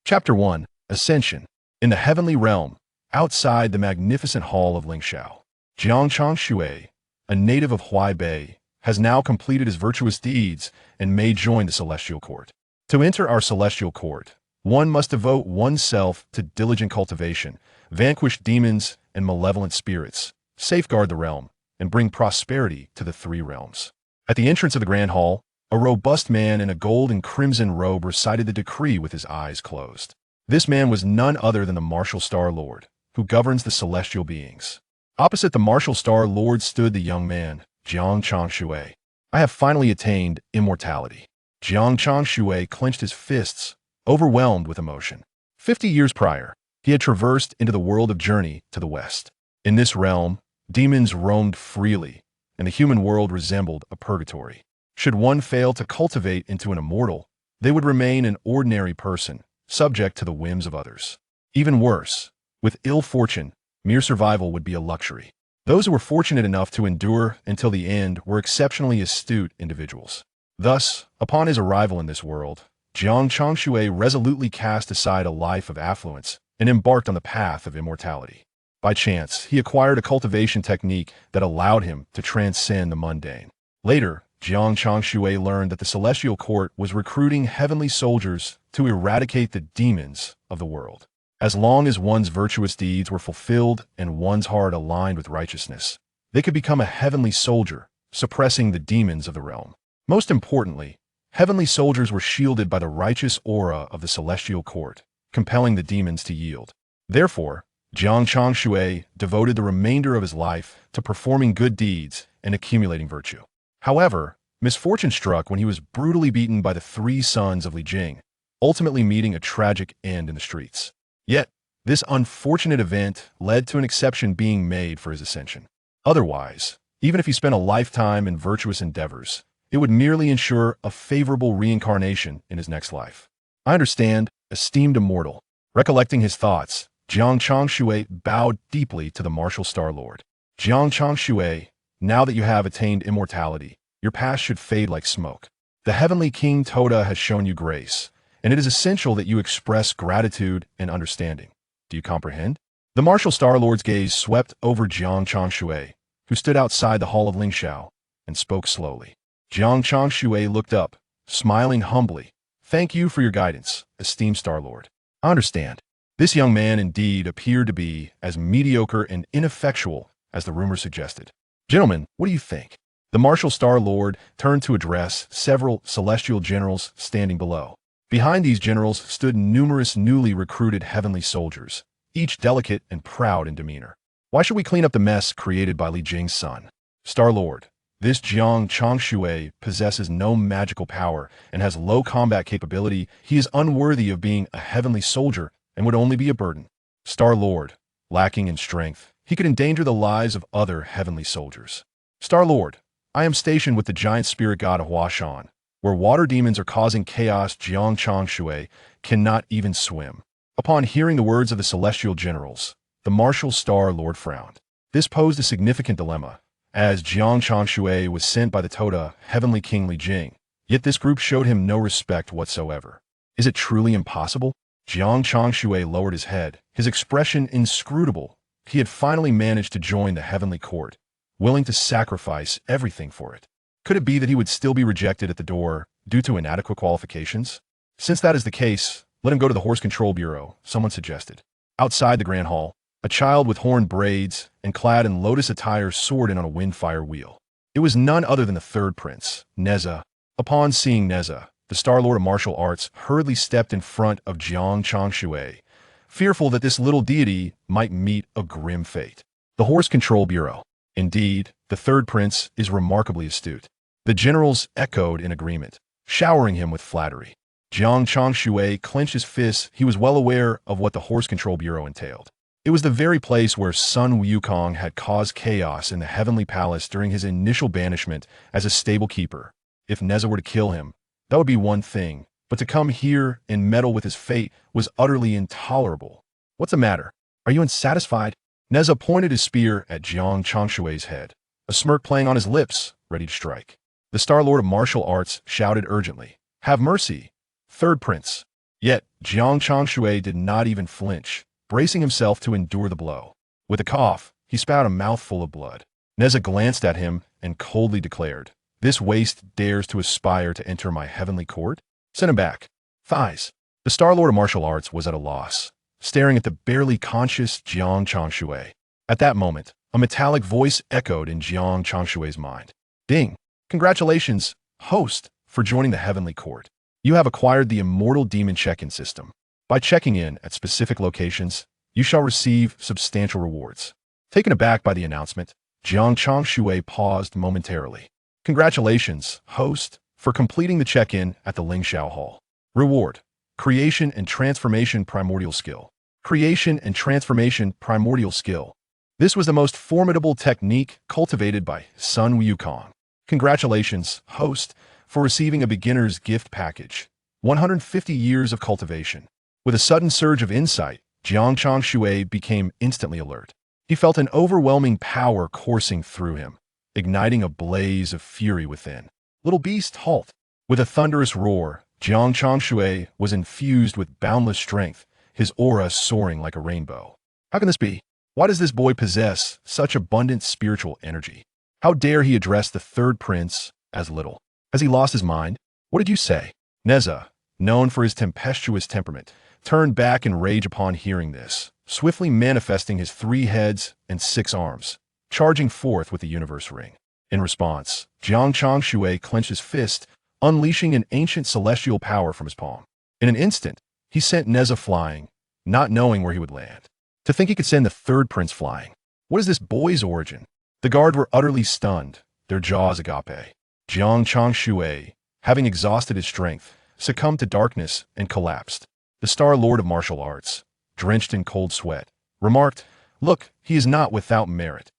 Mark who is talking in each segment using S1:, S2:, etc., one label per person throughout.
S1: Chapter 1. Ascension. In the heavenly realm, outside the magnificent hall of Lingxiao, Jiang Changshui, a native of Huaibei, has now completed his virtuous deeds and may join the celestial court. To enter our celestial court, one must devote oneself to diligent cultivation, vanquish demons and malevolent spirits, safeguard the realm, and bring prosperity to the three realms. At the entrance of the grand hall, a robust man in a gold and crimson robe recited the decree with his eyes closed. This man was none other than the Martial Star Lord, who governs the celestial beings. Opposite the Martial Star Lord stood the young man, Jiang Changshui. I have finally attained immortality. Jiang Changshui clenched his fists, overwhelmed with emotion. 50 years prior, he had traversed into the world of journey to the west. In this realm, demons roamed freely, and the human world resembled a purgatory. Should one fail to cultivate into an immortal, they would remain an ordinary person, subject to the whims of others. Even worse, with ill fortune, mere survival would be a luxury. Those who were fortunate enough to endure until the end were exceptionally astute individuals. Thus, upon his arrival in this world, Jiang Changshui resolutely cast aside a life of affluence and embarked on the path of immortality. By chance, he acquired a cultivation technique that allowed him to transcend the mundane. Later, Jiang Changshui learned that the celestial court was recruiting heavenly soldiers to eradicate the demons of the world. As long as one's virtuous deeds were fulfilled and one's heart aligned with righteousness, they could become a heavenly soldier, suppressing the demons of the realm. Most importantly, heavenly soldiers were shielded by the righteous aura of the celestial court, compelling the demons to yield. Therefore, Jiang Changshui devoted the remainder of his life to performing good deeds and accumulating virtue. However, misfortune struck when he was brutally beaten by the three sons of Li Jing, ultimately meeting a tragic end in the streets. Yet, this unfortunate event led to an exception being made for his ascension. Otherwise, even if he spent a lifetime in virtuous endeavors, it would merely ensure a favorable reincarnation in his next life. I understand, esteemed immortal. Recollecting his thoughts, Jiang Changshui bowed deeply to the Martial Star Lord. Jiang Changshui, now that you have attained immortality, your past should fade like smoke. The Heavenly King Toda has shown you grace, and it is essential that you express gratitude and understanding. Do you comprehend? The Martial Star Lord's gaze swept over Jiang Changshui, who stood outside the hall of Lingxiao, and spoke slowly. Jiang Changshui looked up, smiling humbly. Thank you for your guidance, esteemed Star Lord. I understand. This young man indeed appeared to be as mediocre and ineffectual as the rumor suggested. Gentlemen, what do you think? The Martial Star Lord turned to address several celestial generals standing below. Behind these generals stood numerous newly recruited heavenly soldiers, each delicate and proud in demeanor. Why should we clean up the mess created by Li Jing's son? Star Lord, this Jiang Changshui possesses no magical power and has low combat capability. He is unworthy of being a heavenly soldier and would only be a burden. Star Lord, lacking in strength, he could endanger the lives of other heavenly soldiers. Star Lord, I am stationed with the giant spirit god of Huashan, where water demons are causing chaos. Jiang Changshui cannot even swim. Upon hearing the words of the celestial generals, the Martial Star Lord frowned. This posed a significant dilemma, as Jiang Changshui was sent by the Toda Heavenly King Li Jing, yet this group showed him no respect whatsoever. Is it truly impossible? Jiang Changshui lowered his head, his expression inscrutable. He had finally managed to join the heavenly court, willing to sacrifice everything for it. Could it be that he would still be rejected at the door due to inadequate qualifications? Since that is the case, let him go to the Horse Control Bureau, someone suggested. Outside the grand hall, a child with horned braids and clad in lotus attire soared in on a windfire wheel. It was none other than the third prince, Nezha. Upon seeing Nezha, the Star Lord of Martial Arts hurriedly stepped in front of Jiang Changshui, fearful that this little deity might meet a grim fate. The Horse Control Bureau. Indeed, the third prince is remarkably astute. The generals echoed in agreement, showering him with flattery. Jiang Changshui clenched his fists. He was well aware of what the Horse Control Bureau entailed. It was the very place where Sun Wukong had caused chaos in the Heavenly Palace during his initial banishment as a stable keeper. If Nezha were to kill him, that would be one thing, but to come here and meddle with his fate was utterly intolerable. What's the matter? Are you unsatisfied? Nezha pointed his spear at Jiang Changshui's head, a smirk playing on his lips, ready to strike. The Star Lord of Martial Arts shouted urgently, "Have mercy, Third Prince." Yet, Jiang Changshui did not even flinch, bracing himself to endure the blow. With a cough, he spat a mouthful of blood. Nezha glanced at him and coldly declared, "This waste dares to aspire to enter my heavenly court? Send him back." Thighs. The Star Lord of Martial Arts was at a loss, staring at the barely conscious Jiang Changshui. At that moment, a metallic voice echoed in Jiang Changshui's mind. "Ding! Congratulations, host, for joining the heavenly court. You have acquired the immortal demon check-in system. By checking in at specific locations, you shall receive substantial rewards." Taken aback by the announcement, Jiang Changshui paused momentarily. "Congratulations, host, for completing the check-in at the Lingxiao Hall. Reward: Creation and Transformation Primordial Skill. Creation and Transformation Primordial Skill. This was the most formidable technique cultivated by Sun Wukong. Congratulations, host, for receiving a beginner's gift package. 150 years of cultivation." With a sudden surge of insight, Jiang Changshui became instantly alert. He felt an overwhelming power coursing through him, igniting a blaze of fury within. "Little beast, halt!" With a thunderous roar, Jiang Changshui was infused with boundless strength, his aura soaring like a rainbow. How can this be? Why does this boy possess such abundant spiritual energy? How dare he address the third prince as little? Has he lost his mind? What did you say? Nezha, known for his tempestuous temperament, turned back in rage upon hearing this, swiftly manifesting his 3 heads and 6 arms, charging forth with the universe ring. In response, Jiang Changshui clenched his fist, unleashing an ancient celestial power from his palm. In an instant, he sent Nezha flying, not knowing where he would land. To think he could send the third prince flying. What is this boy's origin? The guard were utterly stunned, their jaws agape. Jiang Changshui, having exhausted his strength, succumbed to darkness and collapsed. The Star Lord of Martial Arts, drenched in cold sweat, remarked, "Look, he is not without merit."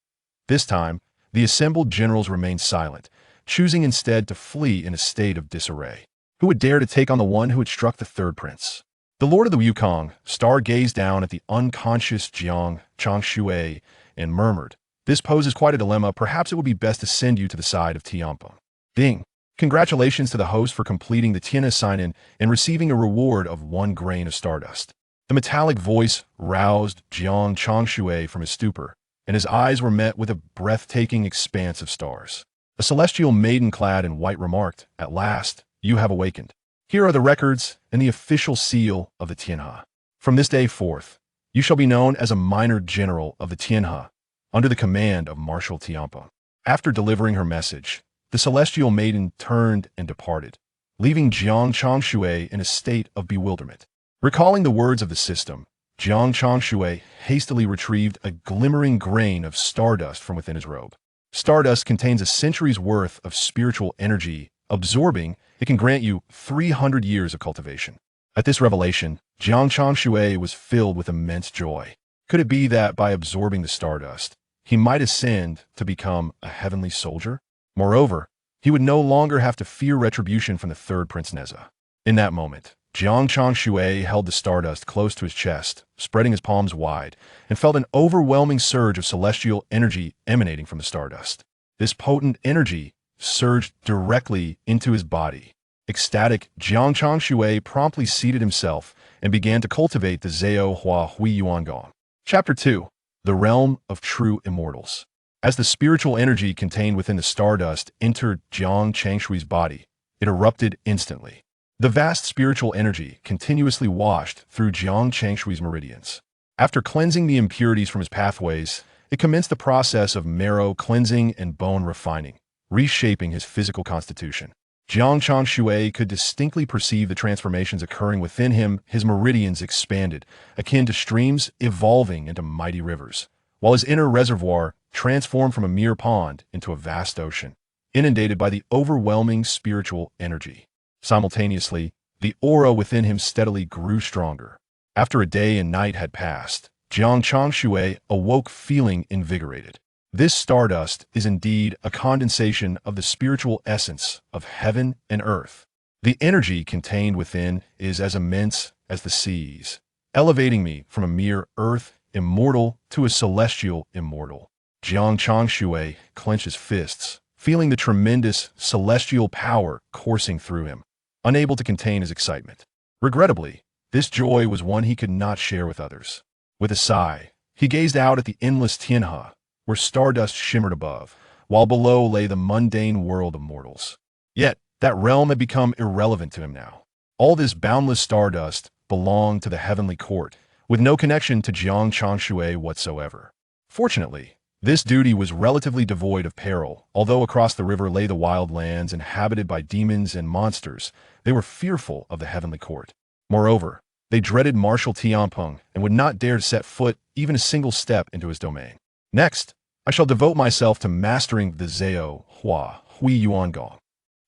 S1: This time, the assembled generals remained silent, choosing instead to flee in a state of disarray. Who would dare to take on the one who had struck the third prince? The Lord of the Wukong star-gazed down at the unconscious Jiang Changshui and murmured, "This poses quite a dilemma. Perhaps it would be best to send you to the side of Tianpeng." Ding! Congratulations to the host for completing the Tianhe sign-in and receiving a reward of 1 grain of stardust. The metallic voice roused Jiang Changshui from his stupor, and his eyes were met with a breathtaking expanse of stars. A celestial maiden clad in white remarked, "At last, you have awakened. Here are the records and the official seal of the Tianhe. From this day forth, you shall be known as a minor general of the Tianhe, under the command of Marshal Tianpeng." After delivering her message, the celestial maiden turned and departed, leaving Jiang Changshui in a state of bewilderment. Recalling the words of the system, Jiang Changshui hastily retrieved a glimmering grain of stardust from within his robe. Stardust contains a century's worth of spiritual energy. Absorbing, it can grant you 300 years of cultivation. At this revelation, Jiang Changshui was filled with immense joy. Could it be that by absorbing the stardust, he might ascend to become a heavenly soldier? Moreover, he would no longer have to fear retribution from the third Prince Nezha. In that moment, Jiang Changshui held the stardust close to his chest, spreading his palms wide, and felt an overwhelming surge of celestial energy emanating from the stardust. This potent energy surged directly into his body. Ecstatic, Jiang Changshui promptly seated himself and began to cultivate the Zhao Hua Hui Yuan Gong. Chapter 2. The Realm of True Immortals. As the spiritual energy contained within the stardust entered Jiang Changshui's body, it erupted instantly. The vast spiritual energy continuously washed through Jiang Changshui's meridians. After cleansing the impurities from his pathways, it commenced the process of marrow cleansing and bone refining, reshaping his physical constitution. Jiang Changshui could distinctly perceive the transformations occurring within him. His meridians expanded, akin to streams evolving into mighty rivers, while his inner reservoir transformed from a mere pond into a vast ocean, inundated by the overwhelming spiritual energy. Simultaneously, the aura within him steadily grew stronger. After a day and night had passed, Jiang Changshui awoke feeling invigorated. This stardust is indeed a condensation of the spiritual essence of heaven and earth. The energy contained within is as immense as the seas, elevating me from a mere earth immortal to a celestial immortal. Jiang Changshui clenched his fists, feeling the tremendous celestial power coursing through him, unable to contain his excitement. Regrettably, This joy was one he could not share with others. With a sigh, he gazed out at the endless Tianhe, where stardust shimmered above, while below lay the mundane world of mortals. Yet, that realm had become irrelevant to him now. All this boundless stardust belonged to the heavenly court, with no connection to Jiang Changshui whatsoever. Fortunately, this duty was relatively devoid of peril. Although across the river lay the wild lands inhabited by demons and monsters, they were fearful of the heavenly court. Moreover, they dreaded Marshal Tianpeng and would not dare to set foot even a single step into his domain. Next, I shall devote myself to mastering the Zhao Hua Hui Yuan Gong.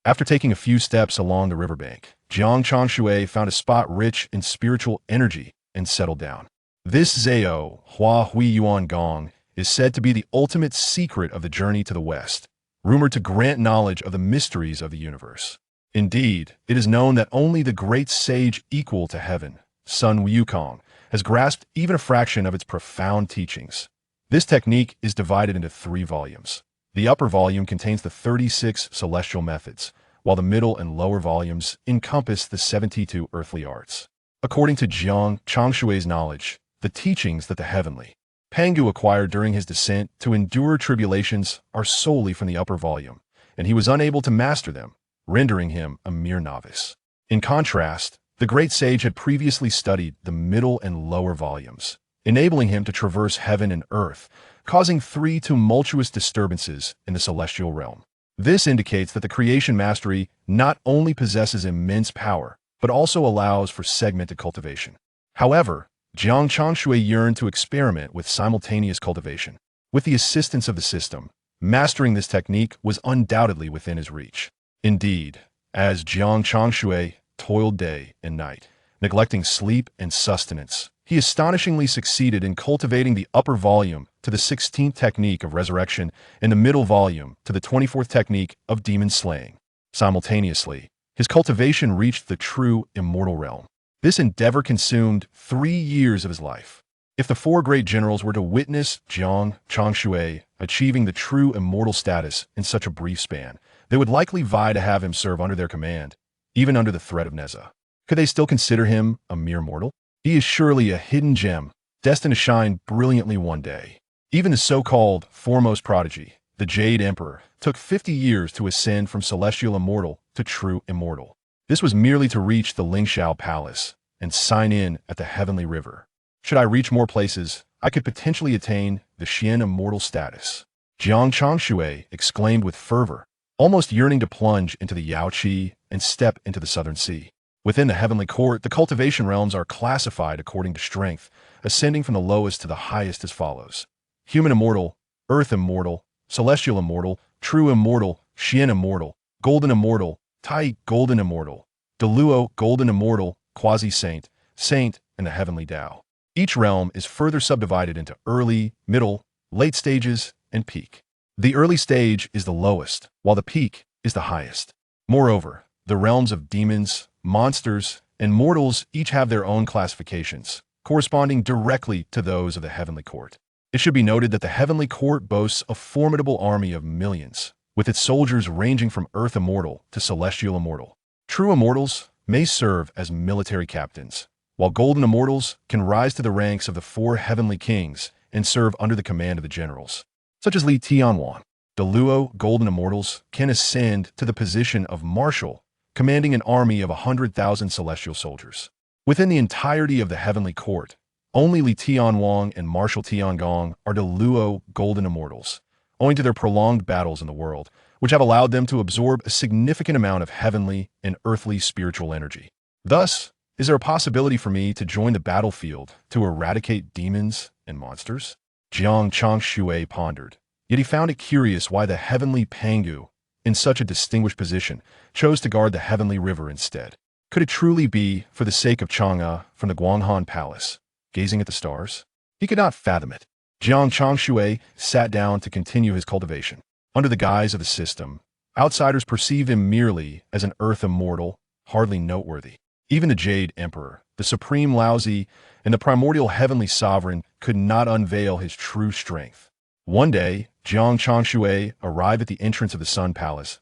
S1: After taking a few steps along the riverbank, Jiang Changshui found a spot rich in spiritual energy and settled down. This Zhao Hua Hui Yuan Gong is said to be the ultimate secret of the journey to the West, rumored to grant knowledge of the mysteries of the universe. Indeed, it is known that only the great sage equal to heaven, Sun Wukong, has grasped even a fraction of its profound teachings. This technique is divided into 3 volumes. The upper volume contains the 36 celestial methods, while the middle and lower volumes encompass the 72 earthly arts. According to Jiang Changshui's knowledge, the teachings that the heavenly Pangu acquired during his descent to endure tribulations are solely from the upper volume, and he was unable to master them, rendering him a mere novice. In contrast, the great sage had previously studied the middle and lower volumes, enabling him to traverse heaven and earth, causing 3 tumultuous disturbances in the celestial realm. This indicates that the creation mastery not only possesses immense power, but also allows for segmented cultivation. However, Jiang Changshui yearned to experiment with simultaneous cultivation. With the assistance of the system, mastering this technique was undoubtedly within his reach. Indeed, as Jiang Changshui toiled day and night, neglecting sleep and sustenance, he astonishingly succeeded in cultivating the upper volume to the 16th technique of resurrection and the middle volume to the 24th technique of demon slaying. Simultaneously, his cultivation reached the true immortal realm. This endeavor consumed 3 years of his life. If the 4 great generals were to witness Jiang Changshui achieving the true immortal status in such a brief span, they would likely vie to have him serve under their command, even under the threat of Nezha. Could they still consider him a mere mortal? He is surely a hidden gem, destined to shine brilliantly one day. Even the so-called foremost prodigy, the Jade Emperor, took 50 years to ascend from celestial immortal to true immortal. This was merely to reach the Lingxiao Palace and sign in at the heavenly river. Should I reach more places, I could potentially attain the Xian immortal status. Jiang Changshui exclaimed with fervor, almost yearning to plunge into the Yaoqi and step into the southern sea. Within the heavenly court, the cultivation realms are classified according to strength, ascending from the lowest to the highest as follows: human immortal, earth immortal, celestial immortal, true immortal, Xian immortal, golden immortal, Tai golden immortal, Deluo golden immortal, quasi-saint, saint, and the heavenly Tao. Each realm is further subdivided into early, middle, late stages, and peak. The early stage is the lowest, while the peak is the highest. Moreover, the realms of demons, monsters, and mortals each have their own classifications, corresponding directly to those of the heavenly court. It should be noted that the heavenly court boasts a formidable army of millions, with its soldiers ranging from earth immortal to celestial immortal. True immortals may serve as military captains, while golden immortals can rise to the ranks of the 4 heavenly kings and serve under the command of the generals, such as Li Tianwan. The Luo golden immortals can ascend to the position of marshal, commanding an army of 100,000 celestial soldiers. Within the entirety of the heavenly court, only Li Tianwang and Marshal Tiangong are the Luo golden immortals, owing to their prolonged battles in the world, which have allowed them to absorb a significant amount of heavenly and earthly spiritual energy. Thus, is there a possibility for me to join the battlefield to eradicate demons and monsters? Jiang Changshui pondered, yet he found it curious why the heavenly Pangu, in such a distinguished position, chose to guard the heavenly river instead. Could it truly be for the sake of Chang'e from the Guanghan Palace, gazing at the stars? He could not fathom it. Jiang Changshui sat down to continue his cultivation. Under the guise of the system, outsiders perceived him merely as an earth immortal, hardly noteworthy. Even the Jade Emperor, the Supreme Laozi, and the Primordial Heavenly Sovereign could not unveil his true strength. One day, Jiang Changshui arrived at the entrance of the Sun Palace.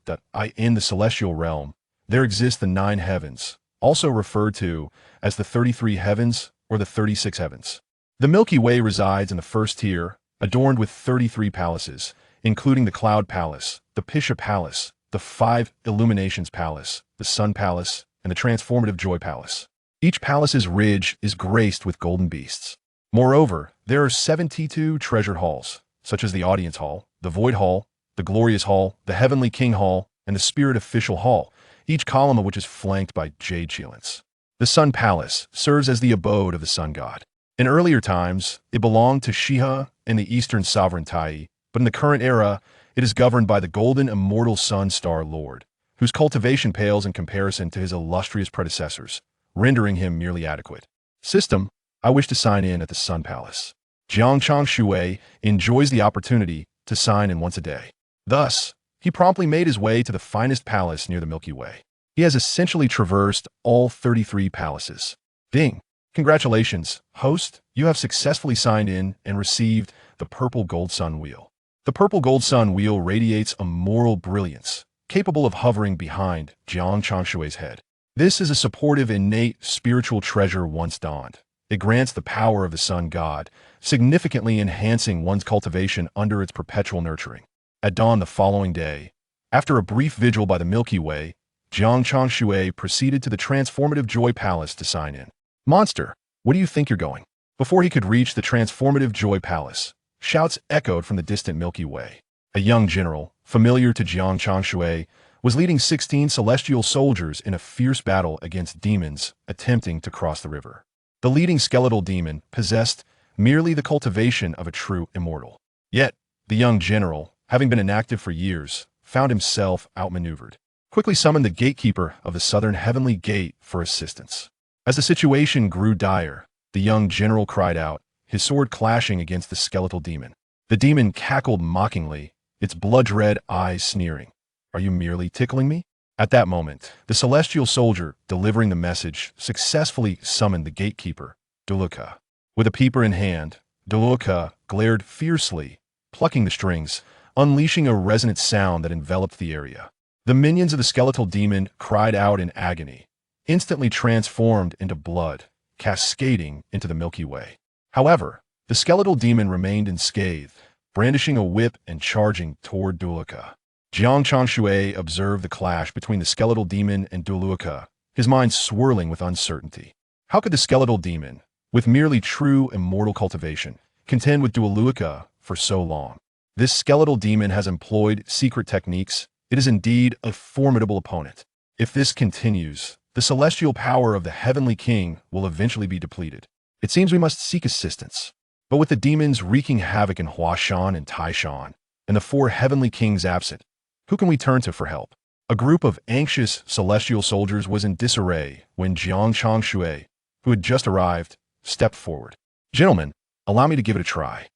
S1: In the celestial realm, there exist the 9 heavens, also referred to as the 33 heavens or the 36 heavens. The Milky Way resides in the first tier, adorned with 33 palaces, including the Cloud Palace, the Tushita Palace, the 5 Illuminations Palace, the Sun Palace, and the Transformative Joy Palace. Each palace's ridge is graced with golden beasts. Moreover, there are 72 treasure halls, such as the Audience Hall, the Void Hall, the Glorious Hall, the Heavenly King Hall, and the Spirit Official Hall, each column of which is flanked by jade shields. The Sun Palace serves as the abode of the Sun God. In earlier times, it belonged to Shiha and the Eastern Sovereign Tai, but in the current era, it is governed by the golden immortal Sun Star Lord, whose cultivation pales in comparison to his illustrious predecessors, rendering him merely adequate. System, I wish to sign in at the Sun Palace. Jiang Changshui enjoys the opportunity to sign in once a day. Thus, he promptly made his way to the finest palace near the Milky Way. He has essentially traversed all 33 palaces. Ding! Congratulations, host, you have successfully signed in and received the Purple Gold Sun Wheel. The Purple Gold Sun Wheel radiates a moral brilliance, capable of hovering behind Jiang Changshui's head. This is a supportive, innate spiritual treasure once dawned. It grants the power of the Sun God, significantly enhancing one's cultivation under its perpetual nurturing. At dawn the following day, after a brief vigil by the Milky Way, Jiang Changshui proceeded to the Transformative Joy Palace to sign in. Monster, where do you think you're going? Before he could reach the Transformative Joy Palace, shouts echoed from the distant Milky Way. A young general, familiar to Jiang Changshui, was leading 16 celestial soldiers in a fierce battle against demons attempting to cross the river. The leading skeletal demon possessed merely the cultivation of a true immortal. Yet, the young general, having been inactive for years, found himself outmaneuvered. Quickly summoned the gatekeeper of the Southern Heavenly Gate for assistance. As the situation grew dire, the young general cried out, his sword clashing against the skeletal demon. The demon cackled mockingly, its blood-red eyes sneering. Are you merely tickling me? At that moment, the celestial soldier, delivering the message, successfully summoned the gatekeeper, Duluka. With a peeper in hand, Duluka glared fiercely, plucking the strings, unleashing a resonant sound that enveloped the area. The minions of the skeletal demon cried out in agony, instantly transformed into blood, cascading into the Milky Way. However, the skeletal demon remained unscathed, brandishing a whip and charging toward Duluka. Jiang Changshui observed the clash between the skeletal demon and Duluka, his mind swirling with uncertainty. How could the skeletal demon, with merely true immortal cultivation, contend with Duluka for so long? This skeletal demon has employed secret techniques. It is indeed a formidable opponent. If this continues, the celestial power of the Heavenly King will eventually be depleted. It seems we must seek assistance. But with the demons wreaking havoc in Huashan and Taishan, and the 4 Heavenly Kings absent, who can we turn to for help? A group of anxious celestial soldiers was in disarray when Jiang Changshui, who had just arrived, stepped forward. Gentlemen, allow me to give it a try.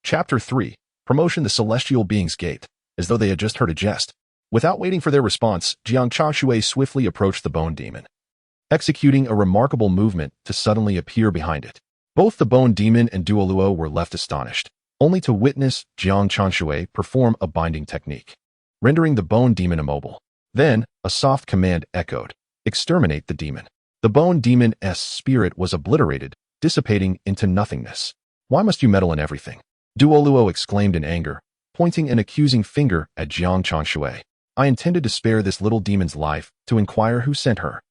S1: Chapter 3. Promotion the Celestial Being's Gate, as though they had just heard a jest. Without waiting for their response, Jiang Changshui swiftly approached the Bone Demon, executing a remarkable movement to suddenly appear behind it. Both the Bone Demon and Duoluo were left astonished, only to witness Jiang Changshui perform a binding technique, rendering the Bone Demon immobile. Then, a soft command echoed, exterminate the demon. The Bone Demon's spirit was obliterated, dissipating into nothingness. Why must you meddle in everything? Duoluo exclaimed in anger, pointing an accusing finger at Jiang Changshui. I intended to spare this little demon's life to inquire who sent her.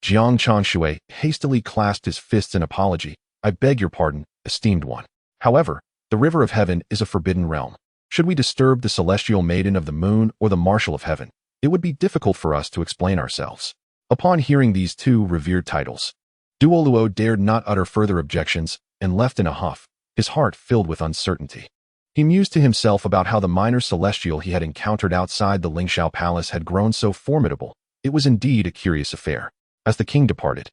S1: Jiang Changshui hastily clasped his fists in apology. I beg your pardon, esteemed one. However, the river of heaven is a forbidden realm. Should we disturb the celestial maiden of the moon or the marshal of heaven, it would be difficult for us to explain ourselves. Upon hearing these 2 revered titles, Duoluo dared not utter further objections and left in a huff, his heart filled with uncertainty. He mused to himself about how the minor celestial he had encountered outside the Lingxiao Palace had grown so formidable. It was indeed a curious affair. As the king departed,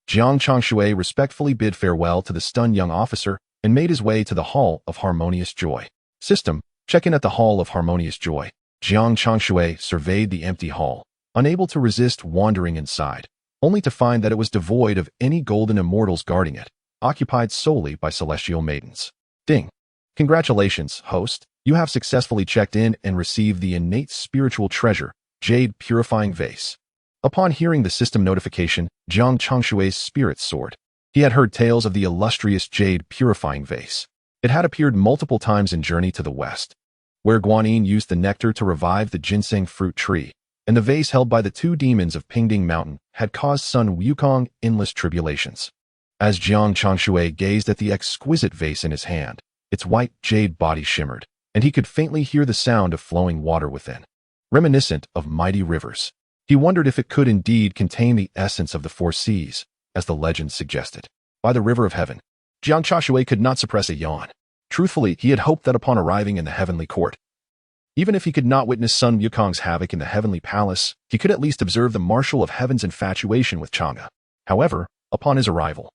S1: Jiang Changshui respectfully bid farewell to the stunned young officer and made his way to the Hall of Harmonious Joy. System, check in at the Hall of Harmonious Joy. Jiang Changshui surveyed the empty hall, unable to resist wandering inside, only to find that it was devoid of any golden immortals guarding it, occupied solely by celestial maidens. Ding! Congratulations, host. You have successfully checked in and received the innate spiritual treasure, Jade Purifying Vase. Upon hearing the system notification, Jiang Changshui's spirits soared. He had heard tales of the illustrious Jade Purifying Vase. It had appeared multiple times in Journey to the West, where Guanyin used the nectar to revive the ginseng fruit tree, and the vase held by the two demons of Pingding Mountain had caused Sun Wukong endless tribulations. As Jiang Changshui gazed at the exquisite vase in his hand, its white jade body shimmered, and he could faintly hear the sound of flowing water within, reminiscent of mighty rivers. He wondered if it could indeed contain the essence of the four seas, as the legend suggested. By the river of heaven, Jiang Changshui could not suppress a yawn. Truthfully, he had hoped that upon arriving in the heavenly court, even if he could not witness Sun Wukong's havoc in the heavenly palace, he could at least observe the marshal of heaven's infatuation with Chang'e. However, upon his arrival,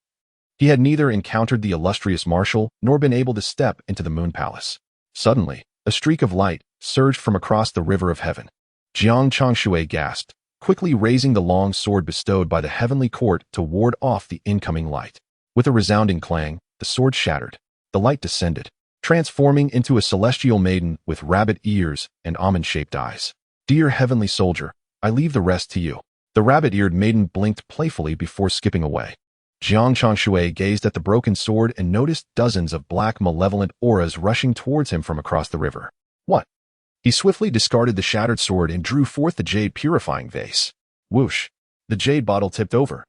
S1: he had neither encountered the illustrious marshal nor been able to step into the moon palace. Suddenly, a streak of light surged from across the river of heaven. Jiang Changshui gasped, quickly raising the long sword bestowed by the heavenly court to ward off the incoming light. With a resounding clang, the sword shattered. The light descended, transforming into a celestial maiden with rabbit ears and almond-shaped eyes. "Dear heavenly soldier, I leave the rest to you." The rabbit-eared maiden blinked playfully before skipping away. Jiang Changshui gazed at the broken sword and noticed dozens of black malevolent auras rushing towards him from across the river. What? He swiftly discarded the shattered sword and drew forth the Jade Purifying Vase. Whoosh! The jade bottle tipped over,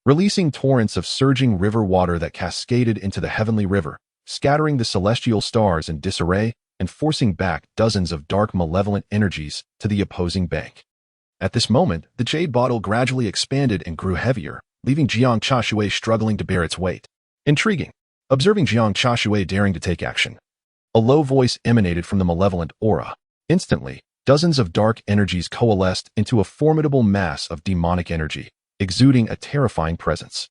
S1: releasing torrents of surging river water that cascaded into the heavenly river, scattering the celestial stars in disarray and forcing back dozens of dark malevolent energies to the opposing bank. At this moment, the jade bottle gradually expanded and grew heavier, leaving Jiang Changshui struggling to bear its weight. Intriguing. Observing Jiang Changshui daring to take action, a low voice emanated from the malevolent aura. Instantly, dozens of dark energies coalesced into a formidable mass of demonic energy, exuding a terrifying presence.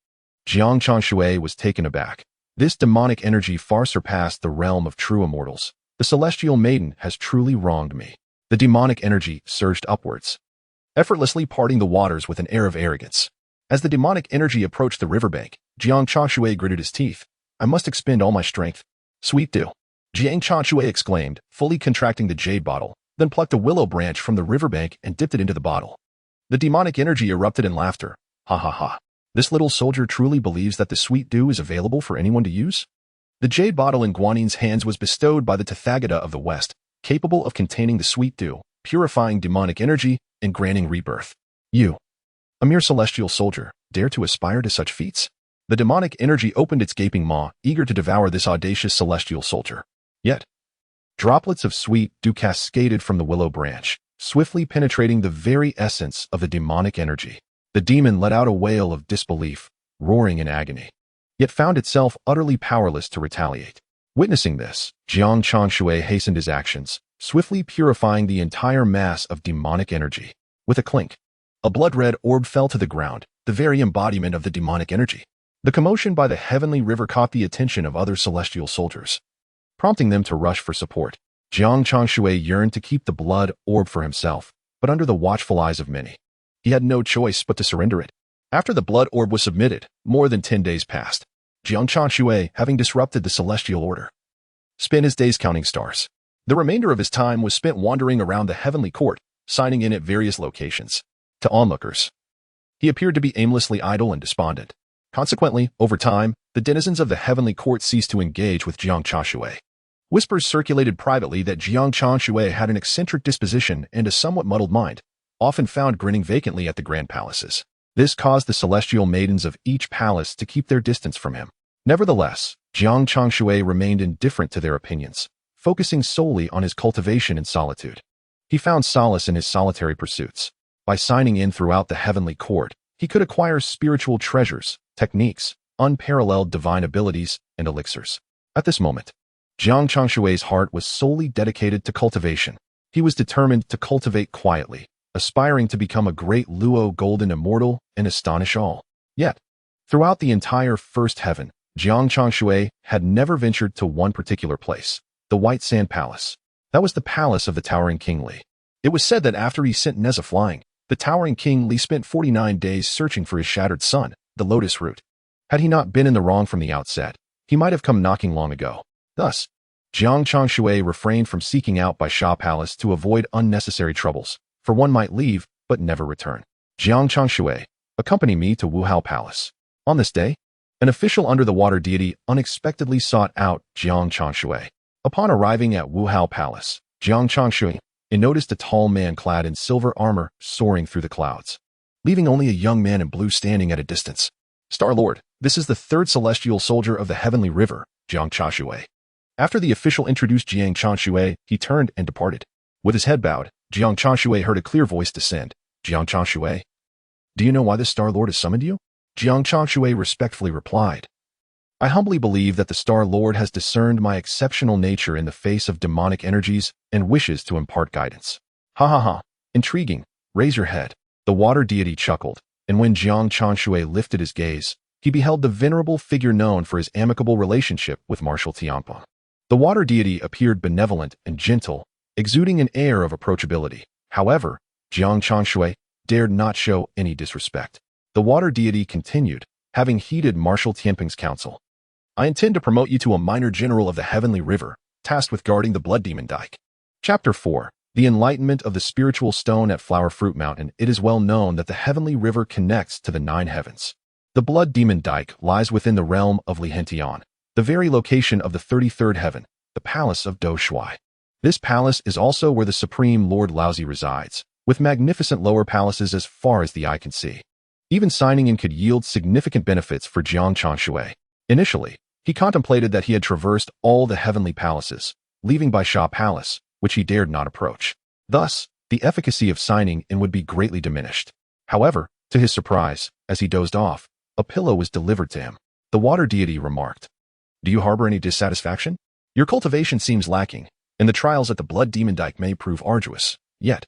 S1: Jiang Changshui was taken aback. This demonic energy far surpassed the realm of true immortals. The celestial maiden has truly wronged me. The demonic energy surged upwards, effortlessly parting the waters with an air of arrogance. As the demonic energy approached the riverbank, Jiang Changshui gritted his teeth. "I must expend all my strength." "Sweet dew," Jiang Changshui exclaimed, fully contracting the jade bottle, then plucked a willow branch from the riverbank and dipped it into the bottle. The demonic energy erupted in laughter. "Ha ha ha. This little soldier truly believes that the sweet dew is available for anyone to use?" The jade bottle in Guanin's hands was bestowed by the Tathagata of the West, capable of containing the sweet dew, purifying demonic energy, and granting rebirth. "You, a mere celestial soldier, dare to aspire to such feats?" The demonic energy opened its gaping maw, eager to devour this audacious celestial soldier. Yet, droplets of sweet dew cascaded from the willow branch, swiftly penetrating the very essence of the demonic energy. The demon let out a wail of disbelief, roaring in agony, yet found itself utterly powerless to retaliate. Witnessing this, Jiang Changshui hastened his actions, swiftly purifying the entire mass of demonic energy. With a clink, a blood-red orb fell to the ground, the very embodiment of the demonic energy. The commotion by the heavenly river caught the attention of other celestial soldiers, prompting them to rush for support. Jiang Changshui yearned to keep the blood orb for himself, but under the watchful eyes of many, he had no choice but to surrender it. After the blood orb was submitted, more than 10 days passed. Jiang Changshui, having disrupted the celestial order, spent his days counting stars. The remainder of his time was spent wandering around the heavenly court, signing in at various locations. To onlookers, he appeared to be aimlessly idle and despondent. Consequently, over time, the denizens of the heavenly court ceased to engage with Jiang Changshui. Whispers circulated privately that Jiang Changshui had an eccentric disposition and a somewhat muddled mind, often found grinning vacantly at the grand palaces. This caused the celestial maidens of each palace to keep their distance from him. Nevertheless, Jiang Changshui remained indifferent to their opinions, focusing solely on his cultivation in solitude. He found solace in his solitary pursuits. By signing in throughout the heavenly court, he could acquire spiritual treasures, techniques, unparalleled divine abilities, and elixirs. At this moment, Jiang Changshui's heart was solely dedicated to cultivation. He was determined to cultivate quietly, aspiring to become a great Luo golden immortal and astonish all. Yet, throughout the entire first heaven, Jiang Changshui had never ventured to one particular place, the White Sand Palace. That was the palace of the towering King Li. It was said that after he sent Nezha flying, the towering King Li spent 49 days searching for his shattered son, the lotus root. Had he not been in the wrong from the outset, he might have come knocking long ago. Thus, Jiang Changshui refrained from seeking out Baisha Palace to avoid unnecessary troubles, for one might leave but never return. Jiang Changshui, accompany me to Wuhao Palace. On this day, an official under the water deity unexpectedly sought out Jiang Changshui. Upon arriving at Wuhao Palace, Jiang Changshui noticed a tall man clad in silver armor soaring through the clouds, leaving only a young man in blue standing at a distance. Star-Lord, this is the third celestial soldier of the Heavenly River, Jiang Changshui. After the official introduced Jiang Changshui, he turned and departed. With his head bowed, Jiang Changshui heard a clear voice descend. Jiang Changshui, do you know why the Star-Lord has summoned you? Jiang Changshui respectfully replied, I humbly believe that the Star-Lord has discerned my exceptional nature in the face of demonic energies and wishes to impart guidance. Ha ha ha, intriguing, raise your head. The water deity chuckled, and when Jiang Changshui lifted his gaze, he beheld the venerable figure known for his amicable relationship with Marshal Tianpeng. The water deity appeared benevolent and gentle, exuding an air of approachability. However, Jiang Changshui dared not show any disrespect. The water deity continued, having heeded Marshal Tianpeng's counsel. I intend to promote you to a minor general of the Heavenly River, tasked with guarding the Blood Demon Dyke. Chapter 4. The Enlightenment of the Spiritual Stone at Flower Fruit Mountain. It is well known that the Heavenly River connects to the 9 heavens. The Blood Demon Dyke lies within the realm of Li Jing, the very location of the 33rd heaven, the Palace of Do Shui. This palace is also where the Supreme Lord Laozi resides, with magnificent lower palaces as far as the eye can see. Even signing in could yield significant benefits for Jiang Changshui. Initially, he contemplated that he had traversed all the heavenly palaces, leaving Bai Sha Palace, which he dared not approach. Thus, the efficacy of signing in would be greatly diminished. However, to his surprise, as he dozed off, a pillow was delivered to him. The water deity remarked, Do you harbor any dissatisfaction? Your cultivation seems lacking, and the trials at the Blood Demon Dyke may prove arduous. Yet,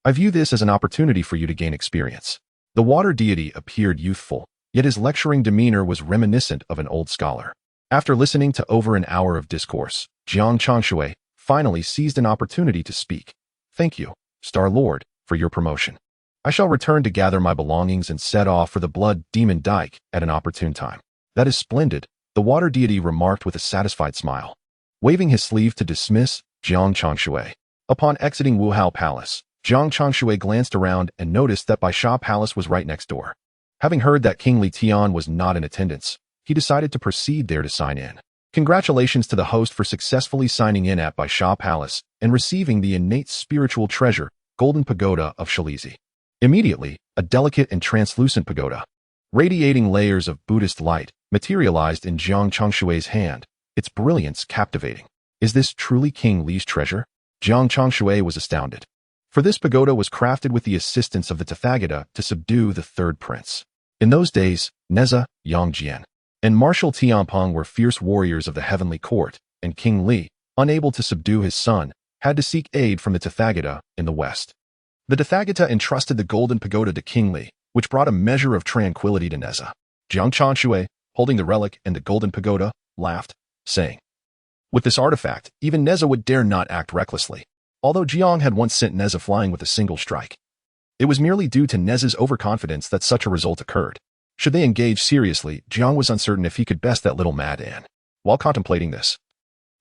S1: I view this as an opportunity for you to gain experience. The water deity appeared youthful, yet his lecturing demeanor was reminiscent of an old scholar. After listening to over an hour of discourse, Jiang Changshui finally seized an opportunity to speak. Thank you, Star-Lord, for your promotion. I shall return to gather my belongings and set off for the Blood Demon Dyke at an opportune time. That is splendid, the water deity remarked with a satisfied smile. Waving his sleeve to dismiss Jiang Changshui. Upon exiting Wuhao Palace, Jiang Changshui glanced around and noticed that Bai Sha Palace was right next door. Having heard that King Li Tian was not in attendance, he decided to proceed there to sign in. Congratulations to the host for successfully signing in at Bai Sha Palace and receiving the innate spiritual treasure, Golden Pagoda of Shalizi. Immediately, a delicate and translucent pagoda, radiating layers of Buddhist light, materialized in Jiang Changshui's hand, its brilliance captivating. Is this truly King Li's treasure? Jiang Changshui was astounded. For this pagoda was crafted with the assistance of the Tathagata to subdue the third prince. In those days, Nezha, Yang Jian, and Marshal Tianpeng were fierce warriors of the heavenly court, and King Li, unable to subdue his son, had to seek aid from the Tathagata in the west. The Tathagata entrusted the golden pagoda to King Li, which brought a measure of tranquility to Nezha. Jiang Changshui, holding the relic and the golden pagoda, laughed, saying, With this artifact, even Nezha would dare not act recklessly. Although Jiang had once sent Nezha flying with a single strike, it was merely due to Nezha's overconfidence that such a result occurred. Should they engage seriously, Jiang was uncertain if he could best that little mad Anne. While contemplating this,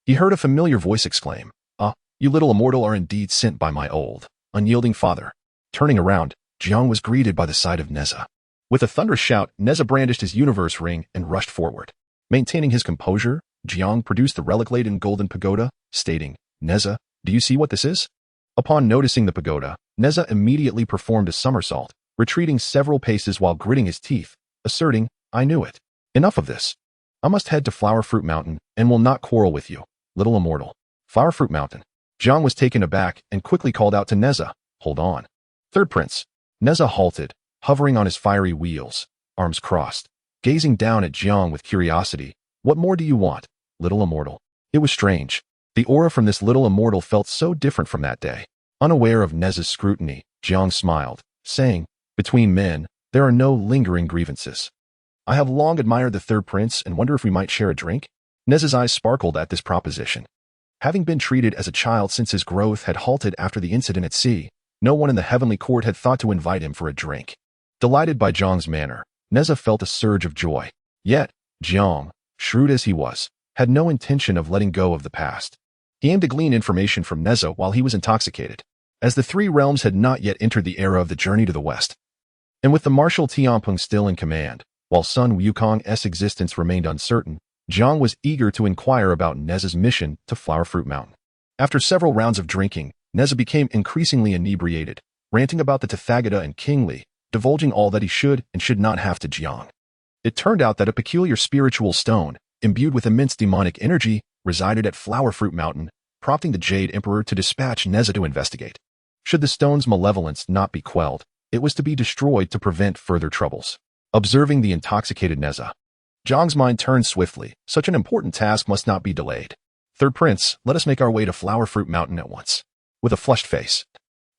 S1: he heard a familiar voice exclaim, Ah, you little immortal are indeed sent by my old, unyielding father. Turning around, Jiang was greeted by the sight of Nezha. With a thunderous shout, Nezha brandished his universe ring and rushed forward. Maintaining his composure, Jiang produced the relic-laden golden pagoda, stating, Nezha, do you see what this is? Upon noticing the pagoda, Nezha immediately performed a somersault, retreating several paces while gritting his teeth, asserting, I knew it. Enough of this. I must head to Flower Fruit Mountain and will not quarrel with you, little immortal. Flower Fruit Mountain. Jiang was taken aback and quickly called out to Nezha, Hold on. Third Prince. Nezha halted, hovering on his fiery wheels, arms crossed, gazing down at Jiang with curiosity. What more do you want, little immortal? It was strange. The aura from this little immortal felt so different from that day. Unaware of Nezha's scrutiny, Jiang smiled, saying, Between men, there are no lingering grievances. I have long admired the third prince and wonder if we might share a drink? Nezha's eyes sparkled at this proposition. Having been treated as a child since his growth had halted after the incident at sea, no one in the heavenly court had thought to invite him for a drink. Delighted by Jiang's manner, Nezha felt a surge of joy. Yet, Jiang, shrewd as he was, had no intention of letting go of the past. He aimed to glean information from Nezha while he was intoxicated. As the three realms had not yet entered the era of the journey to the west, And with the Marshal Tianpeng still in command, while Sun Wukong's existence remained uncertain, Jiang was eager to inquire about Nezha's mission to Flowerfruit Mountain. After several rounds of drinking, Nezha became increasingly inebriated, ranting about the Tathagata and King Li, divulging all that he should and should not have to Jiang. It turned out that a peculiar spiritual stone, imbued with immense demonic energy, resided at Flowerfruit Mountain, prompting the Jade Emperor to dispatch Nezha to investigate. Should the stone's malevolence not be quelled, it was to be destroyed to prevent further troubles. Observing the intoxicated Nezha, Jiang's mind turned swiftly. Such an important task must not be delayed. Third Prince, let us make our way to Flowerfruit Mountain at once. With a flushed face,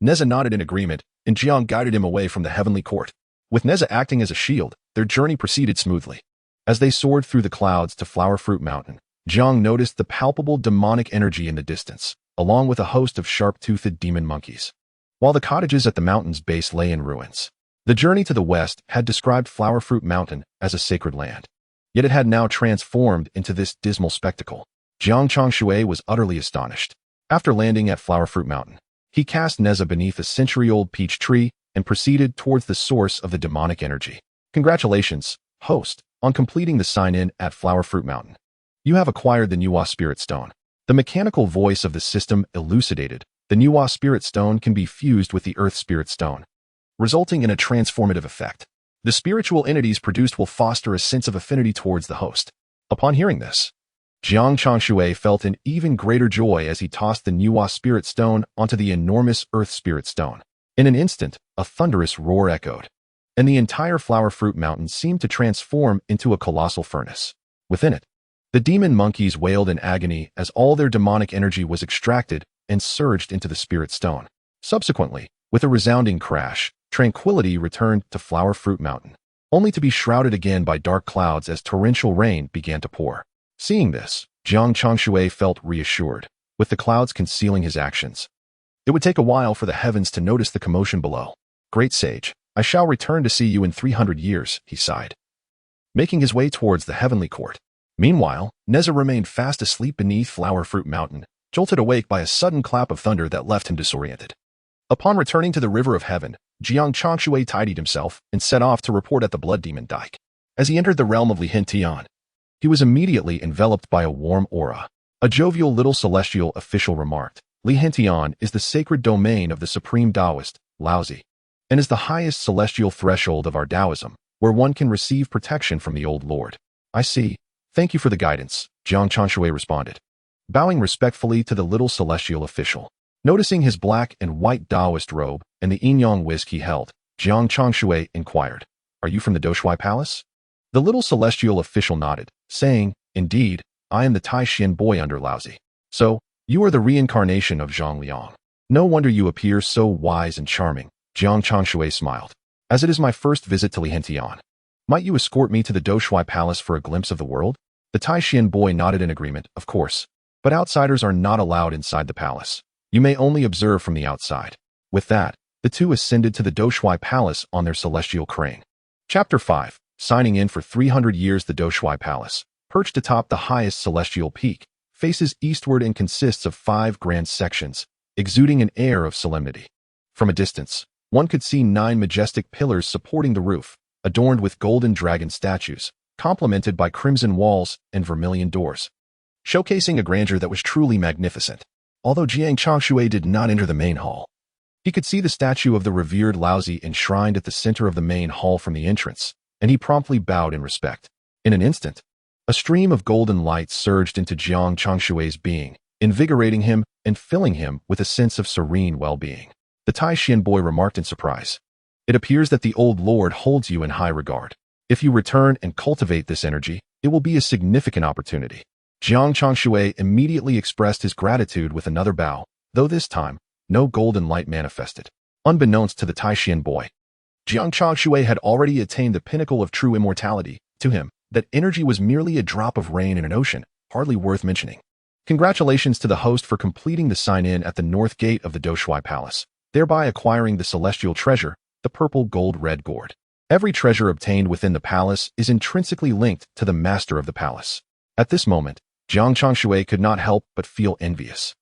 S1: Nezha nodded in agreement, and Jiang guided him away from the heavenly court. With Nezha acting as a shield, their journey proceeded smoothly. As they soared through the clouds to Flowerfruit Mountain, Jiang noticed the palpable demonic energy in the distance, along with a host of sharp-toothed demon monkeys. While the cottages at the mountain's base lay in ruins, the journey to the west had described Flowerfruit Mountain as a sacred land. Yet it had now transformed into this dismal spectacle. Jiang Changshui was utterly astonished. After landing at Flowerfruit Mountain, he cast Nezha beneath a century-old peach tree and proceeded towards the source of the demonic energy. Congratulations, host, on completing the sign-in at Flowerfruit Mountain. You have acquired the Nuwa Spirit Stone. The mechanical voice of the system elucidated. The Nuwa Spirit Stone can be fused with the Earth Spirit Stone, resulting in a transformative effect. The spiritual entities produced will foster a sense of affinity towards the host. Upon hearing this, Jiang Changshui felt an even greater joy as he tossed the Nuwa Spirit Stone onto the enormous Earth Spirit Stone. In an instant, a thunderous roar echoed, and the entire Flowerfruit Mountain seemed to transform into a colossal furnace. Within it, the demon monkeys wailed in agony as all their demonic energy was extracted and surged into the Spirit Stone. Subsequently, with a resounding crash, tranquility returned to Flowerfruit Mountain, only to be shrouded again by dark clouds as torrential rain began to pour. Seeing this, Jiang Changshui felt reassured, with the clouds concealing his actions. It would take a while for the heavens to notice the commotion below. Great sage, I shall return to see you in 300 years, he sighed, making his way towards the heavenly court. Meanwhile, Nezha remained fast asleep beneath Flowerfruit Mountain, jolted awake by a sudden clap of thunder that left him disoriented. Upon returning to the River of Heaven, Jiang Changshui tidied himself and set off to report at the Blood Demon Dike. As he entered the realm of Li Jing, he was immediately enveloped by a warm aura. A jovial little celestial official remarked, Li Jing is the sacred domain of the supreme Taoist, Laozi, and is the highest celestial threshold of our Taoism, where one can receive protection from the old lord. I see. Thank you for the guidance, Jiang Changshui responded, bowing respectfully to the little celestial official. Noticing his black and white Taoist robe and the yin-yang whisk he held, Jiang Changshui inquired, Are you from the Tushita Palace? The little celestial official nodded, saying, Indeed, I am the Tai Xian boy under Laozi. So, you are the reincarnation of Zhang Liang. No wonder you appear so wise and charming, Jiang Changshui smiled. As it is my first visit to Li Jing, might you escort me to the Tushita Palace for a glimpse of the world? The Tai Xian boy nodded in agreement, of course, but outsiders are not allowed inside the palace. You may only observe from the outside. With that, the two ascended to the Tushita Palace on their celestial crane. Chapter 5. Signing in for 300 years. The Tushita Palace, perched atop the highest celestial peak, faces eastward and consists of 5 grand sections, exuding an air of solemnity. From a distance, one could see 9 majestic pillars supporting the roof, adorned with golden dragon statues, complemented by crimson walls and vermilion doors, showcasing a grandeur that was truly magnificent. Although Jiang Changshui did not enter the main hall, he could see the statue of the revered Laozi enshrined at the center of the main hall from the entrance, and he promptly bowed in respect. In an instant, a stream of golden light surged into Jiang Changshui's being, invigorating him and filling him with a sense of serene well-being. The Tai Xian boy remarked in surprise, It appears that the old lord holds you in high regard. If you return and cultivate this energy, it will be a significant opportunity. Jiang Changshui immediately expressed his gratitude with another bow, though this time, no golden light manifested. Unbeknownst to the Tai Xian boy, Jiang Changshui had already attained the pinnacle of true immortality. To him, that energy was merely a drop of rain in an ocean, hardly worth mentioning. Congratulations to the host for completing the sign-in at the north gate of the Tushita Palace, thereby acquiring the celestial treasure, the purple gold-red gourd. Every treasure obtained within the palace is intrinsically linked to the master of the palace. At this moment, Jiang Changshui could not help but feel envious.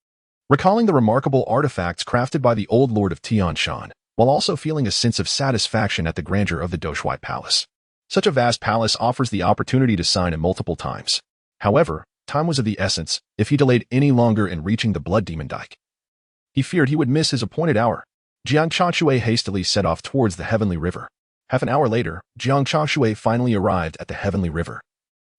S1: Recalling the remarkable artifacts crafted by the old lord of Tianshan, while also feeling a sense of satisfaction at the grandeur of the Tushita Palace. Such a vast palace offers the opportunity to sign in multiple times. However, time was of the essence if he delayed any longer in reaching the Blood Demon Dyke. He feared he would miss his appointed hour. Jiang Changshui hastily set off towards the Heavenly River. Half an hour later, Jiang Changshui finally arrived at the Heavenly River,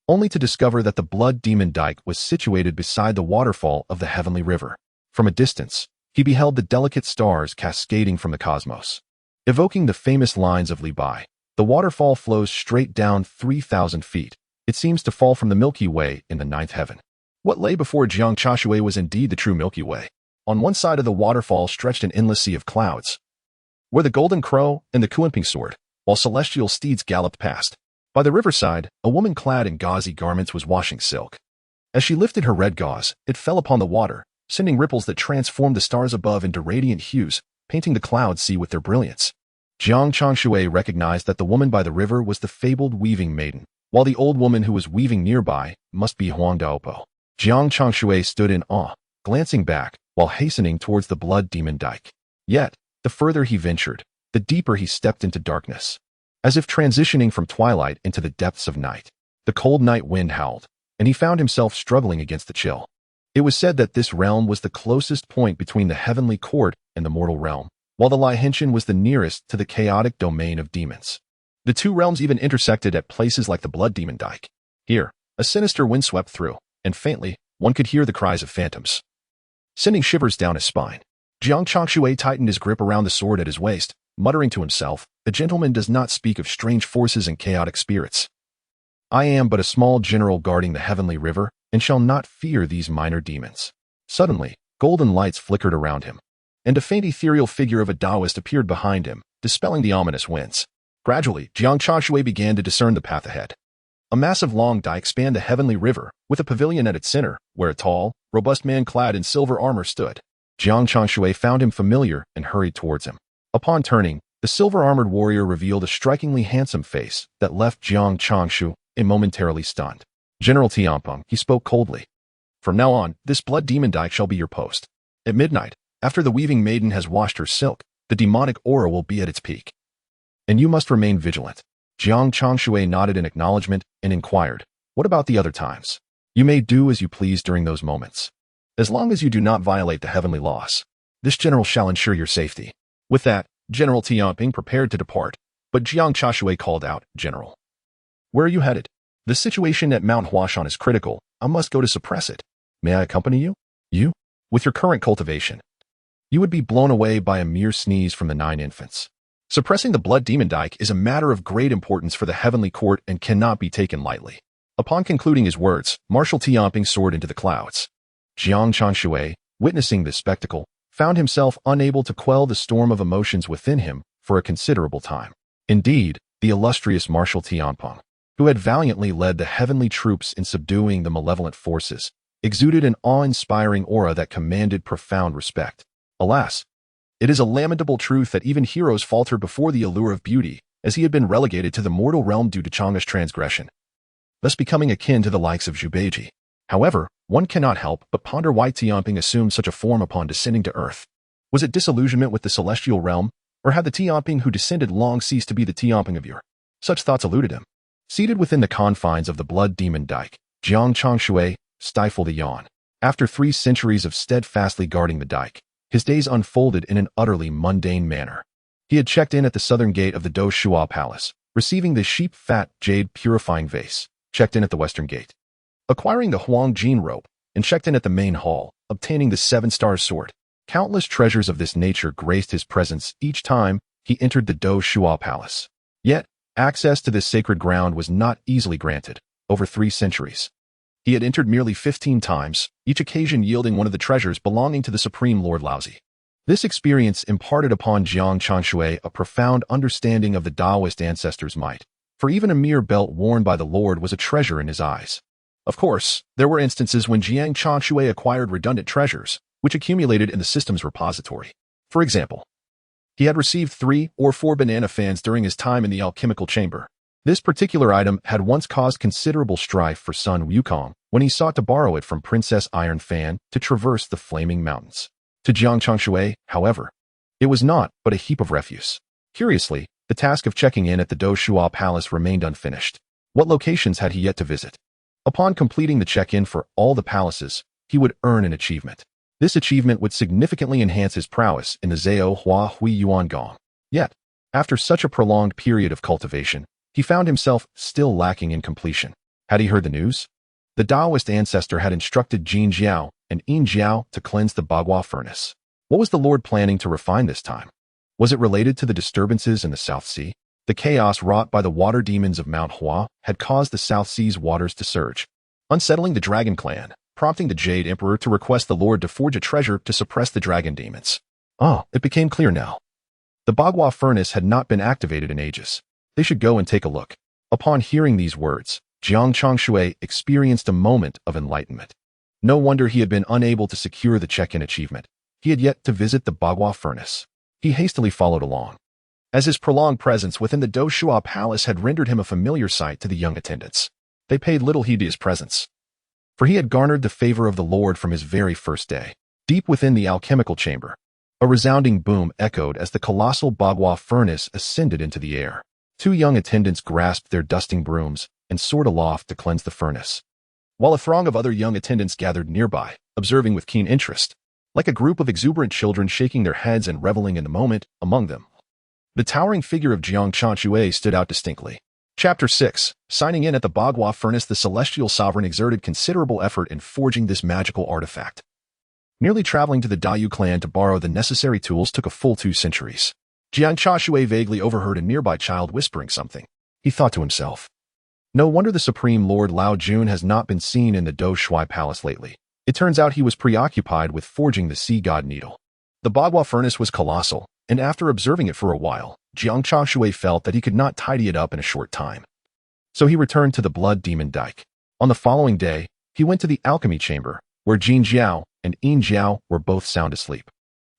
S1: only to discover that the Blood Demon Dyke was situated beside the waterfall of the Heavenly River. From a distance, he beheld the delicate stars cascading from the cosmos. Evoking the famous lines of Li Jing, the waterfall flows straight down 3,000 feet. It seems to fall from the Milky Way in the ninth heaven. What lay before Jiang Changshui was indeed the true Milky Way. On one side of the waterfall stretched an endless sea of clouds, where the golden crow and the Kuanping soared, while celestial steeds galloped past. By the riverside, a woman clad in gauzy garments was washing silk. As she lifted her red gauze, it fell upon the water, sending ripples that transformed the stars above into radiant hues, painting the cloud sea with their brilliance. Jiang Changshui recognized that the woman by the river was the fabled weaving maiden, while the old woman who was weaving nearby must be Huang Daopo. Jiang Changshui stood in awe, glancing back while hastening towards the Blood Demon Dyke. Yet, the further he ventured, the deeper he stepped into darkness. As if transitioning from twilight into the depths of night, the cold night wind howled, and he found himself struggling against the chill. It was said that this realm was the closest point between the heavenly court and the mortal realm, while the Li Jing was the nearest to the chaotic domain of demons. The two realms even intersected at places like the Blood Demon Dyke. Here, a sinister wind swept through, and faintly, one could hear the cries of phantoms, sending shivers down his spine. Jiang Changshui tightened his grip around the sword at his waist, muttering to himself, "The gentleman does not speak of strange forces and chaotic spirits. I am but a small general guarding the heavenly river, and shall not fear these minor demons." Suddenly, golden lights flickered around him, and a faint ethereal figure of a Taoist appeared behind him, dispelling the ominous winds. Gradually, Jiang Changshui began to discern the path ahead. A massive long dike spanned the heavenly river, with a pavilion at its center, where a tall, robust man clad in silver armor stood. Jiang Changshui found him familiar and hurried towards him. Upon turning, the silver-armored warrior revealed a strikingly handsome face that left Jiang Changshui momentarily stunned. "General Tianpeng," he spoke coldly. "From now on, this Blood Demon Dyke shall be your post. At midnight, after the weaving maiden has washed her silk, the demonic aura will be at its peak, and you must remain vigilant." Jiang Changshui nodded in acknowledgement and inquired, "What about the other times?" "You may do as you please during those moments, as long as you do not violate the heavenly laws. This general shall ensure your safety." With that, General Tianping prepared to depart, but Jiang Changshui called out, "General, where are you headed? The situation at Mount Huashan is critical. I must go to suppress it. May I accompany you?" "You? With your current cultivation, you would be blown away by a mere sneeze from the 9 infants. Suppressing the Blood Demon Dyke is a matter of great importance for the heavenly court and cannot be taken lightly." Upon concluding his words, Marshal Tianping soared into the clouds. Jiang Changshui, witnessing this spectacle, found himself unable to quell the storm of emotions within him for a considerable time. Indeed, the illustrious Marshal Tianpeng, who had valiantly led the heavenly troops in subduing the malevolent forces, exuded an awe-inspiring aura that commanded profound respect. Alas, it is a lamentable truth that even heroes falter before the allure of beauty, as he had been relegated to the mortal realm due to Chang'e's transgression, thus becoming akin to the likes of Zhu Beiji. However, one cannot help but ponder why Tianping assumed such a form upon descending to earth. Was it disillusionment with the celestial realm, or had the Tianping who descended long ceased to be the Tianping of yore? Such thoughts eluded him. Seated within the confines of the Blood Demon Dyke, Jiang Changshui stifled a yawn. After 3 centuries of steadfastly guarding the dike, his days unfolded in an utterly mundane manner. He had checked in at the southern gate of the Tushita Palace, receiving the sheep-fat Jade Purifying Vase, checked in at the western gate, acquiring the Huang Jin rope, and checked in at the main hall, obtaining the 7-star sword. Countless treasures of this nature graced his presence each time he entered the Tushita Palace. Yet, access to this sacred ground was not easily granted. Over 3 centuries, he had entered merely 15 times, each occasion yielding one of the treasures belonging to the Supreme Lord Laozi. This experience imparted upon Jiang Changshui a profound understanding of the Taoist ancestors' might, for even a mere belt worn by the Lord was a treasure in his eyes. Of course, there were instances when Jiang Changshui acquired redundant treasures, which accumulated in the system's repository. For example, he had received 3 or 4 banana fans during his time in the alchemical chamber. This particular item had once caused considerable strife for Sun Wukong when he sought to borrow it from Princess Iron Fan to traverse the Flaming Mountains. To Jiang Changshui, however, It was not but a heap of refuse. Curiously, the task of checking in at the Tushita Palace remained unfinished. What locations had he yet to visit? Upon completing the check-in for all the palaces, he would earn an achievement. This achievement would significantly enhance his prowess in the Zhao Hua Hui Yuan Gong. Yet, after such a prolonged period of cultivation, he found himself still lacking in completion. Had he heard the news? The Taoist ancestor had instructed Jin Jiao and Yin Jiao to cleanse the Bagua furnace. What was the Lord planning to refine this time? Was it related to the disturbances in the South Sea? The chaos wrought by the water demons of Mount Hua had caused the South Sea's waters to surge, unsettling the Dragon Clan, prompting the Jade Emperor to request the Lord to forge a treasure to suppress the dragon demons. It became clear now. The Bagua furnace had not been activated in ages. They should go and take a look. Upon hearing these words, Jiang Changshui experienced a moment of enlightenment. No wonder he had been unable to secure the check-in achievement. He had yet to visit the Bagua furnace. He hastily followed along, as his prolonged presence within the Tushita Palace had rendered him a familiar sight to the young attendants. They paid little heed to his presence, for he had garnered the favor of the Lord from his very first day. Deep within the alchemical chamber, a resounding boom echoed as the colossal Bagua furnace ascended into the air. Two young attendants grasped their dusting brooms and soared aloft to cleanse the furnace, while a throng of other young attendants gathered nearby, observing with keen interest, like a group of exuberant children shaking their heads and reveling in the moment. Among them, the towering figure of Jiang Changshui stood out distinctly. Chapter 6. Signing in at the Bagua furnace, the celestial sovereign exerted considerable effort in forging this magical artifact. Nearly traveling to the Dayu clan to borrow the necessary tools took a full 2 centuries. Jiang Changshui vaguely overheard a nearby child whispering something. He thought to himself, no wonder the Supreme Lord Lao Jun has not been seen in the Tushita Palace lately. It turns out he was preoccupied with forging the sea god needle. The Bagua furnace was colossal, and after observing it for a while, Jiang Changshui felt that he could not tidy it up in a short time. So he returned to the Blood Demon Dike. On the following day, he went to the alchemy chamber, where Jin Jiao and Yin Jiao were both sound asleep.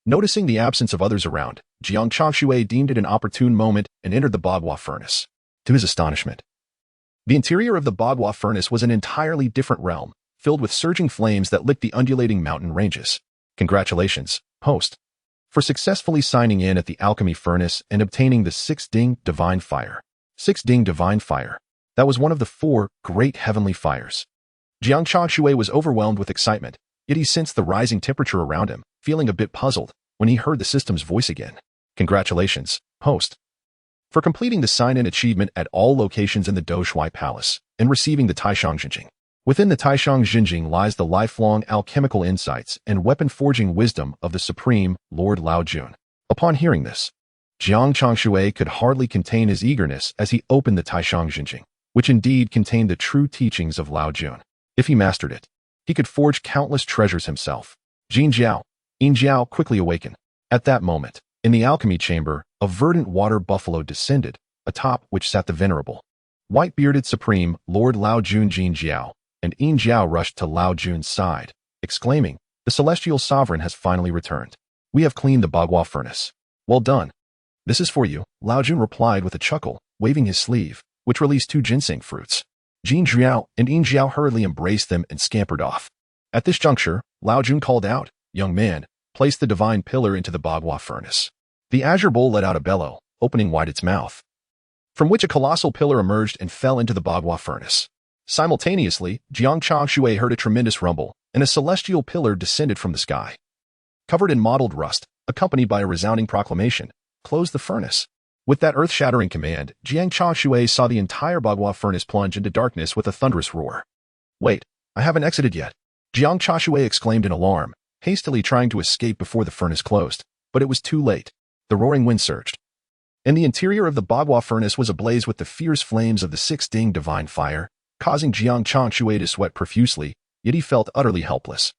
S1: Noticing the absence of others around, Jiang Changshui deemed it an opportune moment and entered the Bagua furnace. To his astonishment, the interior of the Bagua furnace was an entirely different realm, filled with surging flames that licked the undulating mountain ranges. Congratulations, host, for successfully signing in at the alchemy furnace and obtaining the 6 Ding Divine Fire. 6 Ding Divine Fire. That was one of the 4 great heavenly fires. Jiang Changshui was overwhelmed with excitement, yet he sensed the rising temperature around him, feeling a bit puzzled when he heard the system's voice again. Congratulations, host, for completing the sign-in achievement at all locations in the Tushita Palace and receiving the Taishang Jinjing. Within the Taishang Jinjing lies the lifelong alchemical insights and weapon-forging wisdom of the Supreme Lord Lao Jun. Upon hearing this, Jiang Changshui could hardly contain his eagerness as he opened the Taishang Jinjing, which indeed contained the true teachings of Lao Jun. If he mastered it, he could forge countless treasures himself. Jin Jiao, Yin Jiao quickly awakened. At that moment, in the alchemy chamber, a verdant water buffalo descended, atop which sat the venerable, white-bearded Supreme Lord Lao Jun. Jin Jiao and Yin Jiao rushed to Lao Jun's side, exclaiming, the celestial sovereign has finally returned. We have cleaned the Bagua furnace. Well done. This is for you, Lao Jun replied with a chuckle, waving his sleeve, which released 2 ginseng fruits. Jin Jiao and Yin Jiao hurriedly embraced them and scampered off. At this juncture, Lao Jun called out, young man, place the divine pillar into the Bagua furnace. The azure bowl let out a bellow, opening wide its mouth, from which a colossal pillar emerged and fell into the Bagua furnace. Simultaneously, Jiang Changshui heard a tremendous rumble, and a celestial pillar descended from the sky. Covered in mottled rust, accompanied by a resounding proclamation, close the furnace. With that earth-shattering command, Jiang Changshui saw the entire Bagua furnace plunge into darkness with a thunderous roar. Wait, I haven't exited yet. Jiang Changshui exclaimed in alarm, hastily trying to escape before the furnace closed, but it was too late. The roaring wind surged, and the interior of the Bagua furnace was ablaze with the fierce flames of the 6 Ding Divine Fire, causing Jiang Changshui to sweat profusely, yet he felt utterly helpless.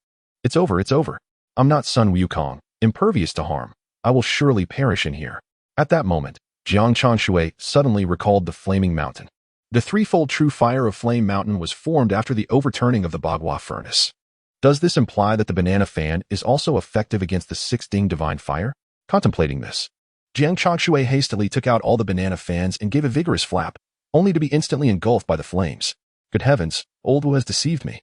S1: It's over, it's over. I'm not Sun Wukong, impervious to harm. I will surely perish in here. At that moment, Jiang Changshui suddenly recalled the Flaming Mountain. The threefold true fire of Flame Mountain was formed after the overturning of the Bagua furnace. Does this imply that the banana fan is also effective against the 6 Ding Divine Fire? Contemplating this, Jiang Changshui hastily took out all the banana fans and gave a vigorous flap, only to be instantly engulfed by the flames. Good heavens, old Wu has deceived me.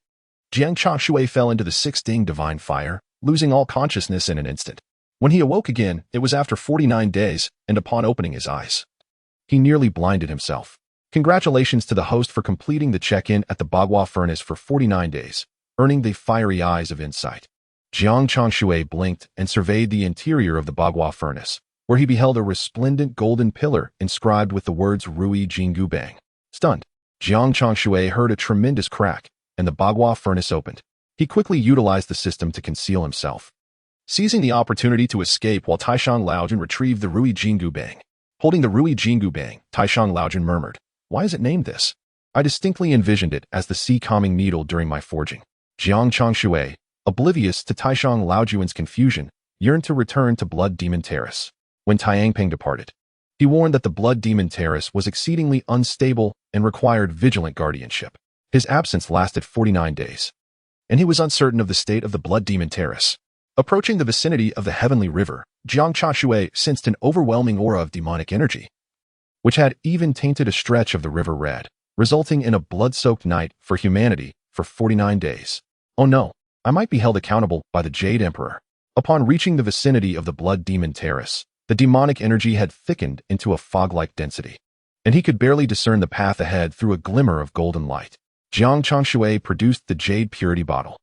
S1: Jiang Changshui fell into the 6 Ding Divine Fire, losing all consciousness in an instant. When he awoke again, it was after 49 days, and upon opening his eyes, he nearly blinded himself. Congratulations to the host for completing the check-in at the Bagua furnace for 49 days, earning the fiery eyes of insight. Jiang Changshui blinked and surveyed the interior of the Bagua furnace, where he beheld a resplendent golden pillar inscribed with the words Li Jing. Stunned, Jiang Changshui heard a tremendous crack, and the Bagua furnace opened. He quickly utilized the system to conceal himself, seizing the opportunity to escape while Taishang Laojun retrieved the Li Jing. Holding the Li Jing, Taishang Laojun murmured, "Why is it named this? I distinctly envisioned it as the sea-calming needle during my forging." Jiang Changshui, oblivious to Taishang Laojun's confusion, yearned to return to Blood Demon Terrace. When Tianping departed, he warned that the Blood Demon Terrace was exceedingly unstable and required vigilant guardianship. His absence lasted 49 days, and he was uncertain of the state of the Blood Demon Terrace. Approaching the vicinity of the Heavenly River, Jiang Changshui sensed an overwhelming aura of demonic energy, which had even tainted a stretch of the river red, resulting in a blood-soaked night for humanity for 49 days. Oh no, I might be held accountable by the Jade Emperor. Upon reaching the vicinity of the Blood Demon Terrace, the demonic energy had thickened into a fog-like density, and he could barely discern the path ahead through a glimmer of golden light. Jiang Changshui produced the Jade Purity bottle,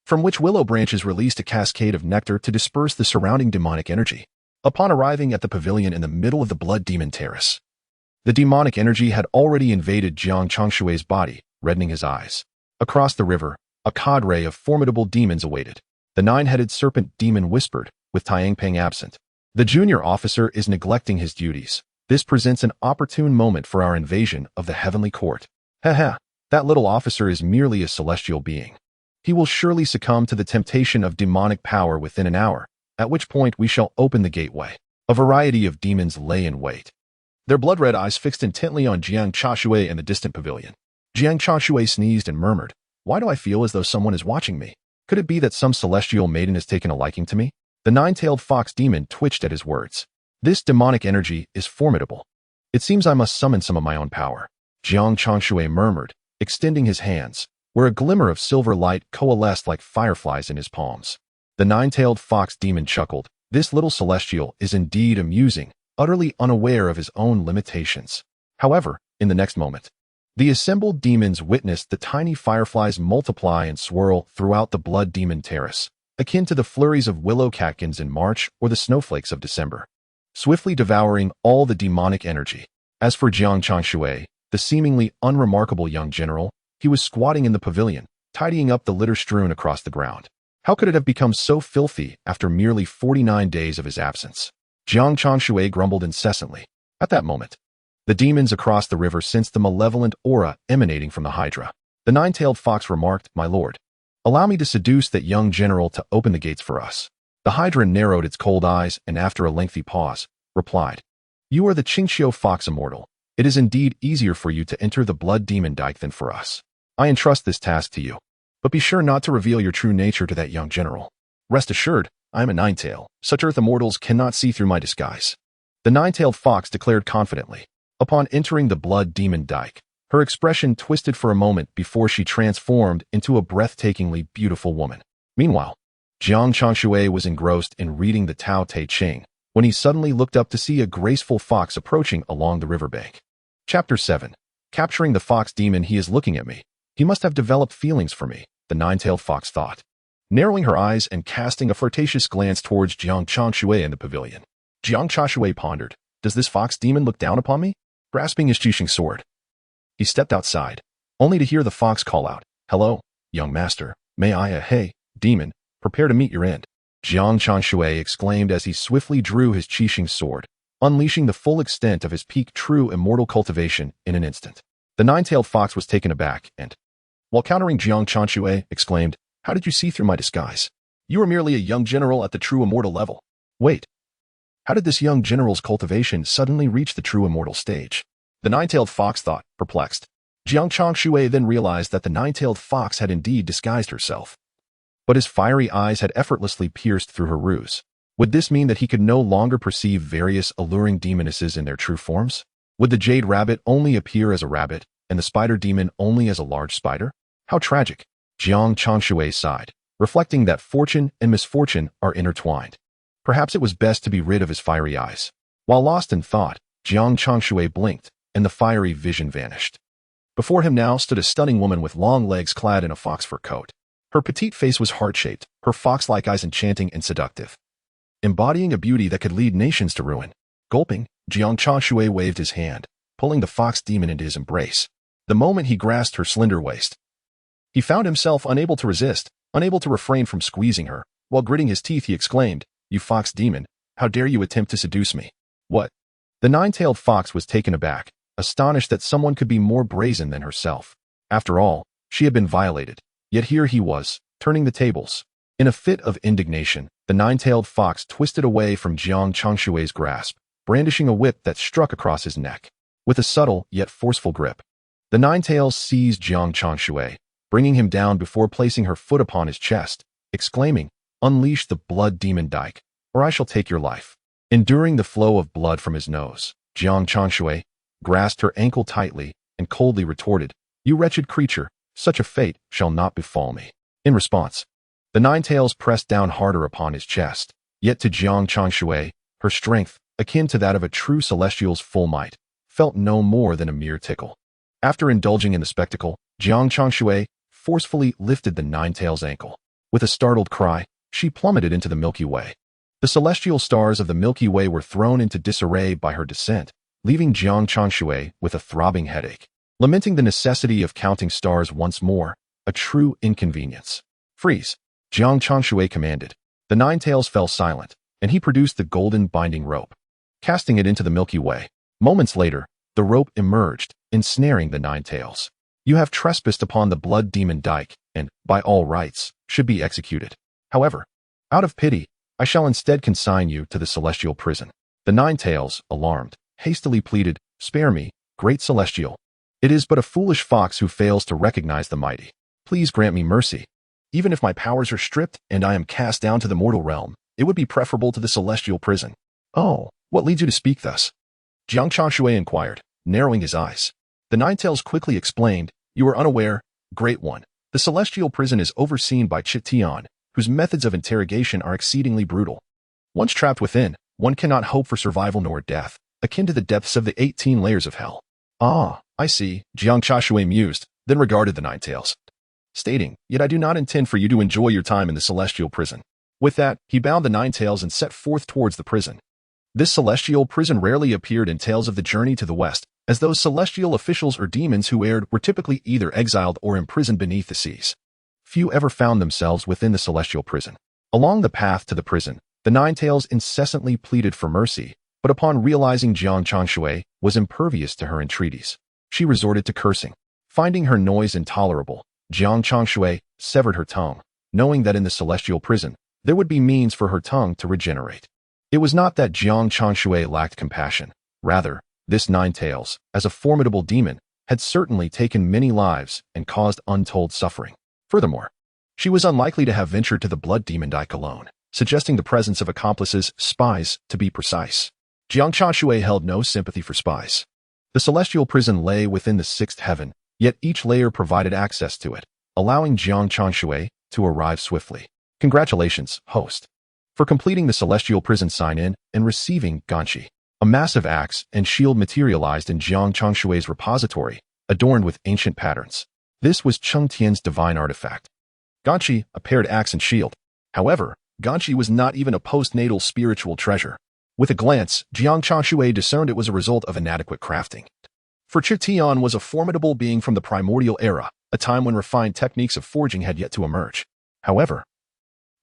S1: from which willow branches released a cascade of nectar to disperse the surrounding demonic energy. Upon arriving at the pavilion in the middle of the Blood Demon Terrace, the demonic energy had already invaded Jiang Changshui's body, reddening his eyes. Across the river, a cadre of formidable demons awaited. The nine-headed serpent demon whispered, with Tianping absent, "The junior officer is neglecting his duties. This presents an opportune moment for our invasion of the heavenly court. Haha, that little officer is merely a celestial being. He will surely succumb to the temptation of demonic power within an hour, at which point we shall open the gateway." A variety of demons lay in wait, their blood-red eyes fixed intently on Jiang Changshui in the distant pavilion. Jiang Changshui sneezed and murmured, "Why do I feel as though someone is watching me? Could it be that some celestial maiden has taken a liking to me?" The nine-tailed fox demon twitched at his words. "This demonic energy is formidable. It seems I must summon some of my own power." Jiang Changshui murmured, extending his hands, where a glimmer of silver light coalesced like fireflies in his palms. The nine-tailed fox demon chuckled. This little celestial is indeed amusing, utterly unaware of his own limitations. However, in the next moment, the assembled demons witnessed the tiny fireflies multiply and swirl throughout the Blood Demon Terrace, akin to the flurries of willow catkins in March or the snowflakes of December, swiftly devouring all the demonic energy. As for Jiang Changshui, the seemingly unremarkable young general, he was squatting in the pavilion, tidying up the litter strewn across the ground. How could it have become so filthy after merely 49 days of his absence? Jiang Changshui grumbled incessantly. At that moment, the demons across the river sensed the malevolent aura emanating from the Hydra. The nine-tailed fox remarked, "My lord, allow me to seduce that young general to open the gates for us." The Hydra narrowed its cold eyes and after a lengthy pause, replied, "You are the Qingxiu Fox Immortal. It is indeed easier for you to enter the Blood Demon Dike than for us. I entrust this task to you, but be sure not to reveal your true nature to that young general. Rest assured, I am a nine-tail. Such earth immortals cannot see through my disguise." The nine-tailed fox declared confidently. Upon entering the Blood Demon Dike, her expression twisted for a moment before she transformed into a breathtakingly beautiful woman. Meanwhile, Jiang Changshui was engrossed in reading the Tao Te Ching when he suddenly looked up to see a graceful fox approaching along the riverbank. Chapter 7. Capturing the fox demon. He is looking at me. He must have developed feelings for me, the nine-tailed fox thought, narrowing her eyes and casting a flirtatious glance towards Jiang Changshui in the pavilion. Jiang Changshui pondered, "Does this fox demon look down upon me?" Grasping his Qixing sword, he stepped outside, only to hear the fox call out, "Hello, young master, may I hey, demon, prepare to meet your end." Jiang Changshui exclaimed as he swiftly drew his Qixing sword, unleashing the full extent of his peak true immortal cultivation in an instant. The nine-tailed fox was taken aback and, while countering Jiang Changshui, exclaimed, "How did you see through my disguise? You are merely a young general at the true immortal level. Wait, how did this young general's cultivation suddenly reach the true immortal stage?" The nine-tailed fox thought, perplexed. Jiang Changshui then realized that the nine-tailed fox had indeed disguised herself, but his fiery eyes had effortlessly pierced through her ruse. Would this mean that he could no longer perceive various alluring demonesses in their true forms? Would the jade rabbit only appear as a rabbit, and the spider demon only as a large spider? How tragic! Jiang Changshui sighed, reflecting that fortune and misfortune are intertwined. Perhaps it was best to be rid of his fiery eyes. While lost in thought, Jiang Changshui blinked, and the fiery vision vanished. Before him now stood a stunning woman with long legs clad in a fox fur coat. Her petite face was heart-shaped, her fox-like eyes enchanting and seductive, embodying a beauty that could lead nations to ruin. Gulping, Jiang Changshui waved his hand, pulling the fox demon into his embrace. The moment he grasped her slender waist, he found himself unable to resist, unable to refrain from squeezing her. While gritting his teeth, he exclaimed, "You fox demon, how dare you attempt to seduce me?" "What?" The nine-tailed fox was taken aback, astonished that someone could be more brazen than herself. After all, she had been violated, yet here he was, turning the tables. In a fit of indignation, the nine-tailed fox twisted away from Jiang Changshui's grasp, brandishing a whip that struck across his neck. With a subtle yet forceful grip, the nine-tails seized Jiang Changshui, bringing him down before placing her foot upon his chest, exclaiming, "Unleash the blood demon Dike, or I shall take your life." Enduring the flow of blood from his nose, Jiang Changshui grasped her ankle tightly and coldly retorted, "You wretched creature, such a fate shall not befall me." In response, the nine-tails pressed down harder upon his chest, yet to Jiang Changshui, her strength, akin to that of a true celestial's full might, felt no more than a mere tickle. After indulging in the spectacle, Jiang Changshui forcefully lifted the nine-tails' ankle. With a startled cry, she plummeted into the Milky Way. The celestial stars of the Milky Way were thrown into disarray by her descent, leaving Jiang Changshui with a throbbing headache. Lamenting the necessity of counting stars once more, a true inconvenience. "Freeze!" Jiang Changshui commanded. The nine-tails fell silent, and he produced the golden binding rope, casting it into the Milky Way. Moments later, the rope emerged, ensnaring the nine-tails. "You have trespassed upon the blood demon Dike, and, by all rights, should be executed. However, out of pity, I shall instead consign you to the celestial prison." The nine-tails, alarmed, hastily pleaded, "Spare me, great celestial. It is but a foolish fox who fails to recognize the mighty. Please grant me mercy. Even if my powers are stripped and I am cast down to the mortal realm, it would be preferable to the celestial prison." "Oh, what leads you to speak thus?" Jiang Changshui inquired, narrowing his eyes. The nine-tails quickly explained, "You are unaware, Great One. The celestial prison is overseen by Chitian, whose methods of interrogation are exceedingly brutal. Once trapped within, one cannot hope for survival nor death, akin to the depths of the 18 layers of hell." "Ah, I see," Jiang Changshui mused, then regarded the nine-tails, stating, "Yet I do not intend for you to enjoy your time in the celestial prison." With that, he bound the nine-tails and set forth towards the prison. This celestial prison rarely appeared in tales of the journey to the west, as those celestial officials or demons who erred were typically either exiled or imprisoned beneath the seas. Few ever found themselves within the celestial prison. Along the path to the prison, the nine-tails incessantly pleaded for mercy, but upon realizing Jiang Changshui was impervious to her entreaties, she resorted to cursing. Finding her noise intolerable, Jiang Changshui severed her tongue, knowing that in the celestial prison, there would be means for her tongue to regenerate. It was not that Jiang Changshui lacked compassion. Rather, this nine-tails, as a formidable demon, had certainly taken many lives and caused untold suffering. Furthermore, she was unlikely to have ventured to the blood demon Dike alone, suggesting the presence of accomplices, spies, to be precise. Jiang Changshui held no sympathy for spies. The celestial prison lay within the sixth heaven, yet each layer provided access to it, allowing Jiang Changshui to arrive swiftly. "Congratulations, host, for completing the celestial prison sign-in and receiving Ganshi." A massive axe and shield materialized in Jiang Changshui's repository, adorned with ancient patterns. This was Cheng Tian's divine artifact. Ganshi, a paired axe and shield. However, Ganshi was not even a postnatal spiritual treasure. With a glance, Jiang Changshui discerned it was a result of inadequate crafting. For Chitian was a formidable being from the primordial era, a time when refined techniques of forging had yet to emerge. However,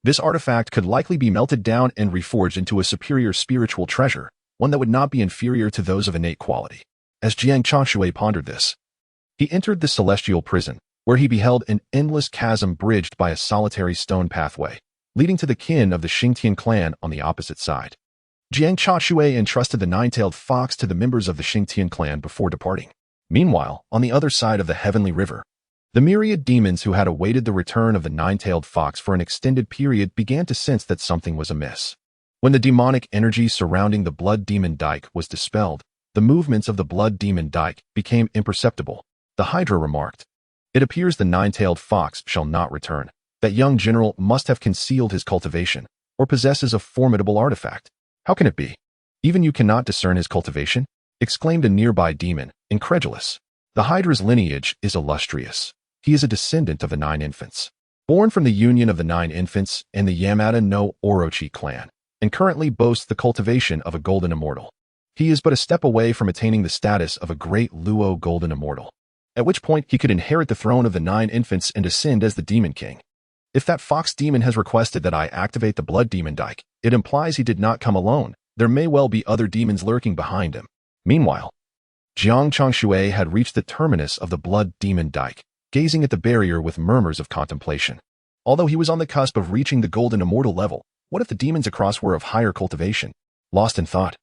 S1: this artifact could likely be melted down and reforged into a superior spiritual treasure, one that would not be inferior to those of innate quality. As Jiang Changshui pondered this, he entered the celestial prison, where he beheld an endless chasm bridged by a solitary stone pathway, leading to the kin of the Xingtian clan on the opposite side. Jiang Changshui entrusted the nine-tailed fox to the members of the Xingtian clan before departing. Meanwhile, on the other side of the heavenly river, the myriad demons who had awaited the return of the nine-tailed fox for an extended period began to sense that something was amiss. When the demonic energy surrounding the blood demon Dike was dispelled, the movements of the blood demon Dike became imperceptible. The Hydra remarked, "It appears the nine-tailed fox shall not return. That young general must have concealed his cultivation, or possesses a formidable artifact. How can it be? Even you cannot discern his cultivation? Exclaimed a nearby demon, incredulous. The Hydra's lineage is illustrious. He is a descendant of the 9 infants, born from the union of the 9 infants and the Yamada no Orochi clan, and currently boasts the cultivation of a golden immortal. He is but a step away from attaining the status of a great Luo golden immortal, at which point he could inherit the throne of the 9 infants and ascend as the Demon King. If that fox demon has requested that I activate the Blood Demon Dike, it implies he did not come alone. There may well be other demons lurking behind him. Meanwhile, Jiang Changshui had reached the terminus of the Blood Demon Dike, gazing at the barrier with murmurs of contemplation. Although he was on the cusp of reaching the golden immortal level, what if the demons across were of higher cultivation? Lost in thought,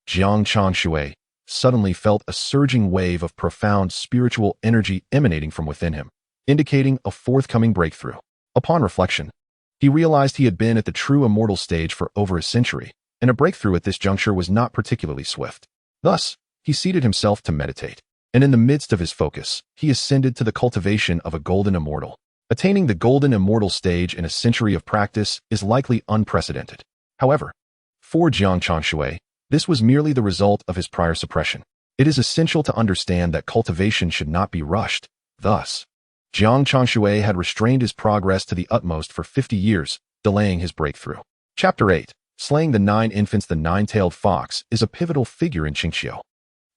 S1: Jiang Changshui suddenly felt a surging wave of profound spiritual energy emanating from within him, indicating a forthcoming breakthrough. Upon reflection, he realized he had been at the true immortal stage for over a century, and a breakthrough at this juncture was not particularly swift. Thus, he seated himself to meditate, and in the midst of his focus, he ascended to the cultivation of a golden immortal. Attaining the golden immortal stage in a century of practice is likely unprecedented. However, for Jiang Changshui, this was merely the result of his prior suppression. It is essential to understand that cultivation should not be rushed. Thus, Jiang Changshui had restrained his progress to the utmost for 50 years, delaying his breakthrough. Chapter 8. Slaying the 9 infants. The 9-tailed fox is a pivotal figure in Qingxiu.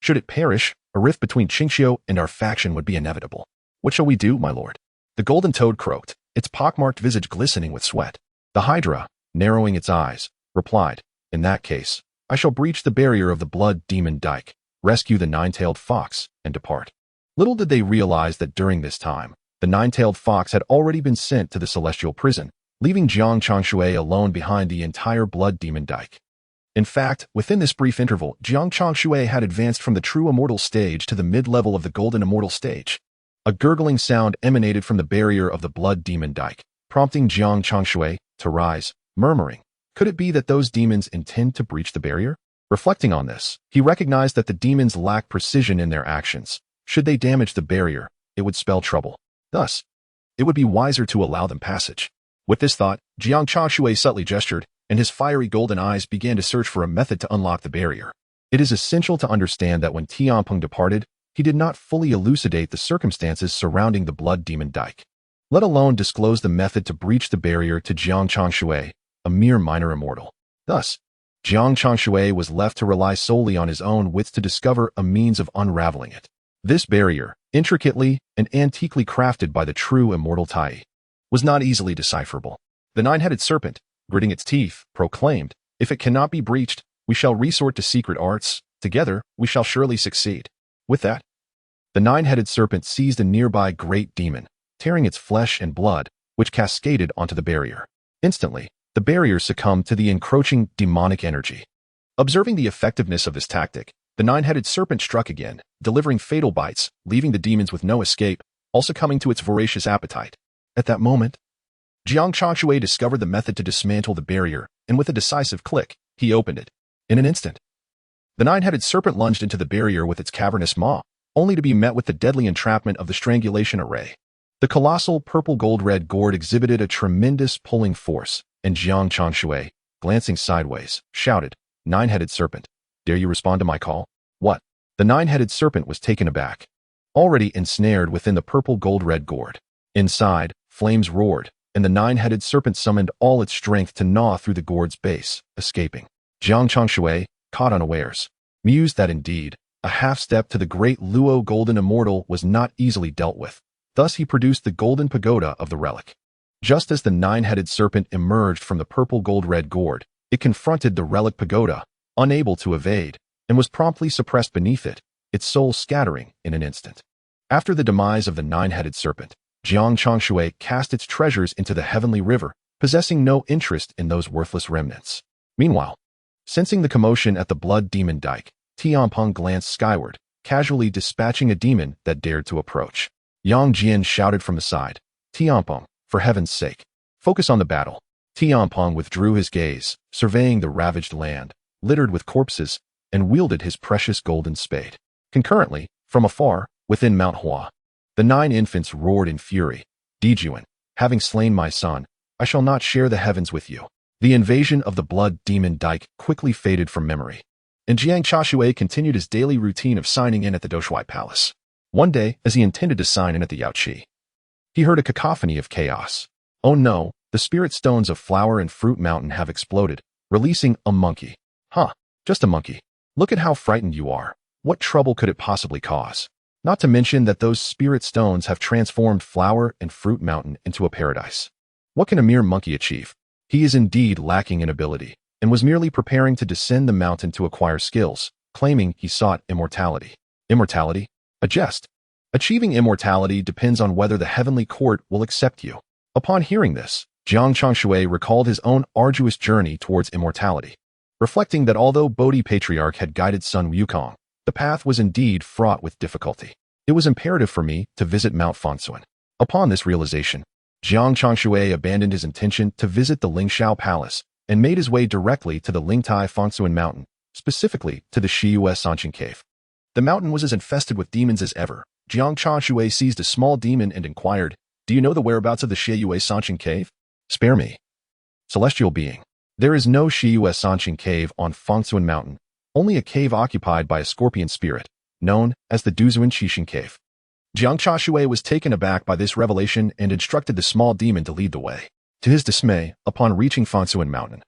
S1: Should it perish, a rift between Qingxiu and our faction would be inevitable. What shall we do, my lord? The golden toad croaked, its pockmarked visage glistening with sweat. The Hydra, narrowing its eyes, replied, in that case, I shall breach the barrier of the Blood Demon Dike, rescue the 9-tailed fox, and depart. Little did they realize that during this time, the 9-tailed fox had already been sent to the celestial prison, leaving Jiang Changshui alone behind the entire Blood Demon Dike. In fact, within this brief interval, Jiang Changshui had advanced from the true immortal stage to the mid-level of the golden immortal stage. A gurgling sound emanated from the barrier of the Blood Demon Dike, prompting Jiang Changshui to rise, murmuring, could it be that those demons intend to breach the barrier? Reflecting on this, he recognized that the demons lack precision in their actions. Should they damage the barrier, it would spell trouble. Thus, it would be wiser to allow them passage. With this thought, Jiang Changshui subtly gestured, and his fiery golden eyes began to search for a method to unlock the barrier. It is essential to understand that when Tianpeng departed, he did not fully elucidate the circumstances surrounding the Blood Demon Dike, let alone disclose the method to breach the barrier to Jiang Changshui, a mere minor immortal. Thus, Jiang Changshui was left to rely solely on his own wits to discover a means of unraveling it. This barrier, intricately and antiquely crafted by the true immortal Tai, was not easily decipherable. The 9-headed serpent, gritting its teeth, proclaimed, if it cannot be breached, we shall resort to secret arts. Together, we shall surely succeed. With that, the 9-headed serpent seized a nearby great demon, tearing its flesh and blood, which cascaded onto the barrier. Instantly, the barrier succumbed to the encroaching demonic energy. Observing the effectiveness of this tactic, the 9-headed serpent struck again, delivering fatal bites, leaving the demons with no escape, all succumbing to its voracious appetite. At that moment, Jiang Changshui discovered the method to dismantle the barrier, and with a decisive click, he opened it. In an instant, the 9-headed serpent lunged into the barrier with its cavernous maw, only to be met with the deadly entrapment of the strangulation array. The colossal purple-gold-red gourd exhibited a tremendous pulling force, and Jiang Changshui, glancing sideways, shouted, 9-headed serpent, dare you respond to my call? What? The 9-headed serpent was taken aback, already ensnared within the purple-gold-red gourd. Inside, flames roared, and the 9-headed serpent summoned all its strength to gnaw through the gourd's base, escaping. Jiang Changshui, caught unawares, mused that indeed, a half-step to the great Luo golden immortal was not easily dealt with. Thus he produced the golden pagoda of the relic. Just as the 9-headed serpent emerged from the purple-gold-red gourd, it confronted the relic pagoda, unable to evade, and was promptly suppressed beneath it, its soul scattering in an instant. After the demise of the 9-headed serpent, Jiang Changshui cast its treasures into the heavenly river, possessing no interest in those worthless remnants. Meanwhile, sensing the commotion at the Blood Demon Dike, Tianpeng glanced skyward, casually dispatching a demon that dared to approach. Yang Jian shouted from the side, Tianpeng, for heaven's sake, focus on the battle. Tianpeng withdrew his gaze, surveying the ravaged land, littered with corpses, and wielded his precious golden spade. Concurrently, from afar, within Mount Hua, the 9 infants roared in fury, Dijuan, having slain my son, I shall not share the heavens with you. The invasion of the blood demon Dike quickly faded from memory, and Jiang Changshui continued his daily routine of signing in at the Tushita Palace. One day, as he intended to sign in at the Yaoqi, he heard a cacophony of chaos. Oh no, the spirit stones of Flower and Fruit Mountain have exploded, releasing a monkey. Huh, just a monkey. Look at how frightened you are. What trouble could it possibly cause? Not to mention that those spirit stones have transformed Flower and Fruit Mountain into a paradise. What can a mere monkey achieve? He is indeed lacking in ability, and was merely preparing to descend the mountain to acquire skills, claiming he sought immortality. Immortality? A jest. Achieving immortality depends on whether the heavenly court will accept you. Upon hearing this, Jiang Changshui recalled his own arduous journey towards immortality, reflecting that although Bodhi Patriarch had guided Sun Wukong, the path was indeed fraught with difficulty. It was imperative for me to visit Mount Fengsuan. Upon this realization, Jiang Changshui abandoned his intention to visit the Lingxiao Palace and made his way directly to the Lingtai Fengsuan Mountain, specifically to the Shiyue Sanshin Cave. The mountain was as infested with demons as ever. Jiang Changshui seized a small demon and inquired, "Do you know the whereabouts of the Shiyue Sanshin Cave?" "Spare me, celestial being. There is no Shiyue Sanshin Cave on Fengsuan Mountain, only a cave occupied by a scorpion spirit, known as the Duzuan Qixing Cave." Jiang Changshui was taken aback by this revelation and instructed the small demon to lead the way. To his dismay, upon reaching Fengsuan Mountain,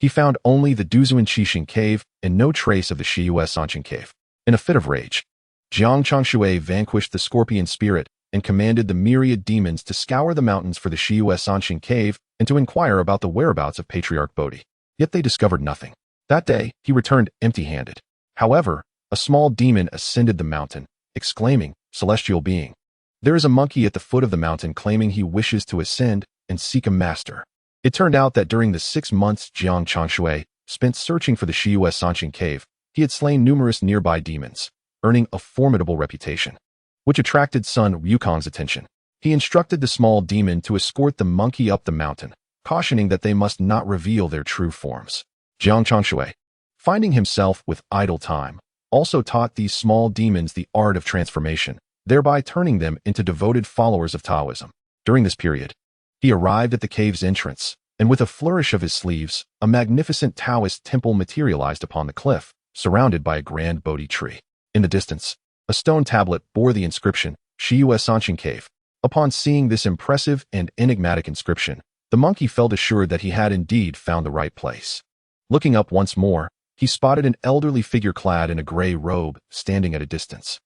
S1: he found only the Duzuan Qixing Cave and no trace of the Shiyue Sanshin Cave. In a fit of rage, Jiang Changshui vanquished the scorpion spirit and commanded the myriad demons to scour the mountains for the Shiyue Sanshin Cave and to inquire about the whereabouts of Patriarch Bodhi. Yet they discovered nothing. That day, he returned empty-handed. However, a small demon ascended the mountain, exclaiming, "Celestial being, there is a monkey at the foot of the mountain claiming he wishes to ascend and seek a master." It turned out that during the 6 months Jiang Changshui spent searching for the Shiyue Sanshin Cave, he had slain numerous nearby demons, earning a formidable reputation, which attracted Sun Wukong's attention. He instructed the small demon to escort the monkey up the mountain, cautioning that they must not reveal their true forms. Jiang Changshui, finding himself with idle time, also taught these small demons the art of transformation, thereby turning them into devoted followers of Taoism. During this period, he arrived at the cave's entrance, and with a flourish of his sleeves, a magnificent Taoist temple materialized upon the cliff, surrounded by a grand Bodhi tree. In the distance, a stone tablet bore the inscription, Shiyue Sanshin Cave. Upon seeing this impressive and enigmatic inscription, the monkey felt assured that he had indeed found the right place. Looking up once more, he spotted an elderly figure clad in a gray robe standing at a distance,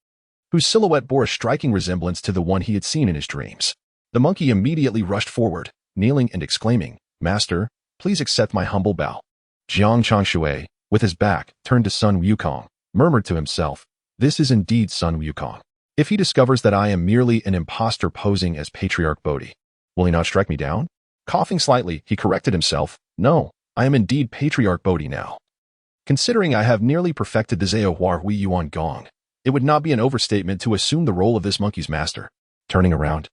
S1: whose silhouette bore a striking resemblance to the one he had seen in his dreams. The monkey immediately rushed forward, kneeling and exclaiming, "Master, please accept my humble bow." Jiang Changshui, with his back turned to Sun Wukong, murmured to himself, "This is indeed Sun Wukong. If he discovers that I am merely an impostor posing as Patriarch Bodhi, will he not strike me down?" Coughing slightly, he corrected himself, "No, I am indeed Patriarch Bodhi now. Considering I have nearly perfected the Zao Hua Hui Yuan Gong, it would not be an overstatement to assume the role of this monkey's master." Turning around,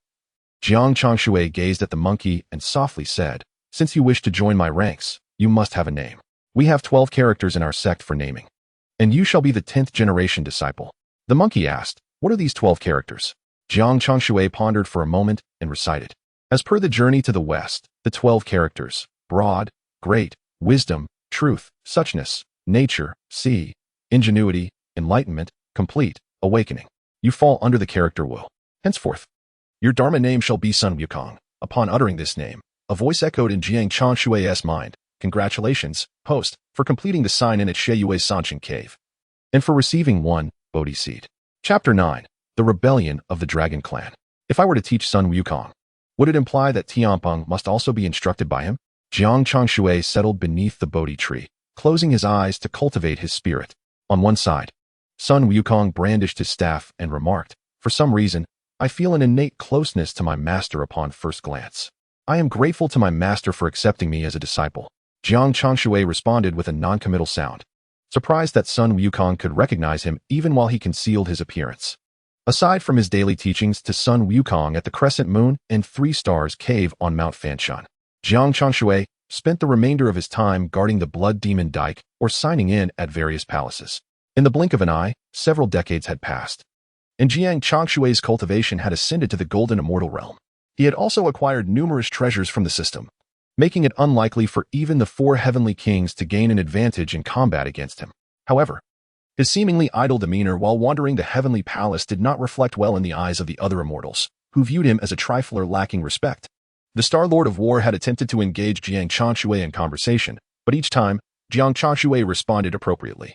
S1: Jiang Changshui gazed at the monkey and softly said, "Since you wish to join my ranks, you must have a name. We have 12 characters in our sect for naming, and you shall be the 10th generation disciple." The monkey asked, "What are these 12 characters?" Jiang Changshui pondered for a moment and recited, "As per the journey to the west, the 12 characters, broad, great, wisdom, truth, suchness, nature, sea, ingenuity, enlightenment, complete, awakening. You fall under the character Wu. Henceforth, your Dharma name shall be Sun Wukong." Upon uttering this name, a voice echoed in Jiang Changshui's mind, "Congratulations, host, for completing the sign-in at Shiyue Sanshin Cave, and for receiving 1 Bodhi seed." Chapter 9. The Rebellion of the Dragon Clan. If I were to teach Sun Wukong, would it imply that Tianpeng must also be instructed by him? Jiang Changshui settled beneath the Bodhi tree, closing his eyes to cultivate his spirit. On one side, Sun Wukong brandished his staff and remarked, "For some reason, I feel an innate closeness to my master upon first glance. I am grateful to my master for accepting me as a disciple." Jiang Changshui responded with a non-committal sound, surprised that Sun Wukong could recognize him even while he concealed his appearance. Aside from his daily teachings to Sun Wukong at the Crescent Moon and 3 Stars Cave on Mount Fanshan, Jiang Changshui spent the remainder of his time guarding the blood demon Dike or signing in at various palaces. In the blink of an eye, several decades had passed, and Jiang Changshui's cultivation had ascended to the golden immortal realm. He had also acquired numerous treasures from the system, making it unlikely for even the four heavenly kings to gain an advantage in combat against him. However, his seemingly idle demeanor while wandering the heavenly palace did not reflect well in the eyes of the other immortals, who viewed him as a trifler lacking respect. The Star Lord of War had attempted to engage Jiang Changshui in conversation, but each time, Jiang Changshui responded appropriately,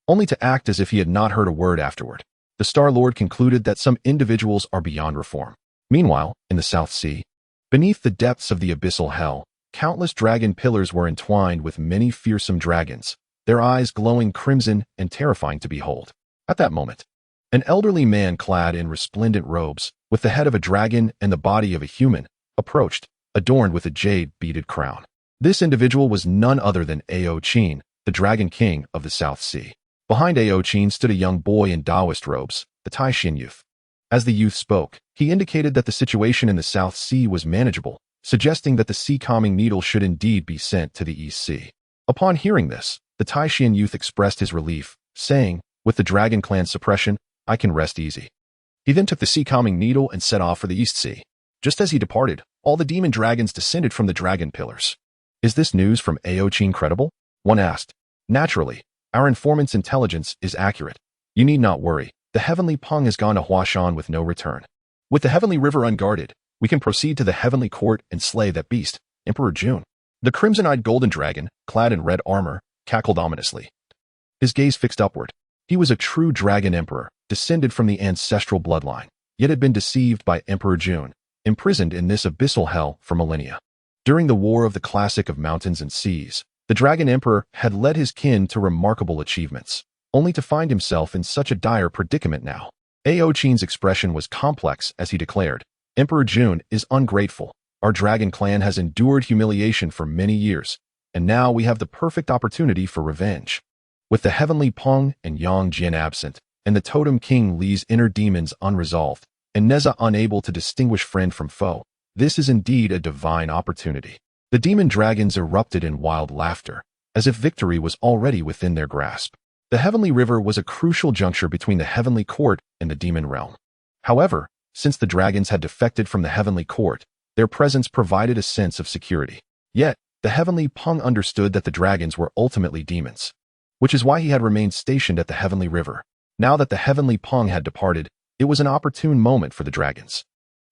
S1: only to act as if he had not heard a word afterward. The Star Lord concluded that some individuals are beyond reform. Meanwhile, in the South Sea, beneath the depths of the abyssal hell, countless dragon pillars were entwined with many fearsome dragons, their eyes glowing crimson and terrifying to behold. At that moment, an elderly man clad in resplendent robes, with the head of a dragon and the body of a human, approached, adorned with a jade-beaded crown. This individual was none other than Ao Qin, the Dragon King of the South Sea. Behind Ao Qin stood a young boy in Taoist robes, the Taishan youth. As the youth spoke, he indicated that the situation in the South Sea was manageable, suggesting that the sea-calming needle should indeed be sent to the East Sea. Upon hearing this, the Taishan youth expressed his relief, saying, "With the Dragon Clan's suppression, I can rest easy." He then took the sea-calming needle and set off for the East Sea. Just as he departed, all the demon dragons descended from the dragon pillars. "Is this news from Ao Qin credible?" one asked. "Naturally. Our informant's intelligence is accurate. You need not worry. The heavenly Peng has gone to Huashan with no return. With the heavenly river unguarded, we can proceed to the heavenly court and slay that beast, Emperor June." The crimson-eyed golden dragon, clad in red armor, cackled ominously. His gaze fixed upward. He was a true dragon emperor, descended from the ancestral bloodline, yet had been deceived by Emperor June, imprisoned in this abyssal hell for millennia. During the War of the Classic of Mountains and Seas, the Dragon Emperor had led his kin to remarkable achievements, only to find himself in such a dire predicament now. Ao Qin's expression was complex as he declared, "Emperor June is ungrateful. Our dragon clan has endured humiliation for many years, and now we have the perfect opportunity for revenge." With the heavenly Peng and Yang Jian absent, and the totem king Li's inner demons unresolved, and Nezha unable to distinguish friend from foe, this is indeed a divine opportunity. The demon dragons erupted in wild laughter, as if victory was already within their grasp. The heavenly river was a crucial juncture between the heavenly court and the demon realm. However, since the dragons had defected from the heavenly court, their presence provided a sense of security. Yet, the heavenly Peng understood that the dragons were ultimately demons, which is why he had remained stationed at the heavenly river. Now that the heavenly Peng had departed, it was an opportune moment for the dragons.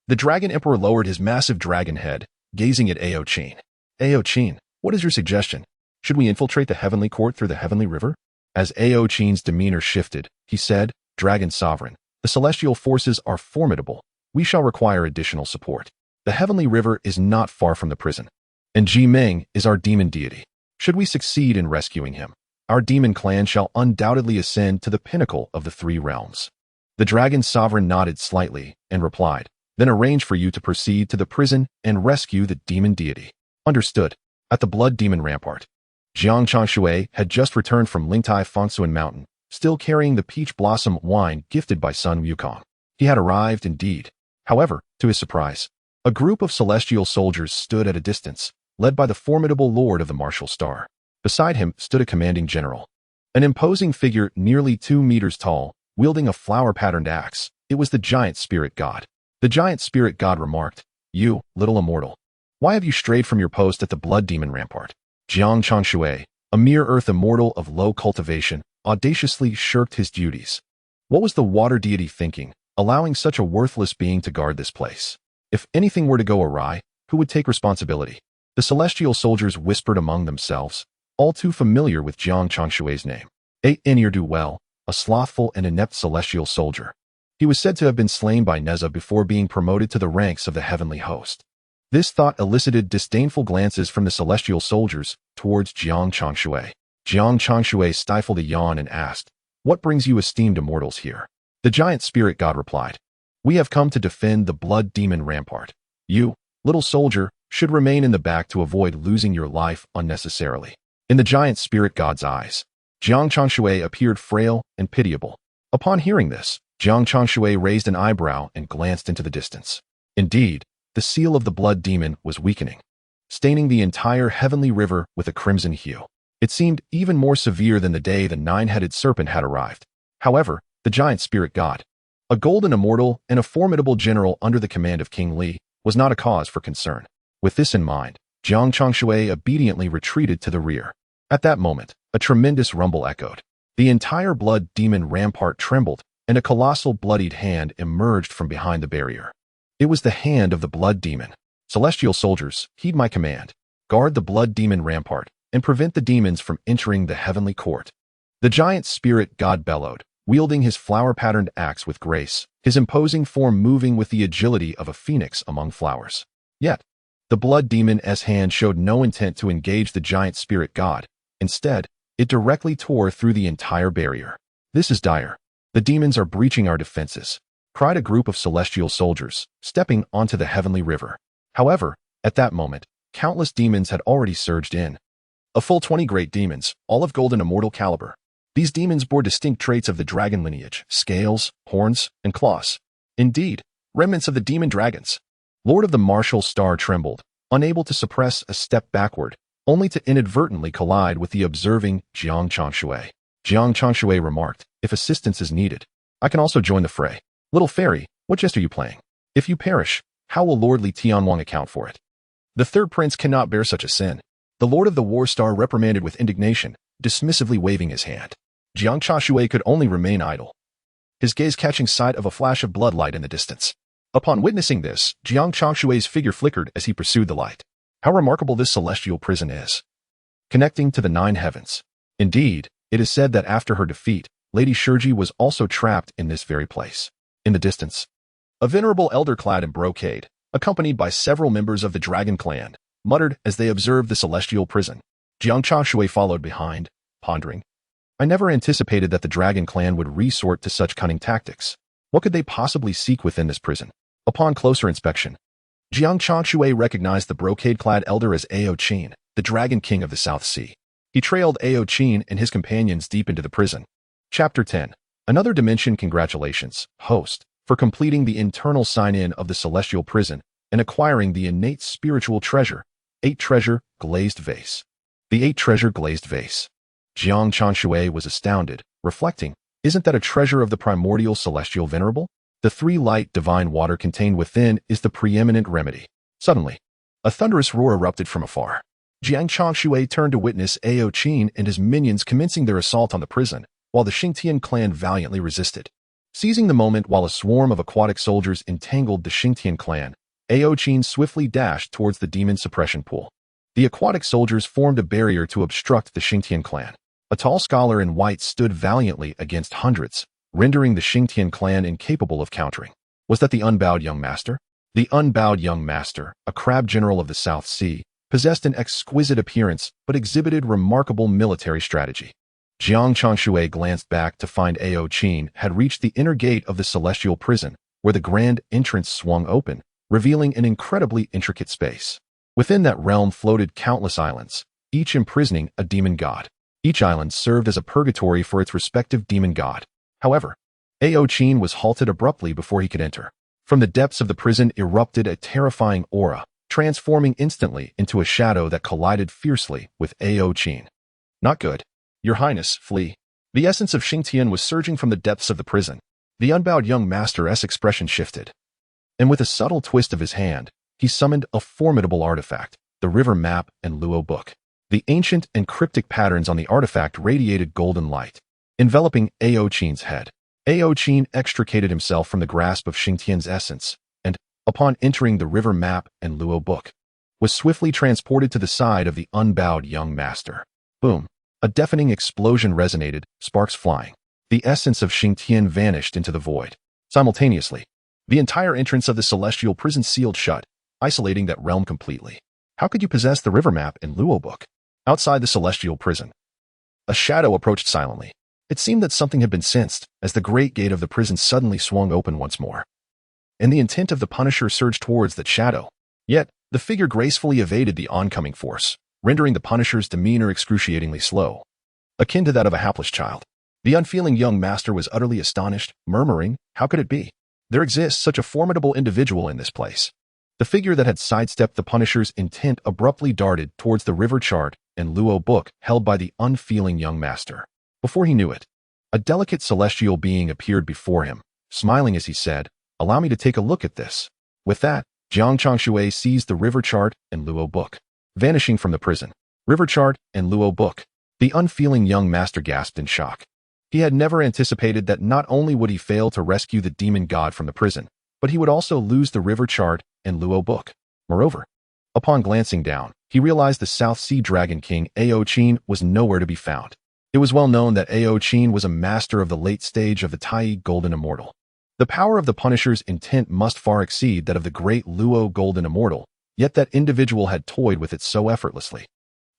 S1: The Dragon Emperor lowered his massive dragon head, gazing at Ao Qin. "Ao Qin, what is your suggestion? Should we infiltrate the heavenly court through the heavenly river?" As Ao Qin's demeanor shifted, he said, "Dragon Sovereign, the celestial forces are formidable. We shall require additional support. The heavenly river is not far from the prison, and Ji Meng is our demon deity. Should we succeed in rescuing him, our demon clan shall undoubtedly ascend to the pinnacle of the three realms." The Dragon Sovereign nodded slightly and replied, "Then arrange for you to proceed to the prison and rescue the demon deity." Understood. At the Blood Demon Rampart, Jiang Changshui had just returned from Lingtai Fengsuan Mountain, still carrying the peach blossom wine gifted by Sun Wukong. He had arrived indeed. However, to his surprise, a group of celestial soldiers stood at a distance, led by the formidable Lord of the Martial Star. Beside him stood a commanding general, an imposing figure nearly 2 meters tall, wielding a flower-patterned axe. It was the giant spirit god. The giant spirit god remarked, "You, little immortal, why have you strayed from your post at the Blood Demon Rampart?" Jiang Changshui, a mere earth immortal of low cultivation, audaciously shirked his duties. What was the water deity thinking, allowing such a worthless being to guard this place? If anything were to go awry, who would take responsibility? The celestial soldiers whispered among themselves, all too familiar with Jiang Changshui's name. Ne'er-do-well, a slothful and inept celestial soldier. He was said to have been slain by Nezha before being promoted to the ranks of the heavenly host. This thought elicited disdainful glances from the celestial soldiers towards Jiang Changshui. Jiang Changshui stifled a yawn and asked, "What brings you esteemed immortals here?" The giant spirit god replied, "We have come to defend the Blood Demon Rampart. You, little soldier, should remain in the back to avoid losing your life unnecessarily." In the giant spirit god's eyes, Jiang Changshui appeared frail and pitiable. Upon hearing this, Jiang Changshui raised an eyebrow and glanced into the distance. Indeed, the seal of the blood demon was weakening, staining the entire heavenly river with a crimson hue. It seemed even more severe than the day the nine-headed serpent had arrived. However, the giant spirit god, a golden immortal and a formidable general under the command of King Li, was not a cause for concern. With this in mind, Jiang Changshui obediently retreated to the rear. At that moment, a tremendous rumble echoed. The entire blood demon rampart trembled, and a colossal bloodied hand emerged from behind the barrier. It was the hand of the blood demon. Celestial soldiers, heed my command. Guard the blood demon rampart, and prevent the demons from entering the heavenly court. The giant spirit god bellowed, wielding his flower-patterned axe with grace, his imposing form moving with the agility of a phoenix among flowers. Yet, the blood demon's hand showed no intent to engage the giant spirit god. Instead, it directly tore through the entire barrier. "This is dire. The demons are breaching our defenses," cried a group of celestial soldiers, stepping onto the heavenly river. However, at that moment, countless demons had already surged in. A full 20 great demons, all of golden immortal caliber. These demons bore distinct traits of the dragon lineage: scales, horns, and claws. Indeed, remnants of the demon dragons. Lord of the martial star trembled, unable to suppress a step backward, only to inadvertently collide with the observing Jiang Changshui. Jiang Changshui remarked, "If assistance is needed, I can also join the fray. Little fairy, what jest are you playing? If you perish, how will Lord Li Tianwang account for it?" The third prince cannot bear such a sin. The Lord of the War Star reprimanded with indignation, dismissively waving his hand. Jiang Changshui could only remain idle, his gaze catching sight of a flash of bloodlight in the distance. Upon witnessing this, Jiang Changshui's figure flickered as he pursued the light. How remarkable this celestial prison is, connecting to the 9 heavens. Indeed, it is said that after her defeat, Lady Shurji was also trapped in this very place. In the distance, a venerable elder clad in brocade, accompanied by several members of the dragon clan, muttered as they observed the celestial prison. Jiang Changshui followed behind, pondering. I never anticipated that the dragon clan would resort to such cunning tactics. What could they possibly seek within this prison? Upon closer inspection, Jiang Changshui recognized the brocade-clad elder as Ao Qin, the Dragon King of the South Sea. He trailed Ao Qin and his companions deep into the prison. Chapter 10. Another dimension. Congratulations, host, for completing the internal sign-in of the celestial prison and acquiring the innate spiritual treasure, 8 treasure glazed vase. The 8 treasure glazed vase. Jiang Changshui was astounded, reflecting, isn't that a treasure of the primordial celestial venerable? The 3 light divine water contained within is the preeminent remedy. Suddenly, a thunderous roar erupted from afar. Jiang Changshui turned to witness Ao Qin and his minions commencing their assault on the prison, while the Xingtian clan valiantly resisted. Seizing the moment while a swarm of aquatic soldiers entangled the Xingtian clan, Ao Qin swiftly dashed towards the demon suppression pool. The aquatic soldiers formed a barrier to obstruct the Xingtian clan. A tall scholar in white stood valiantly against hundreds, rendering the Xingtian clan incapable of countering. Was that the unbowed young master? The unbowed young master, a crab general of the South Sea, possessed an exquisite appearance but exhibited remarkable military strategy. Jiang Changshui glanced back to find Ao Qin had reached the inner gate of the celestial prison, where the grand entrance swung open, revealing an incredibly intricate space. Within that realm floated countless islands, each imprisoning a demon god. Each island served as a purgatory for its respective demon god. However, Ao Qin was halted abruptly before he could enter. From the depths of the prison erupted a terrifying aura, transforming instantly into a shadow that collided fiercely with Ao Qin. Not good. Your Highness, flee. The essence of Xingtian was surging from the depths of the prison. The unbowed young master's expression shifted. And with a subtle twist of his hand, he summoned a formidable artifact, the river map and Luo book. The ancient and cryptic patterns on the artifact radiated golden light, enveloping Ao Qin's head. Ao Qin extricated himself from the grasp of Xingtian's essence, and, upon entering the river map and Luo book, was swiftly transported to the side of the unbowed young master. Boom! A deafening explosion resonated, sparks flying. The essence of Xingtian vanished into the void. Simultaneously, the entire entrance of the celestial prison sealed shut, isolating that realm completely. How could you possess the river map and Luo book? Outside the celestial prison, a shadow approached silently. It seemed that something had been sensed, as the great gate of the prison suddenly swung open once more. And the intent of the Punisher surged towards that shadow. Yet, the figure gracefully evaded the oncoming force, rendering the Punisher's demeanor excruciatingly slow, akin to that of a hapless child. The unfeeling young master was utterly astonished, murmuring, how could it be? There exists such a formidable individual in this place. The figure that had sidestepped the Punisher's intent abruptly darted towards the river chart and Luo book held by the unfeeling young master. Before he knew it, a delicate celestial being appeared before him, smiling as he said, allow me to take a look at this. With that, Jiang Changshui seized the river chart and Luo book. vanishing from the prison. River chart and Luo book. The unfeeling young master gasped in shock. He had never anticipated that not only would he fail to rescue the demon god from the prison, but he would also lose the river chart and Luo book. Moreover, upon glancing down, he realized the South Sea Dragon King Ao Qin was nowhere to be found. It was well known that Ao Qin was a master of the late stage of the Tai Golden Immortal. The power of the Punisher's intent must far exceed that of the great Luo Golden Immortal, yet that individual had toyed with it so effortlessly.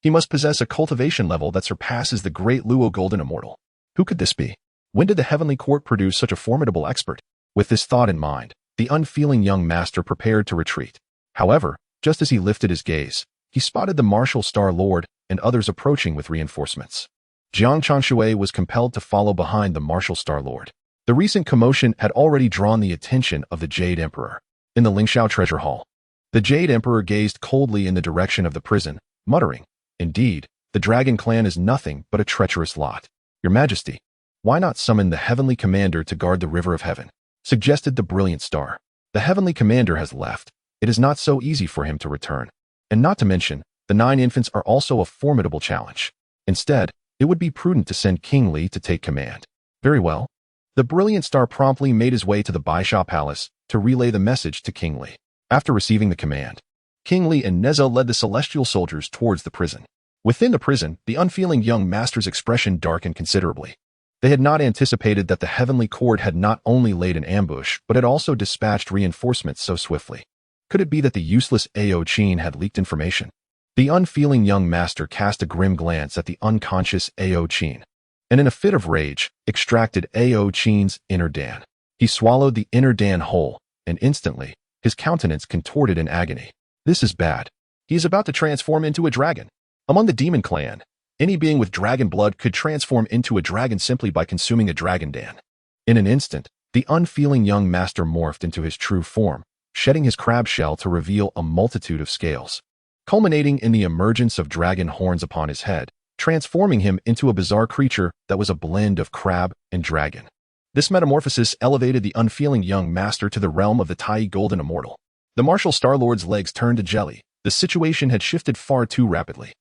S1: He must possess a cultivation level that surpasses the great Luo Golden Immortal. Who could this be? When did the Heavenly Court produce such a formidable expert? With this thought in mind, the unfeeling young master prepared to retreat. However, just as he lifted his gaze, he spotted the martial Star Lord and others approaching with reinforcements. Jiang Changshui was compelled to follow behind the martial Star Lord. The recent commotion had already drawn the attention of the Jade Emperor. In the Lingxiao Treasure Hall, the Jade Emperor gazed coldly in the direction of the prison, muttering, "Indeed, the Dragon Clan is nothing but a treacherous lot. Your Majesty, why not summon the Heavenly Commander to guard the River of Heaven?" suggested the brilliant star. "The Heavenly Commander has left. It is not so easy for him to return. And not to mention, the 9 infants are also a formidable challenge. Instead, it would be prudent to send King Li to take command." Very well. The brilliant star promptly made his way to the Tushita Palace to relay the message to King Li. After receiving the command, King Li and Nezha led the celestial soldiers towards the prison. Within the prison, the unfeeling young master's expression darkened considerably. They had not anticipated that the Heavenly Court had not only laid an ambush, but had also dispatched reinforcements so swiftly. Could it be that the useless Ao Qin had leaked information? The unfeeling young master cast a grim glance at the unconscious Ao Qin, and in a fit of rage, extracted Ao Qin's inner Dan. He swallowed the inner Dan whole, and instantly, his countenance contorted in agony. This is bad. He is about to transform into a dragon. Among the demon clan, any being with dragon blood could transform into a dragon simply by consuming a dragon Dan. In an instant, the unfeeling young master morphed into his true form, shedding his crab shell to reveal a multitude of scales, culminating in the emergence of dragon horns upon his head, transforming him into a bizarre creature that was a blend of crab and dragon. This metamorphosis elevated the unfeeling young master to the realm of the Tai Golden Immortal. The martial Star Lord's legs turned to jelly. The situation had shifted far too rapidly.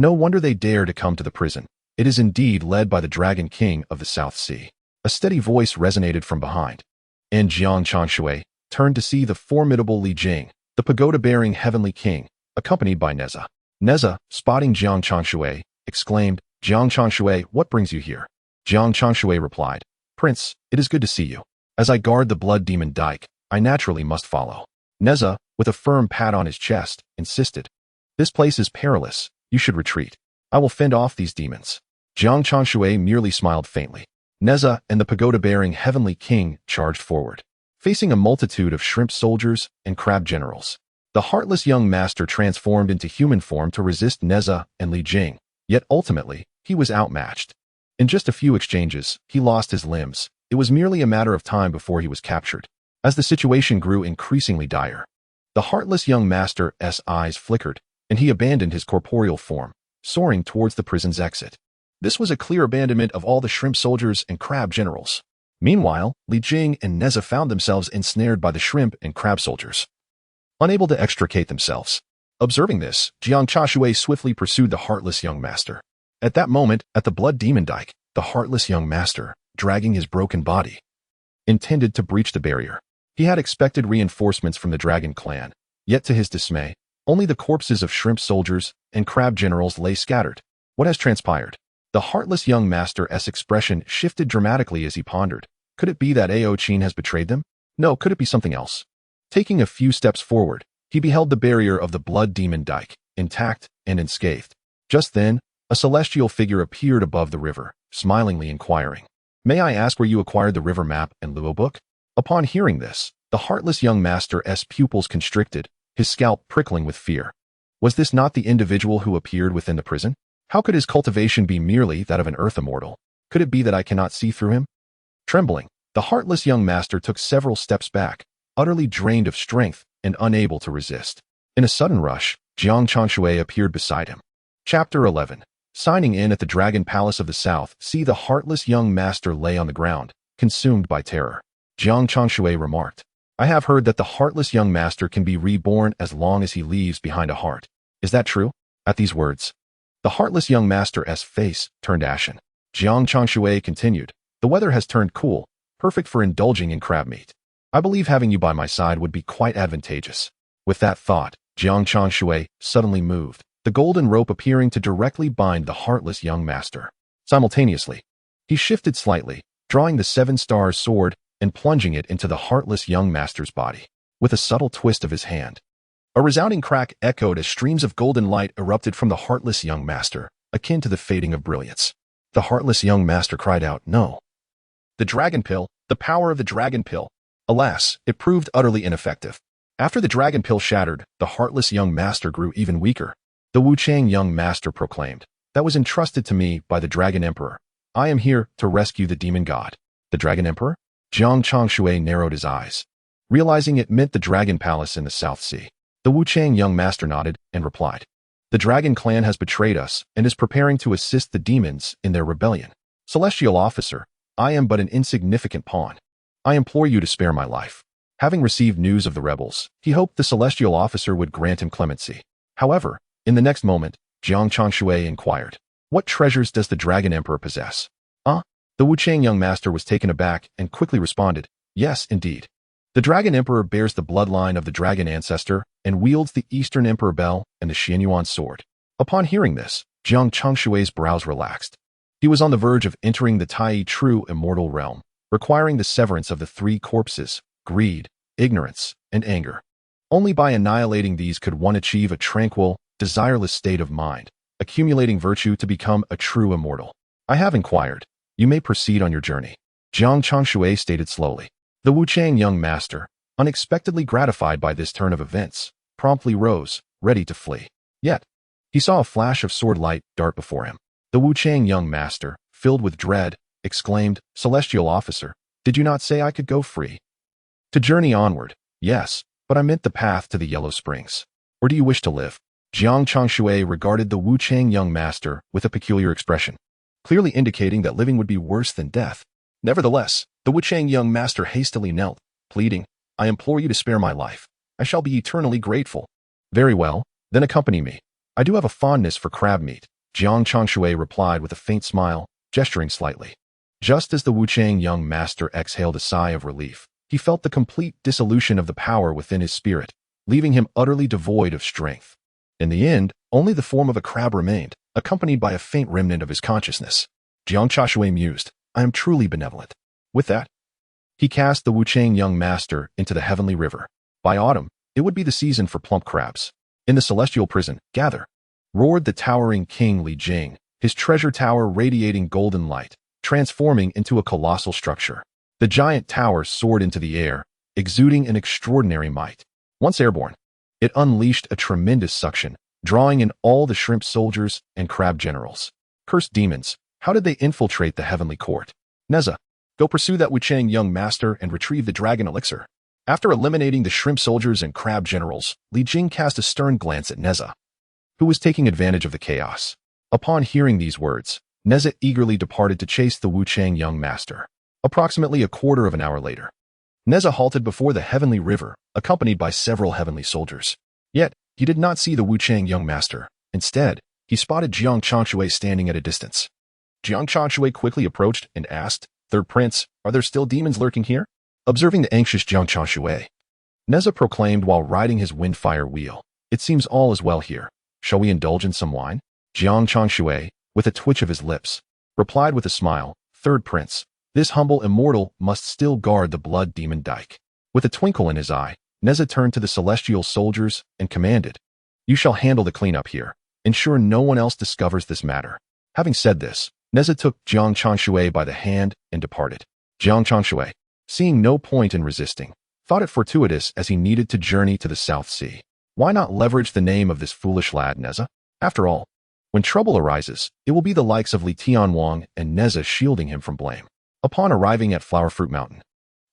S1: No wonder they dare to come to the prison. It is indeed led by the Dragon King of the South Sea. A steady voice resonated from behind, and Jiang Changshui turned to see the formidable Li Jing, the Pagoda-Bearing Heavenly King, accompanied by Nezha. Nezha, spotting Jiang Changshui, exclaimed, "Jiang Changshui, what brings you here?" Jiang Changshui replied, "Prince, it is good to see you. As I guard the blood demon Dike, I naturally must follow." Nezha, with a firm pat on his chest, insisted, "This place is perilous. You should retreat. I will fend off these demons." Jiang Changshui merely smiled faintly. Nezha and the Pagoda-Bearing Heavenly King charged forward, facing a multitude of shrimp soldiers and crab generals. The heartless young master transformed into human form to resist Nezha and Li Jing, yet ultimately, he was outmatched. In just a few exchanges, he lost his limbs. It was merely a matter of time before he was captured. As the situation grew increasingly dire, the heartless young master's eyes flickered, and he abandoned his corporeal form, soaring towards the prison's exit. This was a clear abandonment of all the shrimp soldiers and crab generals. Meanwhile, Li Jing and Nezha found themselves ensnared by the shrimp and crab soldiers, unable to extricate themselves. Observing this, Jiang Changshui swiftly pursued the heartless young master. At that moment, at the blood demon Dike, the heartless young master, dragging his broken body, intended to breach the barrier. He had expected reinforcements from the dragon clan, yet to his dismay, only the corpses of shrimp soldiers and crab generals lay scattered. What has transpired? The heartless young master's expression shifted dramatically as he pondered. Could it be that Ao Qin has betrayed them? No, could it be something else? Taking a few steps forward, he beheld the barrier of the blood demon Dike, intact and unscathed. Just then, a celestial figure appeared above the river, smilingly inquiring, "May I ask where you acquired the river map and Luo book?" Upon hearing this, the heartless young master's pupils constricted, his scalp prickling with fear. Was this not the individual who appeared within the prison? How could his cultivation be merely that of an earth immortal? Could it be that I cannot see through him? Trembling, the heartless young master took several steps back, utterly drained of strength and unable to resist. In a sudden rush, Jiang Changshui appeared beside him. Chapter 11. Signing in at the Dragon Palace of the South, see the heartless young master lay on the ground, consumed by terror. Jiang Changshui remarked, "I have heard that the heartless young master can be reborn as long as he leaves behind a heart. Is that true?" At these words, the heartless young master's face turned ashen. Jiang Changshui continued, the weather has turned cool, perfect for indulging in crab meat. I believe having you by my side would be quite advantageous. With that thought, Jiang Changshui suddenly moved, the golden rope appearing to directly bind the heartless young master. Simultaneously, he shifted slightly, drawing the 7-star sword and plunging it into the heartless young master's body. With a subtle twist of his hand, a resounding crack echoed as streams of golden light erupted from the heartless young master, akin to the fading of brilliance. The heartless young master cried out, "No!" The dragon pill, the power of the dragon pill. Alas, it proved utterly ineffective. After the dragon pill shattered, the heartless young master grew even weaker. The Wuchang young master proclaimed, "That was entrusted to me by the Dragon Emperor. I am here to rescue the demon god." The Dragon Emperor? Jiang Changshui narrowed his eyes, realizing it meant the Dragon Palace in the South Sea. The Wuchang young master nodded and replied, "The dragon clan has betrayed us and is preparing to assist the demons in their rebellion. Celestial officer, I am but an insignificant pawn. I implore you to spare my life." Having received news of the rebels, he hoped the celestial officer would grant him clemency. However, in the next moment, Jiang Changshui inquired, "What treasures does the Dragon Emperor possess?" The Wuchang young master was taken aback and quickly responded, "Yes, indeed. The Dragon Emperor bears the bloodline of the dragon ancestor and wields the Eastern Emperor Bell and the Xianyuan sword." Upon hearing this, Jiang Changshui's brows relaxed. He was on the verge of entering the Tai true immortal realm, requiring the severance of the 3 corpses, greed, ignorance, and anger. Only by annihilating these could one achieve a tranquil, desireless state of mind, accumulating virtue to become a true immortal. "I have inquired. You may proceed on your journey," Jiang Changshui stated slowly. The Wuchang young master, unexpectedly gratified by this turn of events, promptly rose, ready to flee. Yet, he saw a flash of sword light dart before him. The Wuchang young master, filled with dread, exclaimed, "Celestial officer, did you not say I could go free to journey onward?" "Yes, but I meant the path to the Yellow Springs. Or do you wish to live?" Jiang Changshui regarded the Wuchang young master with a peculiar expression, clearly indicating that living would be worse than death. Nevertheless, the Wuchang young master hastily knelt, pleading, "I implore you to spare my life. I shall be eternally grateful." "Very well, then accompany me. I do have a fondness for crab meat," Jiang Changshui replied with a faint smile, gesturing slightly. Just as the Wuchang young master exhaled a sigh of relief, he felt the complete dissolution of the power within his spirit, leaving him utterly devoid of strength. In the end, only the form of a crab remained, accompanied by a faint remnant of his consciousness. Jiang Changshui mused, "I am truly benevolent." With that, he cast the Wuchang young master into the heavenly river. By autumn, it would be the season for plump crabs. In the celestial prison, "Gather!" roared the towering King Li Jing, his treasure tower radiating golden light, transforming into a colossal structure. The giant tower soared into the air, exuding an extraordinary might. Once airborne, it unleashed a tremendous suction, drawing in all the shrimp soldiers and crab generals. Cursed demons, how did they infiltrate the heavenly court? "Nezha, go pursue that Wuchang young master and retrieve the dragon elixir." After eliminating the shrimp soldiers and crab generals, Li Jing cast a stern glance at Nezha, who was taking advantage of the chaos. Upon hearing these words, Nezha eagerly departed to chase the Wuchang young master. Approximately a quarter of an hour later, Nezha halted before the heavenly river, accompanied by several heavenly soldiers. Yet, he did not see the Wuchang young master. Instead, he spotted Jiang Changshui standing at a distance. Jiang Changshui quickly approached and asked, "Third Prince, are there still demons lurking here?" Observing the anxious Jiang Changshui, Nezha proclaimed while riding his windfire wheel, "It seems all is well here. Shall we indulge in some wine?" Jiang Changshui, with a twitch of his lips, replied with a smile, "Third Prince, this humble immortal must still guard the blood demon dike." With a twinkle in his eye, Nezha turned to the celestial soldiers and commanded, "You shall handle the cleanup here. Ensure no one else discovers this matter." Having said this, Nezha took Jiang Changshui by the hand and departed. Jiang Changshui, seeing no point in resisting, thought it fortuitous as he needed to journey to the South Sea. Why not leverage the name of this foolish lad, Nezha? After all, when trouble arises, it will be the likes of Li Tianwang and Nezha shielding him from blame. Upon arriving at Flower Fruit Mountain,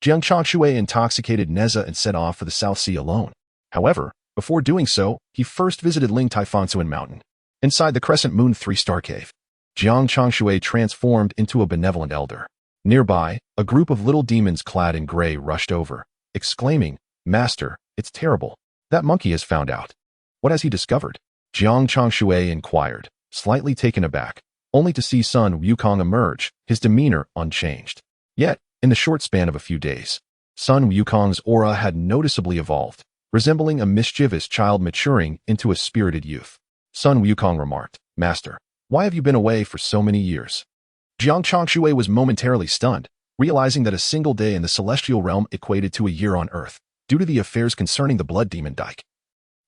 S1: Jiang Changshui intoxicated Nezha and set off for the South Sea alone. However, before doing so, he first visited Ling Taifansuan Mountain. Inside the Crescent Moon 3-star cave, Jiang Changshui transformed into a benevolent elder. Nearby, a group of little demons clad in gray rushed over, exclaiming, "Master, it's terrible. That monkey has found out." "What has he discovered?" Jiang Changshui inquired, slightly taken aback, only to see Sun Wukong emerge, his demeanor unchanged. Yet, in the short span of a few days, Sun Wukong's aura had noticeably evolved, resembling a mischievous child maturing into a spirited youth. Sun Wukong remarked, "Master, why have you been away for so many years?" Jiang Changshui was momentarily stunned, realizing that a single day in the celestial realm equated to a year on Earth, due to the affairs concerning the blood demon Dike.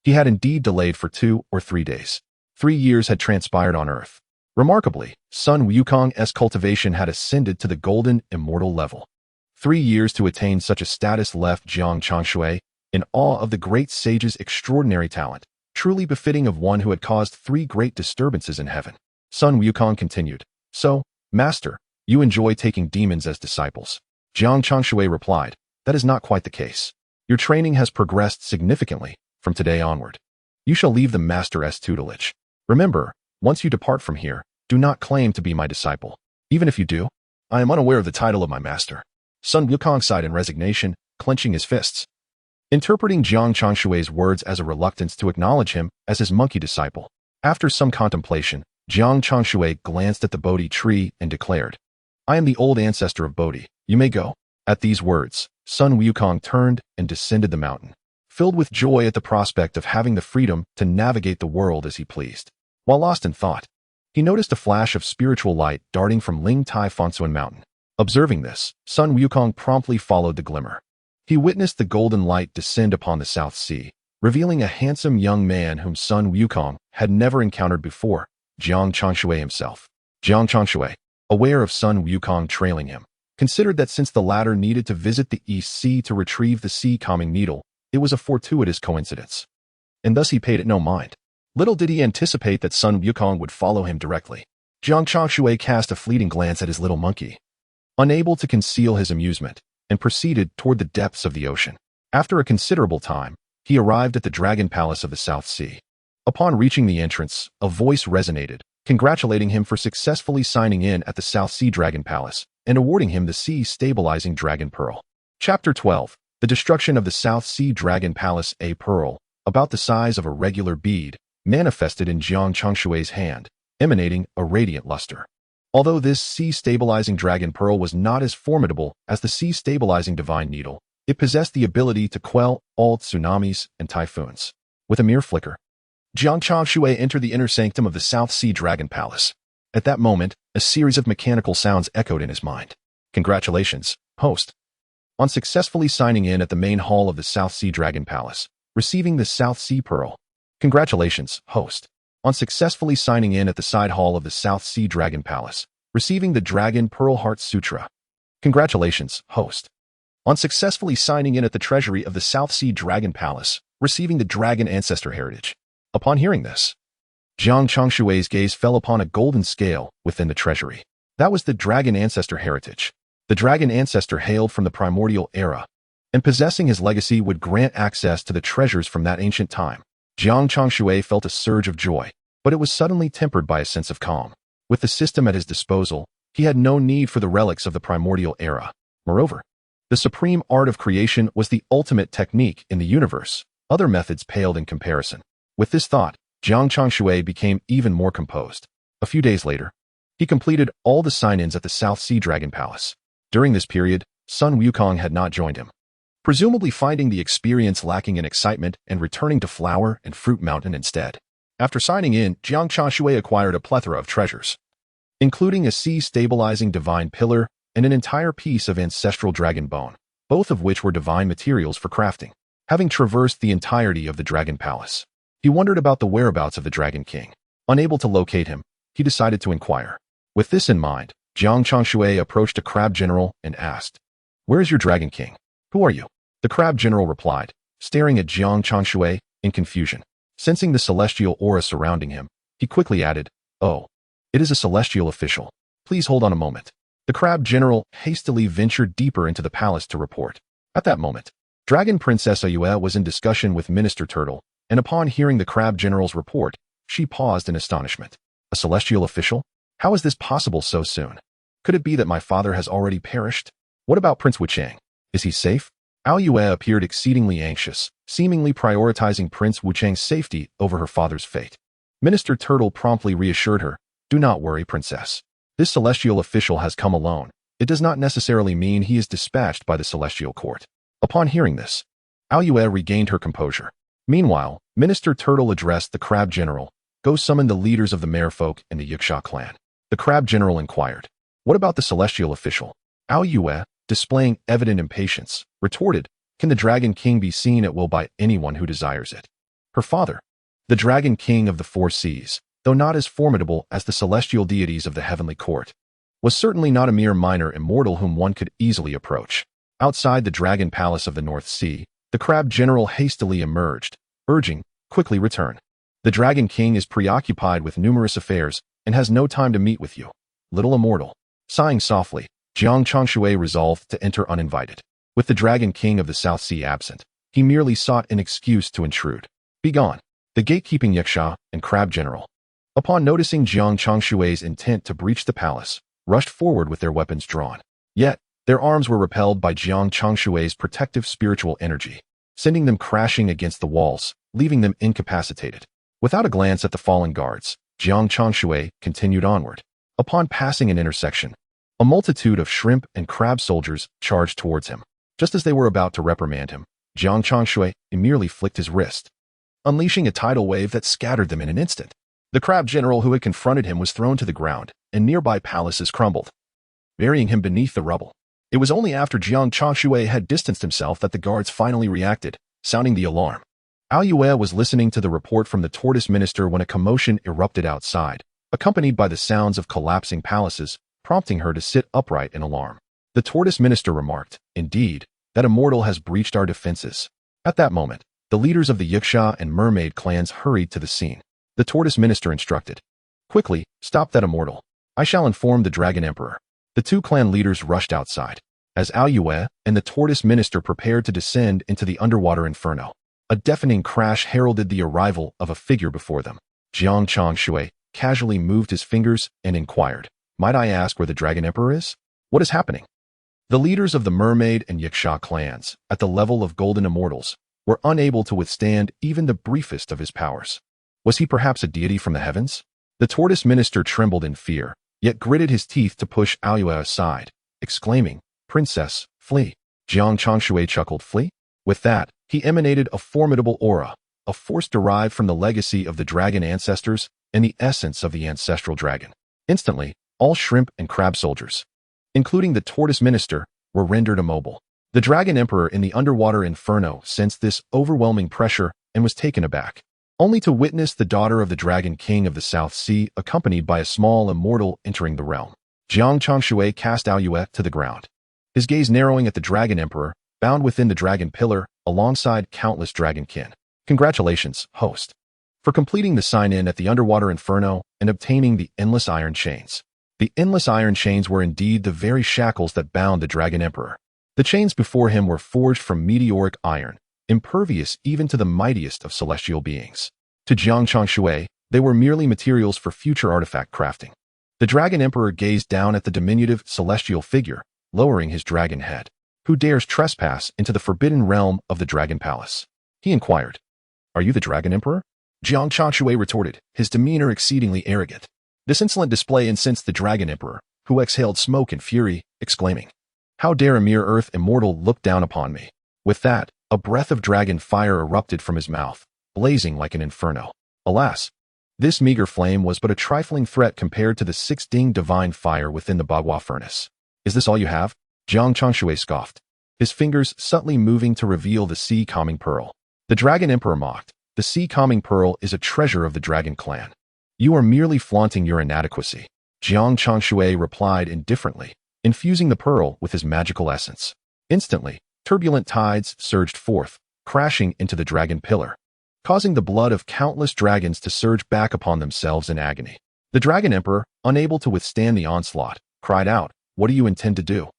S1: He had indeed delayed for 2 or 3 days. 3 years had transpired on Earth. Remarkably, Sun Wukong's cultivation had ascended to the golden immortal level. 3 years to attain such a status left Jiang Changshui in awe of the great sage's extraordinary talent, truly befitting of one who had caused 3 great disturbances in heaven. Sun Wukong continued, "So, Master, you enjoy taking demons as disciples?" Jiang Changshui replied, "That is not quite the case. Your training has progressed significantly from today onward. You shall leave the Master's tutelage. Remember, once you depart from here, do not claim to be my disciple. Even if you do, I am unaware of the title of my master." Sun Wukong sighed in resignation, clenching his fists. Interpreting Jiang Changshui's words as a reluctance to acknowledge him as his monkey disciple, after some contemplation, Jiang Changshui glanced at the Bodhi tree and declared, "I am the old ancestor of Bodhi. You may go." At these words, Sun Wukong turned and descended the mountain, filled with joy at the prospect of having the freedom to navigate the world as he pleased. While lost in thought, he noticed a flash of spiritual light darting from Ling Tai Fonsuan Mountain. Observing this, Sun Wukong promptly followed the glimmer. He witnessed the golden light descend upon the South Sea, revealing a handsome young man whom Sun Wukong had never encountered before, Jiang Changshui himself. Jiang Changshui, aware of Sun Wukong trailing him, considered that since the latter needed to visit the East Sea to retrieve the sea-calming needle, it was a fortuitous coincidence. And thus he paid it no mind. Little did he anticipate that Sun Wukong would follow him directly. Jiang Changshui cast a fleeting glance at his little monkey, unable to conceal his amusement, and proceeded toward the depths of the ocean. After a considerable time, he arrived at the Dragon Palace of the South Sea. Upon reaching the entrance, a voice resonated, congratulating him for successfully signing in at the South Sea Dragon Palace and awarding him the sea-stabilizing Dragon Pearl. Chapter 12. The destruction of the South Sea Dragon Palace. A pearl, about the size of a regular bead, manifested in Jiang Changshui's hand, emanating a radiant luster. Although this sea-stabilizing Dragon Pearl was not as formidable as the sea-stabilizing Divine Needle, it possessed the ability to quell all tsunamis and typhoons. With a mere flicker, Jiang Changshui entered the inner sanctum of the South Sea Dragon Palace. At that moment, a series of mechanical sounds echoed in his mind. "Congratulations, host, on successfully signing in at the main hall of the South Sea Dragon Palace, receiving the South Sea Pearl. Congratulations, host, on successfully signing in at the side hall of the South Sea Dragon Palace, receiving the Dragon Pearl Heart Sutra. Congratulations, host, on successfully signing in at the treasury of the South Sea Dragon Palace, receiving the Dragon Ancestor Heritage." Upon hearing this, Jiang Changshui's gaze fell upon a golden scale within the treasury. That was the Dragon Ancestor Heritage. The Dragon Ancestor hailed from the primordial era, and possessing his legacy would grant access to the treasures from that ancient time. Jiang Changshui felt a surge of joy, but it was suddenly tempered by a sense of calm. With the system at his disposal, he had no need for the relics of the primordial era. Moreover, the supreme art of creation was the ultimate technique in the universe. Other methods paled in comparison. With this thought, Jiang Changshui became even more composed. A few days later, he completed all the sign-ins at the South Sea Dragon Palace. During this period, Sun Wukong had not joined him, presumably finding the experience lacking in excitement and returning to Flower and Fruit Mountain instead. After signing in, Jiang Changshui acquired a plethora of treasures, including a sea-stabilizing divine pillar and an entire piece of ancestral dragon bone, both of which were divine materials for crafting. Having traversed the entirety of the Dragon Palace, he wondered about the whereabouts of the Dragon King. Unable to locate him, he decided to inquire. With this in mind, Jiang Changshui approached a crab general and asked, "Where is your Dragon King? Who are you?" The crab general replied, staring at Jiang Changshui in confusion. Sensing the celestial aura surrounding him, he quickly added, "Oh, it is a celestial official. Please hold on a moment." The crab general hastily ventured deeper into the palace to report. At that moment, Dragon Princess Ayue was in discussion with Minister Turtle, and upon hearing the crab general's report, she paused in astonishment. "A celestial official? How is this possible so soon? Could it be that my father has already perished? What about Prince Wuchang? Is he safe?" Ayue appeared exceedingly anxious, seemingly prioritizing Prince Wuchang's safety over her father's fate. Minister Turtle promptly reassured her, "Do not worry, princess. This celestial official has come alone. It does not necessarily mean he is dispatched by the celestial court." Upon hearing this, Aoyue regained her composure. Meanwhile, Minister Turtle addressed the Crab General. "Go summon the leaders of the merfolk and the Yiksha clan." The Crab General inquired, "What about the celestial official?" Aoyue, displaying evident impatience, retorted, "Can the Dragon King be seen at will by anyone who desires it?" Her father, the Dragon King of the Four Seas, though not as formidable as the celestial deities of the heavenly court, was certainly not a mere minor immortal whom one could easily approach. Outside the Dragon Palace of the North Sea, the Crab General hastily emerged, urging, "Quickly return. The Dragon King is preoccupied with numerous affairs and has no time to meet with you, little immortal." Sighing softly, Jiang Changshui resolved to enter uninvited. With the Dragon King of the South Sea absent, he merely sought an excuse to intrude. "Begone." The gatekeeping Yiksha and Crab General, upon noticing Jiang Changshui's intent to breach the palace, rushed forward with their weapons drawn. Yet, their arms were repelled by Jiang Changshui's protective spiritual energy, sending them crashing against the walls, leaving them incapacitated. Without a glance at the fallen guards, Jiang Changshui continued onward. Upon passing an intersection, a multitude of shrimp and crab soldiers charged towards him. Just as they were about to reprimand him, Jiang Changshui merely flicked his wrist, unleashing a tidal wave that scattered them in an instant. The Crab General who had confronted him was thrown to the ground, and nearby palaces crumbled, burying him beneath the rubble. It was only after Jiang Changshui had distanced himself that the guards finally reacted, sounding the alarm. Aoyue was listening to the report from the Tortoise Minister when a commotion erupted outside, accompanied by the sounds of collapsing palaces, prompting her to sit upright in alarm. The Tortoise Minister remarked, "Indeed, that immortal has breached our defenses." At that moment, the leaders of the Yiksha and Mermaid clans hurried to the scene. The Tortoise Minister instructed, "Quickly, stop that immortal. I shall inform the Dragon Emperor." The two clan leaders rushed outside, as Aoyue and the Tortoise Minister prepared to descend into the underwater inferno. A deafening crash heralded the arrival of a figure before them. Jiang Changshui casually moved his fingers and inquired, "Might I ask where the Dragon Emperor is? What is happening?" The leaders of the Mermaid and Yiksha clans, at the level of golden immortals, were unable to withstand even the briefest of his powers. Was he perhaps a deity from the heavens? The Tortoise Minister trembled in fear, yet gritted his teeth to push Aoyue aside, exclaiming, "Princess, flee." Jiang Changshui chuckled, "Flee?" With that, he emanated a formidable aura, a force derived from the legacy of the dragon ancestors and the essence of the ancestral dragon. Instantly, all shrimp and crab soldiers, including the Tortoise Minister, were rendered immobile. The Dragon Emperor in the underwater inferno sensed this overwhelming pressure and was taken aback, only to witness the daughter of the Dragon King of the South Sea accompanied by a small immortal entering the realm. Jiang Changshui cast Aoyue to the ground, his gaze narrowing at the Dragon Emperor, bound within the Dragon Pillar, alongside countless dragonkin. "Congratulations, host, for completing the sign-in at the underwater inferno and obtaining the endless iron chains." The endless iron chains were indeed the very shackles that bound the Dragon Emperor. The chains before him were forged from meteoric iron, impervious even to the mightiest of celestial beings. To Jiang Changshui, they were merely materials for future artifact crafting. The Dragon Emperor gazed down at the diminutive celestial figure, lowering his dragon head. "Who dares trespass into the forbidden realm of the Dragon Palace?" he inquired. "Are you the Dragon Emperor?" Jiang Changshui retorted, his demeanor exceedingly arrogant. This insolent display incensed the Dragon Emperor, who exhaled smoke and fury, exclaiming, "How dare a mere earth immortal look down upon me?" With that, a breath of dragon fire erupted from his mouth, blazing like an inferno. Alas, this meager flame was but a trifling threat compared to the six-ding divine fire within the Bagua furnace. "Is this all you have?" Jiang Changshui scoffed, his fingers subtly moving to reveal the sea-calming pearl. The Dragon Emperor mocked, "The sea-calming pearl is a treasure of the Dragon clan. You are merely flaunting your inadequacy." Jiang Changshui replied indifferently, infusing the pearl with his magical essence. Instantly, turbulent tides surged forth, crashing into the Dragon Pillar, causing the blood of countless dragons to surge back upon themselves in agony. The Dragon Emperor, unable to withstand the onslaught, cried out, "What do you intend to do,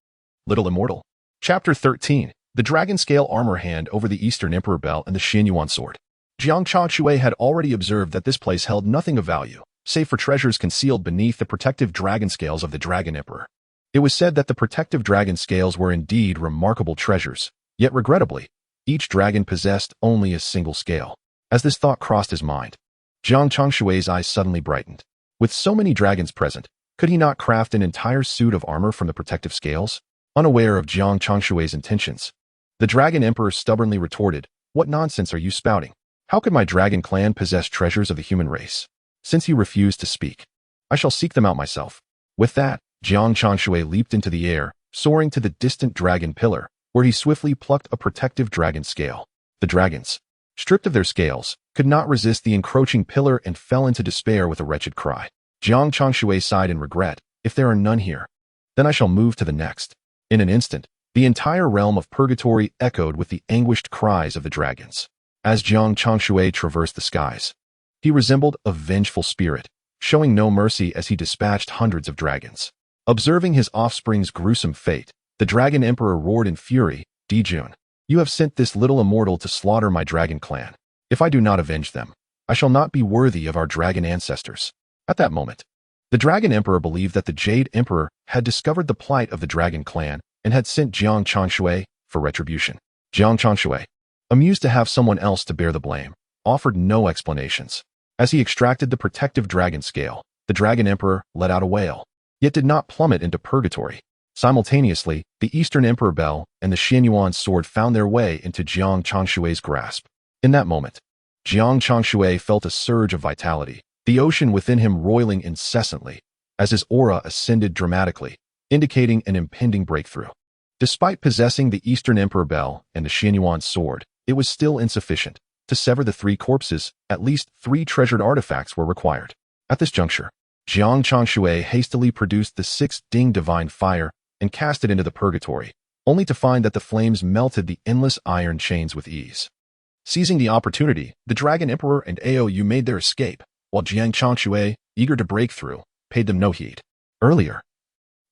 S1: little immortal?" Chapter 13. The Dragon Scale Armor Hand over the Eastern Emperor Bell and the Xianyuan Sword. Jiang Changshui had already observed that this place held nothing of value, save for treasures concealed beneath the protective dragon scales of the Dragon Emperor. It was said that the protective dragon scales were indeed remarkable treasures, yet regrettably, each dragon possessed only a single scale. As this thought crossed his mind, Jiang Changshui's eyes suddenly brightened. With so many dragons present, could he not craft an entire suit of armor from the protective scales? Unaware of Jiang Changshui's intentions, the Dragon Emperor stubbornly retorted, "What nonsense are you spouting? How could my dragon clan possess treasures of the human race?" Since he refused to speak, I shall seek them out myself. With that, Jiang Changshui leaped into the air, soaring to the distant dragon pillar, where he swiftly plucked a protective dragon scale. The dragons, stripped of their scales, could not resist the encroaching pillar and fell into despair with a wretched cry. Jiang Changshui sighed in regret, "If there are none here, then I shall move to the next." In an instant, the entire realm of purgatory echoed with the anguished cries of the dragons. As Jiang Changshui traversed the skies, he resembled a vengeful spirit, showing no mercy as he dispatched hundreds of dragons. Observing his offspring's gruesome fate, the Dragon Emperor roared in fury, "Li Jing, you have sent this little immortal to slaughter my dragon clan. If I do not avenge them, I shall not be worthy of our dragon ancestors." At that moment, the Dragon Emperor believed that the Jade Emperor had discovered the plight of the dragon clan and had sent Jiang Changshui for retribution. Jiang Changshui, amused to have someone else to bear the blame, offered no explanations. As he extracted the protective dragon scale, the Dragon Emperor let out a wail, yet did not plummet into purgatory. Simultaneously, the Eastern Emperor Bell and the Xianyuan sword found their way into Jiang Changshui's grasp. In that moment, Jiang Changshui felt a surge of vitality, the ocean within him roiling incessantly, as his aura ascended dramatically, indicating an impending breakthrough. Despite possessing the Eastern Emperor Bell and the Xianyuan sword, it was still insufficient. To sever the three corpses, at least 3 treasured artifacts were required. At this juncture, Jiang Changshui hastily produced the 6th Ding Divine Fire and cast it into the purgatory, only to find that the flames melted the endless iron chains with ease. Seizing the opportunity, the Dragon Emperor and Aou made their escape, while Jiang Changshui, eager to break through, paid them no heed. Earlier,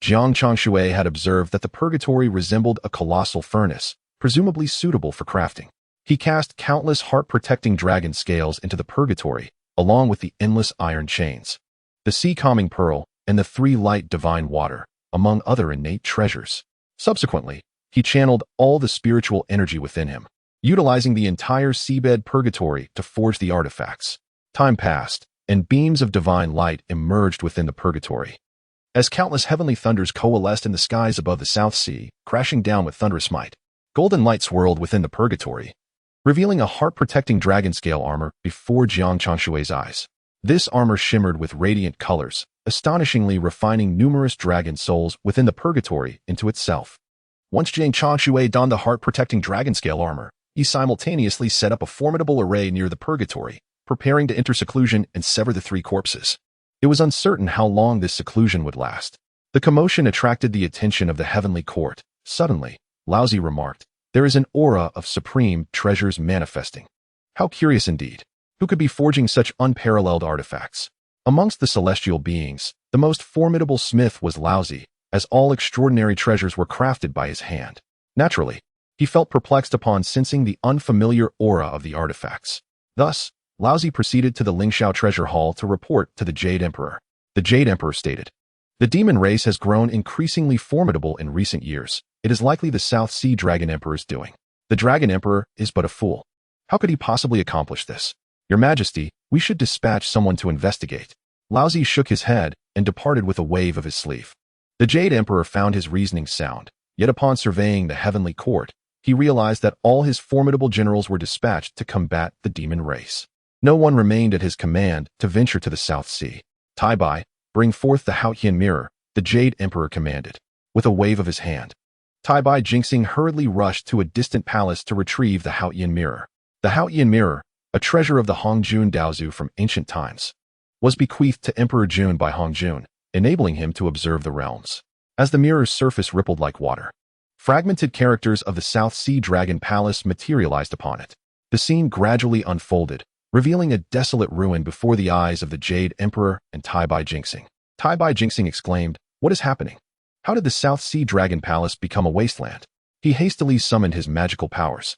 S1: Jiang Changshui had observed that the purgatory resembled a colossal furnace, presumably suitable for crafting. He cast countless heart-protecting dragon scales into the purgatory, along with the endless iron chains, the sea-calming pearl, and the 3 light divine water, among other innate treasures. Subsequently, he channeled all the spiritual energy within him, utilizing the entire seabed purgatory to forge the artifacts. Time passed, and beams of divine light emerged within the purgatory. As countless heavenly thunders coalesced in the skies above the South Sea, crashing down with thunderous might, golden light swirled within the purgatory, revealing a heart-protecting dragon scale armor before Jiang Changshui's eyes. This armor shimmered with radiant colors, astonishingly refining numerous dragon souls within the purgatory into itself. Once Jiang Changshui donned the heart-protecting dragon scale armor, he simultaneously set up a formidable array near the purgatory, preparing to enter seclusion and sever the 3 corpses. It was uncertain how long this seclusion would last. The commotion attracted the attention of the heavenly court. Suddenly, Laozi remarked, "There is an aura of supreme treasures manifesting." How curious indeed. Who could be forging such unparalleled artifacts? Amongst the celestial beings, the most formidable smith was Laozi, as all extraordinary treasures were crafted by his hand. Naturally, he felt perplexed upon sensing the unfamiliar aura of the artifacts. Thus, Laozi proceeded to the Lingxiao Treasure Hall to report to the Jade Emperor. The Jade Emperor stated, "The demon race has grown increasingly formidable in recent years. It is likely the South Sea Dragon Emperor's doing. The Dragon Emperor is but a fool. How could he possibly accomplish this? Your Majesty, we should dispatch someone to investigate." Laozi shook his head and departed with a wave of his sleeve. The Jade Emperor found his reasoning sound, yet upon surveying the heavenly court, he realized that all his formidable generals were dispatched to combat the demon race. No one remained at his command to venture to the South Sea. "Tai Bai, bring forth the Haotian mirror," the Jade Emperor commanded. With a wave of his hand, Tai Bai Jingxing hurriedly rushed to a distant palace to retrieve the Haotian mirror. The Haotian mirror, a treasure of the Hongjun Daozu from ancient times, was bequeathed to Emperor Jun by Hongjun, enabling him to observe the realms. As the mirror's surface rippled like water, fragmented characters of the South Sea Dragon Palace materialized upon it. The scene gradually unfolded, revealing a desolate ruin before the eyes of the Jade Emperor and Tai Bai Jingxing. Tai Bai Jingxing exclaimed, "What is happening? How did the South Sea Dragon Palace become a wasteland?" He hastily summoned his magical powers,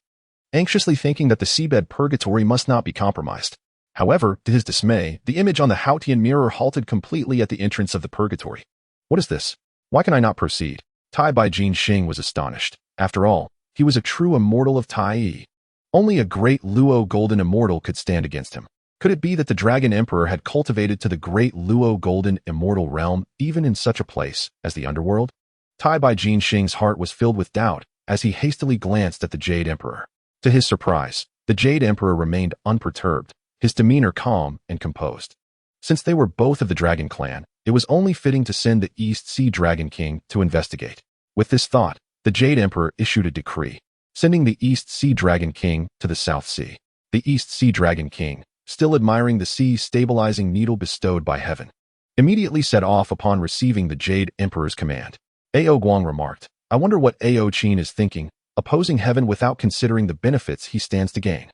S1: anxiously thinking that the seabed purgatory must not be compromised. However, to his dismay, the image on the Haotian mirror halted completely at the entrance of the purgatory. "What is this? Why can I not proceed?" Tai Bai Jingxing was astonished. After all, he was a true immortal of Tai. Only a great Luo golden immortal could stand against him. Could it be that the Dragon Emperor had cultivated to the great Luo golden immortal realm even in such a place as the underworld? Tai Bai Jinxing's heart was filled with doubt as he hastily glanced at the Jade Emperor. To his surprise, the Jade Emperor remained unperturbed, his demeanor calm and composed. Since they were both of the Dragon Clan, it was only fitting to send the East Sea Dragon King to investigate. With this thought, the Jade Emperor issued a decree, sending the East Sea Dragon King to the South Sea. The East Sea Dragon King, still admiring the sea's stabilizing needle bestowed by heaven, immediately set off upon receiving the Jade Emperor's command. Ao Guang remarked, "I wonder what Ao Qin is thinking, opposing heaven without considering the benefits he stands to gain."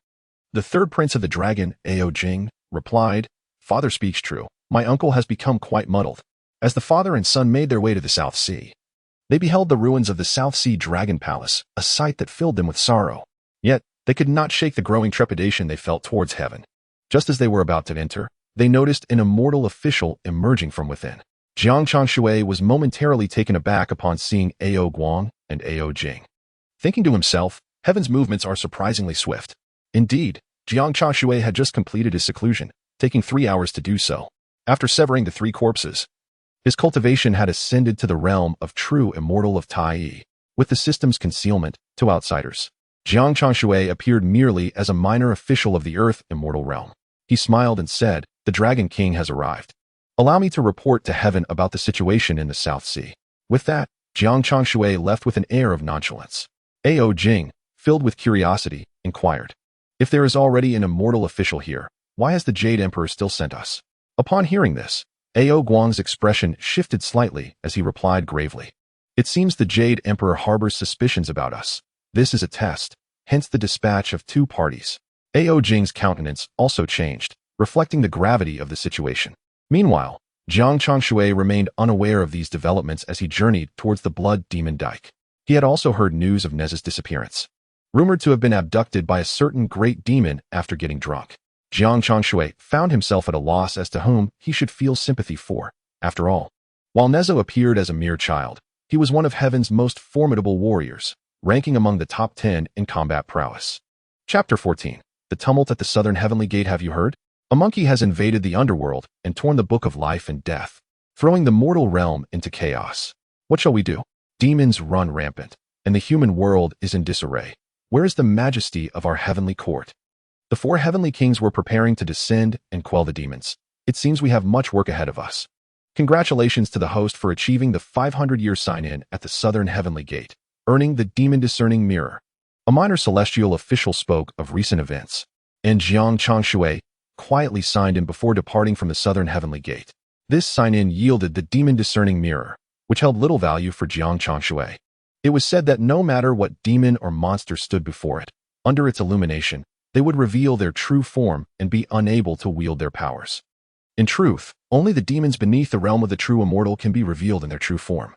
S1: The third prince of the dragon, Ao Jing, replied, "Father speaks true. My uncle has become quite muddled." As the father and son made their way to the South Sea, they beheld the ruins of the South Sea Dragon Palace, a sight that filled them with sorrow. Yet, they could not shake the growing trepidation they felt towards heaven. Just as they were about to enter, they noticed an immortal official emerging from within. Jiang Changshui was momentarily taken aback upon seeing Ao Guang and Ao Jing. Thinking to himself, heaven's movements are surprisingly swift. Indeed, Jiang Changshui had just completed his seclusion, taking 3 hours to do so. After severing the 3 corpses, his cultivation had ascended to the realm of true immortal of Tai, with the system's concealment to outsiders. Jiang Changshui appeared merely as a minor official of the Earth immortal realm. He smiled and said, "The Dragon King has arrived. Allow me to report to heaven about the situation in the South Sea." With that, Jiang Changshui left with an air of nonchalance. Ao Jing, filled with curiosity, inquired, "If there is already an immortal official here, why has the Jade Emperor still sent us?" Upon hearing this, Ao Guang's expression shifted slightly as he replied gravely, "It seems the Jade Emperor harbors suspicions about us. This is a test, hence the dispatch of 2 parties." Ao Jing's countenance also changed, reflecting the gravity of the situation. Meanwhile, Jiang Changshui remained unaware of these developments as he journeyed towards the Blood Demon Dike. He had also heard news of Nezha's disappearance, rumored to have been abducted by a certain great demon after getting drunk. Jiang Changshui found himself at a loss as to whom he should feel sympathy for. After all, while Nezha appeared as a mere child, he was one of heaven's most formidable warriors, ranking among the top 10 in combat prowess. Chapter 14. The Tumult at the Southern Heavenly Gate. Have you heard? A monkey has invaded the underworld and torn the book of life and death, throwing the mortal realm into chaos. What shall we do? Demons run rampant, and the human world is in disarray. Where is the majesty of our heavenly court? The 4 heavenly kings were preparing to descend and quell the demons. It seems we have much work ahead of us. Congratulations to the host for achieving the 500-year sign-in at the Southern Heavenly Gate, earning the demon-discerning mirror. A minor celestial official spoke of recent events, and Jiang Changshui quietly signed in before departing from the Southern Heavenly Gate. This sign-in yielded the demon-discerning mirror, which held little value for Jiang Changshui. It was said that no matter what demon or monster stood before it, under its illumination, they would reveal their true form and be unable to wield their powers. In truth, only the demons beneath the realm of the true immortal can be revealed in their true form,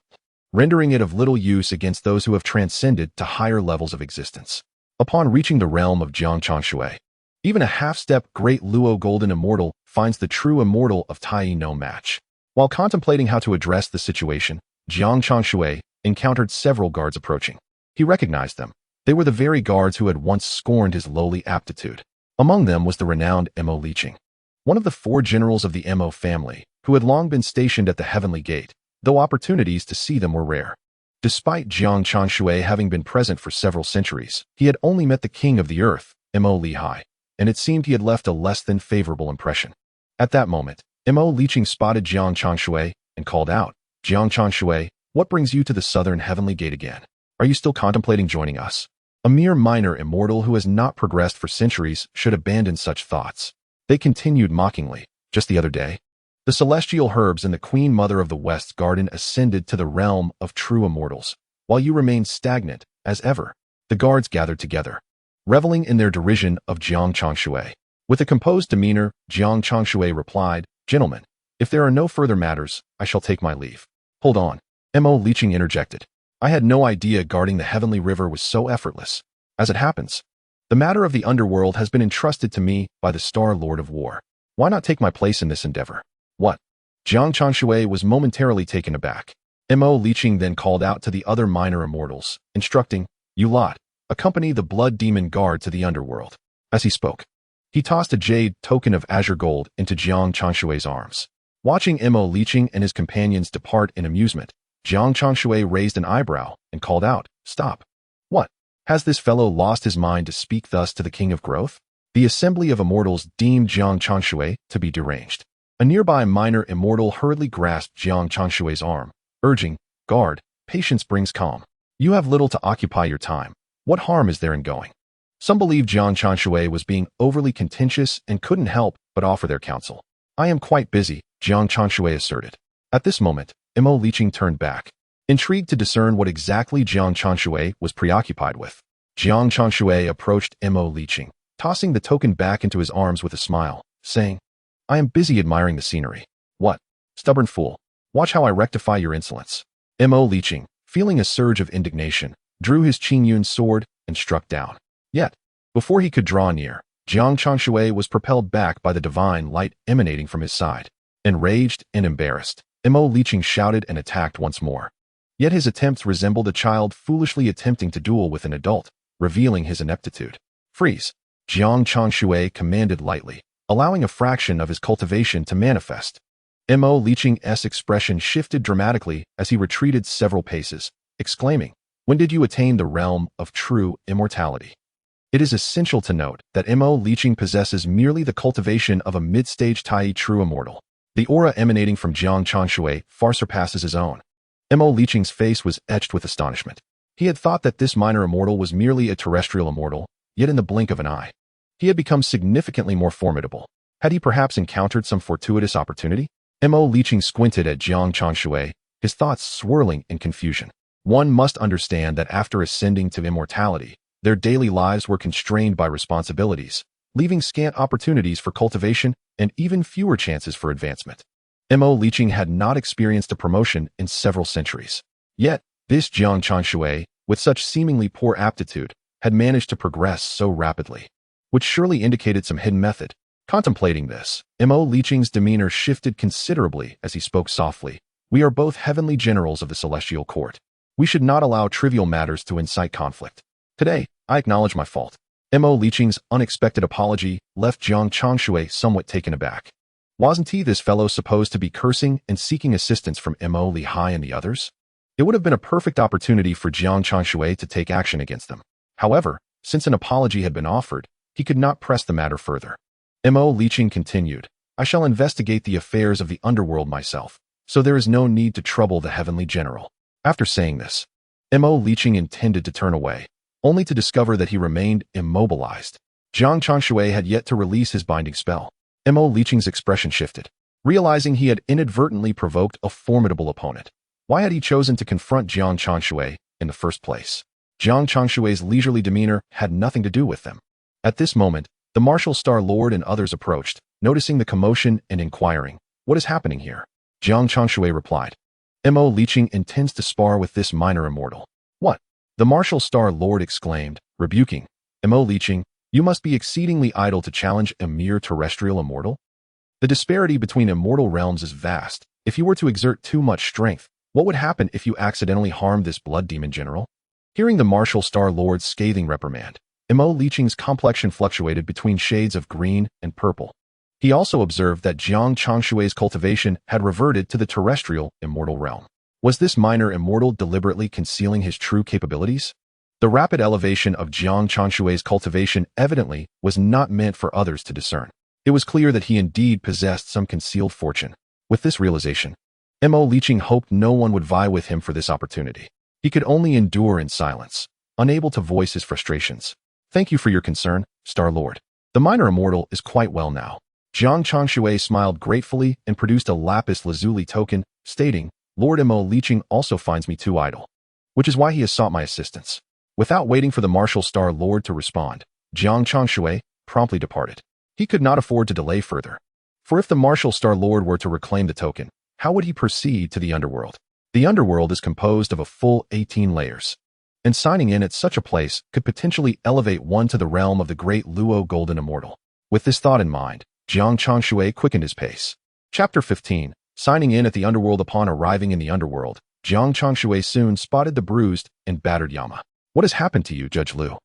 S1: rendering it of little use against those who have transcended to higher levels of existence. Upon reaching the realm of Jiang Changshui, even a half-step great Luo golden immortal finds the true immortal of Tai no match. While contemplating how to address the situation, Jiang Changshui encountered several guards approaching. He recognized them. They were the very guards who had once scorned his lowly aptitude. Among them was the renowned Li Jing, one of the 4 generals of the Mo family, who had long been stationed at the Heavenly Gate, though opportunities to see them were rare. Despite Jiang Changshui having been present for several centuries, he had only met the king of the earth, Mo Lihai, and it seemed he had left a less than favorable impression. At that moment, Li Jing spotted Jiang Changshui and called out, "Jiang Changshui, what brings you to the Southern Heavenly Gate again? Are you still contemplating joining us?" A mere minor immortal who has not progressed for centuries should abandon such thoughts. They continued mockingly, "Just the other day, the celestial herbs and the Queen Mother of the West's garden ascended to the realm of true immortals, while you remained stagnant, as ever." The guards gathered together, reveling in their derision of Jiang Changshui. With a composed demeanor, Jiang Changshui replied, "Gentlemen, if there are no further matters, I shall take my leave." "Hold on," Li Jing interjected. "I had no idea guarding the Heavenly River was so effortless. As it happens, the matter of the underworld has been entrusted to me by the Star Lord of War. Why not take my place in this endeavor?" "What?" Jiang Changshui was momentarily taken aback. Li Jing then called out to the other minor immortals, instructing, "You lot, accompany the Blood Demon Guard to the underworld." As he spoke, He tossed a jade token of azure gold into Jiang Changshui's arms. Watching Li Jing and his companions depart in amusement, Jiang Changshui raised an eyebrow and called out, "Stop! What? Has this fellow lost his mind to speak thus to the king of growth?" The assembly of immortals deemed Jiang Changshui to be deranged. A nearby minor immortal hurriedly grasped Jiang Changshui's arm, urging, "Guard, patience brings calm. You have little to occupy your time. What harm is there in going?" Some believed Jiang Changshui was being overly contentious and couldn't help but offer their counsel. "I am quite busy," Jiang Changshui asserted. At this moment, Li Jing turned back, intrigued to discern what exactly Jiang Changshui was preoccupied with. Jiang Changshui approached Li Jing, tossing the token back into his arms with a smile, saying, "I am busy admiring the scenery." "What? Stubborn fool. Watch how I rectify your insolence." Li Jing, feeling a surge of indignation, drew his Qingyun sword and struck down. Yet, before he could draw near, Jiang Changshui was propelled back by the divine light emanating from his side. Enraged and embarrassed, Li Jing shouted and attacked once more. Yet his attempts resembled a child foolishly attempting to duel with an adult, revealing his ineptitude. "Freeze!" Jiang Changshui commanded lightly, allowing a fraction of his cultivation to manifest. Li Jing's expression shifted dramatically as he retreated several paces, exclaiming, "When did you attain the realm of true immortality?" It is essential to note that Li Jing possesses merely the cultivation of a mid-stage Tai true immortal. The aura emanating from Jiang Changshui far surpasses his own. Li Jing's face was etched with astonishment. He had thought that this minor immortal was merely a terrestrial immortal, yet in the blink of an eye, he had become significantly more formidable. Had he perhaps encountered some fortuitous opportunity? Li Jing squinted at Jiang Changshui, his thoughts swirling in confusion. One must understand that after ascending to immortality, their daily lives were constrained by responsibilities, leaving scant opportunities for cultivation and even fewer chances for advancement. Li Jing had not experienced a promotion in several centuries. Yet, this Jiang Changshui, with such seemingly poor aptitude, had managed to progress so rapidly, which surely indicated some hidden method. Contemplating this, Li Jing's demeanor shifted considerably as he spoke softly. "We are both heavenly generals of the celestial court. We should not allow trivial matters to incite conflict. Today, I acknowledge my fault." Li Jing's unexpected apology left Jiang Changshui somewhat taken aback. Wasn't he, this fellow, supposed to be cursing and seeking assistance from Li Hai and the others? It would have been a perfect opportunity for Jiang Changshui to take action against them. However, since an apology had been offered, he could not press the matter further. Li Jing continued, "I shall investigate the affairs of the underworld myself, so there is no need to trouble the heavenly general." After saying this, Li Jing intended to turn away, only to discover that he remained immobilized. Jiang Changshui had yet to release his binding spell. Li Jing's expression shifted. Realizing he had inadvertently provoked a formidable opponent, why had he chosen to confront Jiang Changshui in the first place? Jiang Changshui's leisurely demeanor had nothing to do with them. At this moment, the Martial Star Lord and others approached, noticing the commotion and inquiring, "What is happening here?" Jiang Changshui replied, "Li Jing intends to spar with this minor immortal." "What?" The Martial Star Lord exclaimed, rebuking, "Li Jing, you must be exceedingly idle to challenge a mere terrestrial immortal. The disparity between immortal realms is vast. If you were to exert too much strength, what would happen if you accidentally harmed this blood demon general?" Hearing the Martial Star Lord's scathing reprimand, Li Jing's complexion fluctuated between shades of green and purple. He also observed that Jiang Changshui's cultivation had reverted to the terrestrial immortal realm. Was this minor immortal deliberately concealing his true capabilities? The rapid elevation of Jiang Changshui's cultivation evidently was not meant for others to discern. It was clear that he indeed possessed some concealed fortune. With this realization, Li Jing hoped no one would vie with him for this opportunity. He could only endure in silence, unable to voice his frustrations. "Thank you for your concern, Star Lord. The minor immortal is quite well now." Jiang Changshui smiled gratefully and produced a lapis lazuli token, stating, "Lord Li Jing also finds me too idle, which is why he has sought my assistance." Without waiting for the Martial Star Lord to respond, Jiang Changshui promptly departed. He could not afford to delay further. For if the Martial Star Lord were to reclaim the token, how would he proceed to the underworld? The underworld is composed of a full 18 layers, and signing in at such a place could potentially elevate one to the realm of the great Luo Golden Immortal. With this thought in mind, Jiang Changshui quickened his pace. Chapter 15. Signing in at the underworld. Upon arriving in the underworld, Jiang Changshui soon spotted the bruised and battered Yama. "What has happened to you, Judge Liu?"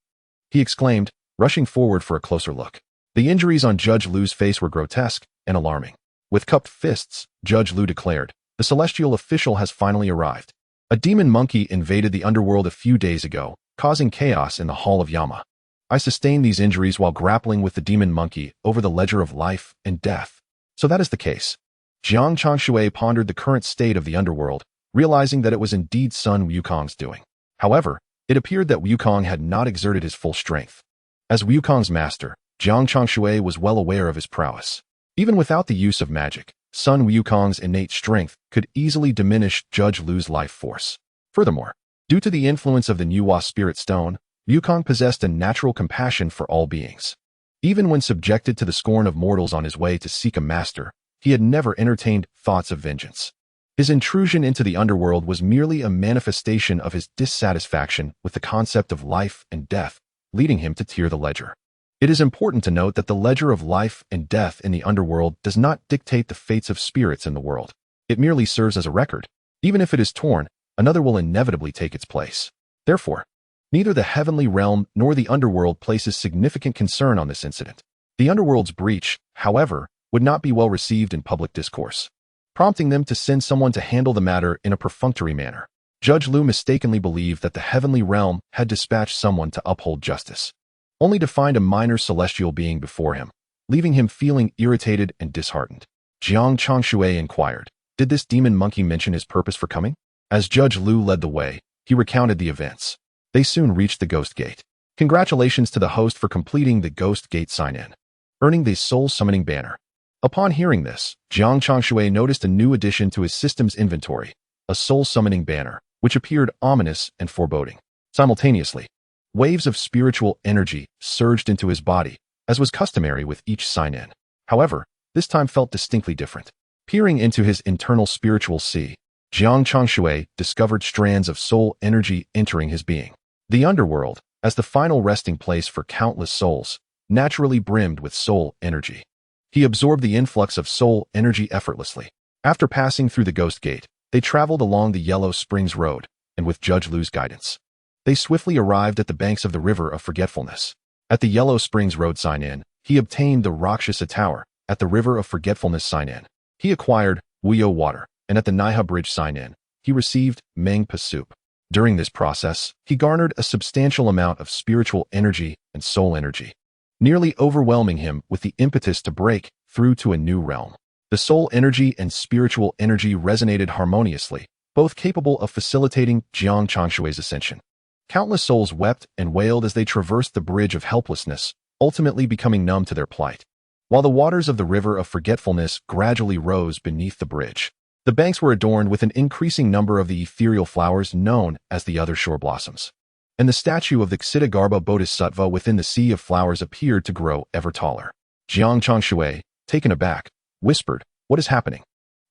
S1: he exclaimed, rushing forward for a closer look. The injuries on Judge Lu's face were grotesque and alarming. With cupped fists, Judge Lu declared, "The celestial official has finally arrived. A demon monkey invaded the underworld a few days ago, causing chaos in the Hall of Yama. I sustained these injuries while grappling with the demon monkey over the ledger of life and death." So that is the case. Jiang Changshui pondered the current state of the underworld, realizing that it was indeed Sun Wukong's doing. However, it appeared that Wukong had not exerted his full strength. As Wukong's master, Jiang Changshui was well aware of his prowess. Even without the use of magic, Sun Wukong's innate strength could easily diminish Judge Lu's life force. Furthermore, due to the influence of the Nuwa Spirit Stone, Wukong possessed a natural compassion for all beings. Even when subjected to the scorn of mortals on his way to seek a master, he had never entertained thoughts of vengeance. His intrusion into the underworld was merely a manifestation of his dissatisfaction with the concept of life and death, leading him to tear the ledger. It is important to note that the ledger of life and death in the underworld does not dictate the fates of spirits in the world. It merely serves as a record. Even if it is torn, another will inevitably take its place. Therefore, neither the heavenly realm nor the underworld places significant concern on this incident. The underworld's breach, however, would not be well received in public discourse, prompting them to send someone to handle the matter in a perfunctory manner. Judge Lu mistakenly believed that the heavenly realm had dispatched someone to uphold justice, only to find a minor celestial being before him, leaving him feeling irritated and disheartened. Jiang Changshui inquired, "Did this demon monkey mention his purpose for coming?" As Judge Lu led the way, he recounted the events. They soon reached the Ghost Gate. Congratulations to the host for completing the Ghost Gate sign-in, earning the Soul Summoning banner. Upon hearing this, Jiang Changshui noticed a new addition to his system's inventory, a Soul Summoning banner, which appeared ominous and foreboding. Simultaneously, waves of spiritual energy surged into his body, as was customary with each sign-in. However, this time felt distinctly different. Peering into his internal spiritual sea, Jiang Changshui discovered strands of soul energy entering his being. The underworld, as the final resting place for countless souls, naturally brimmed with soul energy. He absorbed the influx of soul energy effortlessly. After passing through the Ghost Gate, they traveled along the Yellow Springs Road, and with Judge Lu's guidance, they swiftly arrived at the banks of the River of Forgetfulness. At the Yellow Springs Road sign-in, he obtained the Rakshasa Tower. At the River of Forgetfulness sign-in, he acquired Wuyo water, and at the Naiha Bridge sign-in, he received Mengpa soup. During this process, he garnered a substantial amount of spiritual energy and soul energy, nearly overwhelming him with the impetus to break through to a new realm. The soul energy and spiritual energy resonated harmoniously, both capable of facilitating Jiang Changshui's ascension. Countless souls wept and wailed as they traversed the bridge of helplessness, ultimately becoming numb to their plight. While the waters of the River of Forgetfulness gradually rose beneath the bridge, the banks were adorned with an increasing number of the ethereal flowers known as the Other Shore Blossoms, and the statue of the Ksitigarbha Bodhisattva within the sea of flowers appeared to grow ever taller. Jiang Changshui, taken aback, whispered, "What is happening?"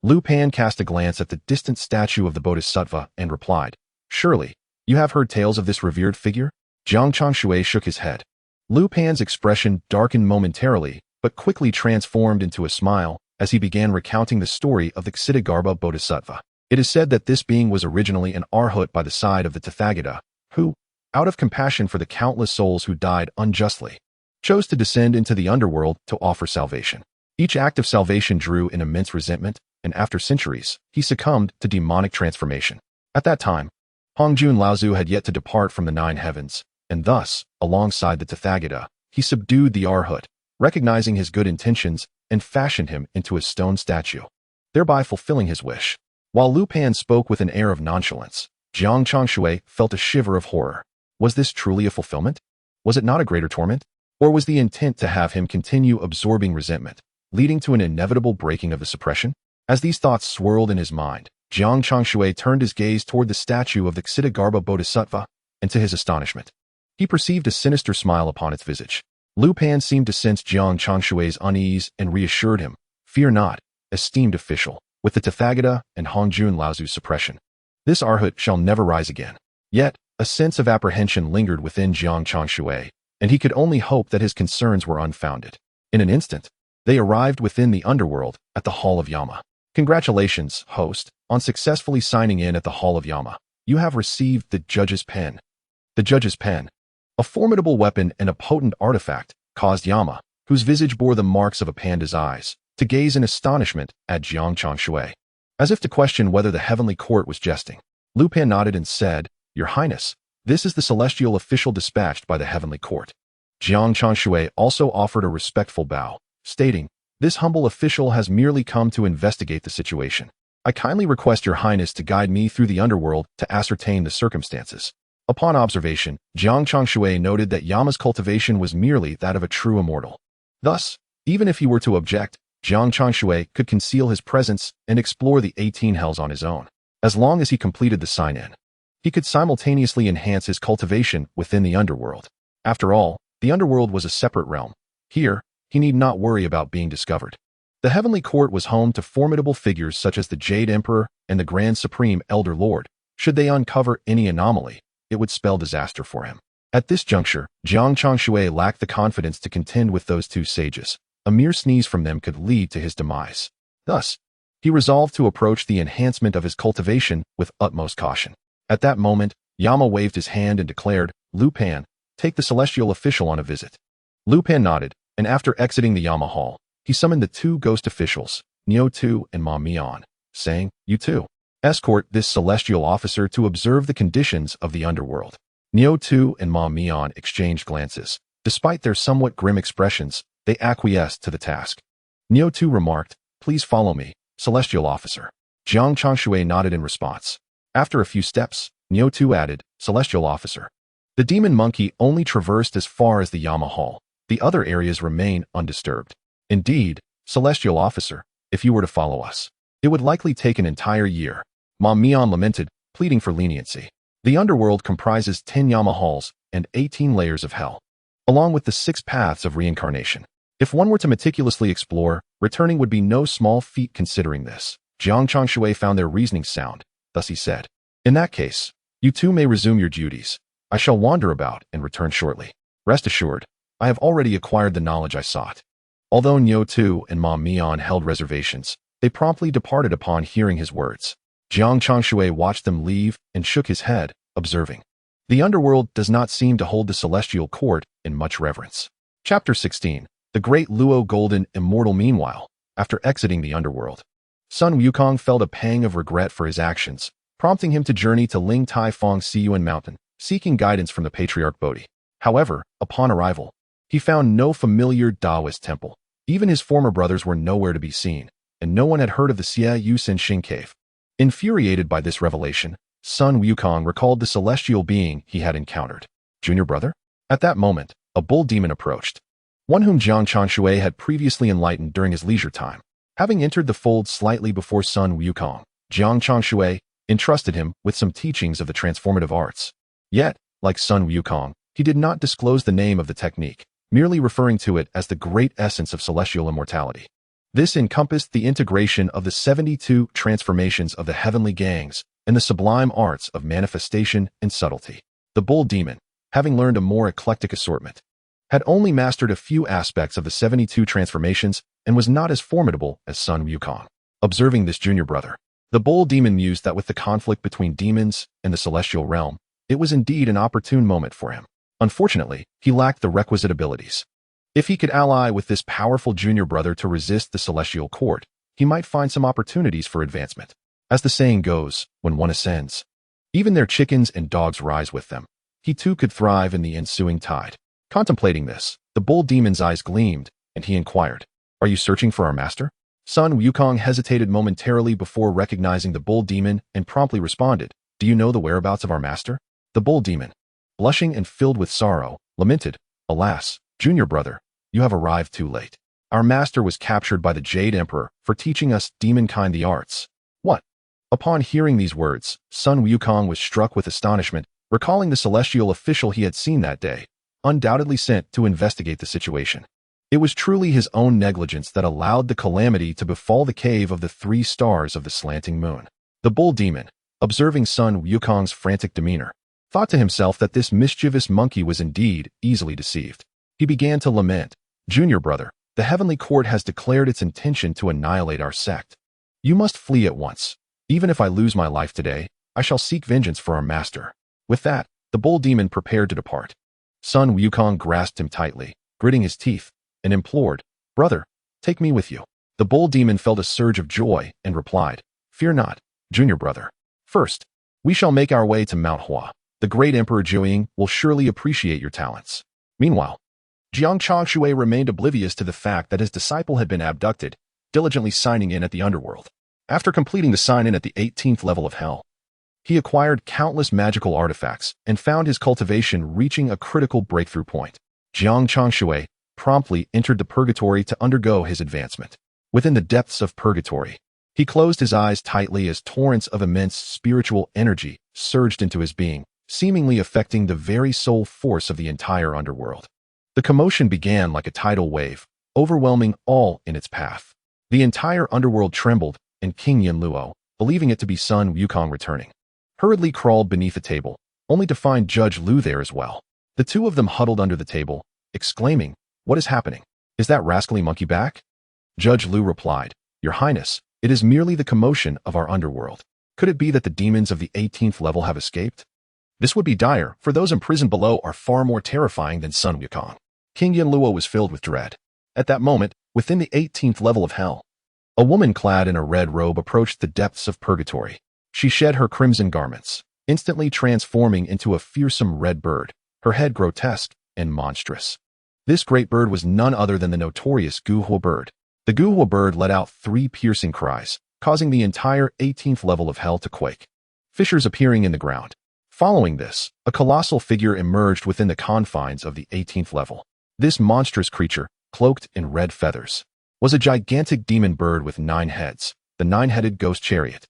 S1: Lu Pan cast a glance at the distant statue of the Bodhisattva and replied, "Surely, you have heard tales of this revered figure?" Jiang Changshui shook his head. Lu Pan's expression darkened momentarily, but quickly transformed into a smile as he began recounting the story of the Ksitigarbha Bodhisattva. It is said that this being was originally an arhat by the side of the Tathagata, who, out of compassion for the countless souls who died unjustly, chose to descend into the underworld to offer salvation. Each act of salvation drew an immense resentment, and after centuries, he succumbed to demonic transformation. At that time, Hongjun Laozu had yet to depart from the Nine Heavens, and thus, alongside the Tathagata, he subdued the arhat, recognizing his good intentions, and fashioned him into a stone statue, thereby fulfilling his wish. While Lu Pan spoke with an air of nonchalance, Jiang Changshui felt a shiver of horror. Was this truly a fulfillment? Was it not a greater torment? Or was the intent to have him continue absorbing resentment, leading to an inevitable breaking of the suppression? As these thoughts swirled in his mind, Jiang Changshui turned his gaze toward the statue of the Ksitigarbha Bodhisattva, and to his astonishment, he perceived a sinister smile upon its visage. Lu Pan seemed to sense Jiang Changshui's unease and reassured him, "Fear not, esteemed official, with the Tathagata and Hongjun Laozu's suppression, this arhat shall never rise again." Yet, a sense of apprehension lingered within Jiang Changshui, and he could only hope that his concerns were unfounded. In an instant, they arrived within the underworld at the Hall of Yama. "Congratulations, host, on successfully signing in at the Hall of Yama. You have received the Judge's Pen." The Judge's Pen, a formidable weapon and a potent artifact, caused Yama, whose visage bore the marks of a panda's eyes, to gaze in astonishment at Jiang Changshui. As if to question whether the heavenly court was jesting, Lu Pan nodded and said, "Your Highness, this is the celestial official dispatched by the heavenly court." Jiang Changshui also offered a respectful bow, stating, "This humble official has merely come to investigate the situation. I kindly request your Highness to guide me through the underworld to ascertain the circumstances." Upon observation, Jiang Changshui noted that Yama's cultivation was merely that of a true immortal. Thus, even if he were to object, Jiang Changshui could conceal his presence and explore the 18 hells on his own. As long as he completed the sign-in, he could simultaneously enhance his cultivation within the underworld. After all, the underworld was a separate realm. Here, he need not worry about being discovered. The heavenly court was home to formidable figures such as the Jade Emperor and the Grand Supreme Elder Lord. Should they uncover any anomaly, it would spell disaster for him. At this juncture, Jiang Changshui lacked the confidence to contend with those two sages. A mere sneeze from them could lead to his demise. Thus, he resolved to approach the enhancement of his cultivation with utmost caution. At that moment, Yama waved his hand and declared, "Lu Pan, take the celestial official on a visit." Lu Pan nodded, and after exiting the Yama hall, he summoned the two ghost officials, Neo Tu and Ma Mian, saying, "You two, escort this celestial officer to observe the conditions of the underworld." Neo Tu and Ma Mian exchanged glances. Despite their somewhat grim expressions, they acquiesced to the task. Neo Tu remarked, "Please follow me, celestial officer." Jiang Changshui nodded in response. After a few steps, Neo Tu added, "Celestial officer." The demon monkey only traversed as far as the Yama hall. The other areas remain undisturbed. "Indeed, celestial officer, if you were to follow us, it would likely take an entire year," Ma Mian lamented, pleading for leniency. The underworld comprises 10 Yama halls and 18 layers of hell, along with the 6 paths of reincarnation. If one were to meticulously explore, returning would be no small feat considering this. Jiang Changshui found their reasoning sound. Thus he said, "In that case, you two may resume your duties. I shall wander about and return shortly. Rest assured, I have already acquired the knowledge I sought." Although Neo Tu and Ma Mian held reservations, they promptly departed upon hearing his words. Jiang Changshui watched them leave and shook his head, observing, "The underworld does not seem to hold the celestial court in much reverence." Chapter 16. The Great Luo Golden Immortal. Meanwhile, after exiting the underworld, Sun Wukong felt a pang of regret for his actions, prompting him to journey to Ling Tai Fong Siyuan Mountain, seeking guidance from the Patriarch Bodhi. However, upon arrival, he found no familiar Taoist temple. Even his former brothers were nowhere to be seen, and no one had heard of the Xie Yusen Xing cave. Infuriated by this revelation, Sun Wukong recalled the celestial being he had encountered. Junior brother? At that moment, a bull demon approached, one whom Jiang Changshui had previously enlightened during his leisure time. Having entered the fold slightly before Sun Wukong, Jiang Changshui entrusted him with some teachings of the transformative arts. Yet, like Sun Wukong, he did not disclose the name of the technique, merely referring to it as the great essence of celestial immortality. This encompassed the integration of the 72 transformations of the heavenly gangs and the sublime arts of manifestation and subtlety. The bull demon, having learned a more eclectic assortment, had only mastered a few aspects of the 72 transformations and was not as formidable as Sun Wukong. Observing this junior brother, the bull demon mused that with the conflict between demons and the celestial realm, it was indeed an opportune moment for him. Unfortunately, he lacked the requisite abilities. If he could ally with this powerful junior brother to resist the celestial court, he might find some opportunities for advancement. As the saying goes, when one ascends, even their chickens and dogs rise with them. He too could thrive in the ensuing tide. Contemplating this, the bull demon's eyes gleamed, and he inquired, "Are you searching for our master?" Sun Wukong hesitated momentarily before recognizing the bull demon and promptly responded, "Do you know the whereabouts of our master?" The bull demon, blushing and filled with sorrow, lamented, "Alas, junior brother, you have arrived too late. Our master was captured by the Jade Emperor for teaching us demonkind the arts." "What?" Upon hearing these words, Sun Wukong was struck with astonishment, recalling the celestial official he had seen that day, undoubtedly sent to investigate the situation. It was truly his own negligence that allowed the calamity to befall the cave of the 3 stars of the slanting moon. The bull demon, observing Sun Wukong's frantic demeanor, thought to himself that this mischievous monkey was indeed easily deceived. He began to lament, "Junior brother, the heavenly court has declared its intention to annihilate our sect. You must flee at once. Even if I lose my life today, I shall seek vengeance for our master." With that, the bull demon prepared to depart. Sun Wukong grasped him tightly, gritting his teeth. and implored, "Brother, take me with you." The bull demon felt a surge of joy and replied, "Fear not, junior brother. First, we shall make our way to Mount Hua. The great Emperor Jiang will surely appreciate your talents." Meanwhile, Jiang Changshui remained oblivious to the fact that his disciple had been abducted, diligently signing in at the underworld. After completing the sign-in at the 18th level of hell, he acquired countless magical artifacts and found his cultivation reaching a critical breakthrough point. Jiang Changshui promptly entered the purgatory to undergo his advancement. Within the depths of purgatory, he closed his eyes tightly as torrents of immense spiritual energy surged into his being, seemingly affecting the very soul force of the entire underworld. The commotion began like a tidal wave, overwhelming all in its path. The entire underworld trembled, and King Yin Luo, believing it to be Sun Wukong returning, hurriedly crawled beneath the table, only to find Judge Lu there as well. The two of them huddled under the table, exclaiming, "What is happening? Is that rascally monkey back?" Judge Lu replied, "Your Highness, it is merely the commotion of our underworld. Could it be that the demons of the 18th level have escaped? This would be dire, for those imprisoned below are far more terrifying than Sun Wukong." King Yin Luo was filled with dread. At that moment, within the 18th level of hell, a woman clad in a red robe approached the depths of purgatory. She shed her crimson garments, instantly transforming into a fearsome red bird, her head grotesque and monstrous. This great bird was none other than the notorious Guhua bird. The Guhua bird let out 3 piercing cries, causing the entire 18th level of hell to quake, fissures appearing in the ground. Following this, a colossal figure emerged within the confines of the 18th level. This monstrous creature, cloaked in red feathers, was a gigantic demon bird with 9 heads, the 9-headed ghost chariot.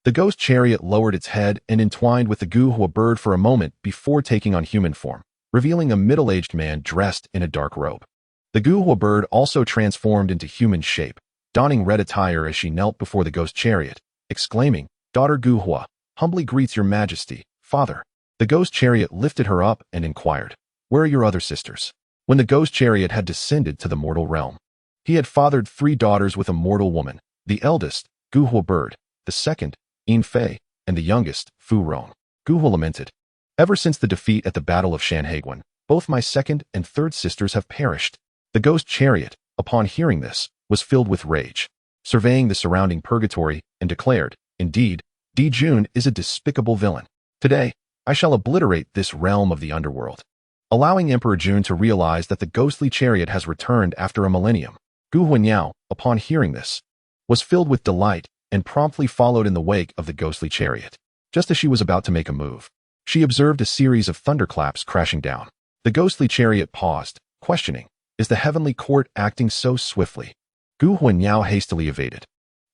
S1: The ghost chariot lowered its head and entwined with the Guhua bird for a moment before taking on human form, revealing a middle-aged man dressed in a dark robe. The Guhua bird also transformed into human shape, donning red attire as she knelt before the ghost chariot, exclaiming, "Daughter Guhua, humbly greets your majesty, father." The ghost chariot lifted her up and inquired, "Where are your other sisters?" When the ghost chariot had descended to the mortal realm, he had fathered 3 daughters with a mortal woman, the eldest, Guhua bird, the second, Yin Fei, and the youngest, Fu Rong. Guhua lamented, "Ever since the defeat at the Battle of Shanhaiguan, both my second and third sisters have perished." The ghost chariot, upon hearing this, was filled with rage, surveying the surrounding purgatory, and declared, "Indeed, Di Jun is a despicable villain. Today, I shall obliterate this realm of the underworld." Allowing Emperor Jun to realize that the ghostly chariot has returned after a millennium, Gu Huanyao, upon hearing this, was filled with delight and promptly followed in the wake of the ghostly chariot. Just as she was about to make a move, she observed a series of thunderclaps crashing down. The ghostly chariot paused, questioning, "Is the heavenly court acting so swiftly?" Gu Huanyao hastily evaded,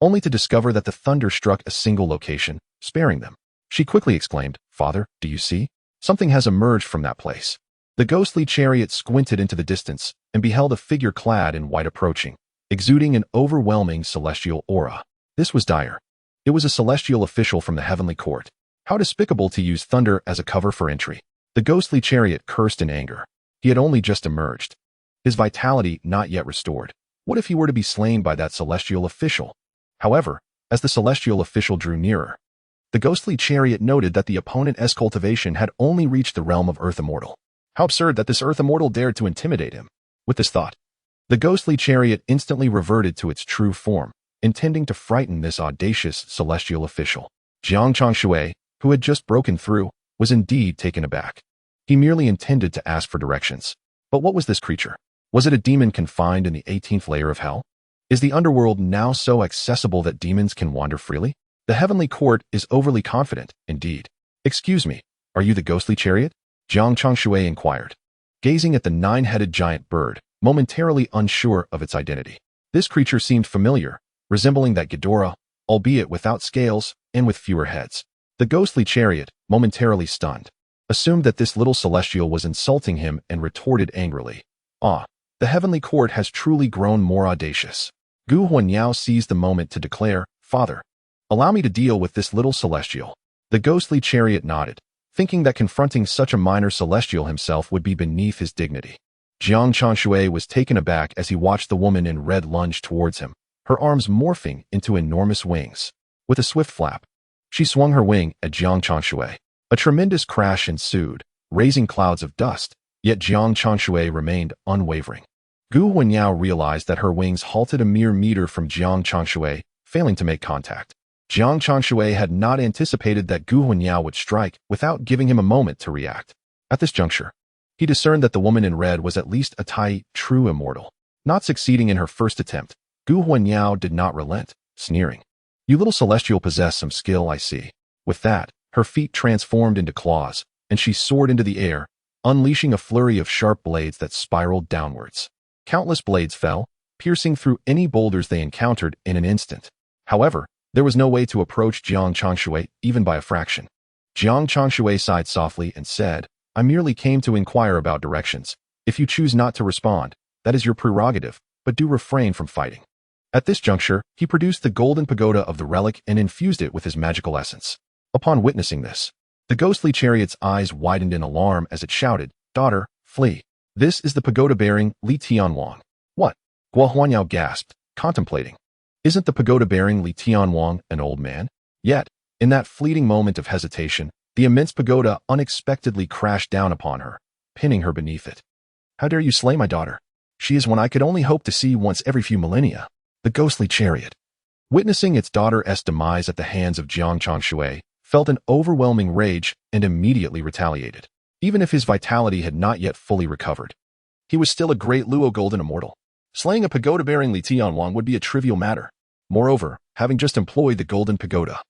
S1: only to discover that the thunder struck a single location, sparing them. She quickly exclaimed, "Father, do you see? Something has emerged from that place." The ghostly chariot squinted into the distance and beheld a figure clad in white approaching, exuding an overwhelming celestial aura. This was dire. It was a celestial official from the heavenly court. How despicable to use thunder as a cover for entry. The ghostly chariot cursed in anger. He had only just emerged, his vitality not yet restored. What if he were to be slain by that celestial official? However, as the celestial official drew nearer, the ghostly chariot noted that the opponent's cultivation had only reached the realm of Earth Immortal. How absurd that this Earth Immortal dared to intimidate him. With this thought, the ghostly chariot instantly reverted to its true form, intending to frighten this audacious celestial official. Jiang Changshui, who had just broken through, was indeed taken aback. He merely intended to ask for directions. But what was this creature? Was it a demon confined in the 18th layer of hell? Is the underworld now so accessible that demons can wander freely? The heavenly court is overly confident, indeed. "Excuse me, are you the ghostly chariot?" Jiang Changshui inquired, gazing at the 9-headed giant bird, momentarily unsure of its identity. This creature seemed familiar, resembling that Ghidorah, albeit without scales and with fewer heads. The ghostly chariot, momentarily stunned, assumed that this little celestial was insulting him and retorted angrily, "Ah, the heavenly court has truly grown more audacious." Gu Huanyao seized the moment to declare, "Father, allow me to deal with this little celestial." The ghostly chariot nodded, thinking that confronting such a minor celestial himself would be beneath his dignity. Jiang Changshui was taken aback as he watched the woman in red lunge towards him, her arms morphing into enormous wings. With a swift flap, she swung her wing at Jiang Changshui. A tremendous crash ensued, raising clouds of dust, yet Jiang Changshui remained unwavering. Gu Huanyao realized that her wings halted a mere meter from Jiang Changshui, failing to make contact. Jiang Changshui had not anticipated that Gu Huanyao would strike without giving him a moment to react. At this juncture, he discerned that the woman in red was at least a true immortal. Not succeeding in her first attempt, Gu Huanyao did not relent, sneering. "You little celestial possess some skill, I see." With that, her feet transformed into claws, and she soared into the air, unleashing a flurry of sharp blades that spiraled downwards. Countless blades fell, piercing through any boulders they encountered in an instant. However, there was no way to approach Jiang Changshui even by a fraction. Jiang Changshui sighed softly and said, "I merely came to inquire about directions. If you choose not to respond, that is your prerogative, but do refrain from fighting." At this juncture, he produced the golden pagoda of the relic and infused it with his magical essence. Upon witnessing this, the ghostly chariot's eyes widened in alarm as it shouted, "Daughter, flee. This is the pagoda-bearing Li Tianwang." "What?" Gu Huanyao gasped, contemplating. Isn't the pagoda-bearing Li Tianwang an old man? Yet, in that fleeting moment of hesitation, the immense pagoda unexpectedly crashed down upon her, pinning her beneath it. "How dare you slay my daughter? She is one I could only hope to see once every few millennia." The ghostly chariot, witnessing its daughter's demise at the hands of Jiang Changshui, felt an overwhelming rage and immediately retaliated. Even if his vitality had not yet fully recovered, he was still a great Luo golden immortal. Slaying a pagoda-bearing Li Tianwang would be a trivial matter. Moreover, having just employed the golden pagoda,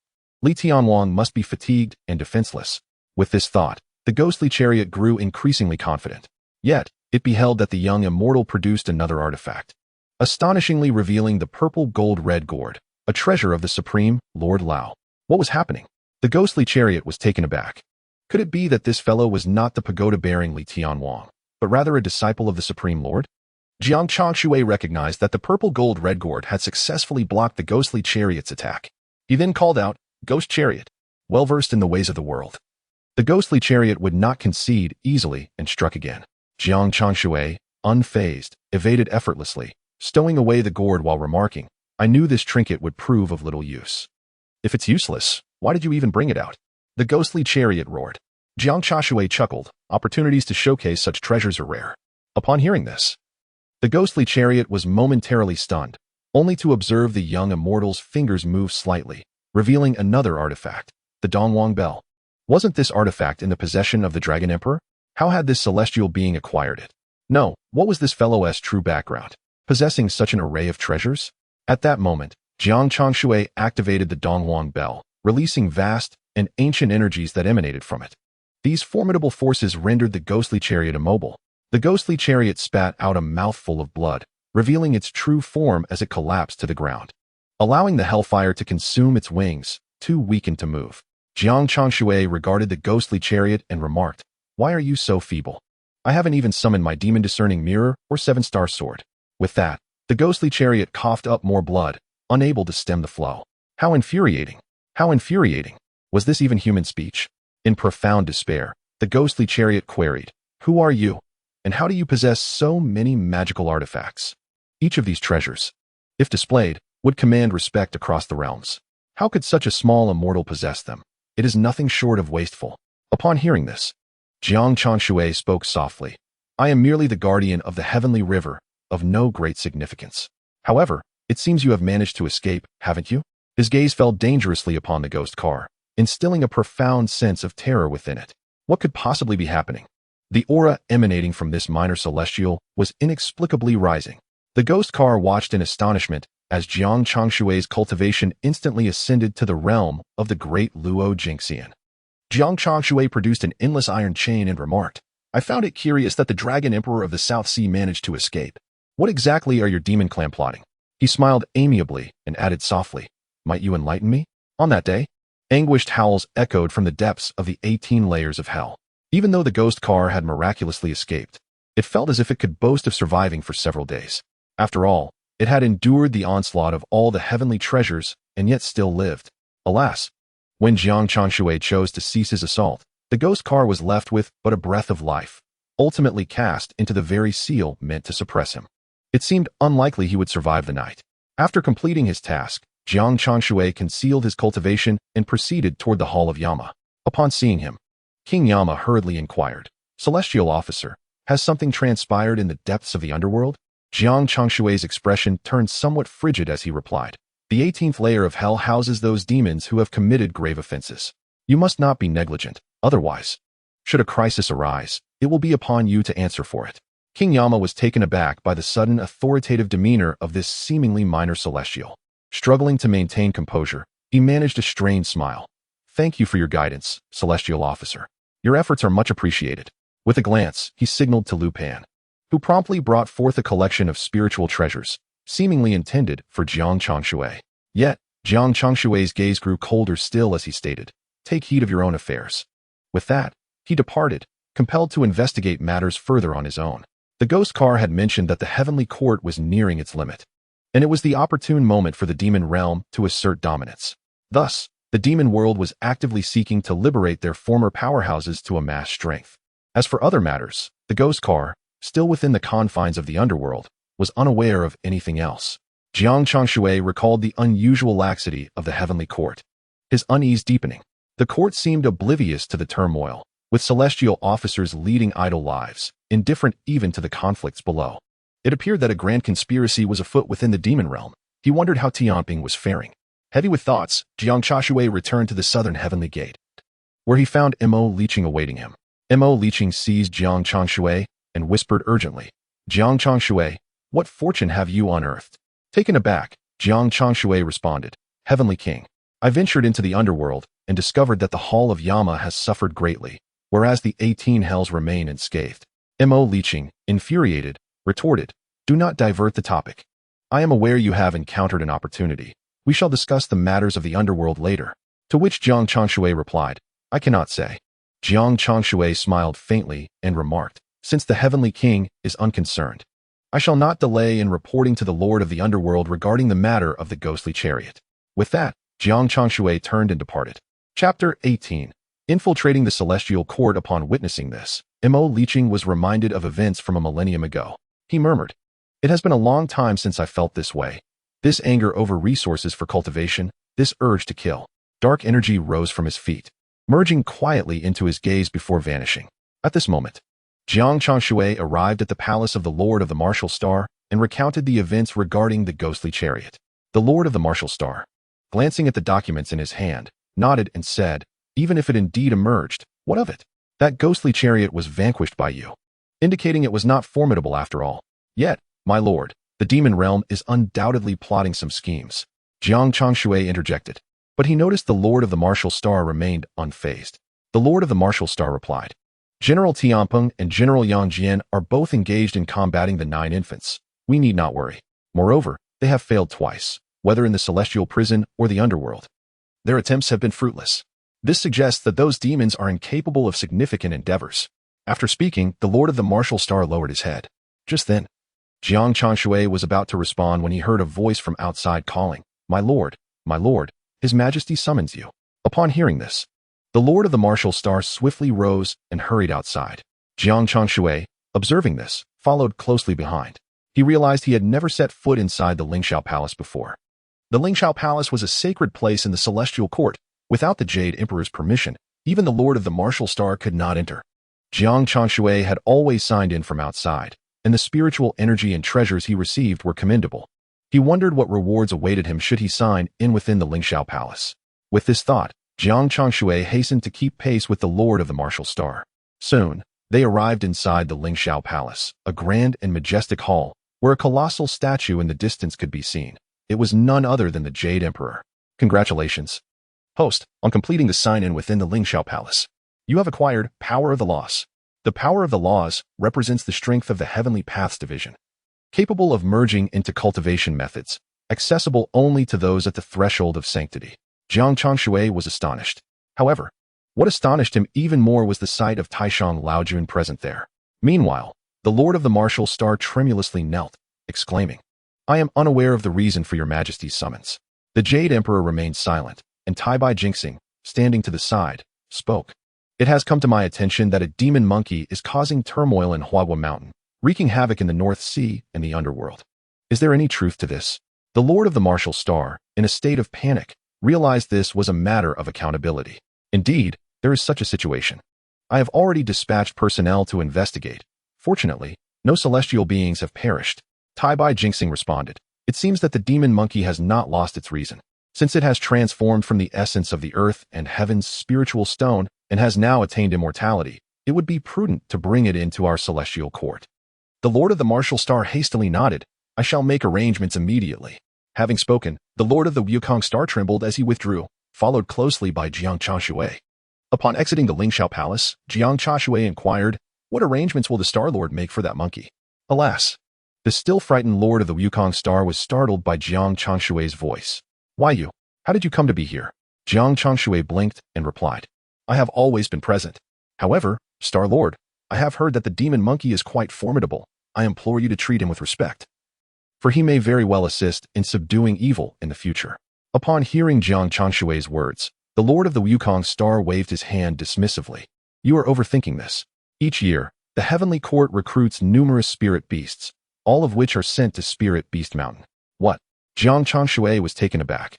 S1: Li Tianwang must be fatigued and defenseless. With this thought, the ghostly chariot grew increasingly confident. Yet, it beheld that the young immortal produced another artifact, astonishingly revealing the purple gold-red gourd, a treasure of the supreme Lord Lao. What was happening? The ghostly chariot was taken aback. Could it be that this fellow was not the pagoda-bearing Li Tianwang, but rather a disciple of the Supreme Lord? Jiang Changshui recognized that the purple gold-red gourd had successfully blocked the ghostly chariot's attack. He then called out, "Ghost chariot, well-versed in the ways of the world." The ghostly chariot would not concede easily and struck again. Jiang Changshui, unfazed, evaded effortlessly, stowing away the gourd while remarking, "I knew this trinket would prove of little use." "If it's useless, why did you even bring it out?" The ghostly chariot roared. Jiang Changshui chuckled. Opportunities to showcase such treasures are rare. Upon hearing this, the ghostly chariot was momentarily stunned, only to observe the young immortal's fingers move slightly, revealing another artifact, the Dongwang Bell. Wasn't this artifact in the possession of the Dragon Emperor? How had this celestial being acquired it? No, what was this fellow's true background, possessing such an array of treasures? At that moment, Jiang Changshui activated the Dongwang Bell, releasing vast and ancient energies that emanated from it. These formidable forces rendered the ghostly chariot immobile. The ghostly chariot spat out a mouthful of blood, revealing its true form as it collapsed to the ground, allowing the hellfire to consume its wings, too weakened to move. Jiang Changshui regarded the ghostly chariot and remarked, "Why are you so feeble? I haven't even summoned my demon-discerning mirror or seven-star sword." With that, the ghostly chariot coughed up more blood, unable to stem the flow. How infuriating! How infuriating! Was this even human speech? In profound despair, the ghostly chariot queried, "Who are you? And how do you possess so many magical artifacts?" Each of these treasures, if displayed, would command respect across the realms. How could such a small immortal possess them? It is nothing short of wasteful. Upon hearing this, Jiang Changshui spoke softly. "I am merely the guardian of the heavenly river, of no great significance. However, it seems you have managed to escape, haven't you?" His gaze fell dangerously upon the ghost car, instilling a profound sense of terror within it. What could possibly be happening? The aura emanating from this minor celestial was inexplicably rising. The ghost car watched in astonishment as Jiang Changshui's cultivation instantly ascended to the realm of the great Luo Jingxian. Jiang Changshui produced an endless iron chain and remarked, "I found it curious that the Dragon Emperor of the South Sea managed to escape. What exactly are your demon clan plotting?" He smiled amiably and added softly, "Might you enlighten me?" On that day, anguished howls echoed from the depths of the 18 layers of hell. Even though the ghost car had miraculously escaped, it felt as if it could boast of surviving for several days. After all, it had endured the onslaught of all the heavenly treasures and yet still lived. Alas, when Jiang Changshui chose to cease his assault, the ghost car was left with but a breath of life, ultimately cast into the very seal meant to suppress him. It seemed unlikely he would survive the night. After completing his task, Jiang Changshui concealed his cultivation and proceeded toward the Hall of Yama. Upon seeing him, King Yama hurriedly inquired, "Celestial officer, has something transpired in the depths of the underworld?" Jiang Changshui's expression turned somewhat frigid as he replied. The 18th layer of hell houses those demons who have committed grave offenses. You must not be negligent, otherwise, should a crisis arise, it will be upon you to answer for it. King Yama was taken aback by the sudden authoritative demeanor of this seemingly minor celestial. Struggling to maintain composure, he managed a strained smile. Thank you for your guidance, celestial officer. Your efforts are much appreciated. With a glance, he signaled to Lu Pan, who promptly brought forth a collection of spiritual treasures, seemingly intended for Jiang Changshui. Yet, Jiang Changshui's gaze grew colder still as he stated, take heed of your own affairs. With that, he departed, compelled to investigate matters further on his own. The ghost car had mentioned that the heavenly court was nearing its limit, and it was the opportune moment for the demon realm to assert dominance. Thus, the demon world was actively seeking to liberate their former powerhouses to amass strength. As for other matters, the ghost car, still within the confines of the underworld, was unaware of anything else. Jiang Changshui recalled the unusual laxity of the heavenly court. His unease deepening. The court seemed oblivious to the turmoil, with celestial officers leading idle lives, indifferent even to the conflicts below. It appeared that a grand conspiracy was afoot within the demon realm. He wondered how Tianping was faring. Heavy with thoughts, Jiang Changshui returned to the southern heavenly gate, where he found Li Jing awaiting him. Li Jing seized Jiang Changshui and whispered urgently, Jiang Changshui, what fortune have you unearthed? Taken aback, Jiang Changshui responded, Heavenly King, I ventured into the underworld and discovered that the Hall of Yama has suffered greatly, whereas the 18 hells remain unscathed. Li Jing, infuriated, retorted, do not divert the topic. I am aware you have encountered an opportunity. We shall discuss the matters of the underworld later. To which Jiang Changshui replied, I cannot say. Jiang Changshui smiled faintly and remarked, since the Heavenly King is unconcerned, I shall not delay in reporting to the Lord of the Underworld regarding the matter of the ghostly chariot. With that, Jiang Changshui turned and departed. Chapter 18. Infiltrating the Celestial Court. Upon witnessing this, Li Jing was reminded of events from a millennium ago. He murmured, it has been a long time since I felt this way. This anger over resources for cultivation, this urge to kill. Dark energy rose from his feet, merging quietly into his gaze before vanishing. At this moment, Jiang Changshui arrived at the palace of the Lord of the Martial Star and recounted the events regarding the ghostly chariot. The Lord of the Martial Star, glancing at the documents in his hand, nodded and said, even if it indeed emerged, what of it? That ghostly chariot was vanquished by you, indicating it was not formidable after all. Yet, my lord, the demon realm is undoubtedly plotting some schemes. Jiang Changshui interjected, but he noticed the Lord of the Martial Star remained unfazed. The Lord of the Martial Star replied, General Tianpeng and General Yang Jian are both engaged in combating the 9 infants. We need not worry. Moreover, they have failed twice, whether in the celestial prison or the underworld. Their attempts have been fruitless. This suggests that those demons are incapable of significant endeavors. After speaking, the Lord of the Martial Star lowered his head. Just then, Jiang Changshui was about to respond when he heard a voice from outside calling, my lord, His Majesty summons you. Upon hearing this, the Lord of the Martial Star swiftly rose and hurried outside. Jiang Changshui, observing this, followed closely behind. He realized he had never set foot inside the Lingxiao Palace before. The Lingxiao Palace was a sacred place in the Celestial Court. Without the Jade Emperor's permission, even the Lord of the Martial Star could not enter. Jiang Changshui had always signed in from outside, and the spiritual energy and treasures he received were commendable. He wondered what rewards awaited him should he sign in within the Lingxiao Palace. With this thought, Jiang Changshui hastened to keep pace with the Lord of the Martial Star. Soon, they arrived inside the Lingxiao Palace, a grand and majestic hall, where a colossal statue in the distance could be seen. It was none other than the Jade Emperor. Congratulations, host, on completing the sign-in within the Lingxiao Palace. You have acquired Power of the Laws. The Power of the Laws represents the strength of the Heavenly Paths division, capable of merging into cultivation methods, accessible only to those at the threshold of sanctity. Jiang Changshui was astonished. However, what astonished him even more was the sight of Taishang Laojun present there. Meanwhile, the Lord of the Martial Star tremulously knelt, exclaiming, I am unaware of the reason for your Majesty's summons. The Jade Emperor remained silent, and Taibai Jinxing, standing to the side, spoke. It has come to my attention that a demon monkey is causing turmoil in Huagua Mountain, wreaking havoc in the North Sea and the underworld. Is there any truth to this? The Lord of the Martial Star, in a state of panic, realized this was a matter of accountability. Indeed, there is such a situation. I have already dispatched personnel to investigate. Fortunately, no celestial beings have perished. Tai Bai Jinxing responded. It seems that the demon monkey has not lost its reason. Since it has transformed from the essence of the earth and heaven's spiritual stone and has now attained immortality, it would be prudent to bring it into our celestial court. The Lord of the Martial Star hastily nodded. I shall make arrangements immediately. Having spoken, the Lord of the Wukong Star trembled as he withdrew, followed closely by Jiang Changshui. Upon exiting the Lingxiao Palace, Jiang Changshui inquired, what arrangements will the Star Lord make for that monkey? Alas! The still frightened Lord of the Wukong Star was startled by Jiang Changshui's voice. Why you? How did you come to be here? Jiang Changshui blinked and replied. I have always been present. However, Star Lord, I have heard that the demon monkey is quite formidable. I implore you to treat him with respect, for he may very well assist in subduing evil in the future. Upon hearing Jiang Changshui's words, the Lord of the Wukong Star waved his hand dismissively. You are overthinking this. Each year, the Heavenly Court recruits numerous spirit beasts, all of which are sent to Spirit Beast Mountain. What? Jiang Changshui was taken aback.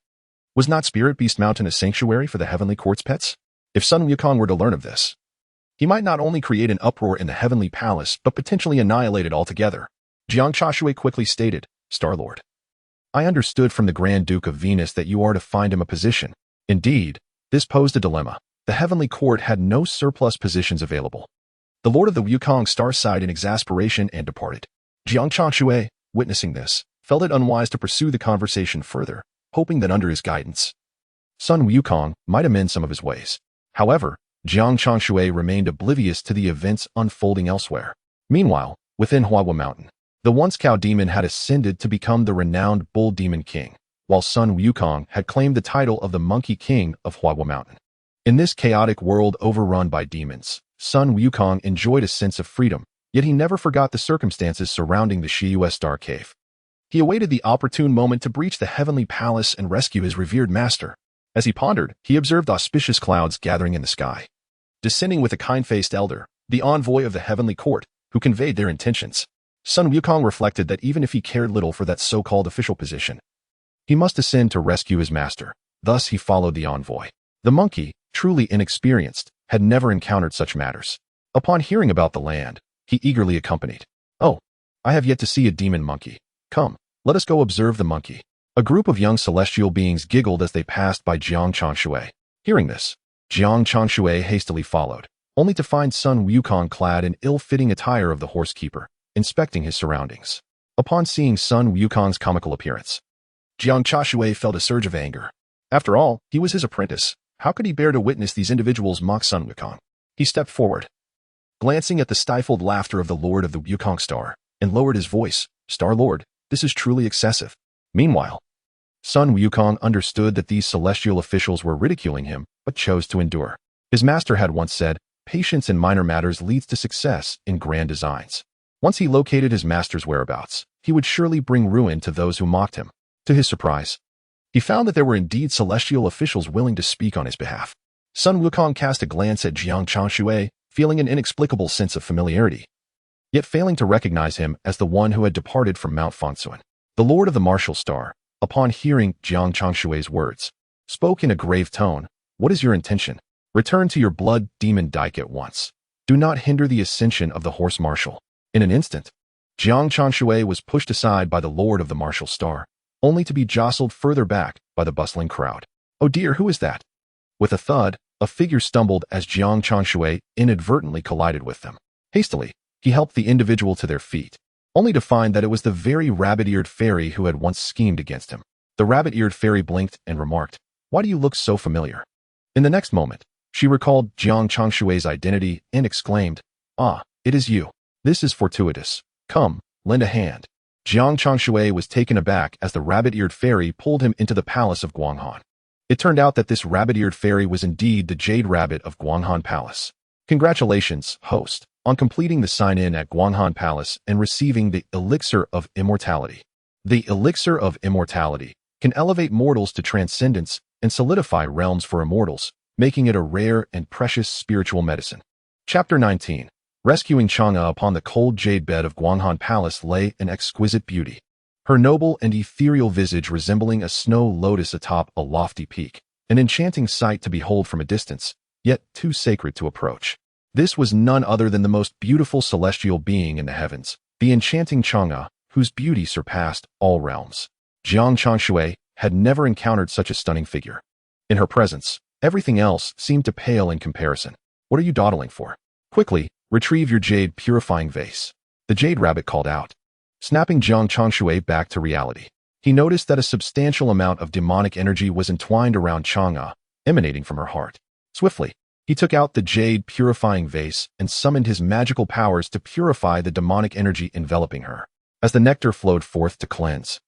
S1: Was not Spirit Beast Mountain a sanctuary for the Heavenly Court's pets? If Sun Wukong were to learn of this, he might not only create an uproar in the Heavenly Palace, but potentially annihilate it altogether. Jiang Changshui quickly stated, Star-Lord, I understood from the Grand Duke of Venus that you are to find him a position. Indeed, this posed a dilemma. The Heavenly Court had no surplus positions available. The Lord of the Wukong Star sighed in exasperation and departed. Jiang Changshui, witnessing this, felt it unwise to pursue the conversation further, hoping that under his guidance, Sun Wukong might amend some of his ways. However, Jiang Changshui remained oblivious to the events unfolding elsewhere. Meanwhile, within Huahua Mountain, the once cow demon had ascended to become the renowned Bull Demon King, while Sun Wukong had claimed the title of the Monkey King of Huahua Mountain. In this chaotic world overrun by demons, Sun Wukong enjoyed a sense of freedom, yet he never forgot the circumstances surrounding the Shiyue Star Cave. He awaited the opportune moment to breach the Heavenly Palace and rescue his revered master. As he pondered, he observed auspicious clouds gathering in the sky. Descending with a kind-faced elder, the envoy of the Heavenly Court, who conveyed their intentions, Sun Wukong reflected that even if he cared little for that so-called official position, he must ascend to rescue his master. Thus he followed the envoy. The monkey, truly inexperienced, had never encountered such matters. Upon hearing about the land, he eagerly accompanied. Oh, I have yet to see a demon monkey. Come, let us go observe the monkey. A group of young celestial beings giggled as they passed by Jiang Changshui. Hearing this, Jiang Changshui hastily followed, only to find Sun Wukong clad in ill-fitting attire of the horsekeeper, inspecting his surroundings. Upon seeing Sun Wukong's comical appearance, Jiang Changshui felt a surge of anger. After all, he was his apprentice. How could he bear to witness these individuals mock Sun Wukong? He stepped forward, glancing at the stifled laughter of the Lord of the Wukong Star, and lowered his voice. Star-Lord, this is truly excessive. Meanwhile, Sun Wukong understood that these celestial officials were ridiculing him, but chose to endure. His master had once said, patience in minor matters leads to success in grand designs. Once he located his master's whereabouts, he would surely bring ruin to those who mocked him. To his surprise, he found that there were indeed celestial officials willing to speak on his behalf. Sun Wukong cast a glance at Jiang Changshui, feeling an inexplicable sense of familiarity, yet failing to recognize him as the one who had departed from Mount Fangsuan. The Lord of the Martial Star, upon hearing Jiang Changshui's words, spoke in a grave tone. What is your intention? Return to your blood demon dike at once. Do not hinder the ascension of the horse martial. In an instant, Jiang Changshui was pushed aside by the Lord of the Martial Star, only to be jostled further back by the bustling crowd. Oh dear, who is that? With a thud, a figure stumbled as Jiang Changshui inadvertently collided with them. Hastily, he helped the individual to their feet, only to find that it was the very rabbit-eared fairy who had once schemed against him. The rabbit-eared fairy blinked and remarked, Why do you look so familiar? In the next moment, she recalled Jiang Changshui's identity and exclaimed, Ah, it is you. This is fortuitous. Come, lend a hand. Jiang Changshui was taken aback as the rabbit-eared fairy pulled him into the palace of Guanghan. It turned out that this rabbit-eared fairy was indeed the Jade Rabbit of Guanghan Palace. Congratulations, host, on completing the sign-in at Guanghan Palace and receiving the Elixir of Immortality. The Elixir of Immortality can elevate mortals to transcendence and solidify realms for immortals, making it a rare and precious spiritual medicine. Chapter 19. Rescuing Chang'e. Upon the cold jade bed of Guanghan Palace lay an exquisite beauty, her noble and ethereal visage resembling a snow lotus atop a lofty peak, an enchanting sight to behold from a distance, yet too sacred to approach. This was none other than the most beautiful celestial being in the heavens, the enchanting Chang'e, whose beauty surpassed all realms. Jiang Changshui had never encountered such a stunning figure. In her presence, everything else seemed to pale in comparison. What are you dawdling for? Quickly, retrieve your Jade Purifying Vase. The Jade Rabbit called out, snapping Jiang Changshui back to reality. He noticed that a substantial amount of demonic energy was entwined around Chang'e, emanating from her heart. Swiftly, he took out the Jade Purifying Vase and summoned his magical powers to purify the demonic energy enveloping her. As the nectar flowed forth to cleanse,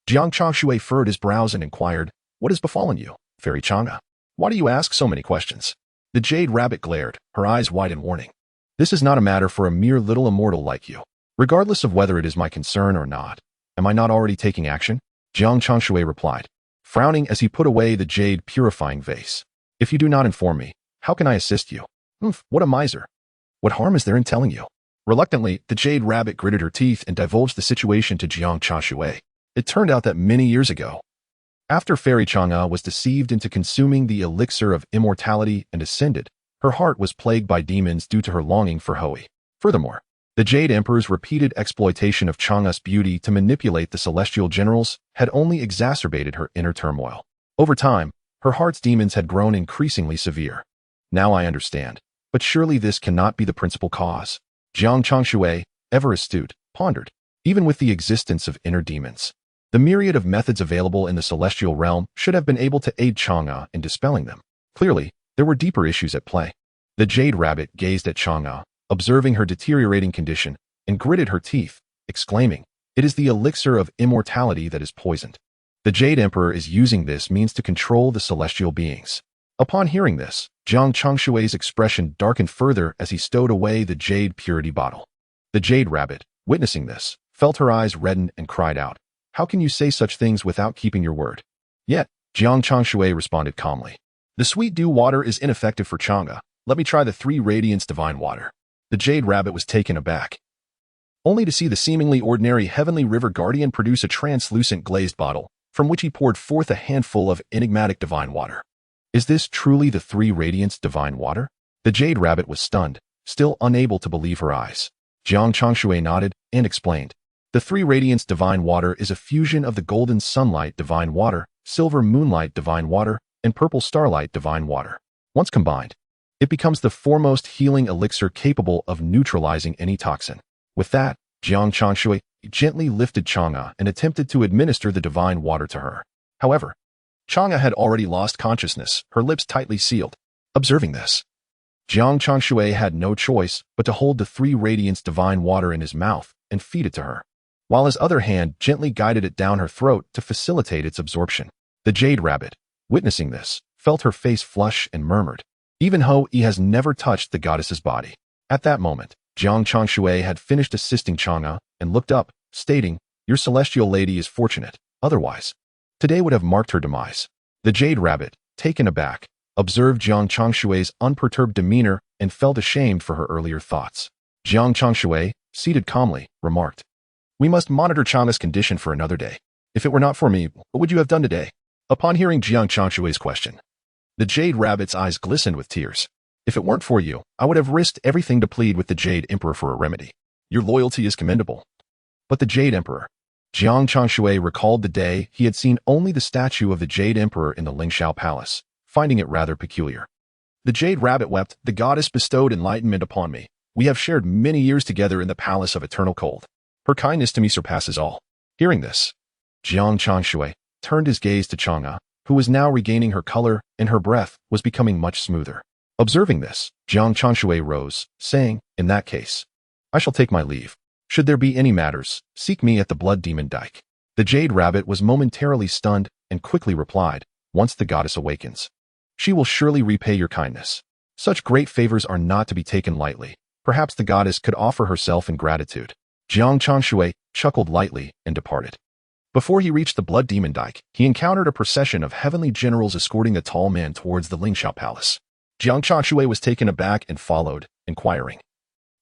S1: Jiang Changshui furrowed his brows and inquired, "What has befallen you, Fairy Chang'e? Why do you ask so many questions?" The Jade Rabbit glared, her eyes wide in warning. "This is not a matter for a mere little immortal like you. Regardless of whether it is my concern or not, am I not already taking action?" Jiang Changshui replied, frowning as he put away the Jade Purifying Vase. "If you do not inform me, how can I assist you?" What a miser. What harm is there in telling you?" Reluctantly, the Jade Rabbit gritted her teeth and divulged the situation to Jiang Changshui. It turned out that many years ago, after Fairy Chang'e was deceived into consuming the elixir of immortality and ascended, her heart was plagued by demons due to her longing for Hui. Furthermore, the Jade Emperor's repeated exploitation of Chang'e's beauty to manipulate the celestial generals had only exacerbated her inner turmoil. Over time, her heart's demons had grown increasingly severe. "Now I understand, but surely this cannot be the principal cause." Jiang Changshui, ever astute, pondered. Even with the existence of inner demons, the myriad of methods available in the celestial realm should have been able to aid Chang'e in dispelling them. Clearly, there were deeper issues at play. The Jade Rabbit gazed at Chang'e, observing her deteriorating condition, and gritted her teeth, exclaiming, "It is the elixir of immortality that is poisoned. The Jade Emperor is using this means to control the celestial beings." Upon hearing this, Jiang Changshui's expression darkened further as he stowed away the Jade Purity bottle. The Jade Rabbit, witnessing this, felt her eyes redden and cried out, "How can you say such things without keeping your word?" Yet, Jiang Changshui responded calmly, "The sweet dew water is ineffective for Chang'e. Let me try the 3 Radiance Divine Water." The Jade Rabbit was taken aback, only to see the seemingly ordinary Heavenly River Guardian produce a translucent glazed bottle, from which he poured forth a handful of enigmatic divine water. "Is this truly the 3 Radiance Divine Water?" The Jade Rabbit was stunned, still unable to believe her eyes. Jiang Changshui nodded and explained, "The 3 Radiance Divine Water is a fusion of the Golden Sunlight Divine Water, Silver Moonlight Divine Water, and Purple Starlight Divine Water. Once combined, it becomes the foremost healing elixir capable of neutralizing any toxin." With that, Jiang Changshui gently lifted Chang'e and attempted to administer the divine water to her. However, Chang'e had already lost consciousness, her lips tightly sealed. Observing this, Jiang Changshui had no choice but to hold the 3 Radiance Divine Water in his mouth and feed it to her, while his other hand gently guided it down her throat to facilitate its absorption. The Jade Rabbit, witnessing this, felt her face flush and murmured, "Even Hui has never touched the goddess's body." At that moment, Jiang Changshui had finished assisting Chang'e and looked up, stating, "Your celestial lady is fortunate, otherwise, today would have marked her demise." The Jade Rabbit, taken aback, observed Jiang Changshui's unperturbed demeanor and felt ashamed for her earlier thoughts. Jiang Changshui, seated calmly, remarked, "We must monitor Chang'e's condition for another day. If it were not for me, what would you have done today?" Upon hearing Jiang Changshui's question, the Jade Rabbit's eyes glistened with tears. "If it weren't for you, I would have risked everything to plead with the Jade Emperor for a remedy. Your loyalty is commendable." But the Jade Emperor, Jiang Changshui recalled the day he had seen only the statue of the Jade Emperor in the Lingxiao Palace, finding it rather peculiar. The Jade Rabbit wept, "The goddess bestowed enlightenment upon me. We have shared many years together in the Palace of Eternal Cold. Her kindness to me surpasses all." Hearing this, Jiang Changshui turned his gaze to Chang'e, who was now regaining her color and her breath was becoming much smoother. Observing this, Jiang Changshui rose, saying, "In that case, I shall take my leave. Should there be any matters, seek me at the Blood Demon Dyke." The Jade Rabbit was momentarily stunned and quickly replied, "Once the goddess awakens, she will surely repay your kindness. Such great favors are not to be taken lightly. Perhaps the goddess could offer herself in gratitude." Jiang Changshui chuckled lightly and departed. Before he reached the Blood Demon Dyke, he encountered a procession of heavenly generals escorting the tall man towards the Lingxiao Palace. Jiang Changshui was taken aback and followed, inquiring,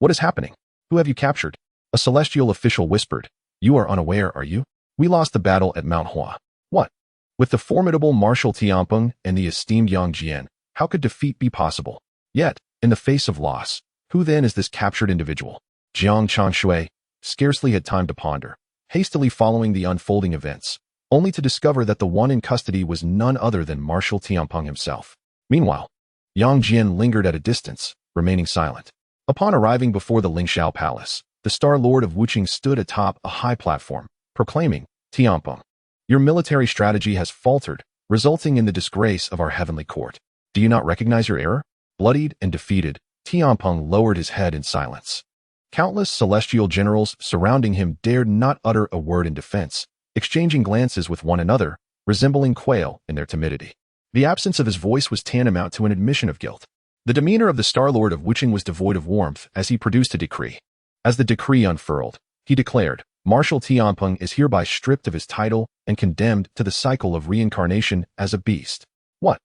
S1: "What is happening? Who have you captured?" A celestial official whispered, "You are unaware, are you? We lost the battle at Mount Hua." "What? With the formidable Marshal Tianpeng and the esteemed Yang Jian, how could defeat be possible? Yet, in the face of loss, who then is this captured individual?" Jiang Changshui scarcely had time to ponder, hastily following the unfolding events, only to discover that the one in custody was none other than Marshal Tianpeng himself. Meanwhile, Yang Jian lingered at a distance, remaining silent. Upon arriving before the Lingxiao Palace, the Star Lord of Wuqing stood atop a high platform, proclaiming, "Tianpeng, your military strategy has faltered, resulting in the disgrace of our heavenly court. Do you not recognize your error?" Bloodied and defeated, Tianpeng lowered his head in silence. Countless celestial generals surrounding him dared not utter a word in defense, exchanging glances with one another, resembling quail in their timidity. The absence of his voice was tantamount to an admission of guilt. The demeanor of the Star Lord of Wuqing was devoid of warmth as he produced a decree. As the decree unfurled, he declared, "Marshal Tianpeng is hereby stripped of his title and condemned to the cycle of reincarnation as a beast." "What?"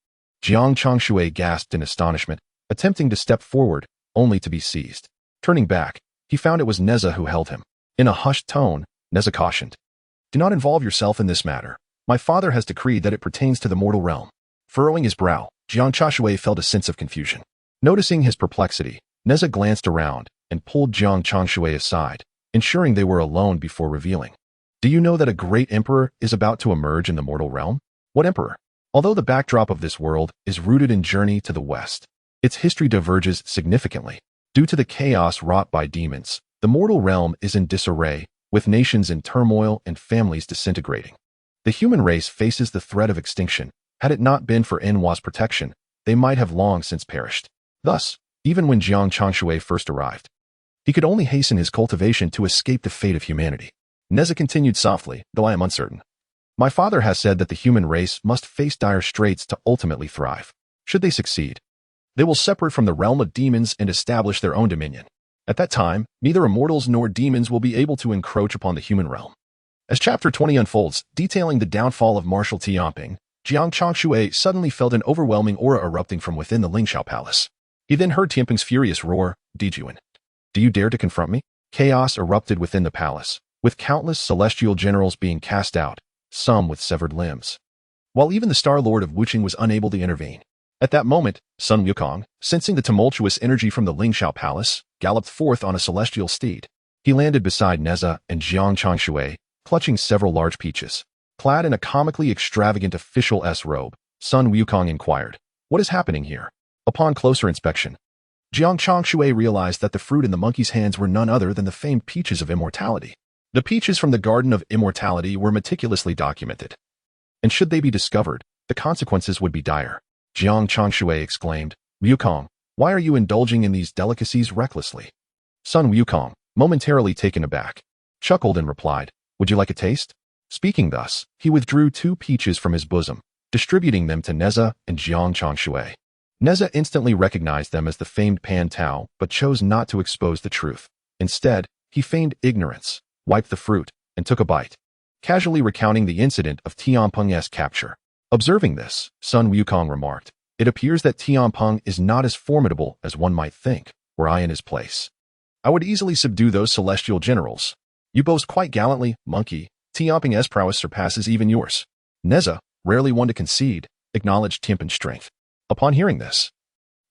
S1: Jiang Changshui gasped in astonishment, attempting to step forward, only to be seized. Turning back, he found it was Nezha who held him. In a hushed tone, Nezha cautioned, "Do not involve yourself in this matter. My father has decreed that it pertains to the mortal realm." Furrowing his brow, Jiang Changshui felt a sense of confusion. Noticing his perplexity, Nezha glanced around and pulled Jiang Changshui aside, ensuring they were alone before revealing, "Do you know that a great emperor is about to emerge in the mortal realm?" "What emperor?" Although the backdrop of this world is rooted in journey to the west, its history diverges significantly. Due to the chaos wrought by demons, the mortal realm is in disarray, with nations in turmoil and families disintegrating. The human race faces the threat of extinction. Had it not been for Enhua's protection, they might have long since perished. Thus, even when Jiang Changshui first arrived, he could only hasten his cultivation to escape the fate of humanity. Nezha continued softly, "Though I am uncertain. My father has said that the human race must face dire straits to ultimately thrive. Should they succeed, they will separate from the realm of demons and establish their own dominion. At that time, neither immortals nor demons will be able to encroach upon the human realm." As Chapter 20 unfolds, detailing the downfall of Marshal Tianpeng, Jiang Changshui suddenly felt an overwhelming aura erupting from within the Lingxiao Palace. He then heard Tianpeng's furious roar, "Dijuan, do you dare to confront me?" Chaos erupted within the palace, with countless celestial generals being cast out, some with severed limbs, while even the Star Lord of Wuqing was unable to intervene. At that moment, Sun Wukong, sensing the tumultuous energy from the Lingxiao Palace, galloped forth on a celestial steed. He landed beside Nezha and Jiang Changshui, clutching several large peaches. Clad in a comically extravagant official robe, Sun Wukong inquired, "What is happening here?" Upon closer inspection, Jiang Changshui realized that the fruit in the monkey's hands were none other than the famed peaches of immortality. The peaches from the Garden of Immortality were meticulously documented, and should they be discovered, the consequences would be dire. Jiang Changshui exclaimed, "Wukong, why are you indulging in these delicacies recklessly?" Sun Wukong, momentarily taken aback, chuckled and replied, "Would you like a taste?" Speaking thus, he withdrew 2 peaches from his bosom, distributing them to Nezha and Jiang Changshui. Nezha instantly recognized them as the famed Pan Tao, but chose not to expose the truth. Instead, he feigned ignorance, wiped the fruit, and took a bite, casually recounting the incident of Tianpeng's capture. Observing this, Sun Wukong remarked, "It appears that Tianpeng is not as formidable as one might think, were I in his place. I would easily subdue those celestial generals. You boast quite gallantly, monkey. Tianpeng's prowess surpasses even yours." Nezha, rarely one to concede, acknowledged Tianpeng's strength. Upon hearing this,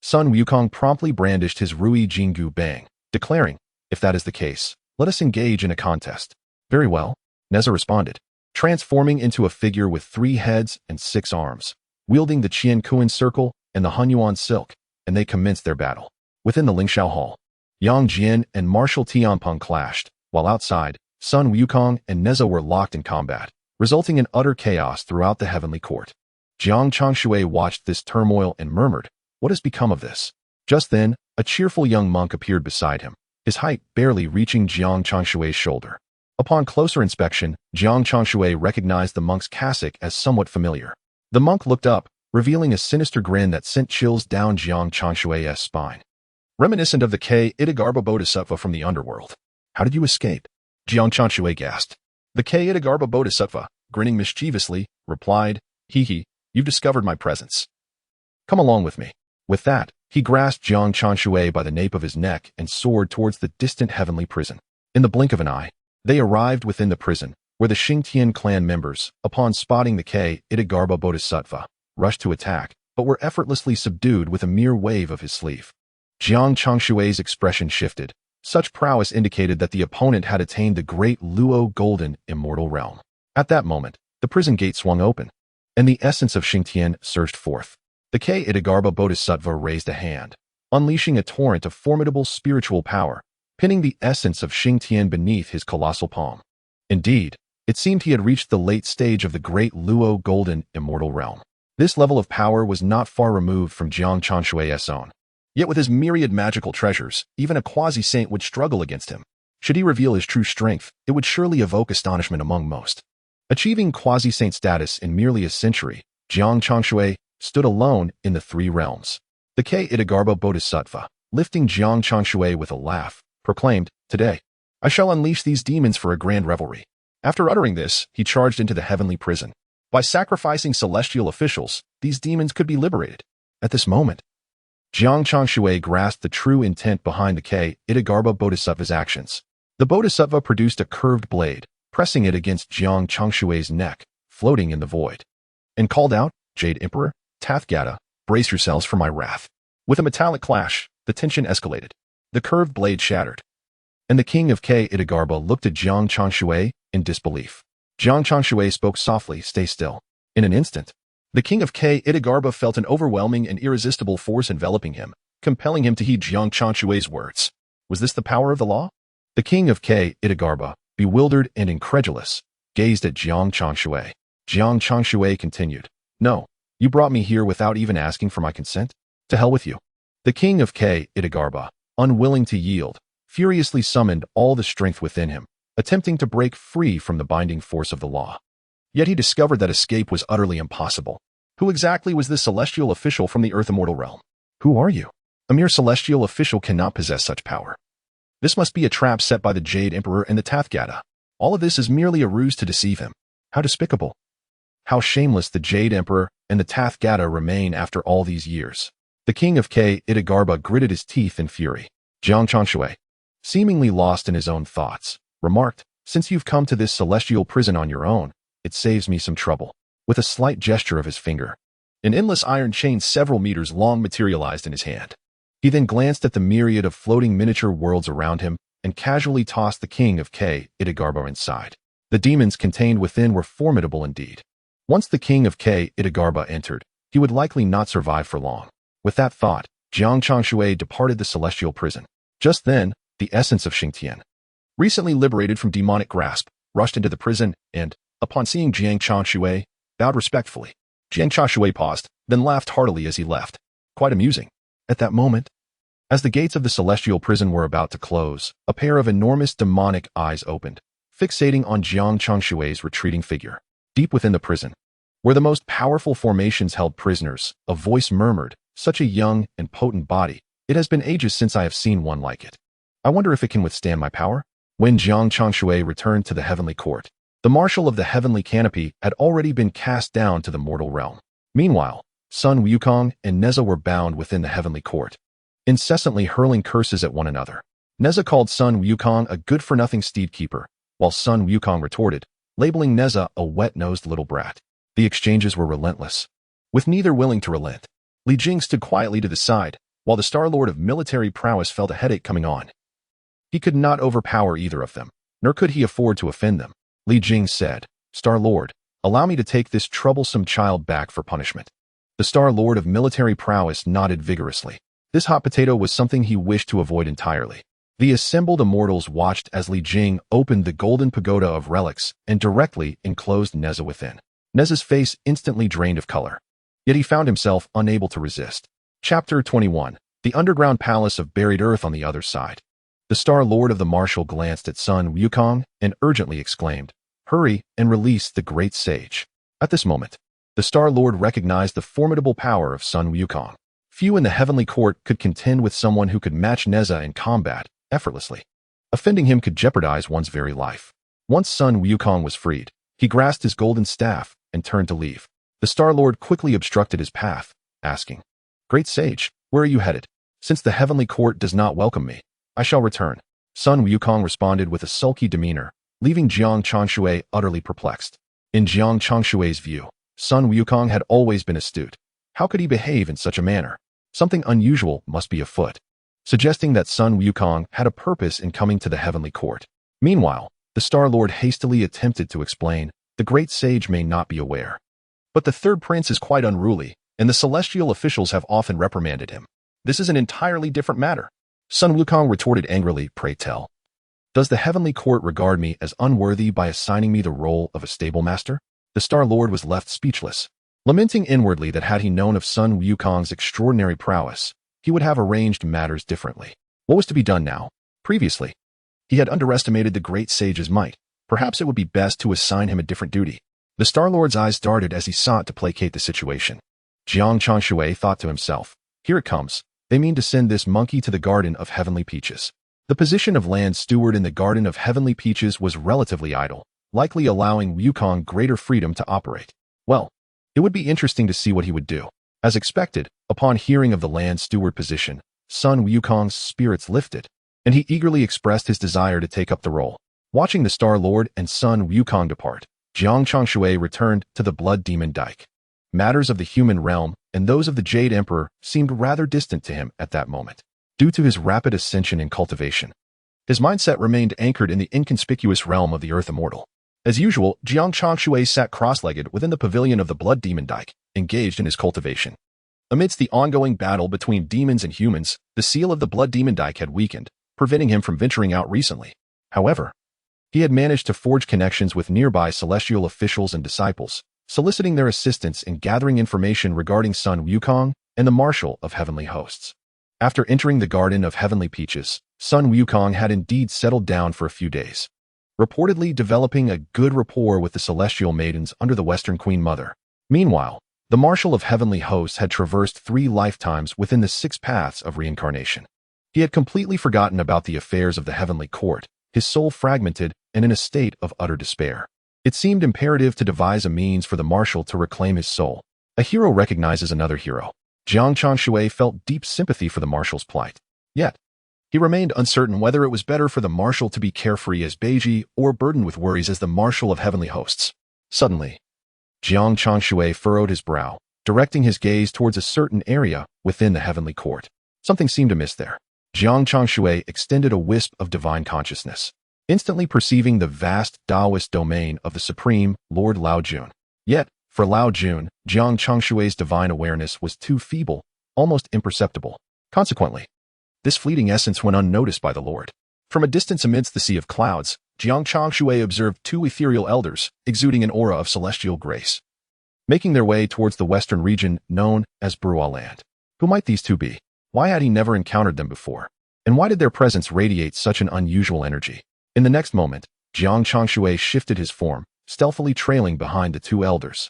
S1: Sun Wukong promptly brandished his Rui Jinggu Bang, declaring, "If that is the case, let us engage in a contest." "Very well," Nezha responded, transforming into a figure with 3 heads and 6 arms, wielding the Qian Kuan circle and the Hunyuan silk, and they commenced their battle. Within the Lingxiao Hall, Yang Jian and Marshal Tianpeng clashed, while outside, Sun Wukong and Nezha were locked in combat, resulting in utter chaos throughout the heavenly court. Jiang Changshui watched this turmoil and murmured, "What has become of this?" Just then, a cheerful young monk appeared beside him, his height barely reaching Jiang Changshui's shoulder. Upon closer inspection, Jiang Changshui recognized the monk's cassock as somewhat familiar. The monk looked up, revealing a sinister grin that sent chills down Jiang Changshui's spine. "Reminiscent of the Itagarba Bodhisattva from the underworld. How did you escape?" Jiang Changshui gasped. The Itagarba Bodhisattva, grinning mischievously, replied, "Hee, you've discovered my presence. Come along with me." With that, he grasped Jiang Changshui by the nape of his neck and soared towards the distant heavenly prison. In the blink of an eye, they arrived within the prison, where the Xingtian clan members, upon spotting the Itagarba Bodhisattva, rushed to attack, but were effortlessly subdued with a mere wave of his sleeve. Jiang Changshui's expression shifted, Such prowess indicated that the opponent had attained the great Luo golden immortal realm. At that moment, the prison gate swung open, and the essence of Xingtian surged forth. The K-Itagarba Bodhisattva raised a hand, unleashing a torrent of formidable spiritual power, pinning the essence of Xingtian beneath his colossal palm. Indeed, it seemed he had reached the late stage of the great Luo golden immortal realm. This level of power was not far removed from Jiang Changshui's own. Yet with his myriad magical treasures, even a quasi-saint would struggle against him. Should he reveal his true strength, it would surely evoke astonishment among most. Achieving quasi-saint status in merely a century, Jiang Changshui stood alone in the three realms. The K-Itagarba Bodhisattva, lifting Jiang Changshui with a laugh, proclaimed, "Today, I shall unleash these demons for a grand revelry." After uttering this, he charged into the heavenly prison. By sacrificing celestial officials, these demons could be liberated. At this moment, Jiang Changshui grasped the true intent behind the K-Itagarba Bodhisattva's actions. The Bodhisattva produced a curved blade, pressing it against Jiang Changshui's neck, floating in the void, and called out, "Jade Emperor, Tathgata, brace yourselves for my wrath." With a metallic clash, the tension escalated. The curved blade shattered, and the king of K-Itagarba looked at Jiang Changshui in disbelief. Jiang Changshui spoke softly, "Stay still." In an instant, the king of K-Itagarba felt an overwhelming and irresistible force enveloping him, compelling him to heed Jiang Changshui's words. Was this the power of the law? The king of K-Itagarba, bewildered and incredulous, gazed at Jiang Changshui. Jiang Changshui continued, "No, you brought me here without even asking for my consent? To hell with you." The king of K-Itagarba, unwilling to yield, furiously summoned all the strength within him, attempting to break free from the binding force of the law. Yet he discovered that escape was utterly impossible. Who exactly was this celestial official from the Earth Immortal realm? Who are you? A mere celestial official cannot possess such power. This must be a trap set by the Jade Emperor and the Tathgata. All of this is merely a ruse to deceive him. How despicable. How shameless the Jade Emperor and the Tathgata remain after all these years. The king of K-Itagarba gritted his teeth in fury. Jiang Changshui, seemingly lost in his own thoughts, remarked, "Since you've come to this celestial prison on your own, it saves me some trouble." With a slight gesture of his finger, an endless iron chain several meters long materialized in his hand. He then glanced at the myriad of floating miniature worlds around him and casually tossed the king of K-Itagarba inside. The demons contained within were formidable indeed. Once the king of K-Itagarba entered, he would likely not survive for long. With that thought, Jiang Changshui departed the celestial prison. Just then, the essence of Xingtian, recently liberated from demonic grasp, rushed into the prison and, upon seeing Jiang Changshui, bowed respectfully. Jiang Changshui paused, then laughed heartily as he left. Quite amusing. At that moment, as the gates of the celestial prison were about to close, a pair of enormous demonic eyes opened, fixating on Jiang Changshui's retreating figure. Deep within the prison, where the most powerful formations held prisoners, a voice murmured, "Such a young and potent body. It has been ages since I have seen one like it. I wonder if it can withstand my power?" When Jiang Changshui returned to the heavenly court, the marshal of the heavenly canopy had already been cast down to the mortal realm. Meanwhile, Sun Wukong and Nezha were bound within the heavenly court, incessantly hurling curses at one another. Nezha called Sun Wukong a good-for-nothing steed keeper, while Sun Wukong retorted, labeling Nezha a wet-nosed little brat. The exchanges were relentless. With neither willing to relent, Li Jing stood quietly to the side, while the Star Lord of military prowess felt a headache coming on. He could not overpower either of them, nor could he afford to offend them. Li Jing said, "Star Lord, allow me to take this troublesome child back for punishment." The Star Lord of military prowess nodded vigorously. This hot potato was something he wished to avoid entirely. The assembled immortals watched as Li Jing opened the golden pagoda of relics and directly enclosed Nezha within. Nezha's face instantly drained of color, yet he found himself unable to resist. Chapter 21. The Underground Palace of Buried Earth on the Other Side. The Star Lord of the Marshal glanced at Sun Wukong and urgently exclaimed, "Hurry and release the great sage." At this moment, the Star Lord recognized the formidable power of Sun Wukong. Few in the heavenly court could contend with someone who could match Nezha in combat effortlessly. Offending him could jeopardize one's very life. Once Sun Wukong was freed, he grasped his golden staff and turned to leave. The Star Lord quickly obstructed his path, asking, "Great sage, where are you headed? Since the heavenly court does not welcome me, I shall return." Sun Wukong responded with a sulky demeanor, leaving Jiang Changshui utterly perplexed. In Jiang Changshui's view, Sun Wukong had always been astute. How could he behave in such a manner? Something unusual must be afoot. suggesting that Sun Wukong had a purpose in coming to the heavenly court. Meanwhile, the Star Lord hastily attempted to explain, the great sage may not be aware. But the third prince is quite unruly, and the celestial officials have often reprimanded him. This is an entirely different matter. Sun Wukong retorted angrily, pray tell. Does the heavenly court regard me as unworthy by assigning me the role of a stable master? The Star Lord was left speechless, lamenting inwardly that had he known of Sun Wukong's extraordinary prowess, he would have arranged matters differently. What was to be done now? Previously, he had underestimated the great sage's might. Perhaps it would be best to assign him a different duty. The Star Lord's eyes darted as he sought to placate the situation. Jiang Changshui thought to himself, here it comes. They mean to send this monkey to the Garden of Heavenly Peaches. The position of land steward in the Garden of Heavenly Peaches was relatively idle, likely allowing Wukong greater freedom to operate. Well, it would be interesting to see what he would do. As expected, upon hearing of the land steward position, Sun Wukong's spirits lifted, and he eagerly expressed his desire to take up the role. Watching the Star Lord and Sun Wukong depart, Jiang Changshui returned to the Blood Demon Dyke. Matters of the human realm and those of the Jade Emperor seemed rather distant to him at that moment, due to his rapid ascension and cultivation. His mindset remained anchored in the inconspicuous realm of the Earth Immortal. As usual, Jiang Changshui sat cross-legged within the pavilion of the Blood Demon Dyke, engaged in his cultivation. Amidst the ongoing battle between demons and humans, the seal of the Blood Demon Dyke had weakened, preventing him from venturing out recently. However, he had managed to forge connections with nearby celestial officials and disciples, soliciting their assistance in gathering information regarding Sun Wukong and the Marshal of Heavenly Hosts. After entering the Garden of Heavenly Peaches, Sun Wukong had indeed settled down for a few days, reportedly developing a good rapport with the celestial maidens under the Western Queen Mother. Meanwhile, the Marshal of Heavenly Hosts had traversed 3 lifetimes within the 6 paths of reincarnation. He had completely forgotten about the affairs of the heavenly court, his soul fragmented and in a state of utter despair. It seemed imperative to devise a means for the Marshal to reclaim his soul. A hero recognizes another hero. Jiang Changshui felt deep sympathy for the Marshal's plight. Yet, he remained uncertain whether it was better for the Marshal to be carefree as Beiji or burdened with worries as the Marshal of Heavenly Hosts. Suddenly, Jiang Changshui furrowed his brow, directing his gaze towards a certain area within the heavenly court. Something seemed amiss there. Jiang Changshui extended a wisp of divine consciousness, instantly perceiving the vast Taoist domain of the Supreme Lord Lao Jun. Yet, for Lao Jun, Jiang Changshui's divine awareness was too feeble, almost imperceptible. Consequently, this fleeting essence went unnoticed by the Lord. From a distance amidst the sea of clouds, Jiang Changshui observed 2 ethereal elders, exuding an aura of celestial grace, making their way towards the western region known as Burua Land. Who might these 2 be? Why had he never encountered them before? And why did their presence radiate such an unusual energy? In the next moment, Jiang Changshui shifted his form, stealthily trailing behind the 2 elders.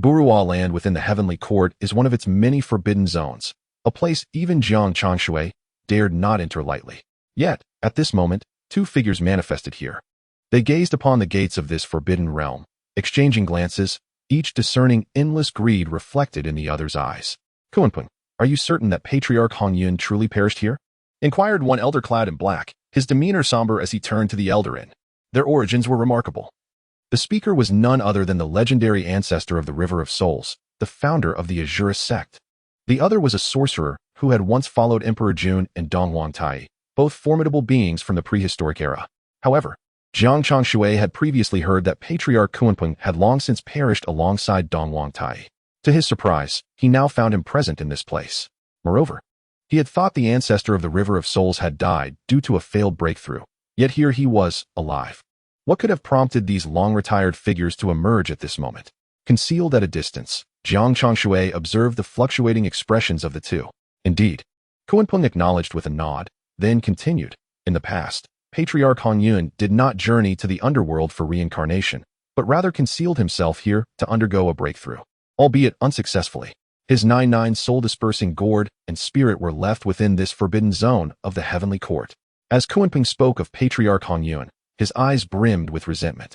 S1: Burua Land within the heavenly court is one of its many forbidden zones, a place even Jiang Changshui dared not enter lightly. Yet, at this moment, 2 figures manifested here. They gazed upon the gates of this forbidden realm, exchanging glances, each discerning endless greed reflected in the other's eyes. Kunpeng, are you certain that Patriarch Hong Yun truly perished here? Inquired one elder clad in black, his demeanor somber as he turned to the elder in. Their origins were remarkable. The speaker was none other than the legendary ancestor of the River of Souls, the founder of the Azurist sect. The other was a sorcerer who had once followed Emperor Jun and Dongwang Tai, both formidable beings from the prehistoric era. However, Jiang Changshui had previously heard that Patriarch Kunpeng had long since perished alongside Dongwang Tai. To his surprise, he now found him present in this place. Moreover, he had thought the ancestor of the River of Souls had died due to a failed breakthrough, yet here he was, alive. What could have prompted these long-retired figures to emerge at this moment? Concealed at a distance, Jiang Changshui observed the fluctuating expressions of the 2. Indeed, Kunpeng acknowledged with a nod, then continued. In the past, Patriarch Hong Yun did not journey to the underworld for reincarnation, but rather concealed himself here to undergo a breakthrough. Albeit unsuccessfully, his 99 soul-dispersing gourd and spirit were left within this forbidden zone of the heavenly court. As Kunpeng spoke of Patriarch Hong Yun, his eyes brimmed with resentment.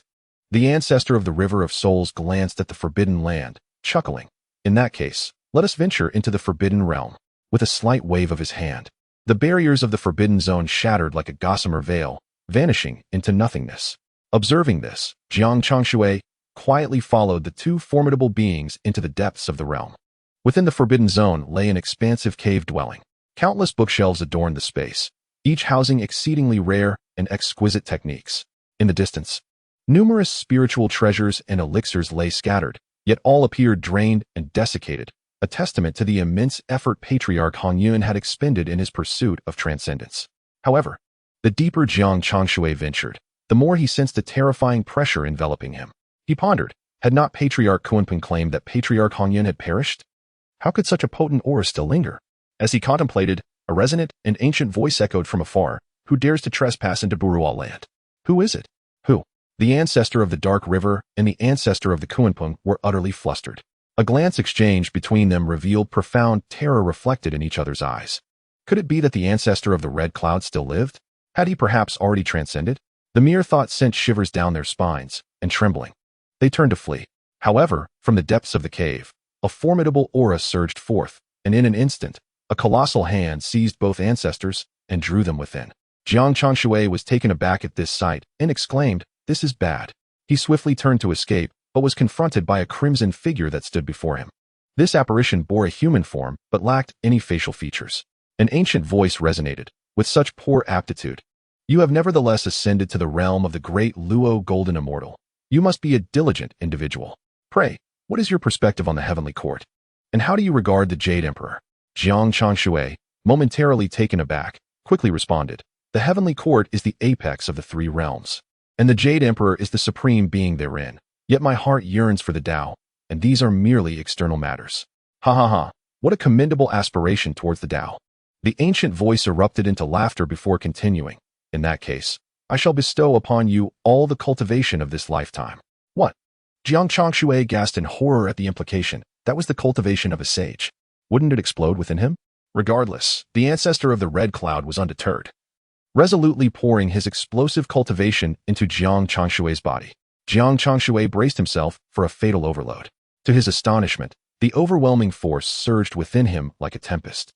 S1: The ancestor of the River of Souls glanced at the forbidden land, chuckling. In that case, let us venture into the forbidden realm. With a slight wave of his hand, the barriers of the forbidden zone shattered like a gossamer veil, vanishing into nothingness. Observing this, Jiang Changshui quietly followed the 2 formidable beings into the depths of the realm. Within the forbidden zone lay an expansive cave dwelling. Countless bookshelves adorned the space, each housing exceedingly rare and exquisite techniques. In the distance, numerous spiritual treasures and elixirs lay scattered, yet all appeared drained and desiccated, a testament to the immense effort Patriarch Hongyun had expended in his pursuit of transcendence. However, the deeper Jiang Changshui ventured, the more he sensed a terrifying pressure enveloping him. He pondered, had not Patriarch Kunpeng claimed that Patriarch Hongyun had perished? How could such a potent aura still linger? As he contemplated, a resonant and ancient voice echoed from afar, "Who dares to trespass into Burual land? Who is it? Who?" The ancestor of the Dark River and the ancestor of the Kunpeng were utterly flustered. A glance exchanged between them revealed profound terror reflected in each other's eyes. Could it be that the ancestor of the Red Cloud still lived? Had he perhaps already transcended? The mere thought sent shivers down their spines, and trembling, they turned to flee. However, from the depths of the cave, a formidable aura surged forth, and in an instant, a colossal hand seized both ancestors and drew them within. Jiang Changshui was taken aback at this sight and exclaimed, "This is bad." He swiftly turned to escape, but was confronted by a crimson figure that stood before him. This apparition bore a human form, but lacked any facial features. An ancient voice resonated, with such poor aptitude. "You have nevertheless ascended to the realm of the great Luo Golden Immortal. You must be a diligent individual. Pray, what is your perspective on the heavenly court? And how do you regard the Jade Emperor?" Jiang Changshui, momentarily taken aback, quickly responded, "The heavenly court is the apex of the three realms, and the Jade Emperor is the supreme being therein. Yet my heart yearns for the Tao, and these are merely external matters." Ha ha ha, what a commendable aspiration towards the Tao. The ancient voice erupted into laughter before continuing, "In that case, I shall bestow upon you all the cultivation of this lifetime." "What?" Jiang Changshui gasped in horror at the implication. That was the cultivation of a sage. Wouldn't it explode within him? Regardless, the ancestor of the Red Cloud was undeterred, resolutely pouring his explosive cultivation into Jiang Changshui's body. Jiang Changshui braced himself for a fatal overload. To his astonishment, the overwhelming force surged within him like a tempest.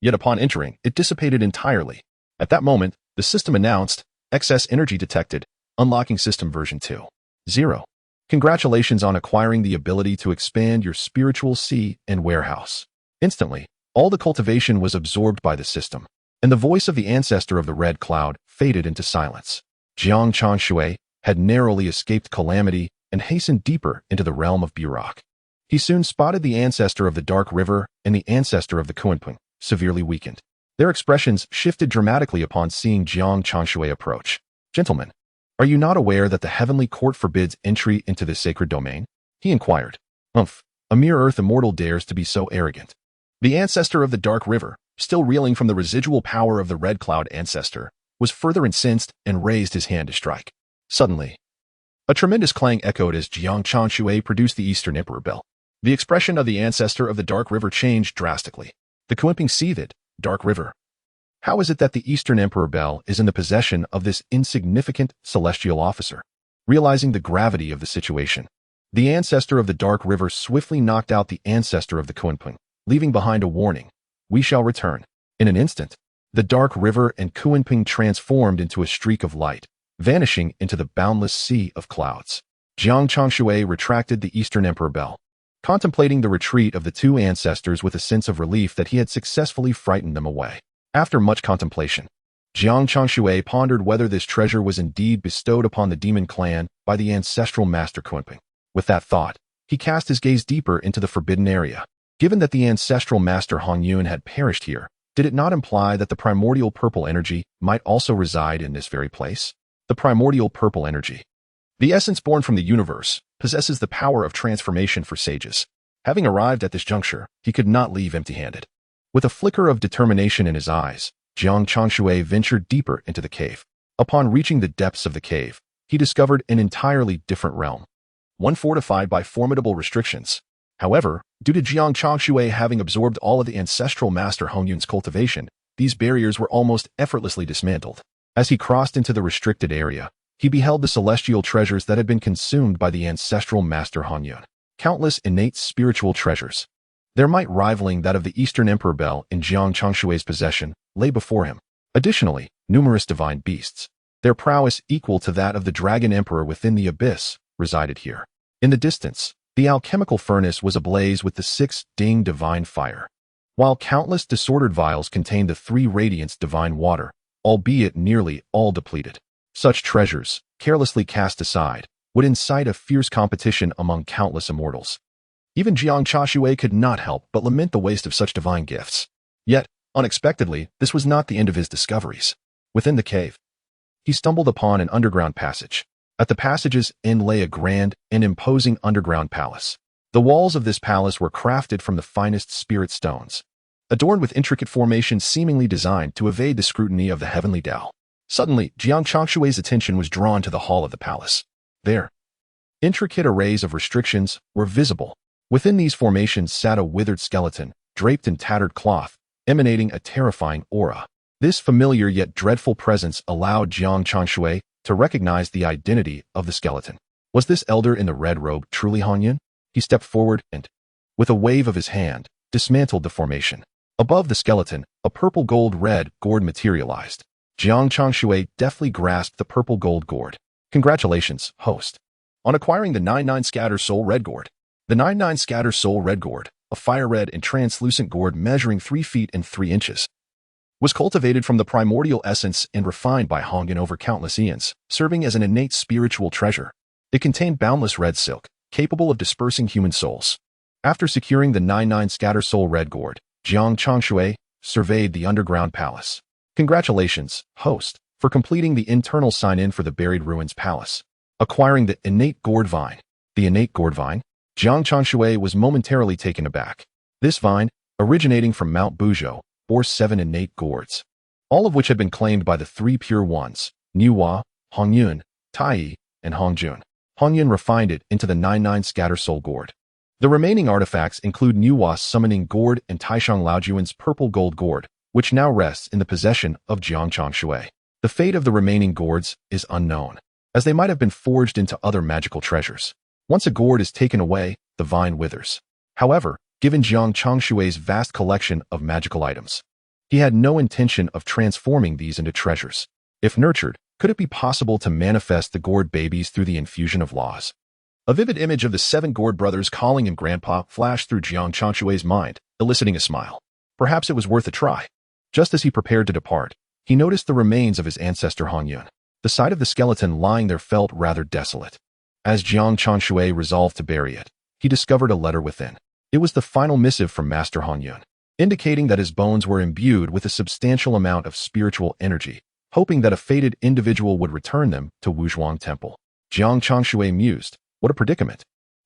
S1: Yet upon entering, it dissipated entirely. At that moment, the system announced, "Excess energy detected, unlocking system version 2.0. Congratulations on acquiring the ability to expand your spiritual sea and warehouse." Instantly, all the cultivation was absorbed by the system, and the voice of the ancestor of the Red Cloud faded into silence. Jiang Changshui had narrowly escaped calamity and hastened deeper into the realm of Burok. He soon spotted the ancestor of the Dark River and the ancestor of the Kunpeng, severely weakened. Their expressions shifted dramatically upon seeing Jiang Changshui approach. "Gentlemen, are you not aware that the heavenly court forbids entry into this sacred domain?" he inquired. "Umph, a mere earth immortal dares to be so arrogant." The ancestor of the Dark River, still reeling from the residual power of the Red Cloud ancestor, was further incensed and raised his hand to strike. Suddenly, a tremendous clang echoed as Jiang Changshui produced the Eastern Emperor bell. The expression of the ancestor of the Dark River changed drastically. The Kunpeng seethed. "Dark River. How is it that the Eastern Emperor bell is in the possession of this insignificant celestial officer?" Realizing the gravity of the situation, the ancestor of the Dark River swiftly knocked out the ancestor of the Kunpeng, leaving behind a warning, "We shall return." In an instant, the Dark River and Kunpeng transformed into a streak of light, vanishing into the boundless sea of clouds. Jiang Changshui retracted the Eastern Emperor bell, contemplating the retreat of the two ancestors with a sense of relief that he had successfully frightened them away. After much contemplation, Jiang Changshui pondered whether this treasure was indeed bestowed upon the demon clan by the ancestral master Kunpeng. With that thought, he cast his gaze deeper into the forbidden area. Given that the ancestral master Hongyun had perished here, did it not imply that the primordial purple energy might also reside in this very place? The primordial purple energy, the essence born from the universe, possesses the power of transformation for sages. Having arrived at this juncture, he could not leave empty-handed. With a flicker of determination in his eyes, Jiang Changshui ventured deeper into the cave. Upon reaching the depths of the cave, he discovered an entirely different realm, one fortified by formidable restrictions. However, due to Jiang Changshui having absorbed all of the ancestral master Hongyun's cultivation, these barriers were almost effortlessly dismantled. As he crossed into the restricted area, he beheld the celestial treasures that had been consumed by the ancestral master Hongyun. Countless innate spiritual treasures, their might rivaling that of the Eastern Emperor bell in Jiang Changshui's possession, lay before him. Additionally, numerous divine beasts, their prowess equal to that of the Dragon Emperor within the abyss, resided here. In the distance, the alchemical furnace was ablaze with the 6 Ding divine fire. while countless disordered vials contained the three radiants divine water, albeit nearly all depleted. Such treasures, carelessly cast aside, would incite a fierce competition among countless immortals. Even Jiang Changshui could not help but lament the waste of such divine gifts. Yet, unexpectedly, this was not the end of his discoveries. Within the cave, he stumbled upon an underground passage. At the passage's end lay a grand and imposing underground palace. The walls of this palace were crafted from the finest spirit stones, adorned with intricate formations seemingly designed to evade the scrutiny of the heavenly Tao. Suddenly, Jiang Changshui's attention was drawn to the hall of the palace. There, intricate arrays of restrictions were visible. Within these formations sat a withered skeleton, draped in tattered cloth, emanating a terrifying aura. This familiar yet dreadful presence allowed Jiang Changshui to recognize the identity of the skeleton. Was this elder in the red robe truly Han Yun? He stepped forward and, with a wave of his hand, dismantled the formation. Above the skeleton, a purple gold-red gourd materialized. Jiang Changshui deftly grasped the purple gold gourd. Congratulations, host, on acquiring the 99 Scatter Soul Red Gourd. The 99 Scatter Soul Red Gourd, a fire-red and translucent gourd measuring 3 feet and 3 inches, was cultivated from the primordial essence and refined by Han Yun over countless eons, serving as an innate spiritual treasure. It contained boundless red silk, capable of dispersing human souls. After securing the 99 Scatter Soul Red Gourd, Jiang Changshui surveyed the underground palace. Congratulations, host, for completing the internal sign-in for the Buried Ruins Palace. Acquiring the innate gourd vine. The innate gourd vine? Jiang Changshui was momentarily taken aback. This vine, originating from Mount Buzhou, bore 7 innate gourds, all of which had been claimed by the 3 pure ones, Niuhua, Hongyun, Tai, and Hongjun. Hongyun refined it into the 99 Scatter Soul Gourd. The remaining artifacts include Niuhua's Summoning Gourd and Taishang Laojuan's Purple Gold Gourd, which now rests in the possession of Jiang Changshui. The fate of the remaining gourds is unknown, as they might have been forged into other magical treasures. Once a gourd is taken away, the vine withers. However, given Jiang Changshui's vast collection of magical items, he had no intention of transforming these into treasures. If nurtured, could it be possible to manifest the gourd babies through the infusion of laws? A vivid image of the 7 gourd brothers calling him grandpa flashed through Jiang Changshui's mind, eliciting a smile. Perhaps it was worth a try. Just as he prepared to depart, he noticed the remains of his ancestor Han Yun. The sight of the skeleton lying there felt rather desolate. As Jiang Changshui resolved to bury it, he discovered a letter within. It was the final missive from Master Han Yun, indicating that his bones were imbued with a substantial amount of spiritual energy, hoping that a fated individual would return them to Wuzhuang Temple. Jiang Changshui mused, what a predicament.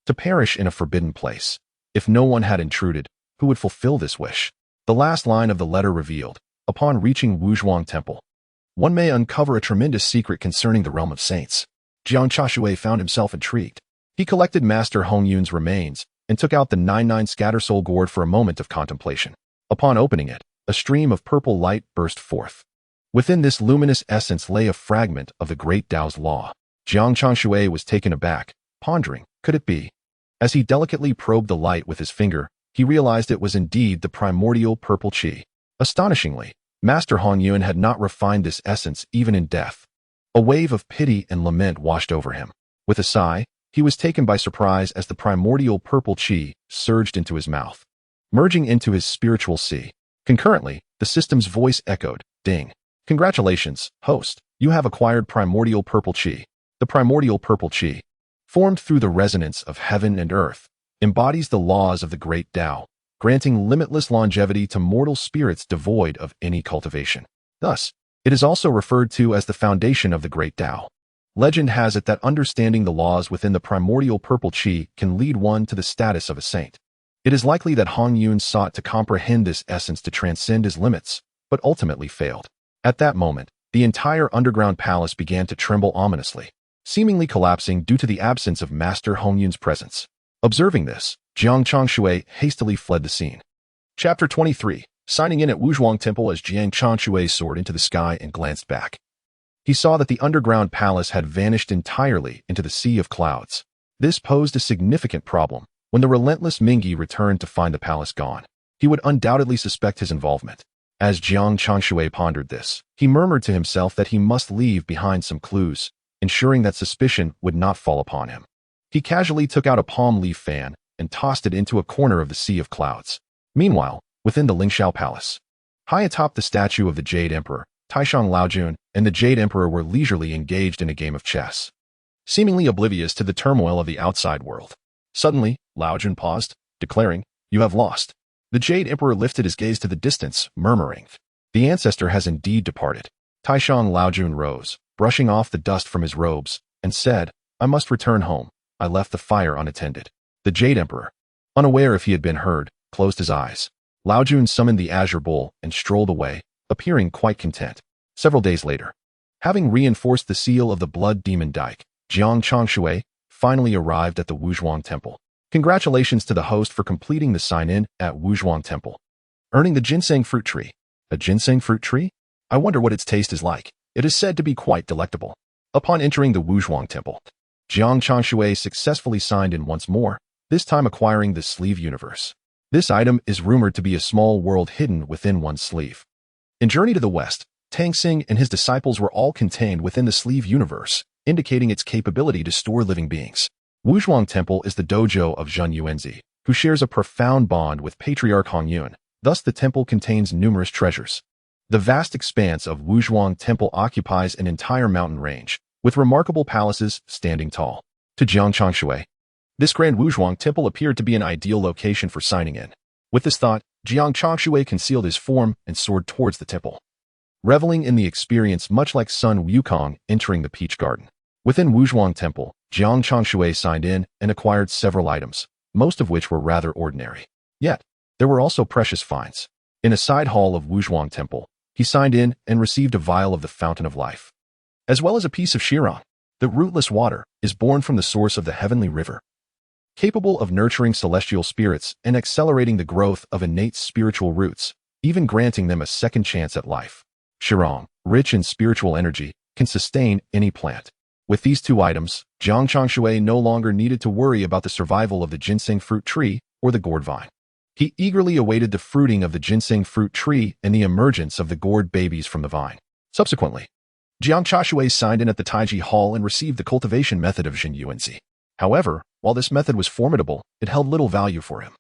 S1: To perish in a forbidden place. If no one had intruded, who would fulfill this wish? The last line of the letter revealed, upon reaching Wuzhuang Temple, one may uncover a tremendous secret concerning the realm of saints. Jiang Changshui found himself intrigued. He collected Master Hongyun's remains and took out the 99 Scatter Soul Gourd for a moment of contemplation. Upon opening it, a stream of purple light burst forth. Within this luminous essence lay a fragment of the great Tao's law. Jiang Changshui was taken aback, pondering, could it be? As he delicately probed the light with his finger, he realized it was indeed the primordial purple qi. Astonishingly, Master Han Yun had not refined this essence even in death. A wave of pity and lament washed over him. With a sigh, he was taken by surprise as the primordial purple qi surged into his mouth, merging into his spiritual sea. Concurrently, the system's voice echoed, ding. Congratulations, host, you have acquired primordial purple qi. The primordial purple qi, formed through the resonance of heaven and earth, embodies the laws of the great Tao, granting limitless longevity to mortal spirits devoid of any cultivation. Thus, it is also referred to as the foundation of the great Tao. Legend has it that understanding the laws within the primordial purple qi can lead one to the status of a saint. It is likely that Han Yun sought to comprehend this essence to transcend his limits, but ultimately failed. At that moment, the entire underground palace began to tremble ominously, seemingly collapsing due to the absence of Master Han Yun's presence. Observing this, Jiang Changshui hastily fled the scene. Chapter 23. Signing in at Wuzhuang Temple. As Jiang Changshui soared into the sky and glanced back, he saw that the underground palace had vanished entirely into the sea of clouds. This posed a significant problem. When the relentless Mingyi returned to find the palace gone, he would undoubtedly suspect his involvement. As Jiang Changshui pondered this, he murmured to himself that he must leave behind some clues, ensuring that suspicion would not fall upon him. He casually took out a palm leaf fan and tossed it into a corner of the sea of clouds. Meanwhile, within the Lingxiao Palace. High atop the statue of the Jade Emperor, Taishang Laojun and the Jade Emperor were leisurely engaged in a game of chess, seemingly oblivious to the turmoil of the outside world. Suddenly, Laojun paused, declaring, "You have lost." The Jade Emperor lifted his gaze to the distance, murmuring, "The ancestor has indeed departed." Taishang Laojun rose, brushing off the dust from his robes, and said, "I must return home. I left the fire unattended." The Jade Emperor, unaware if he had been heard, closed his eyes. Laojun summoned the azure bull and strolled away, appearing quite content. Several days later, having reinforced the seal of the blood demon Dike, Jiang Changshui finally arrived at the Wuzhuang Temple. Congratulations to the host for completing the sign-in at Wuzhuang Temple, earning the ginseng fruit tree. A ginseng fruit tree? I wonder what its taste is like. It is said to be quite delectable. Upon entering the Wuzhuang Temple, Jiang Changshui successfully signed in once more, this time acquiring the sleeve universe. This item is rumored to be a small world hidden within one's sleeve. In Journey to the West, Tang Xing and his disciples were all contained within the sleeve universe, indicating its capability to store living beings. Wuzhuang Temple is the dojo of Zhen Yuanzi, who shares a profound bond with Patriarch Hongyun. Thus, the temple contains numerous treasures. The vast expanse of Wuzhuang Temple occupies an entire mountain range, with remarkable palaces standing tall. To Jiang Changshui, this grand Wuzhuang Temple appeared to be an ideal location for signing in. With this thought, Jiang Changshui concealed his form and soared towards the temple, reveling in the experience much like Sun Wukong entering the Peach Garden. Within Wuzhuang Temple, Jiang Changshui signed in and acquired several items, most of which were rather ordinary. Yet, there were also precious finds. In a side hall of Wuzhuang Temple, he signed in and received a vial of the Fountain of Life, as well as a piece of Shirang. The rootless water is born from the source of the heavenly river, capable of nurturing celestial spirits and accelerating the growth of innate spiritual roots, even granting them a second chance at life. Shirang, rich in spiritual energy, can sustain any plant. With these two items, Jiang Changshui no longer needed to worry about the survival of the ginseng fruit tree or the gourd vine. He eagerly awaited the fruiting of the ginseng fruit tree and the emergence of the gourd babies from the vine. Subsequently, Jiang Changshui signed in at the Taiji Hall and received the cultivation method of Zhen Yuanzi. However, while this method was formidable, it held little value for him,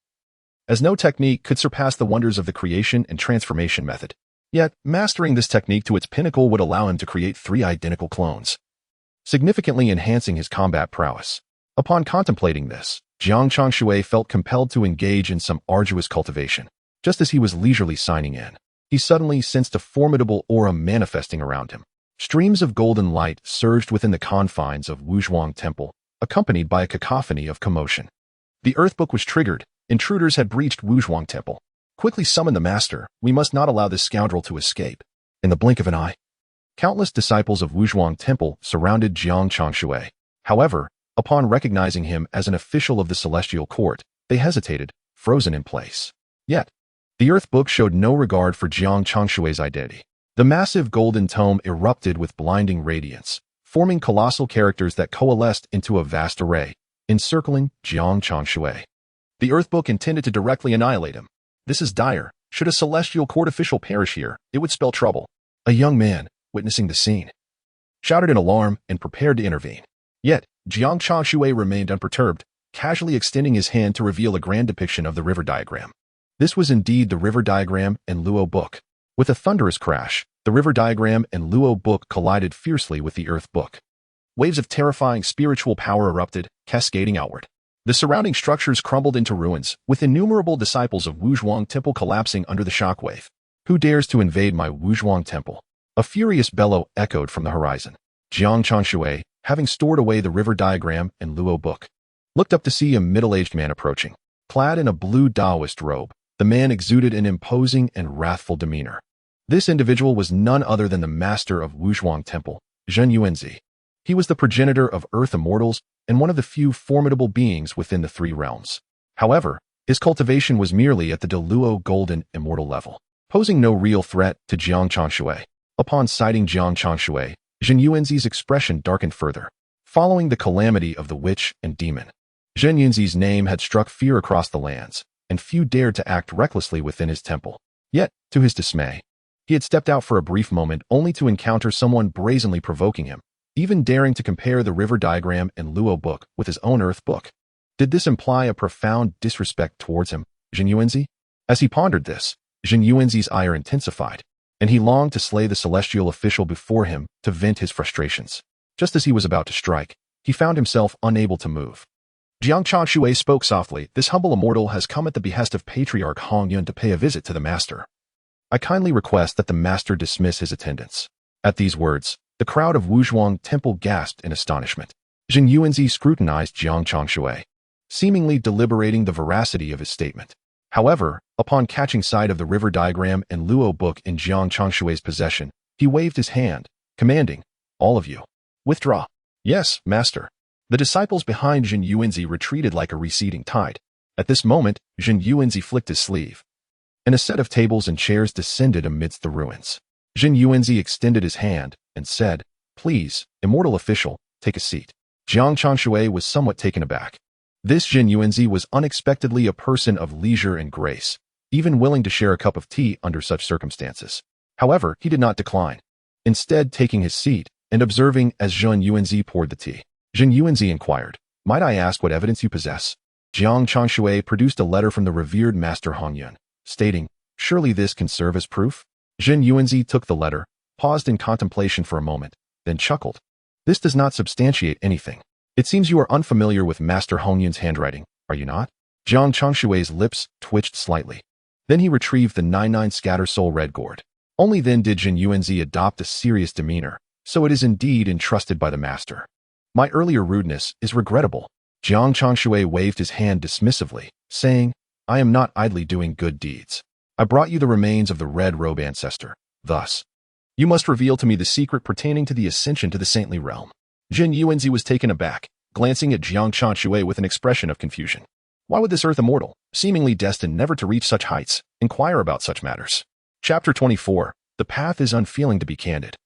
S1: as no technique could surpass the wonders of the creation and transformation method. Yet, mastering this technique to its pinnacle would allow him to create 3 identical clones, significantly enhancing his combat prowess. Upon contemplating this, Jiang Changshui felt compelled to engage in some arduous cultivation. Just as he was leisurely signing in, he suddenly sensed a formidable aura manifesting around him. Streams of golden light surged within the confines of Wuzhuang Temple, accompanied by a cacophony of commotion. The Earth Book was triggered. Intruders had breached Wuzhuang Temple. Quickly summon the master. We must not allow this scoundrel to escape. In the blink of an eye, countless disciples of Wuzhuang Temple surrounded Jiang Changshui. However, upon recognizing him as an official of the celestial court, they hesitated, frozen in place. Yet, the Earth Book showed no regard for Jiang Changshui's identity. The massive golden tome erupted with blinding radiance, forming colossal characters that coalesced into a vast array, encircling Jiang Changshui. The Earth Book intended to directly annihilate him. This is dire. Should a celestial court official perish here, it would spell trouble. A young man, witnessing the scene, shouted in alarm and prepared to intervene. Yet, Jiang Changshui remained unperturbed, casually extending his hand to reveal a grand depiction of the river diagram. This was indeed the river diagram and Luo Book. With a thunderous crash, the river diagram and Luo Book collided fiercely with the Earth Book. Waves of terrifying spiritual power erupted, cascading outward. The surrounding structures crumbled into ruins, with innumerable disciples of Wuzhuang Temple collapsing under the shockwave. Who dares to invade my Wuzhuang Temple? A furious bellow echoed from the horizon. Jiang Changshui, having stored away the river diagram and Luo Book, looked up to see a middle-aged man approaching. Clad in a blue Taoist robe, the man exuded an imposing and wrathful demeanor. This individual was none other than the master of Wuzhuang Temple, Zhen Yuanzi. He was the progenitor of Earth Immortals and one of the few formidable beings within the 3 realms. However, his cultivation was merely at the Deluo Golden Immortal level, posing no real threat to Jiang Changshui. Upon sighting Jiang Changshui, Zhen Yuanzi's expression darkened further. Following the calamity of the witch and demon, Zhen Yuanzi's name had struck fear across the lands, and few dared to act recklessly within his temple. Yet, to his dismay, he had stepped out for a brief moment only to encounter someone brazenly provoking him, even daring to compare the river diagram and Luo Book with his own Earth Book. Did this imply a profound disrespect towards him, Zhen Yuanzi? As he pondered this, Jin Yuanzi's ire intensified, and he longed to slay the celestial official before him to vent his frustrations. Just as he was about to strike, he found himself unable to move. Jiang Changshui spoke softly. This humble immortal has come at the behest of Patriarch Hongyun to pay a visit to the master. I kindly request that the master dismiss his attendants. At these words, the crowd of Wuzhuang Temple gasped in astonishment. Jin Yuanzi scrutinized Jiang Changshui, seemingly deliberating the veracity of his statement. However, upon catching sight of the river diagram and Luo book in Jiang Changshui's possession, he waved his hand, commanding, "All of you, withdraw." "Yes, master." The disciples behind Jin Yuanzi retreated like a receding tide. At this moment, Jin Yuanzi flicked his sleeve, and a set of tables and chairs descended amidst the ruins. Jin Yuanzi extended his hand and said, "Please, immortal official, take a seat." Jiang Changshui was somewhat taken aback. This Jin Yuanzi was unexpectedly a person of leisure and grace, even willing to share a cup of tea under such circumstances. However, he did not decline, instead taking his seat and observing as Jin Yuanzi poured the tea. Jin Yuanzi inquired, "Might I ask what evidence you possess?" Jiang Changshui produced a letter from the revered Master Hongyun, stating, "Surely this can serve as proof?" Jin Yuanzi took the letter, paused in contemplation for a moment, then chuckled. "This does not substantiate anything. It seems you are unfamiliar with Master Hongyun's handwriting, are you not?" Jiang Changshui's lips twitched slightly. Then he retrieved the 99 Scatter Soul Red Gourd. Only then did Jin Yuanzi adopt a serious demeanor, "So it is indeed entrusted by the master. My earlier rudeness is regrettable." Jiang Changshui waved his hand dismissively, saying, "I am not idly doing good deeds. I brought you the remains of the red robe ancestor. Thus, you must reveal to me the secret pertaining to the ascension to the saintly realm." Jin Yuanzi was taken aback, glancing at Jiang Changshui with an expression of confusion. Why would this earth immortal, seemingly destined never to reach such heights, inquire about such matters? Chapter 24. The path is unfeeling, to be candid.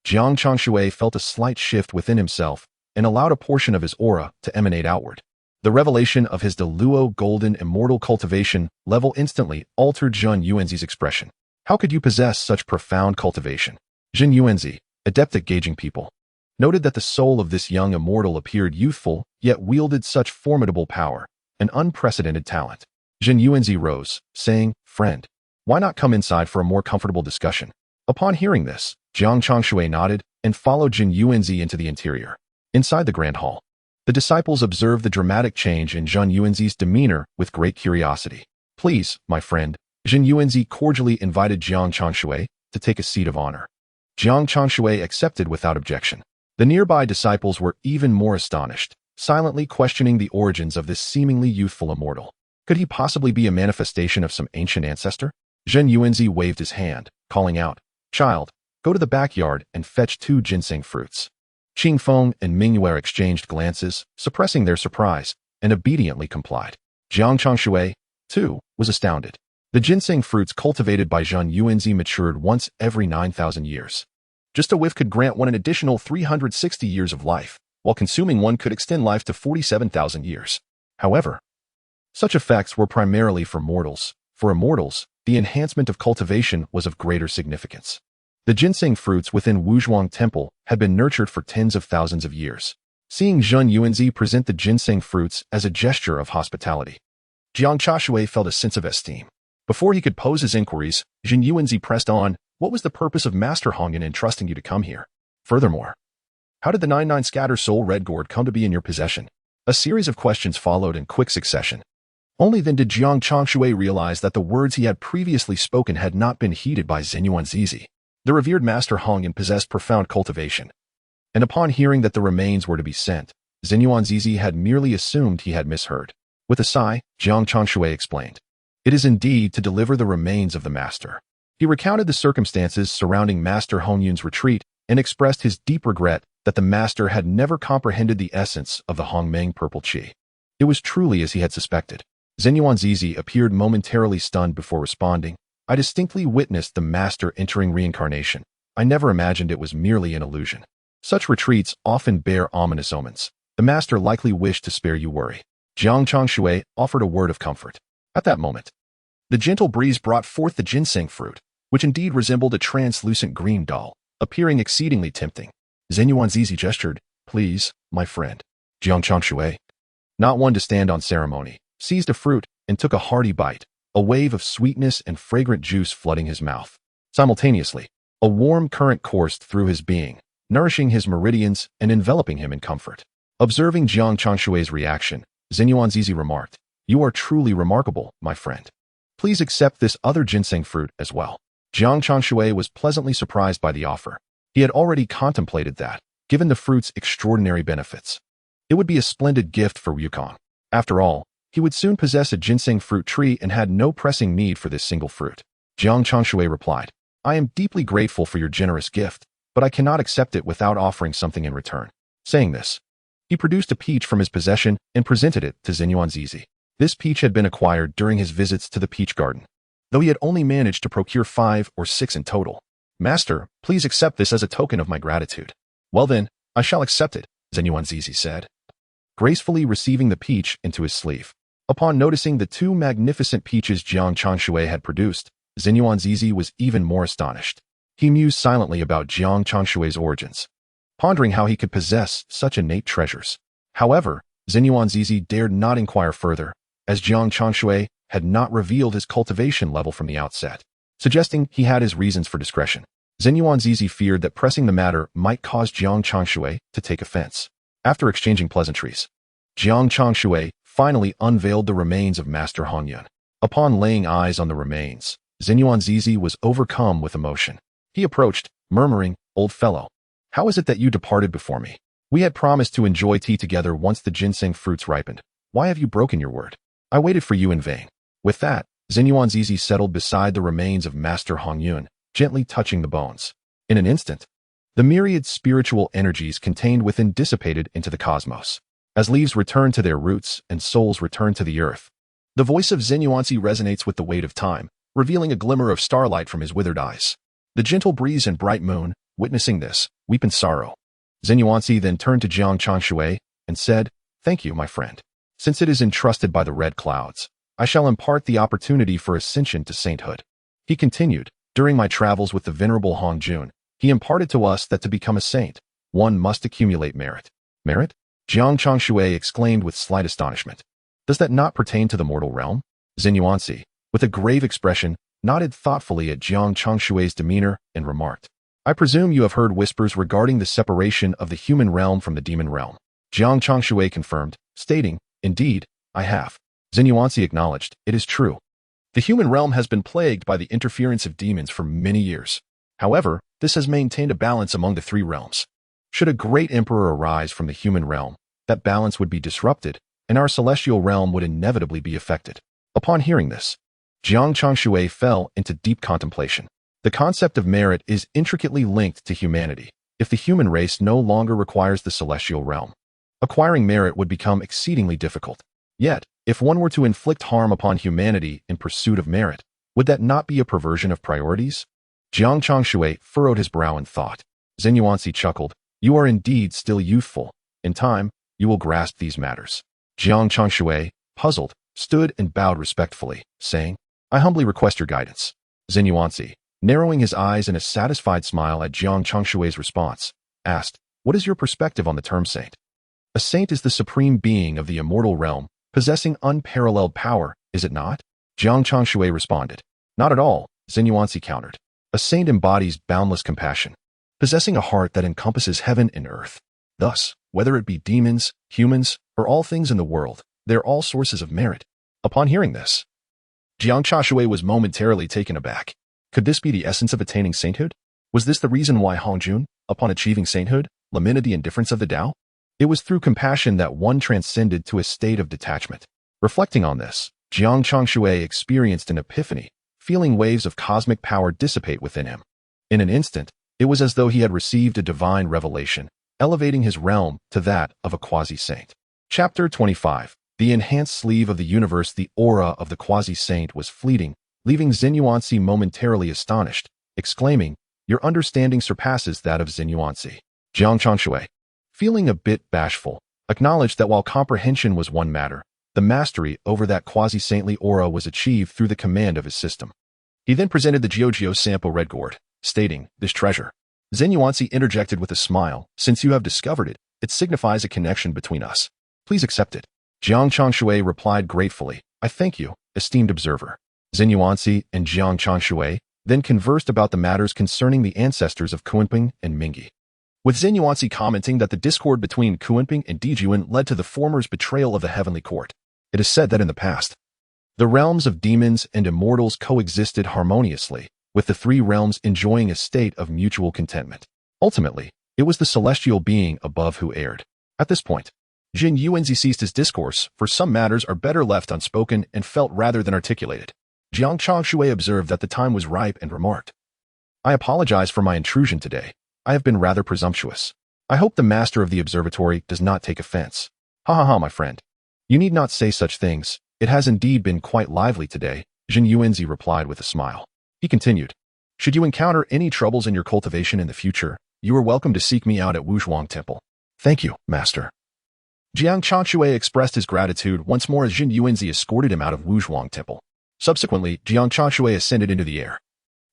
S1: Jiang Changshui felt a slight shift within himself and allowed a portion of his aura to emanate outward. The revelation of his Deluo golden immortal cultivation level instantly altered Jin Yuanzi's expression. How could you possess such profound cultivation? Jin Yuanzi, adept at gauging people, noted that the soul of this young immortal appeared youthful, yet wielded such formidable power, an unprecedented talent. Jin Yuanzi rose, saying, "Friend, why not come inside for a more comfortable discussion?" Upon hearing this, Jiang Changshui nodded and followed Jin Yuanzi into the interior. Inside the grand hall, the disciples observed the dramatic change in Jin Yuanzi's demeanor with great curiosity. "Please, my friend," Jin Yuanzi cordially invited Jiang Changshui to take a seat of honor. Jiang Changshui accepted without objection. The nearby disciples were even more astonished, silently questioning the origins of this seemingly youthful immortal. Could he possibly be a manifestation of some ancient ancestor? Jin Yuanzi waved his hand, calling out, "Child, go to the backyard and fetch 2 ginseng fruits." Qing Feng and Mingyue exchanged glances, suppressing their surprise, and obediently complied. Jiang Changshui, too, was astounded. The ginseng fruits cultivated by Jin Yuanzi matured once every 9,000 years. Just a whiff could grant one an additional 360 years of life, while consuming one could extend life to 47,000 years. However, such effects were primarily for mortals. For immortals, the enhancement of cultivation was of greater significance. The ginseng fruits within Wuzhuang Temple had been nurtured for tens of thousands of years. Seeing Jin Yuanzi present the ginseng fruits as a gesture of hospitality, Jiang Changshui felt a sense of esteem. Before he could pose his inquiries, Jin Yuanzi pressed on, "What was the purpose of Master Hongyun entrusting you to come here? Furthermore, how did the 99 Scatter Soul Red Gourd come to be in your possession?" A series of questions followed in quick succession. Only then did Jiang Changshui realize that the words he had previously spoken had not been heeded by Jin Yuanzi. The revered Master Hongyun possessed profound cultivation, and upon hearing that the remains were to be sent, Jin Yuanzi had merely assumed he had misheard. With a sigh, Jiang Changshui explained, "It is indeed to deliver the remains of the master." He recounted the circumstances surrounding Master Hongyun's retreat and expressed his deep regret that the master had never comprehended the essence of the Hongmeng purple qi. It was truly as he had suspected. Jin Yuanzi appeared momentarily stunned before responding, "I distinctly witnessed the master entering reincarnation. I never imagined it was merely an illusion." Such retreats often bear ominous omens. The master likely wished to spare you worry. Jiang Changshui offered a word of comfort. At that moment, the gentle breeze brought forth the ginseng fruit, which indeed resembled a translucent green doll, appearing exceedingly tempting. Jin Yuanzi gestured, "Please, my friend." Jiang Changshui, not one to stand on ceremony, seized a fruit and took a hearty bite, a wave of sweetness and fragrant juice flooding his mouth. Simultaneously, a warm current coursed through his being, nourishing his meridians and enveloping him in comfort. Observing Jiang Changshui's reaction, Zinyuanzizi remarked, "You are truly remarkable, my friend. Please accept this other ginseng fruit as well." Jiang Changshui was pleasantly surprised by the offer. He had already contemplated that, given the fruit's extraordinary benefits, it would be a splendid gift for Wukong. After all, he would soon possess a ginseng fruit tree and had no pressing need for this single fruit. Jiang Changshui replied, "I am deeply grateful for your generous gift, but I cannot accept it without offering something in return." Saying this, he produced a peach from his possession and presented it to Zinyuanzizi. This peach had been acquired during his visits to the peach garden, though he had only managed to procure 5 or 6 in total. "Master, please accept this as a token of my gratitude." "Well then, I shall accept it," Zinyuanzizi said, gracefully receiving the peach into his sleeve. Upon noticing the 2 magnificent peaches Jiang Changshui had produced, Zinyuanzizi was even more astonished. He mused silently about Jiang Changshui's origins, pondering how he could possess such innate treasures. However, Zinyuanzizi dared not inquire further, as Jiang Changshui had not revealed his cultivation level from the outset, suggesting he had his reasons for discretion. Zinyuanzizi feared that pressing the matter might cause Jiang Changshui to take offense. After exchanging pleasantries, Jiang Changshui finally unveiled the remains of Master Hongyun. Upon laying eyes on the remains, Zinyuanzizi was overcome with emotion. He approached, murmuring, "Old fellow, how is it that you departed before me? We had promised to enjoy tea together once the ginseng fruits ripened. Why have you broken your word? I waited for you in vain." With that, Zinyuanzizi settled beside the remains of Master Hongyun, gently touching the bones. In an instant, the myriad spiritual energies contained within dissipated into the cosmos. As leaves return to their roots and souls return to the earth, the voice of Zinyuanzi resonates with the weight of time, revealing a glimmer of starlight from his withered eyes. The gentle breeze and bright moon, witnessing this, weep in sorrow. Zinyuanzi then turned to Jiang Changshui and said, "Thank you, my friend. Since it is entrusted by the red clouds, I shall impart the opportunity for ascension to sainthood." He continued, "During my travels with the venerable Hongjun, he imparted to us that to become a saint, one must accumulate merit." "Merit?" Jiang Changshui exclaimed with slight astonishment. "Does that not pertain to the mortal realm?" Zinyuanzi, with a grave expression, nodded thoughtfully at Jiang Changshui's demeanor and remarked, "I presume you have heard whispers regarding the separation of the human realm from the demon realm." Jiang Changshui confirmed, stating, "Indeed, I have." Zinyuanzi acknowledged, "It is true. The human realm has been plagued by the interference of demons for many years. However, this has maintained a balance among the 3 realms. Should a great emperor arise from the human realm, that balance would be disrupted, and our celestial realm would inevitably be affected." Upon hearing this, Jiang Changshui fell into deep contemplation. The concept of merit is intricately linked to humanity. If the human race no longer requires the celestial realm, acquiring merit would become exceedingly difficult. Yet, if one were to inflict harm upon humanity in pursuit of merit, would that not be a perversion of priorities? Jiang Changshui furrowed his brow in thought. Zinyuanzi chuckled, "You are indeed still youthful. In time, you will grasp these matters." Jiang Changshui, puzzled, stood and bowed respectfully, saying, "I humbly request your guidance." Zinyuanzi, narrowing his eyes in a satisfied smile at Jiang Changshui's response, asked, "What is your perspective on the term saint?" "A saint is the supreme being of the immortal realm, possessing unparalleled power, is it not?" Jiang Changshui responded. "Not at all," Zinyuanzi countered. "A saint embodies boundless compassion, possessing a heart that encompasses heaven and earth. Thus, whether it be demons, humans, or all things in the world, they're all sources of merit." Upon hearing this, Jiang Changshui was momentarily taken aback. Could this be the essence of attaining sainthood? Was this the reason why Hongjun, upon achieving sainthood, lamented the indifference of the Tao? It was through compassion that one transcended to a state of detachment. Reflecting on this, Jiang Changshui experienced an epiphany, feeling waves of cosmic power dissipate within him. In an instant, it was as though he had received a divine revelation, elevating his realm to that of a quasi-saint. Chapter 25. The enhanced sleeve of the universe. The aura of the quasi-saint was fleeting, leaving Zinyuanzi momentarily astonished, exclaiming, "Your understanding surpasses that of Zinyuanzi." Jiang Changshui, feeling a bit bashful, acknowledged that while comprehension was one matter, the mastery over that quasi-saintly aura was achieved through the command of his system. He then presented the Jiao sample red gourd, stating, "This treasure." Zinyuanzi interjected with a smile, "Since you have discovered it, it signifies a connection between us. Please accept it." Jiang Changshui replied gratefully, "I thank you, esteemed observer." Zhen Yuanzi and Jiang Changshui then conversed about the matters concerning the ancestors of Kunping and Mingyi, with Zhen Yuanzi commenting that the discord between Kunping and Dijuan led to the former's betrayal of the heavenly court. It is said that in the past, the realms of demons and immortals coexisted harmoniously, with the three realms enjoying a state of mutual contentment. Ultimately, it was the celestial being above who erred. At this point, Jin Yuanzi ceased his discourse, for some matters are better left unspoken and felt rather than articulated. Jiang Changshui observed that the time was ripe and remarked, "I apologize for my intrusion today. I have been rather presumptuous. I hope the master of the observatory does not take offense." "Ha ha ha, my friend. You need not say such things. It has indeed been quite lively today," Jin Yuanzi replied with a smile. He continued, "Should you encounter any troubles in your cultivation in the future, you are welcome to seek me out at Wuzhuang Temple." "Thank you, master." Jiang Changshui expressed his gratitude once more as Jin Yuanzi escorted him out of Wuzhuang Temple. Subsequently, Jiang Changshui ascended into the air,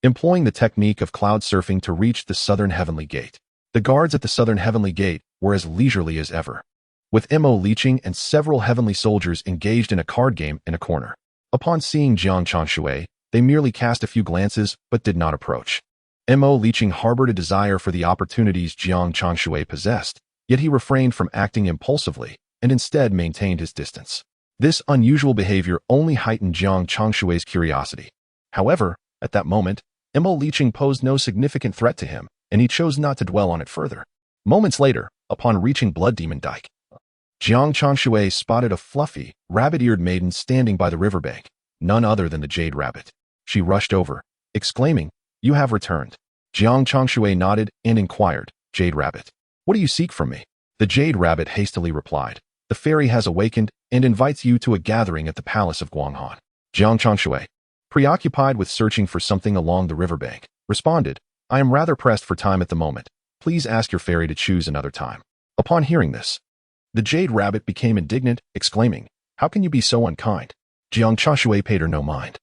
S1: employing the technique of cloud surfing to reach the southern heavenly gate. The guards at the southern heavenly gate were as leisurely as ever, with Li Jing and several heavenly soldiers engaged in a card game in a corner. Upon seeing Jiang Changshui, they merely cast a few glances but did not approach. Li Jing harbored a desire for the opportunities Jiang Changshui possessed, yet he refrained from acting impulsively and instead maintained his distance. This unusual behavior only heightened Jiang Changshui's curiosity. However, at that moment, Li Jing posed no significant threat to him, and he chose not to dwell on it further. Moments later, upon reaching Blood Demon Dike, Jiang Changshui spotted a fluffy, rabbit-eared maiden standing by the riverbank, none other than the Jade Rabbit. She rushed over, exclaiming, "You have returned." Jiang Changshui nodded and inquired, "Jade Rabbit, what do you seek from me?" The Jade Rabbit hastily replied, "The fairy has awakened and invites you to a gathering at the palace of Guanghan." Jiang Changshui, preoccupied with searching for something along the riverbank, responded, "I am rather pressed for time at the moment. Please ask your fairy to choose another time." Upon hearing this, the Jade Rabbit became indignant, exclaiming, "How can you be so unkind?" Jiang Changshui paid her no mind,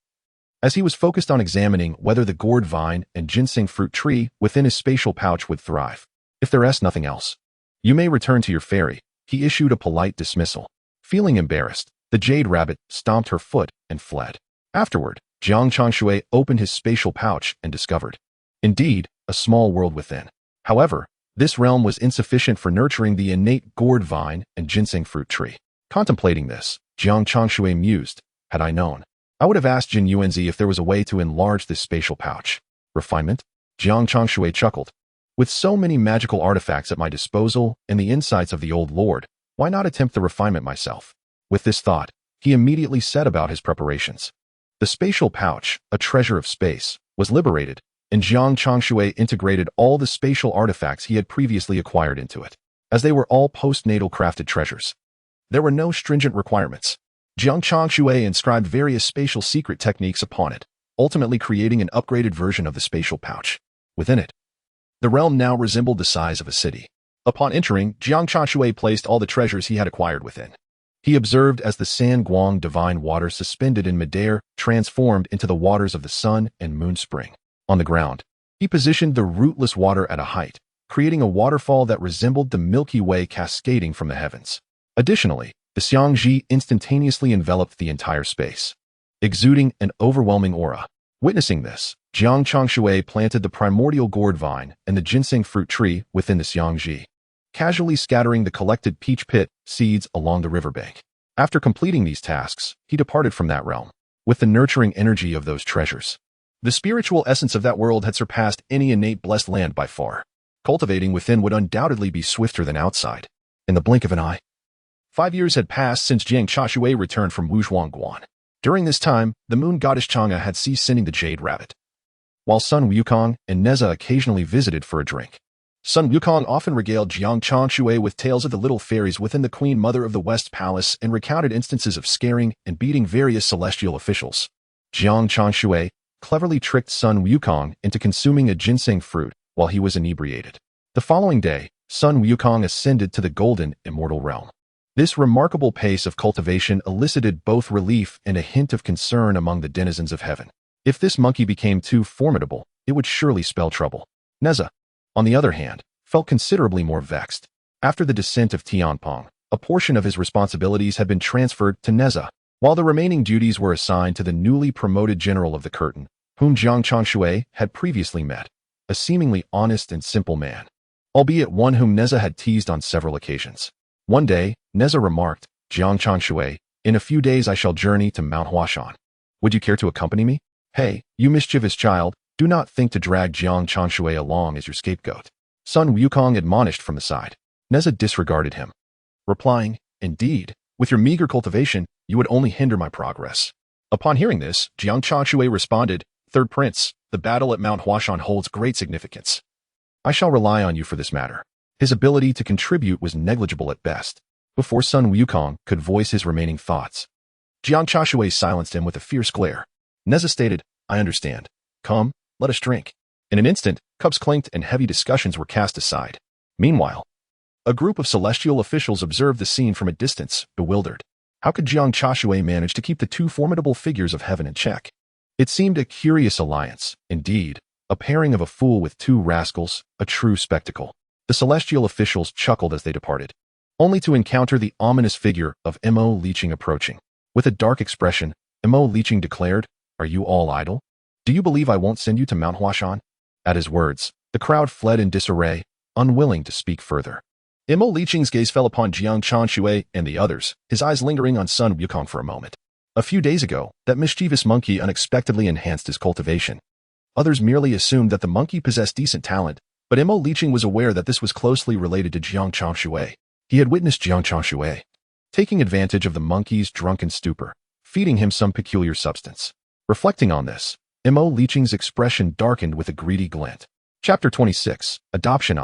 S1: as he was focused on examining whether the gourd vine and ginseng fruit tree within his spatial pouch would thrive. "If there is nothing else, you may return to your fairy," he issued a polite dismissal. Feeling embarrassed, the Jade Rabbit stomped her foot and fled. Afterward, Jiang Changshui opened his spatial pouch and discovered, indeed, a small world within. However, this realm was insufficient for nurturing the innate gourd vine and ginseng fruit tree. Contemplating this, Jiang Changshui mused, "Had I known, I would have asked Jin Yuanzi if there was a way to enlarge this spatial pouch." Refinement? Jiang Changshui chuckled. "With so many magical artifacts at my disposal and the insights of the old lord, why not attempt the refinement myself?" With this thought, he immediately set about his preparations. The spatial pouch, a treasure of space, was liberated, and Jiang Changshui integrated all the spatial artifacts he had previously acquired into it, as they were all postnatal crafted treasures. There were no stringent requirements. Jiang Changshui inscribed various spatial secret techniques upon it, ultimately creating an upgraded version of the spatial pouch. Within it, the realm now resembled the size of a city. Upon entering, Jiang Changshui placed all the treasures he had acquired within. He observed as the San Guang divine water suspended in midair transformed into the waters of the sun and moon spring. On the ground, he positioned the rootless water at a height, creating a waterfall that resembled the Milky Way cascading from the heavens. Additionally, the Xiangji instantaneously enveloped the entire space, exuding an overwhelming aura. Witnessing this, Jiang Changshui planted the primordial gourd vine and the ginseng fruit tree within the Xiangji, casually scattering the collected peach pit seeds along the riverbank. After completing these tasks, he departed from that realm, with the nurturing energy of those treasures. The spiritual essence of that world had surpassed any innate blessed land by far. Cultivating within would undoubtedly be swifter than outside. In the blink of an eye, 5 years had passed since Jiang Changshui returned from Wuzhuang Guan. During this time, the moon goddess Chang'e had ceased sending the Jade Rabbit, while Sun Wukong and Nezha occasionally visited for a drink. Sun Wukong often regaled Jiang Changshui with tales of the little fairies within the Queen Mother of the West Palace and recounted instances of scaring and beating various celestial officials. Jiang Changshui cleverly tricked Sun Wukong into consuming a ginseng fruit while he was inebriated. The following day, Sun Wukong ascended to the golden immortal realm. This remarkable pace of cultivation elicited both relief and a hint of concern among the denizens of heaven. If this monkey became too formidable, it would surely spell trouble. Nezha, on the other hand, felt considerably more vexed. After the descent of Tianpong, a portion of his responsibilities had been transferred to Nezha. while the remaining duties were assigned to the newly promoted general of the curtain, whom Jiang Changshui had previously met, a seemingly honest and simple man, albeit one whom Nezha had teased on several occasions. One day, Nezha remarked, "Jiang Changshui, in a few days I shall journey to Mount Huashan. Would you care to accompany me?" "Hey, you mischievous child, do not think to drag Jiang Changshui along as your scapegoat," Sun Wukong admonished from the side. Nezha disregarded him, replying, "Indeed, with your meager cultivation, you would only hinder my progress." Upon hearing this, Jiang Changshui responded, "Third Prince, the battle at Mount Huashan holds great significance. I shall rely on you for this matter." His ability to contribute was negligible at best. Before Sun Wukong could voice his remaining thoughts, Jiang Changshui silenced him with a fierce glare. Nezha stated, "I understand. Come, let us drink." In an instant, cups clinked and heavy discussions were cast aside. Meanwhile, a group of celestial officials observed the scene from a distance, bewildered. How could Jiang Changshui manage to keep the two formidable figures of heaven in check? It seemed a curious alliance, indeed, a pairing of a fool with two rascals, a true spectacle. The celestial officials chuckled as they departed, only to encounter the ominous figure of Li Jing approaching. With a dark expression, Li Jing declared, "Are you all idle? Do you believe I won't send you to Mount Huashan?" At his words, the crowd fled in disarray, unwilling to speak further. Li Jing's gaze fell upon Jiang Changshui and the others, his eyes lingering on Sun Wukong for a moment. A few days ago, that mischievous monkey unexpectedly enhanced his cultivation. Others merely assumed that the monkey possessed decent talent, but Li Jing was aware that this was closely related to Jiang Changshui. He had witnessed Jiang Changshui taking advantage of the monkey's drunken stupor, feeding him some peculiar substance. Reflecting on this, Li Jing's expression darkened with a greedy glint. Chapter 26, Adoption.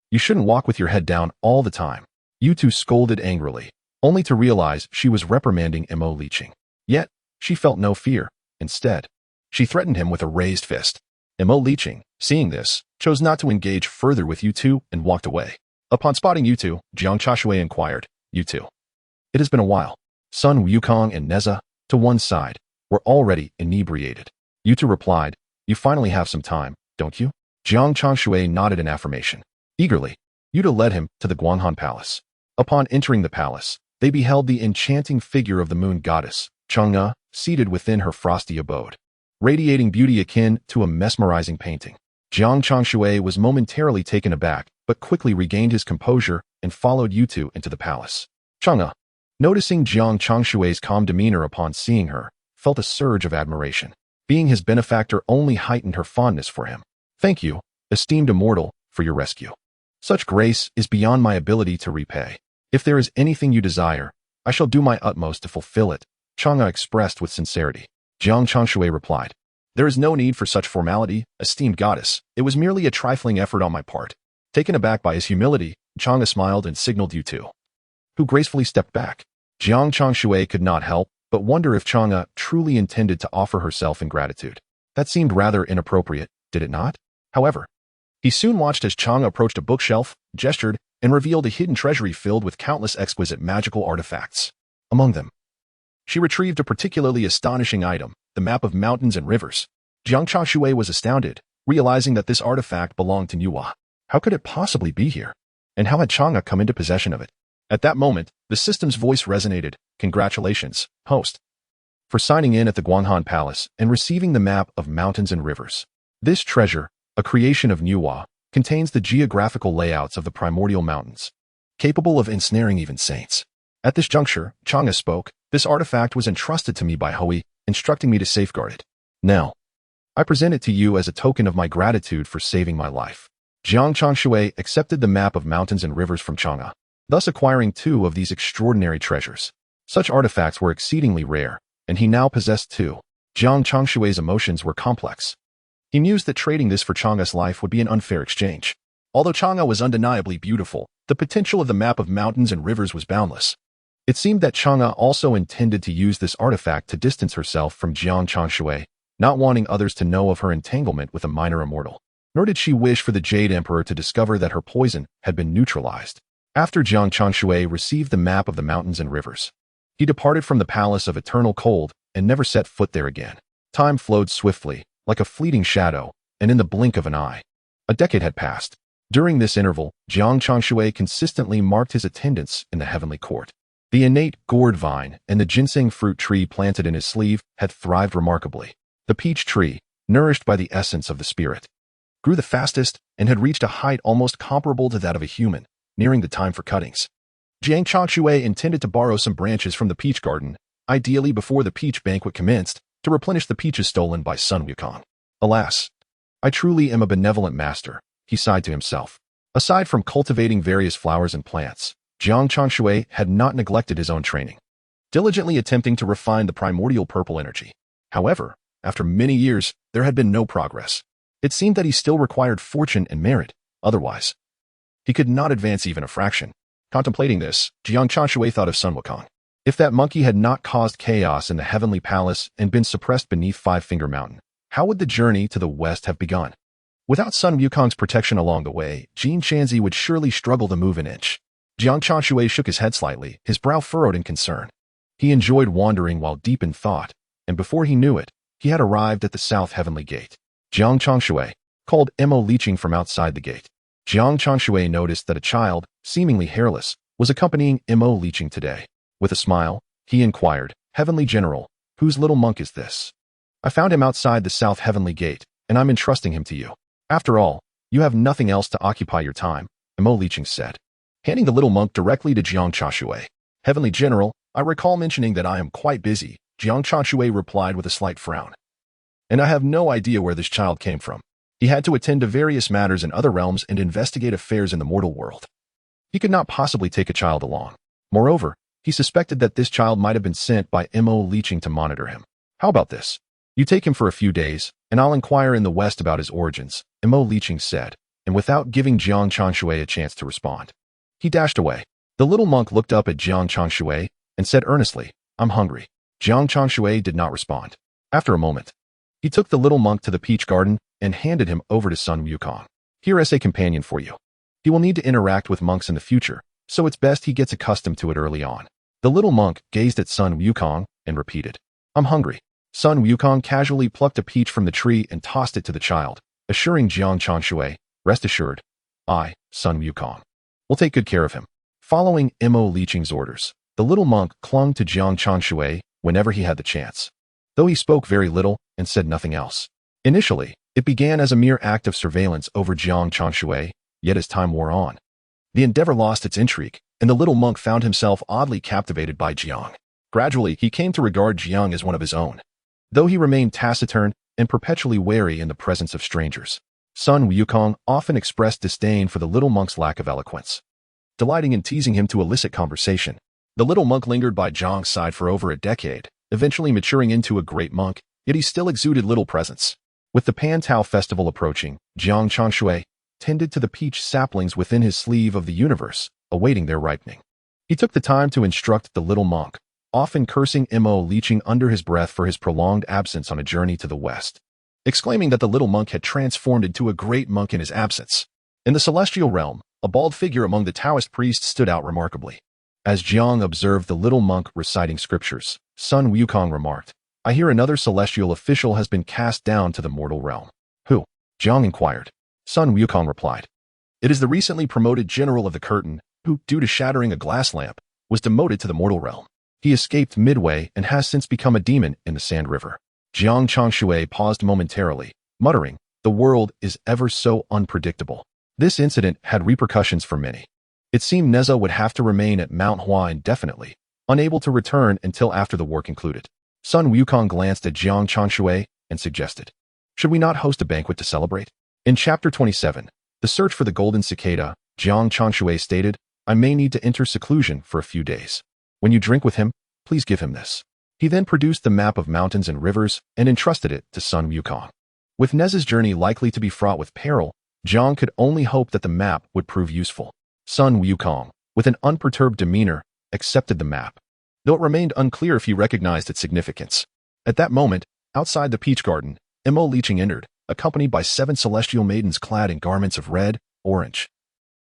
S1: You shouldn't walk with your head down all the time. Yutu scolded angrily, only to realize she was reprimanding Li Jing. Yet, she felt no fear. Instead, she threatened him with a raised fist. Li Jing, seeing this, chose not to engage further with Yutu and walked away. Upon spotting Yutu, Jiang Changshui inquired, "Yutu, it has been a while." Sun Wukong and Nezha, to one side, were already inebriated. Yutu replied, "You finally have some time, don't you?" Jiang Changshui nodded in affirmation. Eagerly, Yutu led him to the Guanghan Palace. Upon entering the palace, they beheld the enchanting figure of the moon goddess, Chang'e, seated within her frosty abode, radiating beauty akin to a mesmerizing painting. Jiang Changshui was momentarily taken aback, but quickly regained his composure and followed Yutu into the palace. Chang'e, noticing Jiang Changshui's calm demeanor upon seeing her, felt a surge of admiration. Being his benefactor only heightened her fondness for him. "Thank you, esteemed immortal, for your rescue. Such grace is beyond my ability to repay. If there is anything you desire, I shall do my utmost to fulfill it," Chang'e expressed with sincerity. Jiang Changshui replied, "There is no need for such formality, esteemed goddess. It was merely a trifling effort on my part." Taken aback by his humility, Chang'e smiled and signaled Yutu, who gracefully stepped back. Jiang Changshui could not help but wonder if Chang'e truly intended to offer herself in gratitude. That seemed rather inappropriate, did it not? However, he soon watched as Chang'e approached a bookshelf, gestured, and revealed a hidden treasury filled with countless exquisite magical artifacts. Among them, she retrieved a particularly astonishing item, the map of mountains and rivers. Jiang Changshui was astounded, realizing that this artifact belonged to Nuwa. How could it possibly be here? And how had Chang'e come into possession of it? At that moment, the system's voice resonated, "Congratulations, host, for signing in at the Guanghan Palace and receiving the map of mountains and rivers. This treasure, a creation of Nuwa, contains the geographical layouts of the primordial mountains, capable of ensnaring even saints." At this juncture, Chang'e spoke, "This artifact was entrusted to me by Hui, instructing me to safeguard it. Now, I present it to you as a token of my gratitude for saving my life." Jiang Changshui accepted the map of mountains and rivers from Chang'e, thus acquiring two of these extraordinary treasures. Such artifacts were exceedingly rare, and he now possessed two. Jiang Changshui's emotions were complex. He mused that trading this for Chang'e's life would be an unfair exchange. Although Chang'e was undeniably beautiful, the potential of the map of mountains and rivers was boundless. It seemed that Chang'e also intended to use this artifact to distance herself from Jiang Changshui, not wanting others to know of her entanglement with a minor immortal. Nor did she wish for the Jade Emperor to discover that her poison had been neutralized. After Jiang Changshui received the map of the mountains and rivers, he departed from the Palace of Eternal Cold and never set foot there again. Time flowed swiftly, like a fleeting shadow, and in the blink of an eye, a decade had passed. During this interval, Jiang Changshui consistently marked his attendance in the heavenly court. The innate gourd vine and the ginseng fruit tree planted in his sleeve had thrived remarkably. The peach tree, nourished by the essence of the spirit, grew the fastest and had reached a height almost comparable to that of a human, nearing the time for cuttings. Jiang Changshui intended to borrow some branches from the peach garden, ideally before the peach banquet commenced, to replenish the peaches stolen by Sun Wukong. Alas, I truly am a benevolent master, he sighed to himself. Aside from cultivating various flowers and plants, Jiang Changshui had not neglected his own training, diligently attempting to refine the primordial purple energy. However, after many years, there had been no progress. It seemed that he still required fortune and merit, otherwise he could not advance even a fraction. Contemplating this, Jiang Changshui thought of Sun Wukong. If that monkey had not caused chaos in the Heavenly Palace and been suppressed beneath Five-Finger Mountain, how would the journey to the west have begun? Without Sun Wukong's protection along the way, Jin Shanzi would surely struggle to move an inch. Jiang Changshui shook his head slightly, his brow furrowed in concern. He enjoyed wandering while deep in thought, and before he knew it, he had arrived at the South Heavenly Gate. Jiang Changshui called Li Jing from outside the gate. Jiang Changshui noticed that a child, seemingly hairless, was accompanying Li Jing today. With a smile, he inquired, "Heavenly General, whose little monk is this? I found him outside the South Heavenly Gate, and I'm entrusting him to you. After all, you have nothing else to occupy your time," Li Jing said, handing the little monk directly to Jiang Changshui. "Heavenly General, I recall mentioning that I am quite busy," Jiang Changshui replied with a slight frown. "And I have no idea where this child came from. He had to attend to various matters in other realms and investigate affairs in the mortal world. He could not possibly take a child along. Moreover, he suspected that this child might have been sent by Li Jing to monitor him. How about this? You take him for a few days, and I'll inquire in the west about his origins," Li Jing said, and without giving Jiang Changshui a chance to respond, he dashed away. The little monk looked up at Jiang Changshui and said earnestly, "I'm hungry." Jiang Changshui did not respond. After a moment, he took the little monk to the peach garden and handed him over to Sun Wukong. "Here is a companion for you. He will need to interact with monks in the future, so it's best he gets accustomed to it early on." The little monk gazed at Sun Wukong and repeated, "I'm hungry." Sun Wukong casually plucked a peach from the tree and tossed it to the child, assuring Jiang Changshui, "Rest assured, I, Sun Wukong, will take good care of him." Following Li Jing's orders, the little monk clung to Jiang Changshui whenever he had the chance, though he spoke very little and said nothing else. Initially, it began as a mere act of surveillance over Jiang Changshui, yet as time wore on, the endeavor lost its intrigue, and the little monk found himself oddly captivated by Jiang. Gradually, he came to regard Jiang as one of his own, though he remained taciturn and perpetually wary in the presence of strangers. Sun Wukong often expressed disdain for the little monk's lack of eloquence, delighting in teasing him to elicit conversation. The little monk lingered by Jiang's side for over a decade, eventually maturing into a great monk, yet he still exuded little presence. With the Pan-Tao festival approaching, Jiang Changshui tended to the peach saplings within his sleeve of the universe, awaiting their ripening. He took the time to instruct the little monk, often cursing Li Jing under his breath for his prolonged absence on a journey to the west, exclaiming that the little monk had transformed into a great monk in his absence. In the celestial realm, a bald figure among the Taoist priests stood out remarkably. As Jiang observed the little monk reciting scriptures, Sun Wukong remarked, "I hear another celestial official has been cast down to the mortal realm." "Who?" Jiang inquired. Sun Wukong replied, "It is the recently promoted General of the Curtain, who, due to shattering a glass lamp, was demoted to the mortal realm. He escaped midway and has since become a demon in the Sand River." Jiang Changshui paused momentarily, muttering, "The world is ever so unpredictable." This incident had repercussions for many. It seemed Nezha would have to remain at Mount Hua indefinitely, unable to return until after the war concluded. Sun Wukong glanced at Jiang Changshui and suggested, "Should we not host a banquet to celebrate?" In Chapter 27, The Search for the Golden Cicada, Jiang Changshui stated, "I may need to enter seclusion for a few days. When you drink with him, please give him this." He then produced the map of mountains and rivers and entrusted it to Sun Wukong. With Nezha's journey likely to be fraught with peril, Jiang could only hope that the map would prove useful. Sun Wukong, with an unperturbed demeanor, accepted the map, though it remained unclear if he recognized its significance. At that moment, outside the peach garden, Li Jing entered, accompanied by 7 celestial maidens clad in garments of red, orange,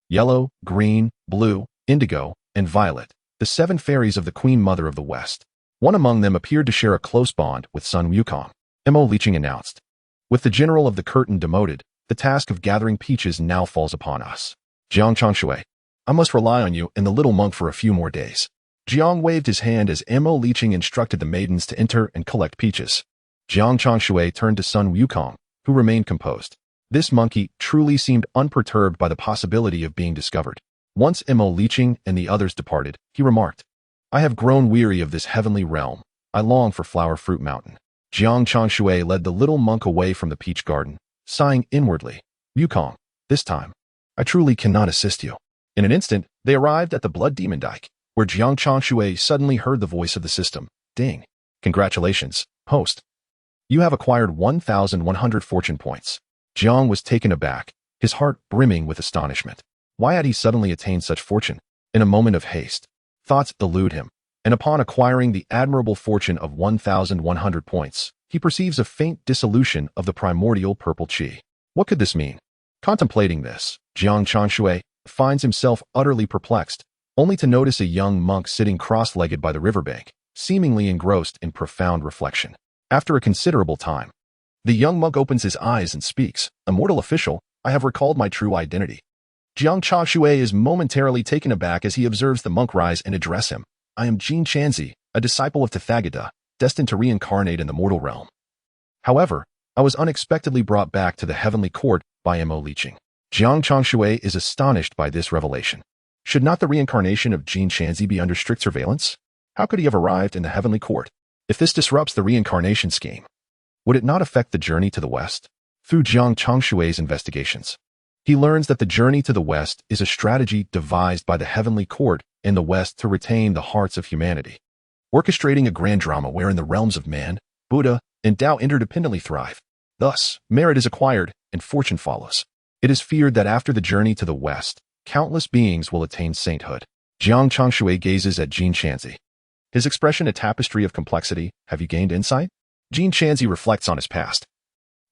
S1: yellow, green, blue, indigo, and violet, the 7 fairies of the Queen Mother of the West. One among them appeared to share a close bond with Sun Wukong. Li Jing announced, "With the General of the Curtain demoted, the task of gathering peaches now falls upon us. Jiang Changshui, I must rely on you and the little monk for a few more days. Jiang waved his hand as Li Jing instructed the maidens to enter and collect peaches. Jiang Changshui turned to Sun Wukong, who remained composed. This monkey truly seemed unperturbed by the possibility of being discovered. Once Li Jing and the others departed, he remarked, "I have grown weary of this heavenly realm. I long for Flower Fruit Mountain." Jiang Changshui led the little monk away from the peach garden, sighing inwardly, "Wukong, this time, I truly cannot assist you." In an instant, they arrived at the Blood Demon Dike, where Jiang Changshui suddenly heard the voice of the system. "Ding. Congratulations, host. You have acquired 1,100 fortune points." Jiang was taken aback, his heart brimming with astonishment. Why had he suddenly attained such fortune? In a moment of haste, thoughts elude him, and upon acquiring the admirable fortune of 1,100 points, he perceives a faint dissolution of the primordial purple chi. What could this mean? Contemplating this, Jiang Changshui finds himself utterly perplexed, only to notice a young monk sitting cross-legged by the riverbank, seemingly engrossed in profound reflection. After a considerable time, the young monk opens his eyes and speaks, "Immortal official, I have recalled my true identity." Jiang Changshui is momentarily taken aback as he observes the monk rise and address him. "I am Jin Chanzi, a disciple of Tathagata, destined to reincarnate in the mortal realm. However, I was unexpectedly brought back to the heavenly court by Li Jing." Jiang Changshui is astonished by this revelation. Should not the reincarnation of Jin Chanzi be under strict surveillance? How could he have arrived in the heavenly court? If this disrupts the reincarnation scheme, would it not affect the journey to the west? Through Jiang Changshui's investigations, he learns that the journey to the west is a strategy devised by the heavenly court in the west to retain the hearts of humanity, orchestrating a grand drama wherein the realms of man, Buddha, and Tao interdependently thrive. Thus, merit is acquired and fortune follows. It is feared that after the journey to the west, countless beings will attain sainthood. Jiang Changshui gazes at Jin Chanzi, his expression a tapestry of complexity. "Have you gained insight?" Jin Chanzi reflects on his past,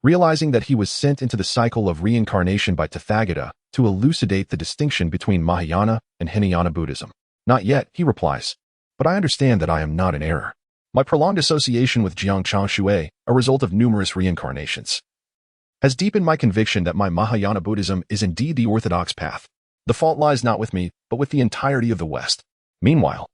S1: realizing that he was sent into the cycle of reincarnation by Tathagata to elucidate the distinction between Mahayana and Hinayana Buddhism. "Not yet," he replies, "but I understand that I am not in error. My prolonged association with Jiang Changshui, a result of numerous reincarnations, has deepened my conviction that my Mahayana Buddhism is indeed the orthodox path. The fault lies not with me, but with the entirety of the West." Meanwhile,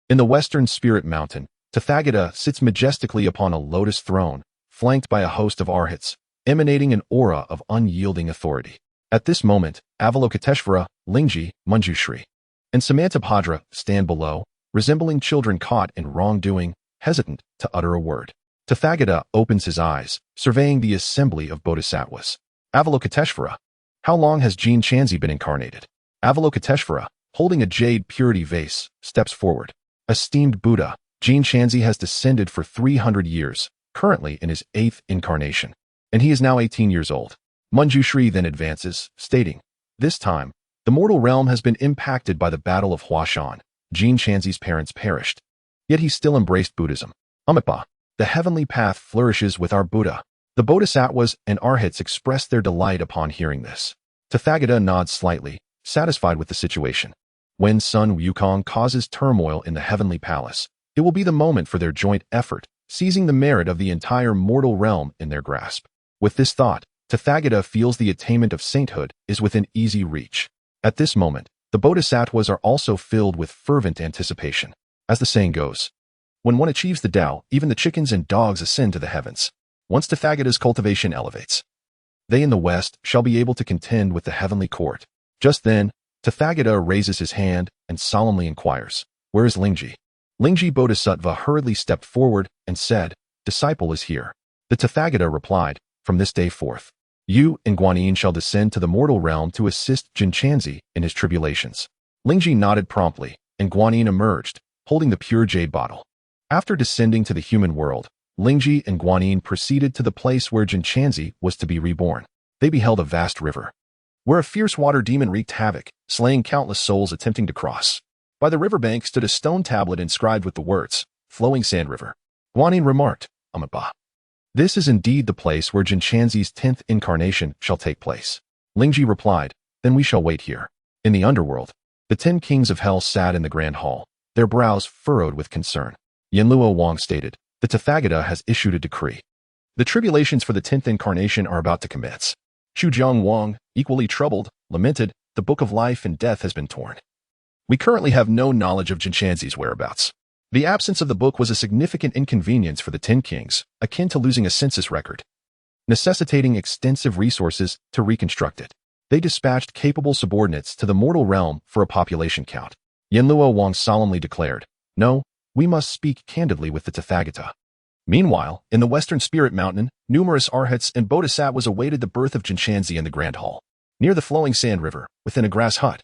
S1: in the western spirit mountain, Tathagata sits majestically upon a lotus throne, flanked by a host of arhats, emanating an aura of unyielding authority. At this moment, Avalokiteshvara, Lingji, Manjushri, and Samantabhadra stand below, resembling children caught in wrongdoing, hesitant to utter a word. Tathagata opens his eyes, surveying the assembly of bodhisattvas. "Avalokiteshvara, how long has Jin Chanzi been incarnated?" Avalokiteshvara, holding a jade purity vase, steps forward. "Esteemed Buddha, Jin Chanzi has descended for 300 years, currently in his 8th incarnation, and he is now 18 years old." Manjushri then advances, stating, "This time, the mortal realm has been impacted by the Battle of Huashan. Jin Chanzi's parents perished, yet he still embraced Buddhism. Amitabha, the heavenly path flourishes with our Buddha." The bodhisattvas and arhats express their delight upon hearing this. Tathagata nods slightly, satisfied with the situation. When Sun Wukong causes turmoil in the heavenly palace, it will be the moment for their joint effort, seizing the merit of the entire mortal realm in their grasp. With this thought, Tathagata feels the attainment of sainthood is within easy reach. At this moment, the bodhisattvas are also filled with fervent anticipation. As the saying goes, when one achieves the Tao, even the chickens and dogs ascend to the heavens. Once Tathagata's cultivation elevates, they in the west shall be able to contend with the heavenly court. Just then, Tathagata raises his hand and solemnly inquires, "Where is Lingji?" Lingji Bodhisattva hurriedly stepped forward and said, "Disciple is here." The Tathagata replied, "From this day forth, you and Guanyin shall descend to the mortal realm to assist Jin Chanzi in his tribulations." Lingji nodded promptly, and Guanyin emerged, holding the pure jade bottle. After descending to the human world, Lingji and Guanyin proceeded to the place where Jin Chanzi was to be reborn. They beheld a vast river, where a fierce water demon wreaked havoc, slaying countless souls attempting to cross. By the riverbank stood a stone tablet inscribed with the words, "Flowing Sand River." Guanyin remarked, "Amitabha, this is indeed the place where Jin Chanzi's 10th incarnation shall take place." Lingji replied, "Then we shall wait here." In the underworld, the 10 kings of hell sat in the grand hall, their brows furrowed with concern. Yanluo Wang stated, "The Tathagata has issued a decree. The tribulations for the 10th incarnation are about to commence." Chujiang Wang, equally troubled, lamented, "The book of life and death has been torn. We currently have no knowledge of Jinshanzi's whereabouts. The absence of the book was a significant inconvenience for the Ten Kings, akin to losing a census record, necessitating extensive resources to reconstruct it. They dispatched capable subordinates to the mortal realm for a population count. Yanluo Wang solemnly declared, "No, we must speak candidly with the Tathagata." Meanwhile, in the Western Spirit Mountain, numerous arhats and bodhisattvas awaited the birth of Jinshanzi in the Grand Hall. Near the flowing sand river, within a grass hut,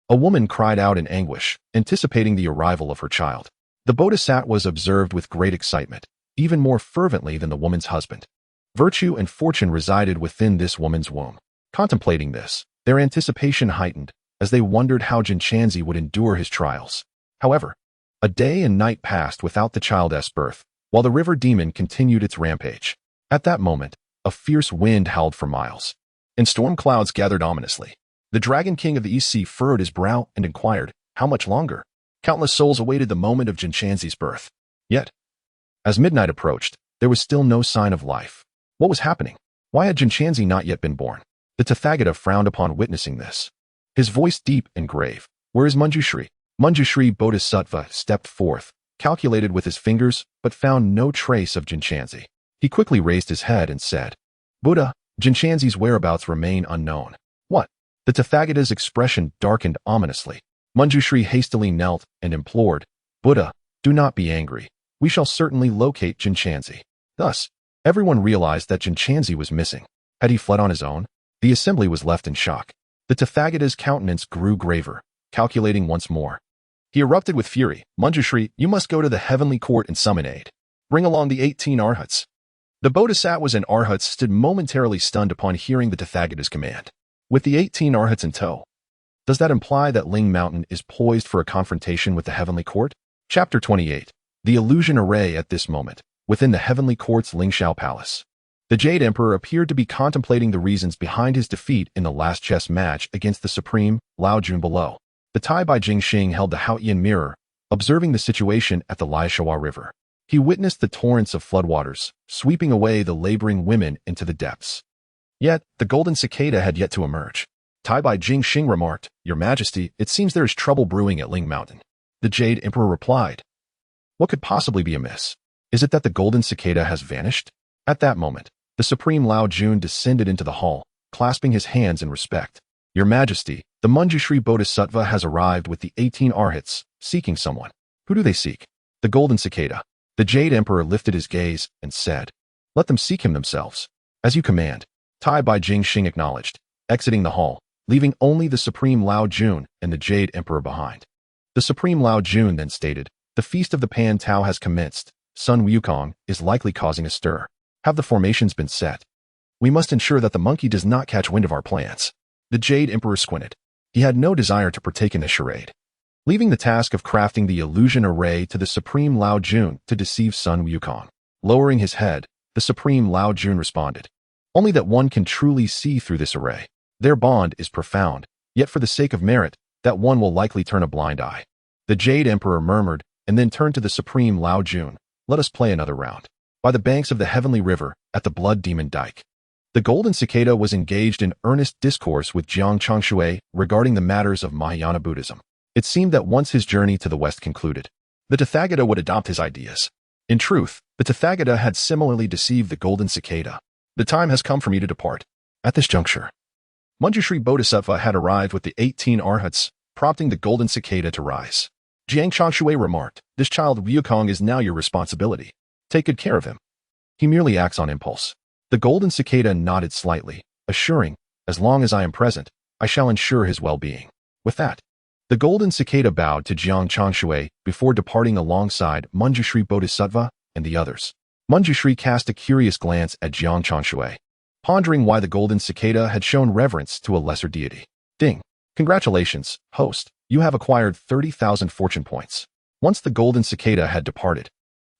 S1: a woman cried out in anguish, anticipating the arrival of her child. The bodhisattvas observed with great excitement, even more fervently than the woman's husband. Virtue and fortune resided within this woman's womb. Contemplating this, their anticipation heightened as they wondered how Jinshanzi would endure his trials. However, a day and night passed without the child's birth, while the river demon continued its rampage. At that moment, a fierce wind howled for miles, and storm clouds gathered ominously. The Dragon King of the East Sea furrowed his brow and inquired, how much longer? Countless souls awaited the moment of Jinshanzi's birth. Yet, as midnight approached, there was still no sign of life. What was happening? Why had Jinshanzi not yet been born? The Tathagata frowned upon witnessing this. His voice deep and grave. "Where is Manjushri?" Manjushri Bodhisattva stepped forth, calculated with his fingers, but found no trace of Jinshanzi. He quickly raised his head and said, "Buddha, Jinshanzi's whereabouts remain unknown." "What?" The Tathagata's expression darkened ominously. Manjushri hastily knelt and implored, "Buddha, do not be angry. We shall certainly locate Jinshanzi." Thus, everyone realized that Jinshanzi was missing. Had he fled on his own? The assembly was left in shock. The Tathagata's countenance grew graver, calculating once more. He erupted with fury. "Manjushri, you must go to the heavenly court and summon aid. Bring along the 18 arhats." The bodhisattvas and arhats stood momentarily stunned upon hearing the Tathagata's command. With the 18 arhats in tow, does that imply that Ling Mountain is poised for a confrontation with the heavenly court? Chapter 28. The illusion array at this moment, within the heavenly court's Lingxiao Palace. The Jade Emperor appeared to be contemplating the reasons behind his defeat in the last chess match against the supreme Lao Jun below. The Tai Bai Jingxing held the Haotian mirror, observing the situation at the Liaoshawa River. He witnessed the torrents of floodwaters, sweeping away the laboring women into the depths. Yet, the golden cicada had yet to emerge. Tai Bai Jingxing remarked, "Your Majesty, it seems there is trouble brewing at Ling Mountain." The Jade Emperor replied, "What could possibly be amiss? Is it that the golden cicada has vanished?" At that moment, the supreme Lao Jun descended into the hall, clasping his hands in respect. "Your Majesty, the Manjushri Bodhisattva has arrived with the 18 arhats, seeking someone." "Who do they seek?" "The golden cicada." The Jade Emperor lifted his gaze and said, "Let them seek him themselves." "As you command." Tai Bai Jingxing acknowledged, exiting the hall, leaving only the supreme Lao Jun and the Jade Emperor behind. The supreme Lao Jun then stated, "The feast of the Pan Tao has commenced. Sun Wukong is likely causing a stir. Have the formations been set? We must ensure that the monkey does not catch wind of our plans." The Jade Emperor squinted. He had no desire to partake in the charade, leaving the task of crafting the illusion array to the supreme Lao Jun to deceive Sun Wukong. Lowering his head, the supreme Lao Jun responded, "Only that one can truly see through this array. Their bond is profound, yet for the sake of merit, that one will likely turn a blind eye." The Jade Emperor murmured and then turned to the supreme Lao Jun, "Let us play another round." By the banks of the heavenly river, at the Blood Demon Dike, the golden cicada was engaged in earnest discourse with Jiang Changshui regarding the matters of Mahayana Buddhism. It seemed that once his journey to the west concluded, the Tathagata would adopt his ideas. In truth, the Tathagata had similarly deceived the golden cicada. "The time has come for me to depart." At this juncture, Manjushri Bodhisattva had arrived with the 18 arhats, prompting the golden cicada to rise. Jiang Changshui remarked, "This child Wukong is now your responsibility. Take good care of him. He merely acts on impulse." The golden cicada nodded slightly, assuring, "As long as I am present, I shall ensure his well-being." With that, the golden cicada bowed to Jiang Changshui before departing alongside Manjushri Bodhisattva and the others. Manjushri cast a curious glance at Jiang Changshui, pondering why the golden cicada had shown reverence to a lesser deity. "Ding. Congratulations, host. You have acquired 30,000 fortune points." Once the golden cicada had departed,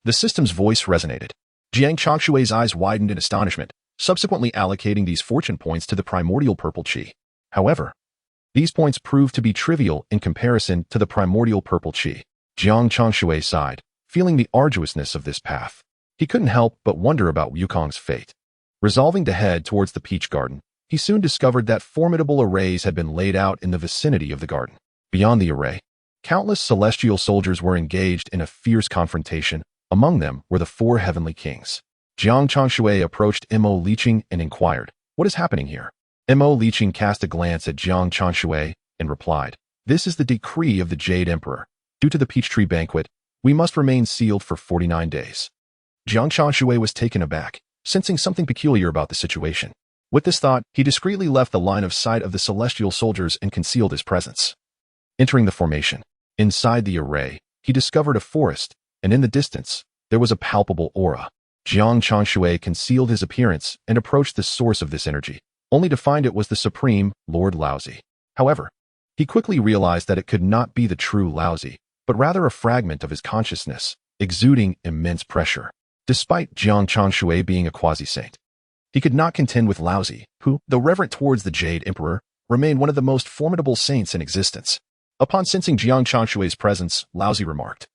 S1: the system's voice resonated. Jiang Changshui's eyes widened in astonishment, subsequently allocating these fortune points to the primordial purple chi. However, these points proved to be trivial in comparison to the primordial purple chi. Jiang Changshui sighed, feeling the arduousness of this path. He couldn't help but wonder about Wukong's fate. Resolving to head towards the peach garden, he soon discovered that formidable arrays had been laid out in the vicinity of the garden. Beyond the array, Countless celestial soldiers were engaged in a fierce confrontation. Among them were the 4 heavenly kings. Jiang Changshui approached Li Jing and inquired, "What is happening here?" Li Jing cast a glance at Jiang Changshui and replied, "This is the decree of the Jade Emperor. Due to the peach tree banquet, we must remain sealed for 49 days. Jiang Changshui was taken aback, sensing something peculiar about the situation. With this thought, he discreetly left the line of sight of the celestial soldiers and concealed his presence. Entering the formation, inside the array, he discovered a forest, and in the distance, there was a palpable aura. Jiang Changshui concealed his appearance and approached the source of this energy, only to find it was the supreme Lord Laozi. However, he quickly realized that it could not be the true Laozi, but rather a fragment of his consciousness, exuding immense pressure. Despite Jiang Changshui being a quasi-saint, he could not contend with Laozi, who, though reverent towards the Jade Emperor, remained one of the most formidable saints in existence. Upon sensing Jiang Changshui's presence, Laozi remarked,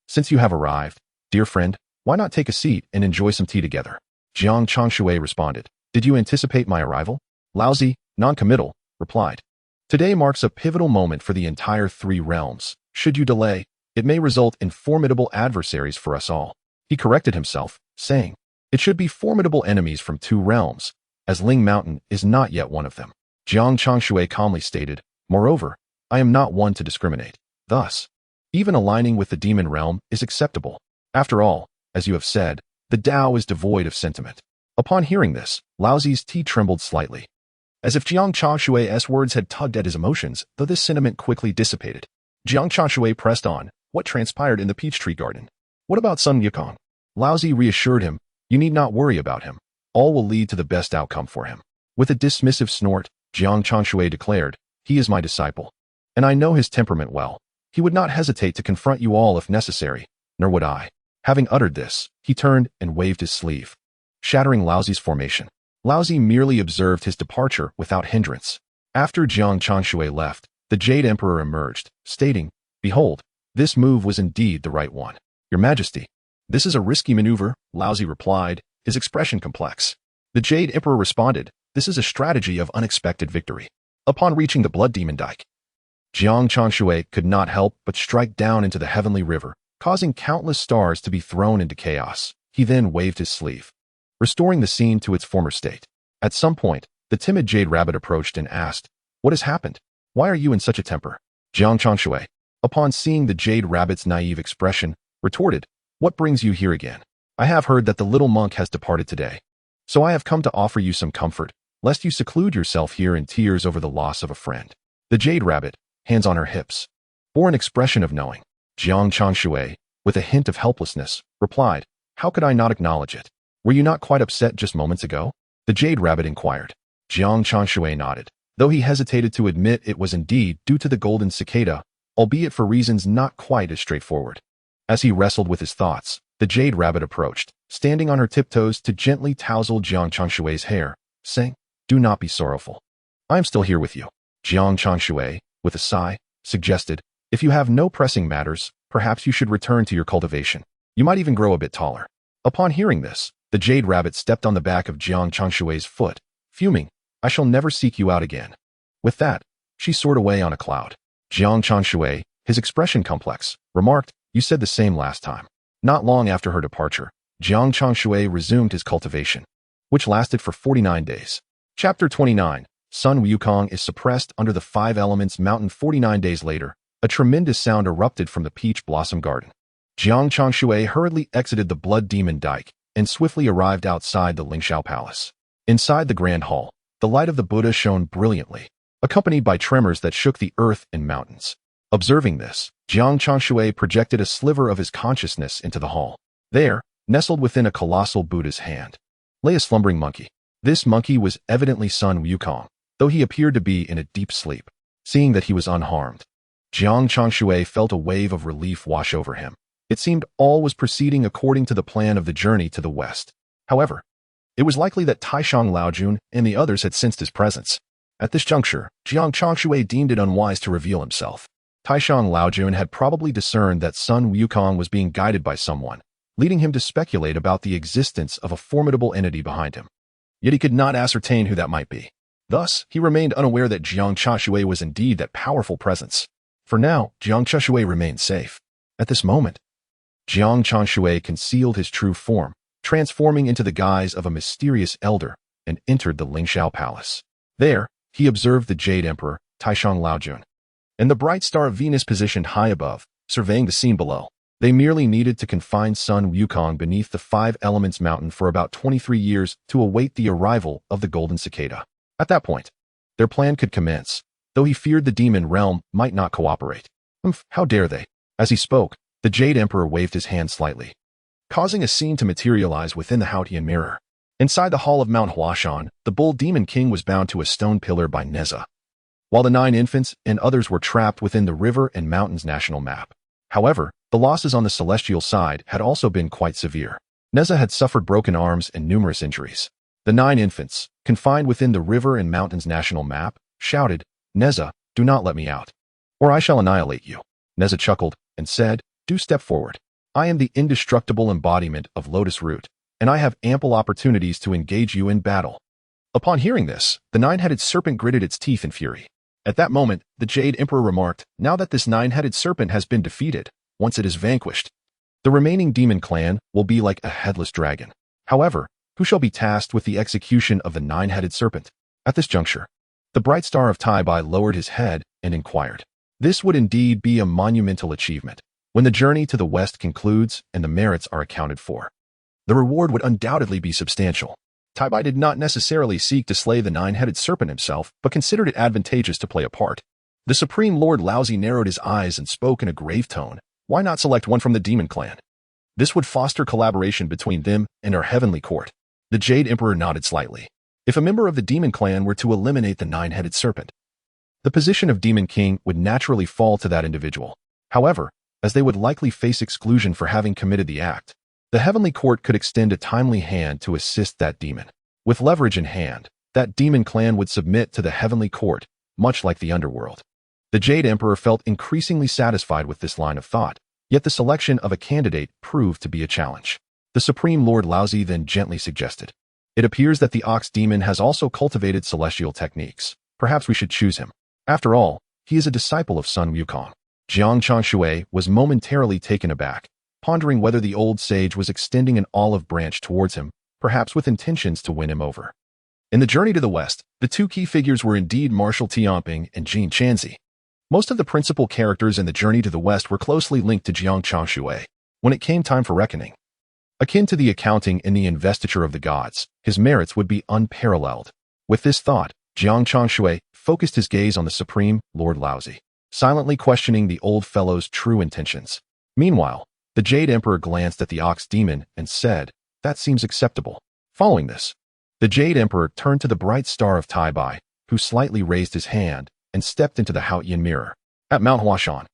S1: "Since you have arrived, dear friend, why not take a seat and enjoy some tea together?" Jiang Changshui responded, "Did you anticipate my arrival?" Laozi, non-committal, replied, "Today marks a pivotal moment for the entire 3 realms. Should you delay, it may result in formidable adversaries for us all." He corrected himself, saying, "It should be formidable enemies from 2 realms, as Ling Mountain is not yet one of them." Jiang Changshui calmly stated, "Moreover, I am not one to discriminate. Thus, even aligning with the demon realm is acceptable. After all, as you have said, the Tao is devoid of sentiment." Upon hearing this, Laozi's tea trembled slightly, as if Jiang Changshui's words had tugged at his emotions, though this sentiment quickly dissipated. Jiang Changshui pressed on, "What transpired in the peach tree garden? What about Sun Wukong?" Laozi reassured him, "You need not worry about him. All will lead to the best outcome for him." With a dismissive snort, Jiang Changshui declared, "He is my disciple, and I know his temperament well. He would not hesitate to confront you all if necessary, nor would I." Having uttered this, he turned and waved his sleeve, shattering Laozi's formation. Laozi merely observed his departure without hindrance. After Jiang Changshui left, the Jade Emperor emerged, stating, "Behold, this move was indeed the right one. Your Majesty, this is a risky maneuver," Laozi replied, his expression complex. The Jade Emperor responded, "This is a strategy of unexpected victory." Upon reaching the Blood Demon Dike, Jiang Changshui could not help but strike down into the heavenly river, causing countless stars to be thrown into chaos. He then waved his sleeve, restoring the scene to its former state. At some point, the timid Jade Rabbit approached and asked, "What has happened? Why are you in such a temper?" Jiang Changshui, upon seeing the Jade Rabbit's naive expression, retorted, "What brings you here again? I have heard that the little monk has departed today, so I have come to offer you some comfort, lest you seclude yourself here in tears over the loss of a friend." The Jade Rabbit, hands on her hips, bore an expression of knowing. Jiang Changshui, with a hint of helplessness, replied, "How could I not acknowledge it? Were you not quite upset just moments ago?" The Jade Rabbit inquired. Jiang Changshui nodded, though he hesitated to admit it was indeed due to the golden cicada, albeit for reasons not quite as straightforward. As he wrestled with his thoughts, the Jade Rabbit approached, standing on her tiptoes to gently touzle Jiang Changshui's hair, saying, "Do not be sorrowful. I am still here with you." Jiang Changshui, with a sigh, suggested, "If you have no pressing matters, perhaps you should return to your cultivation. You might even grow a bit taller." Upon hearing this, the Jade Rabbit stepped on the back of Jiang Changshui's foot, fuming, "I shall never seek you out again." With that, she soared away on a cloud. Jiang Changshui, his expression complex, remarked, "You said the same last time." Not long after her departure, Jiang Changshui resumed his cultivation, which lasted for 49 days. Chapter 29. Sun Wukong is suppressed under the 5 elements mountain. 49 days later, a tremendous sound erupted from the peach blossom garden. Jiang Changshui hurriedly exited the Blood Demon Dike and swiftly arrived outside the Lingxiao Palace. Inside the grand hall, the light of the Buddha shone brilliantly, accompanied by tremors that shook the earth and mountains. Observing this, Jiang Changshui projected a sliver of his consciousness into the hall. There, nestled within a colossal Buddha's hand, lay a slumbering monkey. This monkey was evidently Sun Wukong, though he appeared to be in a deep sleep. Seeing that he was unharmed, Jiang Changshui felt a wave of relief wash over him. It seemed all was proceeding according to the plan of the journey to the west. However, it was likely that Taishang Laojun and the others had sensed his presence. At this juncture, Jiang Changshui deemed it unwise to reveal himself. Taishang Laojun had probably discerned that Sun Wukong was being guided by someone, leading him to speculate about the existence of a formidable entity behind him. Yet he could not ascertain who that might be. Thus, he remained unaware that Jiang Changshui was indeed that powerful presence. For now, Jiang Changshui remained safe. At this moment, Jiang Changshui concealed his true form, transforming into the guise of a mysterious elder, and entered the Lingxiao Palace. There, he observed the Jade Emperor, Taishang Laojun, and the bright star of Venus positioned high above, surveying the scene below. They merely needed to confine Sun Wukong beneath the Five Elements Mountain for about 23 years to await the arrival of the Golden Cicada. At that point, their plan could commence, though he feared the demon realm might not cooperate. How dare they? As he spoke, the Jade Emperor waved his hand slightly, causing a scene to materialize within the Haotian mirror. Inside the hall of Mount Huashan, the Bull Demon King was bound to a stone pillar by Nezha, while the 9 infants and others were trapped within the river and mountains national map. However, the losses on the celestial side had also been quite severe. Nezha had suffered broken arms and numerous injuries. The 9 infants, confined within the river and mountains national map, shouted, "Nezha, do not let me out, or I shall annihilate you." Nezha chuckled and said, "Do step forward. I am the indestructible embodiment of Lotus Root, and I have ample opportunities to engage you in battle." Upon hearing this, the 9-headed serpent gritted its teeth in fury. At that moment, the Jade Emperor remarked, "Now that this 9-headed serpent has been defeated, once it is vanquished, the remaining demon clan will be like a headless dragon. However, who shall be tasked with the execution of the 9-headed serpent?" At this juncture, the bright star of Tai Bai lowered his head and inquired. This would indeed be a monumental achievement. When the journey to the west concludes and the merits are accounted for, the reward would undoubtedly be substantial. Tai Bai did not necessarily seek to slay the 9-headed serpent himself, but considered it advantageous to play a part. The Supreme Lord Laozi narrowed his eyes and spoke in a grave tone. Why not select one from the demon clan? This would foster collaboration between them and our heavenly court. The Jade Emperor nodded slightly. If a member of the demon clan were to eliminate the 9-headed serpent, the position of Demon King would naturally fall to that individual. However, as they would likely face exclusion for having committed the act, the heavenly court could extend a timely hand to assist that demon. With leverage in hand, that demon clan would submit to the heavenly court, much like the underworld. The Jade Emperor felt increasingly satisfied with this line of thought, yet the selection of a candidate proved to be a challenge. The Supreme Lord Laozi then gently suggested, "It appears that the Ox Demon has also cultivated celestial techniques. Perhaps we should choose him. After all, he is a disciple of Sun Wukong." Jiang Changshui was momentarily taken aback, pondering whether the old sage was extending an olive branch towards him, perhaps with intentions to win him over. In the journey to the west, the 2 key figures were indeed Marshal Tianping and Jin Chanzi. Most of the principal characters in the journey to the west were closely linked to Jiang Changshui. When it came time for reckoning, akin to the accounting in the investiture of the gods, his merits would be unparalleled. With this thought, Jiang Changshui focused his gaze on the Supreme Lord Laozi, silently questioning the old fellow's true intentions. Meanwhile, the Jade Emperor glanced at the Ox Demon and said, "That seems acceptable." Following this, the Jade Emperor turned to the bright star of Tai Bai, who slightly raised his hand and stepped into the Haotian mirror. At Mount Huashan,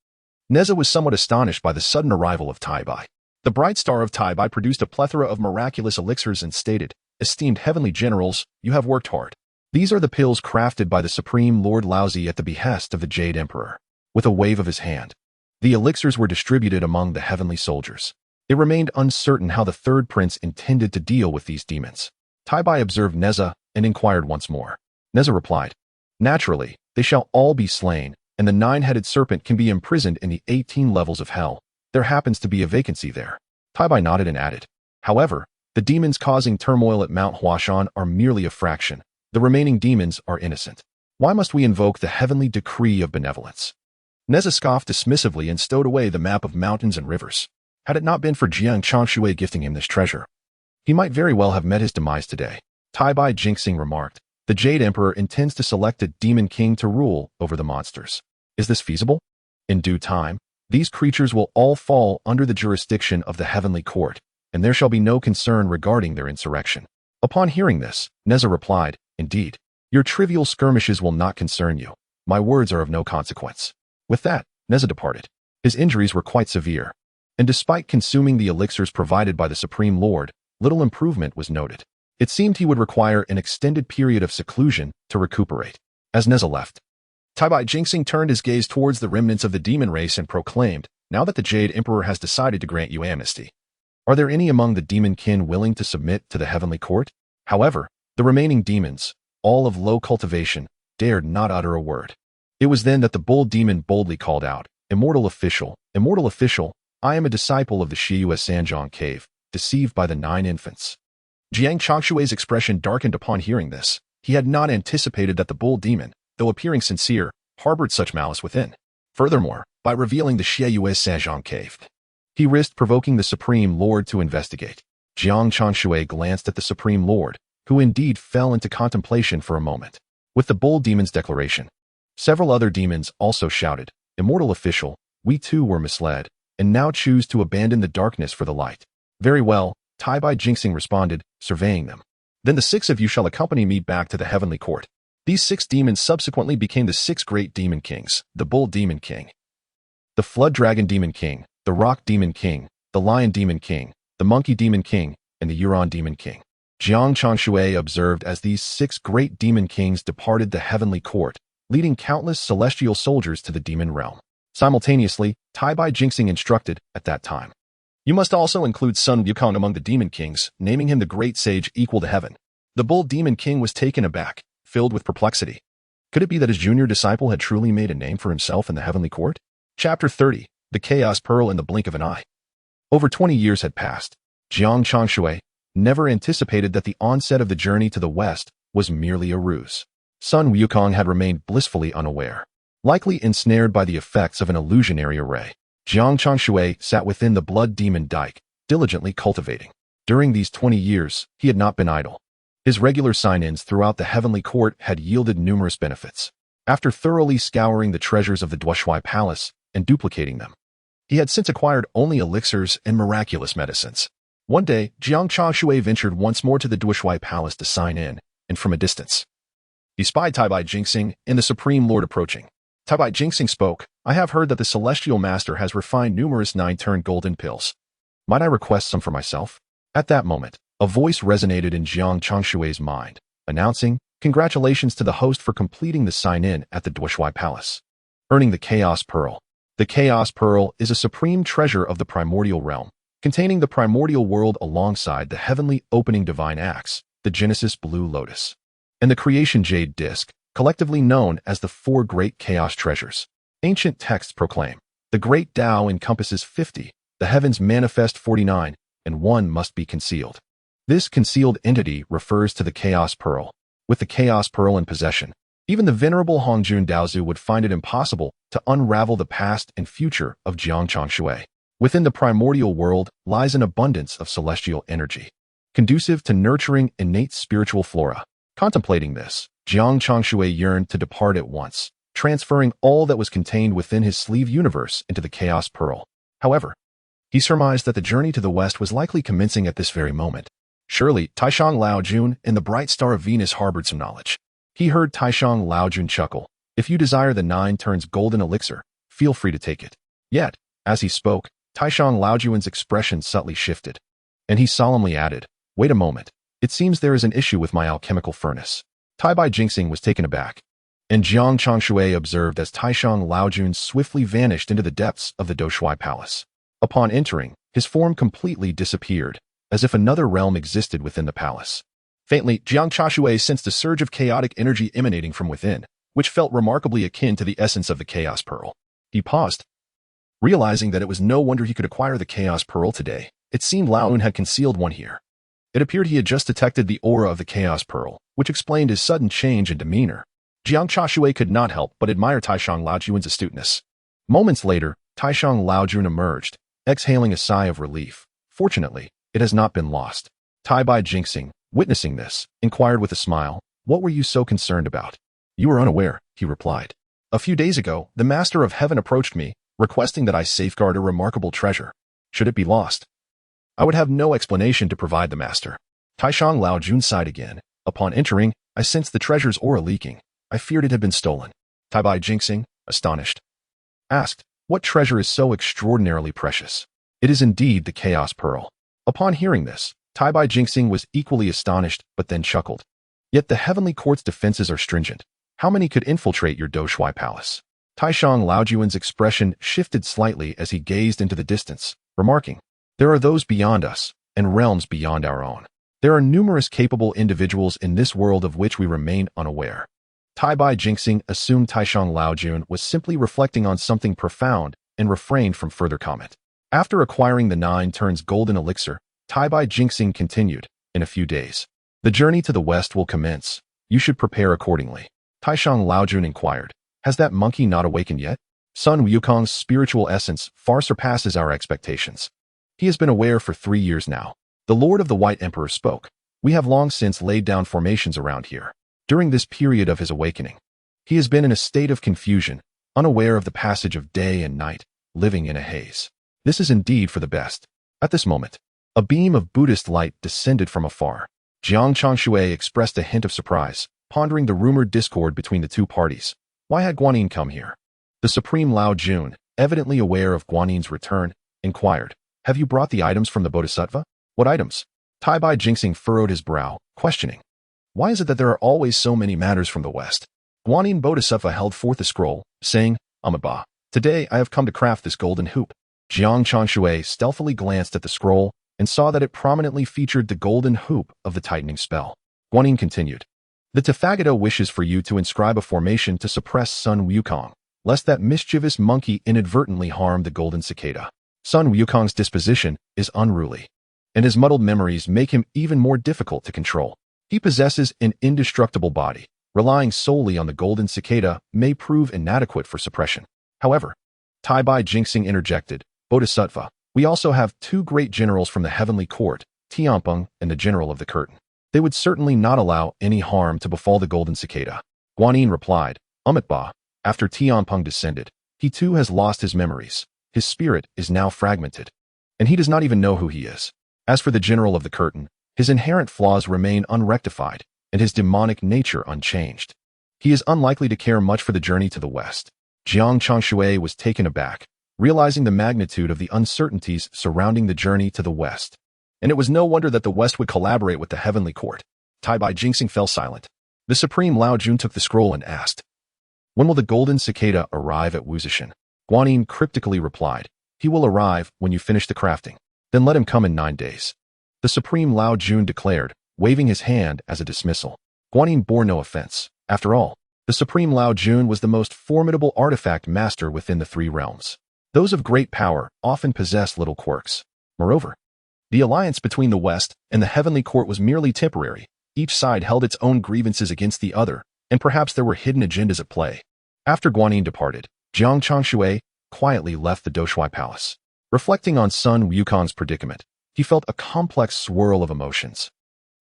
S1: Nezha was somewhat astonished by the sudden arrival of Tai Bai. The bright star of Tai Bai produced a plethora of miraculous elixirs and stated, "Esteemed heavenly generals, you have worked hard. These are the pills crafted by the Supreme Lord Laozi at the behest of the Jade Emperor." With a wave of his hand, the elixirs were distributed among the heavenly soldiers. It remained uncertain how the Third Prince intended to deal with these demons. Tai Bai observed Nezha and inquired once more. Nezha replied, "Naturally, they shall all be slain, and the 9-headed serpent can be imprisoned in the 18 levels of hell. There happens to be a vacancy there." Tai Bai nodded and added, "However, the demons causing turmoil at Mount Huashan are merely a fraction. The remaining demons are innocent. Why must we invoke the heavenly decree of benevolence?" Nezha scoffed dismissively and stowed away the map of mountains and rivers. Had it not been for Jiang Changshui gifting him this treasure, he might very well have met his demise today. Tai Bai jinxing remarked, "The Jade Emperor intends to select a Demon King to rule over the monsters. Is this feasible? In due time, these creatures will all fall under the jurisdiction of the heavenly court, and there shall be no concern regarding their insurrection." Upon hearing this, Nezha replied, "Indeed, your trivial skirmishes will not concern you. My words are of no consequence." With that, Nezha departed. His injuries were quite severe, and despite consuming the elixirs provided by the Supreme Lord, little improvement was noted. It seemed he would require an extended period of seclusion to recuperate. As Nezha left, Tai Bai jinxing turned his gaze towards the remnants of the demon race and proclaimed, "Now that the Jade Emperor has decided to grant you amnesty, are there any among the demon kin willing to submit to the heavenly court?" However, the remaining demons, all of low cultivation, dared not utter a word. It was then that the bull demon boldly called out, Immortal official, I am a disciple of the Shiyue Sanjiang cave, deceived by the 9 infants. Jiang Changshui's expression darkened upon hearing this. He had not anticipated that the bull demon, though appearing sincere, harbored such malice within. Furthermore, by revealing the Shiyue Sanjiang cave, he risked provoking the Supreme Lord to investigate. Jiang Changshui glanced at the Supreme Lord, who indeed fell into contemplation for a moment. With the bull demon's declaration, several other demons also shouted, Immortal official, we too were misled, and now choose to abandon the darkness for the light. Very well, Taibai Jinxing responded, surveying them. Then the 6 of you shall accompany me back to the heavenly court. These 6 demons subsequently became the 6 great demon kings, the Bull Demon King, the Flood Dragon Demon King, the Rock Demon King, the Lion Demon King, the Monkey Demon King, and the Yuan Demon King. Jiang Changshui observed as these 6 great demon kings departed the heavenly court, leading countless celestial soldiers to the demon realm. Simultaneously, Taibai Jinxing instructed, at that time, you must also include Sun Wukong among the demon kings, naming him the great sage equal to heaven. The Bull Demon King was taken aback, filled with perplexity. Could it be that his junior disciple had truly made a name for himself in the heavenly court? Chapter 30, The Chaos Pearl in the Blink of an Eye. Over 20 years had passed. Jiang Changshui never anticipated that the onset of the journey to the west was merely a ruse. Sun Wukong had remained blissfully unaware, likely ensnared by the effects of an illusionary array. Jiang Changshui sat within the blood demon dike, diligently cultivating. Turing these 20 years, he had not been idle. His regular sign-ins throughout the heavenly court had yielded numerous benefits. After thoroughly scouring the treasures of the Tushita Palace and duplicating them, he had since acquired only elixirs and miraculous medicines. One day, Jiang Changshui ventured once more to the Tushita Palace to sign in, and from a distance, he spied Taibai Jinxing and the Supreme Lord approaching. Taibai Jinxing spoke, I have heard that the Celestial Master has refined numerous 9-turned golden pills. Might I request some for myself? At that moment, a voice resonated in Jiang Changshui's mind, announcing, congratulations to the host for completing the sign-in at the Tushita Palace, earning the Chaos Pearl. The Chaos Pearl is a supreme treasure of the primordial realm, containing the primordial world alongside the heavenly opening divine axe, the Genesis Blue Lotus, and the creation jade disc, collectively known as the 4 great chaos treasures. Ancient texts proclaim, the great Tao encompasses 50, the heavens manifest 49, and 1 must be concealed. This concealed entity refers to the Chaos Pearl. With the Chaos Pearl in possession, even the venerable Hongjun Daozu would find it impossible to unravel the past and future of Jiang Changshui. Within the primordial world lies an abundance of celestial energy, conducive to nurturing innate spiritual flora. Contemplating this, Jiang Changshui yearned to depart at once, transferring all that was contained within his sleeve universe into the Chaos Pearl. However, he surmised that the journey to the west was likely commencing at this very moment. Surely, Taishang Laojun and the bright star of Venus harbored some knowledge. He heard Taishang Laojun chuckle, if you desire the 9 turns golden elixir, feel free to take it. Yet, as he spoke, Taishang Laojun's expression subtly shifted, and he solemnly added, wait a moment, it seems there is an issue with my alchemical furnace. Taibai Jinxing was taken aback, and Jiang Changshui observed as Taishang Laojun swiftly vanished into the depths of the Tushita Palace. Upon entering, his form completely disappeared, as if another realm existed within the palace. Faintly, Jiang Changshui sensed a surge of chaotic energy emanating from within, which felt remarkably akin to the essence of the Chaos Pearl. He paused, realizing that it was no wonder he could acquire the Chaos Pearl today. It seemed Laoun had concealed one here. It appeared he had just detected the aura of the Chaos Pearl, which explained his sudden change in demeanor. Jiang Changshui could not help but admire Taishang Laojun's astuteness. Moments later, Taishang Laojun emerged, exhaling a sigh of relief. Fortunately, it has not been lost. Taibai Jinxing, witnessing this, inquired with a smile, what were you so concerned about? You were unaware, he replied. A few days ago, the Master of Heaven approached me, requesting that I safeguard a remarkable treasure. Should it be lost, I would have no explanation to provide the Master. Taishang Laojun sighed again. Upon entering, I sensed the treasure's aura leaking. I feared it had been stolen. Taibai Jinxing, astonished, asked, what treasure is so extraordinarily precious? It is indeed the Chaos Pearl. Upon hearing this, Taibai Jinxing was equally astonished, but then chuckled. Yet the heavenly court's defenses are stringent. How many could infiltrate your Tushita Palace? Taishang Laojun's expression shifted slightly as he gazed into the distance, remarking, there are those beyond us, and realms beyond our own. There are numerous capable individuals in this world of which we remain unaware. Bai Jinxing assumed Taishang Laojun was simply reflecting on something profound and refrained from further comment. After acquiring the 9 turns golden elixir, Bai Jinxing continued, in a few days. The journey to the west will commence. You should prepare accordingly. Taishang Laojun inquired, has that monkey not awakened yet? Sun Wukong's spiritual essence far surpasses our expectations. He has been aware for 3 years now. The Lord of the White Emperor spoke. We have long since laid down formations around here. During this period of his awakening, he has been in a state of confusion, unaware of the passage of day and night, living in a haze. This is indeed for the best. At this moment, a beam of Buddhist light descended from afar. Jiang Changshui expressed a hint of surprise, pondering the rumored discord between the two parties. Why had Guanyin come here? The Supreme Lao Jun, evidently aware of Guanyin's return, inquired, have you brought the items from the Bodhisattva? What items? Bai Jinxing furrowed his brow, questioning. Why is it that there are always so many matters from the west? Guanyin Bodhisattva held forth a scroll, saying, Amitabha, today I have come to craft this golden hoop. Jiang Changshui stealthily glanced at the scroll and saw that it prominently featured the golden hoop of the tightening spell. Guanyin continued, the Tathagata wishes for you to inscribe a formation to suppress Sun Wukong, lest that mischievous monkey inadvertently harm the golden cicada. Sun Wukong's disposition is unruly, and his muddled memories make him even more difficult to control. He possesses an indestructible body. Relying solely on the golden cicada may prove inadequate for suppression. However, Bai Jinxing interjected, Bodhisattva, we also have 2 great generals from the heavenly court, Tianpeng and the general of the curtain. They would certainly not allow any harm to befall the golden cicada. Guanyin replied, Amitabha, after Tianpeng descended, he too has lost his memories. His spirit is now fragmented, and he does not even know who he is. As for the general of the curtain, his inherent flaws remain unrectified, and his demonic nature unchanged. He is unlikely to care much for the journey to the west. Jiang Changshui was taken aback, realizing the magnitude of the uncertainties surrounding the journey to the west. And it was no wonder that the west would collaborate with the heavenly court. Bai Jinxing fell silent. The Supreme Lao Jun took the scroll and asked, when will the golden cicada arrive at Wuzishan? Guanyin cryptically replied, he will arrive when you finish the crafting. Then let him come in 9 days. The Supreme Lao Jun declared, waving his hand as a dismissal. Guanyin bore no offense. After all, the Supreme Lao Jun was the most formidable artifact master within the 3 realms. Those of great power often possess little quirks. Moreover, the alliance between the West and the Heavenly Court was merely temporary. Each side held its own grievances against the other, and perhaps there were hidden agendas at play. After Guanyin departed, Jiang Changshui quietly left the Tushita Palace. Reflecting on Sun Wukong's predicament, he felt a complex swirl of emotions.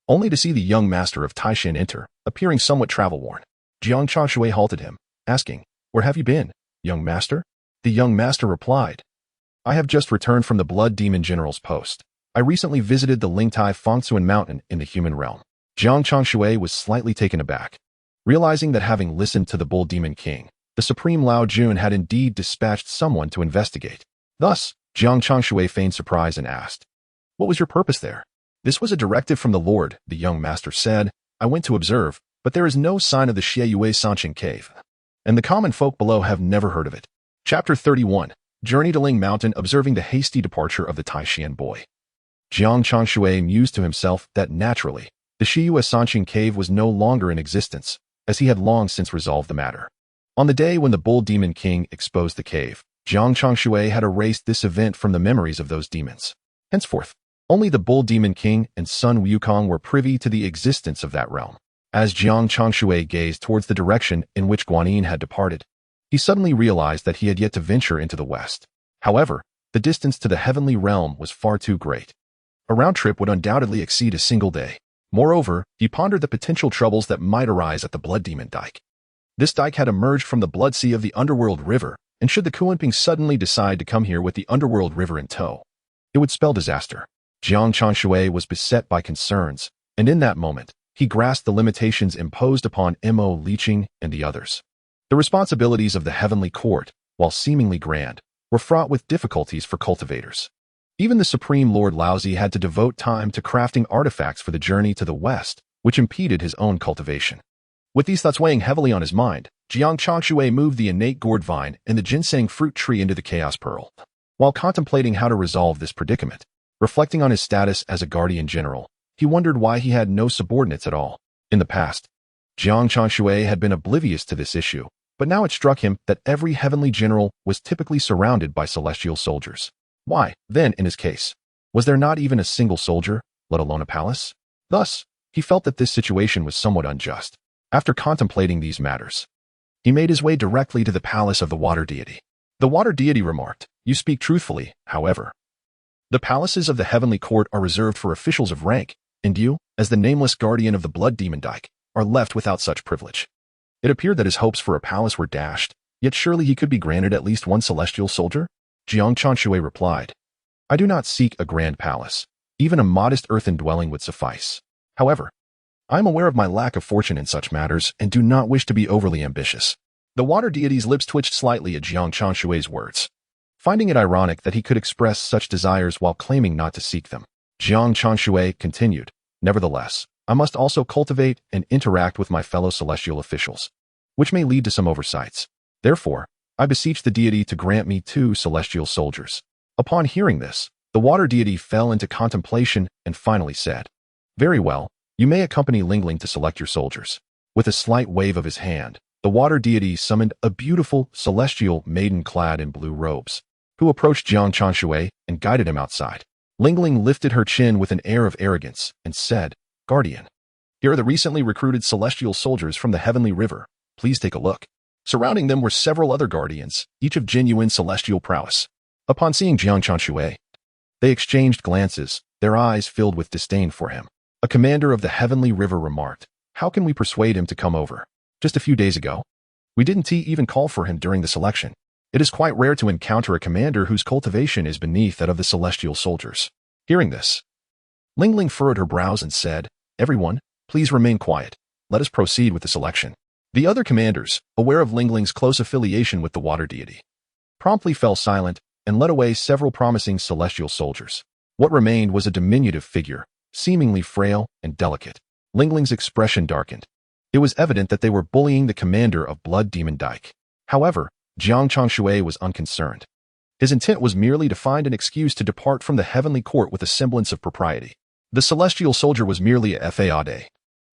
S1: Only to see the young master of Taishan enter, appearing somewhat travel-worn. Jiang Changshui halted him, asking, where have you been, young master? The young master replied, I have just returned from the Blood Demon General's post. I recently visited the Lingtai Fengtsuan Mountain in the human realm. Jiang Changshui was slightly taken aback, realizing that having listened to the Bull Demon King, the Supreme Lao Jun had indeed dispatched someone to investigate. Thus, Jiang Changshui feigned surprise and asked, what was your purpose there? This was a directive from the Lord, the young master said. I went to observe, but there is no sign of the Xieyue Sanqing cave, and the common folk below have never heard of it. Chapter 31. Journey to Ling Mountain, observing the hasty departure of the Taishan boy. Jiang Changshui mused to himself that naturally, the Xieyue Sanqing cave was no longer in existence, as he had long since resolved the matter. On the day when the Bull Demon King exposed the cave, Jiang Changshui had erased this event from the memories of those demons. Henceforth, only the Bull Demon King and Sun Wukong were privy to the existence of that realm. As Jiang Changshui gazed towards the direction in which Guanyin had departed, he suddenly realized that he had yet to venture into the west. However, the distance to the heavenly realm was far too great. A round trip would undoubtedly exceed a single day. Moreover, he pondered the potential troubles that might arise at the Blood Demon Dike. This dike had emerged from the Blood Sea of the Underworld River, and should the Kunlunping suddenly decide to come here with the Underworld River in tow, it would spell disaster. Jiang Changshui was beset by concerns, and in that moment, he grasped the limitations imposed upon Li Jing and the others. The responsibilities of the Heavenly Court, while seemingly grand, were fraught with difficulties for cultivators. Even the Supreme Lord Laozi had to devote time to crafting artifacts for the journey to the west, which impeded his own cultivation. With these thoughts weighing heavily on his mind, Jiang Changshui moved the innate gourd vine and the ginseng fruit tree into the Chaos Pearl. While contemplating how to resolve this predicament, reflecting on his status as a guardian general, he wondered why he had no subordinates at all. In the past, Jiang Changshui had been oblivious to this issue, but now it struck him that every heavenly general was typically surrounded by celestial soldiers. Why, then, in his case, was there not even a single soldier, let alone a palace? Thus, he felt that this situation was somewhat unjust. After contemplating these matters, he made his way directly to the palace of the water deity. The water deity remarked, "You speak truthfully, however. The palaces of the heavenly court are reserved for officials of rank, and you, as the nameless guardian of the blood demon Dyke, are left without such privilege." It appeared that his hopes for a palace were dashed, yet surely he could be granted at least one celestial soldier? Jiang Changshui replied, "I do not seek a grand palace. Even a modest earthen dwelling would suffice. However, I am aware of my lack of fortune in such matters and do not wish to be overly ambitious." The water deity's lips twitched slightly at Jiang Changshui's words, finding it ironic that he could express such desires while claiming not to seek them. Jiang Changshui continued, "Nevertheless, I must also cultivate and interact with my fellow celestial officials, which may lead to some oversights. Therefore, I beseech the deity to grant me 2 celestial soldiers." Upon hearing this, the water deity fell into contemplation and finally said, "Very well, you may accompany Lingling to select your soldiers." With a slight wave of his hand, the water deity summoned a beautiful celestial maiden clad in blue robes, who approached Jiang Changshui and guided him outside. Lingling lifted her chin with an air of arrogance and said, "Guardian, here are the recently recruited celestial soldiers from the Heavenly River. Please take a look." Surrounding them were several other guardians, each of genuine celestial prowess. Upon seeing Jiang Changshui, they exchanged glances, their eyes filled with disdain for him. A commander of the Heavenly River remarked, "How can we persuade him to come over? Just a few days ago, we didn't even call for him during the selection. It is quite rare to encounter a commander whose cultivation is beneath that of the celestial soldiers." Hearing this, Lingling furrowed her brows and said, "Everyone, please remain quiet. Let us proceed with the selection." The other commanders, aware of Lingling's close affiliation with the water deity, promptly fell silent and led away several promising celestial soldiers. What remained was a diminutive figure, seemingly frail and delicate. Lingling's expression darkened. It was evident that they were bullying the commander of Blood Demon Dyke. However, Jiang Changshui was unconcerned. His intent was merely to find an excuse to depart from the heavenly court with a semblance of propriety. The celestial soldier was merely a fade,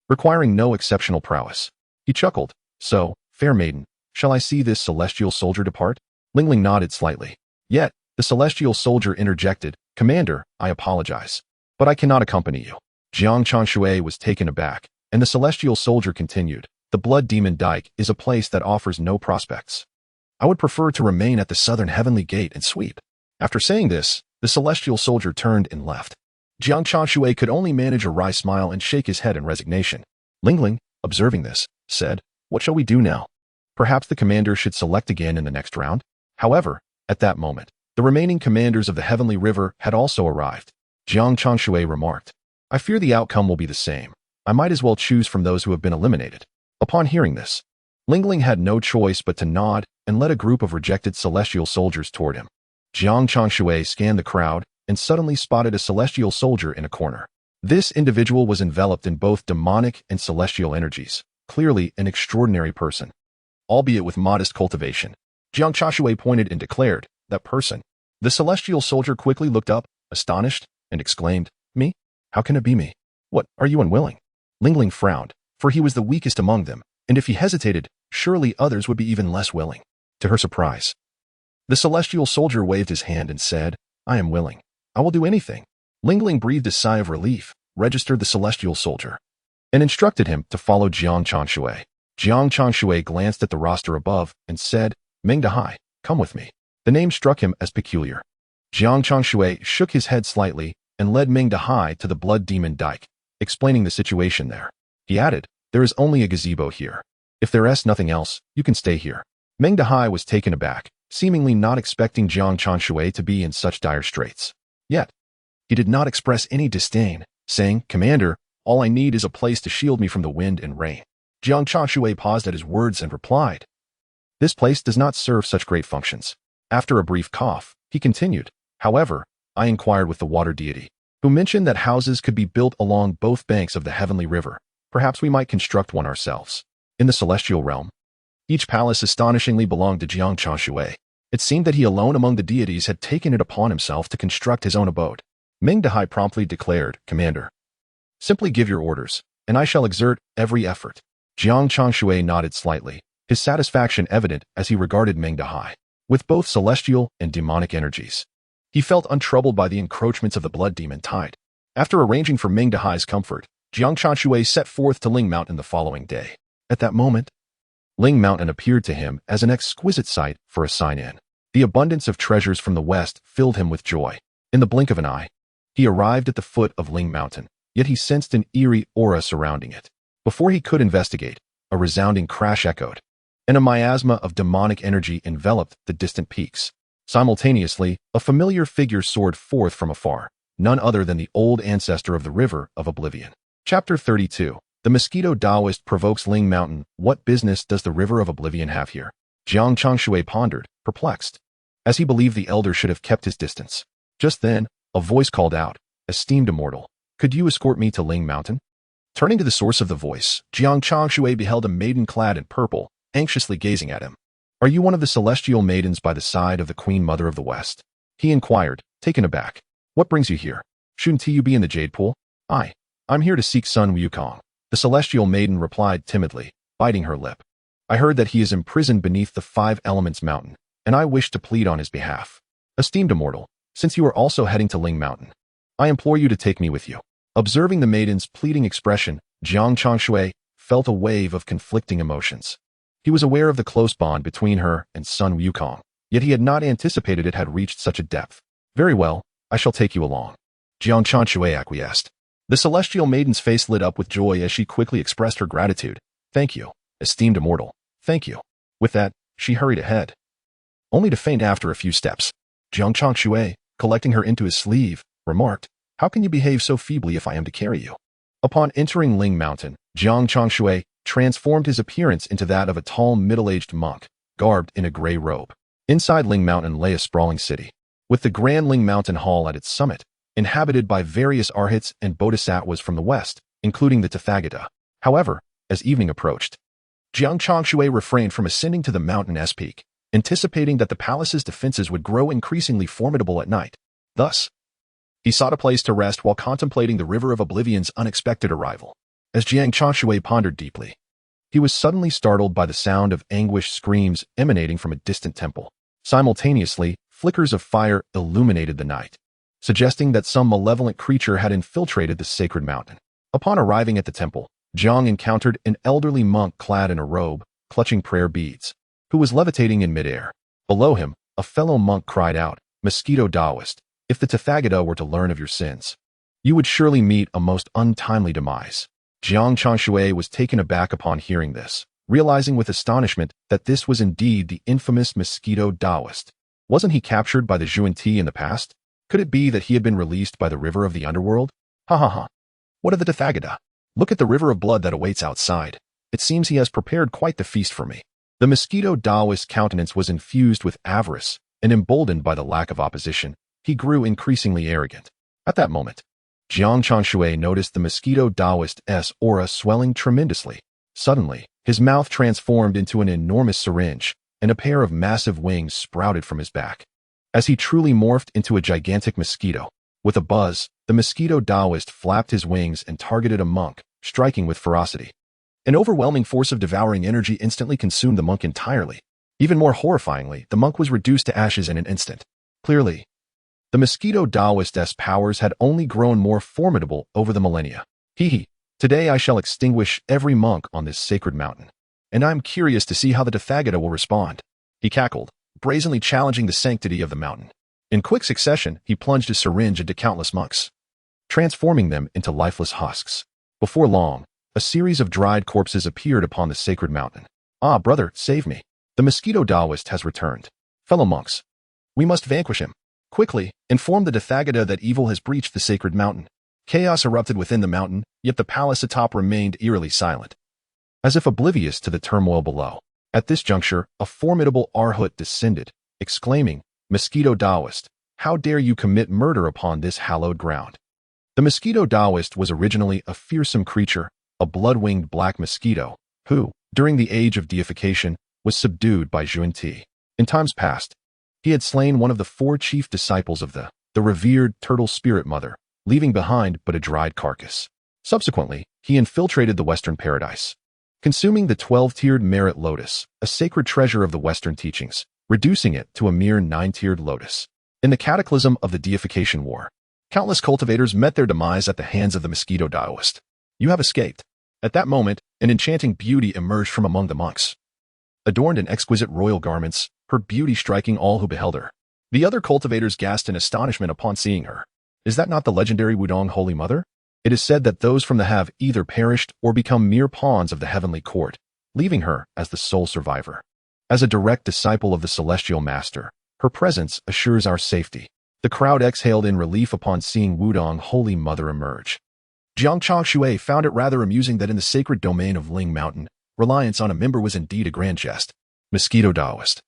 S1: requiring no exceptional prowess. He chuckled, "So, fair maiden, shall I see this celestial soldier depart?" Lingling nodded slightly. Yet, the celestial soldier interjected, "Commander, I apologize, but I cannot accompany you." Jiang Changshui was taken aback, and the celestial soldier continued, "The Blood Demon Dyke is a place that offers no prospects. I would prefer to remain at the southern heavenly gate and sweep." After saying this, the celestial soldier turned and left. Jiang Changshui could only manage a wry smile and shake his head in resignation. Lingling, observing this, said, "What shall we do now? Perhaps the commander should select again in the next round?" However, at that moment, the remaining commanders of the Heavenly River had also arrived. Jiang Changshui remarked, "I fear the outcome will be the same. I might as well choose from those who have been eliminated." Upon hearing this, Lingling had no choice but to nod and led a group of rejected celestial soldiers toward him. Jiang Changshui scanned the crowd and suddenly spotted a celestial soldier in a corner. This individual was enveloped in both demonic and celestial energies, clearly an extraordinary person, albeit with modest cultivation. Jiang Changshui pointed and declared, "That person." The celestial soldier quickly looked up, astonished, and exclaimed, "Me? How can it be me? What, are you unwilling?" Lingling frowned, for he was the weakest among them, and if he hesitated, surely others would be even less willing. To her surprise, the celestial soldier waved his hand and said, "I am willing. I will do anything." Lingling breathed a sigh of relief, registered the celestial soldier, and instructed him to follow Jiang Changshui. Jiang Changshui glanced at the roster above and said, "Meng Dahai, come with me." The name struck him as peculiar. Jiang Changshui shook his head slightly and led Meng Dahai to the Blood Demon Dyke, explaining the situation there. He added, "There is only a gazebo here. If there is nothing else, you can stay here." Meng Dahai was taken aback, seemingly not expecting Jiang Changshui to be in such dire straits. Yet, he did not express any disdain, saying, "Commander, all I need is a place to shield me from the wind and rain." Jiang Changshui paused at his words and replied, "This place does not serve such great functions." After a brief cough, he continued, "However, I inquired with the water deity, who mentioned that houses could be built along both banks of the Heavenly River. Perhaps we might construct one ourselves. In the celestial realm, each palace astonishingly belonged to Jiang Changshui. It seemed that he alone among the deities had taken it upon himself to construct his own abode. Meng Dahai promptly declared, "Commander, simply give your orders, and I shall exert every effort." Jiang Changshui nodded slightly, his satisfaction evident as he regarded Meng Dahai. With both celestial and demonic energies, he felt untroubled by the encroachments of the blood demon tide. After arranging for Meng Dahai's comfort, Jiang Changshui set forth to Ling Mountain the following day. At that moment, Ling Mountain appeared to him as an exquisite sight for a sign-in. The abundance of treasures from the west filled him with joy. In the blink of an eye, he arrived at the foot of Ling Mountain, yet he sensed an eerie aura surrounding it. Before he could investigate, a resounding crash echoed, and a miasma of demonic energy enveloped the distant peaks. Simultaneously, a familiar figure soared forth from afar, none other than the old ancestor of the River of Oblivion. Chapter 32. The Mosquito Taoist provokes Ling Mountain. What business does the River of Oblivion have here? Jiang Changshui pondered, perplexed, as he believed the elder should have kept his distance. Just then, a voice called out, "Esteemed immortal, could you escort me to Ling Mountain?" Turning to the source of the voice, Jiang Changshui beheld a maiden clad in purple, anxiously gazing at him. "Are you one of the celestial maidens by the side of the Queen Mother of the West?" he inquired, taken aback. "What brings you here? Shouldn't you be in the Jade Pool?" I'm here to seek Sun Wukong," the celestial maiden replied timidly, biting her lip. "I heard that he is imprisoned beneath the Five Elements Mountain, and I wish to plead on his behalf. Esteemed immortal, since you are also heading to Ling Mountain, I implore you to take me with you." Observing the maiden's pleading expression, Jiang Changshui felt a wave of conflicting emotions. He was aware of the close bond between her and Sun Wukong, yet he had not anticipated it had reached such a depth. "Very well, I shall take you along," Jiang Changshui acquiesced. The celestial maiden's face lit up with joy as she quickly expressed her gratitude. "Thank you, esteemed immortal, thank you." With that, she hurried ahead, only to faint after a few steps. Jiang Changshui, collecting her into his sleeve, remarked, "How can you behave so feebly if I am to carry you?" Upon entering Ling Mountain, Jiang Changshui transformed his appearance into that of a tall middle-aged monk, garbed in a gray robe. Inside Ling Mountain lay a sprawling city, with the Grand Ling Mountain Hall at its summit, inhabited by various arhats and bodhisattvas from the west, including the Tathagata. However, as evening approached, Jiang Changshui refrained from ascending to the mountain's peak, anticipating that the palace's defenses would grow increasingly formidable at night. Thus, he sought a place to rest while contemplating the River of Oblivion's unexpected arrival. As Jiang Changshui pondered deeply, he was suddenly startled by the sound of anguished screams emanating from a distant temple. Simultaneously, flickers of fire illuminated the night, suggesting that some malevolent creature had infiltrated the sacred mountain. Upon arriving at the temple, Jiang encountered an elderly monk clad in a robe, clutching prayer beads, who was levitating in midair. Below him, a fellow monk cried out, "Mosquito Taoist, if the Tathagata were to learn of your sins, you would surely meet a most untimely demise." Jiang Changshui was taken aback upon hearing this, realizing with astonishment that this was indeed the infamous Mosquito Taoist. Wasn't he captured by the Zhuan-Ti in the past? Could it be that he had been released by the river of the underworld? Ha ha ha. What of the Tathagata? Look at the river of blood that awaits outside. It seems he has prepared quite the feast for me. The Mosquito Taoist's countenance was infused with avarice, and emboldened by the lack of opposition, he grew increasingly arrogant. At that moment, Jiang Changshui noticed the Mosquito Taoist's aura swelling tremendously. Suddenly, his mouth transformed into an enormous syringe, and a pair of massive wings sprouted from his back. As he truly morphed into a gigantic mosquito, with a buzz, the Mosquito Taoist flapped his wings and targeted a monk, striking with ferocity. An overwhelming force of devouring energy instantly consumed the monk entirely. Even more horrifyingly, the monk was reduced to ashes in an instant. Clearly, the Mosquito Taoist's powers had only grown more formidable over the millennia. Today I shall extinguish every monk on this sacred mountain, and I am curious to see how the Tathagata will respond. He cackled, brazenly challenging the sanctity of the mountain. In quick succession, he plunged his syringe into countless monks, transforming them into lifeless husks. Before long, a series of dried corpses appeared upon the sacred mountain. "Ah, brother, save me. The Mosquito Taoist has returned. Fellow monks, we must vanquish him. Quickly, inform the Tathagata that evil has breached the sacred mountain." Chaos erupted within the mountain, yet the palace atop remained eerily silent, as if oblivious to the turmoil below. At this juncture, a formidable arhat descended, exclaiming, "Mosquito Taoist, how dare you commit murder upon this hallowed ground?" The Mosquito Taoist was originally a fearsome creature, a blood-winged black mosquito, who, during the age of deification, was subdued by Zhuan-Ti. In times past, he had slain one of the 4 chief disciples of the revered turtle spirit mother, leaving behind but a dried carcass. Subsequently, he infiltrated the Western Paradise, consuming the 12-tiered merit lotus, a sacred treasure of the Western teachings, reducing it to a mere 9-tiered lotus. In the cataclysm of the deification war, countless cultivators met their demise at the hands of the mosquito Taoist. You have escaped. At that moment, an enchanting beauty emerged from among the monks. Adorned in exquisite royal garments, her beauty striking all who beheld her. The other cultivators gasped in astonishment upon seeing her. Is that not the legendary Wudong Holy Mother? It is said that those from the have either perished or become mere pawns of the heavenly court, leaving her as the sole survivor. As a direct disciple of the celestial master, her presence assures our safety. The crowd exhaled in relief upon seeing Wudong Holy Mother emerge. Jiang Changshui found it rather amusing that in the sacred domain of Ling Mountain, reliance on a member was indeed a grand jest. Mosquito Taoist.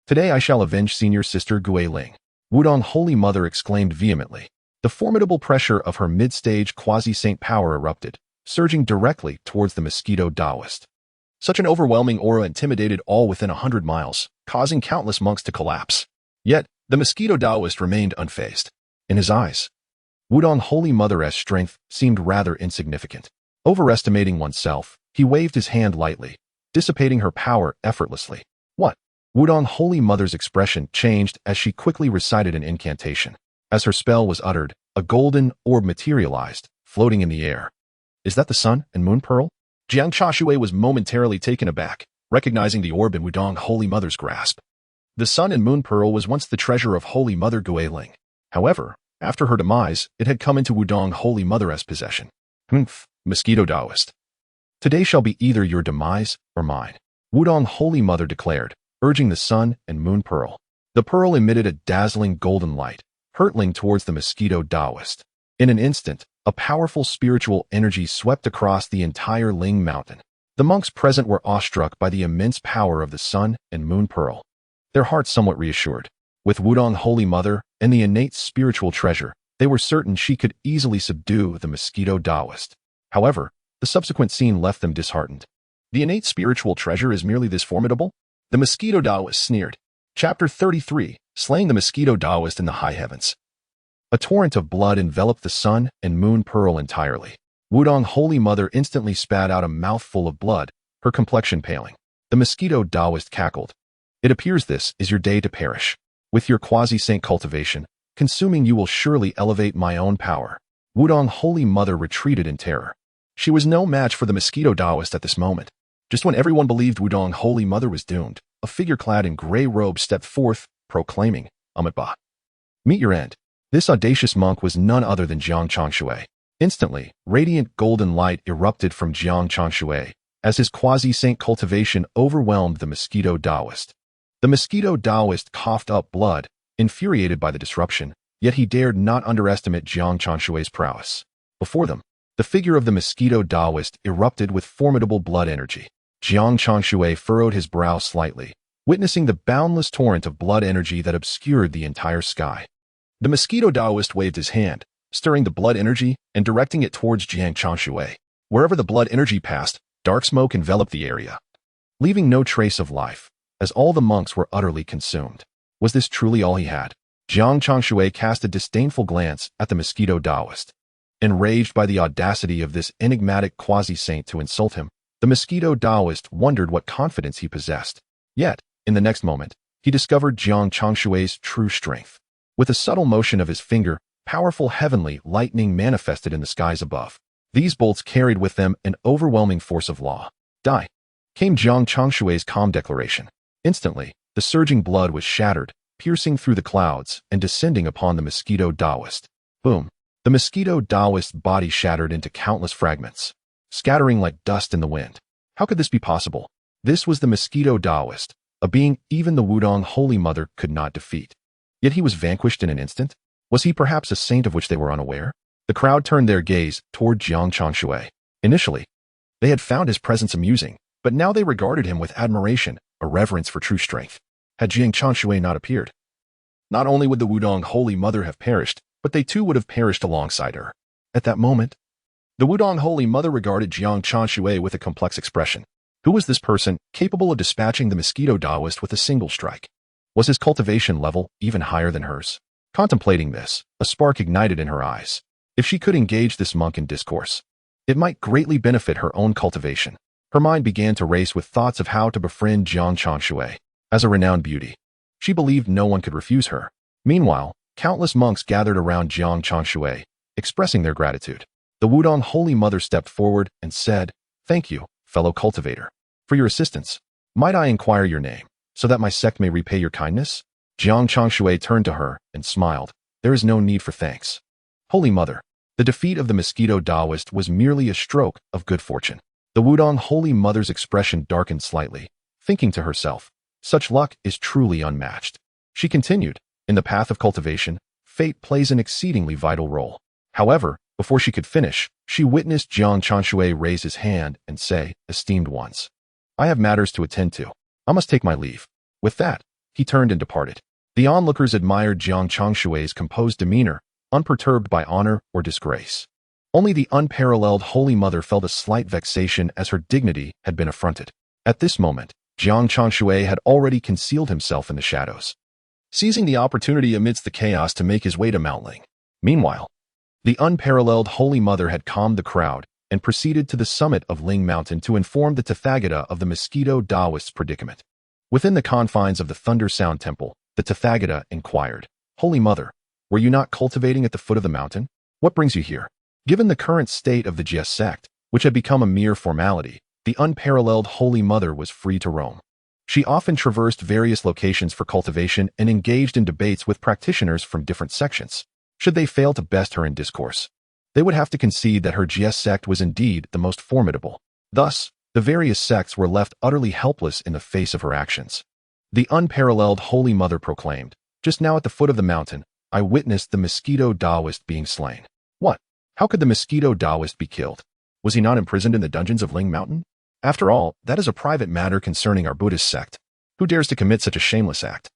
S1: Today I shall avenge senior sister Gui Ling. Wudong Holy Mother exclaimed vehemently. The formidable pressure of her mid-stage quasi-saint power erupted, surging directly towards the mosquito Taoist. Such an overwhelming aura intimidated all within 100 miles, causing countless monks to collapse. Yet, the mosquito Taoist remained unfazed. In his eyes, Wudong Holy Mother's strength seemed rather insignificant. Overestimating oneself, he waved his hand lightly, dissipating her power effortlessly. What? Wudong Holy Mother's expression changed as she quickly recited an incantation. As her spell was uttered, a golden orb materialized, floating in the air. Is that the sun and moon pearl? Jiang Changshui was momentarily taken aback, recognizing the orb in Wudong Holy Mother's grasp. The sun and moon pearl was once the treasure of Holy Mother Gui Ling. However, after her demise, it had come into Wudong Holy Mother's possession. Humph, mosquito Taoist. Today shall be either your demise or mine, Wudong Holy Mother declared, urging the sun and moon pearl. The pearl emitted a dazzling golden light, hurtling towards the mosquito Taoist. In an instant, a powerful spiritual energy swept across the entire Ling Mountain. The monks present were awestruck by the immense power of the sun and moon pearl. Their hearts somewhat reassured. With Wudong Holy Mother and the innate spiritual treasure, they were certain she could easily subdue the mosquito Taoist. However, the subsequent scene left them disheartened. The innate spiritual treasure is merely this formidable? The mosquito Taoist sneered. Chapter 33, Slaying the Mosquito Taoist in the High Heavens. A torrent of blood enveloped the sun and moon pearl entirely. Wudong Holy Mother instantly spat out a mouthful of blood, her complexion paling. The mosquito Taoist cackled. It appears this is your day to perish. With your quasi-saint cultivation, consuming you will surely elevate my own power. Wudong Holy Mother retreated in terror. She was no match for the mosquito Taoist at this moment. Just when everyone believed Wudong Holy Mother was doomed, a figure clad in gray robes stepped forth, proclaiming, Amitba. Meet your end. This audacious monk was none other than Jiang Changshui. Instantly, radiant golden light erupted from Jiang Changshui, as his quasi-saint cultivation overwhelmed the mosquito Taoist. The mosquito Taoist coughed up blood, infuriated by the disruption, yet he dared not underestimate Jiang Changshui's prowess. Before them, the figure of the mosquito Taoist erupted with formidable blood energy. Jiang Changshui furrowed his brow slightly, witnessing the boundless torrent of blood energy that obscured the entire sky. The mosquito Taoist waved his hand, stirring the blood energy and directing it towards Jiang Changshui. Wherever the blood energy passed, dark smoke enveloped the area, leaving no trace of life, as all the monks were utterly consumed. Was this truly all he had? Jiang Changshui cast a disdainful glance at the mosquito Taoist. Enraged by the audacity of this enigmatic quasi-saint to insult him, the mosquito Taoist wondered what confidence he possessed. Yet, in the next moment, he discovered Jiang Changshui's true strength. With a subtle motion of his finger, powerful heavenly lightning manifested in the skies above. These bolts carried with them an overwhelming force of law. Die! Came Jiang Changshui's calm declaration. Instantly, the surging blood was shattered, piercing through the clouds and descending upon the mosquito Taoist. Boom! The mosquito Taoist's body shattered into countless fragments, scattering like dust in the wind. How could this be possible? This was the mosquito Taoist, a being even the Wudong Holy Mother could not defeat. Yet he was vanquished in an instant? Was he perhaps a saint of which they were unaware? The crowd turned their gaze toward Jiang Changshui. Initially, they had found his presence amusing, but now they regarded him with admiration, a reverence for true strength. Had Jiang Changshui not appeared, not only would the Wudong Holy Mother have perished, but they too would have perished alongside her. At that moment, the Wudong Holy Mother regarded Jiang Changshui with a complex expression. Who was this person capable of dispatching the mosquito Taoist with a single strike? Was his cultivation level even higher than hers? Contemplating this, a spark ignited in her eyes. If she could engage this monk in discourse, it might greatly benefit her own cultivation. Her mind began to race with thoughts of how to befriend Jiang Changshui. As a renowned beauty, she believed no one could refuse her. Meanwhile, countless monks gathered around Jiang Changshui, expressing their gratitude. The Wudong Holy Mother stepped forward and said, "Thank you, fellow cultivator, for your assistance. Might I inquire your name, so that my sect may repay your kindness?" Jiang Changshui turned to her and smiled. "There is no need for thanks. Holy Mother, the defeat of the Mosquito Taoist was merely a stroke of good fortune." The Wudong Holy Mother's expression darkened slightly, thinking to herself, "Such luck is truly unmatched." She continued, "In the path of cultivation, fate plays an exceedingly vital role." However, before she could finish, she witnessed Jiang Changshui raise his hand and say, "Esteemed ones, I have matters to attend to. I must take my leave." With that, he turned and departed. The onlookers admired Jiang Changshui's composed demeanor, unperturbed by honor or disgrace. Only the unparalleled Holy Mother felt a slight vexation as her dignity had been affronted. At this moment, Jiang Changshui had already concealed himself in the shadows, seizing the opportunity amidst the chaos to make his way to Mount Ling. Meanwhile, the unparalleled Holy Mother had calmed the crowd and proceeded to the summit of Ling Mountain to inform the Tathagata of the Mosquito Taoist's predicament. Within the confines of the Thunder Sound Temple, the Tathagata inquired, "Holy Mother, were you not cultivating at the foot of the mountain? What brings you here?" Given the current state of the Jia sect, which had become a mere formality, the unparalleled Holy Mother was free to roam. She often traversed various locations for cultivation and engaged in debates with practitioners from different sections. Should they fail to best her in discourse, they would have to concede that her Jia sect was indeed the most formidable. Thus, the various sects were left utterly helpless in the face of her actions. The unparalleled Holy Mother proclaimed, "Just now at the foot of the mountain, I witnessed the Mosquito Taoist being slain." What? How could the Mosquito Taoist be killed? Was he not imprisoned in the dungeons of Ling Mountain? After all, that is a private matter concerning our Buddhist sect. Who dares to commit such a shameless act?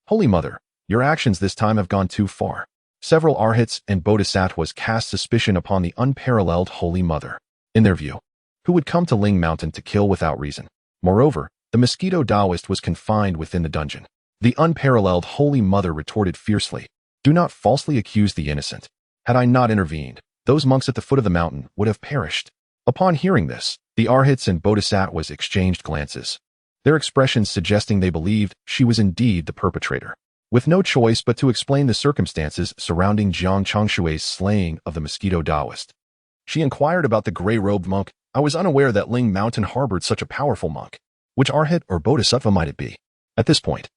S1: Holy Mother, your actions this time have gone too far. Several arhats and bodhisattvas cast suspicion upon the unparalleled Holy Mother. In their view, who would come to Ling Mountain to kill without reason? Moreover, the Mosquito Taoist was confined within the dungeon. The unparalleled Holy Mother retorted fiercely, "Do not falsely accuse the innocent. Had I not intervened, those monks at the foot of the mountain would have perished." Upon hearing this, the arhats and bodhisattvas exchanged glances, their expressions suggesting they believed she was indeed the perpetrator. With no choice but to explain the circumstances surrounding Jiang Changshui's slaying of the Mosquito Taoist, she inquired about the gray-robed monk. "I was unaware that Ling Mountain harbored such a powerful monk. Which arhat or bodhisattva might it be?" At this point,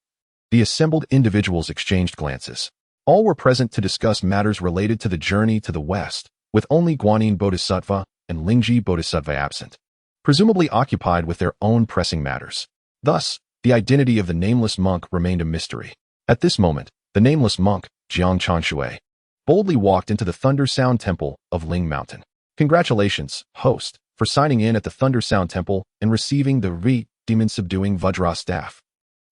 S1: the assembled individuals exchanged glances. All were present to discuss matters related to the journey to the west, with only Guanyin Bodhisattva and Lingji Bodhisattva absent, presumably occupied with their own pressing matters. Thus, the identity of the nameless monk remained a mystery. At this moment, the nameless monk, Jiang Changshui, boldly walked into the Thunder Sound Temple of Ling Mountain. "Congratulations, host, for signing in at the Thunder Sound Temple and receiving the Rui Demon-Subduing Vajra Staff."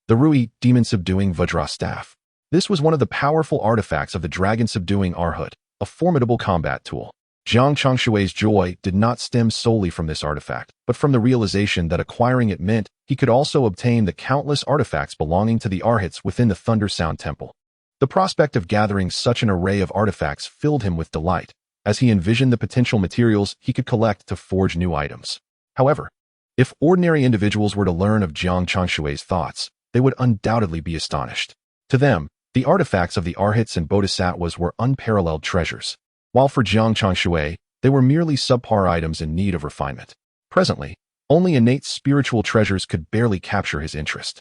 S1: The Rui Demon-Subduing Vajra Staff. This was one of the powerful artifacts of the Dragon-Subduing Arhat, a formidable combat tool. Jiang Changshui's joy did not stem solely from this artifact, but from the realization that acquiring it meant he could also obtain the countless artifacts belonging to the arhats within the Thunder Sound Temple. The prospect of gathering such an array of artifacts filled him with delight, as he envisioned the potential materials he could collect to forge new items. However, if ordinary individuals were to learn of Jiang Changshui's thoughts, they would undoubtedly be astonished. To them, the artifacts of the arhats and bodhisattvas were unparalleled treasures, while for Jiang Changshui, they were merely subpar items in need of refinement. Presently, only innate spiritual treasures could barely capture his interest.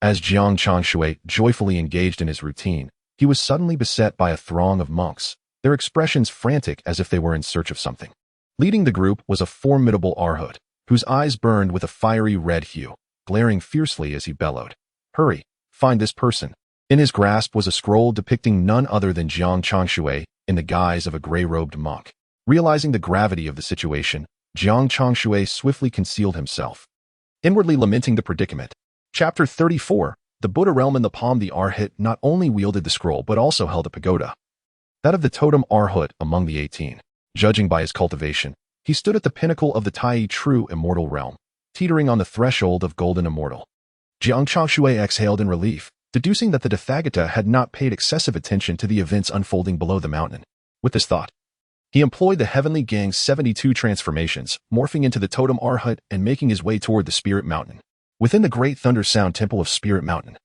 S1: As Jiang Changshui joyfully engaged in his routine, he was suddenly beset by a throng of monks, their expressions frantic as if they were in search of something. Leading the group was a formidable arhat, whose eyes burned with a fiery red hue, glaring fiercely as he bellowed, "Hurry, find this person." In his grasp was a scroll depicting none other than Jiang Changshui in the guise of a gray-robed monk. Realizing the gravity of the situation, Jiang Changshui swiftly concealed himself, inwardly lamenting the predicament. Chapter 34. The Buddha realm. In the palm, the arhat not only wielded the scroll but also held a pagoda, that of the totem arhat among the 18. Judging by his cultivation, he stood at the pinnacle of the Tai true immortal realm, teetering on the threshold of golden immortal. Jiang Changshui exhaled in relief, deducing that the Tathagata had not paid excessive attention to the events unfolding below the mountain. With this thought, He employed the Heavenly Gang's 72 transformations, morphing into the Totem Arhat and making his way toward the Spirit Mountain, within the Great Thunder Sound Temple of Spirit Mountain.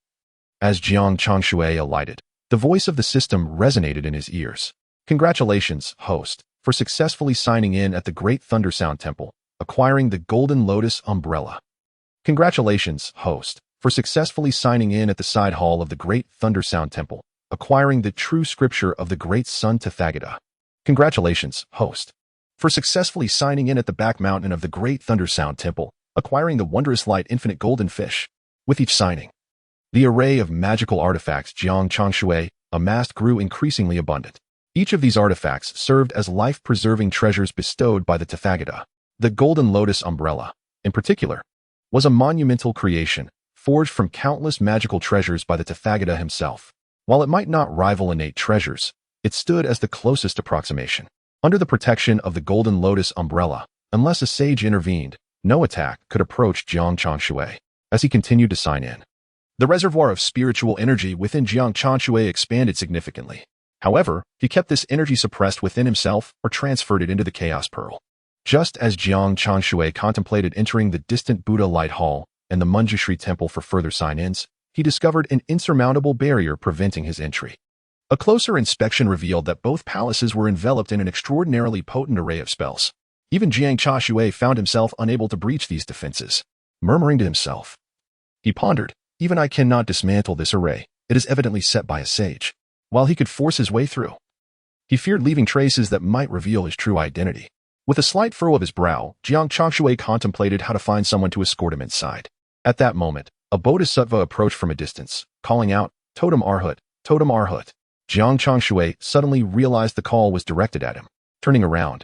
S1: As Jiang Changshui alighted, the voice of the system resonated in his ears. Congratulations, host, for successfully signing in at the Great Thunder Sound Temple, acquiring the Golden Lotus Umbrella. Congratulations, host, for successfully signing in at the side hall of the Great Thunder Sound Temple, acquiring the true scripture of the Great Sun Tathagata. Congratulations, host, for successfully signing in at the back mountain of the Great Thunder Sound Temple, acquiring the wondrous light infinite golden fish. With each signing, the array of magical artifacts Jiang Changshui amassed grew increasingly abundant. Each of these artifacts served as life-preserving treasures bestowed by the Tathagata. The Golden Lotus Umbrella, in particular, was a monumental creation, forged from countless magical treasures by the Tathagata himself. While it might not rival innate treasures, it stood as the closest approximation. Under the protection of the Golden Lotus Umbrella, unless a sage intervened, no attack could approach Jiang Changshui. As he continued to sign in, the reservoir of spiritual energy within Jiang Changshui expanded significantly. However, he kept this energy suppressed within himself or transferred it into the Chaos Pearl. Just as Jiang Changshui contemplated entering the distant Buddha Light Hall and the Manjushri Temple for further sign-ins, he discovered an insurmountable barrier preventing his entry. A closer inspection revealed that both palaces were enveloped in an extraordinarily potent array of spells. Even Jiang Changshui found himself unable to breach these defenses. Murmuring to himself, he pondered, even I cannot dismantle this array. It is evidently set by a sage. While he could force his way through, he feared leaving traces that might reveal his true identity. With a slight furrow of his brow, Jiang Changshui contemplated how to find someone to escort him inside. At that moment, a bodhisattva approached from a distance, calling out, Totem Arhat, Totem Arhat. Jiang Changshui suddenly realized the call was directed at him. Turning around,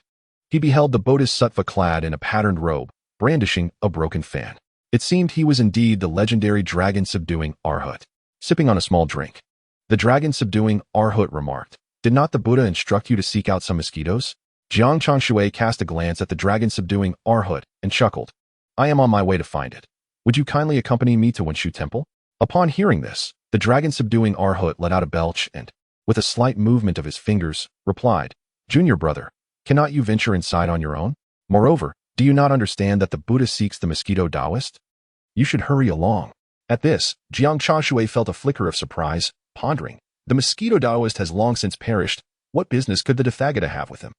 S1: he beheld the bodhisattva clad in a patterned robe, brandishing a broken fan. It seemed he was indeed the legendary dragon-subduing Arhat. Sipping on a small drink, the dragon-subduing Arhat remarked, Did not the Buddha instruct you to seek out some mosquitoes? Jiang Changshui cast a glance at the dragon-subduing Arhat and chuckled. I am on my way to find it. Would you kindly accompany me to Wenshu Temple? Upon hearing this, the dragon-subduing Arhat let out a belch and, with a slight movement of his fingers, replied, Junior brother, cannot you venture inside on your own? Moreover, do you not understand that the Buddha seeks the mosquito Taoist? You should hurry along. At this, Jiang Changshui felt a flicker of surprise, pondering, the mosquito Taoist has long since perished. What business could the Tathagata have with him?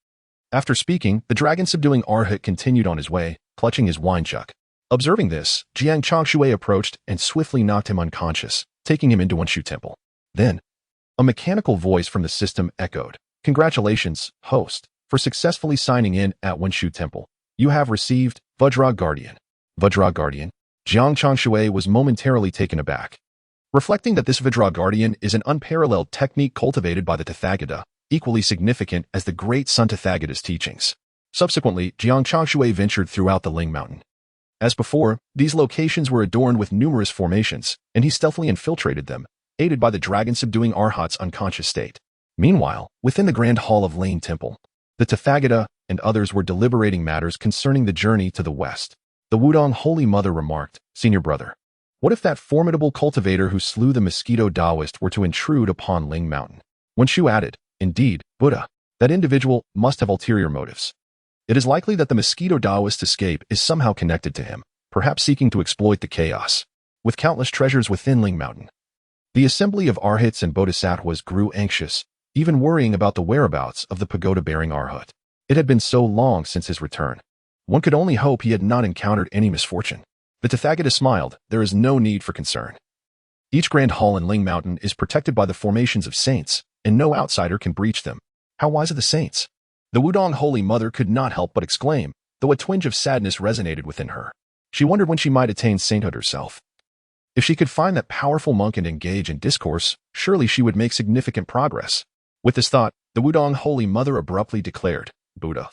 S1: After speaking, the dragon-subduing Arhat continued on his way, clutching his wine jug. Observing this, Jiang Changshui approached and swiftly knocked him unconscious, taking him into Wenshu Temple. Then, a mechanical voice from the system echoed, Congratulations, host, for successfully signing in at Wenshu Temple. You have received Vajra Guardian. Vajra Guardian? Jiang Changshui was momentarily taken aback. Reflecting that this Vajra Guardian is an unparalleled technique cultivated by the Tathagata, equally significant as the Great Sun Tathagata's teachings. Subsequently, Jiang Changshui ventured throughout the Ling Mountain. As before, these locations were adorned with numerous formations, and he stealthily infiltrated them, aided by the dragon-subduing Arhat's unconscious state. Meanwhile, within the Grand Hall of Lane Temple, the Tathagata and others were deliberating matters concerning the journey to the west. The Wudong Holy Mother remarked, Senior brother, what if that formidable cultivator who slew the mosquito Taoist were to intrude upon Ling Mountain? Wenshu added, Indeed, Buddha, that individual must have ulterior motives. It is likely that the mosquito Taoist's escape is somehow connected to him, perhaps seeking to exploit the chaos. With countless treasures within Ling Mountain, the assembly of Arhats and Bodhisattvas grew anxious, even worrying about the whereabouts of the Pagoda-Bearing Arhat. It had been so long since his return. One could only hope he had not encountered any misfortune. The Tathagata smiled, there is no need for concern. Each grand hall in Ling Mountain is protected by the formations of saints, and no outsider can breach them. How wise are the saints? The Wudong Holy Mother could not help but exclaim, though a twinge of sadness resonated within her. She wondered when she might attain sainthood herself. If she could find that powerful monk and engage in discourse, surely she would make significant progress. With this thought, the Wudong Holy Mother abruptly declared, Buddha,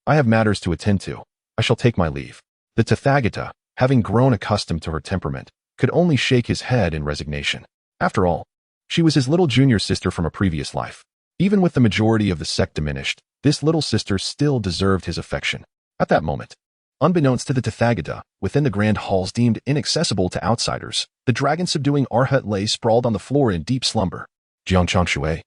S1: I have matters to attend to. I shall take my leave. The Tathagata, having grown accustomed to her temperament, could only shake his head in resignation. After all, she was his little junior sister from a previous life. Even with the majority of the sect diminished, this little sister still deserved his affection. At that moment, unbeknownst to the Tathagata, within the grand halls deemed inaccessible to outsiders, the dragon-subduing Arhat lay sprawled on the floor in deep slumber. Jiang Changshui,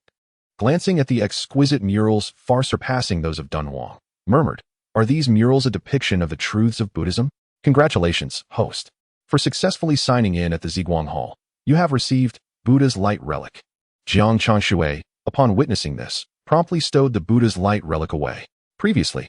S1: glancing at the exquisite murals far surpassing those of Dunhuang, murmured, "Are these murals a depiction of the truths of Buddhism? Congratulations, host. For successfully signing in at the Ziguang Hall, you have received Buddha's Light Relic." Jiang Changshui, upon witnessing this, promptly stowed the Buddha's Light Relic away. Previously,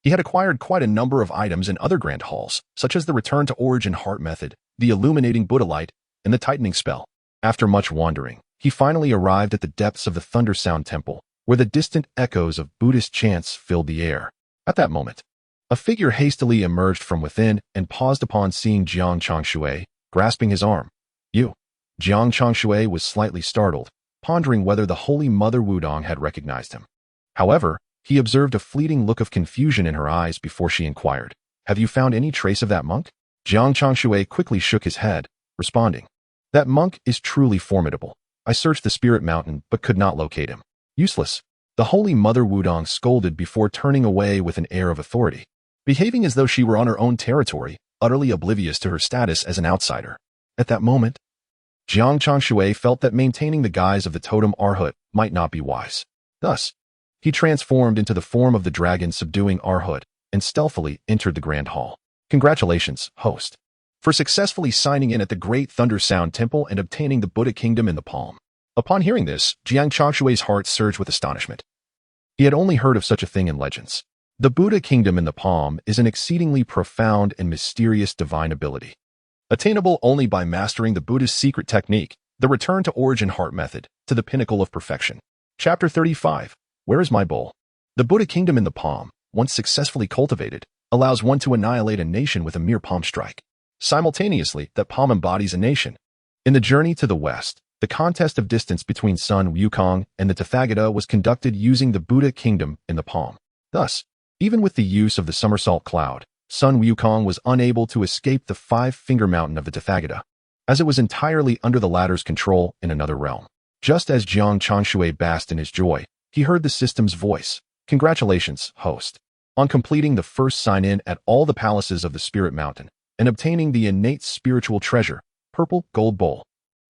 S1: he had acquired quite a number of items in other grand halls, such as the Return to Origin Heart Method, the Illuminating Buddha Light, and the Tightening Spell. After much wandering, he finally arrived at the depths of the Thunder Sound Temple, where the distant echoes of Buddhist chants filled the air. At that moment, a figure hastily emerged from within and paused upon seeing Jiang Changshui, grasping his arm. "You." Jiang Changshui was slightly startled, pondering whether the Holy Mother Wudong had recognized him. However, he observed a fleeting look of confusion in her eyes before she inquired, "Have you found any trace of that monk?" Jiang Changshui quickly shook his head, responding, "That monk is truly formidable. I searched the Spirit Mountain but could not locate him." "Useless." The Holy Mother Wudong scolded before turning away with an air of authority, behaving as though she were on her own territory, utterly oblivious to her status as an outsider. At that moment, Jiang Changshui felt that maintaining the guise of the totem Arhut might not be wise. Thus, he transformed into the form of the dragon subduing Arhut and stealthily entered the Grand Hall. "Congratulations, host, for successfully signing in at the Great Thunder Sound Temple and obtaining the Buddha Kingdom in the palm." Upon hearing this, Jiang Changshui's heart surged with astonishment. He had only heard of such a thing in legends. The Buddha Kingdom in the palm is an exceedingly profound and mysterious divine ability, attainable only by mastering the Buddha's secret technique, the Return to Origin Heart Method, to the pinnacle of perfection. Chapter 35. Where is my bowl? The Buddha Kingdom in the palm, once successfully cultivated, allows one to annihilate a nation with a mere palm strike. Simultaneously, that palm embodies a nation. In the journey to the west, the contest of distance between Sun Wukong and the Tathagata was conducted using the Buddha Kingdom in the palm. Thus, even with the use of the somersault cloud, Sun Wukong was unable to escape the five-finger mountain of the Tathagata, as it was entirely under the latter's control in another realm. Just as Jiang Changshui basked in his joy, he heard the system's voice. "Congratulations, host, on completing the first sign-in at all the palaces of the Spirit Mountain and obtaining the innate spiritual treasure, Purple Gold Bowl.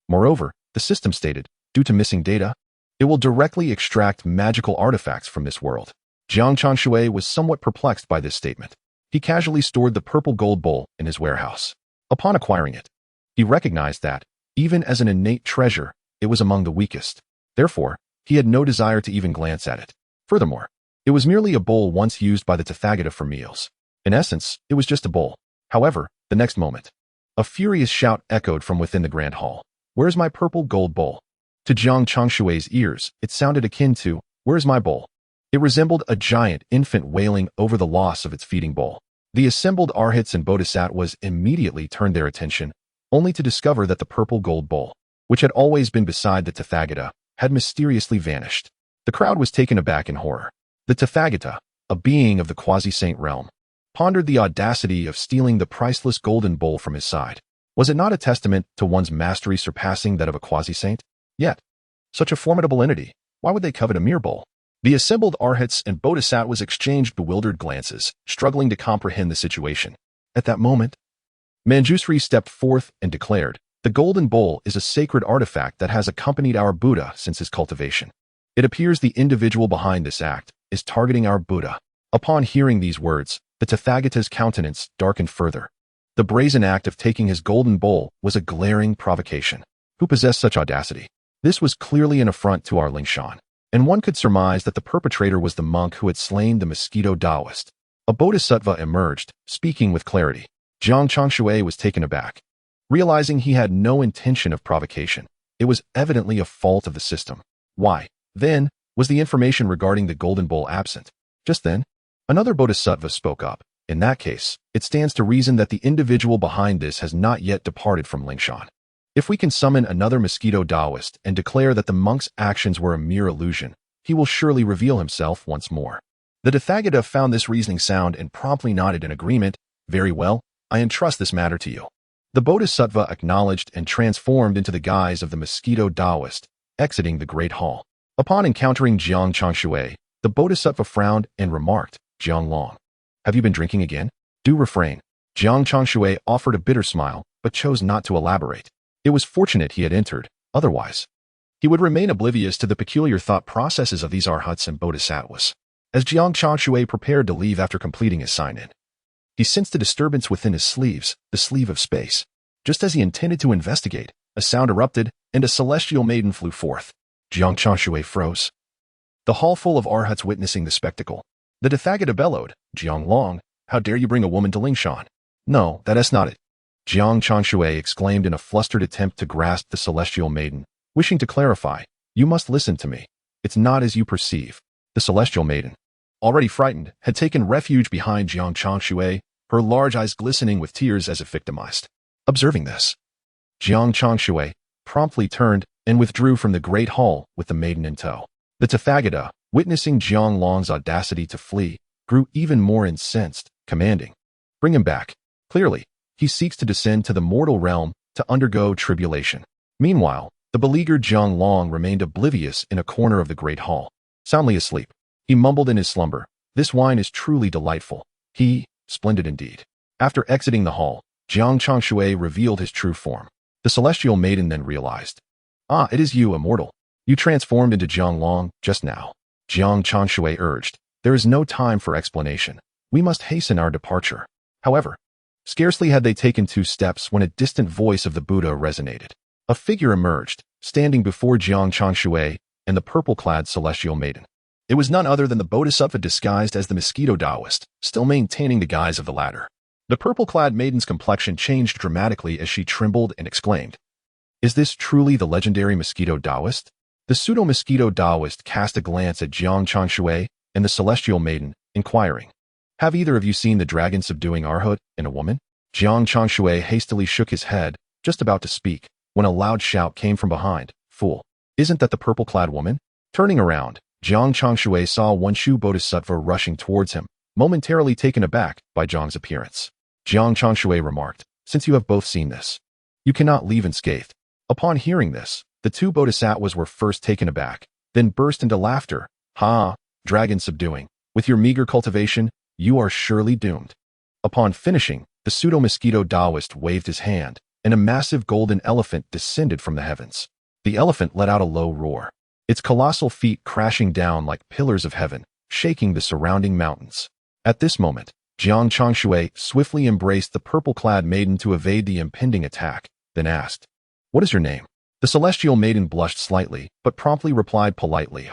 S1: Moreover, the system stated, due to missing data, it will directly extract magical artifacts from this world." Jiang Changshui was somewhat perplexed by this statement. He casually stored the Purple Gold Bowl in his warehouse. Upon acquiring it, he recognized that, even as an innate treasure, it was among the weakest. Therefore, he had no desire to even glance at it. Furthermore, it was merely a bowl once used by the Tathagata for meals. In essence, it was just a bowl. However, the next moment, a furious shout echoed from within the Grand Hall. "Where's my Purple Gold Bowl?" To Jiang Changshui's ears, it sounded akin to, "Where's my bowl?" It resembled a giant infant wailing over the loss of its feeding bowl. The assembled Arhats and Bodhisattvas immediately turned their attention, only to discover that the Purple Gold Bowl, which had always been beside the Tathagata, had mysteriously vanished. The crowd was taken aback in horror. The Tathagata, a being of the quasi-saint realm, pondered the audacity of stealing the priceless golden bowl from his side. Was it not a testament to one's mastery surpassing that of a quasi-saint? Yet, such a formidable entity, why would they covet a mere bowl? The assembled Arhats and Bodhisattvas exchanged bewildered glances, struggling to comprehend the situation. At that moment, Manjusri stepped forth and declared, "The golden bowl is a sacred artifact that has accompanied our Buddha since his cultivation. It appears the individual behind this act is targeting our Buddha." Upon hearing these words, the Tathagata's countenance darkened further. The brazen act of taking his golden bowl was a glaring provocation. Who possessed such audacity? This was clearly an affront to our Lingshan, and one could surmise that the perpetrator was the monk who had slain the mosquito Taoist. A bodhisattva emerged, speaking with clarity. Jiang Changshui was taken aback. Realizing he had no intention of provocation, it was evidently a fault of the system. Why, then, was the information regarding the golden bowl absent? Just then, another bodhisattva spoke up. In that case, it stands to reason that the individual behind this has not yet departed from Lingshan. If we can summon another mosquito Taoist and declare that the monk's actions were a mere illusion, he will surely reveal himself once more. The Tathagata found this reasoning sound and promptly nodded in agreement. "Very well, I entrust this matter to you." The bodhisattva acknowledged and transformed into the guise of the mosquito Taoist, exiting the Great Hall. Upon encountering Jiang Changshui, the bodhisattva frowned and remarked, "Jiang Long, have you been drinking again? Do refrain." Jiang Changshui offered a bitter smile, but chose not to elaborate. It was fortunate he had entered, otherwise, He would remain oblivious to the peculiar thought processes of these arhats and bodhisattvas. As Jiang Changshui prepared to leave after completing his sign-in, he sensed a disturbance within his sleeves, the sleeve of space. Just as he intended to investigate, a sound erupted, and a celestial maiden flew forth. Jiang Changshui froze. The hall full of arhats witnessing the spectacle. The Tathagata bellowed, "Jiang Long, how dare you bring a woman to Lingshan?" "No, that's not it," Jiang Changshui exclaimed in a flustered attempt to grasp the celestial maiden, wishing to clarify. "You must listen to me. It's not as you perceive." The celestial maiden, already frightened, had taken refuge behind Jiang Changshui, her large eyes glistening with tears as if victimized. Observing this, Jiang Changshui promptly turned and withdrew from the great hall with the maiden in tow. The Tathagata, witnessing Jiang Long's audacity to flee, grew even more incensed, commanding, "Bring him back. Clearly, he seeks to descend to the mortal realm to undergo tribulation." Meanwhile, the beleaguered Jiang Long remained oblivious in a corner of the great hall. Soundly asleep, he mumbled in his slumber, "This wine is truly delightful. Splendid indeed." After exiting the hall, Jiang Changshui revealed his true form. The celestial maiden then realized, "Ah, it is you, immortal. You transformed into Jiang Long just now." Jiang Changshui urged, "There is no time for explanation. We must hasten our departure." However, scarcely had they taken 2 steps when a distant voice of the Buddha resonated. A figure emerged, standing before Jiang Changshui and the purple-clad celestial maiden. It was none other than the Bodhisattva disguised as the mosquito Taoist, still maintaining the guise of the latter. The purple-clad maiden's complexion changed dramatically as she trembled and exclaimed, "Is this truly the legendary mosquito Taoist?" The pseudo-mosquito Taoist cast a glance at Jiang Changshui and the celestial maiden, inquiring, "Have either of you seen the dragon-subduing arhat in a woman?" Jiang Changshui hastily shook his head, just about to speak, when a loud shout came from behind. "Fool! Isn't that the purple-clad woman?" Turning around, Jiang Changshui saw one Shu Bodhisattva rushing towards him, momentarily taken aback by Jiang's appearance. Jiang Changshui remarked, "Since you have both seen this, you cannot leave unscathed." Upon hearing this, the 2 bodhisattvas were first taken aback, then burst into laughter. "Ha! Dragon subduing. With your meager cultivation, you are surely doomed." Upon finishing, the pseudo-mosquito Taoist waved his hand, and a massive golden elephant descended from the heavens. The elephant let out a low roar, its colossal feet crashing down like pillars of heaven, shaking the surrounding mountains. At this moment, Jiang Changshui swiftly embraced the purple-clad maiden to evade the impending attack, then asked, "What is your name?" The celestial maiden blushed slightly, but promptly replied politely,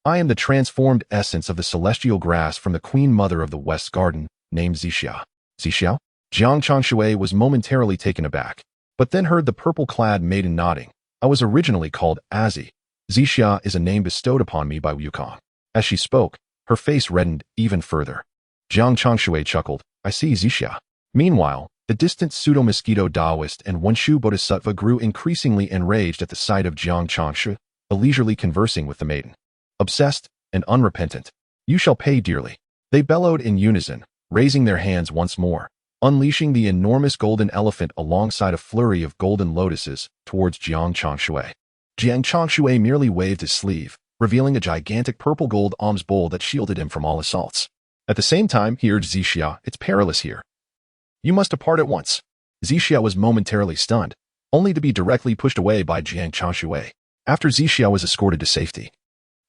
S1: I am the transformed essence of the celestial grass from the Queen Mother of the West Garden, named Zixia." "Zixia?" Jiang Changshui was momentarily taken aback, but then heard the purple-clad maiden nodding. "I was originally called Azi. Zixia is a name bestowed upon me by Wukong." As she spoke, her face reddened even further. Jiang Changshui chuckled, "I see, Zixia." Meanwhile, the distant pseudo-mosquito Taoist and one Shu Bodhisattva grew increasingly enraged at the sight of Jiang Changshui, leisurely conversing with the maiden. "Obsessed and unrepentant, you shall pay dearly." They bellowed in unison, raising their hands once more, unleashing the enormous golden elephant alongside a flurry of golden lotuses towards Jiang Changshui. Jiang Changshui merely waved his sleeve, revealing a gigantic purple-gold alms bowl that shielded him from all assaults. At the same time, he urged Zixia, "It's perilous here. You must depart at once." Zixia was momentarily stunned, only to be directly pushed away by Jiang Changshui. After Zixia was escorted to safety,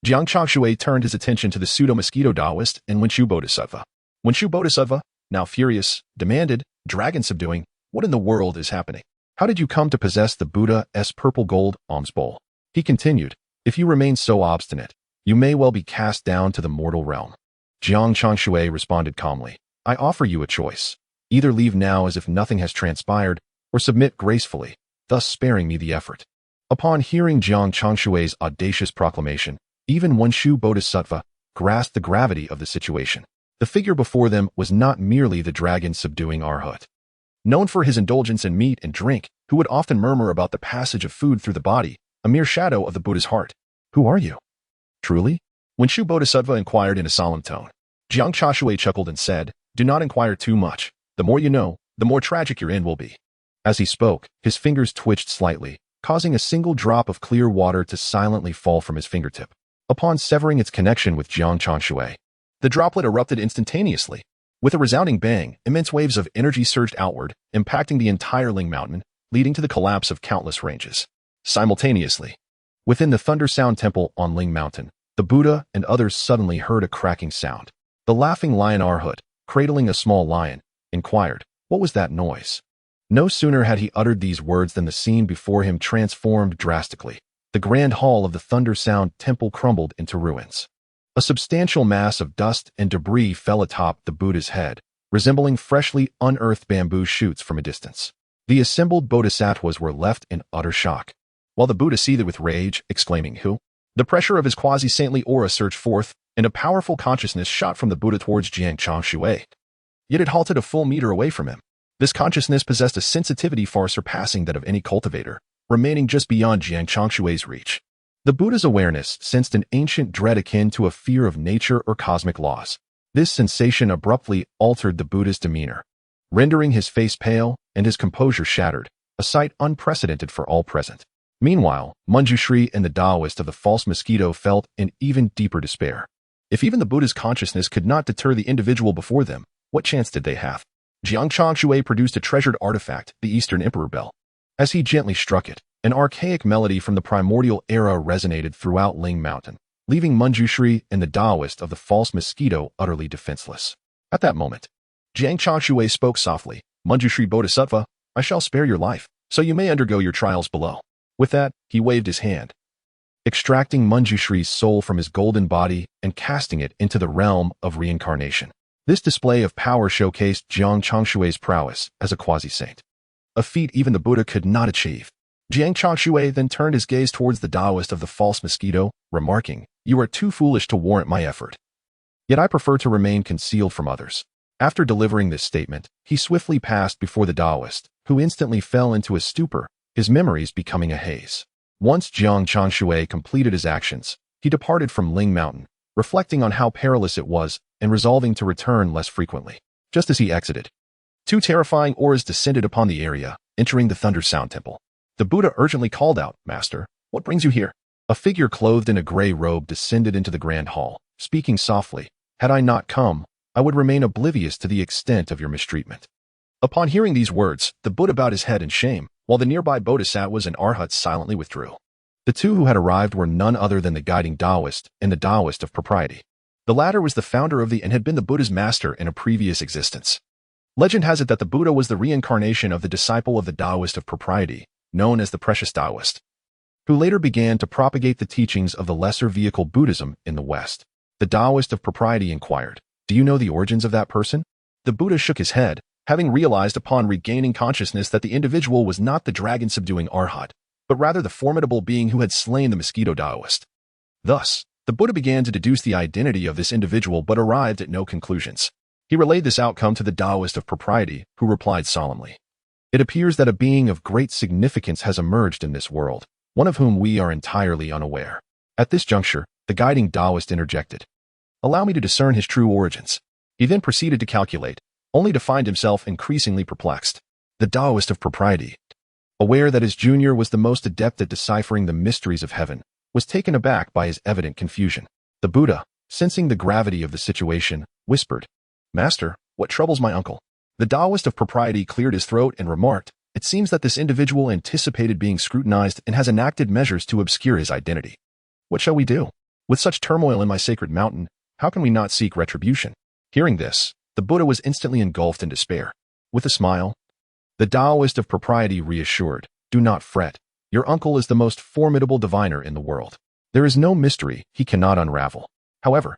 S1: Jiang Changshui turned his attention to the pseudo-mosquito Taoist and Wenshu Bodhisattva. Wenshu Bodhisattva, now furious, demanded, "Dragon subduing, what in the world is happening? How did you come to possess the Buddha's purple gold alms bowl?" He continued, "If you remain so obstinate, you may well be cast down to the mortal realm." Jiang Changshui responded calmly, "I offer you a choice. Either leave now as if nothing has transpired, or submit gracefully, thus sparing me the effort." Upon hearing Jiang Changshui's audacious proclamation, even one Shu Bodhisattva grasped the gravity of the situation. The figure before them was not merely the dragon-subduing arhat, known for his indulgence in meat and drink, who would often murmur about the passage of food through the body, a mere shadow of the Buddha's heart. "Who are you? Truly?" When Shu Bodhisattva inquired in a solemn tone, Jiang Changshui chuckled and said, "Do not inquire too much. The more you know, the more tragic your end will be." As he spoke, his fingers twitched slightly, causing a single drop of clear water to silently fall from his fingertip. Upon severing its connection with Jiang Changshui, the droplet erupted instantaneously. With a resounding bang, immense waves of energy surged outward, impacting the entire Ling Mountain, leading to the collapse of countless ranges. Simultaneously, Within the Thunder Sound Temple on Ling Mountain, the Buddha and others suddenly heard a cracking sound. The laughing lion Arhut, cradling a small lion, inquired, "What was that noise?" No sooner had he uttered these words than the scene before him transformed drastically. The grand hall of the Thunder Sound Temple crumbled into ruins. A substantial mass of dust and debris fell atop the Buddha's head, resembling freshly unearthed bamboo shoots from a distance. The assembled bodhisattvas were left in utter shock, while the Buddha seethed with rage, exclaiming, "Who?" The pressure of his quasi-saintly aura surged forth, and a powerful consciousness shot from the Buddha towards Jiang Changshui. Yet it halted a full meter away from him. This consciousness possessed a sensitivity far surpassing that of any cultivator, remaining just beyond Jiang Changshui's reach. The Buddha's awareness sensed an ancient dread akin to a fear of nature or cosmic laws. This sensation abruptly altered the Buddha's demeanor, rendering his face pale and his composure shattered, a sight unprecedented for all present. Meanwhile, Manjushri and the Taoist of the false mosquito felt in even deeper despair. If even the Buddha's consciousness could not deter the individual before them, what chance did they have? Jiang Changshui produced a treasured artifact, the Eastern Emperor Bell. As he gently struck it, an archaic melody from the primordial era resonated throughout Ling Mountain, leaving Manjushri and the Taoist of the false mosquito utterly defenseless. At that moment, Jiang Changshui spoke softly, "Manjushri Bodhisattva, I shall spare your life, so you may undergo your trials below." With that, he waved his hand, extracting Manjushri's soul from his golden body and casting it into the realm of reincarnation. This display of power showcased Jiang Changshui's prowess as a quasi-saint, a feat even the Buddha could not achieve. Jiang Changshui then turned his gaze towards the Taoist of the false mosquito, remarking, "You are too foolish to warrant my effort. Yet I prefer to remain concealed from others." After delivering this statement, he swiftly passed before the Taoist, who instantly fell into a stupor, his memories becoming a haze. Once Jiang Changshui completed his actions, he departed from Ling Mountain, reflecting on how perilous it was and resolving to return less frequently. Just as he exited, two terrifying auras descended upon the area, entering the Thunder Sound Temple. The Buddha urgently called out, "Master, what brings you here?" A figure clothed in a gray robe descended into the grand hall, speaking softly, "Had I not come, I would remain oblivious to the extent of your mistreatment." Upon hearing these words, the Buddha bowed his head in shame, while the nearby bodhisattvas and arhats silently withdrew. The two who had arrived were none other than the guiding Taoist and the Taoist of propriety. The latter was the founder of and had been the Buddha's master in a previous existence. Legend has it that the Buddha was the reincarnation of the disciple of the Taoist of propriety, known as the Precious Taoist, who later began to propagate the teachings of the lesser vehicle Buddhism in the West. The Taoist of propriety inquired, "Do you know the origins of that person?" The Buddha shook his head, having realized upon regaining consciousness that the individual was not the dragon-subduing arhat, but rather the formidable being who had slain the mosquito Taoist. Thus, the Buddha began to deduce the identity of this individual but arrived at no conclusions. He relayed this outcome to the Taoist of propriety, who replied solemnly, "It appears that a being of great significance has emerged in this world, one of whom we are entirely unaware." At this juncture, the guiding Taoist interjected, "Allow me to discern his true origins." He then proceeded to calculate, only to find himself increasingly perplexed. The Taoist of propriety, aware that his junior was the most adept at deciphering the mysteries of heaven, was taken aback by his evident confusion. The Buddha, sensing the gravity of the situation, whispered, "Master, what troubles my uncle?" The Taoist of propriety cleared his throat and remarked, "It seems that this individual anticipated being scrutinized and has enacted measures to obscure his identity. What shall we do? With such turmoil in my sacred mountain, how can we not seek retribution?" Hearing this, the Buddha was instantly engulfed in despair. With a smile, the Taoist of propriety reassured, "Do not fret. Your uncle is the most formidable diviner in the world. There is no mystery he cannot unravel." However,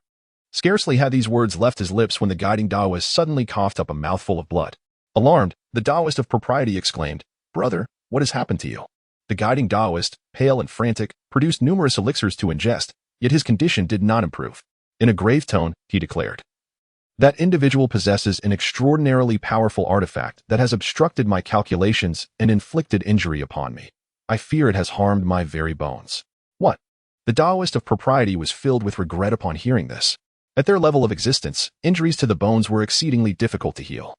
S1: scarcely had these words left his lips when the guiding Taoist suddenly coughed up a mouthful of blood. Alarmed, the Taoist of propriety exclaimed, "Brother, what has happened to you?" The guiding Taoist, pale and frantic, produced numerous elixirs to ingest, yet his condition did not improve. In a grave tone, he declared, "That individual possesses an extraordinarily powerful artifact that has obstructed my calculations and inflicted injury upon me. I fear it has harmed my very bones." What? The Taoist of propriety was filled with regret upon hearing this. At their level of existence, injuries to the bones were exceedingly difficult to heal,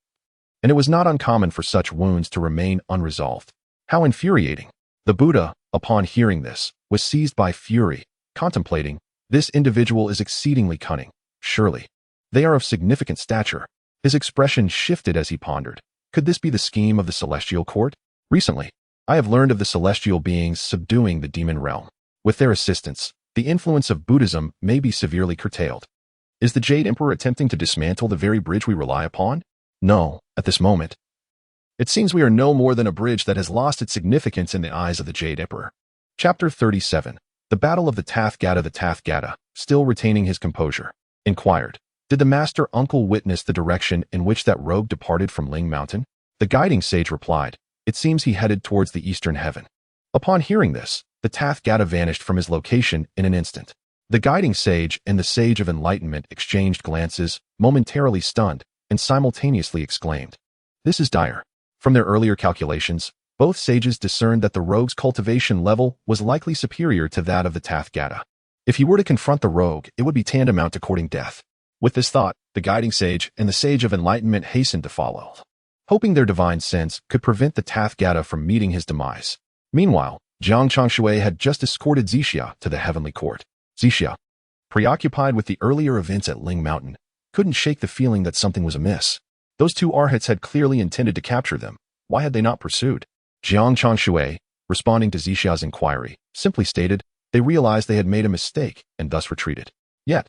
S1: and it was not uncommon for such wounds to remain unresolved. How infuriating! The Buddha, upon hearing this, was seized by fury, contemplating, "This individual is exceedingly cunning. Surely, they are of significant stature." His expression shifted as he pondered. Could this be the scheme of the celestial court? Recently, I have learned of the celestial beings subduing the demon realm. With their assistance, the influence of Buddhism may be severely curtailed. Is the Jade Emperor attempting to dismantle the very bridge we rely upon? No, at this moment. It seems we are no more than a bridge that has lost its significance in the eyes of the Jade Emperor. Chapter 37. The Battle of the Tathgata. The Tathgata, still retaining his composure, inquired, "Did the master uncle witness the direction in which that rogue departed from Ling Mountain?" The guiding sage replied, "It seems he headed towards the eastern heaven." Upon hearing this, the Tathgata vanished from his location in an instant. The guiding sage and the sage of enlightenment exchanged glances, momentarily stunned, and simultaneously exclaimed, "This is dire." From their earlier calculations, both sages discerned that the rogue's cultivation level was likely superior to that of the Tathgata. If he were to confront the rogue, it would be tantamount to courting death. With this thought, the guiding sage and the sage of enlightenment hastened to follow, hoping their divine sense could prevent the Tathgata from meeting his demise. Meanwhile, Jiang Changshui had just escorted Zixia to the heavenly court. Zixia, preoccupied with the earlier events at Ling Mountain, couldn't shake the feeling that something was amiss. Those two arhats had clearly intended to capture them. Why had they not pursued? Jiang Changshui, responding to Zixia's inquiry, simply stated they realized they had made a mistake and thus retreated. Yet,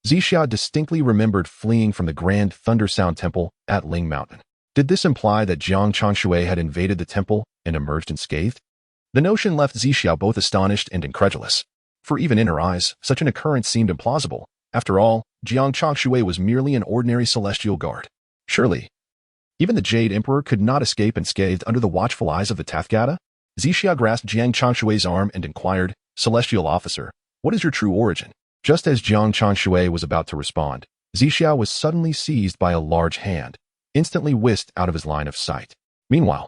S1: Zixia distinctly remembered fleeing from the Grand Thunder Sound Temple at Ling Mountain. Did this imply that Jiang Changshui had invaded the temple and emerged unscathed? The notion left Zixia both astonished and incredulous, for even in her eyes, such an occurrence seemed implausible. After all, Jiang Changshui was merely an ordinary celestial guard. Surely, even the Jade Emperor could not escape unscathed under the watchful eyes of the Tathgata? Zixia grasped Jiang Changshui's arm and inquired, "Celestial officer, what is your true origin?" Just as Jiang Changshui was about to respond, Zixia was suddenly seized by a large hand, instantly whisked out of his line of sight. Meanwhile,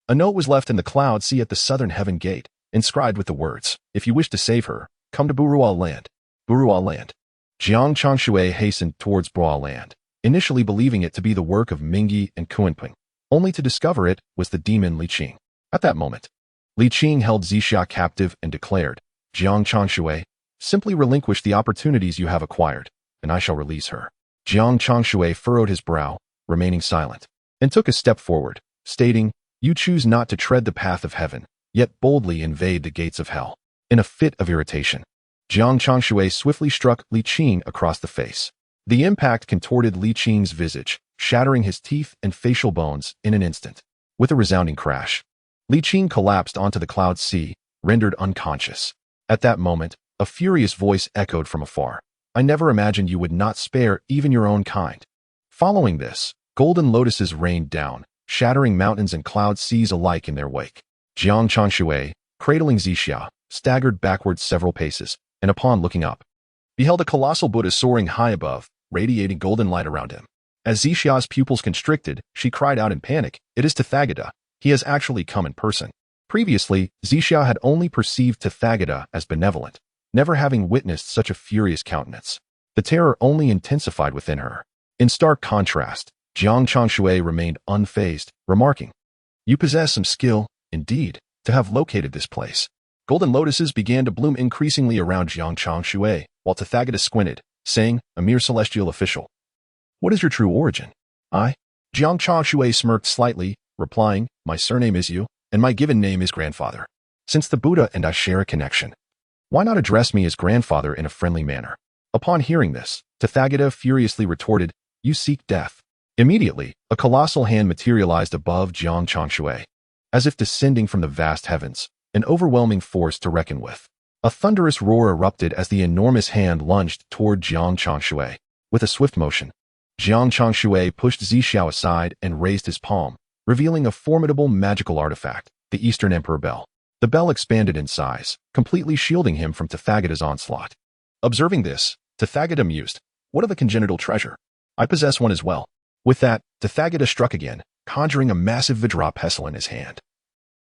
S1: a note was left in the cloud sea at the southern heaven gate, inscribed with the words, "If you wish to save her, come to Burual Land." Burual Land. Jiang Changshui hastened towards Burual Land, initially believing it to be the work of Mingyi and Kuanping, only to discover it was the demon Li Jing. At that moment, Li Jing held Zixia captive and declared, "Jiang Changshui, simply relinquish the opportunities you have acquired, and I shall release her." Jiang Changshui furrowed his brow, remaining silent, and took a step forward, stating, "You choose not to tread the path of heaven, yet boldly invade the gates of hell." In a fit of irritation, Jiang Changshui swiftly struck Li Jing across the face. The impact contorted Li Jing's visage, shattering his teeth and facial bones in an instant. With a resounding crash, Li Jing collapsed onto the cloud sea, rendered unconscious. At that moment, a furious voice echoed from afar, "I never imagined you would not spare even your own kind." Following this, golden lotuses rained down, shattering mountains and cloud seas alike in their wake. Jiang Changshui, cradling Zixia, staggered backwards several paces, and upon looking up, beheld a colossal Buddha soaring high above, radiating golden light around him. As Zixia's pupils constricted, she cried out in panic, "It is Tathagata. He has actually come in person." Previously, Zixia had only perceived Tathagata as benevolent, never having witnessed such a furious countenance. The terror only intensified within her. In stark contrast, Jiang Changshui remained unfazed, remarking, "You possess some skill, indeed, to have located this place." Golden lotuses began to bloom increasingly around Jiang Changshui, while Tathagata squinted, saying, "A mere celestial official. What is your true origin?" "I?" Jiang Changshui smirked slightly, replying, "My surname is Yu, and my given name is Grandfather. Since the Buddha and I share a connection, why not address me as Grandfather in a friendly manner?" Upon hearing this, Tathagata furiously retorted, "You seek death." Immediately, a colossal hand materialized above Jiang Changshui, as if descending from the vast heavens, an overwhelming force to reckon with. A thunderous roar erupted as the enormous hand lunged toward Jiang Changshui. With a swift motion, Jiang Changshui pushed Zixia aside and raised his palm, revealing a formidable magical artifact, the Eastern Emperor Bell. The bell expanded in size, completely shielding him from Tathagata's onslaught. Observing this, Tathagata mused, "What of a congenital treasure? I possess one as well." With that, Tathagata struck again, conjuring a massive Vajra pestle in his hand.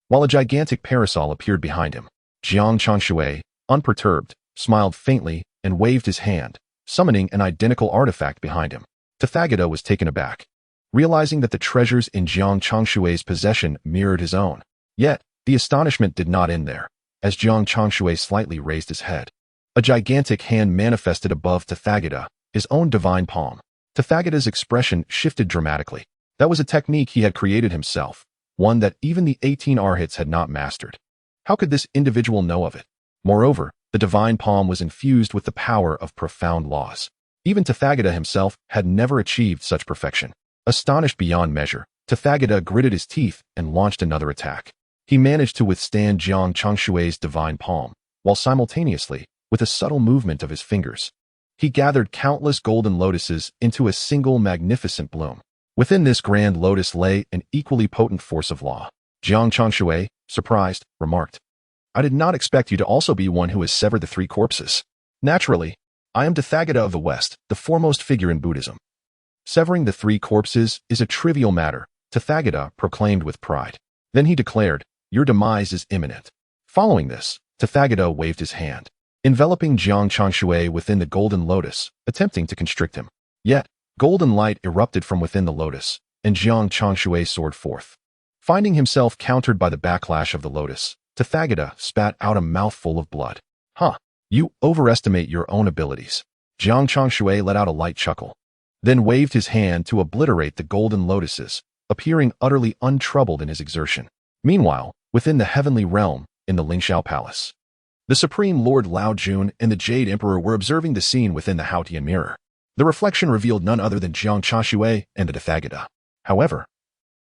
S1: While a gigantic parasol appeared behind him, Jiang Changshui, unperturbed, smiled faintly and waved his hand, summoning an identical artifact behind him. Tathagata was taken aback, realizing that the treasures in Jiang Changshui's possession mirrored his own. Yet, the astonishment did not end there. As Jiang Changshui slightly raised his head, a gigantic hand manifested above Tathagata, his own divine palm. Tathagata's expression shifted dramatically. That was a technique he had created himself, one that even the 18 arhats had not mastered. How could this individual know of it? Moreover, The divine palm was infused with the power of profound laws. Even Tathagata himself had never achieved such perfection. Astonished beyond measure, Tathagata gritted his teeth and launched another attack. He managed to withstand Jiang Changshui's divine palm, while simultaneously, with a subtle movement of his fingers, he gathered countless golden lotuses into a single magnificent bloom. Within this grand lotus lay an equally potent force of law. Jiang Changshui, surprised, remarked, "I did not expect you to also be one who has severed the three corpses. Naturally, I am Tathagata of the West, the foremost figure in Buddhism. Severing the three corpses is a trivial matter," Tathagata proclaimed with pride. Then he declared, "Your demise is imminent." Following this, Tathagata waved his hand, enveloping Jiang Changshui within the golden lotus, attempting to constrict him. Yet, golden light erupted from within the lotus, and Jiang Changshui soared forth. Finding himself countered by the backlash of the lotus, Tathagata spat out a mouthful of blood. "Huh, you overestimate your own abilities." Jiang Changshui let out a light chuckle, then waved his hand to obliterate the golden lotuses, appearing utterly untroubled in his exertion. Meanwhile, within the heavenly realm, in the Lingxiao Palace, the Supreme Lord Lao Jun and the Jade Emperor were observing the scene within the Haotian mirror. The reflection revealed none other than Jiang Changshui and the Tathagata. However,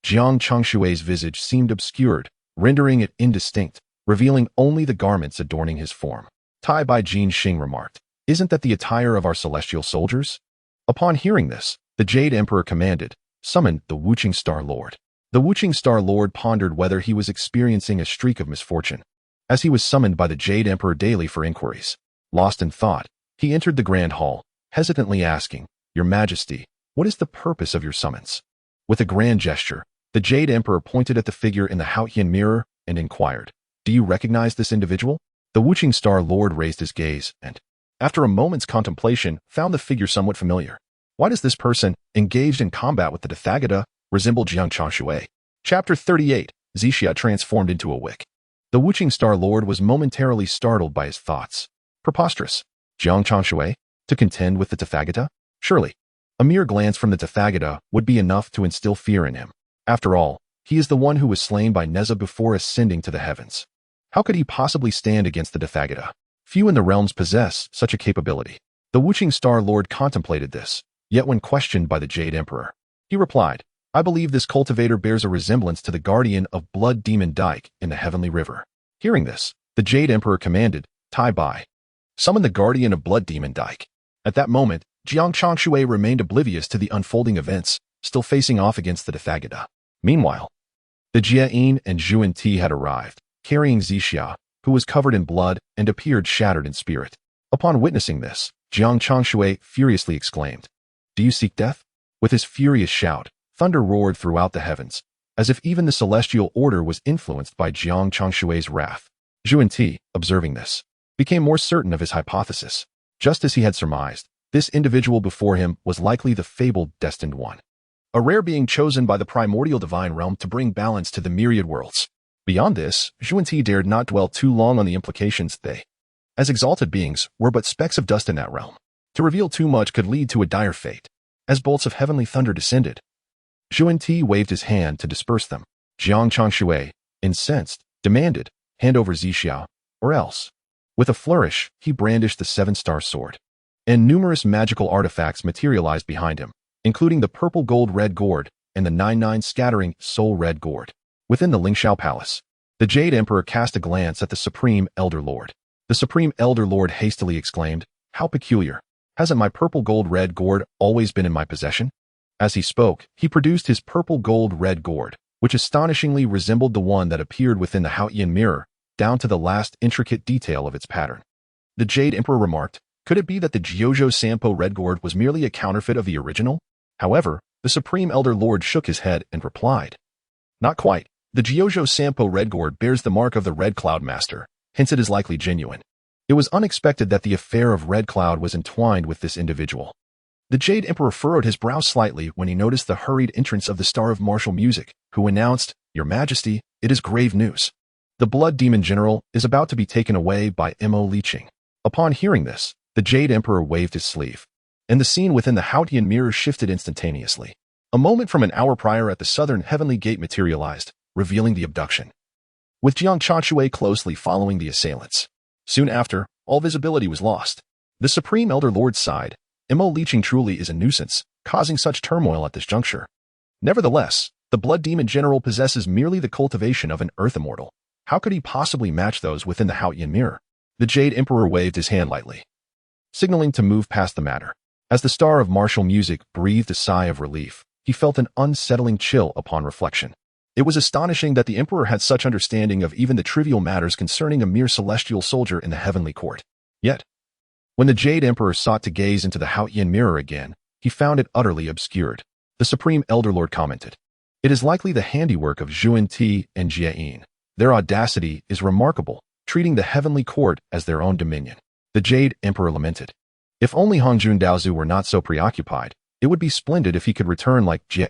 S1: Jiang Changshui's visage seemed obscured, rendering it indistinct, revealing only the garments adorning his form. Tai Bai Jin Xing remarked, "Isn't that the attire of our celestial soldiers?" Upon hearing this, the Jade Emperor commanded, "Summon the Wuching Star Lord." The Wuching Star Lord pondered whether he was experiencing a streak of misfortune, as he was summoned by the Jade Emperor daily for inquiries. Lost in thought, he entered the Grand Hall, hesitantly asking, "Your Majesty, what is the purpose of your summons?" With a grand gesture, the Jade Emperor pointed at the figure in the Haotian mirror and inquired, "Do you recognize this individual?" The Wuching Star Lord raised his gaze and, after a moment's contemplation, found the figure somewhat familiar. Why does this person, engaged in combat with the Tathagata, resemble Jiang Changshui? Chapter 38, Zixia transformed into a wick. The Wuching Star Lord was momentarily startled by his thoughts. Preposterous. Jiang Changshui? To contend with the Tathagata? Surely, a mere glance from the Tathagata would be enough to instill fear in him. After all, he is the one who was slain by Nezha before ascending to the heavens. How could he possibly stand against the Tathagata? Few in the realms possess such a capability. The Wuching Star Lord contemplated this, yet when questioned by the Jade Emperor, he replied, "I believe this cultivator bears a resemblance to the guardian of Blood Demon Dike in the Heavenly River." Hearing this, the Jade Emperor commanded, "Tai Bai, summon the guardian of Blood Demon Dike." At that moment, Jiang Changshui remained oblivious to the unfolding events, still facing off against the Tathagata. Meanwhile, the Jia and Zhuan Ti had arrived, carrying Zixia, who was covered in blood and appeared shattered in spirit. Upon witnessing this, Jiang Changshui furiously exclaimed, "Do you seek death?" With his furious shout, thunder roared throughout the heavens, as if even the celestial order was influenced by Jiang Changshui's wrath. Zhuan Ti, observing this, became more certain of his hypothesis. Just as he had surmised, this individual before him was likely the fabled Destined One, a rare being chosen by the primordial divine realm to bring balance to the myriad worlds. Beyond this, Zhuan Ti dared not dwell too long on the implications. They, as exalted beings, were but specks of dust in that realm. To reveal too much could lead to a dire fate. As bolts of heavenly thunder descended, Zhuan Ti waved his hand to disperse them. Jiang Changshui, incensed, demanded, "Hand over Zixia, or else." With a flourish, he brandished the seven-star sword, and numerous magical artifacts materialized behind him, including the purple gold red gourd and the 99 scattering soul red gourd. Within the Lingxiao Palace, the Jade Emperor cast a glance at the Supreme Elder Lord. The Supreme Elder Lord hastily exclaimed, "How peculiar. Hasn't my purple gold red gourd always been in my possession?" As he spoke, he produced his purple gold red gourd, which astonishingly resembled the one that appeared within the Haotian mirror, down to the last intricate detail of its pattern. The Jade Emperor remarked, "Could it be that the Jiuzhou Sampo red gourd was merely a counterfeit of the original?" However, the Supreme Elder Lord shook his head and replied, "Not quite. The Jiuzhou Sampo red gourd bears the mark of the Red Cloud Master, hence it is likely genuine." It was unexpected that the affair of Red Cloud was entwined with this individual. The Jade Emperor furrowed his brow slightly when he noticed the hurried entrance of the Star of Martial Music, who announced, "Your Majesty, it is grave news. The Blood Demon General is about to be taken away by Li Jing." Upon hearing this, the Jade Emperor waved his sleeve, and the scene within the Haotian mirror shifted instantaneously. A moment from an hour prior at the southern heavenly gate materialized, revealing the abduction, with Jiang Changshui closely following the assailants. Soon after, all visibility was lost. The Supreme Elder Lord sighed. Li Jing truly is a nuisance, causing such turmoil at this juncture. Nevertheless, the Blood Demon General possesses merely the cultivation of an Earth Immortal. How could he possibly match those within the Haotian Mirror? The Jade Emperor waved his hand lightly, signaling to move past the matter. As the star of martial music breathed a sigh of relief, he felt an unsettling chill upon reflection. It was astonishing that the Emperor had such understanding of even the trivial matters concerning a mere celestial soldier in the heavenly court. Yet, when the Jade Emperor sought to gaze into the Haotian Mirror again, he found it utterly obscured. The Supreme Elder Lord commented, "It is likely the handiwork of Zhuan Ti and Jie. Their audacity is remarkable, treating the heavenly court as their own dominion." The Jade Emperor lamented. If only Hongjun Daozu were not so preoccupied, it would be splendid if he could return like Jie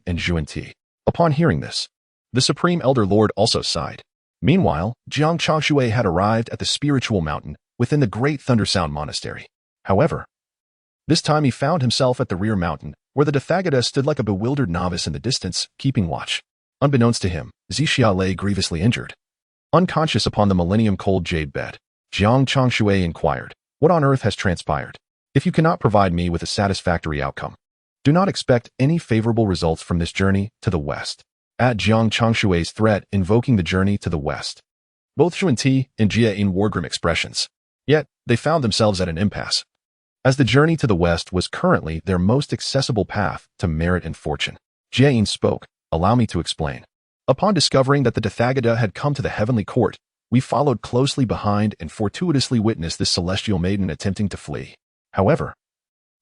S1: and Zhuan Ti. Upon hearing this, the Supreme Elder Lord also sighed. Meanwhile, Jiang Changshui had arrived at the spiritual mountain within the Great Thundersound Monastery. However, this time he found himself at the rear mountain, where the Tathagata stood like a bewildered novice in the distance, keeping watch. Unbeknownst to him, Zixia lay grievously injured, unconscious upon the millennium-cold jade bed. Jiang Changshui inquired, "What on earth has transpired? If you cannot provide me with a satisfactory outcome, do not expect any favorable results from this journey to the west." At Jiang Changshui's threat invoking the journey to the west, both Zhuan Ti and Jie wore grim expressions. Yet, they found themselves at an impasse, as the journey to the west was currently their most accessible path to merit and fortune. Jie spoke, "Allow me to explain. Upon discovering that the Tathagata had come to the heavenly court, we followed closely behind and fortuitously witnessed this celestial maiden attempting to flee. However,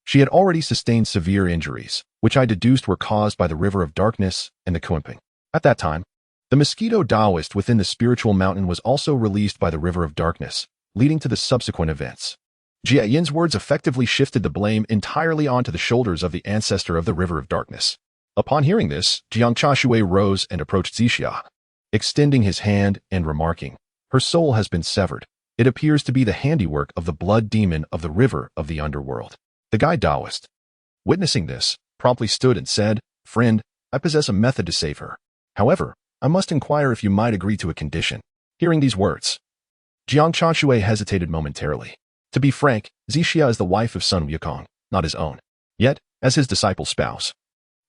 S1: she had already sustained severe injuries, which I deduced were caused by the river of darkness and the Kuimping. At that time, the mosquito Taoist within the spiritual mountain was also released by the river of darkness, leading to the subsequent events." Jie Yin's words effectively shifted the blame entirely onto the shoulders of the ancestor of the river of darkness. Upon hearing this, Jiang Changshui rose and approached Zixia, extending his hand and remarking, "Her soul has been severed. It appears to be the handiwork of the blood demon of the river of the underworld." The guide Taoist, witnessing this, promptly stood and said, "Friend, I possess a method to save her. However, I must inquire if you might agree to a condition." Hearing these words, Jiang Changshui hesitated momentarily. To be frank, Zixia is the wife of Sun Wukong, not his own. Yet, as his disciple's spouse,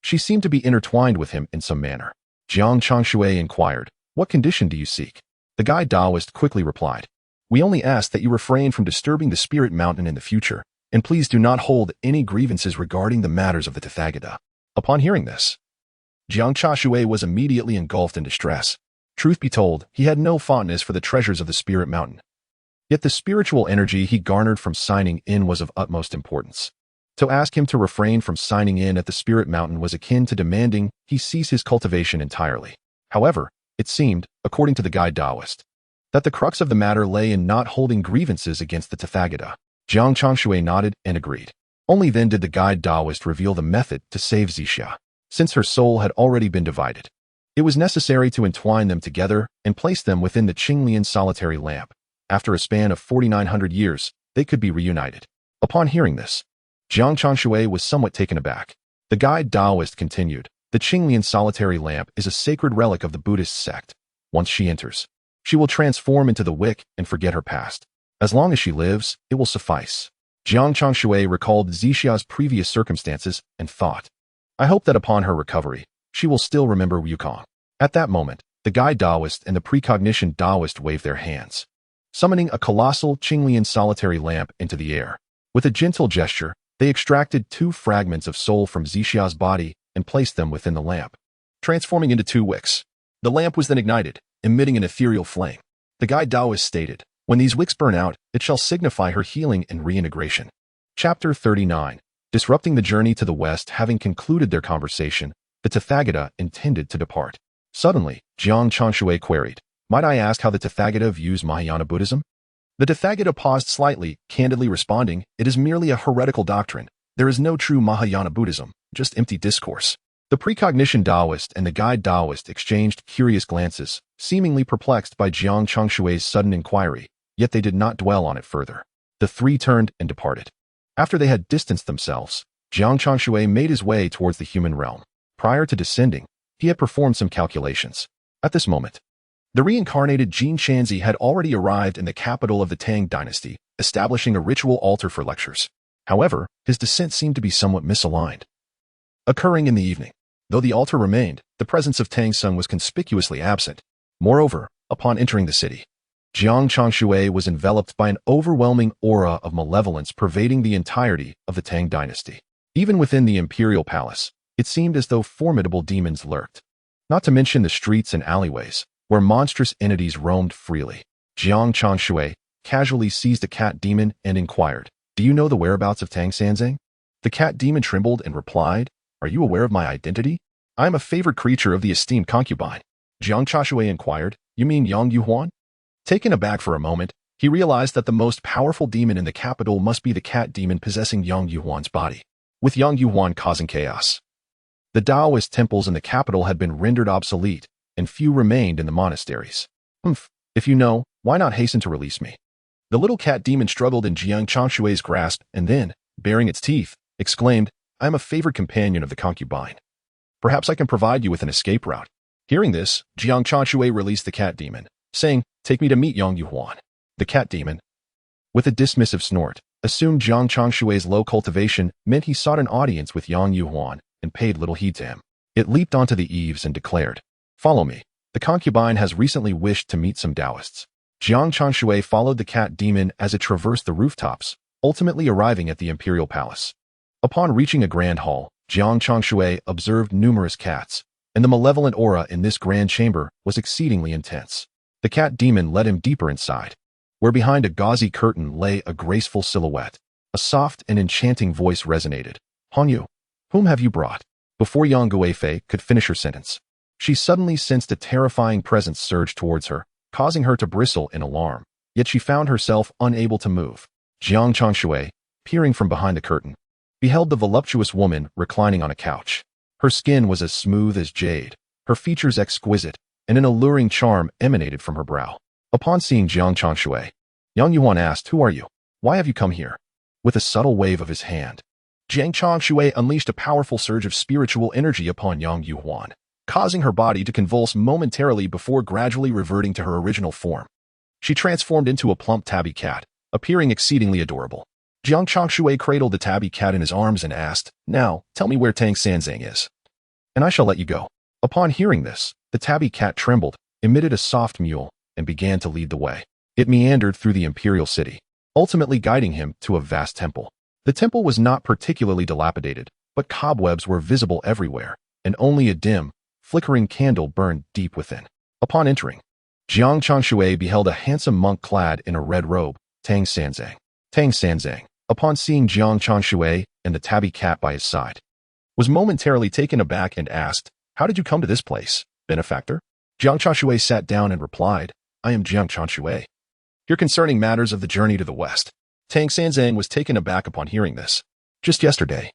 S1: she seemed to be intertwined with him in some manner. Jiang Changshui inquired, "What condition do you seek?" The guide Taoist quickly replied, "We only ask that you refrain from disturbing the spirit mountain in the future, and please do not hold any grievances regarding the matters of the Tathagata." Upon hearing this, Jiang Changshui was immediately engulfed in distress. Truth be told, he had no fondness for the treasures of the spirit mountain. Yet the spiritual energy he garnered from signing in was of utmost importance. To ask him to refrain from signing in at the spirit mountain was akin to demanding he cease his cultivation entirely. However, it seemed, according to the guide Taoist, that the crux of the matter lay in not holding grievances against the Tathagata. Jiang Changshui nodded and agreed. Only then did the guide Taoist reveal the method to save Zixia. Since her soul had already been divided, it was necessary to entwine them together and place them within the Qinglian solitary lamp. After a span of 4,900 years, they could be reunited. Upon hearing this, Jiang Changshui was somewhat taken aback. The guide Taoist continued, "The Qinglian solitary lamp is a sacred relic of the Buddhist sect. Once she enters, she will transform into the wick and forget her past. As long as she lives, it will suffice." Jiang Changshui recalled Zixia's previous circumstances and thought, "I hope that upon her recovery, she will still remember Wukong." At that moment, the guide Taoist and the precognition Taoist waved their hands, summoning a colossal Qinglian solitary lamp into the air. With a gentle gesture, they extracted 2 fragments of soul from Zixia's body and placed them within the lamp, transforming into 2 wicks. The lamp was then ignited, emitting an ethereal flame. The guide Taoist stated, "When these wicks burn out, it shall signify her healing and reintegration." Chapter 39. Disrupting the journey to the west. Having concluded their conversation, the Tathagata intended to depart. Suddenly, Jiang Changshui queried, "Might I ask how the Tathagata views Mahayana Buddhism?" The Tathagata paused slightly, candidly responding, "It is merely a heretical doctrine. There is no true Mahayana Buddhism, just empty discourse." The precognition Taoist and the guide Taoist exchanged curious glances, seemingly perplexed by Jiang Changshui's sudden inquiry, yet they did not dwell on it further. The 3 turned and departed. After they had distanced themselves, Jiang Changshui made his way towards the human realm. Prior to descending, he had performed some calculations. At this moment, the reincarnated Jin Shanzi had already arrived in the capital of the Tang dynasty, establishing a ritual altar for lectures. However, his descent seemed to be somewhat misaligned. Occurring in the evening. Though the altar remained, the presence of Tang Sung was conspicuously absent. Moreover, upon entering the city, Jiang Changshui was enveloped by an overwhelming aura of malevolence pervading the entirety of the Tang dynasty. Even within the Imperial Palace, it seemed as though formidable demons lurked. Not to mention the streets and alleyways, where monstrous entities roamed freely. Jiang Changshui casually seized a cat demon and inquired, "Do you know the whereabouts of Tang Sanzang?" The cat demon trembled and replied, "Are you aware of my identity? I am a favored creature of the esteemed concubine." Jiang Changshui inquired, "You mean Yang Yuhuan?" Taken aback for a moment, he realized that the most powerful demon in the capital must be the cat demon possessing Yang Yuhuan's body, with Yang Yuhuan causing chaos. The Taoist temples in the capital had been rendered obsolete, and few remained in the monasteries. If you know, why not hasten to release me?" The little cat demon struggled in Jiang Changshui's grasp and then, baring its teeth, exclaimed, "I am a favored companion of the concubine. Perhaps I can provide you with an escape route." Hearing this, Jiang Changshui released the cat demon, saying, "Take me to meet Yang Yuhuan." The cat demon, with a dismissive snort, assumed Jiang Changshui's low cultivation meant he sought an audience with Yang Yuhuan and paid little heed to him. It leaped onto the eaves and declared, "Follow me. The concubine has recently wished to meet some Taoists." Jiang Changshui followed the cat demon as it traversed the rooftops, ultimately arriving at the Imperial Palace. Upon reaching a grand hall, Jiang Changshui observed numerous cats, and the malevolent aura in this grand chamber was exceedingly intense. The cat demon led him deeper inside, where behind a gauzy curtain lay a graceful silhouette. A soft and enchanting voice resonated. "Han Yu, whom have you brought?" Before Yang Guifei could finish her sentence, she suddenly sensed a terrifying presence surge towards her, causing her to bristle in alarm, yet she found herself unable to move. Jiang Changshui, peering from behind the curtain, beheld the voluptuous woman reclining on a couch. Her skin was as smooth as jade, her features exquisite, and an alluring charm emanated from her brow. Upon seeing Jiang Changshui, Yang Yuhuan asked, "Who are you? Why have you come here?" With a subtle wave of his hand, Jiang Changshui unleashed a powerful surge of spiritual energy upon Yang Yuhuan, causing her body to convulse momentarily before gradually reverting to her original form. She transformed into a plump tabby cat, appearing exceedingly adorable. Jiang Changshui cradled the tabby cat in his arms and asked, "Now, tell me where Tang Sanzang is, and I shall let you go." Upon hearing this, the tabby cat trembled, emitted a soft mew, and began to lead the way. It meandered through the imperial city, ultimately guiding him to a vast temple. The temple was not particularly dilapidated, but cobwebs were visible everywhere, and only a dim, flickering candle burned deep within. Upon entering, Jiang Changshui beheld a handsome monk clad in a red robe, Tang Sanzang. Tang Sanzang, upon seeing Jiang Changshui and the tabby cat by his side, was momentarily taken aback and asked, "How did you come to this place, benefactor?" Jiang Changshui sat down and replied, "I am Jiang Changshui, here concerning matters of the journey to the west." Tang Sanzang was taken aback upon hearing this. Just yesterday,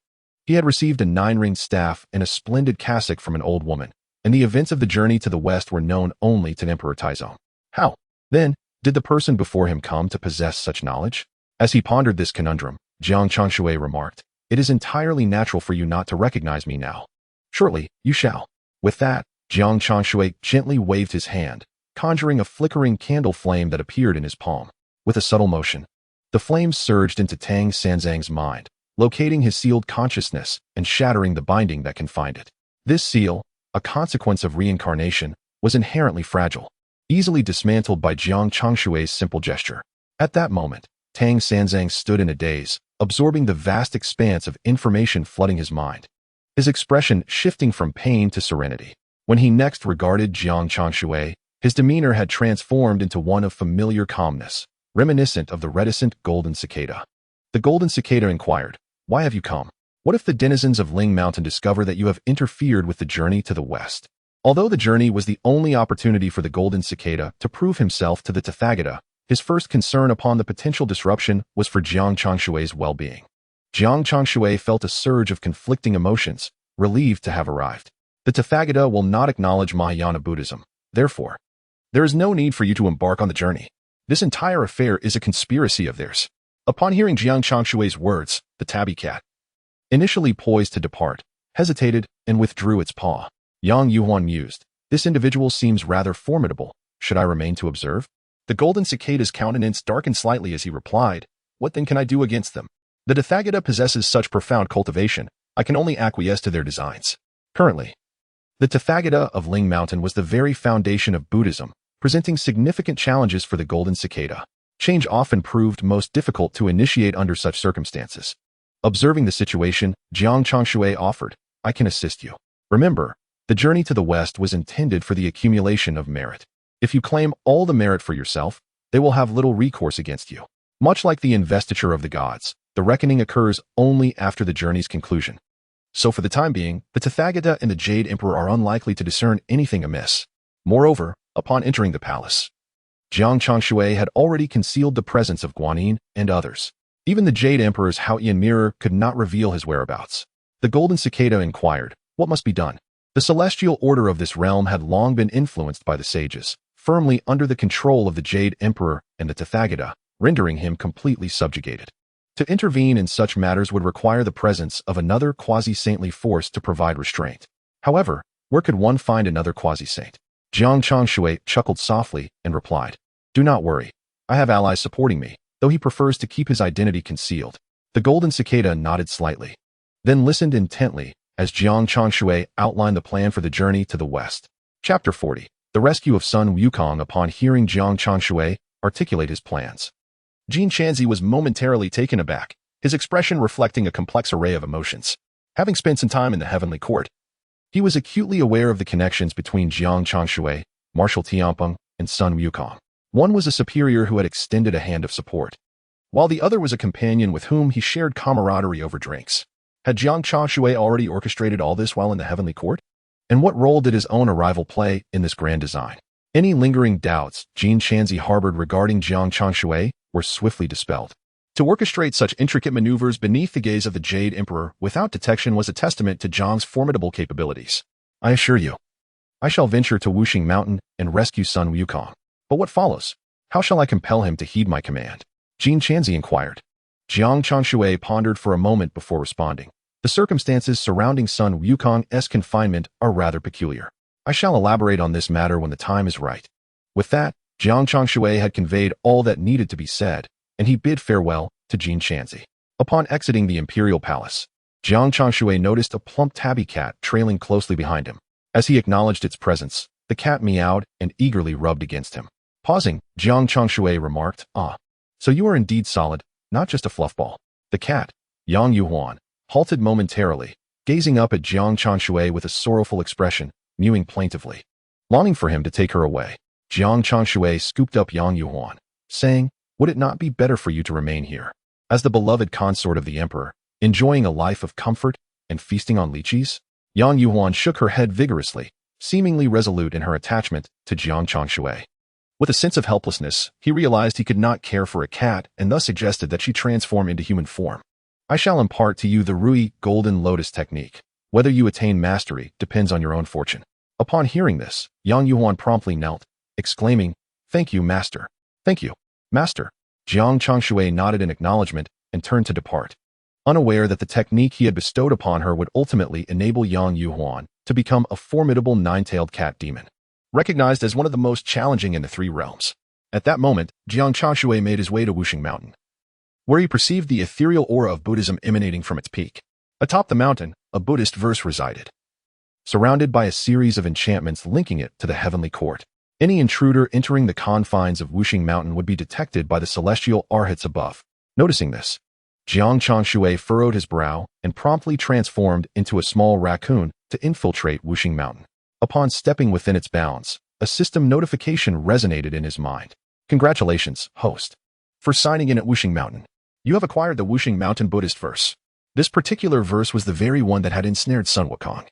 S1: he had received a 9-ringed staff and a splendid cassock from an old woman, and the events of the journey to the west were known only to Emperor Taizong. How, then, did the person before him come to possess such knowledge? As he pondered this conundrum, Jiang Changshui remarked, "It is entirely natural for you not to recognize me now. Shortly, you shall." With that, Jiang Changshui gently waved his hand, conjuring a flickering candle flame that appeared in his palm. With a subtle motion, the flames surged into Tang Sanzang's mind, locating his sealed consciousness and shattering the binding that confined it. This seal, a consequence of reincarnation, was inherently fragile, easily dismantled by Jiang Changshui's simple gesture. At that moment, Tang Sanzang stood in a daze, absorbing the vast expanse of information flooding his mind, his expression shifting from pain to serenity. When he next regarded Jiang Changshui, his demeanor had transformed into one of familiar calmness, reminiscent of the reticent golden cicada. The golden cicada inquired, "Why have you come? What if the denizens of Ling Mountain discover that you have interfered with the journey to the west?" Although the journey was the only opportunity for the golden cicada to prove himself to the Tathagata, his first concern upon the potential disruption was for Jiang Changshui's well-being. Jiang Changshui felt a surge of conflicting emotions, relieved to have arrived. The Tathagata will not acknowledge Mahayana Buddhism. Therefore, there is no need for you to embark on the journey. This entire affair is a conspiracy of theirs. Upon hearing Jiang Changshui's words, the tabby cat, initially poised to depart, hesitated and withdrew its paw. Yang Yuhuan mused, "This individual seems rather formidable. Should I remain to observe?" The golden cicada's countenance darkened slightly as he replied, What then can I do against them? The Tathagata possesses such profound cultivation, I can only acquiesce to their designs. Currently, the Tathagata of Ling Mountain was the very foundation of Buddhism, presenting significant challenges for the Golden Cicada. Change often proved most difficult to initiate under such circumstances. Observing the situation, Jiang Changshui offered, I can assist you. Remember, the journey to the west was intended for the accumulation of merit. If you claim all the merit for yourself, they will have little recourse against you. Much like the investiture of the gods, the reckoning occurs only after the journey's conclusion. So for the time being, the Tathagata and the Jade Emperor are unlikely to discern anything amiss. Moreover, upon entering the palace, Jiang Changshui had already concealed the presence of Guanyin and others. Even the Jade Emperor's Haotian mirror could not reveal his whereabouts. The Golden Cicada inquired, what must be done? The celestial order of this realm had long been influenced by the sages, firmly under the control of the Jade Emperor and the Tathagata, rendering him completely subjugated. To intervene in such matters would require the presence of another quasi-saintly force to provide restraint. However, where could one find another quasi-saint? Jiang Changshui chuckled softly and replied, do not worry. I have allies supporting me, though he prefers to keep his identity concealed. The Golden Cicada nodded slightly, then listened intently as Jiang Changshui outlined the plan for the journey to the west. Chapter 40. The Rescue of Sun Wukong. Upon hearing Jiang Changshui articulate his plans, Jin Chanzi was momentarily taken aback, his expression reflecting a complex array of emotions. Having spent some time in the Heavenly Court, he was acutely aware of the connections between Jiang Changshui, Marshal Tianpeng, and Sun Wukong. One was a superior who had extended a hand of support, while the other was a companion with whom he shared camaraderie over drinks. Had Jiang Changshui already orchestrated all this while in the Heavenly Court? And what role did his own arrival play in this grand design? Any lingering doubts Jin Chanzi harbored regarding Jiang Changshui were swiftly dispelled. To orchestrate such intricate maneuvers beneath the gaze of the Jade Emperor without detection was a testament to Jiang's formidable capabilities. I assure you, I shall venture to Wuxing Mountain and rescue Sun Wukong. But what follows? How shall I compel him to heed my command? Jin Chanzi inquired. Jiang Changshui pondered for a moment before responding. The circumstances surrounding Sun Wukong's confinement are rather peculiar. I shall elaborate on this matter when the time is right. With that, Jiang Changshui had conveyed all that needed to be said, and he bid farewell to Jin Chanzi. Upon exiting the imperial palace, Jiang Changshui noticed a plump tabby cat trailing closely behind him. As he acknowledged its presence, the cat meowed and eagerly rubbed against him. Pausing, Jiang Changshui remarked, so you are indeed solid, not just a fluffball. The cat, Yang Yuhuan, halted momentarily, gazing up at Jiang Changshui with a sorrowful expression, mewing plaintively. Longing for him to take her away, Jiang Changshui scooped up Yang Yuhuan, saying, would it not be better for you to remain here, as the beloved consort of the emperor, enjoying a life of comfort and feasting on lychees? Yang Yuhuan shook her head vigorously, seemingly resolute in her attachment to Jiang Changshui. With a sense of helplessness, he realized he could not care for a cat and thus suggested that she transform into human form. I shall impart to you the Rui Golden Lotus technique. Whether you attain mastery depends on your own fortune. Upon hearing this, Yang Yuhuan promptly knelt, exclaiming, thank you, master. Thank you, master. Jiang Changshui nodded in acknowledgement and turned to depart, unaware that the technique he had bestowed upon her would ultimately enable Yang Yuhuan to become a formidable nine-tailed cat demon, recognized as one of the most challenging in the three realms. At that moment, Jiang Changshui made his way to Wuxing Mountain, where he perceived the ethereal aura of Buddhism emanating from its peak. Atop the mountain, a Buddhist verse resided, surrounded by a series of enchantments linking it to the Heavenly Court. Any intruder entering the confines of Wuxing Mountain would be detected by the celestial arhats above. Noticing this, Jiang Changshui furrowed his brow and promptly transformed into a small raccoon to infiltrate Wuxing Mountain. Upon stepping within its bounds, a system notification resonated in his mind. Congratulations, host, for signing in at Wuxing Mountain. You have acquired the Wuxing Mountain Buddhist verse. This particular verse was the very one that had ensnared Sun Wukong,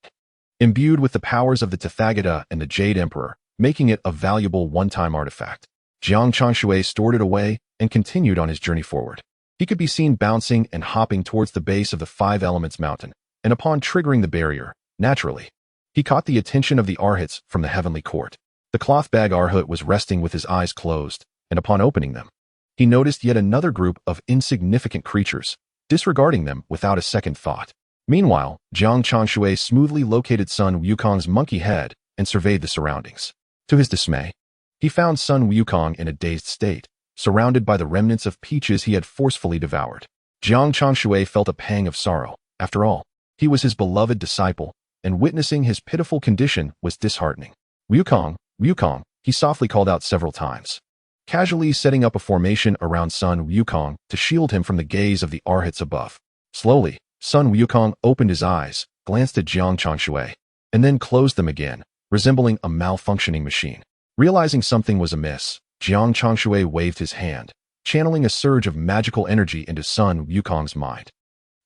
S1: imbued with the powers of the Tathagata and the Jade Emperor, making it a valuable one-time artifact. Jiang Changshui stored it away and continued on his journey forward. He could be seen bouncing and hopping towards the base of the Five Elements Mountain, and upon triggering the barrier, naturally, he caught the attention of the arhats from the Heavenly Court. The cloth bag arhat was resting with his eyes closed, and upon opening them, he noticed yet another group of insignificant creatures, disregarding them without a second thought. Meanwhile, Jiang Changshui smoothly located Sun Wukong's monkey head and surveyed the surroundings. To his dismay, he found Sun Wukong in a dazed state, surrounded by the remnants of peaches he had forcefully devoured. Jiang Changshui felt a pang of sorrow. After all, he was his beloved disciple, and witnessing his pitiful condition was disheartening. Wukong, Wukong, he softly called out several times, casually setting up a formation around Sun Wukong to shield him from the gaze of the arhats above. Slowly, Sun Wukong opened his eyes, glanced at Jiang Changshui, and then closed them again, resembling a malfunctioning machine. Realizing something was amiss, Jiang Changshui waved his hand, channeling a surge of magical energy into Sun Wukong's mind.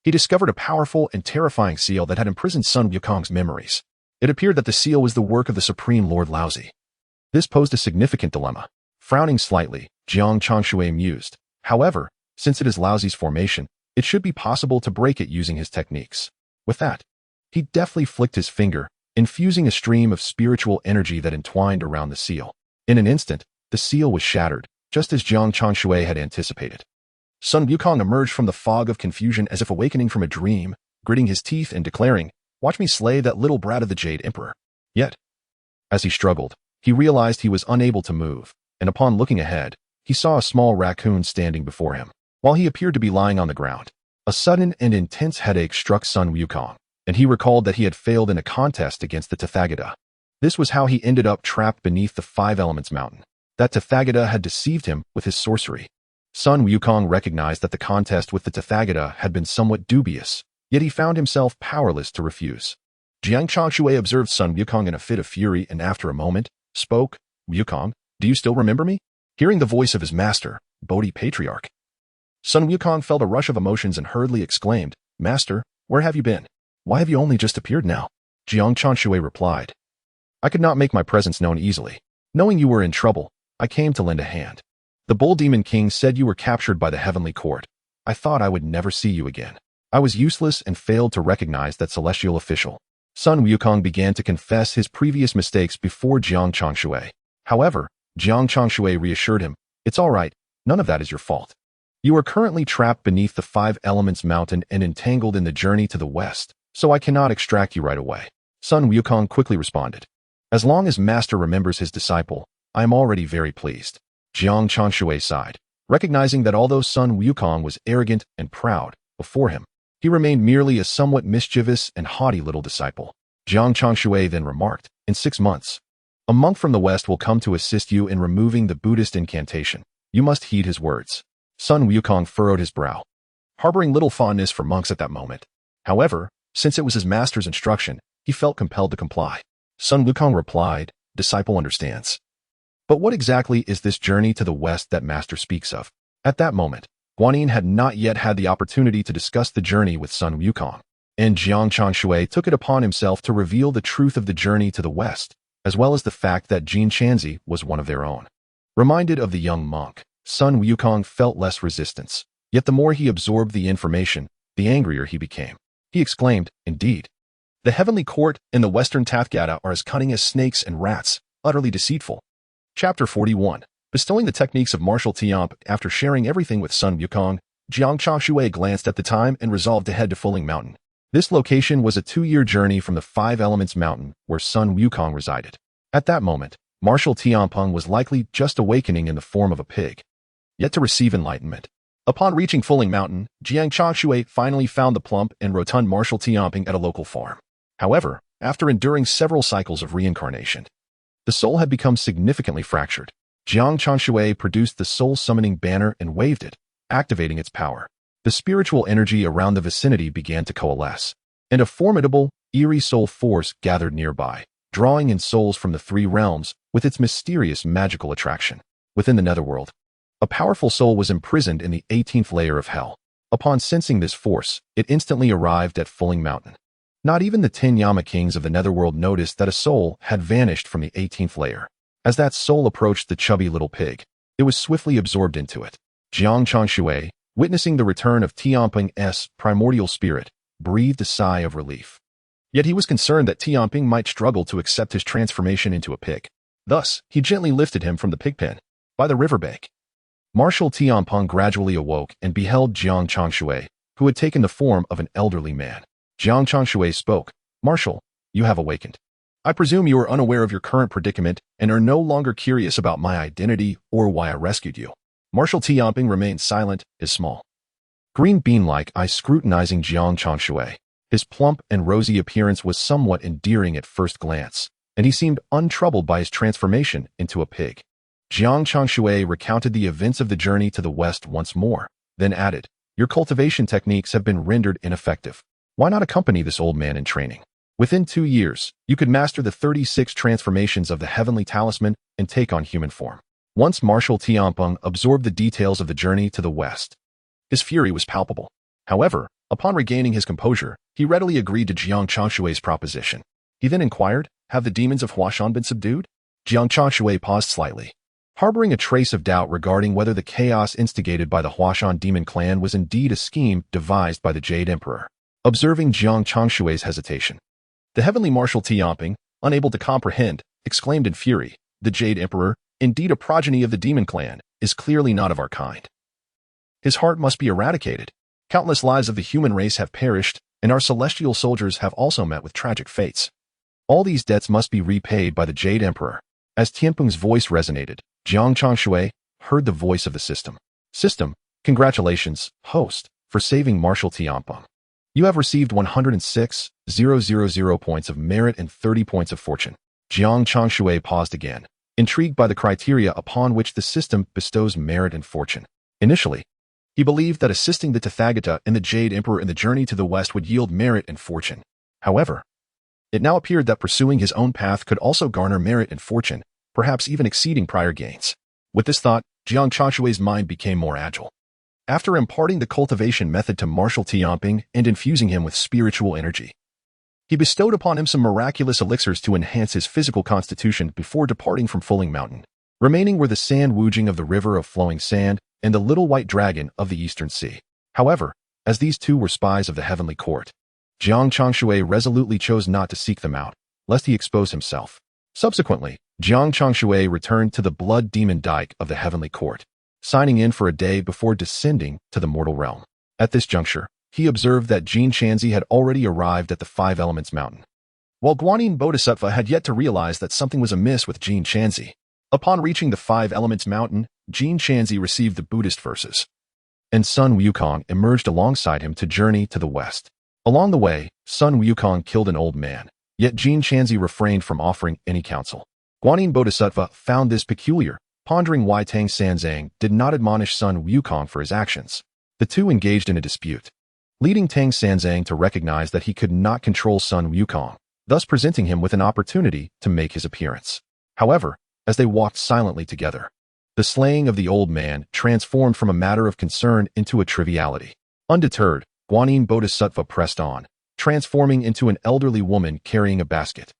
S1: He discovered a powerful and terrifying seal that had imprisoned Sun Wukong's memories. It appeared that the seal was the work of the Supreme Lord Laozi. This posed a significant dilemma. Frowning slightly, Jiang Changshui mused. However, since it is Laozi's formation, it should be possible to break it using his techniques. With that, he deftly flicked his finger, infusing a stream of spiritual energy that entwined around the seal. In an instant, the seal was shattered, just as Jiang Changshui had anticipated. Sun Wukong emerged from the fog of confusion as if awakening from a dream, gritting his teeth and declaring, "Watch me slay that little brat of the Jade Emperor." Yet, as he struggled, he realized he was unable to move, and upon looking ahead, he saw a small raccoon standing before him, while he appeared to be lying on the ground. A sudden and intense headache struck Sun Wukong, and he recalled that he had failed in a contest against the Tathagata. This was how he ended up trapped beneath the Five Elements Mountain. That Tathagata had deceived him with his sorcery. Sun Wukong recognized that the contest with the Tathagata had been somewhat dubious, yet he found himself powerless to refuse. Jiang Changshui observed Sun Wukong in a fit of fury and after a moment, spoke, "Wukong, do you still remember me?" Hearing the voice of his master, Bodhi Patriarch, Sun Wukong felt a rush of emotions and hurriedly exclaimed, "Master, where have you been? Why have you only just appeared now?" Jiang Changshui replied, "I could not make my presence known easily. Knowing you were in trouble, I came to lend a hand. The Bull Demon King said you were captured by the Heavenly Court. I thought I would never see you again. I was useless and failed to recognize that celestial official." Sun Wukong began to confess his previous mistakes before Jiang Changshui. However, Jiang Changshui reassured him, "It's all right, none of that is your fault. You are currently trapped beneath the Five Elements Mountain and entangled in the journey to the west, so I cannot extract you right away." Sun Wukong quickly responded, "As long as Master remembers his disciple, I am already very pleased." Jiang Changshui sighed, recognizing that although Sun Wukong was arrogant and proud before him, he remained merely a somewhat mischievous and haughty little disciple. Jiang Changshui then remarked, "In 6 months, a monk from the west will come to assist you in removing the Buddhist incantation. You must heed his words." Sun Wukong furrowed his brow, harboring little fondness for monks at that moment. However, since it was his master's instruction, he felt compelled to comply. Sun Wukong replied, "Disciple understands. But what exactly is this journey to the west that master speaks of?" At that moment, Guanyin had not yet had the opportunity to discuss the journey with Sun Wukong, and Jiang Changshui took it upon himself to reveal the truth of the journey to the west, as well as the fact that Jin Chanzi was one of their own. Reminded of the young monk, Sun Wukong felt less resistance, yet the more he absorbed the information, the angrier he became. He exclaimed, "Indeed, the Heavenly Court and the Western Tathagata are as cunning as snakes and rats, utterly deceitful." Chapter 41. Bestowing the techniques of martial Tiamp. After sharing everything with Sun Wukong, Jiang Changshui glanced at the time and resolved to head to Fuling Mountain. This location was a 2-year journey from the Five Elements Mountain where Sun Wukong resided. At that moment, martial Tiampeng was likely just awakening in the form of a pig, yet to receive enlightenment. Upon reaching Fuling Mountain, Jiang Changshui finally found the plump and rotund martial Tiampeng at a local farm. However, after enduring several cycles of reincarnation, the soul had become significantly fractured. Jiang Changshui produced the soul-summoning banner and waved it, activating its power. The spiritual energy around the vicinity began to coalesce, and a formidable, eerie soul force gathered nearby, drawing in souls from the 3 realms with its mysterious magical attraction. Within the netherworld, a powerful soul was imprisoned in the 18th layer of hell. Upon sensing this force, it instantly arrived at Fuling Mountain. Not even the 10 Yama kings of the netherworld noticed that a soul had vanished from the 18th layer. As that soul approached the chubby little pig, it was swiftly absorbed into it. Jiang Changshui, witnessing the return of Tiampeng's primordial spirit, breathed a sigh of relief. Yet he was concerned that Tiampeng might struggle to accept his transformation into a pig. Thus, he gently lifted him from the pig pen. By the riverbank, Martial Tiampeng gradually awoke and beheld Jiang Changshui, who had taken the form of an elderly man. Jiang Changshui spoke, "Martial, you have awakened. I presume you are unaware of your current predicament and are no longer curious about my identity or why I rescued you." Marshal Tianping remained silent, his small, green bean-like eyes scrutinizing Jiang Changshui. His plump and rosy appearance was somewhat endearing at first glance, and he seemed untroubled by his transformation into a pig. Jiang Changshui recounted the events of the journey to the west once more, then added, "Your cultivation techniques have been rendered ineffective. Why not accompany this old man in training? Within 2 years, you could master the 36 transformations of the heavenly talisman and take on human form." Once Marshal Tianping absorbed the details of the journey to the west, his fury was palpable. However, upon regaining his composure, he readily agreed to Jiang Changshui's proposition. He then inquired, "Have the demons of Huashan been subdued?" Jiang Changshui paused slightly, harboring a trace of doubt regarding whether the chaos instigated by the Huashan demon clan was indeed a scheme devised by the Jade Emperor. Observing Jiang Changshui's hesitation, the heavenly Marshal Tianping, unable to comprehend, exclaimed in fury, "The Jade Emperor, indeed a progeny of the demon clan, is clearly not of our kind. His heart must be eradicated. Countless lives of the human race have perished, and our celestial soldiers have also met with tragic fates. All these debts must be repaid by the Jade Emperor." As Tianping's voice resonated, Jiang Changshui heard the voice of the system. "System, congratulations, host, for saving Marshal Tianping. You have received 106,000 points of merit and 30 points of fortune." Jiang Changshui paused again, intrigued by the criteria upon which the system bestows merit and fortune. Initially, he believed that assisting the Tathagata and the Jade Emperor in the journey to the west would yield merit and fortune. However, it now appeared that pursuing his own path could also garner merit and fortune, perhaps even exceeding prior gains. With this thought, Jiang Changshui's mind became more agile. After imparting the cultivation method to Marshal Tianping and infusing him with spiritual energy, he bestowed upon him some miraculous elixirs to enhance his physical constitution before departing from Fuling Mountain. Remaining were the sand woojing of the river of flowing sand and the little white dragon of the eastern sea. However, as these two were spies of the heavenly court, Jiang Changshui resolutely chose not to seek them out, lest he expose himself. Subsequently, Jiang Changshui returned to the blood demon dike of the heavenly court, signing in for a day before descending to the mortal realm. At this juncture, he observed that Jin Chanzi had already arrived at the Five Elements Mountain, while Guanyin Bodhisattva had yet to realize that something was amiss with Jin Chanzi. Upon reaching the Five Elements Mountain, Jin Chanzi received the Buddhist verses, and Sun Wukong emerged alongside him to journey to the west. Along the way, Sun Wukong killed an old man, yet Jin Chanzi refrained from offering any counsel. Guanyin Bodhisattva found this peculiar, pondering why Tang Sanzang did not admonish Sun Wukong for his actions. The two engaged in a dispute, leading Tang Sanzang to recognize that he could not control Sun Wukong, thus presenting him with an opportunity to make his appearance. However, as they walked silently together, the slaying of the old man transformed from a matter of concern into a triviality. Undeterred, Guanyin Bodhisattva pressed on, transforming into an elderly woman carrying a basket.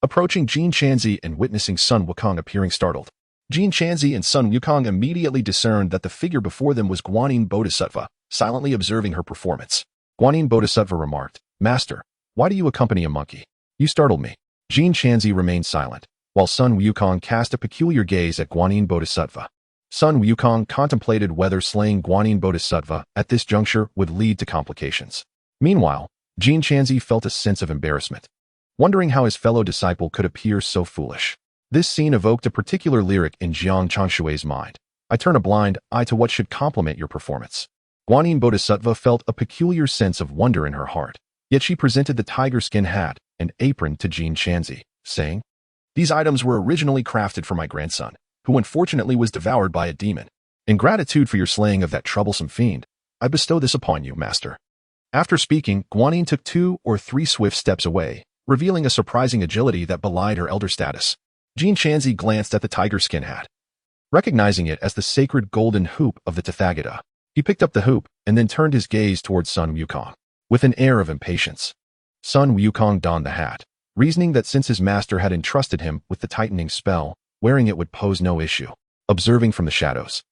S1: Approaching Jin Chanzi and witnessing Sun Wukong appearing startled, Jin Chanzi and Sun Wukong immediately discerned that the figure before them was Guanyin Bodhisattva, silently observing her performance. Guanyin Bodhisattva remarked, "Master, why do you accompany a monkey? You startled me." Jin Chanzi remained silent, while Sun Wukong cast a peculiar gaze at Guanyin Bodhisattva. Sun Wukong contemplated whether slaying Guanyin Bodhisattva at this juncture would lead to complications. Meanwhile, Jin Chanzi felt a sense of embarrassment, wondering how his fellow disciple could appear so foolish. This scene evoked a particular lyric in Jiang Changshui's mind. "I turn a blind eye to what should complement your performance." Guanyin Bodhisattva felt a peculiar sense of wonder in her heart, yet she presented the tiger skin hat and apron to Jin Chanzi, saying, "These items were originally crafted for my grandson, who unfortunately was devoured by a demon. In gratitude for your slaying of that troublesome fiend, I bestow this upon you, master." After speaking, Guanyin took 2 or 3 swift steps away, revealing a surprising agility that belied her elder status. Jin Chanzi glanced at the tiger skin hat. Recognizing it as the sacred golden hoop of the Tathagata, he picked up the hoop and then turned his gaze towards Sun Wukong, with an air of impatience. Sun Wukong donned the hat, reasoning that since his master had entrusted him with the tightening spell, wearing it would pose no issue. Observing from the shadows,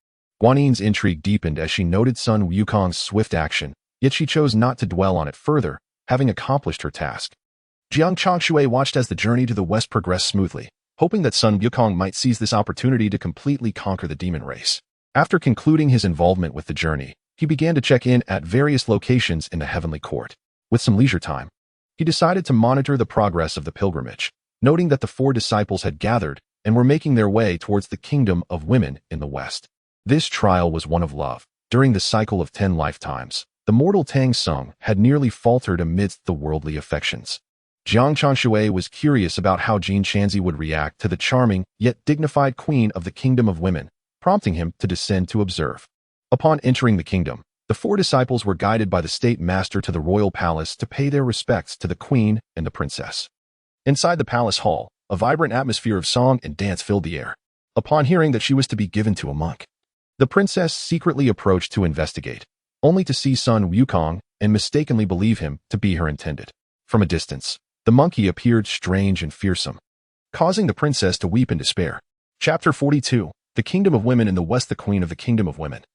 S1: Guanyin's intrigue deepened as she noted Sun Wukong's swift action, yet she chose not to dwell on it further, having accomplished her task. Jiang Changshui watched as the journey to the west progressed smoothly, hoping that Sun Wukong might seize this opportunity to completely conquer the demon race. After concluding his involvement with the journey, he began to check in at various locations in the heavenly court. With some leisure time, he decided to monitor the progress of the pilgrimage, noting that the 4 disciples had gathered and were making their way towards the kingdom of women in the west. This trial was one of love. During the cycle of 10 lifetimes, the mortal Tang Sung had nearly faltered amidst the worldly affections. Jiang Changshui was curious about how Jin Chanzi would react to the charming yet dignified queen of the kingdom of women, prompting him to descend to observe. Upon entering the kingdom, the 4 disciples were guided by the state master to the royal palace to pay their respects to the queen and the princess. Inside the palace hall, a vibrant atmosphere of song and dance filled the air. Upon hearing that she was to be given to a monk, the princess secretly approached to investigate, only to see Sun Wukong and mistakenly believe him to be her intended. From a distance, the monkey appeared strange and fearsome, causing the princess to weep in despair. Chapter 42. The Kingdom of Women in the West. The Queen of the Kingdom of Women,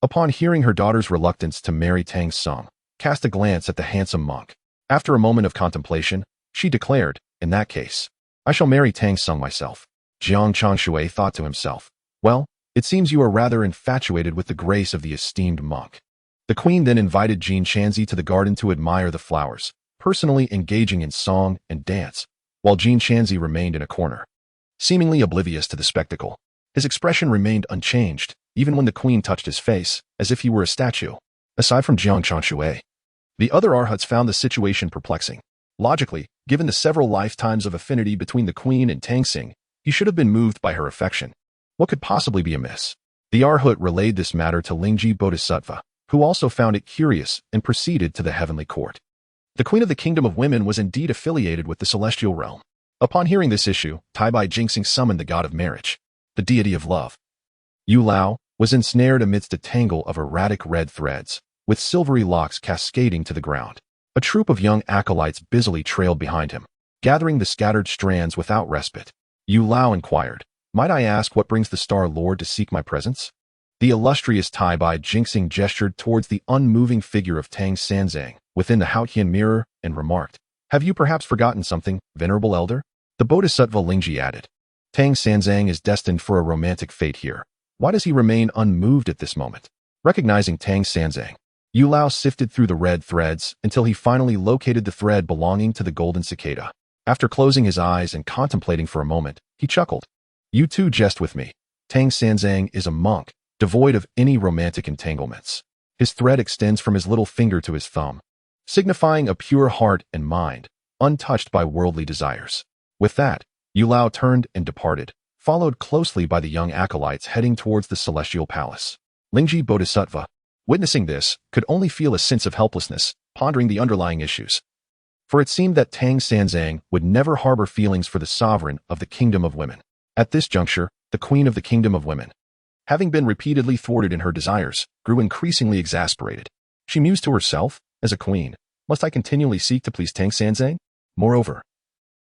S1: upon hearing her daughter's reluctance to marry Tang Sung, cast a glance at the handsome monk. After a moment of contemplation, she declared, "In that case, I shall marry Tang Sung myself." Jiang Changshui thought to himself, "Well, it seems you are rather infatuated with the grace of the esteemed monk." The queen then invited Jin Chanzi to the garden to admire the flowers, personally engaging in song and dance, while Jin Chanzi remained in a corner, seemingly oblivious to the spectacle. His expression remained unchanged, even when the queen touched his face, as if he were a statue. Aside from Jiang Changshui, the other arhats found the situation perplexing. Logically, given the several lifetimes of affinity between the queen and Tang Sing, he should have been moved by her affection. What could possibly be amiss? The arhat relayed this matter to Lingji Bodhisattva, who also found it curious and proceeded to the heavenly court. The queen of the kingdom of women was indeed affiliated with the celestial realm. Upon hearing this issue, Taibai Jingxing summoned the god of marriage, the deity of love. Yu Lao was ensnared amidst a tangle of erratic red threads, with silvery locks cascading to the ground. A troop of young acolytes busily trailed behind him, gathering the scattered strands without respite. Yu Lao inquired, "Might I ask what brings the Star Lord to seek my presence?" The illustrious Taibai Jingxing gestured towards the unmoving figure of Tang Sanzang within the Haotian mirror and remarked, "Have you perhaps forgotten something, venerable elder?" The Bodhisattva Lingji added, "Tang Sanzang is destined for a romantic fate here. Why does he remain unmoved at this moment?" Recognizing Tang Sanzang, Yu Lao sifted through the red threads until he finally located the thread belonging to the golden cicada. After closing his eyes and contemplating for a moment, he chuckled. "You too jest with me. Tang Sanzang is a monk, devoid of any romantic entanglements. His thread extends from his little finger to his thumb, signifying a pure heart and mind, untouched by worldly desires." With that, Yu Lao turned and departed, followed closely by the young acolytes heading towards the celestial palace. Lingji Bodhisattva, witnessing this, could only feel a sense of helplessness, pondering the underlying issues. For it seemed that Tang Sanzang would never harbor feelings for the sovereign of the kingdom of women. At this juncture, the queen of the kingdom of women, having been repeatedly thwarted in her desires, grew increasingly exasperated. She mused to herself, "As a queen, must I continually seek to please Tang Sanzang?" Moreover,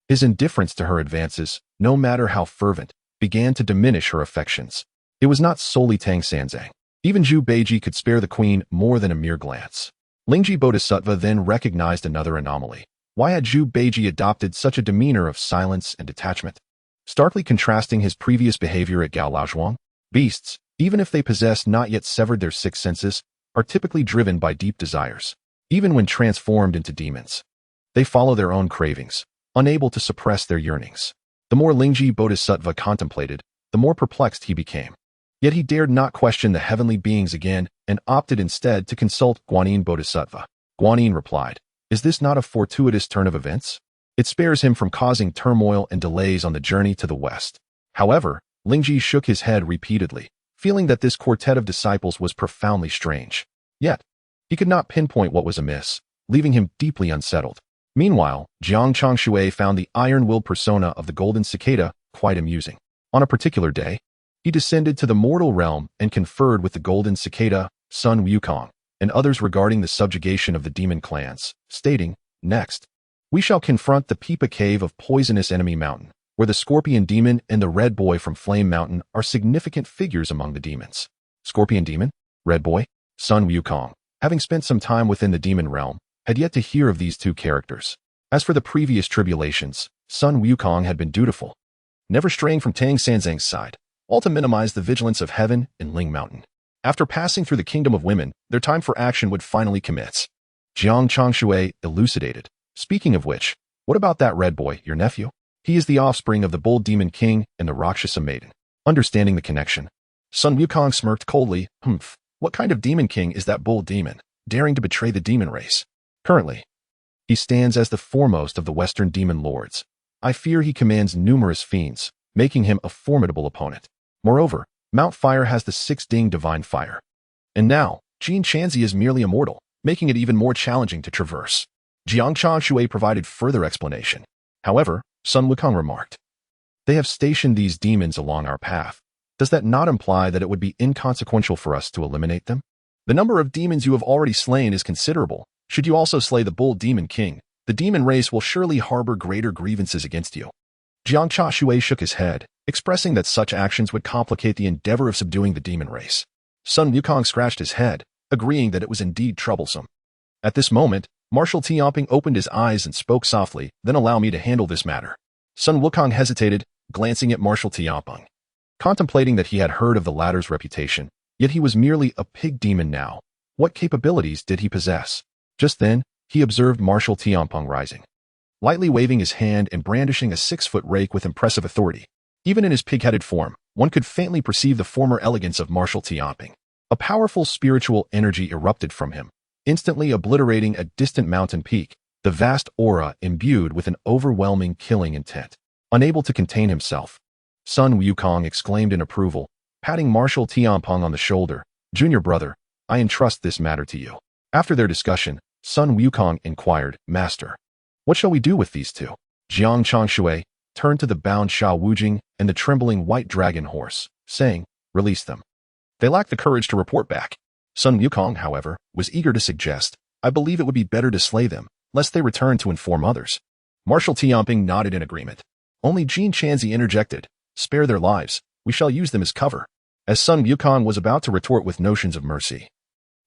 S1: his indifference to her advances, no matter how fervent, began to diminish her affections. It was not solely Tang Sanzang. Even Zhu Beiji could spare the queen more than a mere glance. Lingji Bodhisattva then recognized another anomaly. Why had Zhu Beiji adopted such a demeanor of silence and detachment, starkly contrasting his previous behavior at Gao Laozhuang? Beasts, even if they possess not yet severed their six senses, are typically driven by deep desires. Even when transformed into demons, they follow their own cravings, unable to suppress their yearnings. The more Lingji Bodhisattva contemplated, the more perplexed he became. Yet he dared not question the heavenly beings again and opted instead to consult Guanyin Bodhisattva. Guanyin replied, "Is this not a fortuitous turn of events? It spares him from causing turmoil and delays on the journey to the west." However, Lingji shook his head repeatedly, feeling that this quartet of disciples was profoundly strange. Yet, he could not pinpoint what was amiss, leaving him deeply unsettled. Meanwhile, Jiang Changshui found the iron-willed persona of the golden cicada quite amusing. On a particular day, he descended to the mortal realm and conferred with the golden cicada, Sun Wukong, and others regarding the subjugation of the demon clans, stating, "Next, we shall confront the Pipa Cave of Poisonous Enemy Mountain, where the Scorpion Demon and the Red Boy from Flame Mountain are significant figures among the demons." Scorpion Demon? Red Boy? Sun Wukong, having spent some time within the demon realm, had yet to hear of these two characters. As for the previous tribulations, Sun Wukong had been dutiful, never straying from Tang Sanzang's side, all to minimize the vigilance of Heaven and Ling Mountain. After passing through the kingdom of women, their time for action would finally commence. Jiang Changshui elucidated, "Speaking of which, what about that Red Boy, your nephew? He is the offspring of the Bull Demon King and the Rakshasa Maiden." Understanding the connection, Sun Wukong smirked coldly. Humph. What kind of demon king is that bull demon, daring to betray the demon race? Currently, he stands as the foremost of the Western demon lords. I fear he commands numerous fiends, making him a formidable opponent. Moreover, Mount Fire has the 6 divine fire. And now, Jiang Changshui is merely immortal, making it even more challenging to traverse. Jiang Changshui provided further explanation. However, Sun Wukong remarked, "They have stationed these demons along our path. Does that not imply that it would be inconsequential for us to eliminate them? The number of demons you have already slain is considerable. Should you also slay the bull demon king, the demon race will surely harbor greater grievances against you." Jiang Changshui shook his head, expressing that such actions would complicate the endeavor of subduing the demon race. Sun Wukong scratched his head, agreeing that it was indeed troublesome. At this moment, Marshal Tianping opened his eyes and spoke softly, "Then allow me to handle this matter." Sun Wukong hesitated, glancing at Marshal Tianping. Contemplating that he had heard of the latter's reputation, yet he was merely a pig demon now. What capabilities did he possess? Just then, he observed Marshal Tianping rising, lightly waving his hand and brandishing a 6-foot rake with impressive authority. Even in his pig-headed form, one could faintly perceive the former elegance of Marshal Tianping. A powerful spiritual energy erupted from him, instantly obliterating a distant mountain peak, the vast aura imbued with an overwhelming killing intent. Unable to contain himself, Sun Wukong exclaimed in approval, patting Marshal Tianping on the shoulder. "Junior brother, I entrust this matter to you." After their discussion, Sun Wukong inquired, "Master, what shall we do with these two?" Jiang Changshui turned to the bound Sha Wujing and the trembling white dragon horse, saying, "Release them. They lack the courage to report back." Sun Wukong, however, was eager to suggest, "I believe it would be better to slay them, lest they return to inform others." Marshal Tianping nodded in agreement. Only Jiang Changshui interjected, "Spare their lives, we shall use them as cover." As Sun Wukong was about to retort with notions of mercy,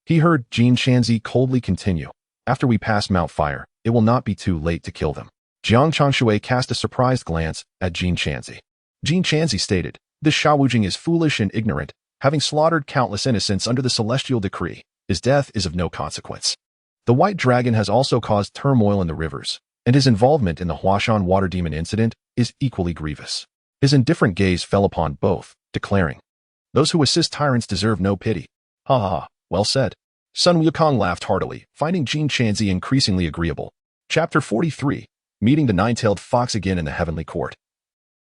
S1: he heard Jiang Changshui coldly continue, "After we pass Mount Fire, it will not be too late to kill them." Jiang Changshui cast a surprised glance at Jiang Changshui. Jiang Changshui stated, "This Sha Wujing is foolish and ignorant, having slaughtered countless innocents under the celestial decree. His death is of no consequence. The white dragon has also caused turmoil in the rivers, and his involvement in the Huashan water demon incident is equally grievous." His indifferent gaze fell upon both, declaring, "Those who assist tyrants deserve no pity." "Ha ha ha, well said." Sun Wukong laughed heartily, finding Jiang Changshui increasingly agreeable. Chapter 43, Meeting the Nine-Tailed Fox Again in the Heavenly Court.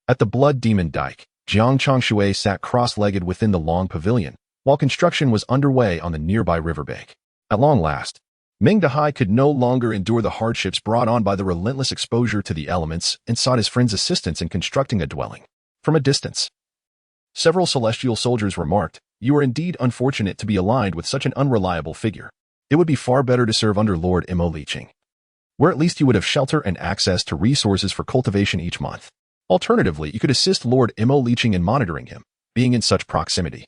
S1: At the Blood Demon Dyke, Jiang Changshui sat cross-legged within the long pavilion, while construction was underway on the nearby riverbank. At long last, Meng Dahai could no longer endure the hardships brought on by the relentless exposure to the elements and sought his friend's assistance in constructing a dwelling. From a distance, several celestial soldiers remarked, "You are indeed unfortunate to be aligned with such an unreliable figure. It would be far better to serve under Lord Li Jing, where at least you would have shelter and access to resources for cultivation each month. Alternatively, you could assist Lord Li Jing in monitoring him, being in such proximity.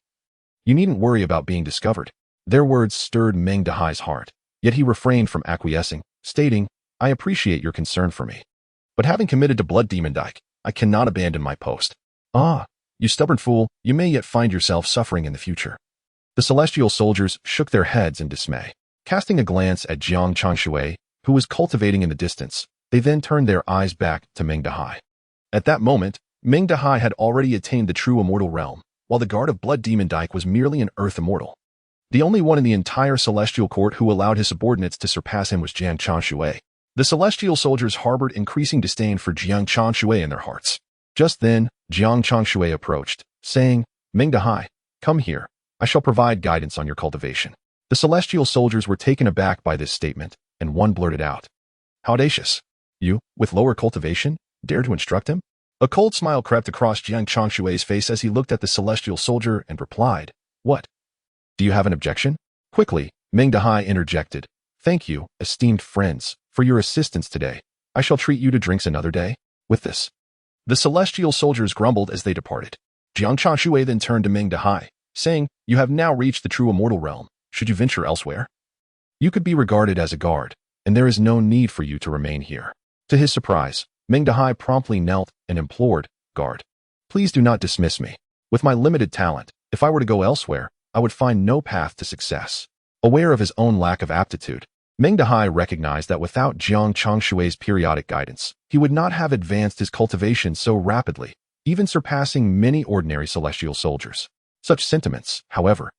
S1: You needn't worry about being discovered." Their words stirred Meng Dahai's heart, yet he refrained from acquiescing, stating, "I appreciate your concern for me, but having committed to Blood Demon Dyke, I cannot abandon my post." "Ah, you stubborn fool, you may yet find yourself suffering in the future." The celestial soldiers shook their heads in dismay. Casting a glance at Jiang Changshui, who was cultivating in the distance, they then turned their eyes back to Meng Dahai. At that moment, Meng Dahai had already attained the true immortal realm, while the guard of Blood Demon Dyke was merely an earth immortal. The only one in the entire celestial court who allowed his subordinates to surpass him was Jiang Changshui. The celestial soldiers harbored increasing disdain for Jiang Changshui in their hearts. Just then, Jiang Changshui approached, saying, "Meng Dahai, come here. I shall provide guidance on your cultivation." The celestial soldiers were taken aback by this statement, and one blurted out, "How audacious! You, with lower cultivation, dare to instruct him?" A cold smile crept across Jiang Changshui's face as he looked at the celestial soldier and replied, "What? Do you have an objection?" Quickly, Meng Dahai interjected, "Thank you, esteemed friends, for your assistance today. I shall treat you to drinks another day." With this, the celestial soldiers grumbled as they departed. Jiang Changshui then turned to Meng Dahai, saying, "You have now reached the true immortal realm. Should you venture elsewhere, you could be regarded as a guard, and there is no need for you to remain here." To his surprise, Meng Dahai promptly knelt and implored, "Guard, please do not dismiss me. With my limited talent, if I were to go elsewhere, I would find no path to success." Aware of his own lack of aptitude, Meng Dahai recognized that without Jiang Changshui's periodic guidance, he would not have advanced his cultivation so rapidly, even surpassing many ordinary celestial soldiers. Such sentiments, however,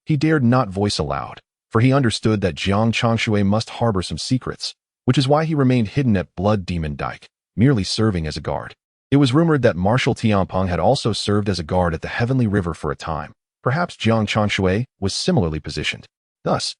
S1: he dared not voice aloud, for he understood that Jiang Changshui must harbor some secrets, which is why he remained hidden at Blood Demon Dike, merely serving as a guard. It was rumored that Marshal Tianpeng had also served as a guard at the Heavenly River for a time. Perhaps Jiang Changshui was similarly positioned. Thus,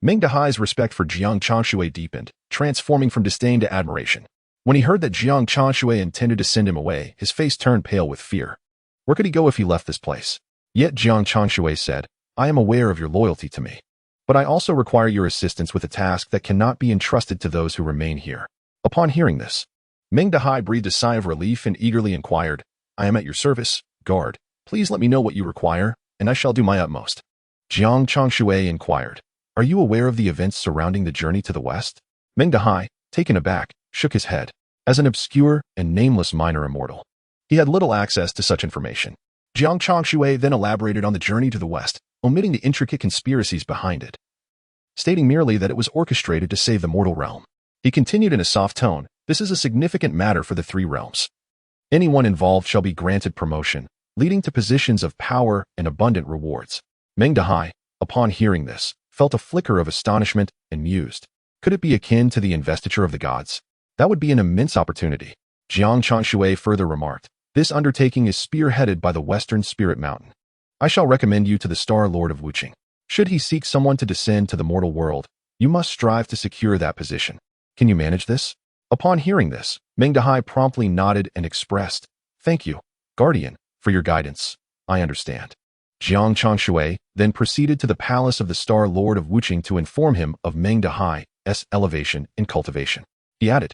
S1: Meng Dahai's respect for Jiang Changshui deepened, transforming from disdain to admiration. When he heard that Jiang Changshui intended to send him away, his face turned pale with fear. Where could he go if he left this place? Yet Jiang Changshui said, I am aware of your loyalty to me, but I also require your assistance with a task that cannot be entrusted to those who remain here. Upon hearing this, Meng Dahai breathed a sigh of relief and eagerly inquired, I am at your service, guard. Please let me know what you require, and I shall do my utmost. Jiang Changshui inquired, Are you aware of the events surrounding the journey to the west? Meng Dahai, taken aback, shook his head. As an obscure and nameless minor immortal, he had little access to such information. Jiang Changshui then elaborated on the journey to the west, omitting the intricate conspiracies behind it, stating merely that it was orchestrated to save the mortal realm. He continued in a soft tone, This is a significant matter for the three realms. Anyone involved shall be granted promotion, leading to positions of power and abundant rewards. Meng Dahai, upon hearing this, felt a flicker of astonishment and mused. Could it be akin to the investiture of the gods? That would be an immense opportunity. Jiang Changshui further remarked, This undertaking is spearheaded by the Western Spirit Mountain. I shall recommend you to the Star Lord of Wuqing. Should he seek someone to descend to the mortal world, you must strive to secure that position. Can you manage this? Upon hearing this, Meng Dahai promptly nodded and expressed, Thank you, Guardian, for your guidance. I understand. Jiang Changshui then proceeded to the palace of the Star Lord of Wuqing to inform him of Meng Dahai's elevation in cultivation. He added,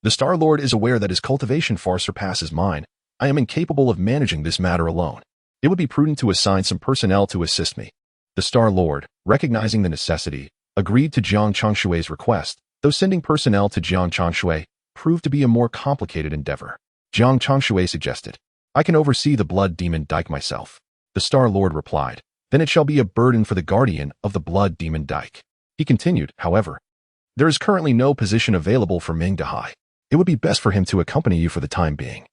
S1: The Star Lord is aware that his cultivation far surpasses mine. I am incapable of managing this matter alone. It would be prudent to assign some personnel to assist me. The Star Lord, recognizing the necessity, agreed to Jiang Changshui's request, though sending personnel to Jiang Changshui proved to be a more complicated endeavor. Jiang Changshui suggested, I can oversee the Blood Demon Dike myself. The Star Lord replied, Then it shall be a burden for the guardian of the Blood Demon Dike. He continued, however, There is currently no position available for Meng Dahai. It would be best for him to accompany you for the time being,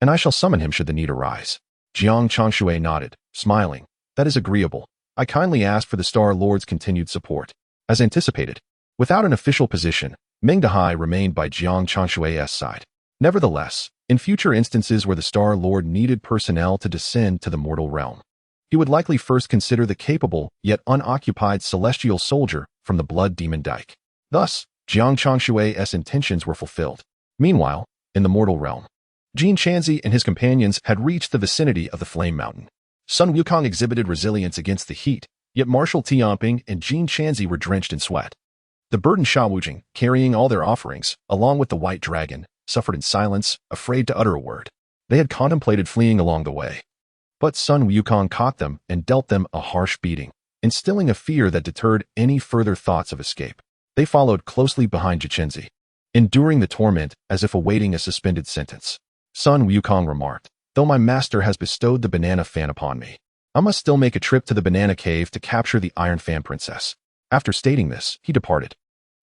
S1: and I shall summon him should the need arise. Jiang Changshui nodded, smiling. That is agreeable. I kindly ask for the Star Lord's continued support. As anticipated, without an official position, Meng Dahai remained by Jiang Changshui's side. Nevertheless, in future instances where the Star Lord needed personnel to descend to the mortal realm, he would likely first consider the capable yet unoccupied celestial soldier from the Blood Demon Dike. Thus, Jiang Changshui's intentions were fulfilled. Meanwhile, in the mortal realm, Jin Chanzi and his companions had reached the vicinity of the Flame Mountain. Sun Wukong exhibited resilience against the heat, yet Marshal Tianpeng and Jin Chanzi were drenched in sweat. The burdened Sha Wujing, carrying all their offerings, along with the White Dragon, suffered in silence, afraid to utter a word. They had contemplated fleeing along the way, but Sun Wukong caught them and dealt them a harsh beating, instilling a fear that deterred any further thoughts of escape. They followed closely behind Jichenzi, enduring the torment as if awaiting a suspended sentence. Sun Wukong remarked, Though my master has bestowed the banana fan upon me, I must still make a trip to the banana cave to capture the Iron Fan Princess. After stating this, he departed.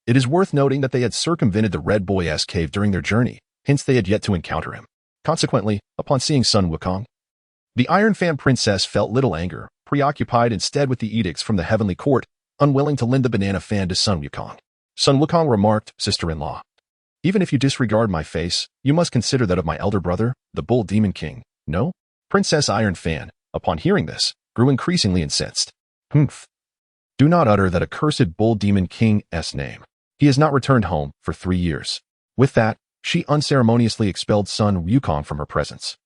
S1: It is worth noting that they had circumvented the Red Boy's cave during their journey, hence they had yet to encounter him. Consequently, upon seeing Sun Wukong, the Iron Fan Princess felt little anger, preoccupied instead with the edicts from the Heavenly Court, unwilling to lend the banana fan to Sun Wukong. Sun Wukong remarked, Sister-in-law, Even if you disregard my face, you must consider that of my elder brother, the Bull Demon King. No? Princess Iron Fan, upon hearing this, grew increasingly incensed. Humph. Do not utter that accursed Bull Demon King's name. He has not returned home for 3 years. With that, she unceremoniously expelled Sun Wukong from her presence.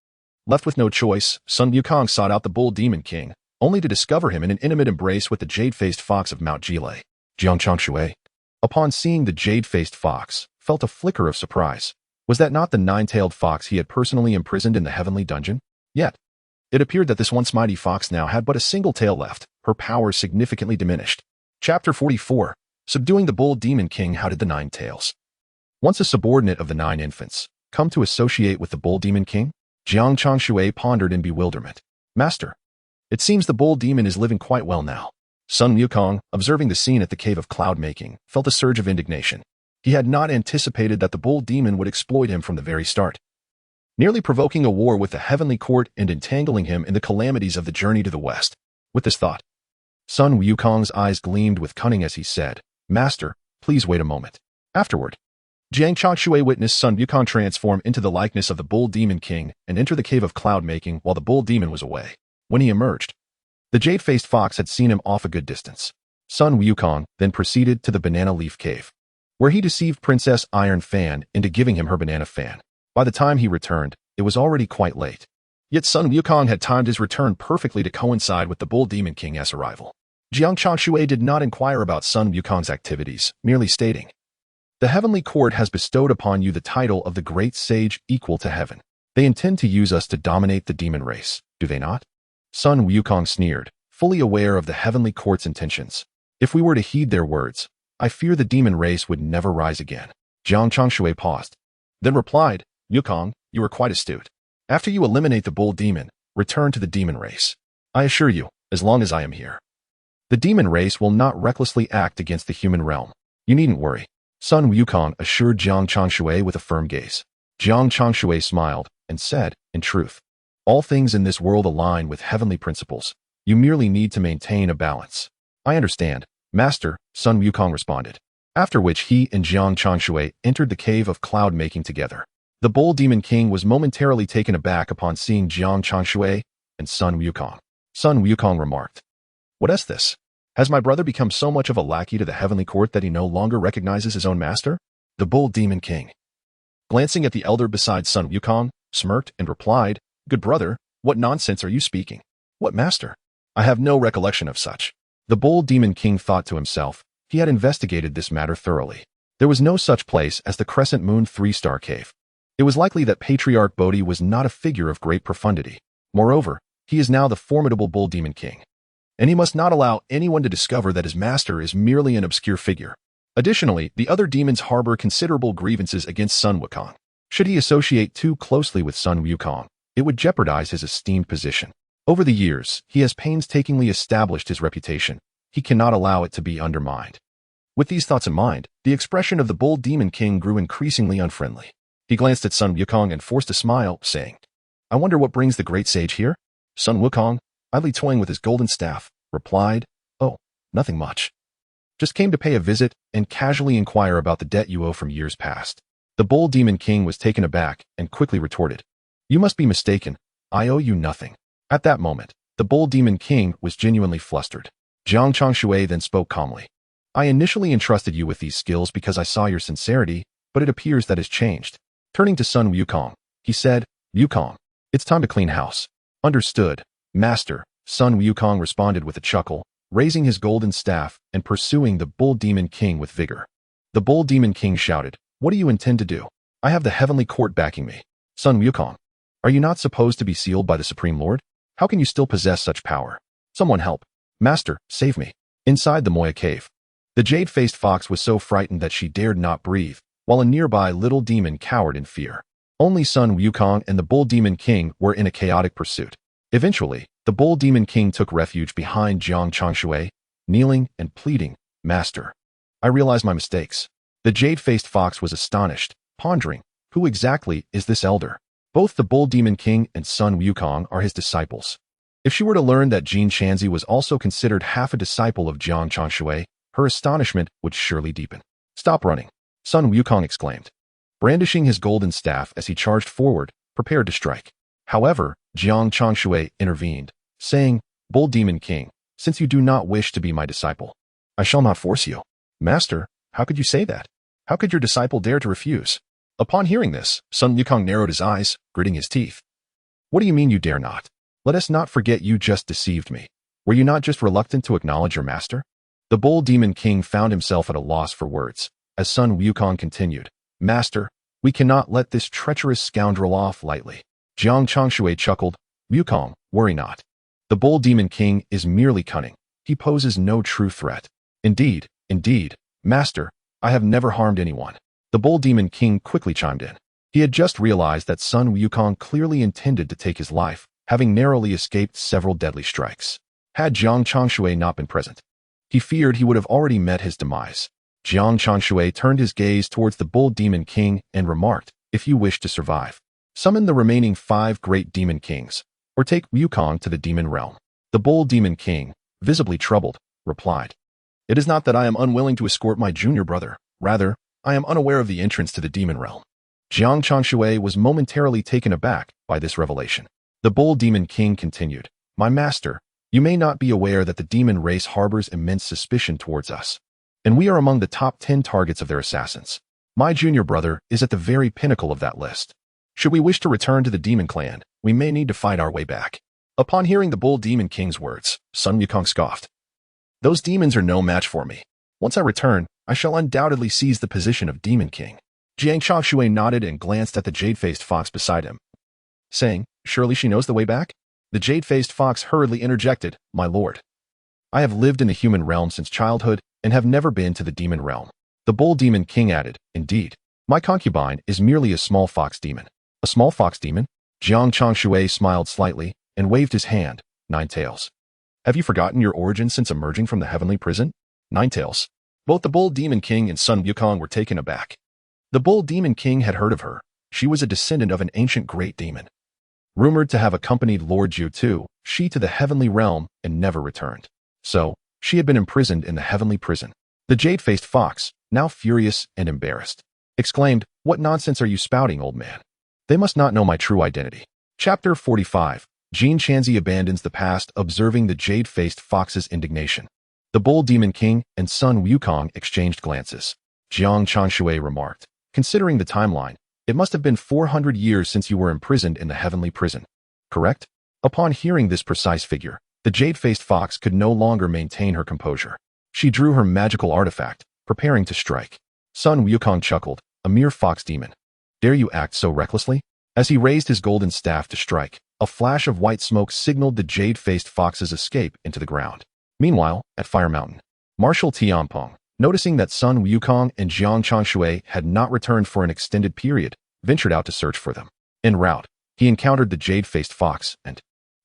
S1: Left with no choice, Sun Wukong sought out the Bull Demon King, only to discover him in an intimate embrace with the jade-faced fox of Mount Jile. Jiang Changshui, upon seeing the jade-faced fox, felt a flicker of surprise. Was that not the nine-tailed fox he had personally imprisoned in the heavenly dungeon? Yet, it appeared that this once mighty fox now had but a single tail left, her power significantly diminished. Chapter 44. Subduing the Bull Demon King. How did the Nine Tails, once a subordinate of the 9 infants, come to associate with the Bull Demon King? Jiang Changshui pondered in bewilderment. Master, it seems the Bull Demon is living quite well now. Sun Wukong, observing the scene at the Cave of Cloud-Making, felt a surge of indignation. He had not anticipated that the Bull Demon would exploit him from the very start. nearly provoking a war with the heavenly court and entangling him in the calamities of the journey to the west. With this thought, Sun Wukong's eyes gleamed with cunning as he said, "Master, please wait a moment." Afterward, Jiang Changshui witnessed Sun Wukong transform into the likeness of the Bull Demon King and enter the cave of cloud-making while the Bull Demon was away. When he emerged, the jade-faced fox had seen him off a good distance. Sun Wukong then proceeded to the Banana Leaf Cave, where he deceived Princess Iron Fan into giving him her banana fan. By the time he returned, it was already quite late. Yet Sun Wukong had timed his return perfectly to coincide with the Bull Demon King's arrival. Jiang Changshui did not inquire about Sun Wukong's activities, merely stating, "The Heavenly Court has bestowed upon you the title of the Great Sage equal to heaven. They intend to use us to dominate the demon race, do they not?" Sun Wukong sneered, fully aware of the Heavenly Court's intentions. "If we were to heed their words, I fear the demon race would never rise again." Jiang Changshui paused, then replied, "Wukong, you are quite astute. After you eliminate the Bull Demon, return to the demon race. I assure you, as long as I am here, the demon race will not recklessly act against the human realm. You needn't worry." Sun Wukong assured Jiang Changshui with a firm gaze. Jiang Changshui smiled and said, "In truth, all things in this world align with heavenly principles. You merely need to maintain a balance." "I understand, Master," Sun Wukong responded. After which he and Jiang Changshui entered the cave of cloud-making together. The Bull Demon King was momentarily taken aback upon seeing Jiang Changshui and Sun Wukong. Sun Wukong remarked, "What is this? Has my brother become so much of a lackey to the heavenly court that he no longer recognizes his own master?" The Bull Demon King, glancing at the elder beside Sun Wukong, smirked and replied, "Good brother, what nonsense are you speaking? What master? I have no recollection of such." The Bull Demon King thought to himself. He had investigated this matter thoroughly. There was no such place as the Crescent Moon 3-star Cave. It was likely that Patriarch Bodhi was not a figure of great profundity. Moreover, he is now the formidable Bull Demon King, and he must not allow anyone to discover that his master is merely an obscure figure. Additionally, the other demons harbor considerable grievances against Sun Wukong. Should he associate too closely with Sun Wukong, it would jeopardize his esteemed position. Over the years, he has painstakingly established his reputation. He cannot allow it to be undermined. With these thoughts in mind, the expression of the Bull Demon King grew increasingly unfriendly. He glanced at Sun Wukong and forced a smile, saying, "I wonder what brings the great sage here?" Sun Wukong, idly toying with his golden staff, replied, "Oh, nothing much. Just came to pay a visit and casually inquire about the debt you owe from years past." The Bull Demon King was taken aback and quickly retorted, "You must be mistaken. I owe you nothing." At that moment, the Bull Demon King was genuinely flustered. Jiang Changshui then spoke calmly, "I initially entrusted you with these skills because I saw your sincerity, but it appears that has changed." Turning to Sun Wukong, he said, "Wukong, it's time to clean house." "Understood, Master," Sun Wukong responded with a chuckle, raising his golden staff and pursuing the Bull Demon King with vigor. The Bull Demon King shouted, "What do you intend to do? I have the heavenly court backing me." "Sun Wukong, are you not supposed to be sealed by the Supreme Lord? How can you still possess such power? Someone help. Master, save me." Inside the Moya Cave, the jade-faced fox was so frightened that she dared not breathe, while a nearby little demon cowered in fear. Only Sun Wukong and the Bull Demon King were in a chaotic pursuit. Eventually, the Bull Demon King took refuge behind Jiang Changshui, kneeling and pleading, "Master, I realize my mistakes." The jade-faced fox was astonished, pondering, who exactly is this elder? Both the Bull Demon King and Sun Wukong are his disciples. If she were to learn that Jin Chanzi was also considered half a disciple of Jiang Changshui, her astonishment would surely deepen. "Stop running," Sun Wukong exclaimed, brandishing his golden staff as he charged forward, prepared to strike. However, Jiang Changshui intervened, saying, "Bull Demon King, since you do not wish to be my disciple, I shall not force you." "Master, how could you say that? How could your disciple dare to refuse?" Upon hearing this, Sun Wukong narrowed his eyes, gritting his teeth. "What do you mean you dare not? Let us not forget you just deceived me. Were you not just reluctant to acknowledge your master?" The Bull Demon King found himself at a loss for words, as Sun Wukong continued, "Master, we cannot let this treacherous scoundrel off lightly." Jiang Changshui chuckled, "Wukong, worry not. The Bull Demon King is merely cunning. He poses no true threat." Indeed, Master, I have never harmed anyone." The Bull Demon King quickly chimed in. He had just realized that Sun Wukong clearly intended to take his life, having narrowly escaped several deadly strikes. Had Jiang Changshui not been present, he feared he would have already met his demise. Jiang Changshui turned his gaze towards the Bull Demon King and remarked, "If you wish to survive, Summon the remaining 5 great demon kings, or take Wukong to the demon realm. The bold demon king, visibly troubled, replied, "It is not that I am unwilling to escort my junior brother. Rather, I am unaware of the entrance to the demon realm." Jiang Changshui was momentarily taken aback by this revelation. The bold demon king continued, "My master, you may not be aware that the demon race harbors immense suspicion towards us, and we are among the top 10 targets of their assassins. My junior brother is at the very pinnacle of that list. Should we wish to return to the demon clan, we may need to fight our way back." Upon hearing the bold demon king's words, Sun Wukong scoffed. "Those demons are no match for me. Once I return, I shall undoubtedly seize the position of demon king." Jiang Changshui nodded and glanced at the jade-faced fox beside him, saying, "Surely she knows the way back?" The jade-faced fox hurriedly interjected, "My lord, I have lived in the human realm since childhood and have never been to the demon realm." The bold demon king added, "Indeed, my concubine is merely a small fox demon." "A small fox demon?" Jiang Changshui smiled slightly and waved his hand. "Nine Tails. Have you forgotten your origin since emerging from the heavenly prison?" Nine Tails. Both the bold demon king and Sun Wukong were taken aback. The bold demon king had heard of her. She was a descendant of an ancient great demon, rumored to have accompanied Lord Zhu to the heavenly realm and never returned. So, she had been imprisoned in the heavenly prison. The jade-faced fox, now furious and embarrassed, exclaimed, "What nonsense are you spouting, old man? They must not know my true identity." Chapter 45. Jiang Changshui abandons the past, observing the jade-faced fox's indignation. The bold demon king and Sun Wukong exchanged glances. Jiang Changshui remarked, "Considering the timeline, it must have been 400 years since you were imprisoned in the heavenly prison, correct?" Upon hearing this precise figure, the jade-faced fox could no longer maintain her composure. She drew her magical artifact, preparing to strike. Sun Wukong chuckled, "A mere fox demon. Dare you act so recklessly?" As he raised his golden staff to strike, a flash of white smoke signaled the jade-faced fox's escape into the ground. Meanwhile, at Fire Mountain, Marshal Tianpeng, noticing that Sun Wukong and Jiang Changshui had not returned for an extended period, ventured out to search for them. En route, he encountered the jade-faced fox and,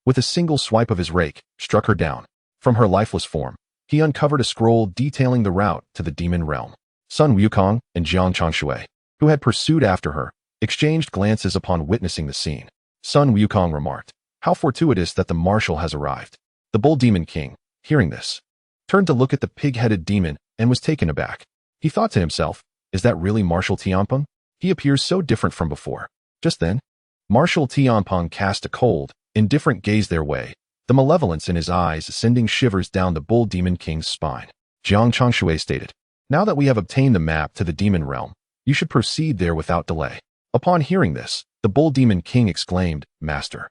S1: with a single swipe of his rake, struck her down. From her lifeless form, he uncovered a scroll detailing the route to the demon realm. Sun Wukong and Jiang Changshui, who had pursued after her, exchanged glances upon witnessing the scene. Sun Wukong remarked, "How fortuitous that the marshal has arrived." The bold demon king, hearing this, turned to look at the pig-headed demon and was taken aback. He thought to himself, "Is that really Marshal Tianpeng? He appears so different from before." Just then, Marshal Tianpeng cast a cold, indifferent gaze their way, the malevolence in his eyes sending shivers down the bold demon king's spine. Jiang Changshui stated, "Now that we have obtained the map to the demon realm, you should proceed there without delay." Upon hearing this, the bold demon king exclaimed, "Master,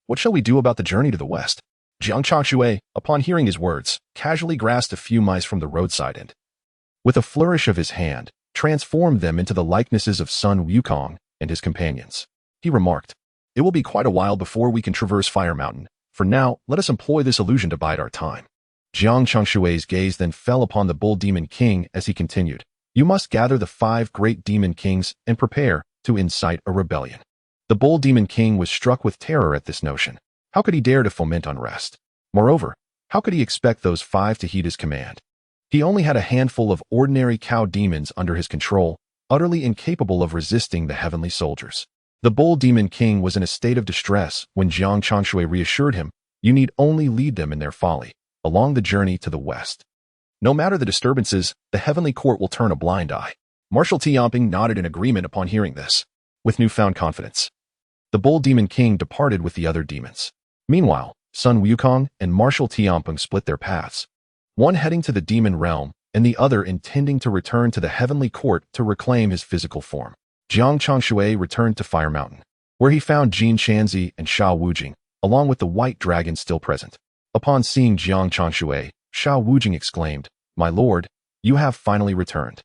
S1: what shall we do about the journey to the west?" Jiang Changshui, upon hearing his words, casually grasped a few mice from the roadside and, with a flourish of his hand, transformed them into the likenesses of Sun Wukong and his companions. He remarked, "It will be quite a while before we can traverse Fire Mountain. For now, let us employ this illusion to bide our time." Jiang Changshui's gaze then fell upon the bold demon king as he continued, "You must gather the 5 great demon kings and prepare to incite a rebellion." The bold demon king was struck with terror at this notion. How could he dare to foment unrest? Moreover, how could he expect those 5 to heed his command? He only had a handful of ordinary cow demons under his control, utterly incapable of resisting the heavenly soldiers. The bold demon king was in a state of distress when Jiang Changshui reassured him, "You need only lead them in their folly, along the journey to the west. No matter the disturbances, the heavenly court will turn a blind eye." Marshal Tianpeng nodded in agreement upon hearing this. With newfound confidence, the bold demon king departed with the other demons. Meanwhile, Sun Wukong and Marshal Tianpeng split their paths, one heading to the demon realm and the other intending to return to the heavenly court to reclaim his physical form. Jiang Changshui returned to Fire Mountain, where he found Jiang Changshui and Shao Wujing, along with the white dragon still present. Upon seeing Jiang Changshui, Shao Wujing exclaimed, "My lord, you have finally returned."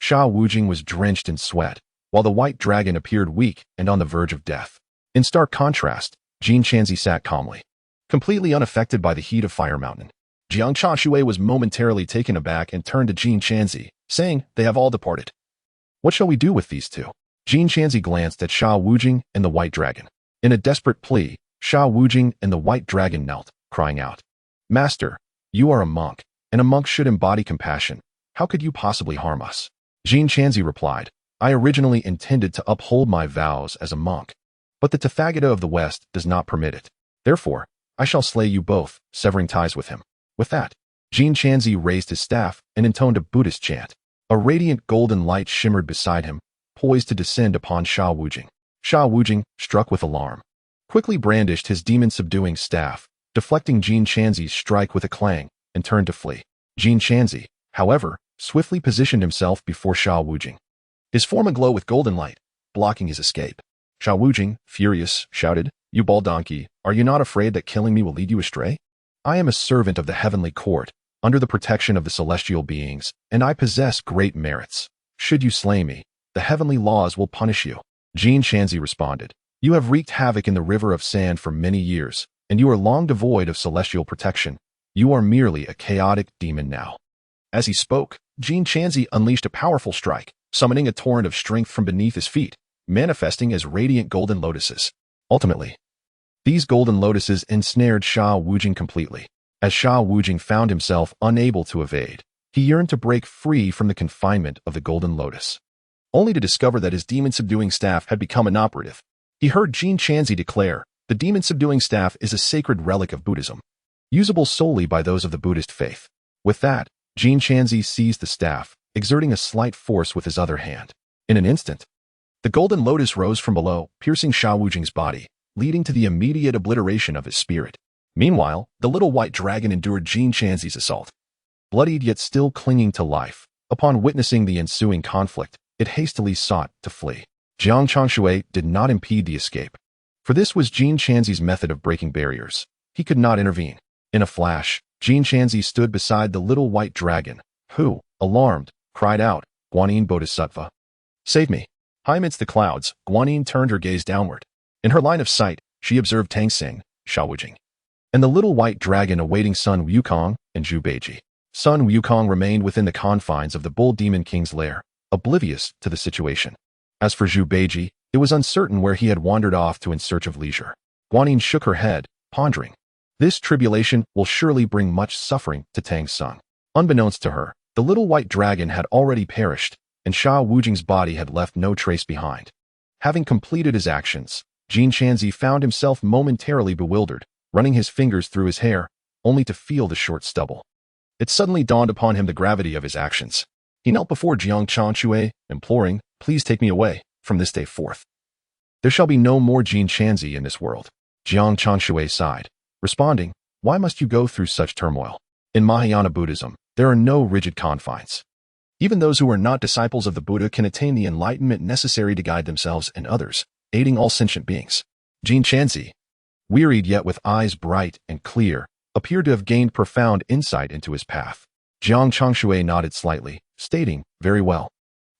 S1: Shao Wujing was drenched in sweat, while the white dragon appeared weak and on the verge of death. In stark contrast, Jiang Changshui sat calmly, completely unaffected by the heat of Fire Mountain. Jiang Changshui was momentarily taken aback and turned to Jiang Changshui, saying, "They have all departed. What shall we do with these 2? Jiang Changshui glanced at Shao Wujing and the white dragon. In a desperate plea, Shao Wujing and the white dragon knelt, crying out, "Master, you are a monk, and a monk should embody compassion. How could you possibly harm us?" Jiang Changshui replied, "I originally intended to uphold my vows as a monk, but the Tathagata of the West does not permit it. Therefore, I shall slay you both, severing ties with him." With that, Jiang Changshui raised his staff and intoned a Buddhist chant. A radiant golden light shimmered beside him, poised to descend upon Sha Wujing. Sha Wujing, struck with alarm, quickly brandished his demon-subduing staff, deflecting Jiang Changshui's strike with a clang, and turned to flee. Jiang Changshui, however, swiftly positioned himself before Sha Wujing, his form aglow with golden light, blocking his escape. Sha Wujing, furious, shouted, "You bald donkey, are you not afraid that killing me will lead you astray? I am a servant of the heavenly court, under the protection of the celestial beings, and I possess great merits. Should you slay me, the heavenly laws will punish you." Jiang Changshui responded, "You have wreaked havoc in the river of sand for many years, and you are long devoid of celestial protection. You are merely a chaotic demon now." As he spoke, Jiang Changshui unleashed a powerful strike, summoning a torrent of strength from beneath his feet, manifesting as radiant golden lotuses. Ultimately, these golden lotuses ensnared Sha Wujing completely. As Sha Wujing found himself unable to evade, he yearned to break free from the confinement of the golden lotus, only to discover that his demon-subduing staff had become inoperative. He heard Jiang Changshui declare, "The demon-subduing staff is a sacred relic of Buddhism, usable solely by those of the Buddhist faith." With that, Jiang Changshui seized the staff, exerting a slight force with his other hand. In an instant, the golden lotus rose from below, piercing Sha Wujing's body, leading to the immediate obliteration of his spirit. Meanwhile, the little white dragon endured Jiang Changshui's assault. Bloodied yet still clinging to life, upon witnessing the ensuing conflict, it hastily sought to flee. Jiang Changshui did not impede the escape, for this was Jiang Changshui's method of breaking barriers. He could not intervene. In a flash, Jiang Changshui stood beside the little white dragon, who, alarmed, cried out, "Guanyin Bodhisattva, save me." High amidst the clouds, Guanyin turned her gaze downward. In her line of sight, she observed Tang Xing, Sha Wujing, and the little white dragon awaiting Sun Wukong and Zhu Beiji. Sun Wukong remained within the confines of the Bull Demon King's lair, oblivious to the situation. As for Zhu Beiji, it was uncertain where he had wandered off to in search of leisure. Guanyin shook her head, pondering, "This tribulation will surely bring much suffering to Tang Xing." Unbeknownst to her, the little white dragon had already perished, and Sha Wujing's body had left no trace behind. Having completed his actions, Jiang Changshui found himself momentarily bewildered, running his fingers through his hair, only to feel the short stubble. It suddenly dawned upon him the gravity of his actions. He knelt before Jiang Changshui, imploring, "Please take me away, from this day forth. There shall be no more Jiang Changshui in this world." Jiang Changshui sighed, responding, "Why must you go through such turmoil? In Mahayana Buddhism, there are no rigid confines. Even those who are not disciples of the Buddha can attain the enlightenment necessary to guide themselves and others, aiding all sentient beings." Jiang Changshui, wearied yet with eyes bright and clear, appeared to have gained profound insight into his path. Jiang Changshui nodded slightly, stating, "Very well.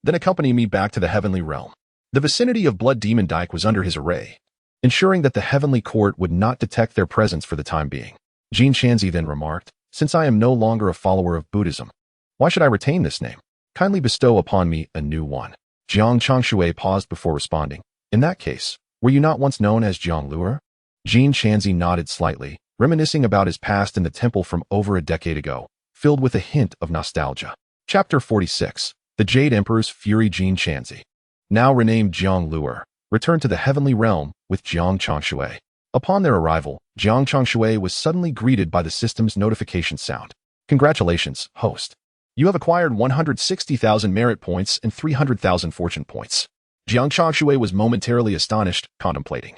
S1: Then accompany me back to the heavenly realm." The vicinity of Blood Demon Dyke was under his array, ensuring that the heavenly court would not detect their presence for the time being. Jiang Changshui then remarked, "Since I am no longer a follower of Buddhism, why should I retain this name? Kindly bestow upon me a new one." Jiang Changshui paused before responding, "In that case, were you not once known as Jiang Luer?" Jiang Changshui nodded slightly, reminiscing about his past in the temple from over a decade ago, filled with a hint of nostalgia. Chapter 46. The Jade Emperor's Fury. Jiang Changshui, now renamed Jiang Luer, returned to the heavenly realm with Jiang Changshui. Upon their arrival, Jiang Changshui was suddenly greeted by the system's notification sound. "Congratulations, host. You have acquired 160,000 merit points and 300,000 fortune points." Jiang Changshui was momentarily astonished, contemplating,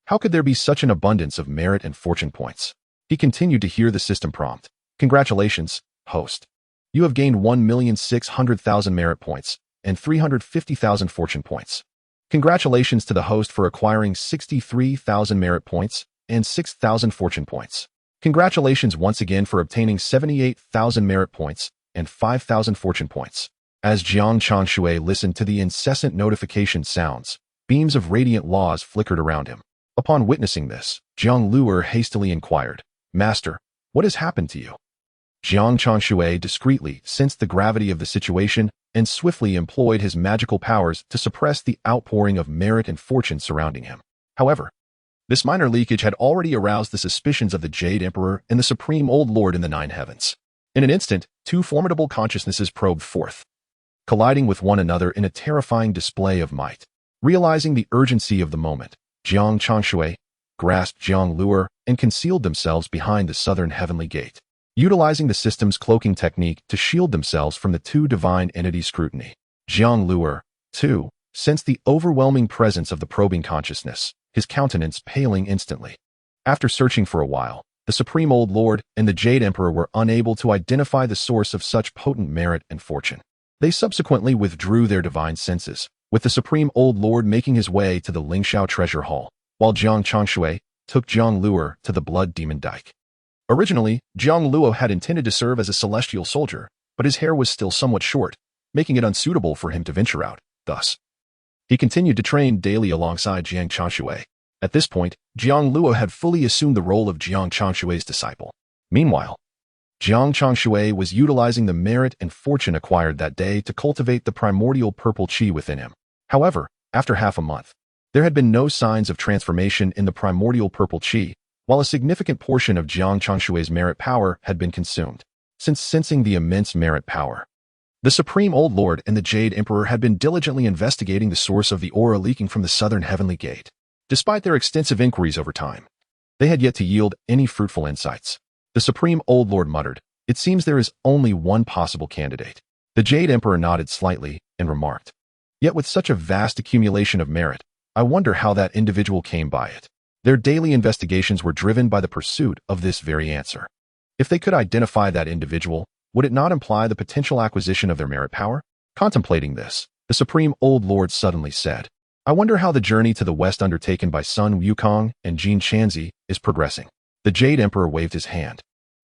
S1: how could there be such an abundance of merit and fortune points? He continued to hear the system prompt, "Congratulations, host. You have gained 1,600,000 merit points and 350,000 fortune points. Congratulations to the host for acquiring 63,000 merit points and 6,000 fortune points. Congratulations once again for obtaining 78,000 merit points and 5,000 fortune points." As Jiang Changshui listened to the incessant notification sounds, beams of radiant laws flickered around him. Upon witnessing this, Jiang Luer hastily inquired, "Master, what has happened to you?" Jiang Changshui discreetly sensed the gravity of the situation and swiftly employed his magical powers to suppress the outpouring of merit and fortune surrounding him. However, this minor leakage had already aroused the suspicions of the Jade Emperor and the Supreme Old Lord in the Nine Heavens. In an instant, two formidable consciousnesses probed forth, colliding with one another in a terrifying display of might. Realizing the urgency of the moment, Jiang Changshui, grasped Jiang Luo and concealed themselves behind the southern heavenly gate, utilizing the system's cloaking technique to shield themselves from the two divine entities' scrutiny. Jiang Luo, too, sensed the overwhelming presence of the probing consciousness, his countenance paling instantly. After searching for a while, the Supreme Old Lord and the Jade Emperor were unable to identify the source of such potent merit and fortune. They subsequently withdrew their divine senses, with the Supreme Old Lord making his way to the Lingxiao Treasure Hall, while Jiang Changshui took Jiang Luo to the Blood Demon Dike. Originally, Jiang Luo had intended to serve as a celestial soldier, but his hair was still somewhat short, making it unsuitable for him to venture out. Thus, he continued to train daily alongside Jiang Changshui. At this point, Jiang Luo had fully assumed the role of Jiang Changshui's disciple. Meanwhile, Jiang Changshui was utilizing the merit and fortune acquired that day to cultivate the primordial purple qi within him. However, after half a month, there had been no signs of transformation in the primordial purple qi, while a significant portion of Jiang Changshui's merit power had been consumed. Since sensing the immense merit power, the Supreme Old Lord and the Jade Emperor had been diligently investigating the source of the aura leaking from the southern heavenly gate. Despite their extensive inquiries over time, they had yet to yield any fruitful insights. The Supreme Old Lord muttered, "It seems there is only one possible candidate." The Jade Emperor nodded slightly and remarked, "Yet with such a vast accumulation of merit, I wonder how that individual came by it." Their daily investigations were driven by the pursuit of this very answer. If they could identify that individual, would it not imply the potential acquisition of their merit power? Contemplating this, the Supreme Old Lord suddenly said, "I wonder how the journey to the west undertaken by Sun Wukong and Jin Chanzi is progressing." The Jade Emperor waved his hand,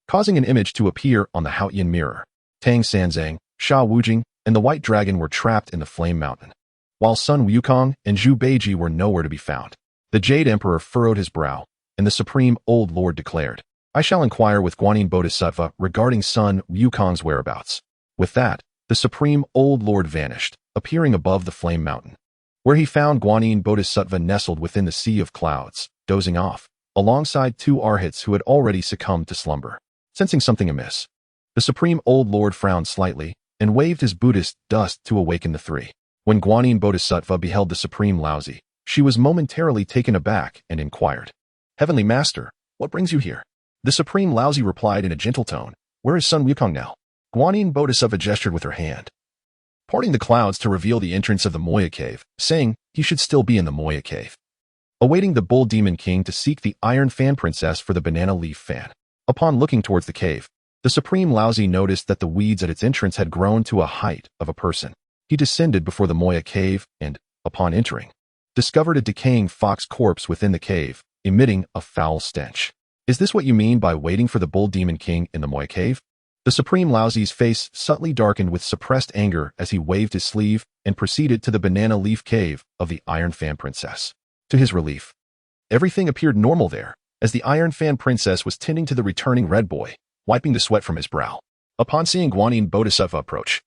S1: causing an image to appear on the Haotian mirror. Tang Sanzang, Sha Wujing, and the White Dragon were trapped in the Flame Mountain, while Sun Wukong and Zhu Beiji were nowhere to be found. The Jade Emperor furrowed his brow, and the Supreme Old Lord declared, "I shall inquire with Guanyin Bodhisattva regarding Sun Wukong's whereabouts." With that, the Supreme Old Lord vanished, appearing above the Flame Mountain, where he found Guanyin Bodhisattva nestled within the sea of clouds, dozing off, alongside two arhats who had already succumbed to slumber. Sensing something amiss, the Supreme Old Lord frowned slightly and waved his Buddhist dust to awaken the three. When Guanyin Bodhisattva beheld the Supreme Laozi, she was momentarily taken aback and inquired, "Heavenly Master, what brings you here?" The Supreme Laozi replied in a gentle tone, "Where is Sun Wukong now?" Guanyin Bodhisattva gestured with her hand, parting the clouds to reveal the entrance of the Moya Cave, saying he should still be in the Moya Cave, awaiting the Bull Demon King to seek the Iron Fan Princess for the banana leaf fan. Upon looking towards the cave, the Supreme Laozi noticed that the weeds at its entrance had grown to a height of a person. He descended before the Moya Cave and, upon entering, discovered a decaying fox corpse within the cave, emitting a foul stench. "Is this what you mean by waiting for the Bull Demon King in the Moya Cave?" The Supreme Laozi's face subtly darkened with suppressed anger as he waved his sleeve and proceeded to the banana leaf cave of the Iron Fan Princess. To his relief, everything appeared normal there, as the Iron Fan Princess was tending to the returning red boy, wiping the sweat from his brow. Upon seeing Guanyin Bodhisattva approach,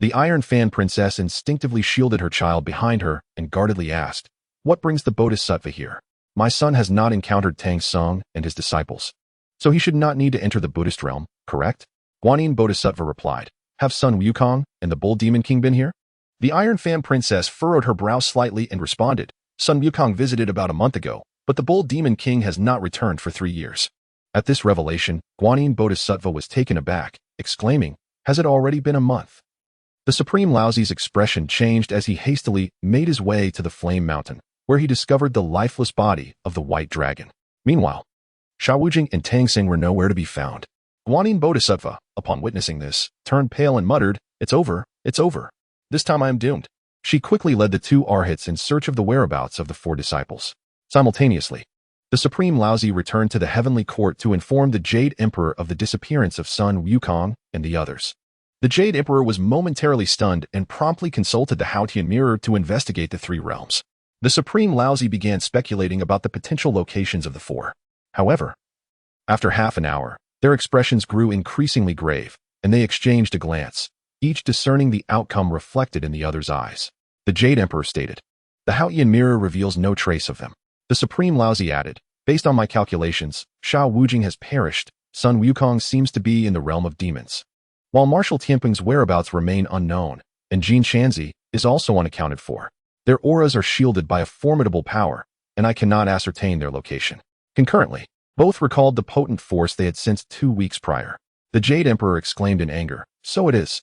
S1: the Iron Fan Princess instinctively shielded her child behind her and guardedly asked, "What brings the Bodhisattva here? My son has not encountered Tang Song and his disciples, so he should not need to enter the Buddhist realm, correct?" Guanyin Bodhisattva replied, "Have Sun Wukong and the Bull Demon King been here?" The Iron Fan Princess furrowed her brow slightly and responded, "Sun Wukong visited about a month ago, but the Bull Demon King has not returned for 3 years." At this revelation, Guanyin Bodhisattva was taken aback, exclaiming, "Has it already been a month?" The Supreme Laozi's expression changed as he hastily made his way to the Flame Mountain, where he discovered the lifeless body of the White Dragon. Meanwhile, Sha Wujing and Tang Xing were nowhere to be found. Guanyin Bodhisattva, upon witnessing this, turned pale and muttered, "It's over, it's over. This time I am doomed." She quickly led the two arhats in search of the whereabouts of the 4 disciples. Simultaneously, the Supreme Laozi returned to the heavenly court to inform the Jade Emperor of the disappearance of Sun Wukong and the others. The Jade Emperor was momentarily stunned and promptly consulted the Haotian mirror to investigate the 3 realms. The Supreme Laozi began speculating about the potential locations of the 4. However, after half an hour, their expressions grew increasingly grave, and they exchanged a glance, each discerning the outcome reflected in the other's eyes. The Jade Emperor stated, "The Haotian mirror reveals no trace of them." The Supreme Laozi added, "Based on my calculations, Sha Wujing has perished. Sun Wukong seems to be in the realm of demons, while Marshal Tianping's whereabouts remain unknown, and Jin Chanzi is also unaccounted for. Their auras are shielded by a formidable power, and I cannot ascertain their location. Concurrently, both recalled the potent force they had sensed 2 weeks prior. The Jade Emperor exclaimed in anger, "So it is.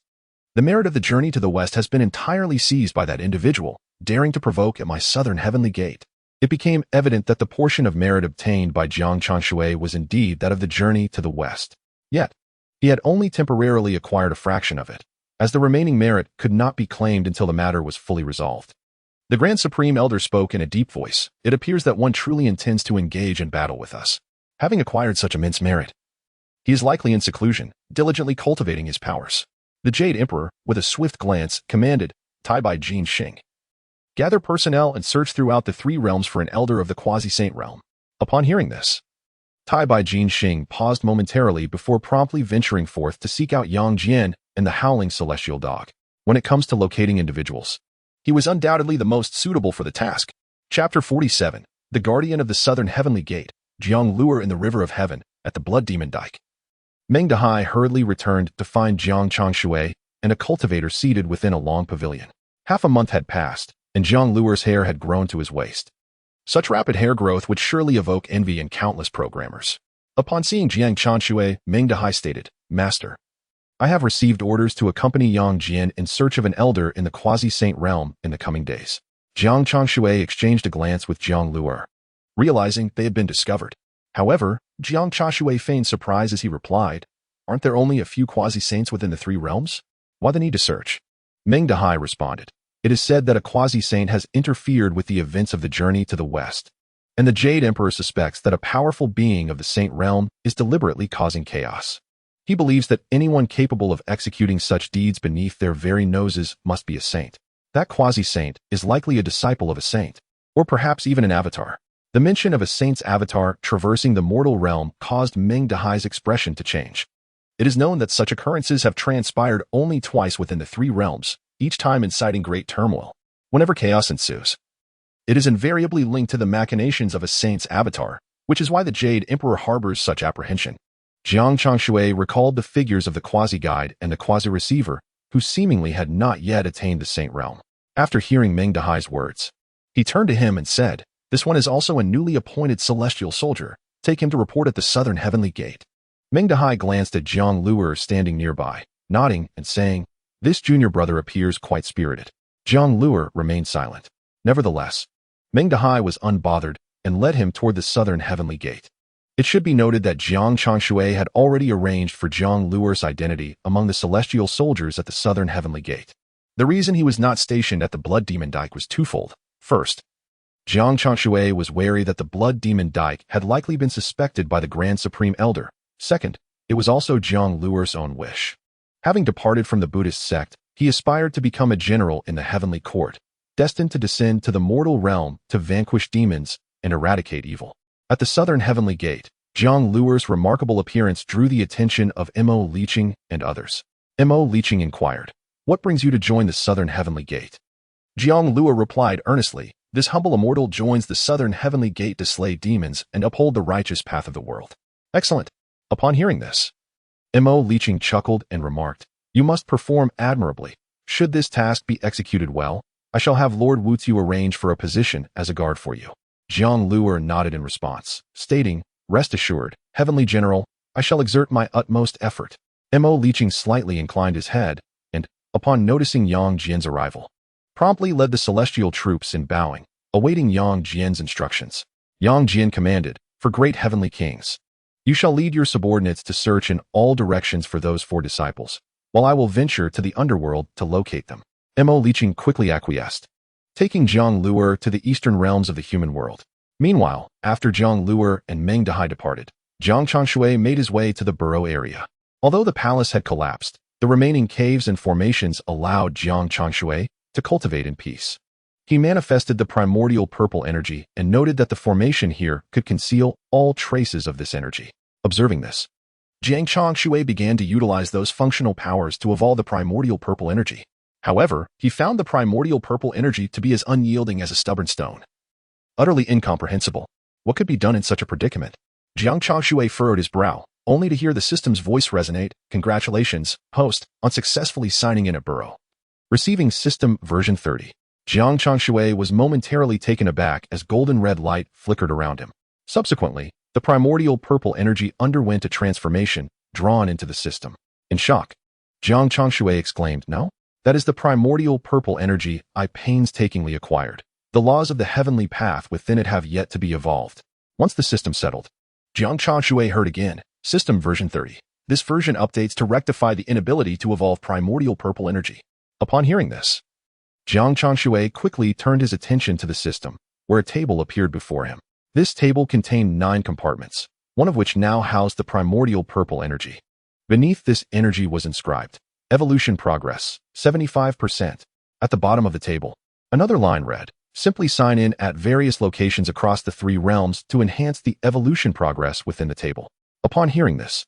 S1: The merit of the journey to the west has been entirely seized by that individual, daring to provoke at my southern heavenly gate." It became evident that the portion of merit obtained by Jiang Changshui was indeed that of the journey to the west. Yet, he had only temporarily acquired a fraction of it, as the remaining merit could not be claimed until the matter was fully resolved. The Grand Supreme Elder spoke in a deep voice. "It appears that one truly intends to engage in battle with us. Having acquired such immense merit, he is likely in seclusion, diligently cultivating his powers." The Jade Emperor, with a swift glance, commanded, "Jin Xing. Gather personnel and search throughout the 3 realms for an elder of the quasi-saint realm." Upon hearing this, Jin Xing paused momentarily before promptly venturing forth to seek out Yang Jian and the howling celestial dog. When it comes to locating individuals, he was undoubtedly the most suitable for the task. Chapter 47, The Guardian of the Southern Heavenly Gate, Jiang Lure in the River of Heaven, at the Blood Demon Dyke. Meng Dahai hurriedly returned to find Jiang Changshui and a cultivator seated within a long pavilion. Half a month had passed, and Jiang Lure's hair had grown to his waist. Such rapid hair growth would surely evoke envy in countless programmers. Upon seeing Jiang Changshui, Meng Dahai stated, "Master, I have received orders to accompany Yang Jian in search of an elder in the quasi-saint realm in the coming days." Jiang Changshui exchanged a glance with Jiang Lure, realizing they had been discovered. However, Jiang Changshui feigned surprise as he replied, "Aren't there only a few quasi-saints within the 3 realms? Why the need to search?" Meng Dahai responded, "It is said that a quasi-saint has interfered with the events of the journey to the west, and the Jade Emperor suspects that a powerful being of the saint realm is deliberately causing chaos. He believes that anyone capable of executing such deeds beneath their very noses must be a saint. That quasi-saint is likely a disciple of a saint, or perhaps even an avatar." The mention of a saint's avatar traversing the mortal realm caused Meng Dahai's expression to change. It is known that such occurrences have transpired only twice within the 3 realms, each time inciting great turmoil. Whenever chaos ensues, it is invariably linked to the machinations of a saint's avatar, which is why the Jade Emperor harbors such apprehension. Jiang Changshui recalled the figures of the quasi-guide and the quasi-receiver, who seemingly had not yet attained the saint realm. After hearing Meng Dahai's words, he turned to him and said, "This one is also a newly appointed celestial soldier. Take him to report at the southern heavenly gate." Meng Dahai glanced at Jiang Lure standing nearby, nodding and saying, "This junior brother appears quite spirited." Jiang Lure remained silent. Nevertheless, Meng Dahai was unbothered and led him toward the southern heavenly gate. It should be noted that Jiang Changshui had already arranged for Jiang Lure's identity among the celestial soldiers at the southern heavenly gate. The reason he was not stationed at the Blood Demon Dyke was twofold. First, Jiang Changshui was wary that the Blood Demon Dyke had likely been suspected by the Grand Supreme Elder. Second, it was also Jiang Lure's own wish. Having departed from the Buddhist sect, he aspired to become a general in the heavenly court, destined to descend to the mortal realm to vanquish demons and eradicate evil. At the southern heavenly gate, Jiang Lure's remarkable appearance drew the attention of Li Jing and others. Li Jing inquired, "What brings you to join the southern heavenly gate?" Jiang Lure replied earnestly, "This humble immortal joins the southern heavenly gate to slay demons and uphold the righteous path of the world." "Excellent." Upon hearing this, Li Jing chuckled and remarked, "You must perform admirably. Should this task be executed well, I shall have Lord Wutiu arrange for a position as a guard for you." Jiang Lure nodded in response, stating, "Rest assured, Heavenly General, I shall exert my utmost effort." Li Jing slightly inclined his head, and, upon noticing Yang Jian's arrival, promptly led the celestial troops in bowing, awaiting Yang Jian's instructions. Yang Jian commanded, "For great heavenly kings, you shall lead your subordinates to search in all directions for those 4 disciples, while I will venture to the underworld to locate them." Li Jing quickly acquiesced, taking Jiang Lure to the eastern realms of the human world. Meanwhile, after Jiang Lure and Meng Dahai departed, Jiang Changshui made his way to the burrow area. Although the palace had collapsed, the remaining caves and formations allowed Jiang Changshui to cultivate in peace. He manifested the primordial purple energy and noted that the formation here could conceal all traces of this energy. Observing this, Jiang Changshui began to utilize those functional powers to evolve the primordial purple energy. However, he found the primordial purple energy to be as unyielding as a stubborn stone. Utterly incomprehensible. What could be done in such a predicament? Jiang Changshui furrowed his brow, only to hear the system's voice resonate, "Congratulations, host, on successfully signing in at Burrow. Receiving System version 30. Jiang Changshui was momentarily taken aback as golden red light flickered around him. Subsequently, the primordial purple energy underwent a transformation, drawn into the system. In shock, Jiang Changshui exclaimed, "No? That is the primordial purple energy I painstakingly acquired. The laws of the heavenly path within it have yet to be evolved." Once the system settled, Jiang Changshui heard again, System version 30. This version updates to rectify the inability to evolve primordial purple energy. Upon hearing this, Jiang Changshui quickly turned his attention to the system, where a table appeared before him. This table contained 9 compartments, one of which now housed the primordial purple energy. Beneath this energy was inscribed, Evolution Progress, 75%. At the bottom of the table, another line read, Simply sign in at various locations across the 3 realms to enhance the evolution progress within the table. Upon hearing this,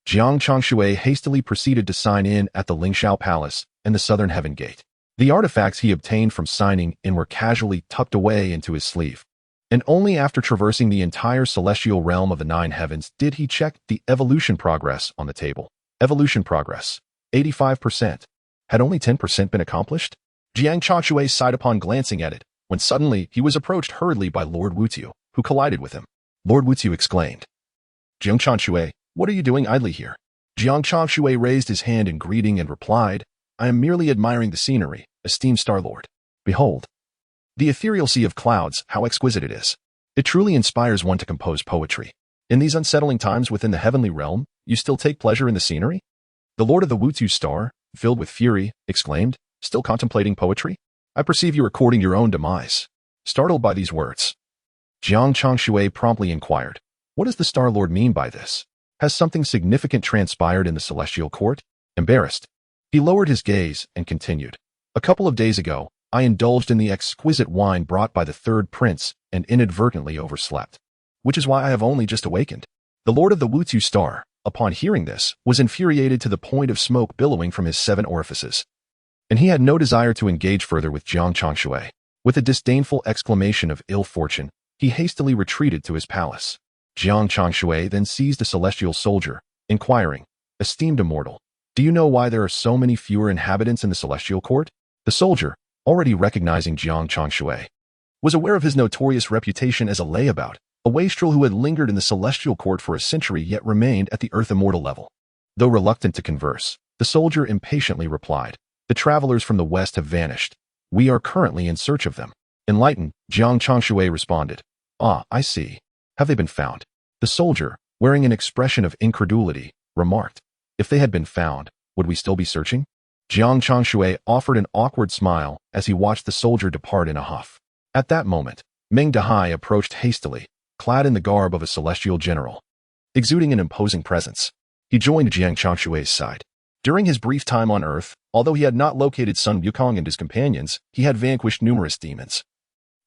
S1: Jiang Changshui hastily proceeded to sign in at the Lingxiao Palace and the Southern Heaven Gate. The artifacts he obtained from signing in were casually tucked away into his sleeve, and only after traversing the entire celestial realm of the 9 heavens did he check the evolution progress on the table. Evolution progress, 85%. Had only 10% been accomplished? Jiang Changshui sighed upon glancing at it, when suddenly he was approached hurriedly by Lord Wutiu, who collided with him. Lord Wutiu exclaimed, "Jiang Changshui, what are you doing idly here?" Jiang Changshui raised his hand in greeting and replied, "I am merely admiring the scenery, esteemed Star Lord. Behold, the ethereal sea of clouds, how exquisite it is. It truly inspires one to compose poetry. In these unsettling times within the heavenly realm, you still take pleasure in the scenery?" The Lord of the Wutiu Star, filled with fury, exclaimed, "Still contemplating poetry? I perceive you are courting your own demise." Startled by these words, Jiang Changshui promptly inquired, "What does the Star Lord mean by this? Has something significant transpired in the celestial court?" Embarrassed, he lowered his gaze and continued, "A couple of days ago, I indulged in the exquisite wine brought by the Third Prince and inadvertently overslept, which is why I have only just awakened." The Lord of the Wutiu Star, upon hearing this, was infuriated to the point of smoke billowing from his 7 orifices, and he had no desire to engage further with Jiang Changshui. With a disdainful exclamation of ill fortune, he hastily retreated to his palace. Jiang Changshui then seized a celestial soldier, inquiring, "Esteemed immortal, do you know why there are so many fewer inhabitants in the celestial court?" The soldier, already recognizing Jiang Changshui, was aware of his notorious reputation as a layabout, a wastrel who had lingered in the celestial court for a century yet remained at the earth immortal level. Though reluctant to converse, the soldier impatiently replied, "The travelers from the west have vanished. We are currently in search of them." Enlightened, Jiang Changshui responded, "Ah, I see. Have they been found?" The soldier, wearing an expression of incredulity, remarked, "If they had been found, would we still be searching?" Jiang Changshui offered an awkward smile as he watched the soldier depart in a huff. At that moment, Meng Dahai approached hastily, clad in the garb of a celestial general. Exuding an imposing presence, he joined Jiang Changshui's side. During his brief time on Earth, although he had not located Sun Wukong and his companions, he had vanquished numerous demons,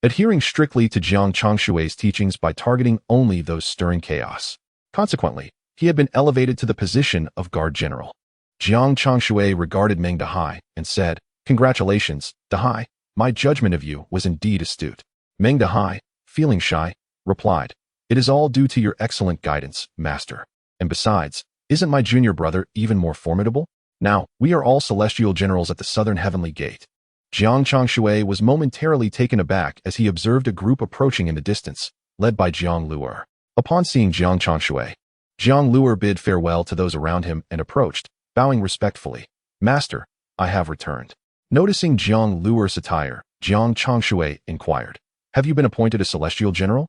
S1: adhering strictly to Jiang Changshui's teachings by targeting only those stirring chaos. Consequently, he had been elevated to the position of guard general. Jiang Changshui regarded Meng Dahai and said, "Congratulations, Dahai. My judgment of you was indeed astute." Meng Dahai, feeling shy, replied, "It is all due to your excellent guidance, master. And besides, isn't my junior brother even more formidable? Now, we are all celestial generals at the Southern Heavenly Gate." Jiang Changshui was momentarily taken aback as he observed a group approaching in the distance, led by Jiang Luer. Upon seeing Jiang Changshui, Jiang Luer bid farewell to those around him and approached, bowing respectfully. "Master, I have returned." Noticing Jiang Luer's attire, Jiang Changshui inquired, "Have you been appointed a celestial general?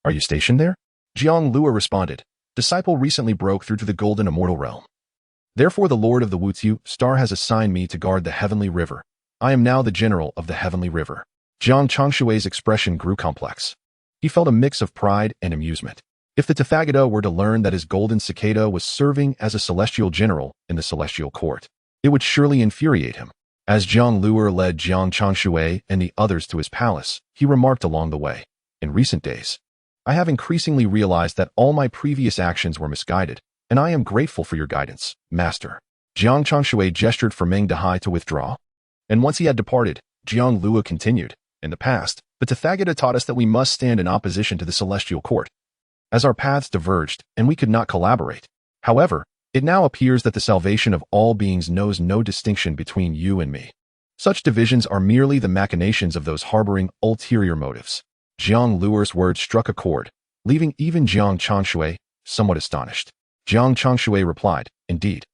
S1: Are you stationed there?" Jiang Luer responded, "Disciple recently broke through to the golden immortal realm. Therefore the Lord of the Wutiu Star has assigned me to guard the heavenly river. I am now the general of the heavenly river." Jiang Changshui's expression grew complex. He felt a mix of pride and amusement. If the Tathagata were to learn that his golden cicada was serving as a celestial general in the celestial court, it would surely infuriate him. As Jiang Luer led Jiang Changshui and the others to his palace, he remarked along the way, "In recent days, I have increasingly realized that all my previous actions were misguided, and I am grateful for your guidance, master." Jiang Changshui gestured for Meng Dahai to withdraw, and once he had departed, Jiang Luo continued, "In the past, the Tathagata taught us that we must stand in opposition to the celestial court, as our paths diverged and we could not collaborate. However, it now appears that the salvation of all beings knows no distinction between you and me. Such divisions are merely the machinations of those harboring ulterior motives. Jiang Luer's words struck a chord, leaving even Jiang Changshui somewhat astonished. Jiang Changshui replied, "Indeed.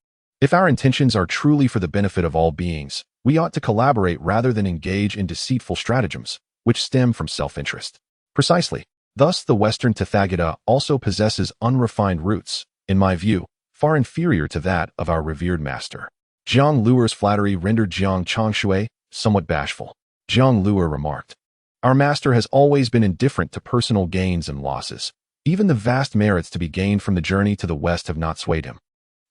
S1: If our intentions are truly for the benefit of all beings, we ought to collaborate rather than engage in deceitful stratagems, which stem from self-interest." Precisely. Thus, the Western Tathagata also possesses unrefined roots, in my view, far inferior to that of our revered master. Jiang Luer's flattery rendered Jiang Changshui somewhat bashful. Jiang Luer remarked, "Our master has always been indifferent to personal gains and losses. Even the vast merits to be gained from the journey to the West have not swayed him.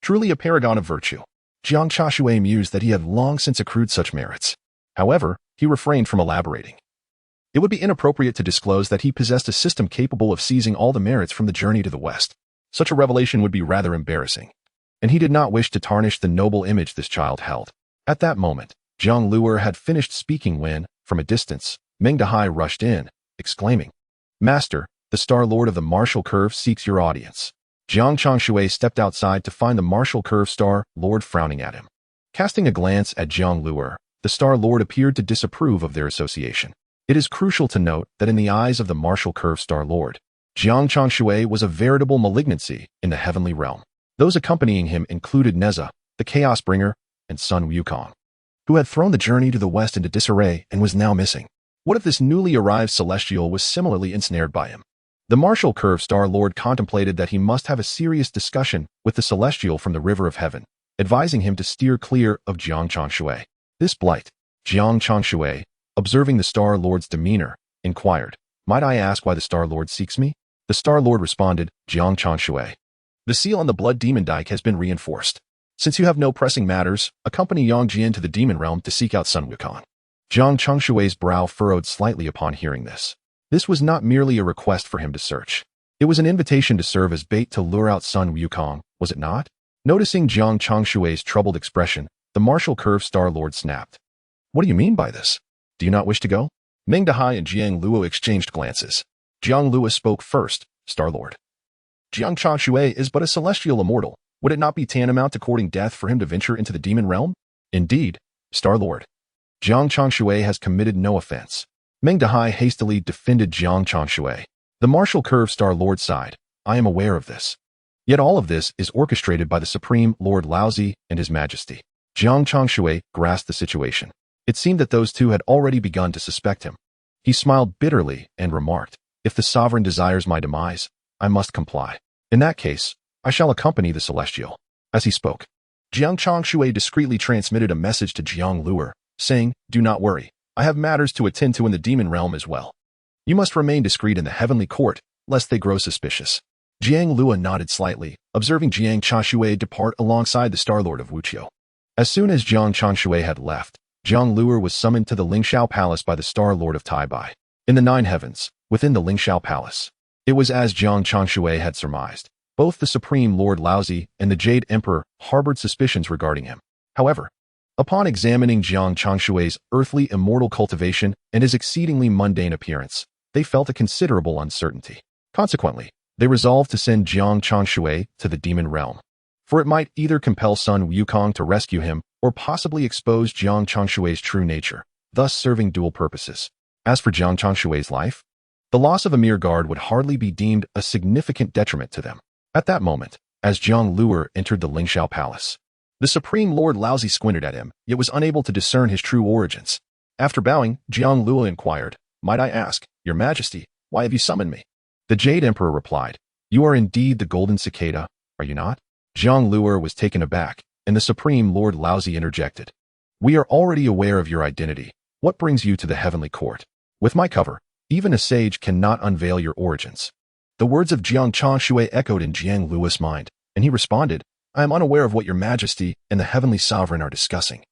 S1: Truly a paragon of virtue." Jiang Changshui mused that he had long since accrued such merits. However, he refrained from elaborating. It would be inappropriate to disclose that he possessed a system capable of seizing all the merits from the journey to the West. Such a revelation would be rather embarrassing, and he did not wish to tarnish the noble image this child held. At that moment, Jiang Luer had finished speaking when, from a distance, Meng Dahai rushed in, exclaiming, "Master, the Star Lord of the Martial Curve seeks your audience." Jiang Changshui stepped outside to find the Martial Curve Star Lord frowning at him. Casting a glance at Jiang Luer, the Star Lord appeared to disapprove of their association. It is crucial to note that in the eyes of the Martial Curve Star Lord, Jiang Changshui was a veritable malignancy in the heavenly realm. Those accompanying him included Nezha, the Chaos Bringer, and Sun Wukong, who had thrown the journey to the West into disarray and was now missing. What if this newly arrived celestial was similarly ensnared by him? The Martial Curve Star Lord contemplated that he must have a serious discussion with the celestial from the River of Heaven, advising him to steer clear of Jiang Changshui. This blight, Jiang Changshui, observing the Star Lord's demeanor, inquired, "Might I ask why the Star Lord seeks me?" The Star Lord responded, "Jiang Changshui, the seal on the Blood Demon Dike has been reinforced. Since you have no pressing matters, accompany Yang Jian to the Demon Realm to seek out Sun Wukong." Jiang Changshui's brow furrowed slightly upon hearing this. This was not merely a request for him to search. It was an invitation to serve as bait to lure out Sun Wukong, was it not? Noticing Jiang Changshui's troubled expression, the Martial Curve Star Lord snapped, "What do you mean by this? Do you not wish to go?" Meng Dahai and Jiang Luo exchanged glances. Jiang Luo spoke first, "Star Lord, Jiang Changshui is but a celestial immortal. Would it not be tantamount to courting death for him to venture into the demon realm?" "Indeed, Star Lord. Jiang Changshui has committed no offense." Meng Dahai hastily defended Jiang Changshui. The Martial Curve Star Lord sighed, "I am aware of this. Yet all of this is orchestrated by the Supreme Lord Laozi and His Majesty." Jiang Changshui grasped the situation. It seemed that those two had already begun to suspect him. He smiled bitterly and remarked, "If the sovereign desires my demise, I must comply. In that case, I shall accompany the celestial." As he spoke, Jiang Changshui discreetly transmitted a message to Jiang Luer, saying, "Do not worry. I have matters to attend to in the demon realm as well. You must remain discreet in the heavenly court, lest they grow suspicious." Jiang Luo nodded slightly, observing Jiang Changshui depart alongside the Star Lord of Wuqiu. As soon as Jiang Changshui had left, Jiang Luer was summoned to the Lingxiao Palace by the Star Lord of Taibai. In the Nine Heavens, within the Lingxiao Palace, it was as Jiang Changshui had surmised. Both the Supreme Lord Laozi and the Jade Emperor harbored suspicions regarding him. However, upon examining Jiang Changshui's earthly immortal cultivation and his exceedingly mundane appearance, they felt a considerable uncertainty. Consequently, they resolved to send Jiang Changshui to the demon realm, for it might either compel Sun Wukong to rescue him or possibly expose Jiang Changshui's true nature, thus serving dual purposes. As for Jiang Changshui's life, the loss of a mere guard would hardly be deemed a significant detriment to them. At that moment, as Jiang Luer entered the Lingxiao Palace, the Supreme Lord Laozi squinted at him, yet was unable to discern his true origins. After bowing, Jiang Luo inquired, "Might I ask, Your Majesty, why have you summoned me?" The Jade Emperor replied, "You are indeed the Golden Cicada, are you not?" Jiang Luer was taken aback, and the Supreme Lord Laozi interjected, "We are already aware of your identity. What brings you to the heavenly court? With my cover, even a sage cannot unveil your origins." The words of Jiang Changshui echoed in Jiang Luo's mind, and he responded, "I am unaware of what your Majesty and the heavenly sovereign are discussing.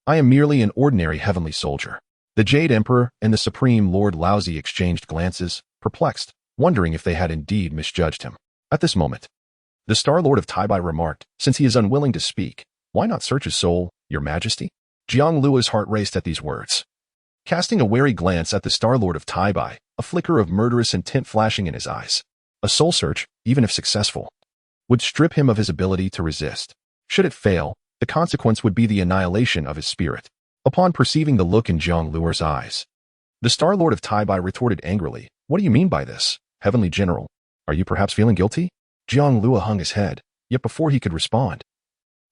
S1: I am merely an ordinary heavenly soldier." The Jade Emperor and the Supreme Lord Laozi exchanged glances, perplexed, wondering if they had indeed misjudged him. At this moment, the Star Lord of Taibai remarked, "Since he is unwilling to speak, why not search his soul, Your Majesty?" Jiang Luo's heart raced at these words. Casting a wary glance at the Star Lord of Taibai, a flicker of murderous intent flashing in his eyes, a soul search, even if successful, would strip him of his ability to resist. Should it fail, the consequence would be the annihilation of his spirit. upon perceiving the look in Jiang Luer's eyes. The Star Lord of Taibai retorted angrily, "What do you mean by this, Heavenly General? Are you perhaps feeling guilty?" Jiang Luo hung his head, yet before he could respond,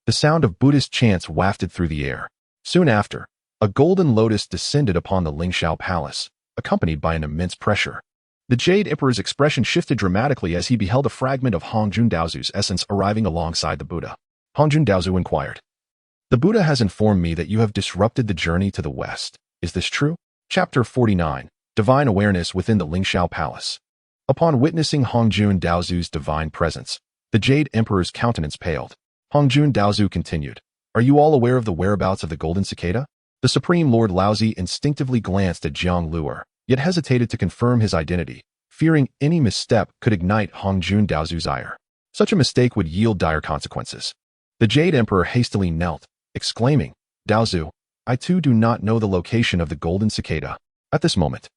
S1: the sound of Buddhist chants wafted through the air. Soon after, a golden lotus descended upon the Lingxiao Palace, accompanied by an immense pressure. The Jade Emperor's expression shifted dramatically as he beheld a fragment of Hongjun Daozu's essence arriving alongside the Buddha. Hongjun Daozu inquired, "The Buddha has informed me that you have disrupted the journey to the west. Is this true?" Chapter 49, Divine Awareness within the Lingxiao Palace. Upon witnessing Hongjun Daozu's divine presence, the Jade Emperor's countenance paled. Hongjun Daozu continued, "Are you all aware of the whereabouts of the Golden Cicada?" The Supreme Lord Laozi instinctively glanced at Jiang Luer, yet hesitated to confirm his identity, fearing any misstep could ignite Hongjun Daozu's ire. Such a mistake would yield dire consequences. The Jade Emperor hastily knelt, exclaiming, "Daozu, I too do not know the location of the Golden Cicada." At this moment,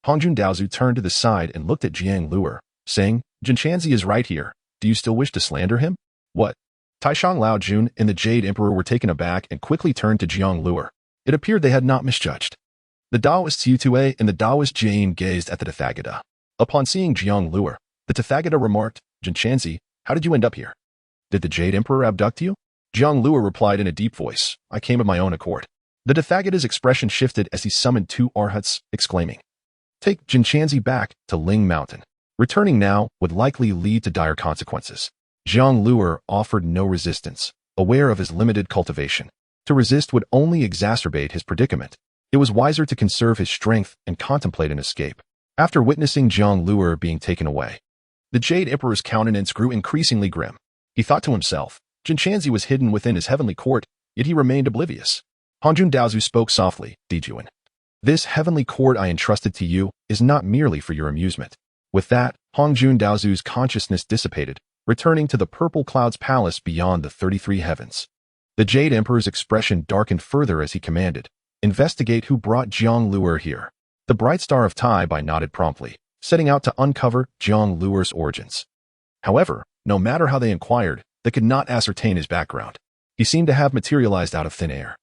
S1: Hongjun Daozu turned to the side and looked at Jiang Luer, saying, "Jinshanzi is right here. Do you still wish to slander him?" "What?" Taishang Lao Jun and the Jade Emperor were taken aback and quickly turned to Jiang Luer. It appeared they had not misjudged. The Taoist Yutue and the Taoist Jane gazed at the Tathagata. Upon seeing Jiang Luer, the Tathagata remarked, "Jinshanzi, how did you end up here? Did the Jade Emperor abduct you?" Jiang Luer replied in a deep voice, "I came of my own accord." The Tathagata's expression shifted as he summoned two arhats, exclaiming, "Take Jinshanzi back to Ling Mountain. Returning now would likely lead to dire consequences." Jiang Luer offered no resistance, aware of his limited cultivation. To resist would only exacerbate his predicament. It was wiser to conserve his strength and contemplate an escape. After witnessing Jiang Luer being taken away, the Jade Emperor's countenance grew increasingly grim. He thought to himself, Jinshanzi was hidden within his heavenly court, yet he remained oblivious. Hongjun Daozu spoke softly, "Dijuan, this heavenly court I entrusted to you is not merely for your amusement." With that, Hongjun Daozu's consciousness dissipated, returning to the purple cloud's palace beyond the 33 heavens. The Jade Emperor's expression darkened further as he commanded, "Investigate who brought Jiang Luer here." The Bright Star of Taibai nodded promptly, setting out to uncover Jiang Luer's origins. However, no matter how they inquired, they could not ascertain his background. He seemed to have materialized out of thin air.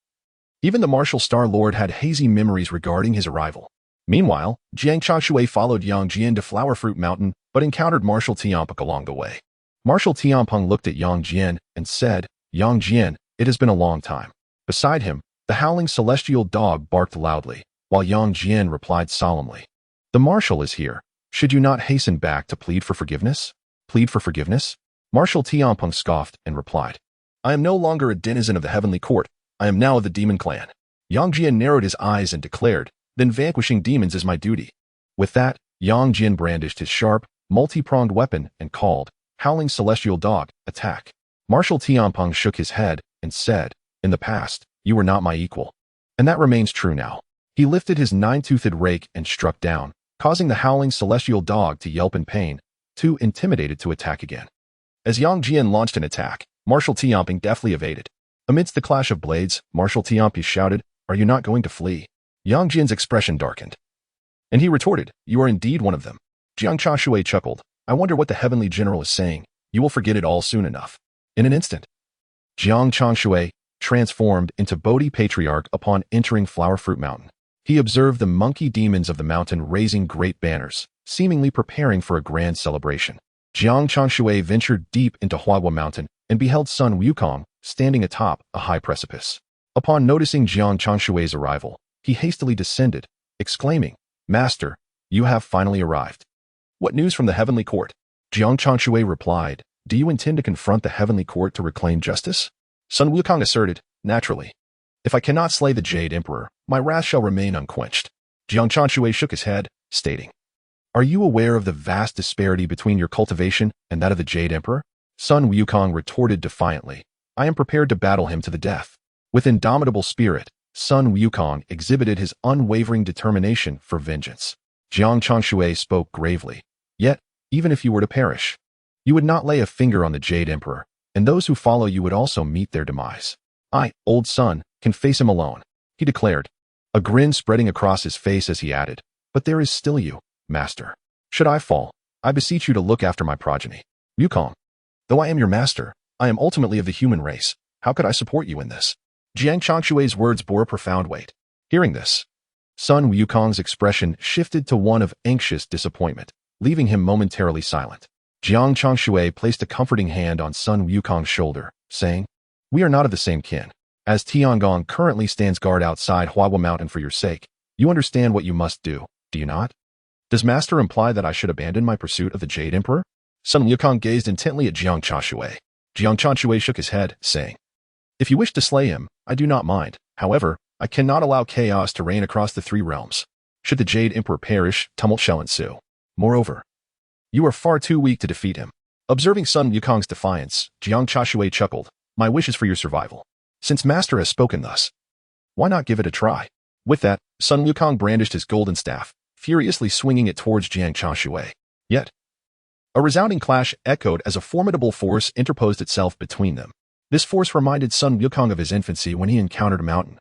S1: Even the martial Star Lord had hazy memories regarding his arrival. Meanwhile, Jiang Changshui followed Yang Jian to Flowerfruit Mountain, but encountered Marshal Tianpeng along the way. Marshal Tianpeng looked at Yang Jian and said, "Yang Jian, it has been a long time." Beside him, the howling celestial dog barked loudly, while Yang Jian replied solemnly, "The Marshal is here. Should you not hasten back to plead for forgiveness?" "Plead for forgiveness?" Marshal Tianpeng scoffed and replied, "I am no longer a denizen of the heavenly court. I am now of the demon clan." Yang Jian narrowed his eyes and declared, "Then vanquishing demons is my duty." With that, Yang Jian brandished his sharp, multi-pronged weapon and called, "Howling celestial dog, attack." Marshal Tianpeng shook his head and said, "In the past, you were not my equal. And that remains true now." He lifted his nine-toothed rake and struck down, causing the howling celestial dog to yelp in pain, too intimidated to attack again. As Yang Jian launched an attack, Marshal Tianpeng deftly evaded. Amidst the clash of blades, Marshal Tianpeng shouted, "Are you not going to flee?" Yang Jian's expression darkened, and he retorted, "You are indeed one of them." Jiang Changshui chuckled, "I wonder what the Heavenly General is saying. You will forget it all soon enough." In an instant, Jiang Changshui transformed into Bodhi Patriarch upon entering Flowerfruit Mountain. He observed the monkey demons of the mountain raising great banners, seemingly preparing for a grand celebration. Jiang Changshui ventured deep into Huahua Mountain and beheld Sun Wukong standing atop a high precipice. Upon noticing Jiang Changshui's arrival, he hastily descended, exclaiming, "Master, you have finally arrived. What news from the heavenly court?" Jiang Changshui replied, "Do you intend to confront the heavenly court to reclaim justice?" Sun Wukong asserted, "Naturally. If I cannot slay the Jade Emperor, my wrath shall remain unquenched." Jiang Changshui shook his head, stating, "Are you aware of the vast disparity between your cultivation and that of the Jade Emperor?" Sun Wukong retorted defiantly, "I am prepared to battle him to the death." With indomitable spirit, Sun Wukong exhibited his unwavering determination for vengeance. Jiang Changshui spoke gravely, "Yet, even if you were to perish, you would not lay a finger on the Jade Emperor, and those who follow you would also meet their demise. I, old Sun, can face him alone," he declared, a grin spreading across his face as he added, "But there is still you, master. Should I fall, I beseech you to look after my progeny." Wukong, "Though I am your master, I am ultimately of the human race. How could I support you in this?" Jiang Changshui's words bore profound weight. Hearing this, Sun Wukong's expression shifted to one of anxious disappointment, leaving him momentarily silent. Jiang Changshui placed a comforting hand on Sun Wukong's shoulder, saying, "We are not of the same kin. As Tiangong currently stands guard outside Huawa Mountain for your sake, you understand what you must do, do you not? Does Master imply that I should abandon my pursuit of the Jade Emperor?" Sun Wukong gazed intently at Jiang Changshui. Jiang Changshui shook his head, saying, "If you wish to slay him, I do not mind. However, I cannot allow chaos to reign across the three realms. Should the Jade Emperor perish, tumult shall ensue. Moreover, you are far too weak to defeat him." Observing Sun Wukong's defiance, Jiang Changshui chuckled, "My wish is for your survival. Since Master has spoken thus, why not give it a try?" With that, Sun Wukong brandished his golden staff, furiously swinging it towards Jiang Changshui. Yet, a resounding clash echoed as a formidable force interposed itself between them. This force reminded Sun Wukong of his infancy when he encountered a mountain,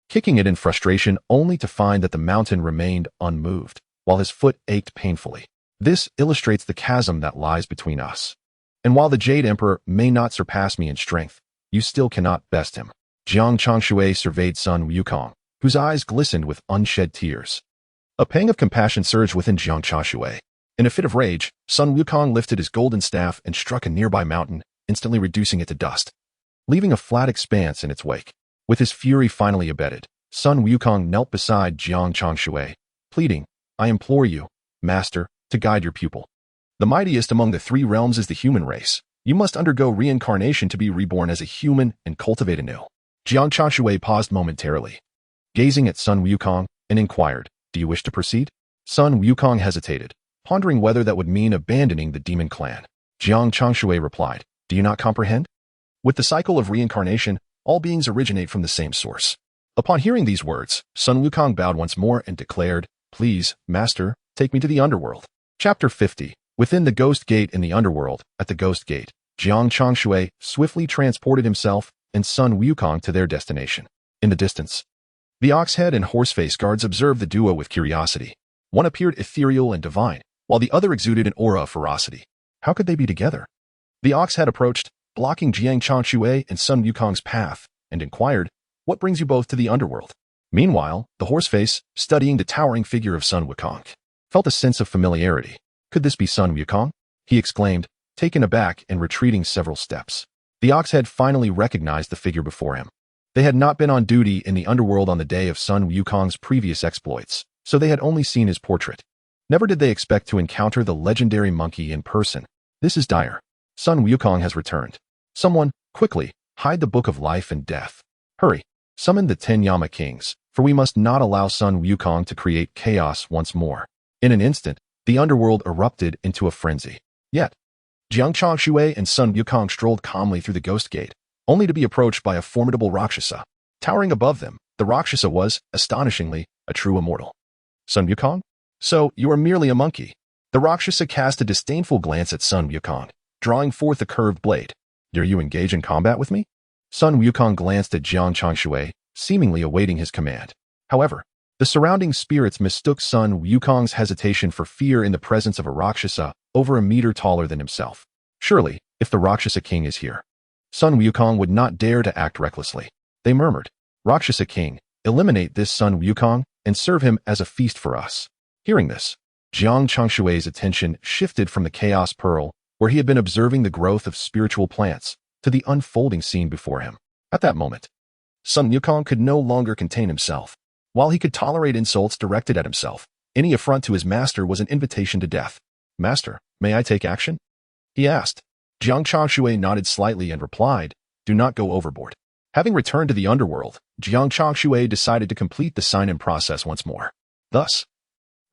S1: kicking it in frustration only to find that the mountain remained unmoved, while his foot ached painfully. This illustrates the chasm that lies between us. And while the Jade Emperor may not surpass me in strength, you still cannot best him. Jiang Changshui surveyed Sun Wukong, whose eyes glistened with unshed tears. A pang of compassion surged within Jiang Changshui. In a fit of rage, Sun Wukong lifted his golden staff and struck a nearby mountain, instantly reducing it to dust, leaving a flat expanse in its wake. With his fury finally abated, Sun Wukong knelt beside Jiang Changshui, pleading, "I implore you, Master, to guide your pupil. The mightiest among the three realms is the human race. You must undergo reincarnation to be reborn as a human and cultivate anew." Jiang Changshui paused momentarily, gazing at Sun Wukong, and inquired, "Do you wish to proceed?" Sun Wukong hesitated, pondering whether that would mean abandoning the demon clan. Jiang Changshui replied, "Do you not comprehend? With the cycle of reincarnation, all beings originate from the same source." Upon hearing these words, Sun Wukong bowed once more and declared, "Please, Master, take me to the underworld." Chapter 50. Within the Ghost Gate in the underworld, at the Ghost Gate, Jiang Changshui swiftly transported himself and Sun Wukong to their destination. In the distance, the Oxhead and Horseface guards observed the duo with curiosity. One appeared ethereal and divine, while the other exuded an aura of ferocity. How could they be together? The Oxhead approached, blocking Jiang Changshui and Sun Wukong's path, and inquired, "What brings you both to the underworld?" Meanwhile, the Horseface, studying the towering figure of Sun Wukong, felt a sense of familiarity. Could this be Sun Wukong? He exclaimed, taken aback and retreating several steps. The Oxhead finally recognized the figure before him. They had not been on duty in the underworld on the day of Sun Wukong's previous exploits, so they had only seen his portrait. Never did they expect to encounter the legendary monkey in person. "This is dire. Sun Wukong has returned. Someone, quickly, hide the Book of Life and Death. Hurry, summon the 10 Yama Kings, for we must not allow Sun Wukong to create chaos once more." In an instant, the underworld erupted into a frenzy. Yet, Jiang Changshui and Sun Wukong strolled calmly through the Ghost Gate, only to be approached by a formidable Rakshasa. Towering above them, the Rakshasa was, astonishingly, a true immortal. "Sun Wukong? So, you are merely a monkey." The Rakshasa cast a disdainful glance at Sun Wukong, drawing forth a curved blade. "Dare you engage in combat with me?" Sun Wukong glanced at Jiang Changshui, seemingly awaiting his command. However, the surrounding spirits mistook Sun Wukong's hesitation for fear in the presence of a Rakshasa over a meter taller than himself. Surely, if the Rakshasa King is here, Sun Wukong would not dare to act recklessly. They murmured, "Rakshasa King, eliminate this Sun Wukong and serve him as a feast for us." Hearing this, Jiang Changshui's attention shifted from the Chaos Pearl, where he had been observing the growth of spiritual plants, to the unfolding scene before him. At that moment, Sun Wukong could no longer contain himself. While he could tolerate insults directed at himself, any affront to his master was an invitation to death. "Master, may I take action?" he asked. Jiang Changshui nodded slightly and replied, "Do not go overboard." Having returned to the underworld, Jiang Changshui decided to complete the sign-in process once more. Thus,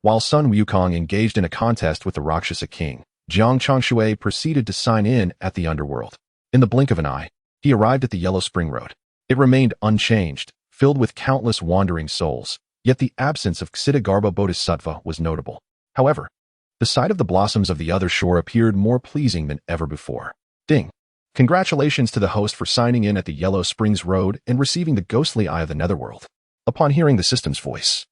S1: while Sun Wukong engaged in a contest with the Rakshasa King, Jiang Changshui proceeded to sign in at the underworld. In the blink of an eye, he arrived at the Yellow Spring Road. It remained unchanged, filled with countless wandering souls, yet the absence of Ksitigarbha Bodhisattva was notable. However, the sight of the blossoms of the other shore appeared more pleasing than ever before. Ding! Congratulations to the host for signing in at the Yellow Springs Road and receiving the ghostly eye of the Netherworld. Upon hearing the system's voice,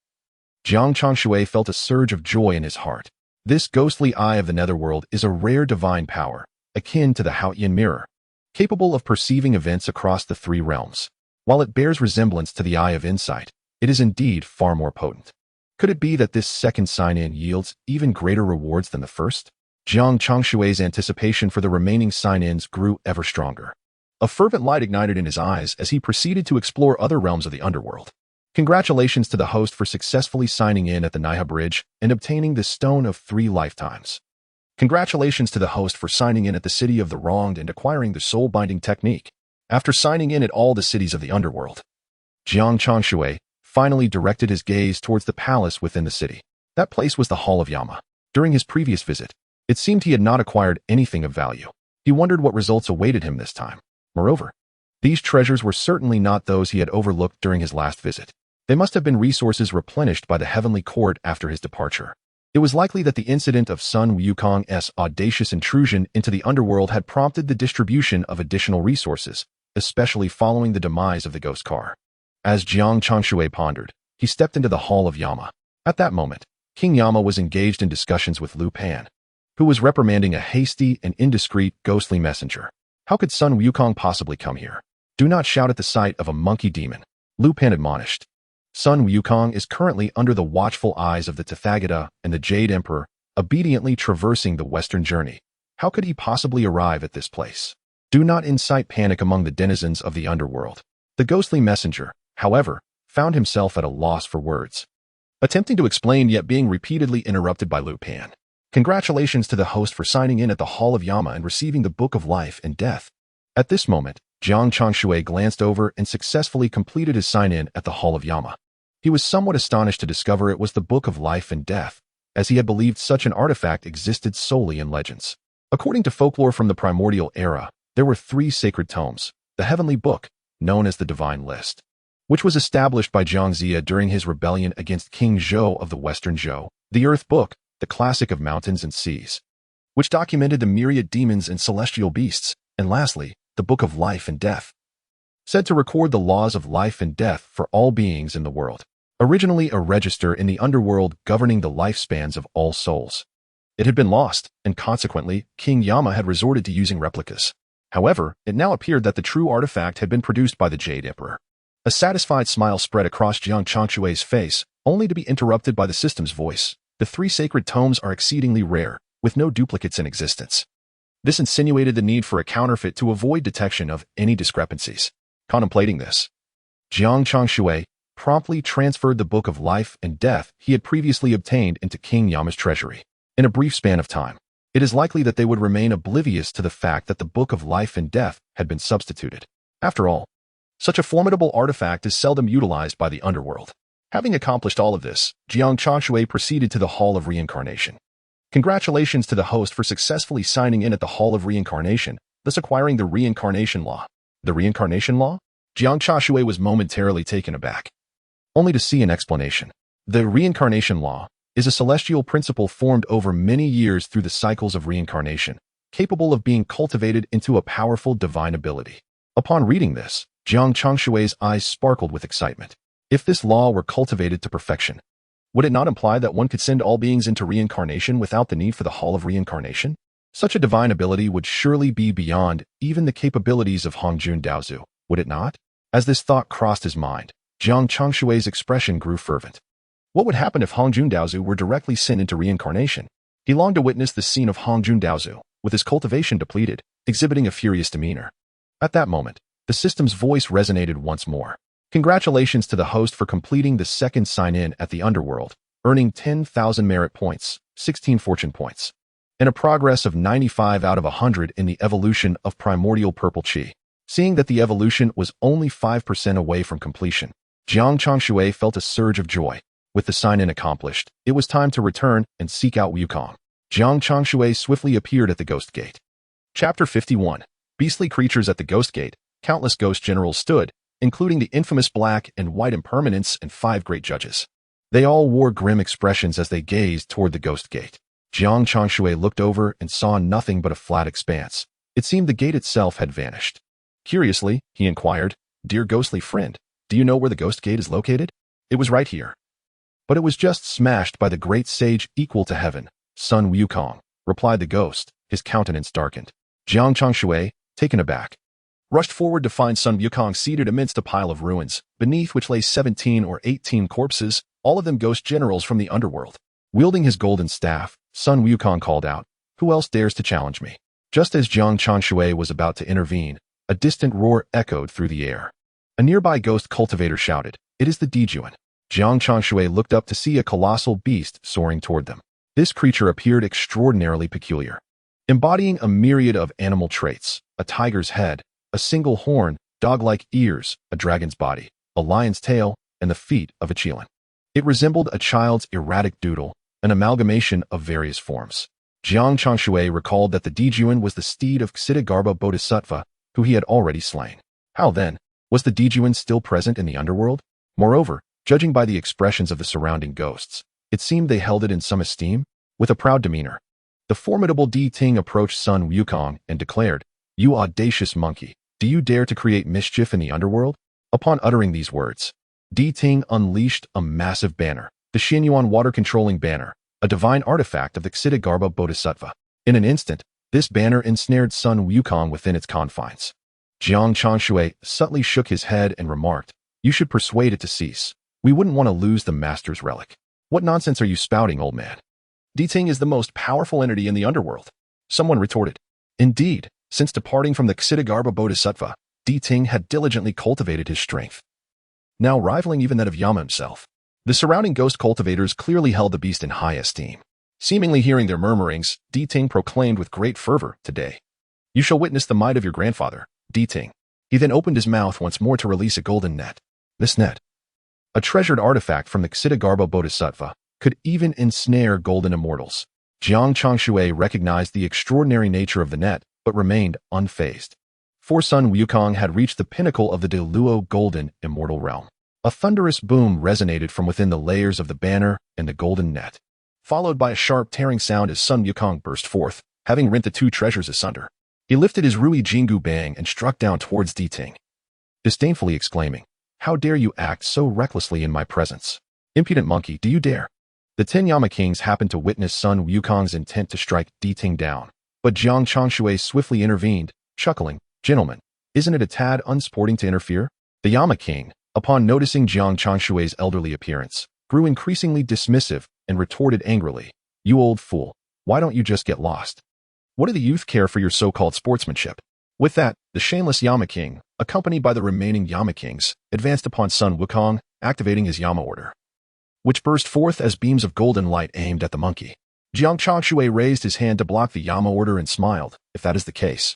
S1: Jiang Changshui felt a surge of joy in his heart. This ghostly eye of the Netherworld is a rare divine power, akin to the Haotian mirror, capable of perceiving events across the three realms. While it bears resemblance to the Eye of Insight, it is indeed far more potent. Could it be that this second sign-in yields even greater rewards than the first? Jiang Changshui's anticipation for the remaining sign-ins grew ever stronger. A fervent light ignited in his eyes as he proceeded to explore other realms of the underworld. Congratulations to the host for successfully signing in at the Nezha Bridge and obtaining the Stone of 3 Lifetimes. Congratulations to the host for signing in at the City of the Wronged and acquiring the soul-binding technique. After signing in at all the cities of the underworld, Jiang Changshui finally directed his gaze towards the palace within the city. That place was the Hall of Yama. During his previous visit, it seemed he had not acquired anything of value. He wondered what results awaited him this time. Moreover, these treasures were certainly not those he had overlooked during his last visit. They must have been resources replenished by the Heavenly Court after his departure. It was likely that the incident of Sun Wukong's audacious intrusion into the underworld had prompted the distribution of additional resources, especially following the demise of the ghost car. As Jiang Changshui pondered, he stepped into the Hall of Yama. At that moment, King Yama was engaged in discussions with Lu Pan, who was reprimanding a hasty and indiscreet ghostly messenger. How could Sun Wukong possibly come here? Do not shout at the sight of a monkey demon, Lu Pan admonished. Sun Wukong is currently under the watchful eyes of the Tathagata and the Jade Emperor, obediently traversing the western journey. How could he possibly arrive at this place? Do not incite panic among the denizens of the underworld. The ghostly messenger, however, found himself at a loss for words, attempting to explain yet being repeatedly interrupted by Lu Pan. Congratulations to the host for signing in at the Hall of Yama and receiving the Book of Life and Death. At this moment, Jiang Changshui glanced over and successfully completed his sign-in at the Hall of Yama. He was somewhat astonished to discover it was the Book of Life and Death, as he had believed such an artifact existed solely in legends. According to folklore from the Primordial era, there were 3 sacred tomes: the Heavenly Book, known as the Divine List, which was established by Jiang Zia during his rebellion against King Zhou of the Western Zhou; the Earth Book, the classic of mountains and seas, which documented the myriad demons and celestial beasts; and lastly, the Book of Life and Death, said to record the laws of life and death for all beings in the world. Originally a register in the underworld governing the lifespans of all souls, it had been lost, and consequently, King Yama had resorted to using replicas. However, it now appeared that the true artifact had been produced by the Jade Emperor. A satisfied smile spread across Jiang Changshui's face, only to be interrupted by the system's voice. The 3 sacred tomes are exceedingly rare, with no duplicates in existence. This insinuated the need for a counterfeit to avoid detection of any discrepancies. Contemplating this, Jiang Changshui promptly transferred the Book of Life and Death he had previously obtained into King Yama's treasury. In a brief span of time, it is likely that they would remain oblivious to the fact that the Book of Life and Death had been substituted. After all, such a formidable artifact is seldom utilized by the underworld. Having accomplished all of this, Jiang Changshui proceeded to the Hall of Reincarnation. Congratulations to the host for successfully signing in at the Hall of Reincarnation, thus acquiring the Reincarnation Law. The Reincarnation Law? Jiang Changshui was momentarily taken aback, only to see an explanation. The Reincarnation Law is a celestial principle formed over many years through the cycles of reincarnation, capable of being cultivated into a powerful divine ability. Upon reading this, Jiang Changshui's eyes sparkled with excitement. If this law were cultivated to perfection, would it not imply that one could send all beings into reincarnation without the need for the Hall of Reincarnation? Such a divine ability would surely be beyond even the capabilities of Hongjun Daozu, would it not? As this thought crossed his mind, Jiang Changshui's expression grew fervent. What would happen if Hongjun Daozu were directly sent into reincarnation? He longed to witness the scene of Hongjun Daozu, with his cultivation depleted, exhibiting a furious demeanor. At that moment, the system's voice resonated once more. Congratulations to the host for completing the second sign-in at the underworld, earning 10,000 merit points, 16 fortune points, and a progress of 95 out of 100 in the evolution of Primordial Purple Chi. Seeing that the evolution was only 5% away from completion, Jiang Changshui felt a surge of joy. With the sign-in accomplished, it was time to return and seek out Wukong. Jiang Changshui swiftly appeared at the Ghost Gate. Chapter 51. Beastly creatures at the Ghost Gate. Countless ghost generals stood, including the infamous Black and White Impermanents and 5 great judges. They all wore grim expressions as they gazed toward the Ghost Gate. Jiang Changshui looked over and saw nothing but a flat expanse. It seemed the gate itself had vanished. Curiously, he inquired, "Dear ghostly friend, do you know where the Ghost Gate is located?" "It was right here." "But it was just smashed by the great sage equal to heaven, Sun Wukong," replied the ghost, his countenance darkened. Jiang Changshui, taken aback, rushed forward to find Sun Wukong seated amidst a pile of ruins, beneath which lay 17 or 18 corpses, all of them ghost generals from the underworld. Wielding his golden staff, Sun Wukong called out, "Who else dares to challenge me?" Just as Jiang Changshui was about to intervene, a distant roar echoed through the air. A nearby ghost cultivator shouted, "It is the Dijuan." Jiang Changshui looked up to see a colossal beast soaring toward them. This creature appeared extraordinarily peculiar, embodying a myriad of animal traits: a tiger's head, a single horn, dog-like ears, a dragon's body, a lion's tail, and the feet of a qilin. It resembled a child's erratic doodle, an amalgamation of various forms. Jiang Changshui recalled that the Dijuan was the steed of Ksitigarbha Bodhisattva, who he had already slain. How then? Was the Dijuan still present in the underworld? Moreover, judging by the expressions of the surrounding ghosts, it seemed they held it in some esteem. With a proud demeanor, the formidable Di Ting approached Sun Wukong and declared, "You audacious monkey, do you dare to create mischief in the underworld?" Upon uttering these words, Di Ting unleashed a massive banner, the Xianyuan water-controlling banner, a divine artifact of the Ksitigarbha Bodhisattva. In an instant, this banner ensnared Sun Wukong within its confines. Jiang Changshui subtly shook his head and remarked, "You should persuade it to cease. We wouldn't want to lose the master's relic." "What nonsense are you spouting, old man? Di Ting is the most powerful entity in the underworld," someone retorted. Indeed, since departing from the Ksitigarbha Bodhisattva, Di Ting had diligently cultivated his strength, now rivaling even that of Yama himself. The surrounding ghost cultivators clearly held the beast in high esteem. Seemingly hearing their murmurings, Di Ting proclaimed with great fervor, "Today, you shall witness the might of your grandfather, Di Ting." He then opened his mouth once more to release a golden net. This net, a treasured artifact from the Ksitigarbha Bodhisattva, could even ensnare golden immortals. Jiang Changshui recognized the extraordinary nature of the net, but remained unfazed. For Sun Wukong had reached the pinnacle of the Deluo golden immortal realm. A thunderous boom resonated from within the layers of the banner and the golden net, followed by a sharp tearing sound as Sun Wukong burst forth, having rent the two treasures asunder. He lifted his Rui Jingu Bang and struck down towards Di Ting, disdainfully exclaiming, "How dare you act so recklessly in my presence? Impudent monkey, do you dare?" The 10 Yama Kings happened to witness Sun Wukong's intent to strike Di Ting down, but Jiang Changshui swiftly intervened, chuckling, "Gentlemen, isn't it a tad unsporting to interfere?" The Yama King, upon noticing Jiang Changshui's elderly appearance, grew increasingly dismissive and retorted angrily, "You old fool, why don't you just get lost? What do the youth care for your so-called sportsmanship?" With that, the shameless Yama King, accompanied by the remaining Yama Kings, advanced upon Sun Wukong, activating his Yama order, which burst forth as beams of golden light aimed at the monkey. Jiang Changshui raised his hand to block the Yama order and smiled, "If that is the case,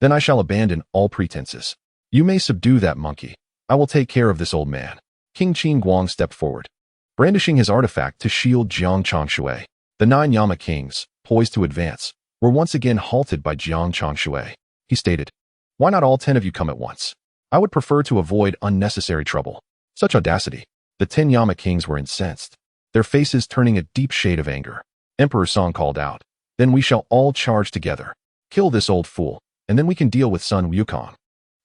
S1: then I shall abandon all pretenses. You may subdue that monkey. I will take care of this old man." King Qin Guang stepped forward, brandishing his artifact to shield Jiang Changshui. The 9 Yama Kings, poised to advance, were once again halted by Jiang Changshui. He stated, "Why not all 10 of you come at once? I would prefer to avoid unnecessary trouble." Such audacity. The 10 Yama Kings were incensed, their faces turning a deep shade of anger. Emperor Song called out, "Then we shall all charge together. Kill this old fool, and then we can deal with Sun Wukong."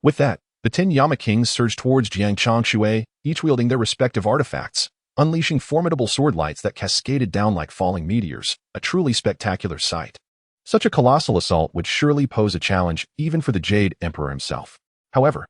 S1: With that, the 10 Yama Kings surged towards Jiang Changshui, each wielding their respective artifacts, unleashing formidable sword lights that cascaded down like falling meteors, a truly spectacular sight. Such a colossal assault would surely pose a challenge even for the Jade Emperor himself. However,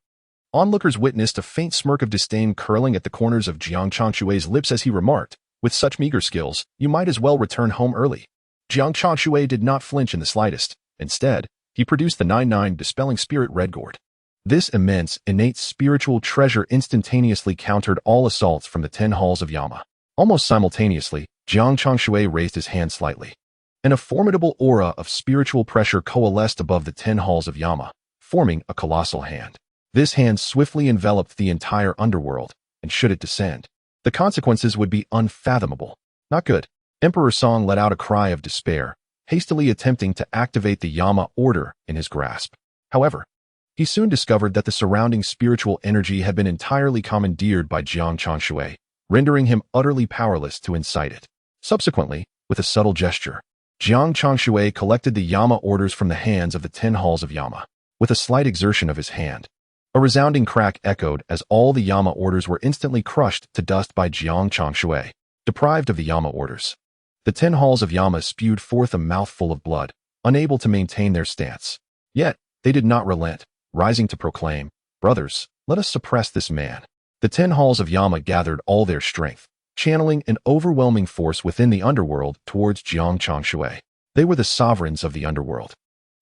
S1: onlookers witnessed a faint smirk of disdain curling at the corners of Jiang Changshui's lips as he remarked, "With such meager skills, you might as well return home early." Jiang Changshui did not flinch in the slightest. Instead, he produced the 9-9 Dispelling Spirit Red Gourd. This immense, innate spiritual treasure instantaneously countered all assaults from the 10 halls of Yama. Almost simultaneously, Jiang Changshui raised his hand slightly, and a formidable aura of spiritual pressure coalesced above the 10 halls of Yama, forming a colossal hand. This hand swiftly enveloped the entire underworld, and should it descend, the consequences would be unfathomable. Not good. Emperor Song let out a cry of despair, hastily attempting to activate the Yama order in his grasp. However, he soon discovered that the surrounding spiritual energy had been entirely commandeered by Jiang Changshui, rendering him utterly powerless to incite it. Subsequently, with a subtle gesture, Jiang Changshui collected the Yama orders from the hands of the 10 halls of Yama. With a slight exertion of his hand, a resounding crack echoed as all the Yama orders were instantly crushed to dust by Jiang Changshui. Deprived of the Yama orders, the 10 halls of Yama spewed forth a mouthful of blood, unable to maintain their stance. Yet, they did not relent. rising to proclaim, "Brothers, let us suppress this man." The 10 halls of Yama gathered all their strength, channeling an overwhelming force within the underworld towards Jiang Changshui. They were the sovereigns of the underworld.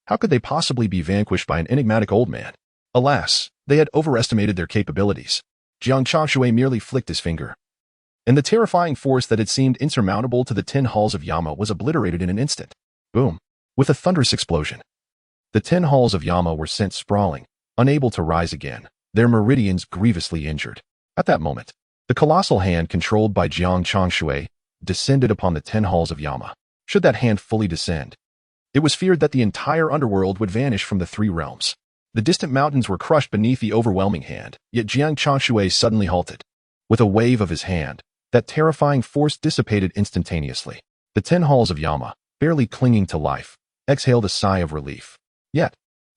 S1: How could they possibly be vanquished by an enigmatic old man? Alas, they had overestimated their capabilities. Jiang Changshui merely flicked his finger, and the terrifying force that had seemed insurmountable to the 10 halls of Yama was obliterated in an instant. Boom! With a thunderous explosion, the 10 halls of Yama were sent sprawling, unable to rise again, their meridians grievously injured. At that moment, the colossal hand controlled by Jiang Changshui descended upon the 10 halls of Yama. Should that hand fully descend, it was feared that the entire underworld would vanish from the 3 realms. The distant mountains were crushed beneath the overwhelming hand, yet Jiang Changshui suddenly halted. With a wave of his hand, that terrifying force dissipated instantaneously. The 10 halls of Yama, barely clinging to life, exhaled a sigh of relief. Yet,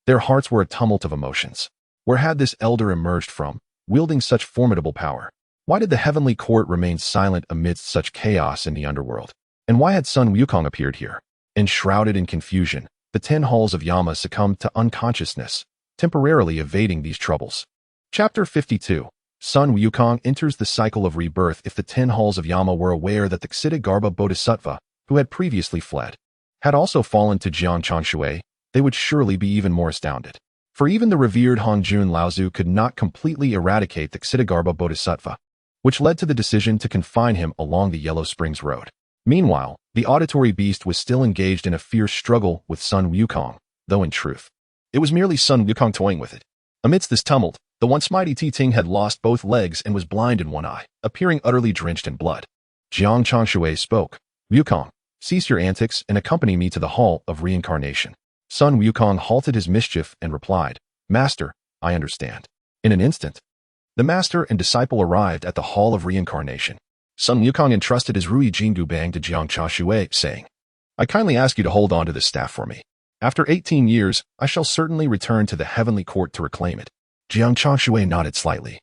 S1: their hearts were a tumult of emotions. Where had this elder emerged from, wielding such formidable power? Why did the heavenly court remain silent amidst such chaos in the underworld? And why had Sun Wukong appeared here? Enshrouded in confusion, the 10 halls of Yama succumbed to unconsciousness, temporarily evading these troubles. Chapter 52. Sun Wukong enters the cycle of rebirth. If the 10 halls of Yama were aware that the Ksitigarbha Bodhisattva, who had previously fled, had also fallen to Jiang Changshui, they would surely be even more astounded. For even the revered Hongjun Laozu could not completely eradicate the Ksitigarbha Bodhisattva, which led to the decision to confine him along the Yellow Springs Road. Meanwhile, the auditory beast was still engaged in a fierce struggle with Sun Wukong, though in truth, it was merely Sun Wukong toying with it. Amidst this tumult, the once mighty Ting had lost both legs and was blind in one eye, appearing utterly drenched in blood. Jiang Changshui spoke. "Wukong, cease your antics and accompany me to the Hall of Reincarnation." Sun Wukong halted his mischief and replied, "Master, I understand." In an instant, the master and disciple arrived at the Hall of Reincarnation. Sun Wukong entrusted his Rui Jinggu Bang to Jiang Changshui, saying, "I kindly ask you to hold on to this staff for me. After 18 years, I shall certainly return to the heavenly court to reclaim it." Jiang Changshui nodded slightly,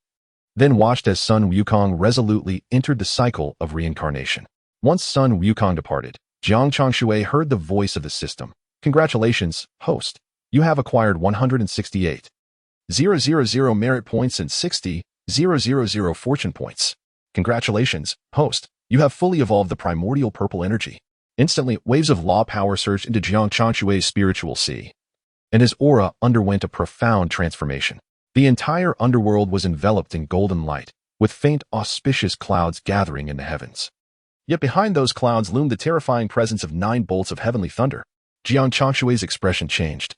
S1: then watched as Sun Wukong resolutely entered the cycle of reincarnation. Once Sun Wukong departed, Jiang Changshui heard the voice of the system. "Congratulations, host. You have acquired 168,000 merit points and 60,000 fortune points. Congratulations, host. You have fully evolved the primordial purple energy." Instantly, waves of law power surged into Jiang Changshui's spiritual sea, and his aura underwent a profound transformation. The entire underworld was enveloped in golden light, with faint, auspicious clouds gathering in the heavens. Yet behind those clouds loomed the terrifying presence of 9 bolts of heavenly thunder. Jiang Changshui's expression changed.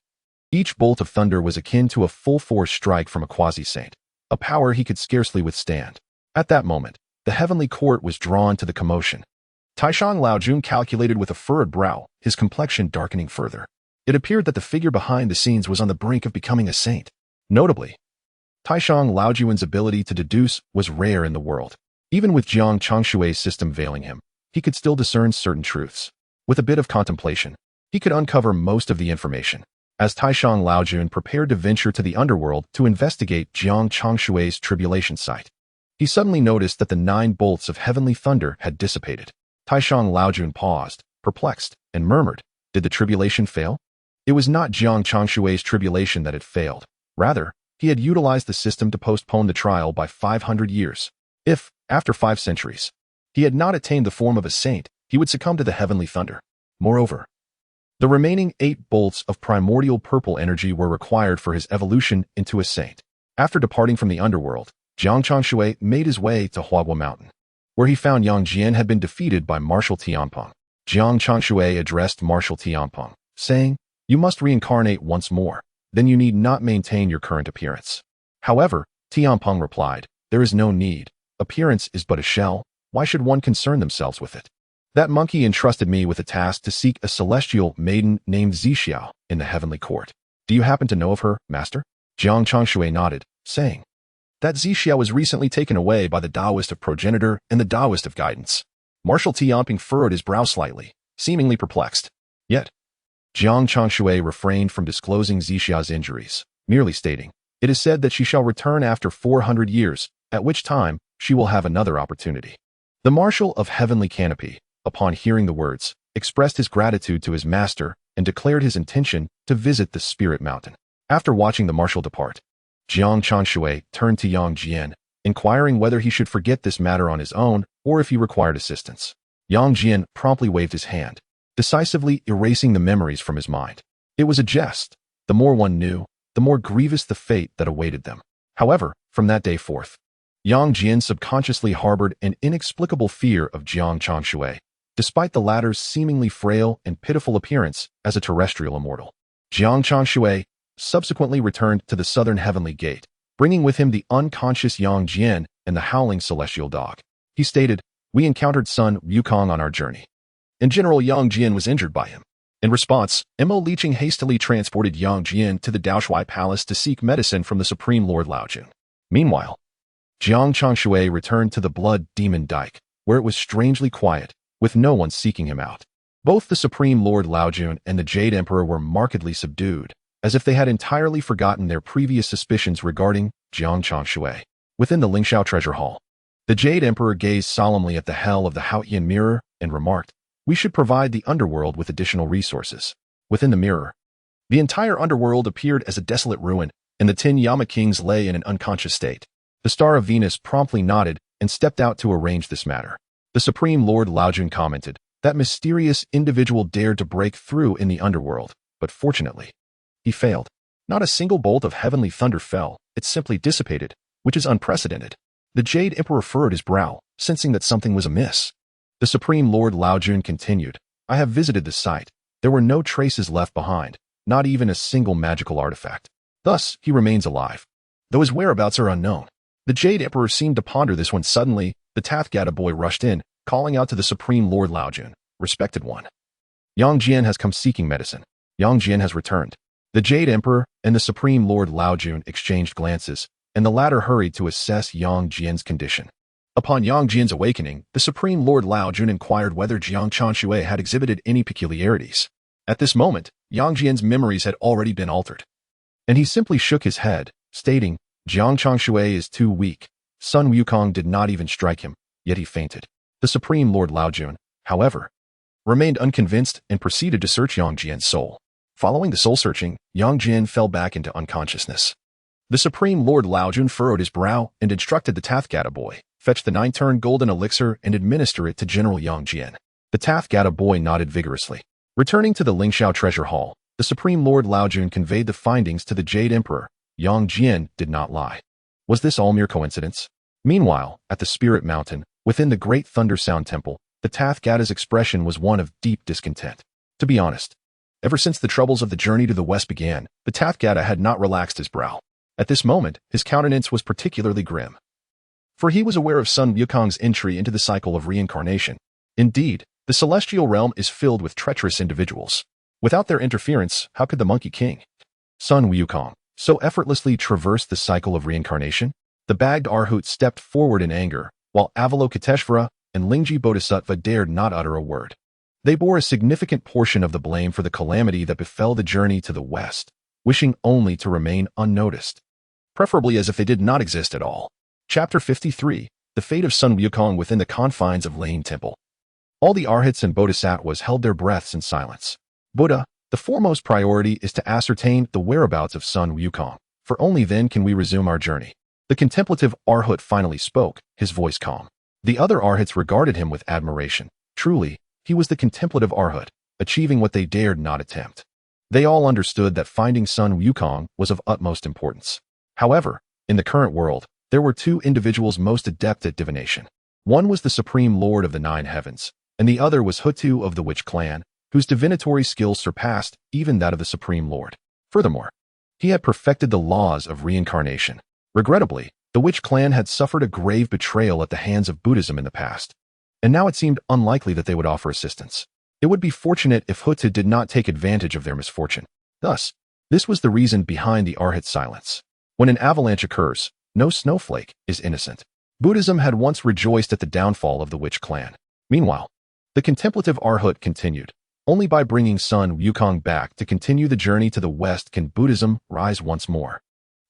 S1: Each bolt of thunder was akin to a full-force strike from a quasi-saint, a power he could scarcely withstand. At that moment, the heavenly court was drawn to the commotion. Taishang Laojun calculated with a furrowed brow, his complexion darkening further. It appeared that the figure behind the scenes was on the brink of becoming a saint. Notably, Taishang Laojun's ability to deduce was rare in the world. Even with Jiang Changshui's system veiling him, he could still discern certain truths. With a bit of contemplation, he could uncover most of the information. As Taishang Laojun prepared to venture to the underworld to investigate Jiang Changshui's tribulation site, he suddenly noticed that the 9 bolts of heavenly thunder had dissipated. Taishang Laojun paused, perplexed, and murmured, "Did the tribulation fail?" It was not Jiang Changshui's tribulation that had failed. Rather, he had utilized the system to postpone the trial by 500 years. If, after 5 centuries, he had not attained the form of a saint, he would succumb to the heavenly thunder. Moreover, the remaining 8 bolts of primordial purple energy were required for his evolution into a saint. After departing from the underworld, Jiang Changshui made his way to Huagua Mountain, where he found Yang Jian had been defeated by Marshal Tianpeng. Jiang Changshui addressed Marshal Tianpeng, saying, "You must reincarnate once more, then you need not maintain your current appearance." However, Tianpeng replied, "There is no need. Appearance is but a shell. Why should one concern themselves with it? That monkey entrusted me with a task to seek a celestial maiden named Zixiao in the heavenly court. Do you happen to know of her, master?" Jiang Changshui nodded, saying, "That Zixiao was recently taken away by the Taoist of progenitor and the Taoist of guidance." Marshal Tianpeng furrowed his brow slightly, seemingly perplexed. Yet, Jiang Changshui refrained from disclosing Zixiao's injuries, merely stating, "It is said that she shall return after 400 years, at which time she will have another opportunity." The Marshal of Heavenly Canopy, upon hearing the words, expressed his gratitude to his master and declared his intention to visit the Spirit Mountain. After watching the marshal depart, Jiang Changshui turned to Yang Jian, inquiring whether he should forget this matter on his own or if he required assistance. Yang Jian promptly waved his hand, decisively erasing the memories from his mind. It was a jest. The more one knew, the more grievous the fate that awaited them. However, from that day forth, Yang Jian subconsciously harbored an inexplicable fear of Jiang Changshui, despite the latter's seemingly frail and pitiful appearance as a terrestrial immortal. Jiang Changshui subsequently returned to the southern heavenly gate, bringing with him the unconscious Yang Jian and the howling celestial dog. He stated, "We encountered Sun Wukong on our journey. In general, Yang Jian was injured by him. In response, Li Jing hastily transported Yang Jian to the Tushita Palace to seek medicine from the Supreme Lord Li Jing. Meanwhile, Jiang Changshui returned to the Blood Demon Dike, where it was strangely quiet, with no one seeking him out. Both the Supreme Lord Li Jing and the Jade Emperor were markedly subdued, as if they had entirely forgotten their previous suspicions regarding Jiang Changshui. Within the Lingxiao Treasure Hall, the Jade Emperor gazed solemnly at the hell of the Haotian mirror and remarked, "We should provide the underworld with additional resources." Within the mirror, the entire underworld appeared as a desolate ruin, and the 10 Yama kings lay in an unconscious state. The Star of Venus promptly nodded and stepped out to arrange this matter. The Supreme Lord Li Jing commented, "That mysterious individual dared to break through in the underworld, but fortunately, he failed. Not a single bolt of heavenly thunder fell, it simply dissipated, which is unprecedented." The Jade Emperor furrowed his brow, sensing that something was amiss. The Supreme Lord Li Jing continued, "I have visited the site. There were no traces left behind, not even a single magical artifact. Thus, he remains alive, though his whereabouts are unknown." The Jade Emperor seemed to ponder this when suddenly, the Tathgata boy rushed in, calling out to the Supreme Lord Li Jing, "Respected one, Yang Jian has come seeking medicine." Yang Jian has returned. The Jade Emperor and the Supreme Lord Li Jing exchanged glances, and the latter hurried to assess Yang Jian's condition. Upon Yang Jian's awakening, the Supreme Lord Li Jing inquired whether Jiang Changshui had exhibited any peculiarities. At this moment, Yang Jian's memories had already been altered, and he simply shook his head, stating, "Jiang Changshui is too weak. Sun Wukong did not even strike him, yet he fainted." The Supreme Lord Li Jing, however, remained unconvinced and proceeded to search Yang Jian's soul. Following the soul-searching, Yang Jian fell back into unconsciousness. The Supreme Lord Li Jing furrowed his brow and instructed the Tathgata boy, "Fetch the 9-turn golden elixir and administer it to General Yang Jian." The Tathgata boy nodded vigorously. Returning to the Lingxiao Treasure Hall, the Supreme Lord Li Jing conveyed the findings to the Jade Emperor. Yang Jian did not lie. Was this all mere coincidence? Meanwhile, at the Spirit Mountain, within the Great Thunder Sound Temple, the Tathgata's expression was one of deep discontent. To be honest, ever since the troubles of the journey to the west began, the Tathgata had not relaxed his brow. At this moment, his countenance was particularly grim, for he was aware of Sun Wukong's entry into the cycle of reincarnation. Indeed, the celestial realm is filled with treacherous individuals. Without their interference, how could the Monkey King, Sun Wukong, so effortlessly traverse the cycle of reincarnation? The bagged Arhut stepped forward in anger, while Avalokiteshvara and Lingji Bodhisattva dared not utter a word. They bore a significant portion of the blame for the calamity that befell the journey to the west, wishing only to remain unnoticed, preferably as if they did not exist at all. Chapter 53, The Fate of Sun Wukong Within the Confines of Lane Temple. All the Arhats and Bodhisattvas held their breaths in silence. Buddha, the foremost priority is to ascertain the whereabouts of Sun Wukong, for only then can we resume our journey. The contemplative Arhat finally spoke, his voice calm. The other Arhats regarded him with admiration. Truly, he was the contemplative Arhat, achieving what they dared not attempt. They all understood that finding Sun Wukong was of utmost importance. However, in the current world, there were two individuals most adept at divination. One was the Supreme Lord of the Nine Heavens, and the other was Hutu of the Witch Clan, whose divinatory skills surpassed even that of the Supreme Lord. Furthermore, he had perfected the laws of reincarnation. Regrettably, the Witch Clan had suffered a grave betrayal at the hands of Buddhism in the past, and now it seemed unlikely that they would offer assistance. It would be fortunate if Hutu did not take advantage of their misfortune. Thus, this was the reason behind the Arhat's silence. When an avalanche occurs, no snowflake is innocent. Buddhism had once rejoiced at the downfall of the Witch Clan. Meanwhile, the contemplative Arhat continued. Only by bringing Sun Wukong back to continue the journey to the west can Buddhism rise once more.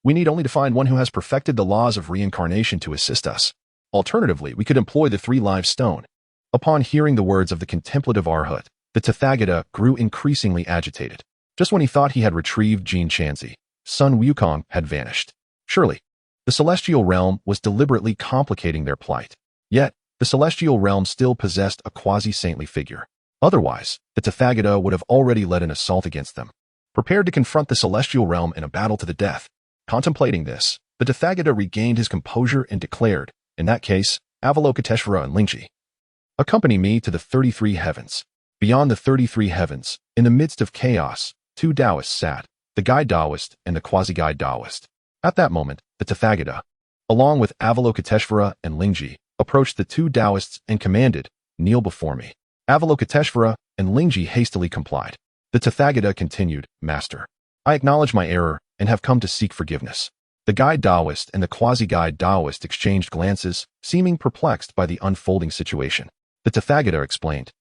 S1: We need only to find one who has perfected the laws of reincarnation to assist us. Alternatively, we could employ the 3 live stone. Upon hearing the words of the contemplative Arhat, the Tathagata grew increasingly agitated. Just when he thought he had retrieved Jin Chanzi, Sun Wukong had vanished. Surely, the celestial realm was deliberately complicating their plight. Yet, the celestial realm still possessed a quasi-saintly figure. Otherwise, the Tathagata would have already led an assault against them, prepared to confront the celestial realm in a battle to the death. Contemplating this, the Tathagata regained his composure and declared, in that case, Avalokiteshvara and Lingji, accompany me to the 33 heavens. Beyond the 33 heavens, in the midst of chaos, two Taoists sat, the guide Taoist and the quasi-guide Taoist. At that moment, the Tathagata, along with Avalokiteshvara and Lingji, approached the two Taoists and commanded, "Kneel before me." Avalokiteshvara and Lingji hastily complied. The Tathagata continued, "Master, I acknowledge my error and have come to seek forgiveness." The guide Taoist and the quasi-guide Taoist exchanged glances, seeming perplexed by the unfolding situation. The Tathagata explained,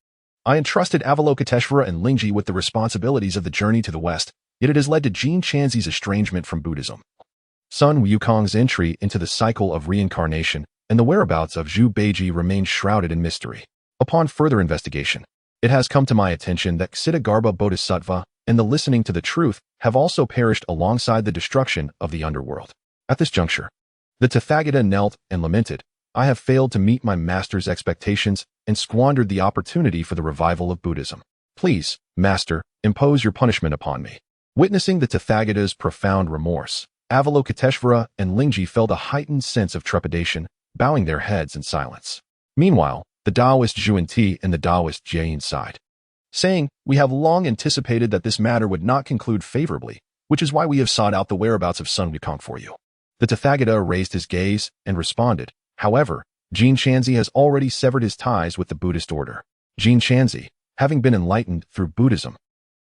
S1: "I entrusted Avalokiteshvara and Lingji with the responsibilities of the journey to the west, yet it has led to Jiang Changshui's estrangement from Buddhism. Sun Wukong's entry into the cycle of reincarnation and the whereabouts of Zhu Beiji remain shrouded in mystery. Upon further investigation, it has come to my attention that Ksitigarbha Bodhisattva and the listening to the truth have also perished alongside the destruction of the underworld." At this juncture, the Tathagata knelt and lamented, "I have failed to meet my master's expectations and squandered the opportunity for the revival of Buddhism. Please, master, impose your punishment upon me." Witnessing the Tathagata's profound remorse, Avalokiteshvara and Lingji felt a heightened sense of trepidation, bowing their heads in silence. Meanwhile, the Taoist Zhuan and the Taoist Jiang sighed, saying, "We have long anticipated that this matter would not conclude favorably, which is why we have sought out the whereabouts of Sun Wukong for you." The Tathagata raised his gaze and responded, "However, Jiang Changshui has already severed his ties with the Buddhist order. Jiang Changshui, having been enlightened through Buddhism,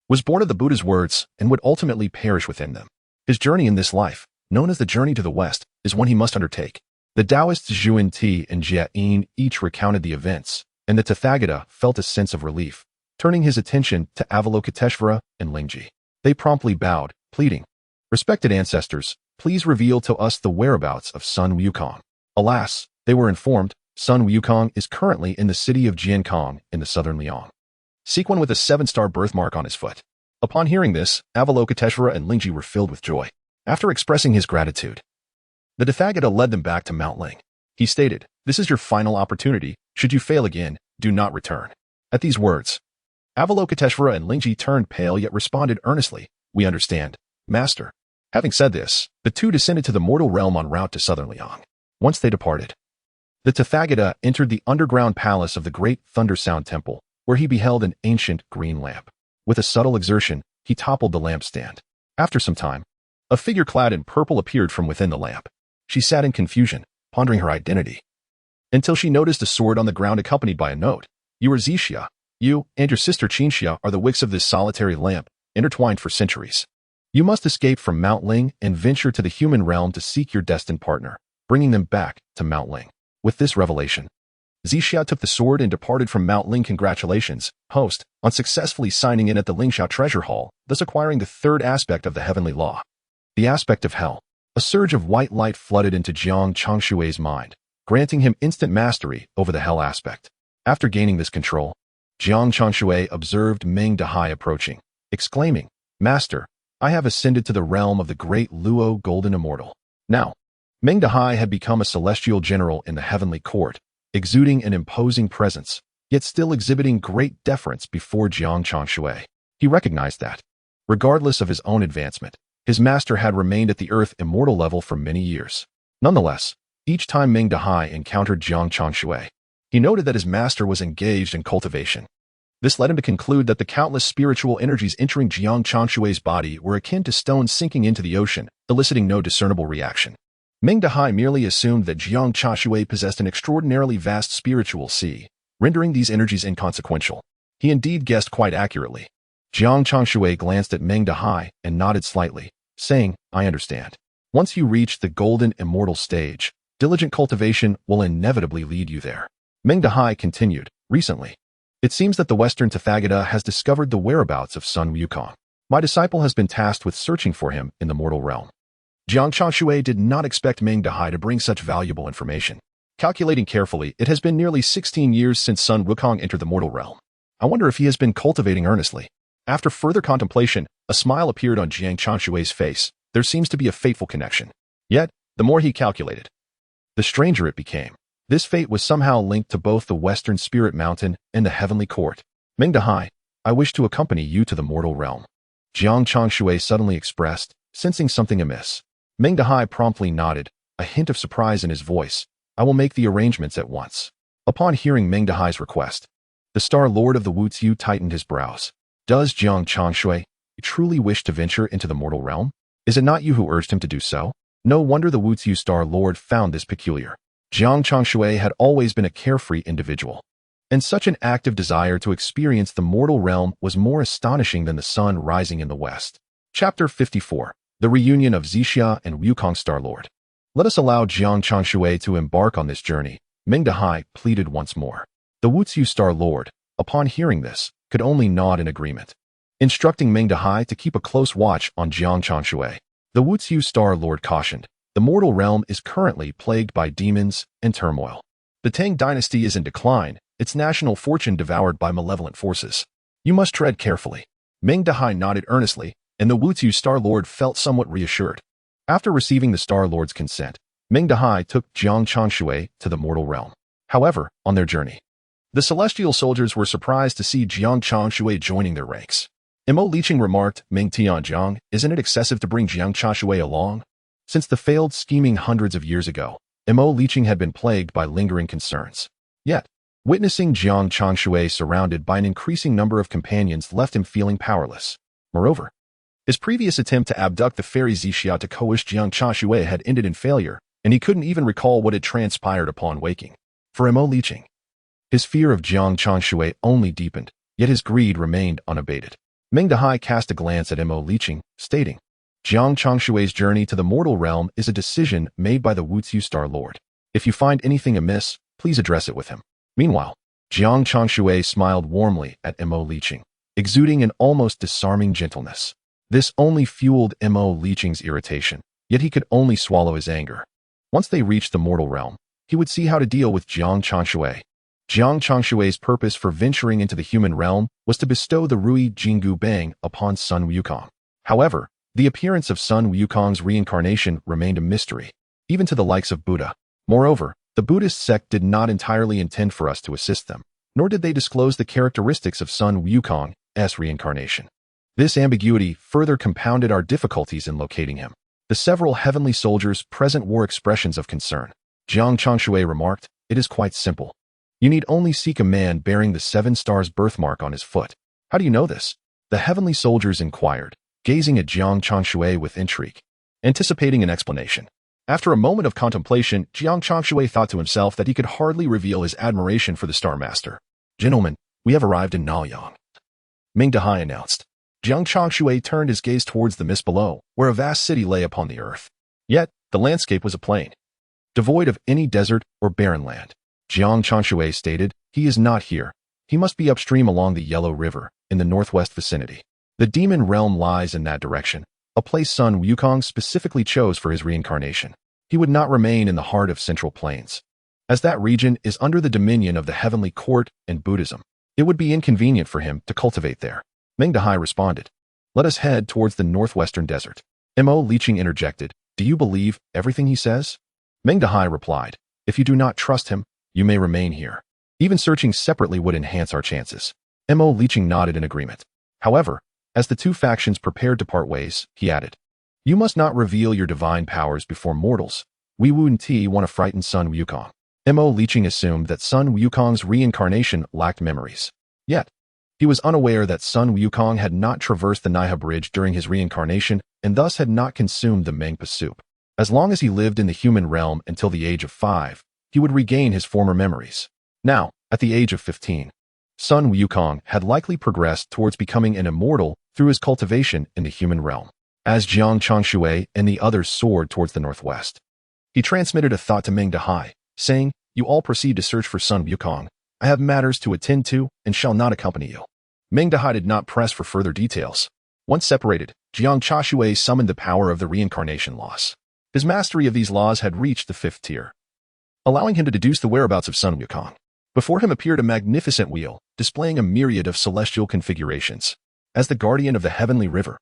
S1: was born of the Buddha's words and would ultimately perish within them. His journey in this life, known as the journey to the west, is one he must undertake." The Taoists Zhuan and Jiang each recounted the events, and the Tathagata felt a sense of relief, turning his attention to Avalokiteshvara and Lingji. They promptly bowed, pleading, "Respected ancestors, please reveal to us the whereabouts of Sun Wukong." Alas, they were informed, Sun Wukong is currently in the city of Jiankong in the southern Liang, sequin with a 7-star birthmark on his foot. Upon hearing this, Avalokiteshvara and Lingji were filled with joy. After expressing his gratitude, the Tathagata led them back to Mount Ling. He stated, "This is your final opportunity. Should you fail again, do not return." At these words, Avalokiteshvara and Lingji turned pale yet responded earnestly, "We understand, master." Having said this, the two descended to the mortal realm en route to southern Liang. Once they departed, the Tathagata entered the underground palace of the great Thunder Sound Temple, where he beheld an ancient green lamp. With a subtle exertion, he toppled the lampstand. After some time, a figure clad in purple appeared from within the lamp. She sat in confusion, pondering her identity, until she noticed a sword on the ground accompanied by a note. "You are Zixia. You and your sister Qinxia are the wicks of this solitary lamp, intertwined for centuries. You must escape from Mount Ling and venture to the human realm to seek your destined partner, bringing them back to Mount Ling." With this revelation, Zixia took the sword and departed from Mount Ling. Congratulations, host, on successfully signing in at the Lingxiao Treasure Hall, thus acquiring the third aspect of the heavenly law, the aspect of hell. A surge of white light flooded into Jiang Changshui's mind, granting him instant mastery over the hell aspect. After gaining this control, Jiang Changshui observed Meng Dahai approaching, exclaiming, "Master, I have ascended to the realm of the great Luo Golden Immortal." Now, Meng Dahai had become a celestial general in the heavenly court, exuding an imposing presence, yet still exhibiting great deference before Jiang Changshui. He recognized that, regardless of his own advancement, his master had remained at the earth immortal level for many years. Nonetheless, each time Meng Dahai encountered Jiang Changshui, he noted that his master was engaged in cultivation. This led him to conclude that the countless spiritual energies entering Jiang Changshui's body were akin to stones sinking into the ocean, eliciting no discernible reaction. Meng Dahai merely assumed that Jiang Changshui possessed an extraordinarily vast spiritual sea, rendering these energies inconsequential. He indeed guessed quite accurately. Jiang Changshui glanced at Meng Dahai and nodded slightly, saying, "I understand. Once you reach the golden immortal stage, diligent cultivation will inevitably lead you there." Meng Dahai continued, "Recently, it seems that the Western Tathagata has discovered the whereabouts of Sun Wukong. My disciple has been tasked with searching for him in the mortal realm." Jiang Changshui did not expect Meng Dahai to bring such valuable information. Calculating carefully, it has been nearly 16 years since Sun Wukong entered the mortal realm. I wonder if he has been cultivating earnestly. After further contemplation, a smile appeared on Jiang Changshui's face, There seems to be a fateful connection. Yet, the more he calculated, the stranger it became. This fate was somehow linked to both the Western Spirit Mountain and the Heavenly Court. Meng Dahai, I wish to accompany you to the mortal realm, Jiang Changshui suddenly expressed, sensing something amiss. Meng Dahai promptly nodded, a hint of surprise in his voice. I will make the arrangements at once. Upon hearing Meng Dahai's request, the Star Lord of the Wu Tzu tightened his brows. Does Jiang Changshui truly wish to venture into the mortal realm? Is it not you who urged him to do so? No wonder the Wu Tzu Star Lord found this peculiar. Jiang Changshui had always been a carefree individual, and such an active desire to experience the mortal realm was more astonishing than the sun rising in the west. Chapter 54. The Reunion of Zixia and Wukong Star Lord. Let us allow Jiang Changshui to embark on this journey, Meng Dahai pleaded once more. The Wu Tzu Star Lord, upon hearing this, could only nod in agreement, instructing Meng Dahai to keep a close watch on Jiang Changshui. The Wu Tzu Star Lord cautioned, the mortal realm is currently plagued by demons and turmoil. The Tang dynasty is in decline, its national fortune devoured by malevolent forces. You must tread carefully. Meng Dahai nodded earnestly, and the Wu Tzu Star Lord felt somewhat reassured. After receiving the Star Lord's consent, Meng Dahai took Jiang Changshui to the mortal realm. However, on their journey, the celestial soldiers were surprised to see Jiang Changshui joining their ranks. Li Jing remarked, Meng Tianjiang, isn't it excessive to bring Jiang Changshui along? Since the failed scheming hundreds of years ago, Li Jing had been plagued by lingering concerns. Yet, witnessing Jiang Changshui surrounded by an increasing number of companions left him feeling powerless. Moreover, his previous attempt to abduct the fairy Zixia to coerce Jiang Changshui had ended in failure, and he couldn't even recall what had transpired upon waking. For Li Jing, his fear of Jiang Changshui only deepened, yet his greed remained unabated. Meng Dahai cast a glance at Li Jing, stating, Jiang Changshui's journey to the mortal realm is a decision made by the Wu Tzu Star Lord. If you find anything amiss, please address it with him. Meanwhile, Jiang Changshui smiled warmly at Li Jing, exuding an almost disarming gentleness. This only fueled Li Jing's irritation, yet he could only swallow his anger. Once they reached the mortal realm, he would see how to deal with Jiang Changshui. Jiang Changshui's purpose for venturing into the human realm was to bestow the Rui Jinggu Bang upon Sun Wukong. However, the appearance of Sun Wukong's reincarnation remained a mystery, even to the likes of Buddha. Moreover, the Buddhist sect did not entirely intend for us to assist them, nor did they disclose the characteristics of Sun Wukong's reincarnation. This ambiguity further compounded our difficulties in locating him. The several heavenly soldiers present wore expressions of concern. Jiang Changshui remarked, it is quite simple. You need only seek a man bearing the 7 stars birthmark on his foot. How do you know this? The heavenly soldiers inquired, gazing at Jiang Changshui with intrigue, anticipating an explanation. After a moment of contemplation, Jiang Changshui thought to himself that he could hardly reveal his admiration for the Star Master. Gentlemen, we have arrived in Naoyang, Meng Dahai announced. Jiang Changshui turned his gaze towards the mist below, where a vast city lay upon the earth. Yet, the landscape was a plain, devoid of any desert or barren land. Jiang Changshui stated, he is not here. He must be upstream along the Yellow River, in the northwest vicinity. The demon realm lies in that direction, a place Sun Wukong specifically chose for his reincarnation. He would not remain in the heart of Central Plains, as that region is under the dominion of the Heavenly Court and Buddhism. It would be inconvenient for him to cultivate there. Meng Dahai responded, let us head towards the northwestern desert. Li Jing interjected, do you believe everything he says? Meng Dahai replied, if you do not trust him, you may remain here. Even searching separately would enhance our chances. Li Jing nodded in agreement. However, as the two factions prepared to part ways, he added, you must not reveal your divine powers before mortals. We Wu Ti want to frighten Sun Wukong. Li Jing assumed that Sun Wukong's reincarnation lacked memories. Yet, he was unaware that Sun Wukong had not traversed the Naiha Bridge during his reincarnation and thus had not consumed the Mangpa soup. As long as he lived in the human realm until the age of 5, he would regain his former memories. Now, at the age of 15, Sun Wukong had likely progressed towards becoming an immortal through his cultivation in the human realm. As Jiang Changshui and the others soared towards the northwest, he transmitted a thought to Meng Dahai, saying, you all proceed to search for Sun Wukong. I have matters to attend to and shall not accompany you. Meng Dahai did not press for further details. Once separated, Jiang Changshui summoned the power of the reincarnation laws. His mastery of these laws had reached the 5th tier, allowing him to deduce the whereabouts of Sun Wukong. Before him appeared a magnificent wheel, displaying a myriad of celestial configurations. As the guardian of the heavenly river,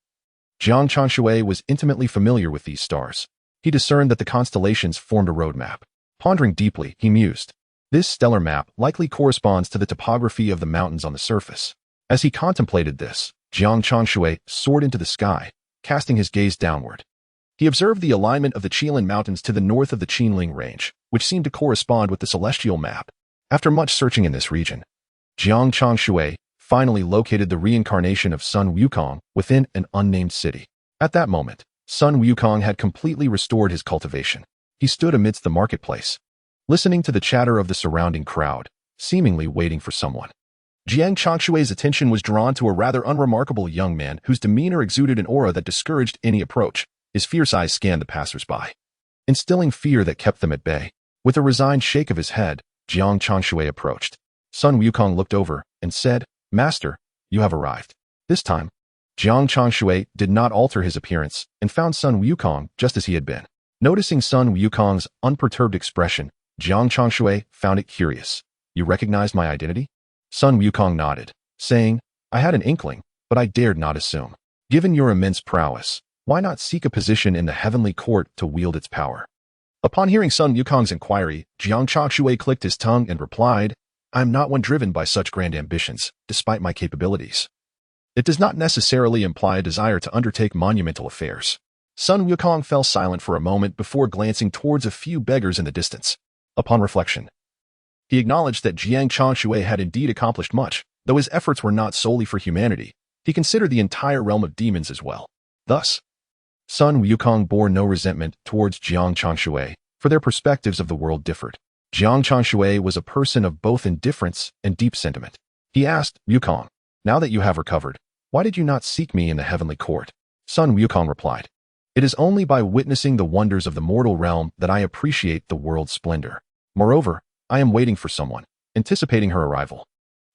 S1: Jiang Changshui was intimately familiar with these stars. He discerned that the constellations formed a roadmap. Pondering deeply, he mused. This stellar map likely corresponds to the topography of the mountains on the surface. As he contemplated this, Jiang Changshui soared into the sky, casting his gaze downward. He observed the alignment of the Qilin Mountains to the north of the Qinling Range, which seemed to correspond with the celestial map. After much searching in this region, Jiang Changshui finally located the reincarnation of Sun Wukong within an unnamed city. At that moment, Sun Wukong had completely restored his cultivation. He stood amidst the marketplace, listening to the chatter of the surrounding crowd, seemingly waiting for someone. Jiang Changshui's attention was drawn to a rather unremarkable young man whose demeanor exuded an aura that discouraged any approach. His fierce eyes scanned the passers-by, instilling fear that kept them at bay. With a resigned shake of his head, Jiang Changshui approached. Sun Wukong looked over and said, "Master, you have arrived." This time, Jiang Changshui did not alter his appearance and found Sun Wukong just as he had been. Noticing Sun Wukong's unperturbed expression, Jiang Changshui found it curious. "You recognize my identity?" Sun Wukong nodded, saying, "I had an inkling, but I dared not assume. Given your immense prowess, why not seek a position in the heavenly court to wield its power?" Upon hearing Sun Wukong's inquiry, Jiang Changshui clicked his tongue and replied, "I am not one driven by such grand ambitions, despite my capabilities. It does not necessarily imply a desire to undertake monumental affairs." Sun Wukong fell silent for a moment before glancing towards a few beggars in the distance. Upon reflection, he acknowledged that Jiang Changshui had indeed accomplished much, though his efforts were not solely for humanity. He considered the entire realm of demons as well. Thus, Sun Wukong bore no resentment towards Jiang Changshui, for their perspectives of the world differed. Jiang Changshui was a person of both indifference and deep sentiment. He asked, "Wukong, now that you have recovered, why did you not seek me in the heavenly court?" Sun Wukong replied, "It is only by witnessing the wonders of the mortal realm that I appreciate the world's splendor. Moreover, I am waiting for someone, anticipating her arrival."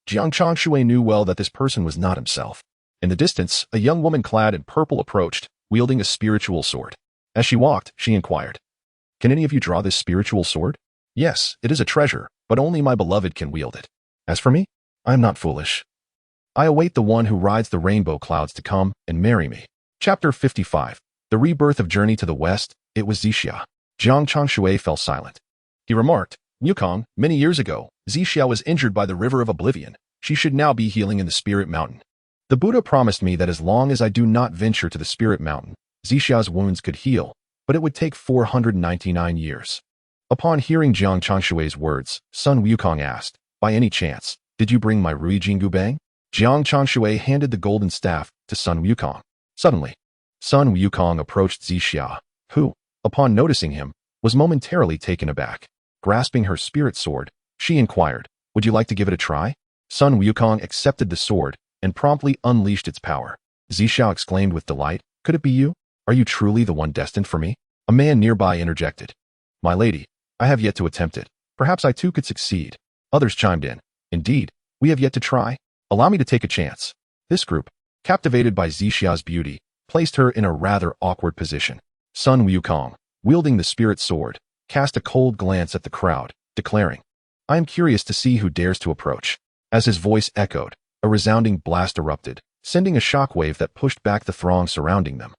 S1: Jiang Changshui knew well that this person was not himself. In the distance, a young woman clad in purple approached, wielding a spiritual sword. As she walked, she inquired, "Can any of you draw this spiritual sword?" "Yes, it is a treasure, but only my beloved can wield it. As for me, I am not foolish. I await the one who rides the rainbow clouds to come and marry me." Chapter 55. The Rebirth of Journey to the West. It was Zixia. Jiang Changshui fell silent. He remarked, "Wukong, many years ago, Zixia was injured by the River of Oblivion. She should now be healing in the Spirit Mountain. The Buddha promised me that as long as I do not venture to the Spirit Mountain, Zixia's wounds could heal, but it would take 499 years. Upon hearing Jiang Changshui's words, Sun Wukong asked, "By any chance, did you bring my Li Jing Gubang?" Jiang Changshui handed the golden staff to Sun Wukong. Suddenly, Sun Wukong approached Zixia, who, upon noticing him, was momentarily taken aback. Grasping her spirit sword, she inquired, "Would you like to give it a try?" Sun Wukong accepted the sword and promptly unleashed its power. Zixia exclaimed with delight, "Could it be you? Are you truly the one destined for me?" A man nearby interjected, "My lady, I have yet to attempt it. Perhaps I too could succeed." Others chimed in, "Indeed, we have yet to try. Allow me to take a chance." This group, captivated by Zixia's beauty, placed her in a rather awkward position. Sun Wukong, wielding the spirit sword, cast a cold glance at the crowd, declaring, "I am curious to see who dares to approach." As his voice echoed, a resounding blast erupted, sending a shockwave that pushed back the throng surrounding them,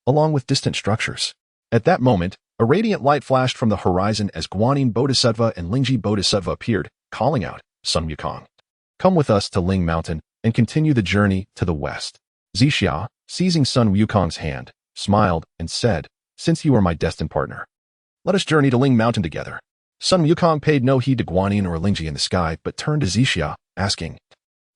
S1: along with distant structures. At that moment, a radiant light flashed from the horizon as Guanyin Bodhisattva and Lingji Bodhisattva appeared, calling out, "Sun Wukong, come with us to Ling Mountain and continue the journey to the west." Zixia, seizing Sun Wukong's hand, smiled and said, "Since you are my destined partner, let us journey to Ling Mountain together." Sun Wukong paid no heed to Guanyin or Lingji in the sky, but turned to Zixia, asking,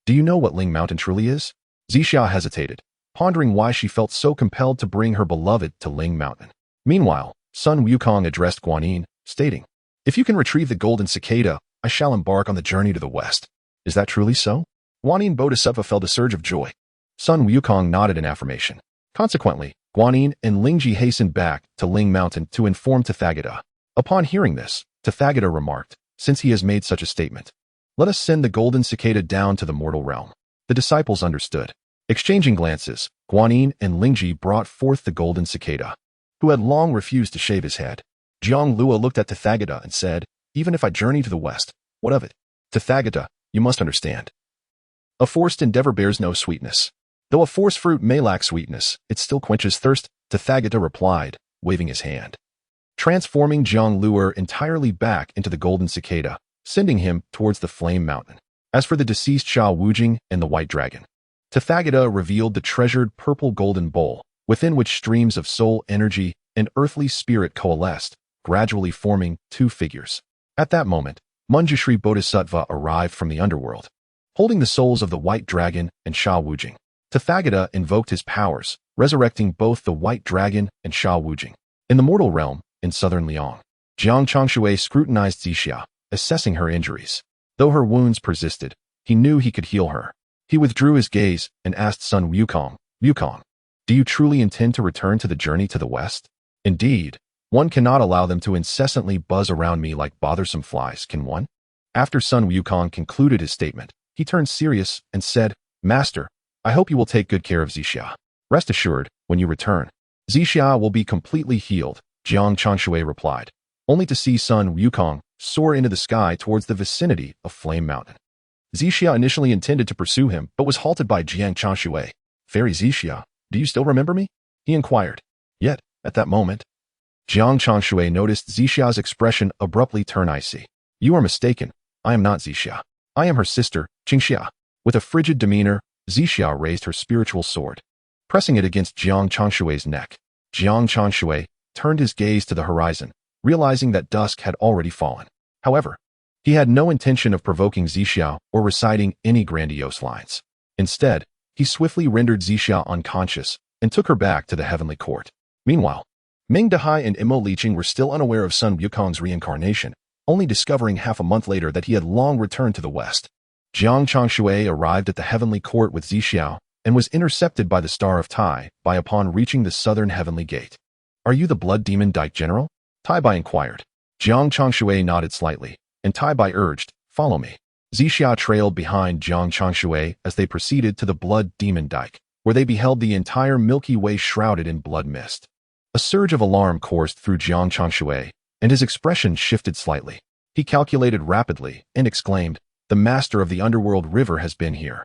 S1: "Do you know what Ling Mountain truly is?" Zixia hesitated, pondering why she felt so compelled to bring her beloved to Ling Mountain. Meanwhile, Sun Wukong addressed Guanyin, stating, "If you can retrieve the golden cicada, I shall embark on the journey to the west." "Is that truly so?" Guanyin Bodhisattva felt a surge of joy. Sun Wukong nodded in affirmation. Consequently, Guanyin and Lingji hastened back to Ling Mountain to inform Tathagata. Upon hearing this, Tathagata remarked, "Since he has made such a statement, let us send the golden cicada down to the mortal realm." The disciples understood. Exchanging glances, Guanyin and Lingji brought forth the golden cicada, who had long refused to shave his head. Jiang Lua looked at Tathagata and said, "Even if I journey to the west, what of it? Tathagata, you must understand. A forced endeavor bears no sweetness. Though a force fruit may lack sweetness, it still quenches thirst, Tathagata replied, waving his hand, transforming Jiang Luer entirely back into the golden cicada, sending him towards the flame mountain. As for the deceased Sha Wujing and the white dragon, Tathagata revealed the treasured purple golden bowl, within which streams of soul energy and earthly spirit coalesced, gradually forming two figures. At that moment, Manjushri Bodhisattva arrived from the underworld, holding the souls of the white dragon and Sha Wujing. Tathagata invoked his powers, resurrecting both the white dragon and Sha Wujing. In the mortal realm, in southern Liang, Jiang Changshui scrutinized Zixia, assessing her injuries. Though her wounds persisted, he knew he could heal her. He withdrew his gaze and asked son Wukong, Wukong, do you truly intend to return to the journey to the west? Indeed, one cannot allow them to incessantly buzz around me like bothersome flies, can one? After son Wukong concluded his statement, he turned serious and said, Master, I hope you will take good care of Zixia. Rest assured, when you return, Zixia will be completely healed, Jiang Changshui replied, only to see son Wukong soar into the sky towards the vicinity of Flame Mountain. Zixia initially intended to pursue him, but was halted by Jiang Changshui. Fairy Zixia, do you still remember me? He inquired. Yet, at that moment, Jiang Changshui noticed Zixia's expression abruptly turn icy. You are mistaken. I am not Zixia. I am her sister, Qingxia. With a frigid demeanor, Zixia raised her spiritual sword, pressing it against Jiang Changshui's neck. Jiang Changshui turned his gaze to the horizon, realizing that dusk had already fallen. However, he had no intention of provoking Zixia or reciting any grandiose lines. Instead, he swiftly rendered Zixia unconscious and took her back to the heavenly court. Meanwhile, Ming Dehai and Li Jing were still unaware of Sun Wukong's reincarnation, only discovering half a month later that he had long returned to the west. Jiang Changshui arrived at the heavenly court with Zixia and was intercepted by the Star of Tai Bai upon reaching the southern heavenly gate. Are you the blood demon Dike General? Tai Bai inquired. Jiang Changshui nodded slightly, and Tai Bai urged, follow me. Zixia trailed behind Jiang Changshui as they proceeded to the blood demon dike, where they beheld the entire Milky Way shrouded in blood mist. A surge of alarm coursed through Jiang Changshui, and his expression shifted slightly. He calculated rapidly and exclaimed, the master of the underworld river has been here.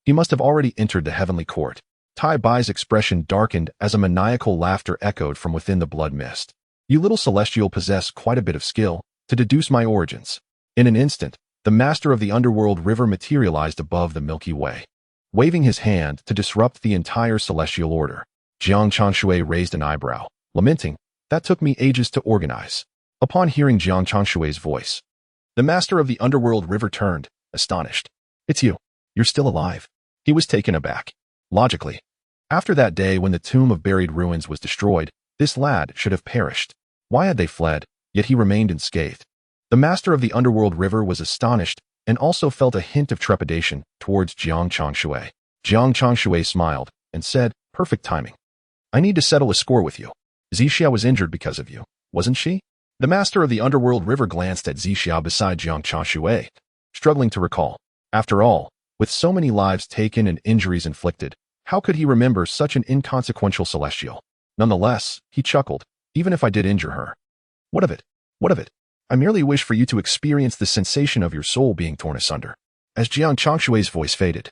S1: He must have already entered the heavenly court. Tai Bai's expression darkened as a maniacal laughter echoed from within the blood mist. You little celestial possess quite a bit of skill to deduce my origins. In an instant, the master of the underworld river materialized above the Milky Way, waving his hand to disrupt the entire celestial order. Jiang Changshui raised an eyebrow, lamenting, that took me ages to organize. Upon hearing Jiang Changshui's voice, the master of the underworld river turned, astonished. It's you. You're still alive. He was taken aback. Logically, after that day when the tomb of buried ruins was destroyed, this lad should have perished. Why had they fled, yet he remained unscathed? The master of the underworld river was astonished and also felt a hint of trepidation towards Jiang Changshui. Jiang Changshui smiled and said, perfect timing. I need to settle a score with you. Zixia was injured because of you, wasn't she? The master of the underworld river glanced at Zixia beside Jiang Changshui, struggling to recall. After all, with so many lives taken and injuries inflicted, how could he remember such an inconsequential celestial? Nonetheless, he chuckled, even if I did injure her. What of it? What of it? I merely wish for you to experience the sensation of your soul being torn asunder. As Jiang Changshui's voice faded,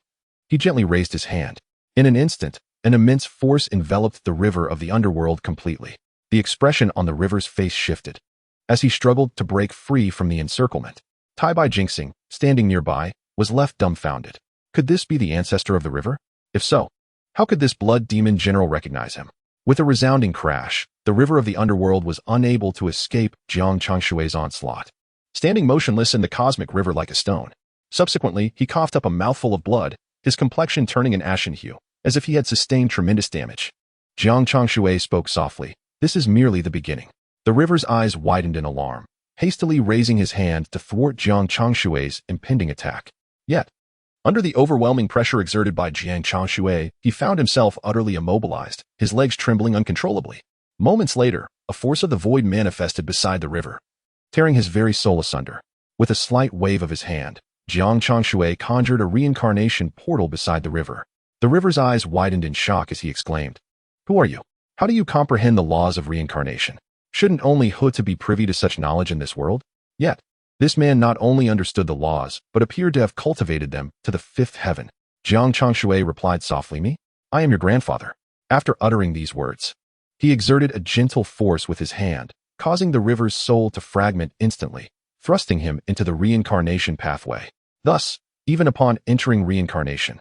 S1: he gently raised his hand. In an instant, an immense force enveloped the river of the underworld completely. The expression on the river's face shifted as he struggled to break free from the encirclement. Tai Bai Jinxing, standing nearby, was left dumbfounded. Could this be the ancestor of the river? If so, how could this blood demon general recognize him? With a resounding crash, the river of the underworld was unable to escape Jiang Changshui's onslaught, standing motionless in the cosmic river like a stone. Subsequently, he coughed up a mouthful of blood, his complexion turning an ashen hue, as if he had sustained tremendous damage. Jiang Changshui spoke softly, this is merely the beginning. The river's eyes widened in alarm, hastily raising his hand to thwart Jiang Changshui's impending attack. Yet, under the overwhelming pressure exerted by Jiang Changshui, he found himself utterly immobilized, his legs trembling uncontrollably. Moments later, a force of the void manifested beside the river, tearing his very soul asunder. With a slight wave of his hand, Jiang Changshui conjured a reincarnation portal beside the river. The river's eyes widened in shock as he exclaimed, who are you? How do you comprehend the laws of reincarnation? Shouldn't only Huta be privy to such knowledge in this world? Yet, this man not only understood the laws, but appeared to have cultivated them to the fifth heaven. Jiang Changshui replied softly, me? I am your grandfather." After uttering these words, he exerted a gentle force with his hand, causing the river's soul to fragment instantly, thrusting him into the reincarnation pathway. Thus, even upon entering reincarnation,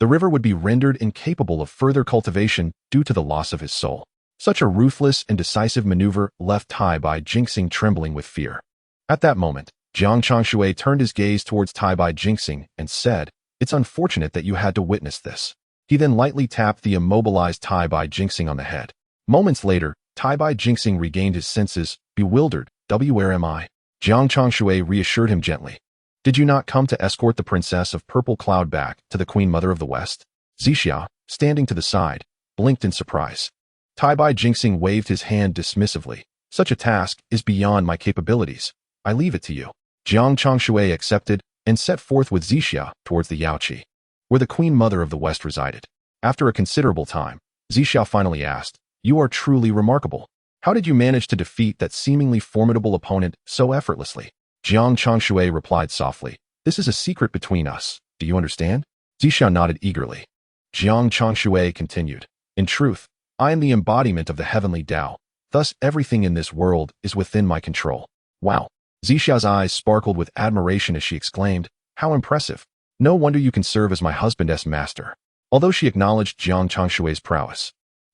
S1: the river would be rendered incapable of further cultivation due to the loss of his soul. Such a ruthless and decisive maneuver left Bai Jing trembling with fear. At that moment, Jiang Changshui turned his gaze towards Bai Jing and said, "It's unfortunate that you had to witness this." He then lightly tapped the immobilized Bai Jing on the head. Moments later, Bai Jing regained his senses, bewildered. "Where am I?" Jiang Changshui reassured him gently. "Did you not come to escort the Princess of Purple Cloud back to the Queen Mother of the West?" Zixia, standing to the side, blinked in surprise. Bai Jing waved his hand dismissively. "Such a task is beyond my capabilities. I leave it to you." Jiang Changshui accepted and set forth with Zixia towards the Yaoqi, where the Queen Mother of the West resided. After a considerable time, Zixia finally asked, "You are truly remarkable. How did you manage to defeat that seemingly formidable opponent so effortlessly?" Jiang Changshui replied softly, "This is a secret between us. Do you understand?" Zixia nodded eagerly. Jiang Changshui continued, "In truth, I am the embodiment of the heavenly Tao. Thus everything in this world is within my control." "Wow." Zixia's eyes sparkled with admiration as she exclaimed, "How impressive. No wonder you can serve as my husband's master." Although she acknowledged Jiang Changshui's prowess,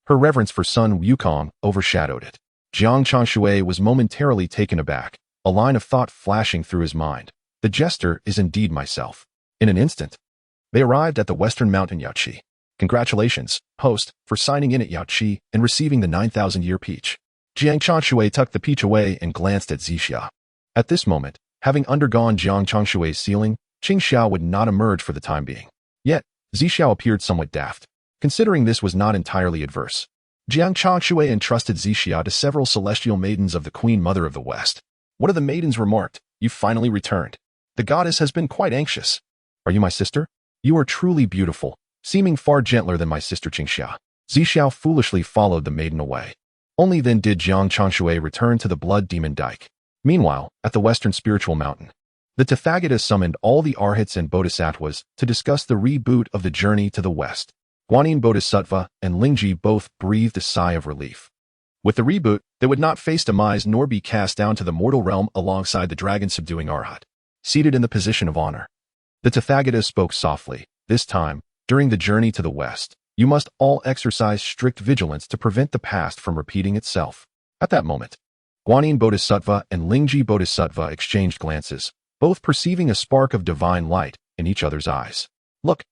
S1: her reverence for Sun Wukong overshadowed it. Jiang Changshui was momentarily taken aback, a line of thought flashing through his mind. The jester is indeed myself. In an instant, they arrived at the western mountain Yaoqi. "Congratulations, host, for signing in at Yaoqi and receiving the 9,000-year peach." Jiang Changshui tucked the peach away and glanced at Zixia. At this moment, having undergone Jiang Changshui's sealing, Qing Xiao would not emerge for the time being. Yet, Zixia appeared somewhat daft, considering this was not entirely adverse. Jiang Changshui entrusted Zixia to several celestial maidens of the Queen Mother of the West. One of the maidens remarked, "You finally returned. The goddess has been quite anxious. Are you my sister? You are truly beautiful, seeming far gentler than my sister Qing Xia." Zixia foolishly followed the maiden away. Only then did Jiang Changshui return to the Blood Demon Dike. Meanwhile, at the Western Spiritual Mountain, the Tathagata summoned all the Arhats and Bodhisattvas to discuss the reboot of the journey to the West. Guanyin Bodhisattva and Lingji both breathed a sigh of relief. With the reboot, they would not face demise nor be cast down to the mortal realm alongside the dragon-subduing Arhat. Seated in the position of honor, the Tathagata spoke softly. "This time, during the journey to the West, you must all exercise strict vigilance to prevent the past from repeating itself." At that moment, Guanyin Bodhisattva and Lingji Bodhisattva exchanged glances, both perceiving a spark of divine light in each other's eyes. "Look,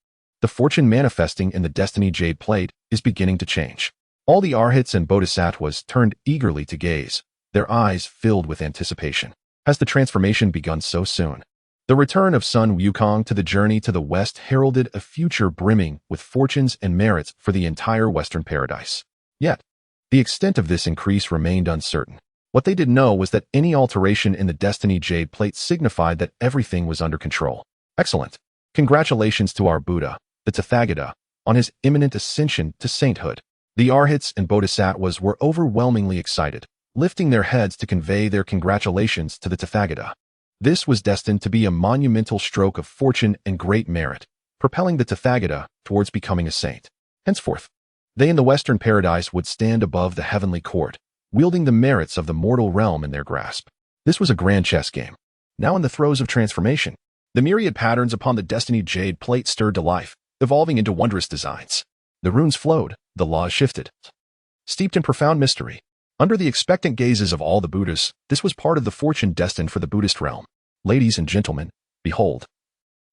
S1: the fortune manifesting in the Destiny Jade Plate is beginning to change." All the Arhats and Bodhisattvas turned eagerly to gaze, their eyes filled with anticipation. Has the transformation begun so soon? The return of Sun Wukong to the journey to the West heralded a future brimming with fortunes and merits for the entire Western paradise. Yet, the extent of this increase remained uncertain. What they did know was that any alteration in the Destiny Jade Plate signified that everything was under control. "Excellent. Congratulations to our Buddha, the Tathagata, on his imminent ascension to sainthood." The Arhats and Bodhisattvas were overwhelmingly excited, lifting their heads to convey their congratulations to the Tathagata. This was destined to be a monumental stroke of fortune and great merit, propelling the Tathagata towards becoming a saint. Henceforth, they in the Western paradise would stand above the heavenly court, wielding the merits of the mortal realm in their grasp. This was a grand chess game. Now in the throes of transformation, the myriad patterns upon the Destiny Jade Plate stirred to life, evolving into wondrous designs. The runes flowed, the laws shifted. Steeped in profound mystery, under the expectant gazes of all the Buddhas, this was part of the fortune destined for the Buddhist realm. "Ladies and gentlemen, behold."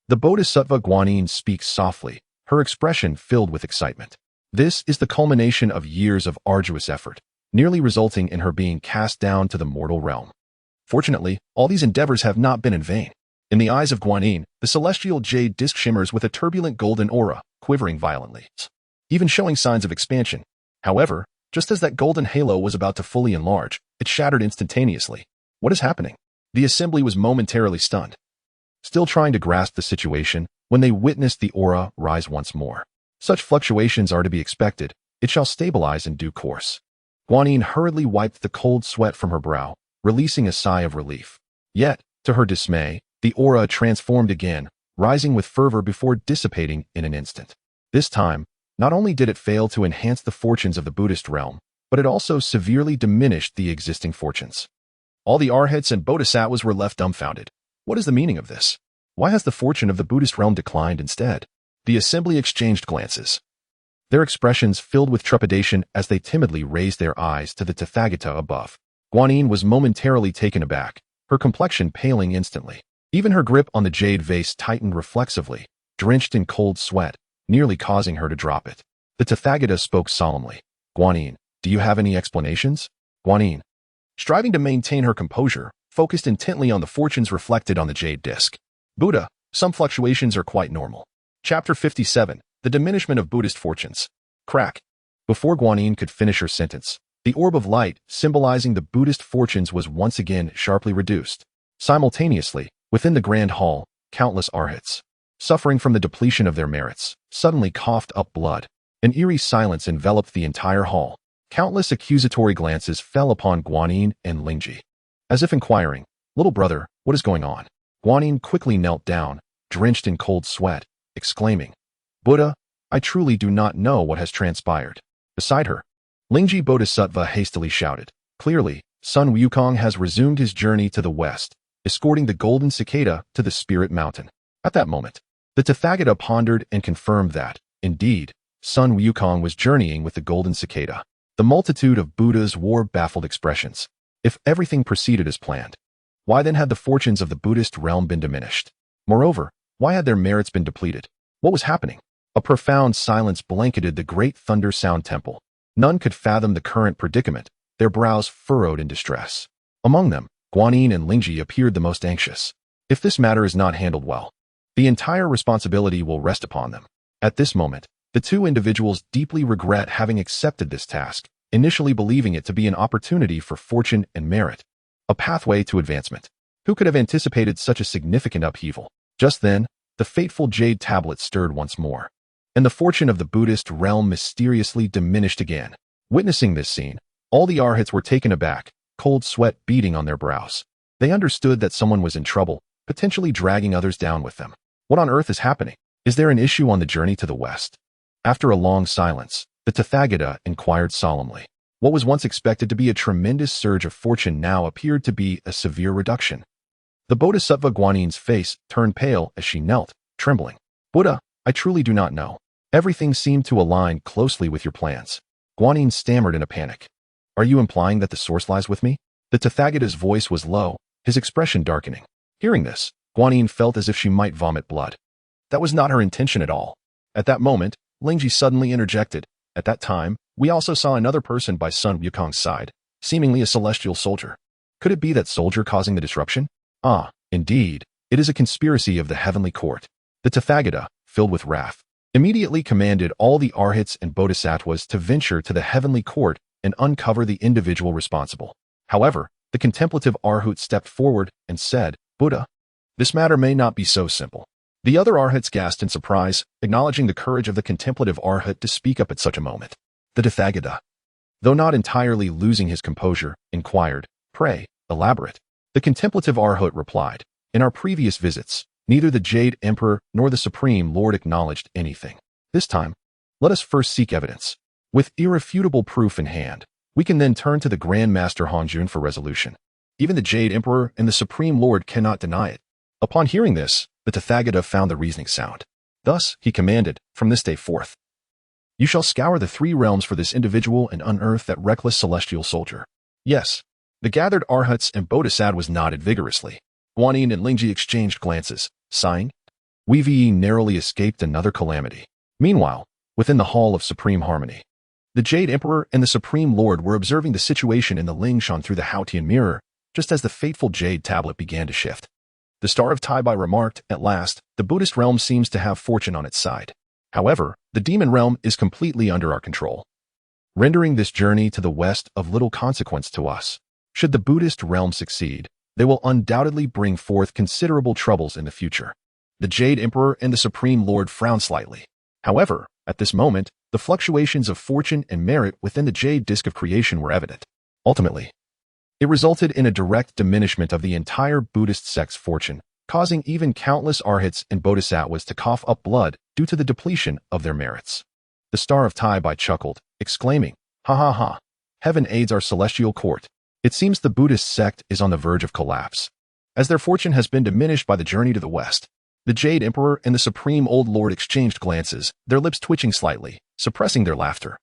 S1: The Bodhisattva Guanyin speaks softly, her expression filled with excitement. This is the culmination of years of arduous effort, nearly resulting in her being cast down to the mortal realm. Fortunately, all these endeavors have not been in vain. In the eyes of Guanyin, the celestial jade disk shimmers with a turbulent golden aura, quivering violently, even showing signs of expansion. However, just as that golden halo was about to fully enlarge, it shattered instantaneously. What is happening? The assembly was momentarily stunned, still trying to grasp the situation, when they witnessed the aura rise once more. Such fluctuations are to be expected. It shall stabilize in due course. Guanyin hurriedly wiped the cold sweat from her brow, releasing a sigh of relief. Yet, to her dismay, the aura transformed again, rising with fervor before dissipating in an instant. This time, Not only did it fail to enhance the fortunes of the Buddhist realm, but it also severely diminished the existing fortunes. All the arhats and bodhisattvas were left dumbfounded. What is the meaning of this? Why has the fortune of the Buddhist realm declined instead? The assembly exchanged glances, their expressions filled with trepidation as they timidly raised their eyes to the Tathagata above. Guanyin was momentarily taken aback, her complexion paling instantly. Even her grip on the jade vase tightened reflexively, drenched in cold sweat, nearly causing her to drop it. The Tathagata spoke solemnly. Guanyin, do you have any explanations? Guanyin, striving to maintain her composure, focused intently on the fortunes reflected on the jade disc. Buddha, some fluctuations are quite normal. Chapter 57, The Diminishment of Buddhist Fortunes. Crack. Before Guanyin could finish her sentence, the orb of light, symbolizing the Buddhist fortunes, was once again sharply reduced. Simultaneously, within the grand hall, countless arhats, suffering from the depletion of their merits, suddenly coughed up blood. An eerie silence enveloped the entire hall. Countless accusatory glances fell upon Guanyin and Li Jing, as if inquiring, "Little brother, what is going on?" Guanyin quickly knelt down, drenched in cold sweat, exclaiming, "Buddha, I truly do not know what has transpired." Beside her, Li Jing Bodhisattva hastily shouted, "Clearly, Sun Wukong has resumed his journey to the west, escorting the golden cicada to the spirit mountain." At that moment, the Tathagata pondered and confirmed that, indeed, Sun Wukong was journeying with the golden cicada. The multitude of Buddhas wore baffled expressions. If everything proceeded as planned, why then had the fortunes of the Buddhist realm been diminished? Moreover, why had their merits been depleted? What was happening? A profound silence blanketed the great Thunder Sound Temple. None could fathom the current predicament, their brows furrowed in distress. Among them, Guanyin and Li Jing appeared the most anxious. If this matter is not handled well, the entire responsibility will rest upon them. At this moment, the two individuals deeply regret having accepted this task, initially believing it to be an opportunity for fortune and merit, a pathway to advancement. Who could have anticipated such a significant upheaval? Just then, the fateful jade tablet stirred once more, and the fortune of the Buddhist realm mysteriously diminished again. Witnessing this scene, all the arhats were taken aback, cold sweat beading on their brows. They understood that someone was in trouble, potentially dragging others down with them. What on earth is happening? Is there an issue on the journey to the west? After a long silence, the Tathagata inquired solemnly. What was once expected to be a tremendous surge of fortune now appeared to be a severe reduction. The Bodhisattva Guanyin's face turned pale as she knelt, trembling. "Buddha, I truly do not know. Everything seemed to align closely with your plans." Guanyin stammered in a panic. "Are you implying that the source lies with me?" The Tathagata's voice was low, his expression darkening. Hearing this, Guanyin felt as if she might vomit blood. That was not her intention at all. At that moment, Li Jing suddenly interjected. "At that time, we also saw another person by Sun Wukong's side, seemingly a celestial soldier. Could it be that soldier causing the disruption?" "Ah, indeed, it is a conspiracy of the heavenly court." The Tathagata, filled with wrath, immediately commanded all the arhats and bodhisattvas to venture to the heavenly court and uncover the individual responsible. However, the contemplative arhat stepped forward and said, "Buddha, this matter may not be so simple." The other arhats gasped in surprise, acknowledging the courage of the contemplative arhat to speak up at such a moment. The Tathagata, though not entirely losing his composure, inquired, "Pray, elaborate." The contemplative arhat replied, "In our previous visits, neither the Jade Emperor nor the Supreme Lord acknowledged anything. This time, let us first seek evidence. With irrefutable proof in hand, we can then turn to the Grand Master Hongjun for resolution. Even the Jade Emperor and the Supreme Lord cannot deny it." Upon hearing this, the Tathagata found the reasoning sound. Thus, he commanded, "From this day forth, you shall scour the three realms for this individual and unearth that reckless celestial soldier." Yes, the gathered arhats and bodhisattvas nodded vigorously. Guanyin and Li Jing exchanged glances, sighing. We narrowly escaped another calamity. Meanwhile, within the Hall of Supreme Harmony, the Jade Emperor and the Supreme Lord were observing the situation in the Lingshan through the Haotian mirror, just as the fateful jade tablet began to shift. The Star of Taibai remarked, "At last, the Buddhist realm seems to have fortune on its side. However, the demon realm is completely under our control, rendering this journey to the west of little consequence to us. Should the Buddhist realm succeed, they will undoubtedly bring forth considerable troubles in the future." The Jade Emperor and the Supreme Lord frowned slightly. However, at this moment, the fluctuations of fortune and merit within the Jade Disk of Creation were evident. Ultimately, it resulted in a direct diminishment of the entire Buddhist sect's fortune, causing even countless arhats and bodhisattvas to cough up blood due to the depletion of their merits. The Star of Tai chuckled, exclaiming, "Ha ha ha! Heaven aids our celestial court. It seems the Buddhist sect is on the verge of collapse, as their fortune has been diminished by the journey to the west." The Jade Emperor and the Supreme Old Lord exchanged glances, their lips twitching slightly, suppressing their laughter,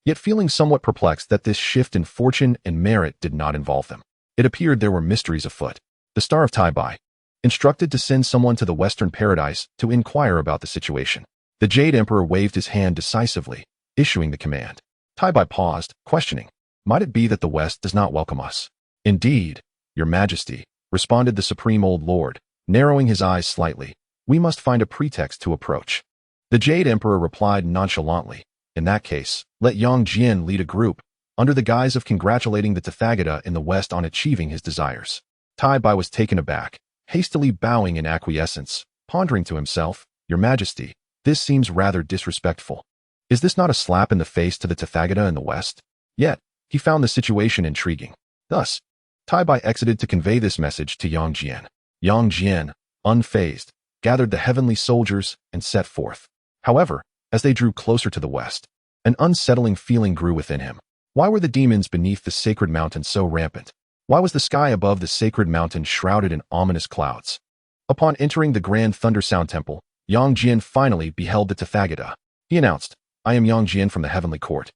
S1: yet feeling somewhat perplexed that this shift in fortune and merit did not involve them. It appeared there were mysteries afoot. The Star of Tai instructed to send someone to the Western Paradise to inquire about the situation. The Jade Emperor waved his hand decisively, issuing the command. Tai paused, questioning, "Might it be that the West does not welcome us?" "Indeed, Your Majesty," responded the Supreme Old Lord, narrowing his eyes slightly. "We must find a pretext to approach." The Jade Emperor replied nonchalantly, "In that case, let Yang Jian lead a group, under the guise of congratulating the Tathagata in the West on achieving his desires." Tai was taken aback, hastily bowing in acquiescence, pondering to himself, "Your Majesty, this seems rather disrespectful. Is this not a slap in the face to the Tathagata in the West?" Yet, he found the situation intriguing. Thus, Tai exited to convey this message to Yang Jian. Yang Jian, unfazed, gathered the heavenly soldiers and set forth. However, as they drew closer to the west, an unsettling feeling grew within him. Why were the demons beneath the sacred mountain so rampant? Why was the sky above the sacred mountain shrouded in ominous clouds? Upon entering the Grand Thunder Sound Temple, Yang Jian finally beheld the Tathagata. He announced, "I am Yang Jian from the Heavenly Court,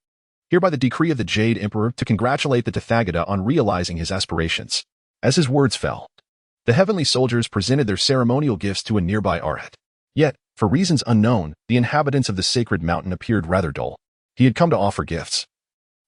S1: here by the decree of the Jade Emperor to congratulate the Tathagata on realizing his aspirations." As his words fell, the heavenly soldiers presented their ceremonial gifts to a nearby arhat. Yet, for reasons unknown, the inhabitants of the sacred mountain appeared rather dull. He had come to offer gifts.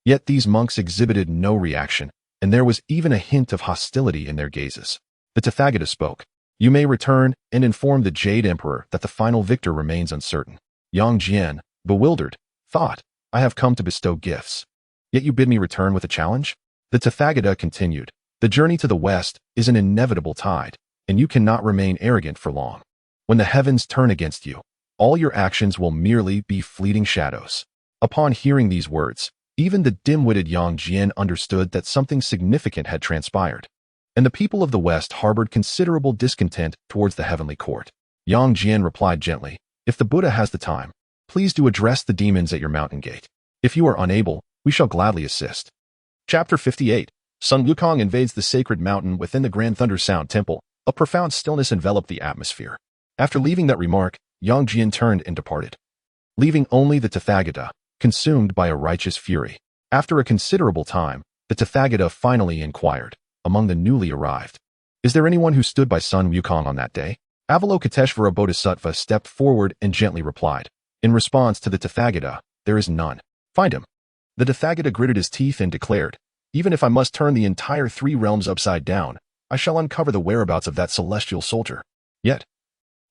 S1: Yet these monks exhibited no reaction, and there was even a hint of hostility in their gazes. The Tathagata spoke, "You may return and inform the Jade Emperor that the final victor remains uncertain." Yang Jian, bewildered, thought, "I have come to bestow gifts, yet you bid me return with a challenge?" The Tathagata continued, "The journey to the west is an inevitable tide, and you cannot remain arrogant for long. When the heavens turn against you, all your actions will merely be fleeting shadows." Upon hearing these words, even the dim-witted Yang Jian understood that something significant had transpired, and the people of the West harbored considerable discontent towards the heavenly court. Yang Jian replied gently, "If the Buddha has the time, please do address the demons at your mountain gate. If you are unable, we shall gladly assist." Chapter 58. Sun Wukong invades the sacred mountain within the Grand Thunder Sound Temple. A profound stillness enveloped the atmosphere. After leaving that remark, Yang Jian turned and departed, leaving only the Tathagata, consumed by a righteous fury. After a considerable time, the Tathagata finally inquired, among the newly arrived, "Is there anyone who stood by Sun Wukong on that day?" Avalokiteshvara Bodhisattva stepped forward and gently replied, in response to the Tathagata, "There is none. Find him." The Tathagata gritted his teeth and declared, "Even if I must turn the entire three realms upside down, I shall uncover the whereabouts of that celestial soldier." Yet,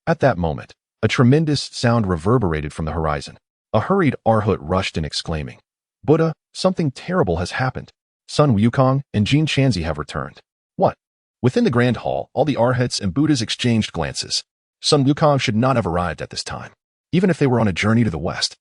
S1: at that moment, a tremendous sound reverberated from the horizon. A hurried arhat rushed in exclaiming, "Buddha, something terrible has happened. Sun Wukong and Jin Chanzi have returned." What? Within the grand hall, all the arhats and Buddhas exchanged glances. Sun Wukong should not have arrived at this time. Even if they were on a journey to the west,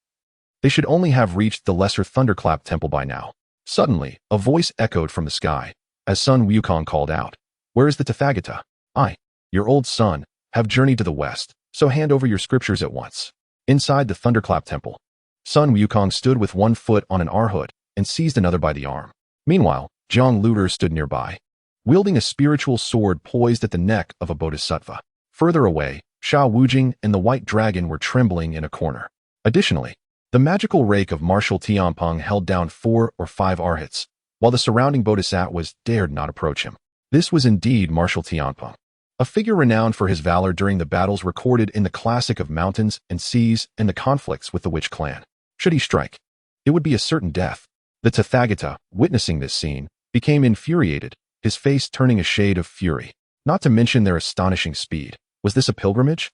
S1: they should only have reached the Lesser Thunderclap Temple by now. Suddenly, a voice echoed from the sky, as Sun Wukong called out, "Where is the Tathagata? I, your old son, have journeyed to the west, so hand over your scriptures at once." Inside the Thunderclap Temple, Sun Wukong stood with one foot on an arhat and seized another by the arm. Meanwhile, Zhang Luder stood nearby, wielding a spiritual sword poised at the neck of a bodhisattva. Further away, Shao Wujing and the White Dragon were trembling in a corner. Additionally, the magical rake of Martial Tianpeng held down 4 or 5 arhats, while the surrounding bodhisattvas dared not approach him. This was indeed Martial Tianpeng, a figure renowned for his valor during the battles recorded in the classic of mountains and seas and the conflicts with the Witch clan. Should he strike, it would be a certain death. The Tathagata, witnessing this scene, became infuriated, his face turning a shade of fury. Not to mention their astonishing speed. Was this a pilgrimage?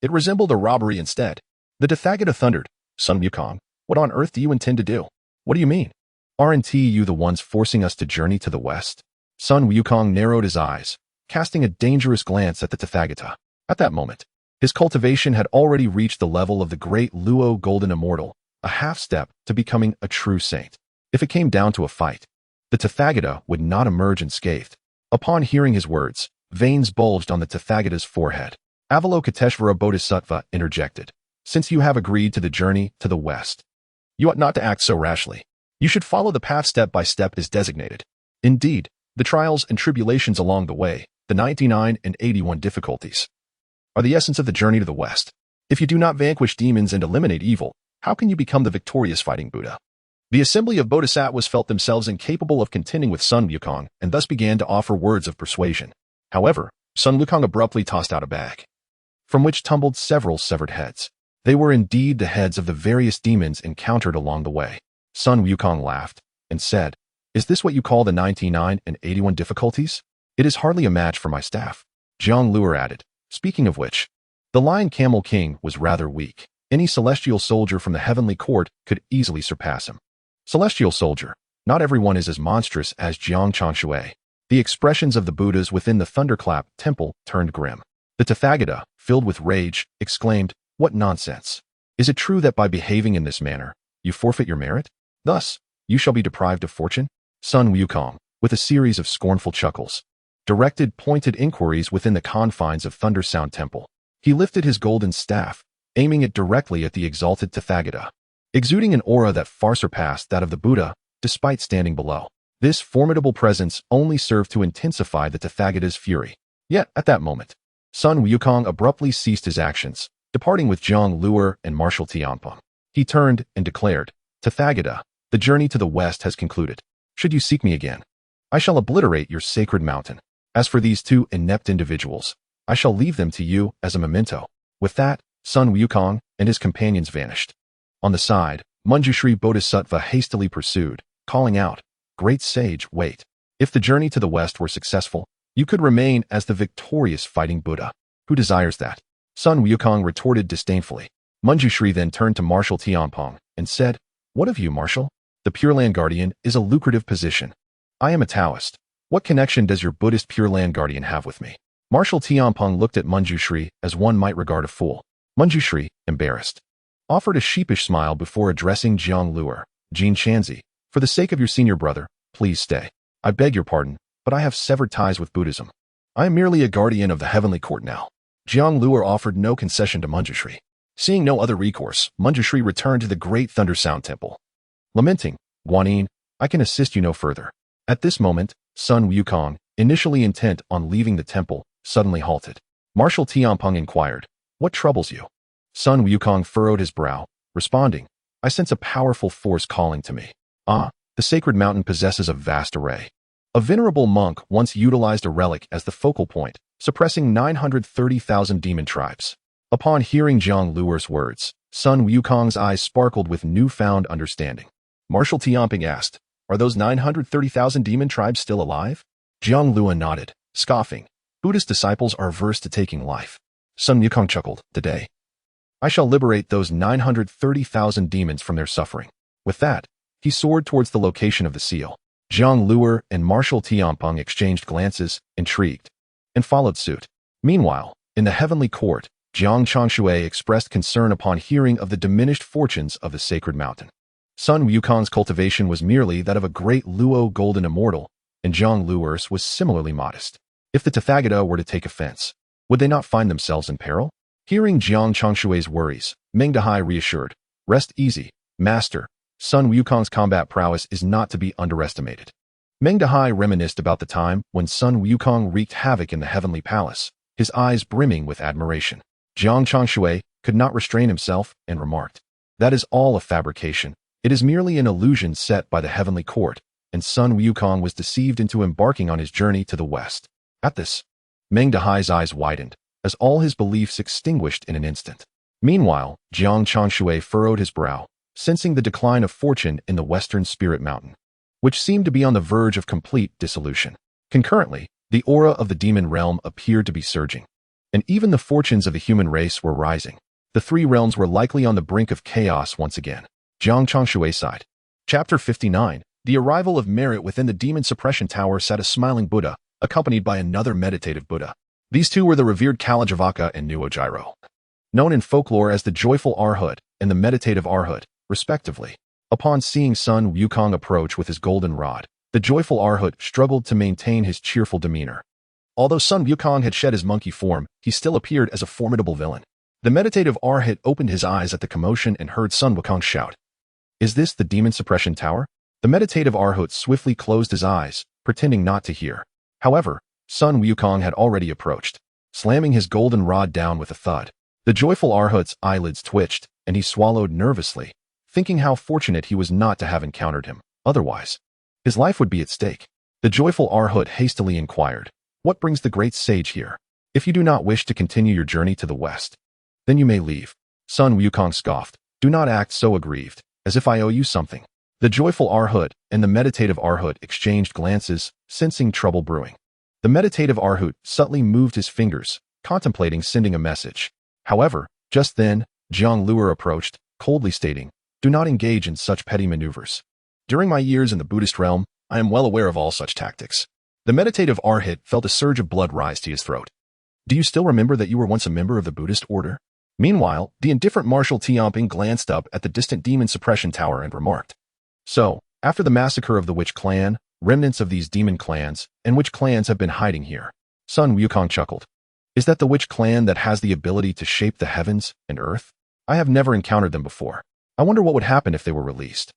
S1: It resembled a robbery instead. The Tathagata thundered, "Sun Wukong, what on earth do you intend to do? What do you mean? Aren't you the ones forcing us to journey to the west?" Sun Wukong narrowed his eyes, casting a dangerous glance at the Tathagata. At that moment, his cultivation had already reached the level of the great Luo Golden Immortal, a half-step to becoming a true saint. If it came down to a fight, the Tathagata would not emerge unscathed. Upon hearing his words, veins bulged on the Tathagata's forehead. Avalokiteshvara Bodhisattva interjected, "Since you have agreed to the journey to the west, You ought not to act so rashly. You should follow the path step by step as designated. Indeed, the trials and tribulations along the way, the 99 and 81 difficulties, are the essence of the journey to the West. If you do not vanquish demons and eliminate evil, how can you become the victorious fighting Buddha? The assembly of bodhisattvas felt themselves incapable of contending with Sun Wukong and thus began to offer words of persuasion. However, Sun Wukong abruptly tossed out a bag, from which tumbled several severed heads. They were indeed the heads of the various demons encountered along the way. Sun Wukong laughed and said, "Is this what you call the 99 and 81 difficulties? It is hardly a match for my staff." Jiang Luer added, "Speaking of which, the Lion Camel King was rather weak. Any celestial soldier from the heavenly court could easily surpass him." Celestial soldier. Not everyone is as monstrous as Jiang Changshui. The expressions of the Buddhas within the Thunderclap temple turned grim. The Tathagata, filled with rage, exclaimed, "What nonsense! Is it true that by behaving in this manner, you forfeit your merit? Thus, you shall be deprived of fortune?" Sun Wukong, with a series of scornful chuckles, directed pointed inquiries within the confines of Thunder Sound Temple. He lifted his golden staff, aiming it directly at the exalted Tathagata, exuding an aura that far surpassed that of the Buddha, despite standing below. This formidable presence only served to intensify the Tathagata's fury. Yet, at that moment, Sun Wukong abruptly ceased his actions, departing with Jiang Luer and Marshal Tianpeng. He turned and declared, "Tathagata, the journey to the west has concluded. Should you seek me again, I shall obliterate your sacred mountain. As for these two inept individuals, I shall leave them to you as a memento." With that, Sun Wukong and his companions vanished. On the side, Manjushri Bodhisattva hastily pursued, calling out, "Great sage, wait. If the journey to the west were successful, you could remain as the victorious fighting Buddha. Who desires that?" Sun Wukong retorted disdainfully. Manjushri then turned to Marshal Tianpeng and said, "What of you, Marshal? The Pure Land Guardian is a lucrative position. I am a Taoist. What connection does your Buddhist Pure Land Guardian have with me?" Marshal Tianpeng looked at Manjushri as one might regard a fool. Manjushri, embarrassed, offered a sheepish smile before addressing Jiang Luer. "Jin Chanzi, for the sake of your senior brother, please stay. I beg your pardon, but I have severed ties with Buddhism. I am merely a guardian of the heavenly court now." Jiang Luer offered no concession to Manjushri. Seeing no other recourse, Manjushri returned to the great Thunder Sound Temple, lamenting, "Guanyin, I can assist you no further." At this moment, Sun Wukong, initially intent on leaving the temple, suddenly halted. Marshal Tianpeng inquired, "What troubles you?" Sun Wukong furrowed his brow, responding, "I sense a powerful force calling to me." "Ah, the sacred mountain possesses a vast array. A venerable monk once utilized a relic as the focal point, suppressing 930,000 demon tribes." Upon hearing Jiang Luer's words, Sun Wukong's eyes sparkled with newfound understanding. Marshal Tianpeng asked, "Are those 930,000 demon tribes still alive?" Jiang Luer nodded, scoffing, "Buddhist disciples are averse to taking life." Sun Wukong chuckled, "Today, I shall liberate those 930,000 demons from their suffering." With that, he soared towards the location of the seal. Jiang Luer and Marshal Tianpeng exchanged glances, intrigued, and followed suit. Meanwhile, in the heavenly court, Jiang Changshui expressed concern upon hearing of the diminished fortunes of the sacred mountain. Sun Wukong's cultivation was merely that of a great Luo golden immortal, and Jiang Luer's was similarly modest. If the Tathagata were to take offense, would they not find themselves in peril? Hearing Jiang Changshui's worries, Meng Dahai reassured, "Rest easy, master. Sun Wukong's combat prowess is not to be underestimated." Meng Dahai reminisced about the time when Sun Wukong wreaked havoc in the heavenly palace, his eyes brimming with admiration. Jiang Changshui could not restrain himself and remarked, "That is all a fabrication. It is merely an illusion set by the heavenly court," and Sun Wukong was deceived into embarking on his journey to the west. At this, Meng Dahai's eyes widened, as all his beliefs extinguished in an instant. Meanwhile, Jiang Changshui furrowed his brow, sensing the decline of fortune in the western spirit mountain, which seemed to be on the verge of complete dissolution. Concurrently, the aura of the demon realm appeared to be surging, and even the fortunes of the human race were rising. The three realms were likely on the brink of chaos once again. Jiang Changshui sighed. Chapter 59. The arrival of merit. Within the demon suppression tower sat a smiling Buddha, accompanied by another meditative Buddha. These two were the revered Kalajavaka and Nuojiro, known in folklore as the joyful Arhat and the meditative Arhat, respectively. Upon seeing Sun Wukong approach with his golden rod, the joyful Arhat struggled to maintain his cheerful demeanor. Although Sun Wukong had shed his monkey form, he still appeared as a formidable villain. The meditative Arhat opened his eyes at the commotion and heard Sun Wukong shout, Is this the demon suppression tower? The meditative Arhut swiftly closed his eyes, pretending not to hear. However, Sun Wukong had already approached, slamming his golden rod down with a thud. The joyful Arhut's eyelids twitched, and he swallowed nervously, thinking how fortunate he was not to have encountered him. Otherwise, his life would be at stake. The joyful Arhut hastily inquired, "What brings the great sage here? If you do not wish to continue your journey to the west, then you may leave." Sun Wukong scoffed, "Do not act so aggrieved, as if I owe you something." The joyful Arhut and the meditative Arhut exchanged glances, sensing trouble brewing. The meditative Arhut subtly moved his fingers, contemplating sending a message. However, just then, Jiang Luer approached, coldly stating, "Do not engage in such petty maneuvers. During my years in the Buddhist realm, I am well aware of all such tactics." The meditative Arhut felt a surge of blood rise to his throat. "Do you still remember that you were once a member of the Buddhist order?" Meanwhile, the indifferent Marshal Tianping glanced up at the distant demon suppression tower and remarked, "So, after the massacre of the Witch clan, remnants of these demon clans, and which clans have been hiding here?" Sun Wukong chuckled. "Is that the Witch clan that has the ability to shape the heavens and earth? I have never encountered them before. I wonder what would happen if they were released."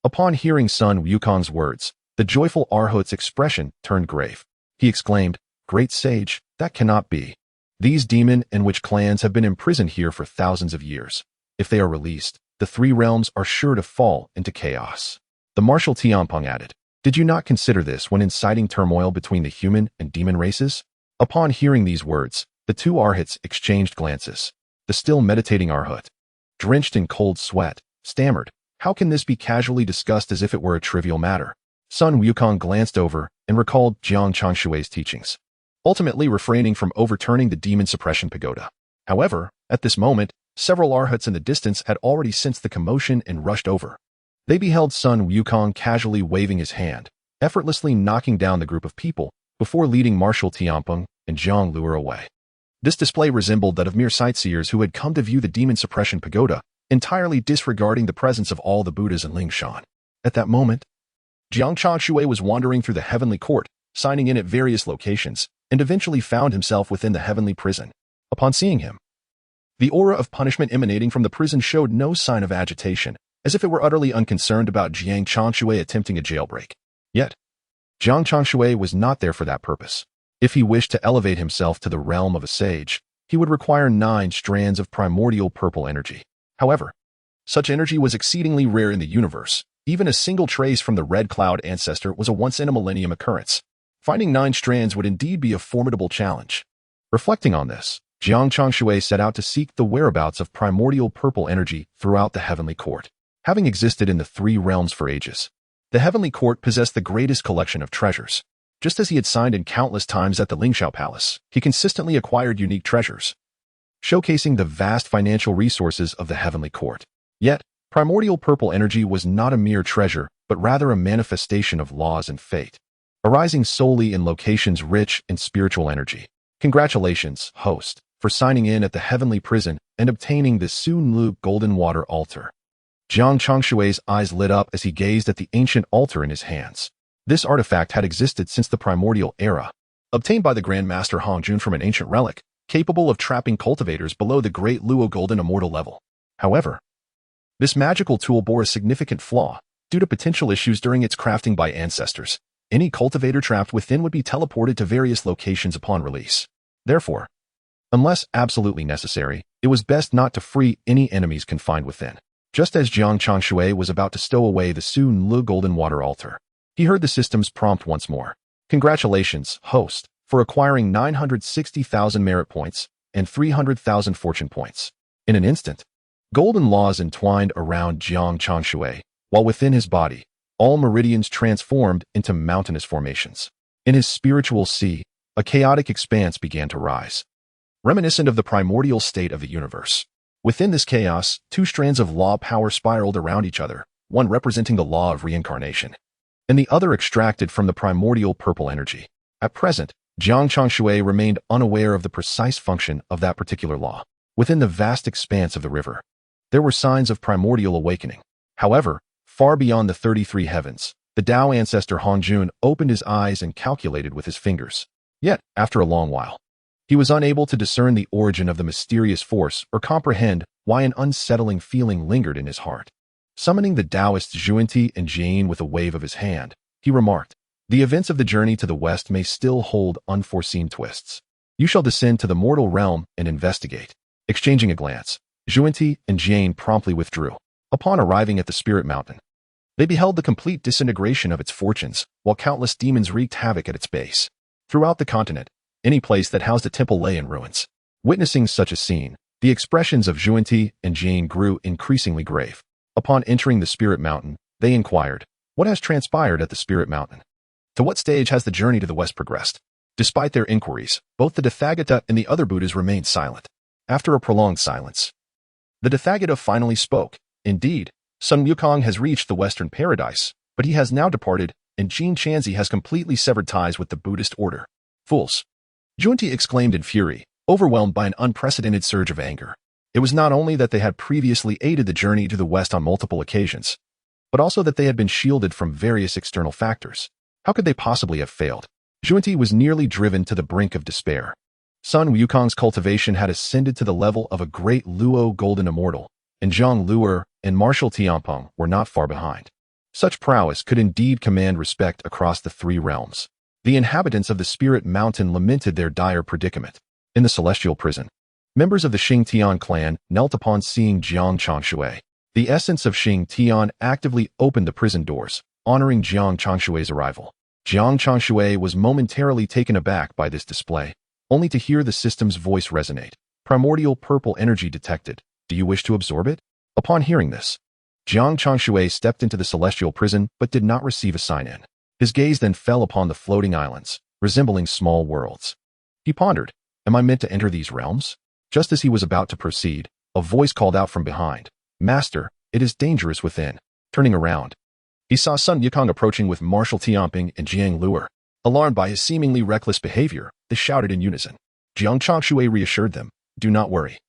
S1: Upon hearing Sun Wukong's words, the joyful Arhut's expression turned grave. He exclaimed, "Great sage, that cannot be. These demon and witch clans have been imprisoned here for thousands of years. If they are released, the three realms are sure to fall into chaos." The Marshal Tianping added, "Did you not consider this when inciting turmoil between the human and demon races?" Upon hearing these words, the two Arhuts exchanged glances. The still meditating Arhut, drenched in cold sweat, stammered, "How can this be casually discussed as if it were a trivial matter?" Sun Wukong glanced over and recalled Jiang Changshui's teachings, ultimately refraining from overturning the demon suppression pagoda. However, at this moment, several Arhuts in the distance had already sensed the commotion and rushed over. They beheld Sun Wukong casually waving his hand, effortlessly knocking down the group of people before leading Marshal Tianping and Jiang Luer away. This display resembled that of mere sightseers who had come to view the demon suppression pagoda, entirely disregarding the presence of all the Buddhas in Lingshan. At that moment, Jiang Changshui was wandering through the heavenly court, signing in at various locations, and eventually found himself within the heavenly prison. Upon seeing him, the aura of punishment emanating from the prison showed no sign of agitation, as if it were utterly unconcerned about Jiang Changshui attempting a jailbreak. Yet, Jiang Changshui was not there for that purpose. If he wished to elevate himself to the realm of a sage, he would require 9 strands of primordial purple energy. However, such energy was exceedingly rare in the universe. Even a single trace from the Red Cloud ancestor was a once-in-a-millennium occurrence. Finding 9 strands would indeed be a formidable challenge. Reflecting on this, Jiang Changshui set out to seek the whereabouts of primordial purple energy throughout the heavenly court. Having existed in the 3 realms for ages, the heavenly court possessed the greatest collection of treasures. Just as he had signed in countless times at the Lingshan Palace, he consistently acquired unique treasures, showcasing the vast financial resources of the heavenly court. Yet, primordial purple energy was not a mere treasure, but rather a manifestation of laws and fate, arising solely in locations rich in spiritual energy. Congratulations, host, for signing in at the heavenly prison and obtaining the Sun Lu golden water altar. Jiang Changshui's eyes lit up as he gazed at the ancient altar in his hands. This artifact had existed since the primordial era, obtained by the Grand Master Hongjun from an ancient relic, capable of trapping cultivators below the Great Luo Golden Immortal level. However, this magical tool bore a significant flaw. Due to potential issues during its crafting by ancestors, any cultivator trapped within would be teleported to various locations upon release. Therefore, unless absolutely necessary, it was best not to free any enemies confined within. Just as Jiang Changshui was about to stow away the Sun Lu Golden Water Altar, he heard the system's prompt once more. Congratulations, host, for acquiring 960,000 merit points and 300,000 fortune points. In an instant, golden laws entwined around Jiang Changshui, while within his body, all meridians transformed into mountainous formations. In his spiritual sea, a chaotic expanse began to rise, reminiscent of the primordial state of the universe. Within this chaos, 2 strands of law power spiraled around each other, one representing the law of reincarnation, and the other extracted from the primordial purple energy. At present, Jiang Changshui remained unaware of the precise function of that particular law. Within the vast expanse of the river, there were signs of primordial awakening. However, far beyond the 33 heavens, the Tao ancestor Hongjun opened his eyes and calculated with his fingers. Yet, after a long while, he was unable to discern the origin of the mysterious force or comprehend why an unsettling feeling lingered in his heart. Summoning the Taoists Zhuanti and Jane with a wave of his hand, he remarked, "The events of the journey to the west may still hold unforeseen twists. You shall descend to the mortal realm and investigate." Exchanging a glance, Zhuanti and Jane promptly withdrew. Upon arriving at the Spirit Mountain, they beheld the complete disintegration of its fortunes, while countless demons wreaked havoc at its base. Throughout the continent, any place that housed a temple lay in ruins. Witnessing such a scene, the expressions of Zhuanti and Jane grew increasingly grave. Upon entering the Spirit Mountain, they inquired, "What has transpired at the Spirit Mountain? To what stage has the journey to the west progressed?" Despite their inquiries, both the Tathagata and the other Buddhas remained silent. After a prolonged silence, the Tathagata finally spoke. "Indeed, Sun Wukong has reached the Western Paradise, but he has now departed, and Jin Chanzi has completely severed ties with the Buddhist order." "Fools!" Zhuanti exclaimed in fury, overwhelmed by an unprecedented surge of anger. It was not only that they had previously aided the journey to the west on multiple occasions, but also that they had been shielded from various external factors. How could they possibly have failed? Zhuanti was nearly driven to the brink of despair. Sun Wukong's cultivation had ascended to the level of a great Luo golden immortal, and Zhang Luer and Martial Tianpeng were not far behind. Such prowess could indeed command respect across the three realms. The inhabitants of the Spirit Mountain lamented their dire predicament. In the celestial prison, members of the Xing Tian clan knelt upon seeing Jiang Changshui. The essence of Xing Tian actively opened the prison doors, honoring Jiang Changshui's arrival. Jiang Changshui was momentarily taken aback by this display, only to hear the system's voice resonate. "Primordial purple energy detected. Do you wish to absorb it?" Upon hearing this, Jiang Changshui stepped into the celestial prison but did not receive a sign-in. His gaze then fell upon the floating islands, resembling small worlds. He pondered, "Am I meant to enter these realms?" Just as he was about to proceed, a voice called out from behind, "Master, it is dangerous within." Turning around, he saw Sun Wukong approaching with Martial Tianpeng and Jiang Luer. Alarmed by his seemingly reckless behavior, they shouted in unison. Jiang Changshui reassured them, "Do not worry.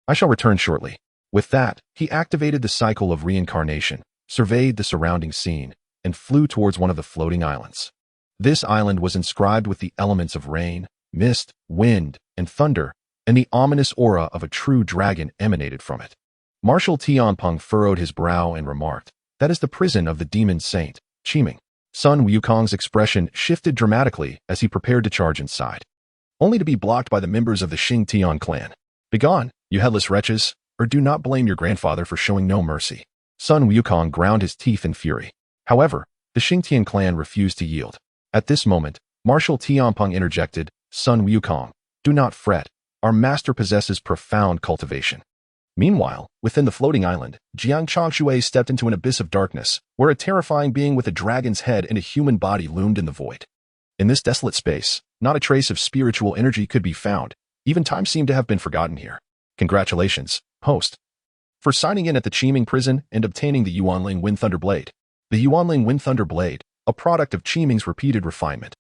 S1: I shall return shortly." With that, he activated the cycle of reincarnation, surveyed the surrounding scene, and flew towards one of the floating islands. This island was inscribed with the elements of rain, mist, wind, and thunder, and the ominous aura of a true dragon emanated from it. Martial Tianpeng furrowed his brow and remarked, "That is the prison of the demon saint, Qiming." Sun Wukong's expression shifted dramatically as he prepared to charge inside, only to be blocked by the members of the Xing Tian clan. "Begone, you headless wretches, or do not blame your grandfather for showing no mercy." Sun Wukong ground his teeth in fury. However, the Xing Tian clan refused to yield. At this moment, Martial Tianpeng interjected, "Sun Wukong, do not fret. Our master possesses profound cultivation." Meanwhile, within the floating island, Jiang Changshui stepped into an abyss of darkness, where a terrifying being with a dragon's head and a human body loomed in the void. In this desolate space, not a trace of spiritual energy could be found. Even time seemed to have been forgotten here. Congratulations, host, for signing in at the Qiming prison and obtaining the Yuanling Wind Thunder Blade. The Yuanling Wind Thunder Blade, a product of Qiming's repeated refinement,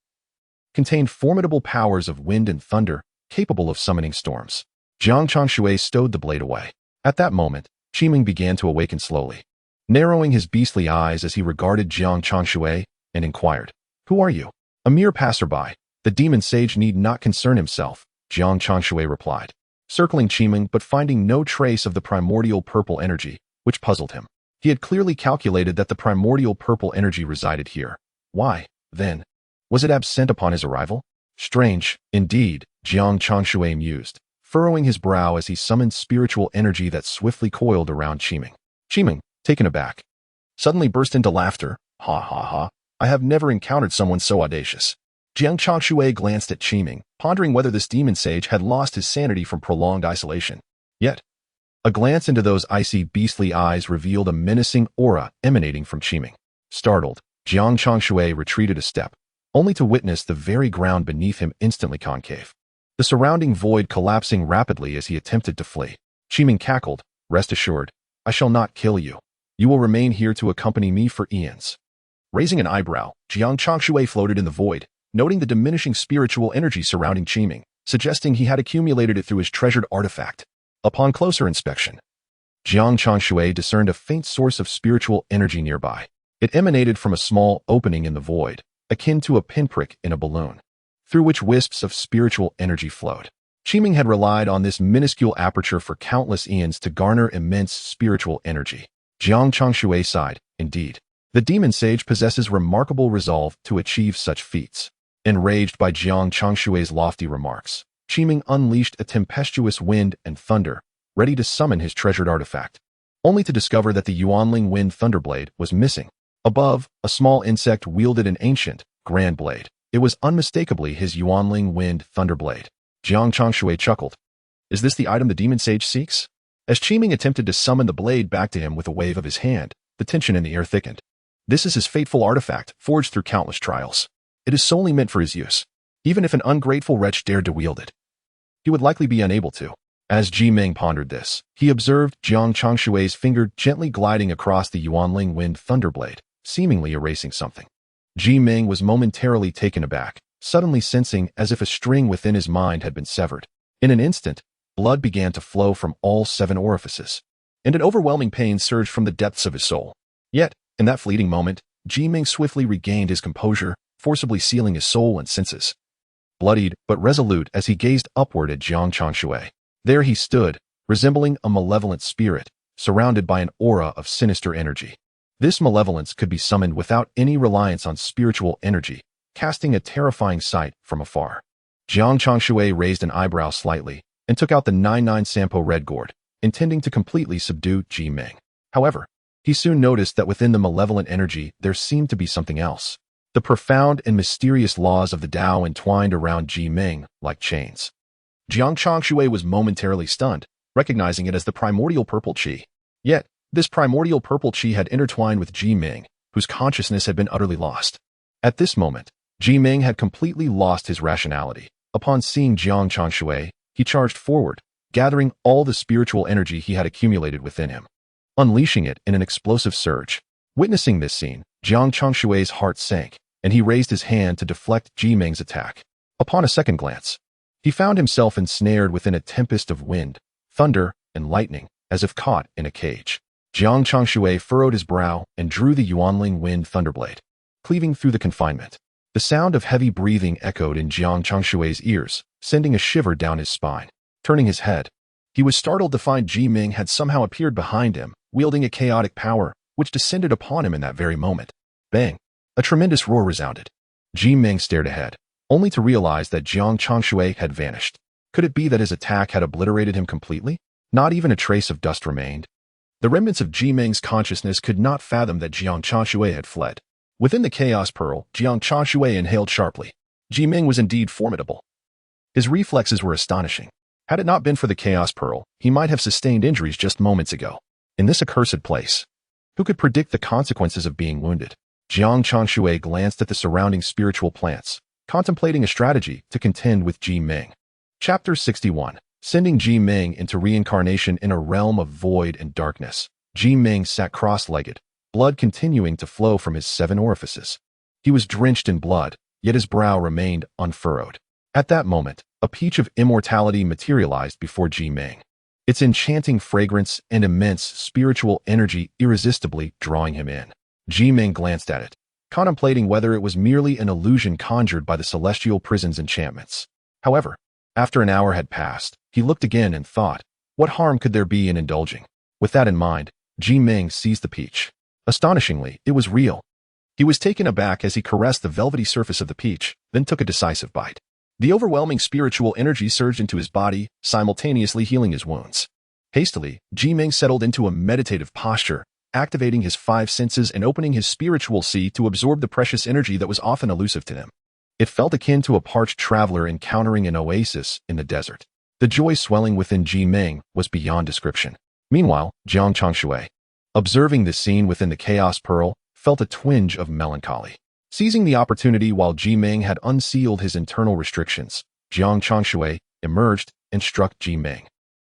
S1: contained formidable powers of wind and thunder, capable of summoning storms. Jiang Changshui stowed the blade away. At that moment, Qiming began to awaken slowly, narrowing his beastly eyes as he regarded Jiang Changshui and inquired, "Who are you?" "A mere passerby. The demon sage need not concern himself," Jiang Changshui replied, circling Qiming but finding no trace of the primordial purple energy, which puzzled him. He had clearly calculated that the primordial purple energy resided here. Why, then, was it absent upon his arrival? Strange, indeed, Jiang Changshui mused, furrowing his brow as he summoned spiritual energy that swiftly coiled around Qiming. Qiming, taken aback, suddenly burst into laughter. "Ha ha ha, I have never encountered someone so audacious." Jiang Changshui glanced at Qiming, pondering whether this demon sage had lost his sanity from prolonged isolation. Yet, a glance into those icy, beastly eyes revealed a menacing aura emanating from Qiming. Startled, Jiang Changshui retreated a step, only to witness the very ground beneath him instantly concave, the surrounding void collapsing rapidly as he attempted to flee. Qiming cackled, "Rest assured, I shall not kill you. You will remain here to accompany me for eons." Raising an eyebrow, Jiang Changshui floated in the void, noting the diminishing spiritual energy surrounding Qiming, suggesting he had accumulated it through his treasured artifact. Upon closer inspection, Jiang Changshui discerned a faint source of spiritual energy nearby. It emanated from a small opening in the void, akin to a pinprick in a balloon, through which wisps of spiritual energy flowed. Qiming had relied on this minuscule aperture for countless eons to garner immense spiritual energy. Jiang Changshui sighed. Indeed, the demon sage possesses remarkable resolve to achieve such feats. Enraged by Jiang Changshui's lofty remarks, Qiming unleashed a tempestuous wind and thunder, ready to summon his treasured artifact, only to discover that the Yuanling Wind Thunderblade was missing. Above, a small insect wielded an ancient, grand blade. It was unmistakably his Yuanling Wind Thunderblade. Jiang Changshui chuckled. Is this the item the demon sage seeks? As Qiming attempted to summon the blade back to him with a wave of his hand, the tension in the air thickened. This is his fateful artifact, forged through countless trials. It is solely meant for his use. Even if an ungrateful wretch dared to wield it, he would likely be unable to. As Qiming pondered this, he observed Jiang Changshui's finger gently gliding across the Yuanling Wind Thunderblade, seemingly erasing something. Qiming was momentarily taken aback, suddenly sensing as if a string within his mind had been severed. In an instant, blood began to flow from all 7 orifices, and an overwhelming pain surged from the depths of his soul. Yet, in that fleeting moment, Qiming swiftly regained his composure, forcibly sealing his soul and senses. Bloodied but resolute as he gazed upward at Jiang Changshui. There he stood, resembling a malevolent spirit, surrounded by an aura of sinister energy. This malevolence could be summoned without any reliance on spiritual energy, casting a terrifying sight from afar. Jiang Changshui raised an eyebrow slightly and took out the 99 Sampo red gourd, intending to completely subdue Qiming. However, he soon noticed that within the malevolent energy there seemed to be something else. The profound and mysterious laws of the Tao entwined around Qiming like chains. Jiang Changshui was momentarily stunned, recognizing it as the primordial purple qi. Yet, this primordial purple qi had intertwined with Qiming, whose consciousness had been utterly lost. At this moment, Qiming had completely lost his rationality. Upon seeing Jiang Changshui, he charged forward, gathering all the spiritual energy he had accumulated within him, unleashing it in an explosive surge. Witnessing this scene, Jiang Changshui's heart sank, and he raised his hand to deflect Qiming's attack. Upon a second glance, he found himself ensnared within a tempest of wind, thunder, and lightning, as if caught in a cage. Jiang Changshui furrowed his brow and drew the Yuanling Wind Thunderblade, cleaving through the confinement. The sound of heavy breathing echoed in Jiang Changshui's ears, sending a shiver down his spine. Turning his head, he was startled to find Qiming had somehow appeared behind him, wielding a chaotic power, which descended upon him in that very moment. Bang! A tremendous roar resounded. Qiming stared ahead, only to realize that Jiang Changshui had vanished. Could it be that his attack had obliterated him completely? Not even a trace of dust remained. The remnants of Qiming's consciousness could not fathom that Jiang Changshui had fled. Within the Chaos Pearl, Jiang Changshui inhaled sharply. Qiming was indeed formidable. His reflexes were astonishing. Had it not been for the Chaos Pearl, he might have sustained injuries just moments ago. In this accursed place, who could predict the consequences of being wounded? Jiang Changshui glanced at the surrounding spiritual plants, contemplating a strategy to contend with Qiming. Chapter 61. Sending Qiming into reincarnation in a realm of void and darkness. Qiming sat cross-legged, blood continuing to flow from his 7 orifices. He was drenched in blood, yet his brow remained unfurrowed. At that moment, a peach of immortality materialized before Qiming, its enchanting fragrance and immense spiritual energy irresistibly drawing him in. Qiming glanced at it, contemplating whether it was merely an illusion conjured by the celestial prison's enchantments. However, after an hour had passed, he looked again and thought, what harm could there be in indulging? With that in mind, Qiming seized the peach. Astonishingly, it was real. He was taken aback as he caressed the velvety surface of the peach, then took a decisive bite. The overwhelming spiritual energy surged into his body, simultaneously healing his wounds. Hastily, Qiming settled into a meditative posture, activating his 5 senses and opening his spiritual sea to absorb the precious energy that was often elusive to him. It felt akin to a parched traveler encountering an oasis in the desert. The joy swelling within Qiming was beyond description. Meanwhile, Jiang Changshui, observing this scene within the Chaos Pearl, felt a twinge of melancholy. Seizing the opportunity while Qiming had unsealed his internal restrictions, Jiang Changshui emerged and struck Qiming,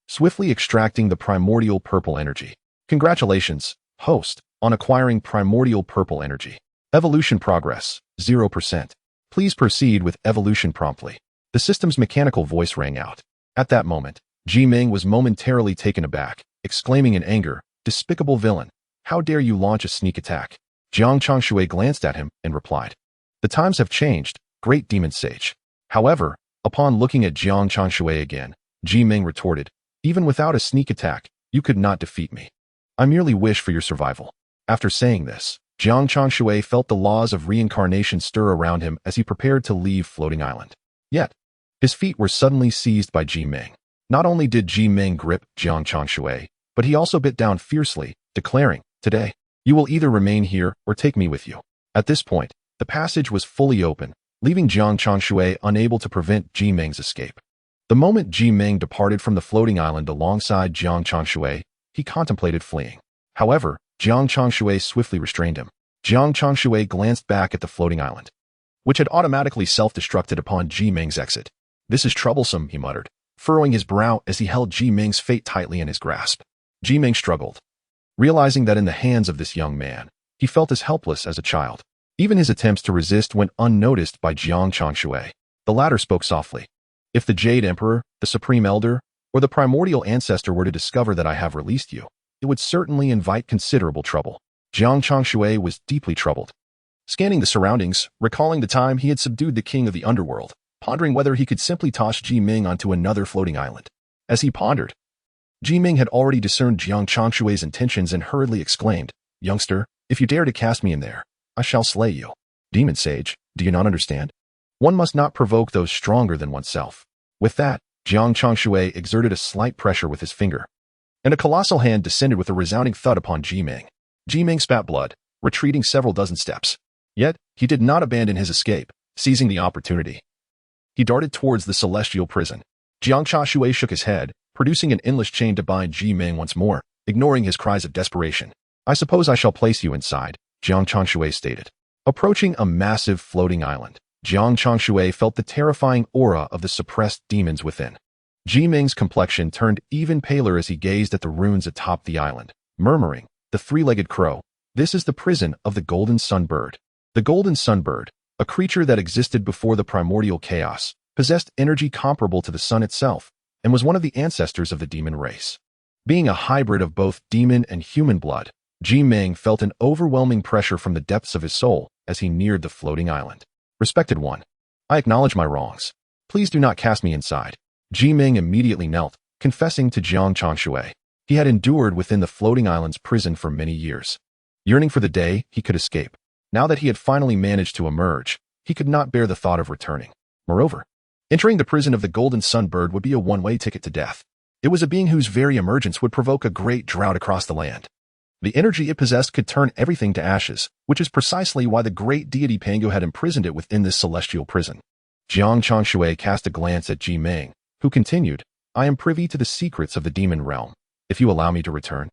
S1: swiftly extracting the primordial purple energy. Congratulations, host, on acquiring primordial purple energy. Evolution progress, 0%. Please proceed with evolution promptly. The system's mechanical voice rang out. At that moment, Qiming was momentarily taken aback, exclaiming in anger, "Despicable villain! How dare you launch a sneak attack?" Jiang Changshui glanced at him and replied, "The times have changed, great demon sage." However, upon looking at Jiang Changshui again, Qiming retorted, "Even without a sneak attack, you could not defeat me." I merely wish for your survival." After saying this, Jiang Changshui felt the laws of reincarnation stir around him as he prepared to leave Floating Island. Yet, his feet were suddenly seized by Ji Ming. Not only did Ji Ming grip Jiang Changshui, but he also bit down fiercely, declaring, "Today, you will either remain here or take me with you." At this point, the passage was fully open, leaving Jiang Changshui unable to prevent Ji Ming's escape. The moment Ji Ming departed from the floating island alongside Jiang Changshui, he contemplated fleeing. However, Jiang Changshui swiftly restrained him. Jiang Changshui glanced back at the floating island, which had automatically self-destructed upon Ji Ming's exit. "This is troublesome," he muttered, furrowing his brow as he held Ji Ming's fate tightly in his grasp. Ji Ming struggled, realizing that in the hands of this young man, he felt as helpless as a child. Even his attempts to resist went unnoticed by Jiang Changshui. The latter spoke softly. "If the Jade Emperor, the Supreme Elder, or the Primordial Ancestor were to discover that I have released you, it would certainly invite considerable trouble." Jiang Changshui was deeply troubled, scanning the surroundings, recalling the time he had subdued the king of the underworld, pondering whether he could simply toss Ji Ming onto another floating island. As he pondered, Ji Ming had already discerned Jiang Changshui's intentions and hurriedly exclaimed, "Youngster, if you dare to cast me in there, I shall slay you." "Demon Sage, do you not understand? One must not provoke those stronger than oneself." With that, Jiang Changshui exerted a slight pressure with his finger, and a colossal hand descended with a resounding thud upon Ji Ming. Ji Ming spat blood, retreating several dozen steps. Yet, he did not abandon his escape, seizing the opportunity. He darted towards the celestial prison. Jiang Changshui shook his head, producing an endless chain to bind Ji Ming once more, ignoring his cries of desperation. "I suppose I shall place you inside," Jiang Changshui stated. Approaching a massive floating island, Jiang Changshui felt the terrifying aura of the suppressed demons within. Ji Ming's complexion turned even paler as he gazed at the ruins atop the island, murmuring, "The three-legged crow, this is the prison of the golden sunbird." The golden sunbird, a creature that existed before the primordial chaos, possessed energy comparable to the sun itself, and was one of the ancestors of the demon race. Being a hybrid of both demon and human blood, Ji Ming felt an overwhelming pressure from the depths of his soul as he neared the floating island. "Respected one, I acknowledge my wrongs. Please do not cast me inside." Ji Ming immediately knelt, confessing to Jiang Changshui. He had endured within the floating island's prison for many years, yearning for the day he could escape. Now that he had finally managed to emerge, he could not bear the thought of returning. Moreover, entering the prison of the golden sunbird would be a one-way ticket to death. It was a being whose very emergence would provoke a great drought across the land. The energy it possessed could turn everything to ashes, which is precisely why the great deity Pangu had imprisoned it within this celestial prison. Jiang Changshui cast a glance at Ji Ming, who continued, "I am privy to the secrets of the demon realm. If you allow me to return,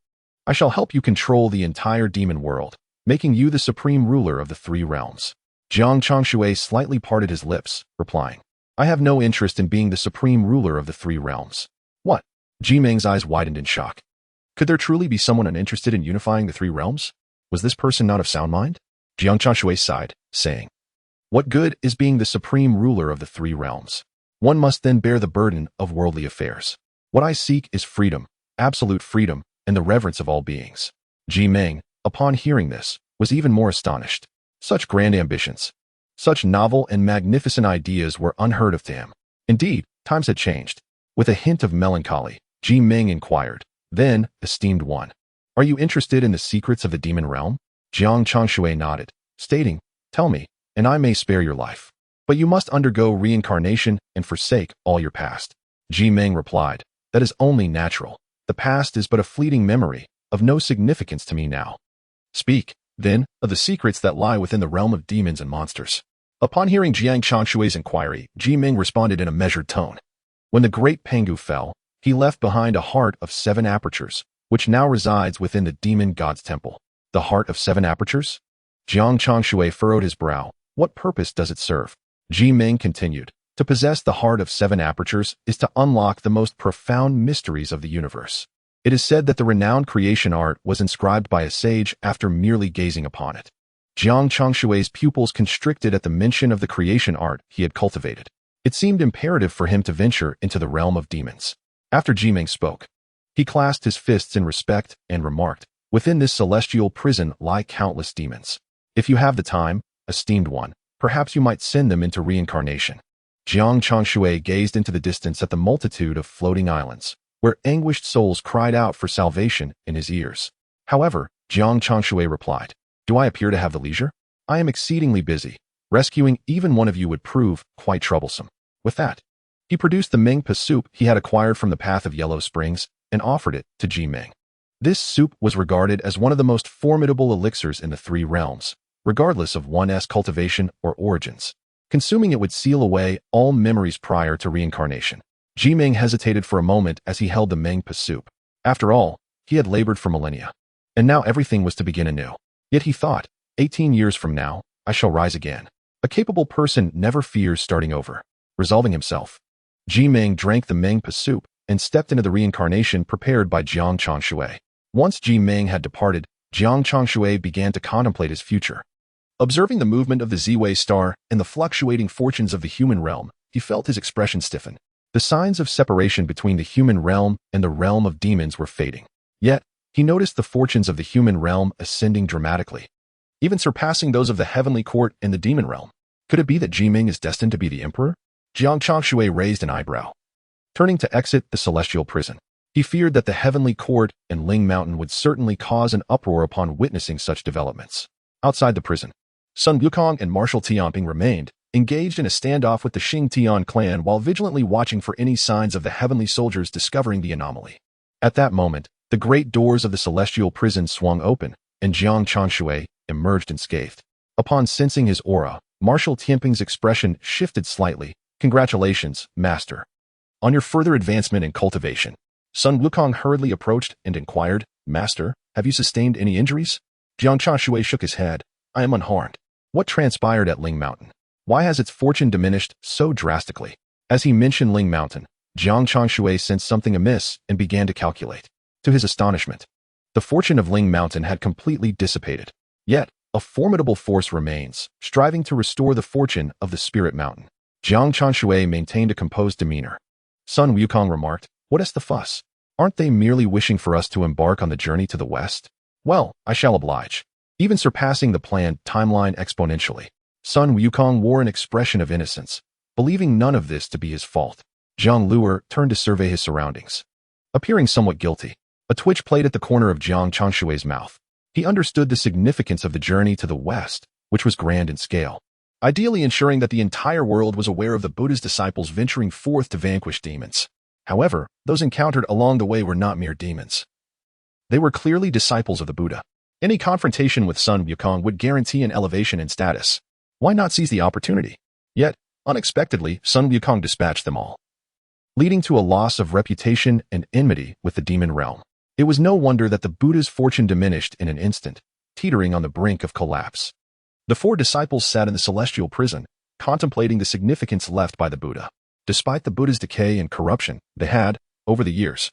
S1: I shall help you control the entire demon world, making you the supreme ruler of the three realms." Jiang Changshui slightly parted his lips, replying, "I have no interest in being the supreme ruler of the three realms." "What?" Ji Ming's eyes widened in shock. Could there truly be someone uninterested in unifying the three realms? Was this person not of sound mind? Jiang Changshui sighed, saying, "What good is being the supreme ruler of the three realms? One must then bear the burden of worldly affairs. What I seek is freedom, absolute freedom, and the reverence of all beings." Ji Ming, upon hearing this, was even more astonished. Such grand ambitions, such novel and magnificent ideas were unheard of to him. Indeed, times had changed. With a hint of melancholy, Ji Ming inquired, "Then, esteemed one, are you interested in the secrets of the demon realm?" Jiang Changshui nodded, stating, "Tell me, and I may spare your life. But you must undergo reincarnation and forsake all your past." Ji Ming replied, "That is only natural. The past is but a fleeting memory, of no significance to me now." "Speak, then, of the secrets that lie within the realm of demons and monsters." Upon hearing Jiang Changshui's inquiry, Ji Ming responded in a measured tone. "When the great Pangu fell, he left behind a heart of 7 apertures, which now resides within the demon god's temple." "The heart of 7 apertures?" Jiang Changshui furrowed his brow. "What purpose does it serve?" Ji Ming continued, "To possess the heart of 7 apertures is to unlock the most profound mysteries of the universe. It is said that the renowned creation art was inscribed by a sage after merely gazing upon it." Jiang Changshui's pupils constricted at the mention of the creation art he had cultivated. It seemed imperative for him to venture into the realm of demons. After Ji Ming spoke, he clasped his fists in respect and remarked, "Within this celestial prison lie countless demons. If you have the time, esteemed one, perhaps you might send them into reincarnation." Jiang Changshui gazed into the distance at the multitude of floating islands, where anguished souls cried out for salvation in his ears. However, Jiang Changshui replied, "Do I appear to have the leisure? I am exceedingly busy. Rescuing even one of you would prove quite troublesome." With that, he produced the Mingpa soup he had acquired from the Path of Yellow Springs and offered it to Ji Ming. This soup was regarded as one of the most formidable elixirs in the three realms, regardless of one's cultivation or origins. Consuming it would seal away all memories prior to reincarnation. Ji Ming hesitated for a moment as he held the Mingpa soup. After all, he had labored for millennia, and now everything was to begin anew. Yet he thought, 18 years from now, I shall rise again. A capable person never fears starting over. Resolving himself, Ji Ming drank the Mingpa soup and stepped into the reincarnation prepared by Jiang Changshui. Once Ji Ming had departed, Jiang Changshui began to contemplate his future. Observing the movement of the Ziwei star and the fluctuating fortunes of the human realm, he felt his expression stiffen. The signs of separation between the human realm and the realm of demons were fading. Yet, he noticed the fortunes of the human realm ascending dramatically, even surpassing those of the heavenly court and the demon realm. Could it be that Ji Ming is destined to be the emperor? Jiang Changshui raised an eyebrow. Turning to exit the celestial prison, he feared that the heavenly court and Ling Mountain would certainly cause an uproar upon witnessing such developments. Outside the prison, Sun Wukong and Marshal Tianping remained, engaged in a standoff with the Xing Tian clan while vigilantly watching for any signs of the heavenly soldiers discovering the anomaly. At that moment, the great doors of the celestial prison swung open, and Jiang Changshui emerged unscathed. Upon sensing his aura, Marshal Tianping's expression shifted slightly. "Congratulations, Master, on your further advancement in cultivation." Sun Wukong hurriedly approached and inquired, "Master, have you sustained any injuries?" Jiang Changshui shook his head. "I am unharmed." What transpired at Ling Mountain? Why has its fortune diminished so drastically? As he mentioned Ling Mountain, Jiang Changshui sensed something amiss and began to calculate. To his astonishment, the fortune of Ling Mountain had completely dissipated. Yet, a formidable force remains, striving to restore the fortune of the Spirit Mountain. Jiang Changshui maintained a composed demeanor. Sun Wukong remarked, "What is the fuss? Aren't they merely wishing for us to embark on the journey to the west? Well, I shall oblige." Even surpassing the planned timeline exponentially, Sun Wukong wore an expression of innocence, believing none of this to be his fault. Zhang Luer turned to survey his surroundings. Appearing somewhat guilty, a twitch played at the corner of Jiang Changshui's mouth. He understood the significance of the journey to the west, which was grand in scale, ideally ensuring that the entire world was aware of the Buddha's disciples venturing forth to vanquish demons. However, those encountered along the way were not mere demons. They were clearly disciples of the Buddha. Any confrontation with Sun Wukong would guarantee an elevation in status. Why not seize the opportunity? Yet, unexpectedly, Sun Wukong dispatched them all, leading to a loss of reputation and enmity with the demon realm. It was no wonder that the Buddha's fortune diminished in an instant, teetering on the brink of collapse. The four disciples sat in the celestial prison, contemplating the significance left by the Buddha. Despite the Buddha's decay and corruption, they had, over the years,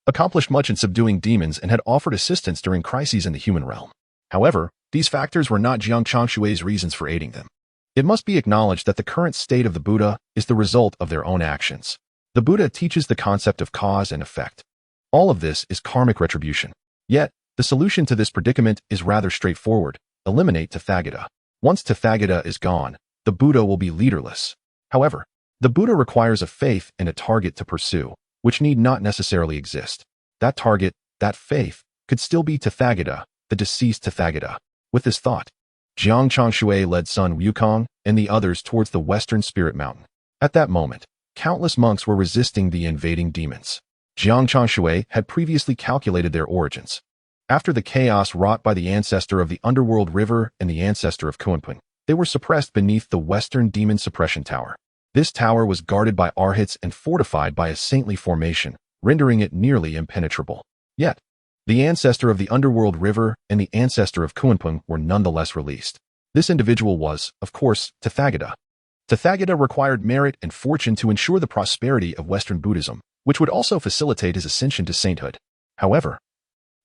S1: accomplished much in subduing demons and had offered assistance during crises in the human realm. However, these factors were not Jiang Changshui's reasons for aiding them. It must be acknowledged that the current state of the Buddha is the result of their own actions. The Buddha teaches the concept of cause and effect. All of this is karmic retribution. Yet, the solution to this predicament is rather straightforward. Eliminate Tathagata. Once Tathagata is gone, the Buddha will be leaderless. However, the Buddha requires a faith and a target to pursue, which need not necessarily exist. That target, that faith, could still be Tathagata, the deceased Tathagata. With this thought, Jiang Changshui led Sun Wukong and the others towards the western Spirit Mountain. At that moment, countless monks were resisting the invading demons. Jiang Changshui had previously calculated their origins. After the chaos wrought by the ancestor of the underworld river and the ancestor of Kunpeng, they were suppressed beneath the western demon suppression tower. This tower was guarded by arhats and fortified by a saintly formation, rendering it nearly impenetrable. Yet, the ancestor of the underworld river and the ancestor of Kunpeng were nonetheless released. This individual was, of course, Tathagata. Tathagata required merit and fortune to ensure the prosperity of Western Buddhism, which would also facilitate his ascension to sainthood. However,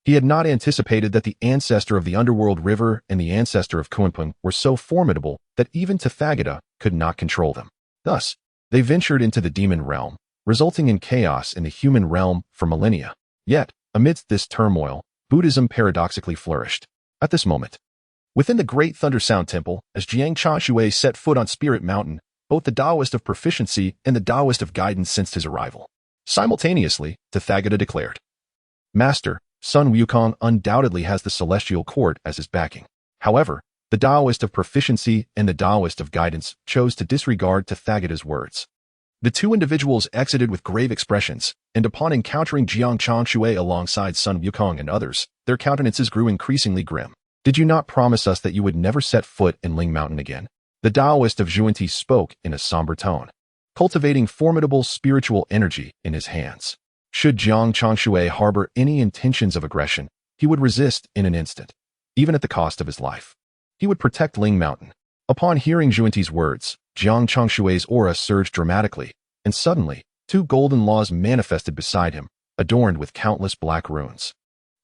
S1: he had not anticipated that the ancestor of the underworld river and the ancestor of Kunpeng were so formidable that even Tathagata could not control them. Thus, they ventured into the demon realm, resulting in chaos in the human realm for millennia. Yet, amidst this turmoil, Buddhism paradoxically flourished. At this moment, within the great Thunder Sound Temple, as Jiang Changshui set foot on Spirit Mountain, both the Taoist of proficiency and the Taoist of guidance sensed his arrival. Simultaneously, Tathagata declared, "Master, Sun Wukong undoubtedly has the celestial court as his backing. However, the Taoist of proficiency and the Taoist of guidance chose to disregard Tathagata's words. The two individuals exited with grave expressions, and upon encountering Jiang Changshui alongside Sun Wukong and others, their countenances grew increasingly grim. Did you not promise us that you would never set foot in Ling Mountain again? The Taoist of Zhuanti spoke in a somber tone, cultivating formidable spiritual energy in his hands. Should Jiang Changshui harbor any intentions of aggression, he would resist in an instant, even at the cost of his life. He would protect Ling Mountain. Upon hearing Zhuanti's words, Jiang Changshui's aura surged dramatically, and suddenly, two golden laws manifested beside him, adorned with countless black runes.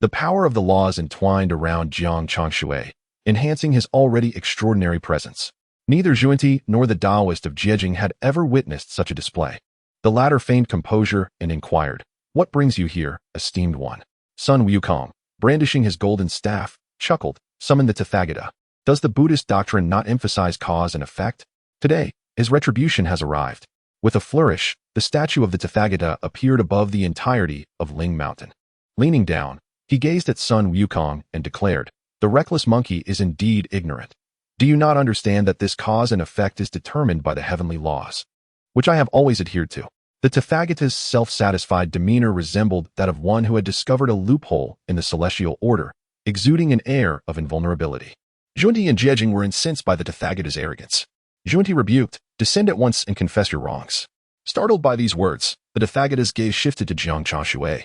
S1: The power of the laws entwined around Jiang Changshui, enhancing his already extraordinary presence. Neither Zhuanti nor the Taoist of Jing had ever witnessed such a display. The latter feigned composure and inquired, "What brings you here, esteemed one?" Sun Wukong, brandishing his golden staff, chuckled, "Summon the Tathagata. Does the Buddhist doctrine not emphasize cause and effect? Today, his retribution has arrived." With a flourish, the statue of the Tathagata appeared above the entirety of Ling Mountain. Leaning down, he gazed at Sun Wukong and declared, "The reckless monkey is indeed ignorant. Do you not understand that this cause and effect is determined by the heavenly laws, which I have always adhered to?" The Tathagata's self-satisfied demeanor resembled that of one who had discovered a loophole in the celestial order, exuding an air of invulnerability. Zhuanti and Jing were incensed by the Tathagata's arrogance. Zhuanti rebuked, "Descend at once and confess your wrongs." Startled by these words, the Tathagata's gaze shifted to Jiang Changshui,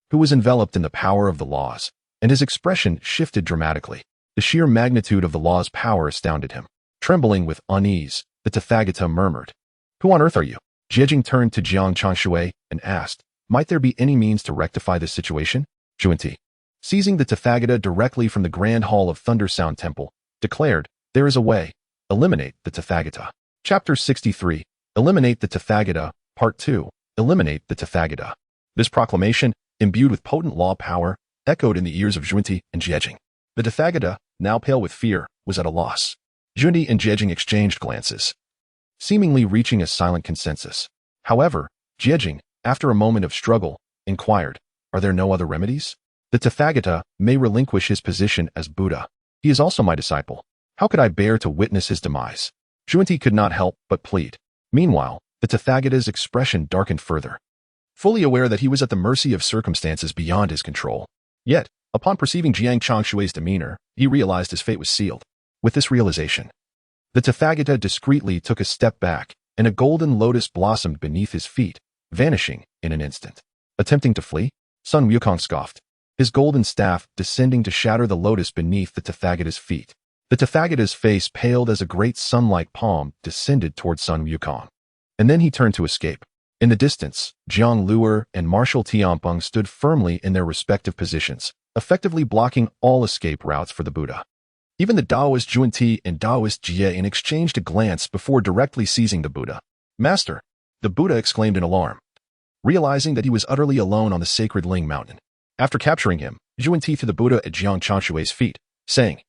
S1: who was enveloped in the power of the laws, and his expression shifted dramatically. The sheer magnitude of the law's power astounded him. Trembling with unease, the Tathagata murmured, "Who on earth are you?" Jing turned to Jiang Changshui and asked, "Might there be any means to rectify this situation?" Zhuanti, seizing the Tathagata directly from the Grand Hall of Thunder Sound Temple, declared, "There is a way. Eliminate the Tathagata." Chapter 63, Eliminate the Tathagata, Part 2, Eliminate the Tathagata. This proclamation, imbued with potent law power, echoed in the ears of Zhuanti and Jing. The Tathagata, now pale with fear, was at a loss. Zhuanti and Jing exchanged glances, seemingly reaching a silent consensus. However, Jing, after a moment of struggle, inquired, "Are there no other remedies? The Tathagata may relinquish his position as Buddha. He is also my disciple. How could I bear to witness his demise?" Zhuanti could not help but plead. Meanwhile, the Tathagata's expression darkened further, fully aware that he was at the mercy of circumstances beyond his control. Yet, upon perceiving Jiang Changshui's demeanor, he realized his fate was sealed. With this realization, the Tathagata discreetly took a step back, and a golden lotus blossomed beneath his feet, vanishing in an instant. Attempting to flee, Sun Wukong scoffed, his golden staff descending to shatter the lotus beneath the Tathagata's feet. The Tathagata's face paled as a great sun-like palm descended toward Sun Wukong. And then he turned to escape. In the distance, Jiang Luer and Marshal Tianpeng stood firmly in their respective positions, effectively blocking all escape routes for the Buddha. Even the Taoist Zhuanti and Taoist Jie exchanged a glance before directly seizing the Buddha. "Master!" the Buddha exclaimed in alarm, realizing that he was utterly alone on the sacred Ling Mountain. After capturing him, Zhuanti threw the Buddha at Jiang Changshui's feet, saying,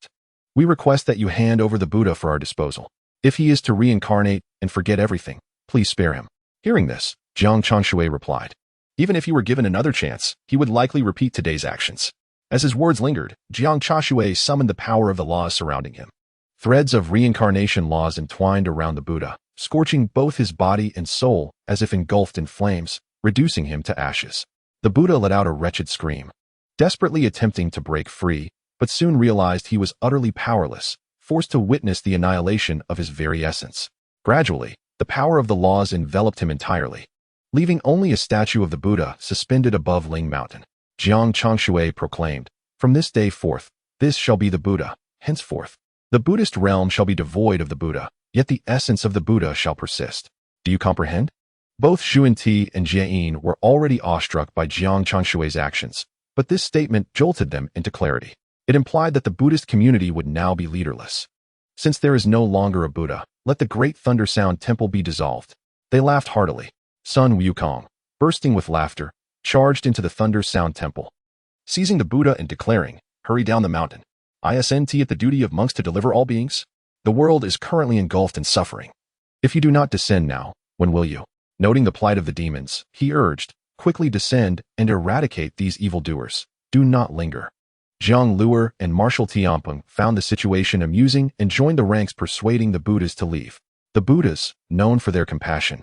S1: "We request that you hand over the Buddha for our disposal. If he is to reincarnate and forget everything, please spare him." Hearing this, Jiang Changshui replied, "Even if he were given another chance, he would likely repeat today's actions." As his words lingered, Jiang Changshui summoned the power of the laws surrounding him. Threads of reincarnation laws entwined around the Buddha, scorching both his body and soul as if engulfed in flames, reducing him to ashes. The Buddha let out a wretched scream, desperately attempting to break free, but soon realized he was utterly powerless, forced to witness the annihilation of his very essence. Gradually, the power of the laws enveloped him entirely, leaving only a statue of the Buddha suspended above Ling Mountain. Jiang Changshui proclaimed, "From this day forth, this shall be the Buddha. Henceforth, the Buddhist realm shall be devoid of the Buddha, yet the essence of the Buddha shall persist." Do you comprehend? Both Zhuanti and Jie were already awestruck by Jiang Changshui's actions, but this statement jolted them into clarity. It implied that the Buddhist community would now be leaderless. Since there is no longer a Buddha, let the great Thunder Sound Temple be dissolved. They laughed heartily. Sun Wukong, bursting with laughter, charged into the Thunder Sound Temple, seizing the Buddha and declaring, "Hurry down the mountain. I ascend at the duty of monks to deliver all beings. The world is currently engulfed in suffering. If you do not descend now, when will you?" Noting the plight of the demons, he urged, "Quickly descend and eradicate these evildoers." Do not linger. Zhang Luer and Marshal Tianpeng found the situation amusing and joined the ranks persuading the Buddhas to leave. The Buddhas, known for their compassion,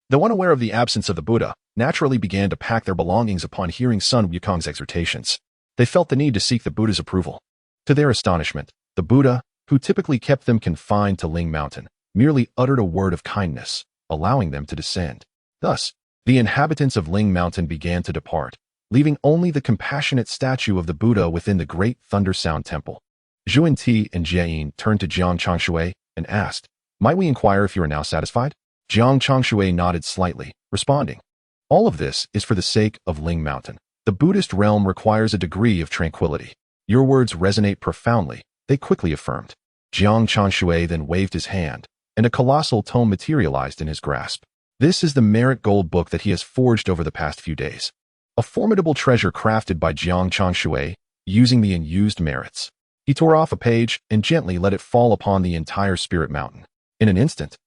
S1: though unaware of the absence of the Buddha, naturally began to pack their belongings upon hearing Sun Wukong's exhortations. They felt the need to seek the Buddha's approval. To their astonishment, the Buddha, who typically kept them confined to Ling Mountain, merely uttered a word of kindness, allowing them to descend. Thus, the inhabitants of Ling Mountain began to depart, leaving only the compassionate statue of the Buddha within the great Thunder Sound Temple. Zhuan Ti and Jie turned to Jiang Changshui and asked, "Might we inquire if you are now satisfied?" Jiang Changshui nodded slightly, responding, "All of this is for the sake of Ling Mountain. The Buddhist realm requires a degree of tranquility. Your words resonate profoundly," they quickly affirmed. Jiang Changshui then waved his hand, and a colossal tome materialized in his grasp. This is the merit gold book that he has forged over the past few days. A formidable treasure crafted by Jiang Changshui, using the unused merits. He tore off a page and gently let it fall upon the entire spirit mountain. In an instant,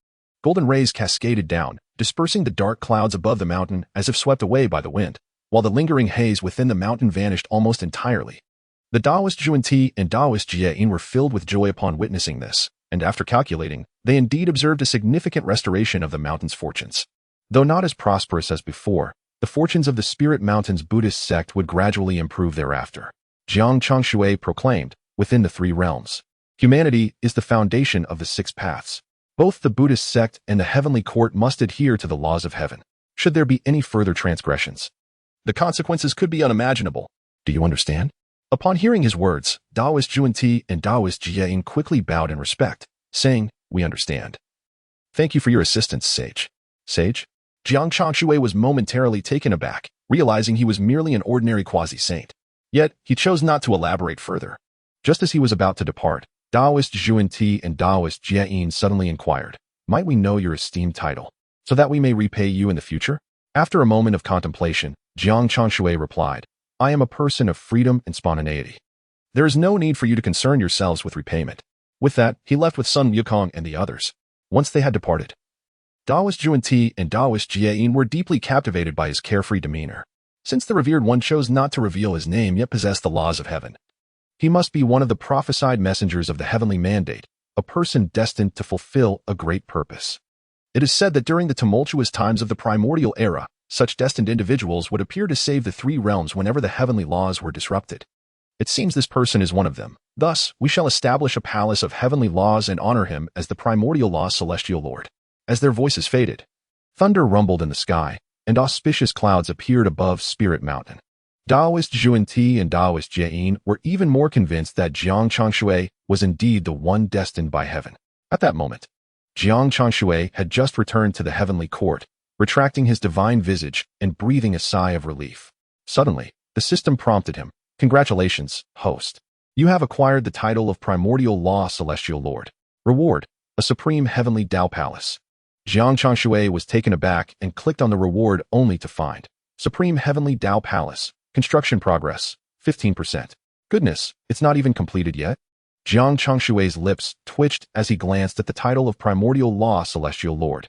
S1: golden rays cascaded down, dispersing the dark clouds above the mountain as if swept away by the wind, while the lingering haze within the mountain vanished almost entirely. The Taoist Zhuan Ti and Taoist Jie were filled with joy upon witnessing this, and after calculating, they indeed observed a significant restoration of the mountain's fortunes. Though not as prosperous as before, the fortunes of the Spirit Mountain's Buddhist sect would gradually improve thereafter. Jiang Changshui proclaimed, within the three realms, humanity is the foundation of the six paths. Both the Buddhist sect and the heavenly court must adhere to the laws of heaven. Should there be any further transgressions, the consequences could be unimaginable. Do you understand? Upon hearing his words, Taoist Zhuan Ti and Taoist Jie quickly bowed in respect, saying, "We understand. Thank you for your assistance, Sage." Sage? Jiang Changshui was momentarily taken aback, realizing he was merely an ordinary quasi-saint. Yet, he chose not to elaborate further. Just as he was about to depart, Taoist Zhuan Ti and Taoist Jie suddenly inquired, "Might we know your esteemed title, so that we may repay you in the future?" After a moment of contemplation, Jiang Changshui replied, "I am a person of freedom and spontaneity. There is no need for you to concern yourselves with repayment." With that, he left with Sun Wukong and the others. Once they had departed, Taoist Zhuan Ti and Taoist Jie were deeply captivated by his carefree demeanor. Since the revered one chose not to reveal his name yet possessed the laws of heaven, he must be one of the prophesied messengers of the heavenly mandate, a person destined to fulfill a great purpose. It is said that during the tumultuous times of the primordial era, such destined individuals would appear to save the three realms whenever the heavenly laws were disrupted. It seems this person is one of them. Thus, we shall establish a palace of heavenly laws and honor him as the primordial law celestial lord. As their voices faded, thunder rumbled in the sky, and auspicious clouds appeared above Spirit Mountain. Taoist Zhuan Ti and Taoist Jie were even more convinced that Jiang Changshui was indeed the one destined by heaven. At that moment, Jiang Changshui had just returned to the heavenly court, retracting his divine visage and breathing a sigh of relief. Suddenly, the system prompted him, "Congratulations, host. You have acquired the title of Primordial Law Celestial Lord. Reward, a supreme heavenly Tao Palace." Jiang Changshui was taken aback and clicked on the reward only to find, "Supreme Heavenly Tao Palace. Construction progress, 15%. Goodness, it's not even completed yet." Jiang Changshui's lips twitched as he glanced at the title of Primordial Law Celestial Lord.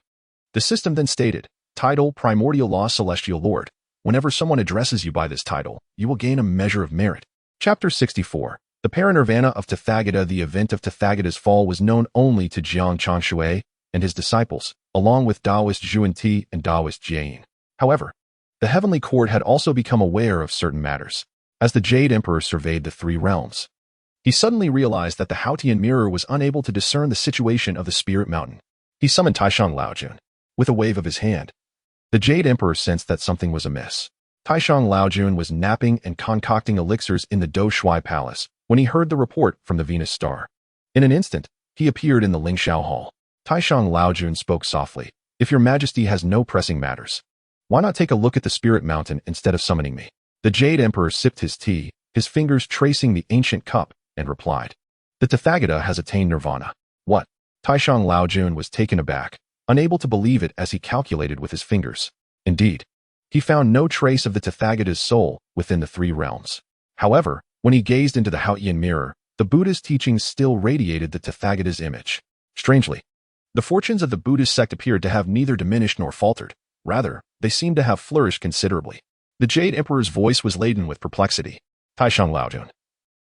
S1: The system then stated, "Title Primordial Law Celestial Lord. Whenever someone addresses you by this title, you will gain a measure of merit." Chapter 64. The Parinirvana of Tathagata. The event of Tathagata's fall was known only to Jiang Changshui and his disciples, along with Taoist Zhuan Ti and Taoist Jie. However, the heavenly court had also become aware of certain matters. As the Jade Emperor surveyed the three realms, he suddenly realized that the Haotian mirror was unable to discern the situation of the Spirit Mountain. He summoned Taishang Laojun. With a wave of his hand, the Jade Emperor sensed that something was amiss. Taishang Laojun was napping and concocting elixirs in the Do Shui Palace when he heard the report from the Venus star. In an instant, he appeared in the Lingxiao Hall. Taishang Laojun spoke softly, "If your majesty has no pressing matters, why not take a look at the Spirit Mountain instead of summoning me?" The Jade Emperor sipped his tea, his fingers tracing the ancient cup, and replied, "The Tathagata has attained nirvana." "What?" Taishang Laojun was taken aback, unable to believe it as he calculated with his fingers. Indeed, he found no trace of the Tathagata's soul within the three realms. However, when he gazed into the Haotian mirror, the Buddha's teachings still radiated the Tathagata's image. Strangely, the fortunes of the Buddhist sect appeared to have neither diminished nor faltered. Rather, they seemed to have flourished considerably. The Jade Emperor's voice was laden with perplexity. Taishang Laojun.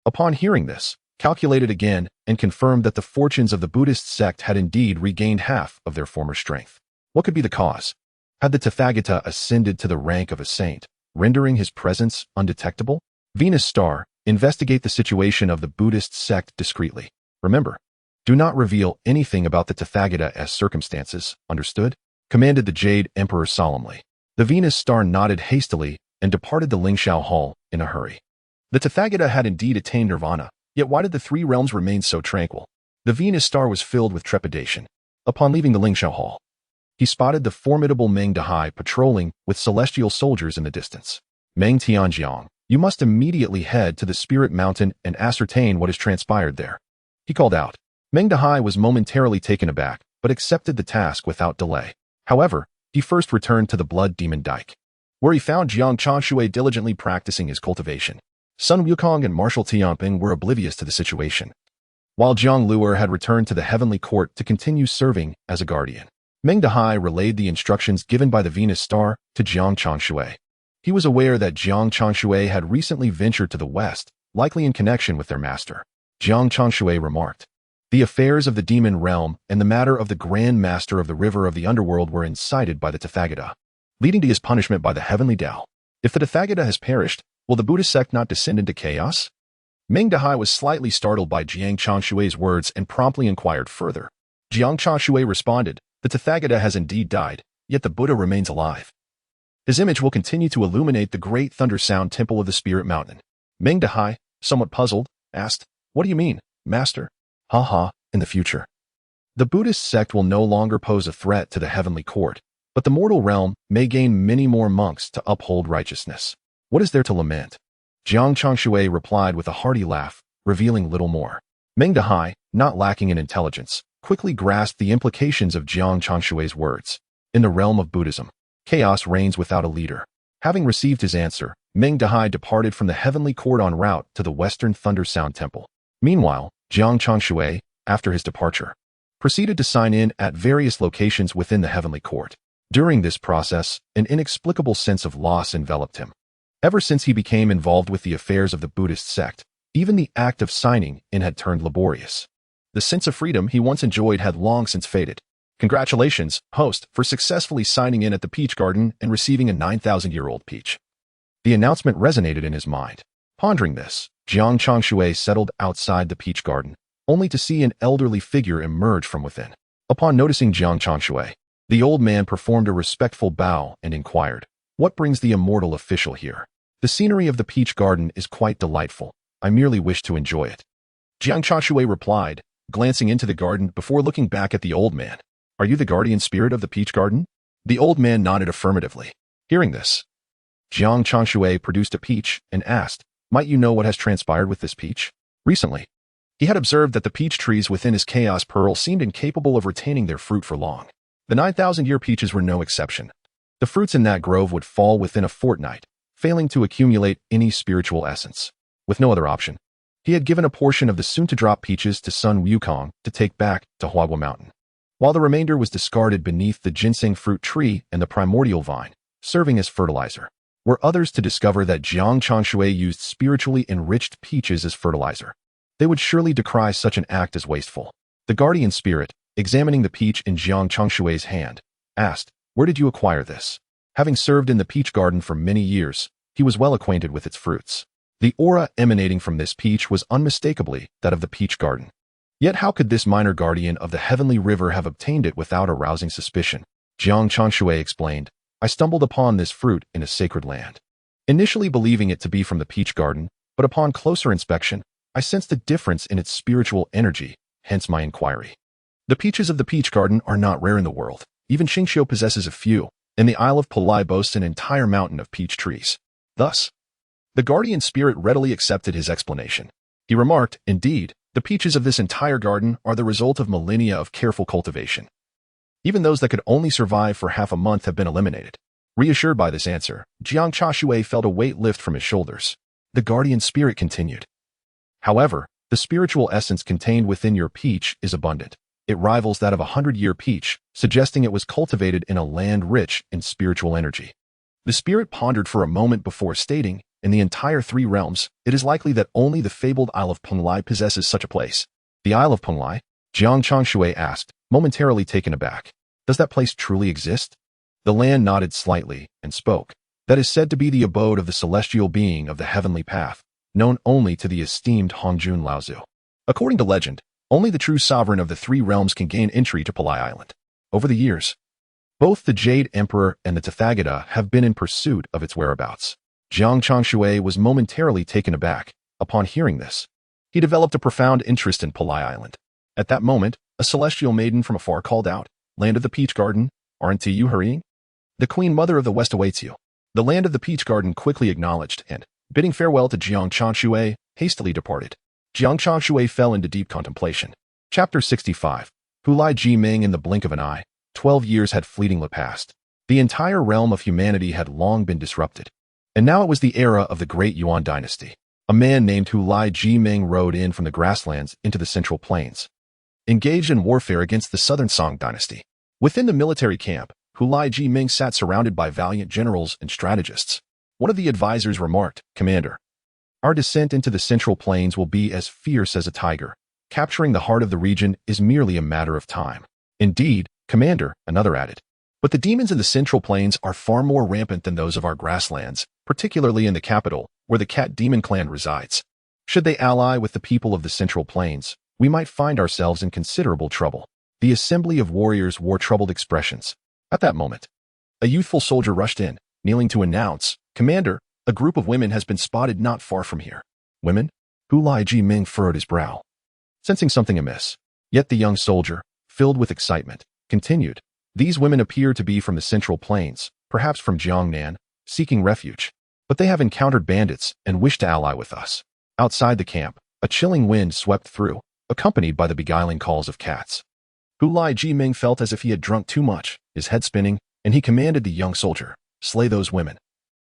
S1: Upon hearing this, calculated again and confirmed that the fortunes of the Buddhist sect had indeed regained half of their former strength. What could be the cause? Had the Tathagata ascended to the rank of a saint, rendering his presence undetectable? Venus Star, investigate the situation of the Buddhist sect discreetly. Remember, do not reveal anything about the Tathagata as circumstances, understood? Commanded the Jade Emperor solemnly. The Venus Star nodded hastily and departed the Lingxiao Hall in a hurry. The Tathagata had indeed attained nirvana, yet why did the three realms remain so tranquil? The Venus Star was filled with trepidation. Upon leaving the Lingxiao Hall, he spotted the formidable Meng Dahai patrolling with celestial soldiers in the distance. Meng Tianjiang, you must immediately head to the Spirit Mountain and ascertain what has transpired there. He called out. Meng Dahai was momentarily taken aback, but accepted the task without delay. However, he first returned to the Blood Demon Dike, where he found Jiang Changshui diligently practicing his cultivation. Sun Wukong and Marshal Tianping were oblivious to the situation, while Jiang Luer had returned to the Heavenly Court to continue serving as a guardian. Meng Dahai relayed the instructions given by the Venus Star to Jiang Changshui. He was aware that Jiang Changshui had recently ventured to the west, likely in connection with their master. Jiang Changshui remarked, the affairs of the demon realm and the matter of the Grand Master of the River of the Underworld were incited by the Tathagata, leading to his punishment by the Heavenly Tao. If the Tathagata has perished, will the Buddhist sect not descend into chaos? Meng Dahai was slightly startled by Jiang Changshui's words and promptly inquired further. Jiang Changshui responded, the Tathagata has indeed died, yet the Buddha remains alive. His image will continue to illuminate the great Thunder Sound Temple of the Spirit Mountain. Meng Dahai, somewhat puzzled, asked, what do you mean, Master? In the future, the Buddhist sect will no longer pose a threat to the Heavenly Court, but the mortal realm may gain many more monks to uphold righteousness. What is there to lament? Jiang Changshui replied with a hearty laugh, revealing little more. Meng Dahai, not lacking in intelligence, quickly grasped the implications of Jiang Changshui's words. In the realm of Buddhism, chaos reigns without a leader. Having received his answer, Meng Dahai departed from the Heavenly Court en route to the Western Thunder Sound Temple. Meanwhile, Jiang Changshui, after his departure, proceeded to sign in at various locations within the Heavenly Court. During this process, an inexplicable sense of loss enveloped him. Ever since he became involved with the affairs of the Buddhist sect, even the act of signing in had turned laborious. The sense of freedom he once enjoyed had long since faded. Congratulations, host, for successfully signing in at the Peach Garden and receiving a 9,000-year-old peach. The announcement resonated in his mind. Pondering this, Jiang Changshui settled outside the Peach Garden, only to see an elderly figure emerge from within. Upon noticing Jiang Changshui, the old man performed a respectful bow and inquired, what brings the immortal official here? The scenery of the Peach Garden is quite delightful. I merely wish to enjoy it. Jiang Changshui replied, glancing into the garden before looking back at the old man. Are you the guardian spirit of the Peach Garden? The old man nodded affirmatively. Hearing this, Jiang Changshui produced a peach and asked, might you know what has transpired with this peach? Recently, he had observed that the peach trees within his chaos pearl seemed incapable of retaining their fruit for long. The 9,000-year peaches were no exception. The fruits in that grove would fall within a fortnight, failing to accumulate any spiritual essence. With no other option, he had given a portion of the soon-to-drop peaches to Sun Wukong to take back to Huagua Mountain, while the remainder was discarded beneath the ginseng fruit tree and the primordial vine, serving as fertilizer. Were others to discover that Jiang Changshui used spiritually enriched peaches as fertilizer, they would surely decry such an act as wasteful. The guardian spirit, examining the peach in Jiang Changshui's hand, asked, where did you acquire this? Having served in the peach garden for many years, he was well acquainted with its fruits. The aura emanating from this peach was unmistakably that of the peach garden. Yet how could this minor guardian of the heavenly river have obtained it without arousing suspicion? Jiang Changshui explained, I stumbled upon this fruit in a sacred land, initially believing it to be from the peach garden, but upon closer inspection, I sensed a difference in its spiritual energy, hence my inquiry. The peaches of the peach garden are not rare in the world. Even Xingqiu possesses a few, and the Isle of Palai boasts an entire mountain of peach trees. Thus, the guardian spirit readily accepted his explanation. He remarked, indeed, the peaches of this entire garden are the result of millennia of careful cultivation. Even those that could only survive for half a month have been eliminated. Reassured by this answer, Jiang Changshui felt a weight lift from his shoulders. The guardian spirit continued. However, the spiritual essence contained within your peach is abundant. It rivals that of a 100-year peach, suggesting it was cultivated in a land rich in spiritual energy. The spirit pondered for a moment before stating, In the entire three realms, it is likely that only the fabled Isle of Penglai possesses such a place. The Isle of Penglai? Jiang Changshui asked, momentarily taken aback. Does that place truly exist? The land nodded slightly and spoke. That is said to be the abode of the celestial being of the heavenly path, known only to the esteemed Hongjun Laozu. According to legend, only the true sovereign of the three realms can gain entry to Penglai Island. Over the years, both the Jade Emperor and the Tathagata have been in pursuit of its whereabouts. Jiang Changshui was momentarily taken aback. Upon hearing this, he developed a profound interest in Penglai Island. At that moment, a celestial maiden from afar called out, "Land of the Peach Garden, aren't you hurrying? The Queen Mother of the West awaits you." The Land of the Peach Garden quickly acknowledged and, bidding farewell to Jiang Changshui, hastily departed. Jiang Changshui fell into deep contemplation. Chapter 65. Li Jing in the blink of an eye. 12 years had fleetingly passed. The entire realm of humanity had long been disrupted. And now it was the era of the Great Yuan dynasty. A man named Li Jing rode in from the grasslands into the central plains, engaged in warfare against the southern Song dynasty. Within the military camp, Li Jing sat surrounded by valiant generals and strategists. One of the advisors remarked, "Commander, our descent into the central plains will be as fierce as a tiger. Capturing the heart of the region is merely a matter of time." "Indeed, Commander," another added. "But the demons in the central plains are far more rampant than those of our grasslands, particularly in the capital, where the cat demon clan resides. Should they ally with the people of the central plains, we might find ourselves in considerable trouble." The assembly of warriors wore troubled expressions. At that moment, a youthful soldier rushed in, kneeling to announce, "Commander, a group of women has been spotted not far from here." "Women?" Li Jing furrowed his brow, sensing something amiss. Yet the young soldier, filled with excitement, continued, "These women appear to be from the central plains, perhaps from Jiangnan, seeking refuge. But they have encountered bandits and wish to ally with us." Outside the camp, a chilling wind swept through, accompanied by the beguiling calls of cats. Li Jing felt as if he had drunk too much, his head spinning, and he commanded the young soldier, "Slay those women.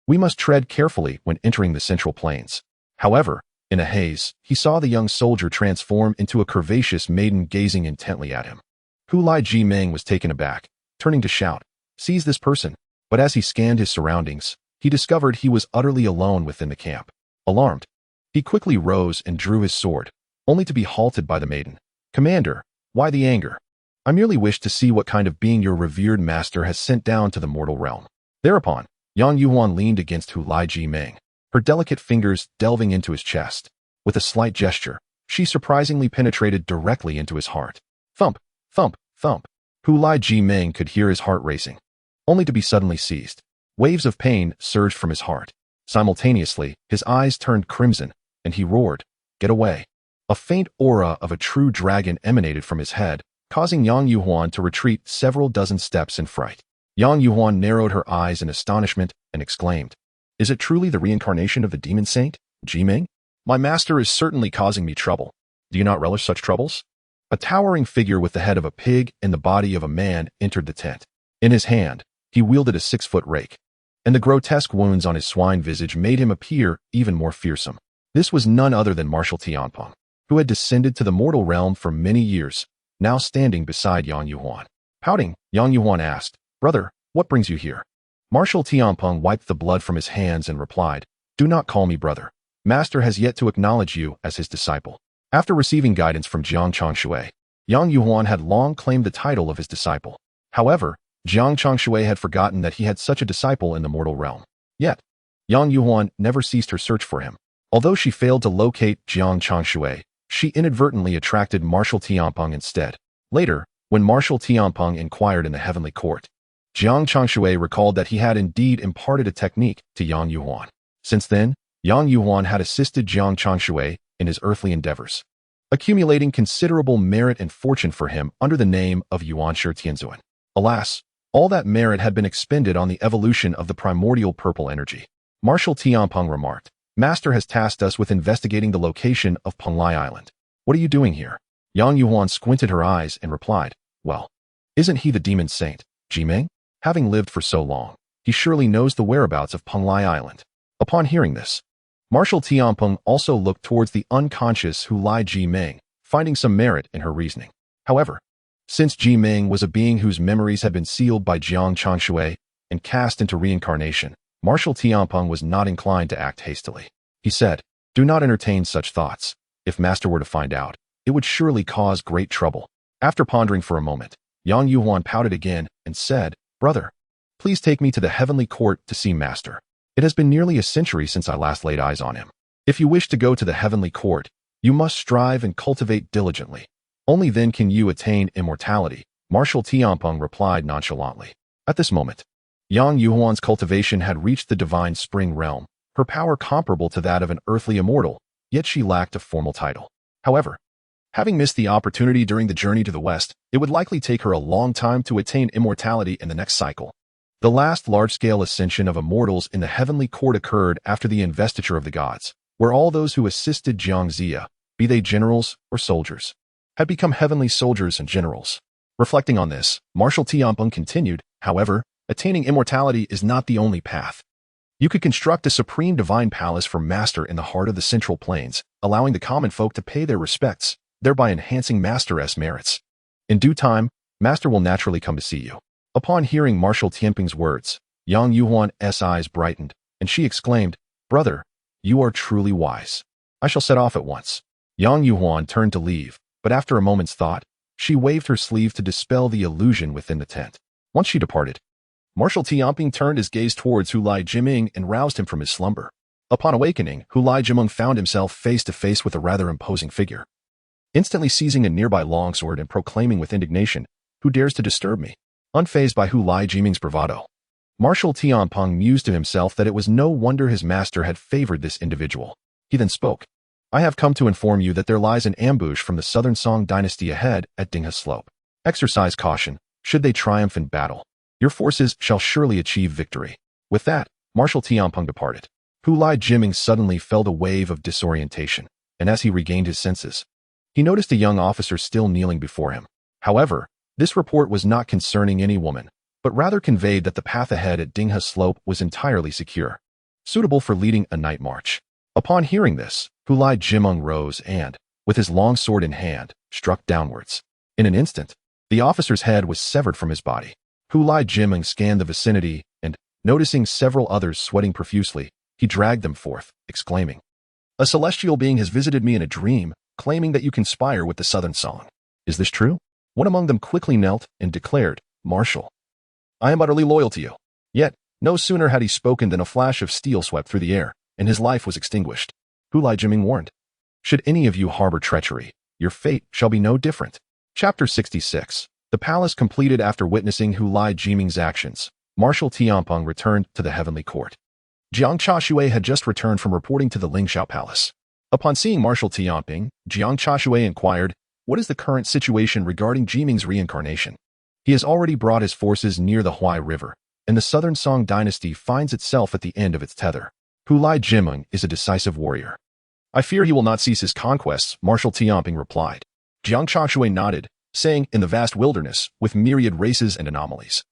S1: We must tread carefully when entering the central plains." However, in a haze, he saw the young soldier transform into a curvaceous maiden gazing intently at him. Li Jing was taken aback, turning to shout, "Seize this person!" But as he scanned his surroundings, he discovered he was utterly alone within the camp. Alarmed, he quickly rose and drew his sword, only to be halted by the maiden. "Commander, why the anger? I merely wish to see what kind of being your revered master has sent down to the mortal realm." Thereupon, Yang Yuan leaned against Li Jing, her delicate fingers delving into his chest. With a slight gesture, she surprisingly penetrated directly into his heart. Thump, thump, thump. Li Jing could hear his heart racing, only to be suddenly seized. Waves of pain surged from his heart. Simultaneously, his eyes turned crimson, and he roared, "Get away!" A faint aura of a true dragon emanated from his head, causing Yang Yuan to retreat several dozen steps in fright. Yang Yuan narrowed her eyes in astonishment and exclaimed, "Is it truly the reincarnation of the demon saint, Jiming? My master is certainly causing me trouble. Do you not relish such troubles?" A towering figure with the head of a pig and the body of a man entered the tent. In his hand, he wielded a 6-foot rake, and the grotesque wounds on his swine visage made him appear even more fearsome. This was none other than Marshal Tianpeng, who had descended to the mortal realm for many years, now standing beside Yang Yuan. Pouting, Yang Yuan asked, "Brother, what brings you here?" Marshal Tianpeng wiped the blood from his hands and replied, "Do not call me brother. Master has yet to acknowledge you as his disciple." After receiving guidance from Jiang Changshui, Yang Yuan had long claimed the title of his disciple. However, Jiang Changshui had forgotten that he had such a disciple in the mortal realm. Yet, Yang Yuan never ceased her search for him. Although she failed to locate Jiang Changshui, she inadvertently attracted Marshal Tianpeng instead. Later, when Marshal Tianpeng inquired in the heavenly court, Jiang Changshui recalled that he had indeed imparted a technique to Yang Yuan. Since then, Yang Yuan had assisted Jiang Changshui in his earthly endeavors, accumulating considerable merit and fortune for him under the name of Yuanshi Tianzuan. Alas, all that merit had been expended on the evolution of the primordial purple energy. Marshal Tianpeng remarked, "Master has tasked us with investigating the location of Penglai Island. What are you doing here?" Yang Yuan squinted her eyes and replied, "Well, isn't he the demon saint, Jiming? Having lived for so long, he surely knows the whereabouts of Penglai Island." Upon hearing this, Marshal Tianpeng also looked towards the unconscious Li Jing, finding some merit in her reasoning. However, since Jiming was a being whose memories had been sealed by Jiang Changshui and cast into reincarnation, Marshal Tianpeng was not inclined to act hastily. He said, "Do not entertain such thoughts. If Master were to find out, it would surely cause great trouble." After pondering for a moment, Yang Yuhuan pouted again and said, "Brother, please take me to the heavenly court to see Master. It has been nearly a century since I last laid eyes on him. If you wish to go to the heavenly court, you must strive and cultivate diligently. Only then can you attain immortality," Marshal Tianpeng replied nonchalantly. At this moment, Yang Yuhuan's cultivation had reached the divine spring realm, her power comparable to that of an earthly immortal, yet she lacked a formal title. However, having missed the opportunity during the journey to the west, it would likely take her a long time to attain immortality in the next cycle. The last large-scale ascension of immortals in the heavenly court occurred after the investiture of the gods, where all those who assisted Jiang Zia, be they generals or soldiers, had become heavenly soldiers and generals. Reflecting on this, Marshal Tianpeng continued, "However, attaining immortality is not the only path. You could construct a supreme divine palace for Master in the heart of the central plains, allowing the common folk to pay their respects, thereby enhancing Master's merits. In due time, Master will naturally come to see you." Upon hearing Marshal Tianpeng's words, Yang Yuhuan's eyes brightened, and she exclaimed, "Brother, you are truly wise. I shall set off at once." Yang Yuhuan turned to leave, but after a moment's thought, she waved her sleeve to dispel the illusion within the tent. Once she departed, Marshal Tianpeng turned his gaze towards Li Jing and roused him from his slumber. Upon awakening, Li Jing found himself face to face with a rather imposing figure. Instantly seizing a nearby longsword and proclaiming with indignation, "Who dares to disturb me?" Unfazed by Li Jing's bravado, Marshal Tianpeng mused to himself that it was no wonder his master had favored this individual. He then spoke, "I have come to inform you that there lies an ambush from the Southern Song dynasty ahead at Dingha Slope. Exercise caution, should they triumph in battle. Your forces shall surely achieve victory." With that, Marshal Tianpeng departed. Li Jing suddenly felt a wave of disorientation, and as he regained his senses, he noticed a young officer still kneeling before him. However, this report was not concerning any woman, but rather conveyed that the path ahead at Dingha Slope was entirely secure, suitable for leading a night march. Upon hearing this, Li Jing rose and, with his long sword in hand, struck downwards. In an instant, the officer's head was severed from his body. Li Jing scanned the vicinity and, noticing several others sweating profusely, he dragged them forth, exclaiming, "A celestial being has visited me in a dream, claiming that you conspire with the Southern Song. Is this true?" One among them quickly knelt and declared, "Marshal, I am utterly loyal to you." Yet, no sooner had he spoken than a flash of steel swept through the air, and his life was extinguished. Li Jing warned, "Should any of you harbor treachery, your fate shall be no different." Chapter 66. The palace completed. After witnessing Li Jing's actions, Marshal Tianpeng returned to the heavenly court. Jiang Changshui had just returned from reporting to the Lingxiao Palace. Upon seeing Marshal Tianpeng, Jiang Changshui inquired, "What is the current situation regarding Jiming's reincarnation?" "He has already brought his forces near the Huai River, and the Southern Song dynasty finds itself at the end of its tether. Li Jing is a decisive warrior. I fear he will not cease his conquests," Marshal Tianpeng replied. Jiang Changshui nodded, saying, "In the vast wilderness, with myriad races and anomalies,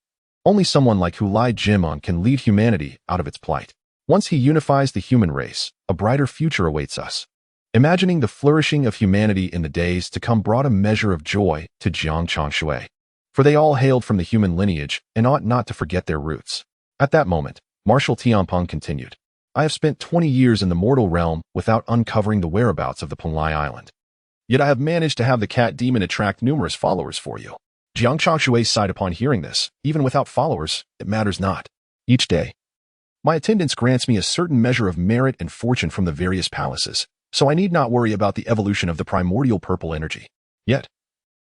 S1: only someone like Li Jing can lead humanity out of its plight. Once he unifies the human race, a brighter future awaits us." Imagining the flourishing of humanity in the days to come brought a measure of joy to Jiang Changshui, for they all hailed from the human lineage and ought not to forget their roots. At that moment, Marshal Tianpeng continued, "I have spent 20 years in the mortal realm without uncovering the whereabouts of the Penglai Island. Yet I have managed to have the cat demon attract numerous followers for you." Jiang Changshui sighed upon hearing this. "Even without followers, it matters not. Each day, my attendance grants me a certain measure of merit and fortune from the various palaces, so I need not worry about the evolution of the primordial purple energy." Yet,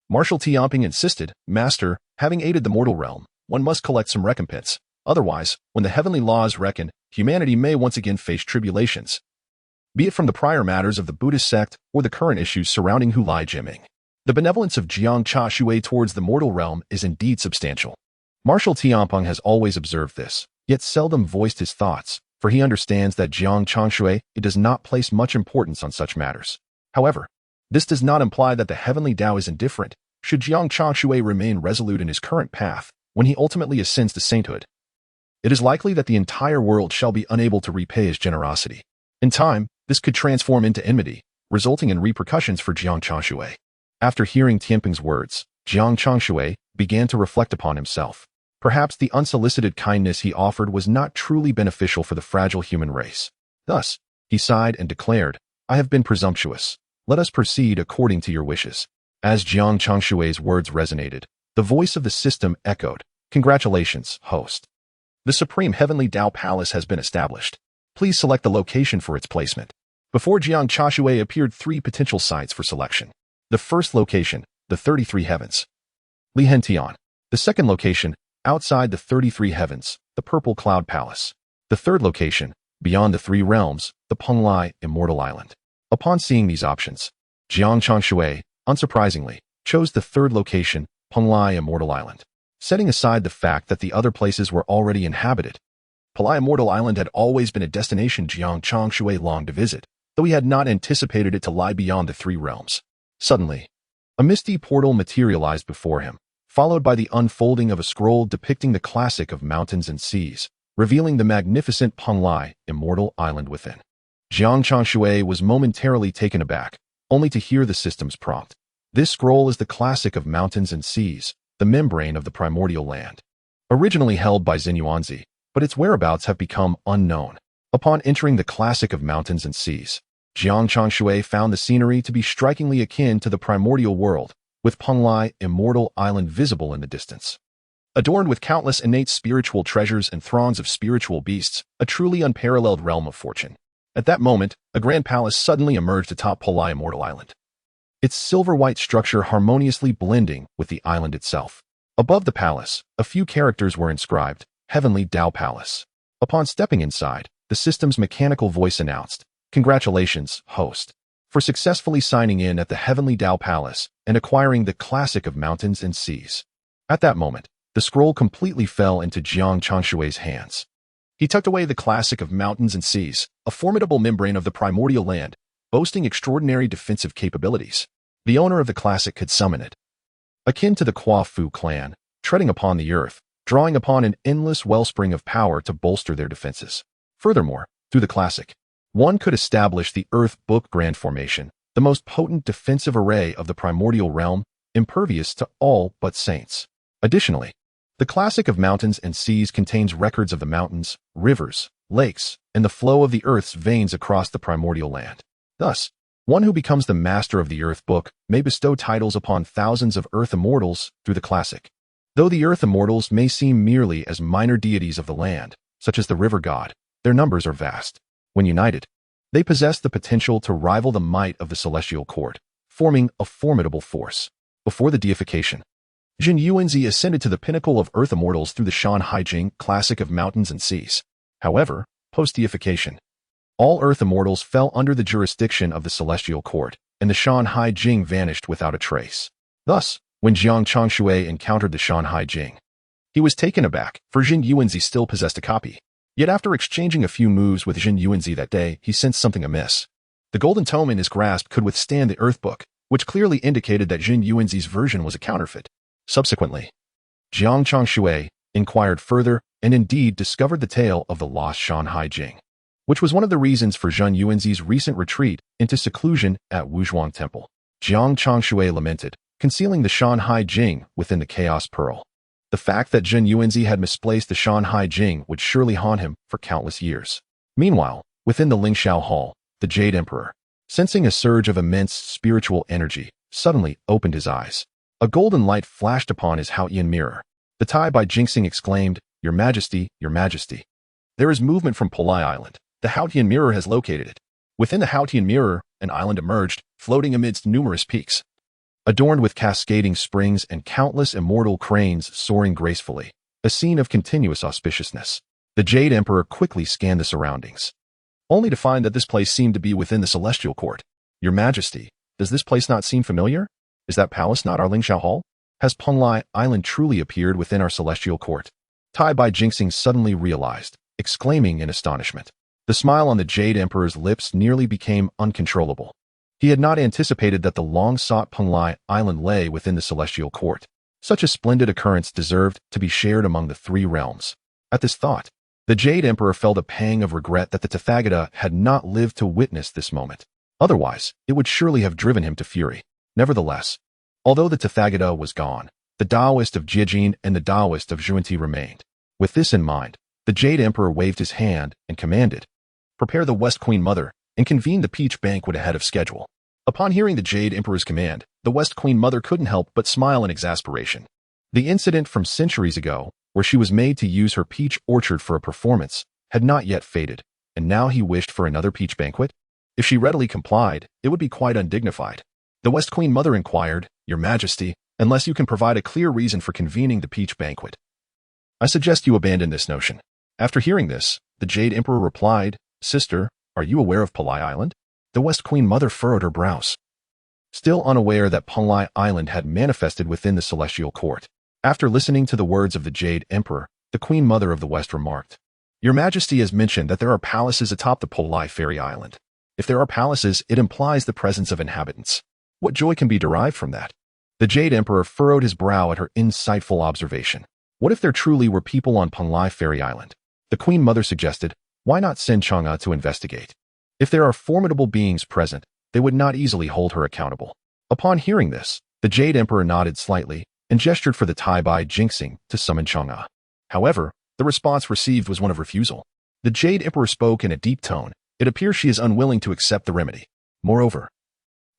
S1: Marshal Tianpeng insisted, "Master, having aided the mortal realm, one must collect some recompense. Otherwise, when the heavenly laws reckon, humanity may once again face tribulations, be it from the prior matters of the Buddhist sect or the current issues surrounding Li Jing. The benevolence of Jiang Changshui towards the mortal realm is indeed substantial." Marshal Tianpeng has always observed this, yet seldom voiced his thoughts, for he understands that Jiang Changshui does not place much importance on such matters. However, this does not imply that the heavenly Tao is indifferent, should Jiang Changshui remain resolute in his current path when he ultimately ascends to sainthood. It is likely that the entire world shall be unable to repay his generosity. In time, this could transform into enmity, resulting in repercussions for Jiang Changshui. After hearing Tianpeng's words, Jiang Changshui began to reflect upon himself. Perhaps the unsolicited kindness he offered was not truly beneficial for the fragile human race. Thus, he sighed and declared, "I have been presumptuous. Let us proceed according to your wishes." As Jiang Changshui's words resonated, the voice of the system echoed, "Congratulations, host. The Supreme Heavenly Tao Palace has been established. Please select the location for its placement." Before Jiang Changshui appeared 3 potential sites for selection. The first location, the 33 Heavens. Li Hentian. The second location, outside the 33 Heavens, the Purple Cloud Palace. The third location, beyond the 3 realms, the Penglai Immortal Island. Upon seeing these options, Jiang Changshui, unsurprisingly, chose the third location, Penglai Immortal Island. Setting aside the fact that the other places were already inhabited, Penglai Immortal Island had always been a destination Jiang Changshui longed to visit, though he had not anticipated it to lie beyond the 3 realms. Suddenly, a misty portal materialized before him, followed by the unfolding of a scroll depicting the classic of mountains and seas, revealing the magnificent Penglai Immortal Island within. Jiang Changshui was momentarily taken aback, only to hear the system's prompt. This scroll is the classic of mountains and seas, the membrane of the primordial land. Originally held by Xinyuanzi, but its whereabouts have become unknown. Upon entering the classic of mountains and seas, Jiang Changshui found the scenery to be strikingly akin to the primordial world, with Penglai Immortal Island visible in the distance. Adorned with countless innate spiritual treasures and throngs of spiritual beasts, a truly unparalleled realm of fortune. At that moment, a grand palace suddenly emerged atop Penglai Immortal Island, its silver-white structure harmoniously blending with the island itself. Above the palace, a few characters were inscribed, Heavenly Tao Palace. Upon stepping inside, the system's mechanical voice announced, "Congratulations, host, for successfully signing in at the Heavenly Tao Palace and acquiring the classic of mountains and seas." At that moment, the scroll completely fell into Jiang Changshui's hands. He tucked away the classic of mountains and seas, a formidable membrane of the primordial land, boasting extraordinary defensive capabilities. The owner of the classic could summon it, akin to the Kwa Fu clan, treading upon the earth, drawing upon an endless wellspring of power to bolster their defenses. Furthermore, through the classic, one could establish the Earth Book Grand Formation, the most potent defensive array of the primordial realm, impervious to all but saints. Additionally, the classic of mountains and seas contains records of the mountains, rivers, lakes, and the flow of the Earth's veins across the primordial land. Thus, one who becomes the master of the Earth Book may bestow titles upon thousands of Earth Immortals through the classic. Though the Earth Immortals may seem merely as minor deities of the land, such as the river god, their numbers are vast. When united, they possess the potential to rival the might of the celestial court, forming a formidable force. Before the deification, Xinyuanzi ascended to the pinnacle of Earth Immortals through the Li Jing classic of mountains and seas. However, post-deification, all Earth Immortals fell under the jurisdiction of the celestial court, and the Li Jing vanished without a trace. Thus, when Jiang Changshui encountered the Li Jing, he was taken aback, for Xinyuanzi still possessed a copy. Yet after exchanging a few moves with Xinyuanzi that day, he sensed something amiss. The golden tome in his grasp could withstand the Earth Book, which clearly indicated that Xinyuanzi's version was a counterfeit. Subsequently, Jiang Changshui inquired further and indeed discovered the tale of the lost Li Jing, which was one of the reasons for Xinyuanzi's recent retreat into seclusion at Wuzhuang Temple. Jiang Changshui lamented, concealing the Li Jing within the Chaos Pearl. The fact that Xinyuanzi had misplaced the Li Jing would surely haunt him for countless years. Meanwhile, within the Lingxiao Hall, the Jade Emperor, sensing a surge of immense spiritual energy, suddenly opened his eyes. A golden light flashed upon his Haotian mirror. The Tai Bai Jinxing exclaimed, "Your Majesty, Your Majesty. There is movement from Penglai Island. The Haotian mirror has located it." Within the Haotian mirror, an island emerged, floating amidst numerous peaks, adorned with cascading springs and countless immortal cranes soaring gracefully, a scene of continuous auspiciousness. The Jade Emperor quickly scanned the surroundings, only to find that this place seemed to be within the celestial court. "Your Majesty, does this place not seem familiar? Is that palace not our Lingxiao Hall? Has Penglai Island truly appeared within our celestial court?" Tai Bai Jinxing suddenly realized, exclaiming in astonishment. The smile on the Jade Emperor's lips nearly became uncontrollable. He had not anticipated that the long-sought Penglai Island lay within the celestial court. Such a splendid occurrence deserved to be shared among the 3 realms. At this thought, the Jade Emperor felt a pang of regret that the Tathagata had not lived to witness this moment. Otherwise, it would surely have driven him to fury. Nevertheless, although the Tathagata was gone, The Taoist of Jing and the Taoist of Zhuanti remained. With this in mind, the Jade Emperor waved his hand and commanded, "Prepare the West Queen Mother and convene the peach banquet ahead of schedule." Upon hearing the Jade Emperor's command, the West Queen Mother couldn't help but smile in exasperation. The incident from centuries ago, where she was made to use her peach orchard for a performance, had not yet faded, and now he wished for another peach banquet? If she readily complied, it would be quite undignified. The West Queen Mother inquired, "Your Majesty, unless you can provide a clear reason for convening the peach banquet, I suggest you abandon this notion." After hearing this, the Jade Emperor replied, "Sister, are you aware of Panlai Island?" The West Queen Mother furrowed her brows, still unaware that Panlai Island had manifested within the celestial court. After listening to the words of the Jade Emperor, the Queen Mother of the West remarked, "Your Majesty has mentioned that there are palaces atop the Panlai Fairy Island. If there are palaces, it implies the presence of inhabitants. What joy can be derived from that?" The Jade Emperor furrowed his brow at her insightful observation. What if there truly were people on Panlai Fairy Island? The Queen Mother suggested, "Why not send Chang'e to investigate? If there are formidable beings present, they would not easily hold her accountable." Upon hearing this, the Jade Emperor nodded slightly and gestured for the Tai-Bai Jinxing to summon Chang'e. However, the response received was one of refusal. The Jade Emperor spoke in a deep tone. It appears she is unwilling to accept the remedy. Moreover,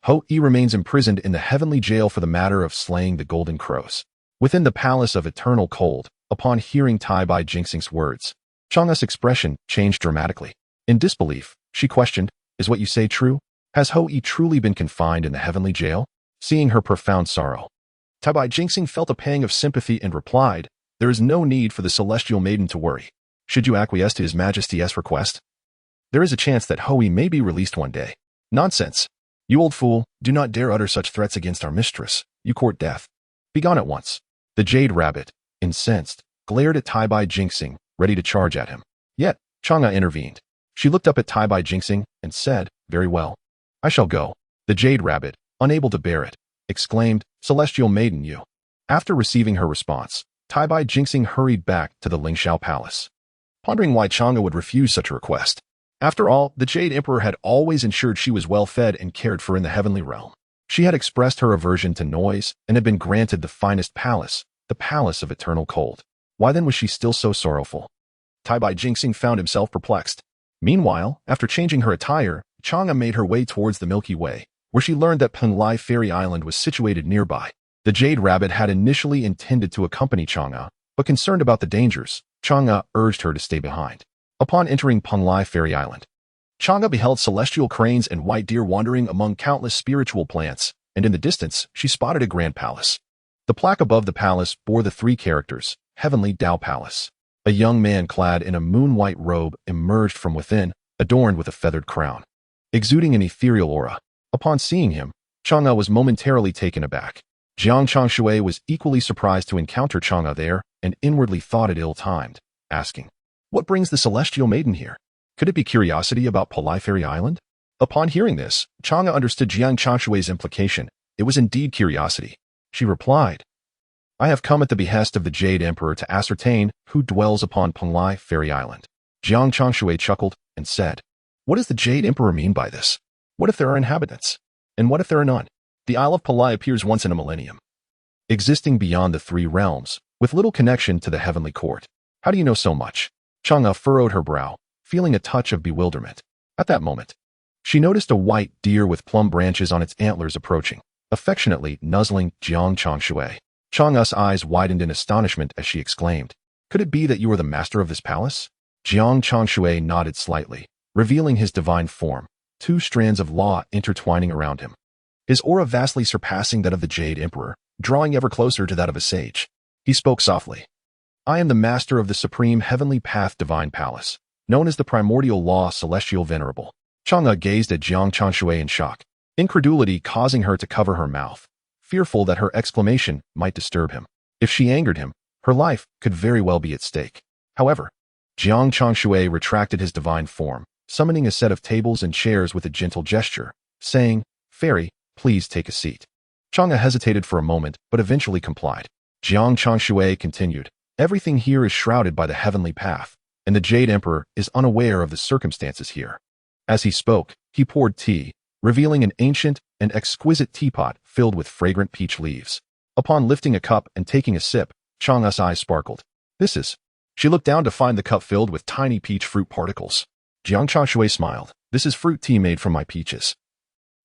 S1: Ho-E remains imprisoned in the heavenly jail for the matter of slaying the golden crows. Within the Palace of Eternal Cold, upon hearing Tai-Bai Jinxing's words, Chang'e's expression changed dramatically. In disbelief, she questioned, "Is what you say true? Has Ho-E truly been confined in the heavenly jail?" Seeing her profound sorrow, Tai-Bai Jinxing felt a pang of sympathy and replied, "There is no need for the celestial maiden to worry. Should you acquiesce to His Majesty's request, there is a chance that Ho-E may be released one day." "Nonsense! You old fool, do not dare utter such threats against our mistress. You court death. Begone at once." The Jade Rabbit, incensed, glared at Tai-Bai Jinxing, ready to charge at him. Yet, Chang'e intervened. She looked up at Tai-Bai Jinxing and said, "Very well. I shall go." The Jade Rabbit, unable to bear it, exclaimed, "Celestial Maiden, you." After receiving her response, Tai-Bai Jinxing hurried back to the Lingxiao Palace, pondering why Chang'e would refuse such a request. After all, the Jade Emperor had always ensured she was well fed and cared for in the heavenly realm. She had expressed her aversion to noise and had been granted the finest palace, the Palace of Eternal Cold. Why then was she still so sorrowful? Tai-Bai Jinxing found himself perplexed. Meanwhile, after changing her attire, Chang'e made her way towards the Milky Way, where she learned that Panlai Fairy Island was situated nearby. The Jade Rabbit had initially intended to accompany Chang'e, but concerned about the dangers, Chang'e urged her to stay behind. Upon entering Panlai Fairy Island, Chang'e beheld celestial cranes and white deer wandering among countless spiritual plants, and in the distance, she spotted a grand palace. The plaque above the palace bore the three characters, Heavenly Tao Palace. A young man clad in a moon-white robe emerged from within, adorned with a feathered crown, exuding an ethereal aura. Upon seeing him, Chang'e was momentarily taken aback. Jiang Changshui was equally surprised to encounter Chang'e there and inwardly thought it ill-timed, asking, "What brings the celestial maiden here? Could it be curiosity about Panlai Fairy Island?" Upon hearing this, Chang'e understood Jiang Changshui's implication. It was indeed curiosity. She replied, "I have come at the behest of the Jade Emperor to ascertain who dwells upon Panlai Fairy Island." Jiang Changshui chuckled and said, "What does the Jade Emperor mean by this? What if there are inhabitants? And what if there are none? The Isle of Panlai appears once in a millennium, existing beyond the three realms, with little connection to the heavenly court. How do you know so much?" Chang'e furrowed her brow, feeling a touch of bewilderment. At that moment, she noticed a white deer with plum branches on its antlers approaching, affectionately nuzzling Jiang Changshui. Chang'e's eyes widened in astonishment as she exclaimed, "Could it be that you are the master of this palace?" Jiang Changshui nodded slightly, revealing his divine form, two strands of law intertwining around him, his aura vastly surpassing that of the Jade Emperor, drawing ever closer to that of a sage. He spoke softly, "I am the master of the supreme heavenly path divine palace, known as the Primordial Law Celestial Venerable." Chang'e gazed at Jiang Changshui in shock, incredulity causing her to cover her mouth, fearful that her exclamation might disturb him. If she angered him, her life could very well be at stake. However, Jiang Changshui retracted his divine form, summoning a set of tables and chairs with a gentle gesture, saying, "Fairy, please take a seat." Chang'e hesitated for a moment, but eventually complied. Jiang Changshui continued, "Everything here is shrouded by the heavenly path, and the Jade Emperor is unaware of the circumstances here." As he spoke, he poured tea, revealing an ancient and exquisite teapot filled with fragrant peach leaves. Upon lifting a cup and taking a sip, Chang'e's eyes sparkled. This is... She looked down to find the cup filled with tiny peach fruit particles. Jiang Changshui smiled. This is fruit tea made from my peaches.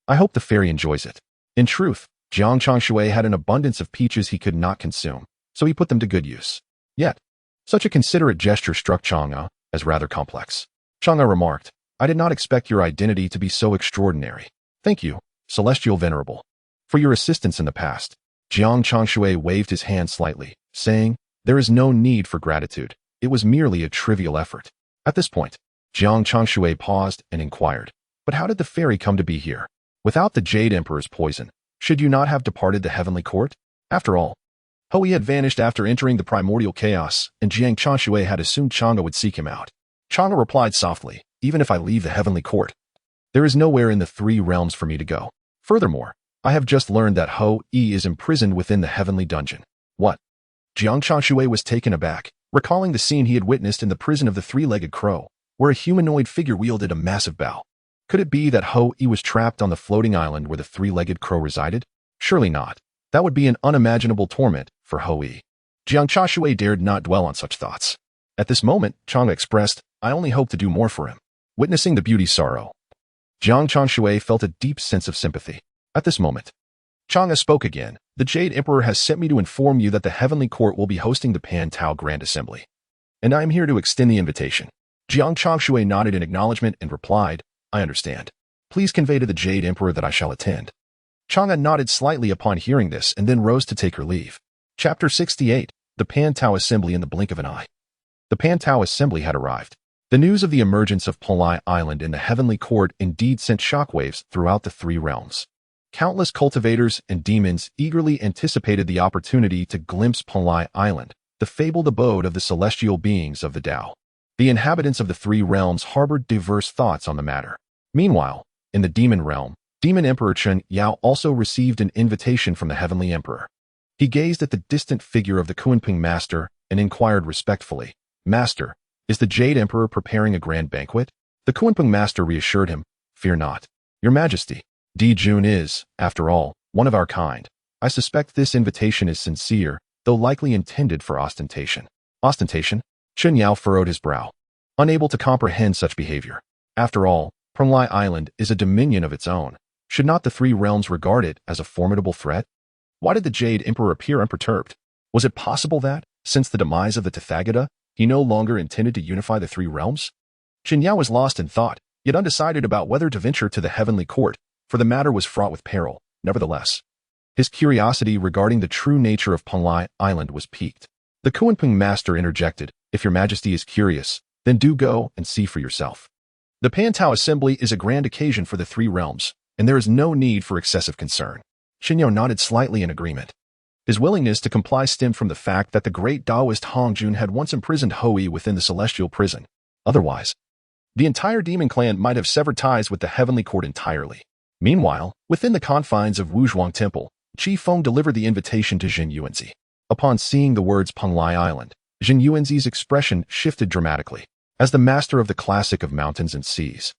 S1: I hope the fairy enjoys it. In truth, Jiang Changshui had an abundance of peaches he could not consume, so he put them to good use. Yet, such a considerate gesture struck Chang'e as rather complex. Chang'e remarked, I did not expect your identity to be so extraordinary. Thank you, Celestial Venerable, for your assistance in the past. Jiang Changshui waved his hand slightly, saying, there is no need for gratitude. It was merely a trivial effort. At this point, Jiang Changshui paused and inquired, but how did the fairy come to be here? Without the Jade Emperor's poison, should you not have departed the heavenly court? After all, Hui had vanished after entering the primordial chaos, and Jiang Changshui had assumed Chang'e would seek him out. Chang'e replied softly, even if I leave the heavenly court, there is nowhere in the three realms for me to go. Furthermore, I have just learned that Hui is imprisoned within the heavenly dungeon. What? Jiang Changshui was taken aback, recalling the scene he had witnessed in the prison of the three-legged crow, where a humanoid figure wielded a massive bow. Could it be that Hui was trapped on the floating island where the three-legged crow resided? Surely not. That would be an unimaginable torment for Hui. Jiang Changshui dared not dwell on such thoughts. At this moment, Chang'e expressed, I only hope to do more for him. Witnessing the beauty's sorrow, Jiang Changshui felt a deep sense of sympathy. At this moment, Chang'e spoke again. The Jade Emperor has sent me to inform you that the heavenly court will be hosting the Pan Tao Grand Assembly, and I am here to extend the invitation. Jiang Changshui nodded in acknowledgement and replied, I understand. Please convey to the Jade Emperor that I shall attend. Chang'e nodded slightly upon hearing this and then rose to take her leave. Chapter 68, The Pan Tao Assembly in the Blink of an Eye. The Pan Tao Assembly had arrived. The news of the emergence of Panlai Island in the heavenly court indeed sent shockwaves throughout the three realms. Countless cultivators and demons eagerly anticipated the opportunity to glimpse Panlai Island, the fabled abode of the celestial beings of the Tao. The inhabitants of the three realms harbored diverse thoughts on the matter. Meanwhile, in the demon realm, Demon Emperor Chen Yao also received an invitation from the Heavenly Emperor. He gazed at the distant figure of the Kunping Master and inquired respectfully, Master, is the Jade Emperor preparing a grand banquet? The Kunping Master reassured him, Fear not, Your Majesty. Di Jun is, after all, one of our kind. I suspect this invitation is sincere, though likely intended for ostentation. Ostentation? Chen Yao furrowed his brow, unable to comprehend such behavior. After all, Panlai Island is a dominion of its own. Should not the three realms regard it as a formidable threat? Why did the Jade Emperor appear unperturbed? Was it possible that, since the demise of the Tathagata, he no longer intended to unify the three realms? Chen Yao was lost in thought, yet undecided about whether to venture to the heavenly court, for the matter was fraught with peril. Nevertheless, his curiosity regarding the true nature of Panlai Island was piqued. The Kunping Master interjected, If Your Majesty is curious, then do go and see for yourself. The Pan Tao Assembly is a grand occasion for the three realms, and there is no need for excessive concern. Chen Yao nodded slightly in agreement. His willingness to comply stemmed from the fact that the great Taoist Hongjun had once imprisoned Hui within the celestial prison. Otherwise, the entire demon clan might have severed ties with the heavenly court entirely. Meanwhile, within the confines of Wuzhuang Temple, Qi Feng delivered the invitation to Jin Yuanzi. Upon seeing the words Panlai Island, Jin Yuanzi's expression shifted dramatically. As the master of the classic of mountains and seas,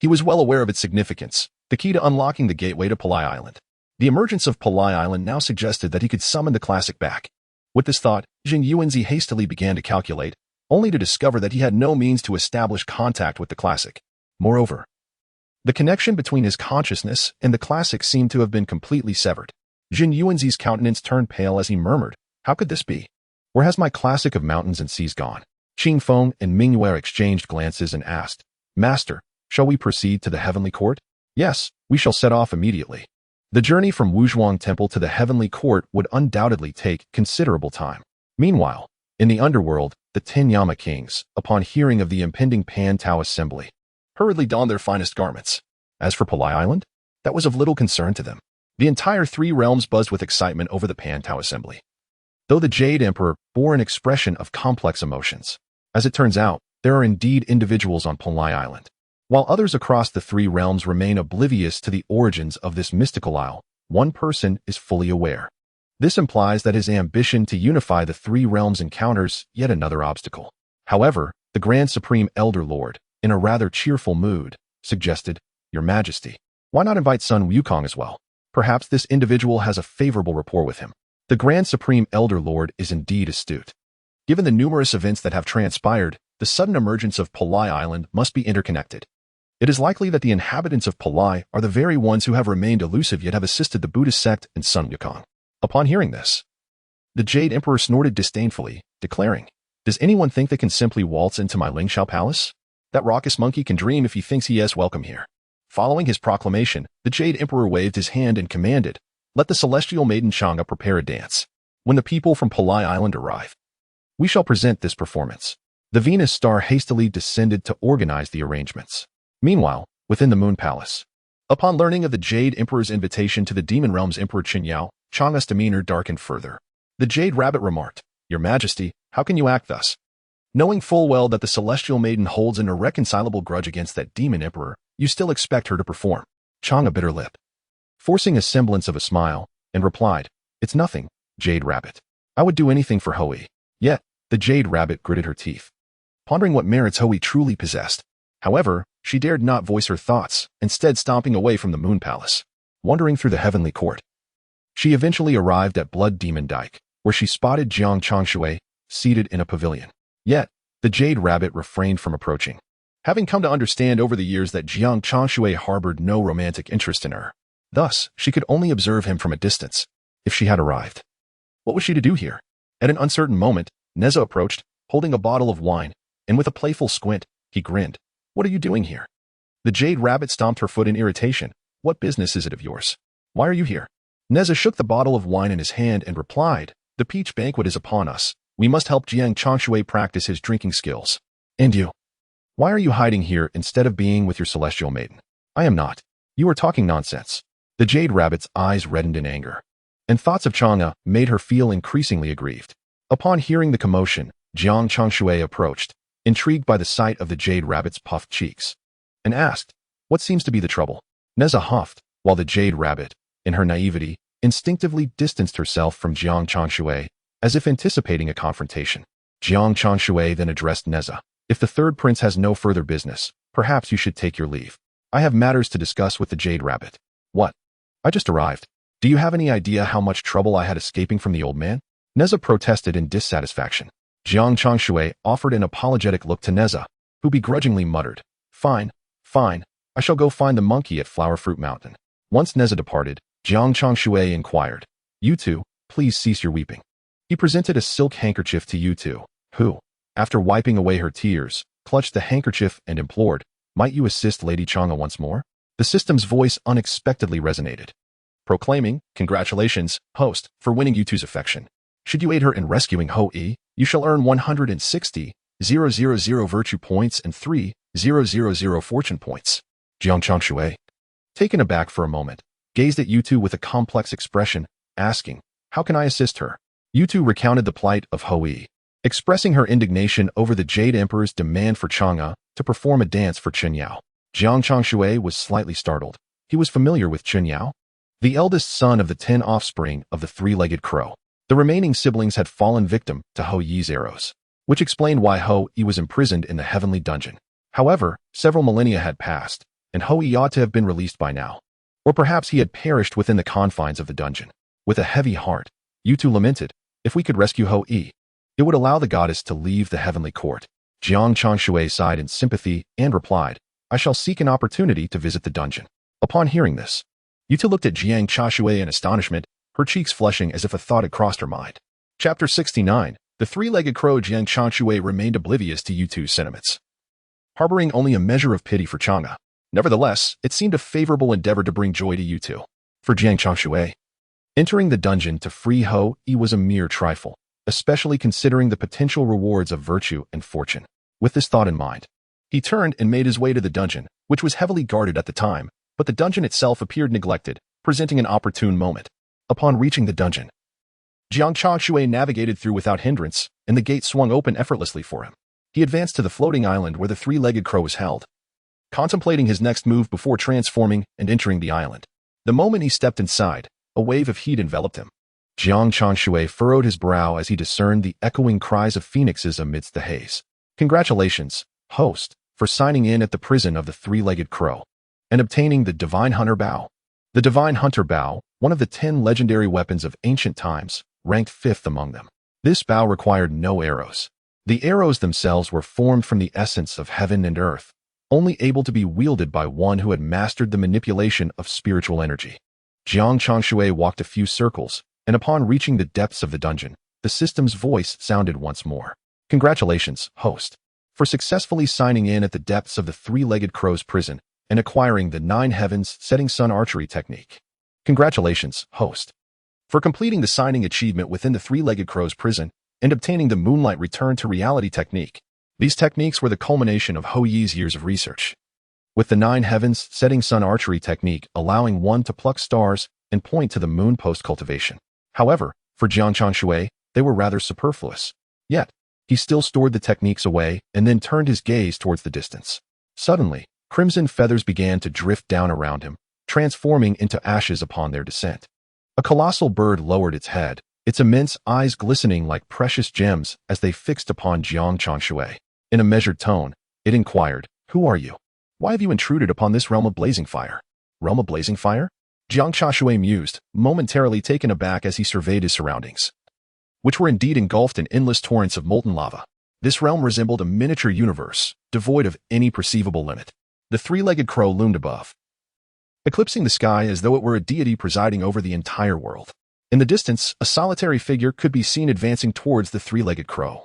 S1: he was well aware of its significance, the key to unlocking the gateway to Panlai Island. The emergence of Panlai Island now suggested that he could summon the classic back. With this thought, Jin Yuanzi hastily began to calculate, only to discover that he had no means to establish contact with the classic. Moreover, the connection between his consciousness and the classic seemed to have been completely severed. Jin Yuanzi's countenance turned pale as he murmured, How could this be? Where has my classic of mountains and seas gone? Qing Feng and Mingyue exchanged glances and asked, Master, shall we proceed to the heavenly court? Yes, we shall set off immediately. The journey from Wuzhuang Temple to the heavenly court would undoubtedly take considerable time. Meanwhile, in the underworld, the Tenyama kings, upon hearing of the impending Pan Tao assembly, hurriedly donned their finest garments. As for Panlai Island, that was of little concern to them. The entire three realms buzzed with excitement over the Pan Tao assembly, though the Jade Emperor bore an expression of complex emotions. As it turns out, there are indeed individuals on Panlai Island, while others across the three realms remain oblivious to the origins of this mystical isle. One person is fully aware. This implies that his ambition to unify the three realms encounters yet another obstacle. However, the Grand Supreme Elder Lord, in a rather cheerful mood, suggested, Your Majesty, why not invite Sun Wukong as well? Perhaps this individual has a favorable rapport with him. The Grand Supreme Elder Lord is indeed astute. Given the numerous events that have transpired, the sudden emergence of Palai Island must be interconnected. It is likely that the inhabitants of Palai are the very ones who have remained elusive yet have assisted the Buddhist sect in Sun Wukong. Upon hearing this, the Jade Emperor snorted disdainfully, declaring, "Does anyone think they can simply waltz into my Lingxiao Palace? That raucous monkey can dream if he thinks he is welcome here." Following his proclamation, the Jade Emperor waved his hand and commanded, "Let the celestial maiden Chang'e prepare a dance. When the people from Palai Island arrive, we shall present this performance." The Venus star hastily descended to organize the arrangements. Meanwhile, within the Moon Palace, upon learning of the Jade Emperor's invitation to the Demon Realm's Emperor Qinyao, Chang'e's demeanor darkened further. The Jade Rabbit remarked, "Your Majesty, how can you act thus? Knowing full well that the Celestial Maiden holds an irreconcilable grudge against that Demon Emperor, you still expect her to perform." Chang'e bit her lip, forcing a semblance of a smile, and replied, "It's nothing, Jade Rabbit. I would do anything for Hui." Yet, the Jade Rabbit gritted her teeth, pondering what merits Hui truly possessed. However, she dared not voice her thoughts, instead stomping away from the Moon Palace. Wandering through the Heavenly Court, she eventually arrived at Blood Demon Dyke, where she spotted Jiang Changshui seated in a pavilion. Yet, the Jade Rabbit refrained from approaching, having come to understand over the years that Jiang Changshui harbored no romantic interest in her. Thus, she could only observe him from a distance. If she had arrived, what was she to do here? At an uncertain moment, Nezha approached, holding a bottle of wine, and with a playful squint, he grinned. "What are you doing here?" The Jade Rabbit stomped her foot in irritation. "What business is it of yours? Why are you here?" Nezha shook the bottle of wine in his hand and replied, "The peach banquet is upon us. We must help Jiang Changshui practice his drinking skills. And you? Why are you hiding here instead of being with your celestial maiden?" "I am not. You are talking nonsense." The Jade Rabbit's eyes reddened in anger, and thoughts of Chang'e made her feel increasingly aggrieved. Upon hearing the commotion, Jiang Changshui approached, intrigued by the sight of the Jade Rabbit's puffed cheeks, and asked, "What seems to be the trouble?" Nezha huffed, while the Jade Rabbit, in her naivety, instinctively distanced herself from Jiang Changshui, as if anticipating a confrontation. Jiang Changshui then addressed Nezha, "If the third prince has no further business, perhaps you should take your leave. I have matters to discuss with the Jade Rabbit." "What? I just arrived. Do you have any idea how much trouble I had escaping from the old man?" Nezha protested in dissatisfaction. Jiang Changshui offered an apologetic look to Nezha, who begrudgingly muttered, Fine, I shall go find the monkey at Flower Fruit Mountain." Once Nezha departed, Jiang Changshui inquired, "You two, please cease your weeping." He presented a silk handkerchief to Yutu, who, after wiping away her tears, clutched the handkerchief and implored, "Might you assist Lady Chang'e once more?" The system's voice unexpectedly resonated, proclaiming, "Congratulations, host, for winning Yutu's affection. Should you aid her in rescuing Hui, you shall earn 160,000 virtue points and 3,000 fortune points." Jiang Changshui, taken aback for a moment, gazed at Yutu with a complex expression, asking, "How can I assist her?" Yutu recounted the plight of Hui, expressing her indignation over the Jade Emperor's demand for Chang'e to perform a dance for Qinyao. Jiang Changshui was slightly startled. He was familiar with Qinyao, the eldest son of the 10 offspring of the three-legged crow. The remaining siblings had fallen victim to Hou Yi's arrows, which explained why Hou Yi was imprisoned in the heavenly dungeon. However, several millennia had passed, and Hou Yi ought to have been released by now. Or perhaps he had perished within the confines of the dungeon. With a heavy heart, Yutu lamented, "If we could rescue Hou Yi, it would allow the goddess to leave the heavenly court." Jiang Changshui sighed in sympathy and replied, "I shall seek an opportunity to visit the dungeon." Upon hearing this, Yutu looked at Jiang Changshui in astonishment, her cheeks flushing as if a thought had crossed her mind. Chapter 69. The three-legged crow. Jiang Changshui remained oblivious to Yutu's sentiments, harboring only a measure of pity for Chang'e. Nevertheless, it seemed a favorable endeavor to bring joy to Yutu. For Jiang Changshui, entering the dungeon to free Hou Yi was a mere trifle, especially considering the potential rewards of virtue and fortune. With this thought in mind, he turned and made his way to the dungeon, which was heavily guarded at the time, but the dungeon itself appeared neglected, presenting an opportune moment. Upon reaching the dungeon, Jiang Changshui navigated through without hindrance, and the gate swung open effortlessly for him. He advanced to the floating island where the three-legged crow was held, contemplating his next move before transforming and entering the island. The moment he stepped inside, a wave of heat enveloped him. Jiang Changshui furrowed his brow as he discerned the echoing cries of phoenixes amidst the haze. "Congratulations, host, for signing in at the prison of the three-legged crow and obtaining the Divine Hunter Bow." The Divine Hunter Bow, one of the 10 legendary weapons of ancient times, ranked 5th among them. This bow required no arrows. The arrows themselves were formed from the essence of heaven and earth, only able to be wielded by one who had mastered the manipulation of spiritual energy. Jiang Changshui walked a few circles, and upon reaching the depths of the dungeon, the system's voice sounded once more. Congratulations, host, for successfully signing in at the depths of the three-legged crow's prison and acquiring the 9 heavens setting sun archery technique. Congratulations, host, for completing the signing achievement within the three-legged crow's prison and obtaining the moonlight return to reality technique. These techniques were the culmination of Ho Yi's years of research, with the 9 heavens setting sun archery technique allowing one to pluck stars and point to the moon post-cultivation. However, for Jiang Changshui, they were rather superfluous. Yet, he still stored the techniques away and then turned his gaze towards the distance. Suddenly, crimson feathers began to drift down around him, transforming into ashes upon their descent. A colossal bird lowered its head, its immense eyes glistening like precious gems as they fixed upon Jiang Changshui. In a measured tone, it inquired, "Who are you? Why have you intruded upon this realm of blazing fire?" Realm of blazing fire? Jiang Changshui mused, momentarily taken aback as he surveyed his surroundings, which were indeed engulfed in endless torrents of molten lava. This realm resembled a miniature universe, devoid of any perceivable limit. The three-legged crow loomed above, eclipsing the sky as though it were a deity presiding over the entire world. In the distance, a solitary figure could be seen advancing towards the three-legged crow.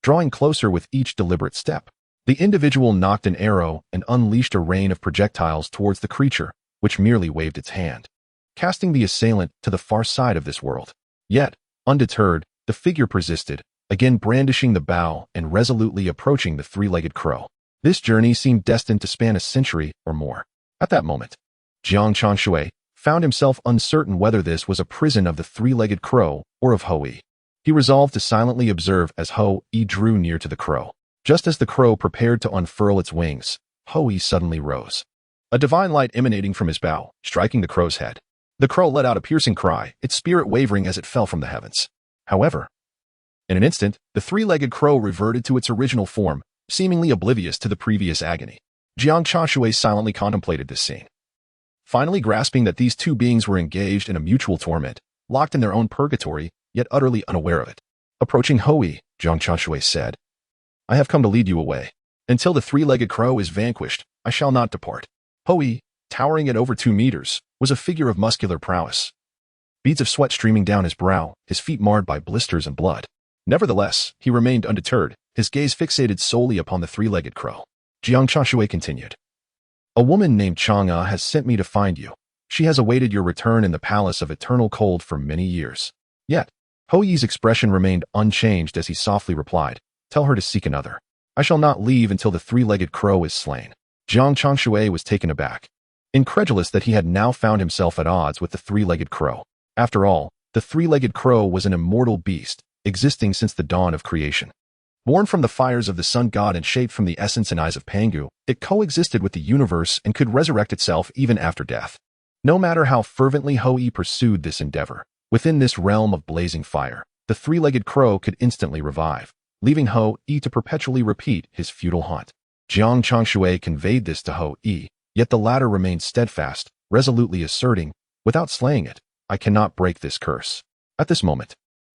S1: Drawing closer with each deliberate step, the individual knocked an arrow and unleashed a rain of projectiles towards the creature, which merely waved its hand, casting the assailant to the far side of this world. Yet, undeterred, the figure persisted, again brandishing the bow and resolutely approaching the three-legged crow. This journey seemed destined to span a century or more. At that moment, Jiang Changshui found himself uncertain whether this was a prison of the three-legged crow or of Ho Yi. He resolved to silently observe as Ho Yi drew near to the crow. Just as the crow prepared to unfurl its wings, Ho Yi suddenly rose, a divine light emanating from his bow, striking the crow's head. The crow let out a piercing cry, its spirit wavering as it fell from the heavens. However, in an instant, the three-legged crow reverted to its original form, seemingly oblivious to the previous agony. Jiang Changshui silently contemplated this scene, finally grasping that these two beings were engaged in a mutual torment, locked in their own purgatory, yet utterly unaware of it. Approaching Ho Yi, Jiang Changshui said, "I have come to lead you away. Until the three-legged crow is vanquished, I shall not depart." Ho Yi, towering at over 2 meters, was a figure of muscular prowess, beads of sweat streaming down his brow, his feet marred by blisters and blood. Nevertheless, he remained undeterred, his gaze fixated solely upon the three-legged crow. Jiang Changshui continued, "A woman named Chang'e has sent me to find you. She has awaited your return in the Palace of Eternal Cold for many years." Yet, Ho Yi's expression remained unchanged as he softly replied, "Tell her to seek another. I shall not leave until the three-legged crow is slain." Jiang Changshui was taken aback, incredulous that he had now found himself at odds with the three-legged crow. After all, the three-legged crow was an immortal beast, existing since the dawn of creation. Born from the fires of the sun god and shaped from the essence and eyes of Pangu, it coexisted with the universe and could resurrect itself even after death. No matter how fervently Ho Yi pursued this endeavor, within this realm of blazing fire, the three-legged crow could instantly revive, leaving Ho Yi to perpetually repeat his futile haunt. Jiang Changshui conveyed this to Ho Yi, yet the latter remained steadfast, resolutely asserting, "Without slaying it, I cannot break this curse." At this moment,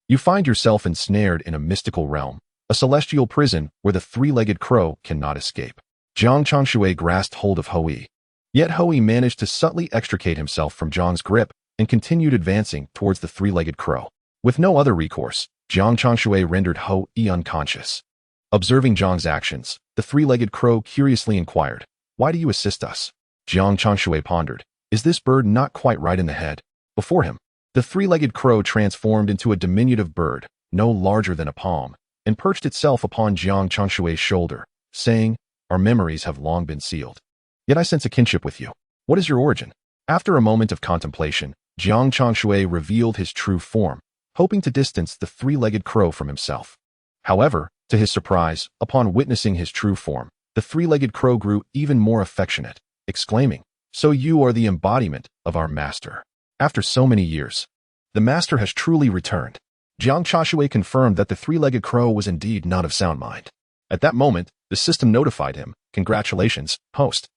S1: you find yourself ensnared in a mystical realm, a celestial prison where the three-legged crow cannot escape. Jiang Changshui grasped hold of Ho Yi, yet Ho Yi managed to subtly extricate himself from Jiang's grip and continued advancing towards the three-legged crow. With no other recourse, Jiang Changshui rendered Ho Yi unconscious. Observing Jiang's actions, the three-legged crow curiously inquired, "Why do you assist us?" Jiang Changshui pondered, "Is this bird not quite right in the head?" Before him, the three-legged crow transformed into a diminutive bird, no larger than a palm, and perched itself upon Jiang Changshui's shoulder, saying, "Our memories have long been sealed. Yet I sense a kinship with you. What is your origin?" After a moment of contemplation, Jiang Changshui revealed his true form, hoping to distance the three-legged crow from himself. However, to his surprise, upon witnessing his true form, the three-legged crow grew even more affectionate, exclaiming, "So you are the embodiment of our master. After so many years, the master has truly returned." Jiang Changshui confirmed that the three-legged crow was indeed not of sound mind. At that moment, the system notified him, "Congratulations, host,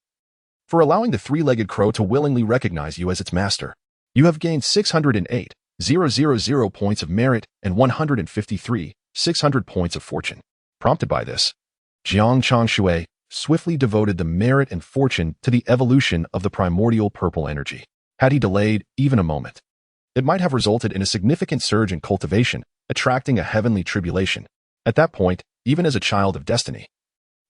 S1: for allowing the three-legged crow to willingly recognize you as its master. You have gained 608 000 points of merit and 600 points of fortune. Prompted by this, Jiang Changshui swiftly devoted the merit and fortune to the evolution of the primordial purple energy. Had he delayed even a moment, it might have resulted in a significant surge in cultivation, attracting a heavenly tribulation. At that point, even as a child of destiny,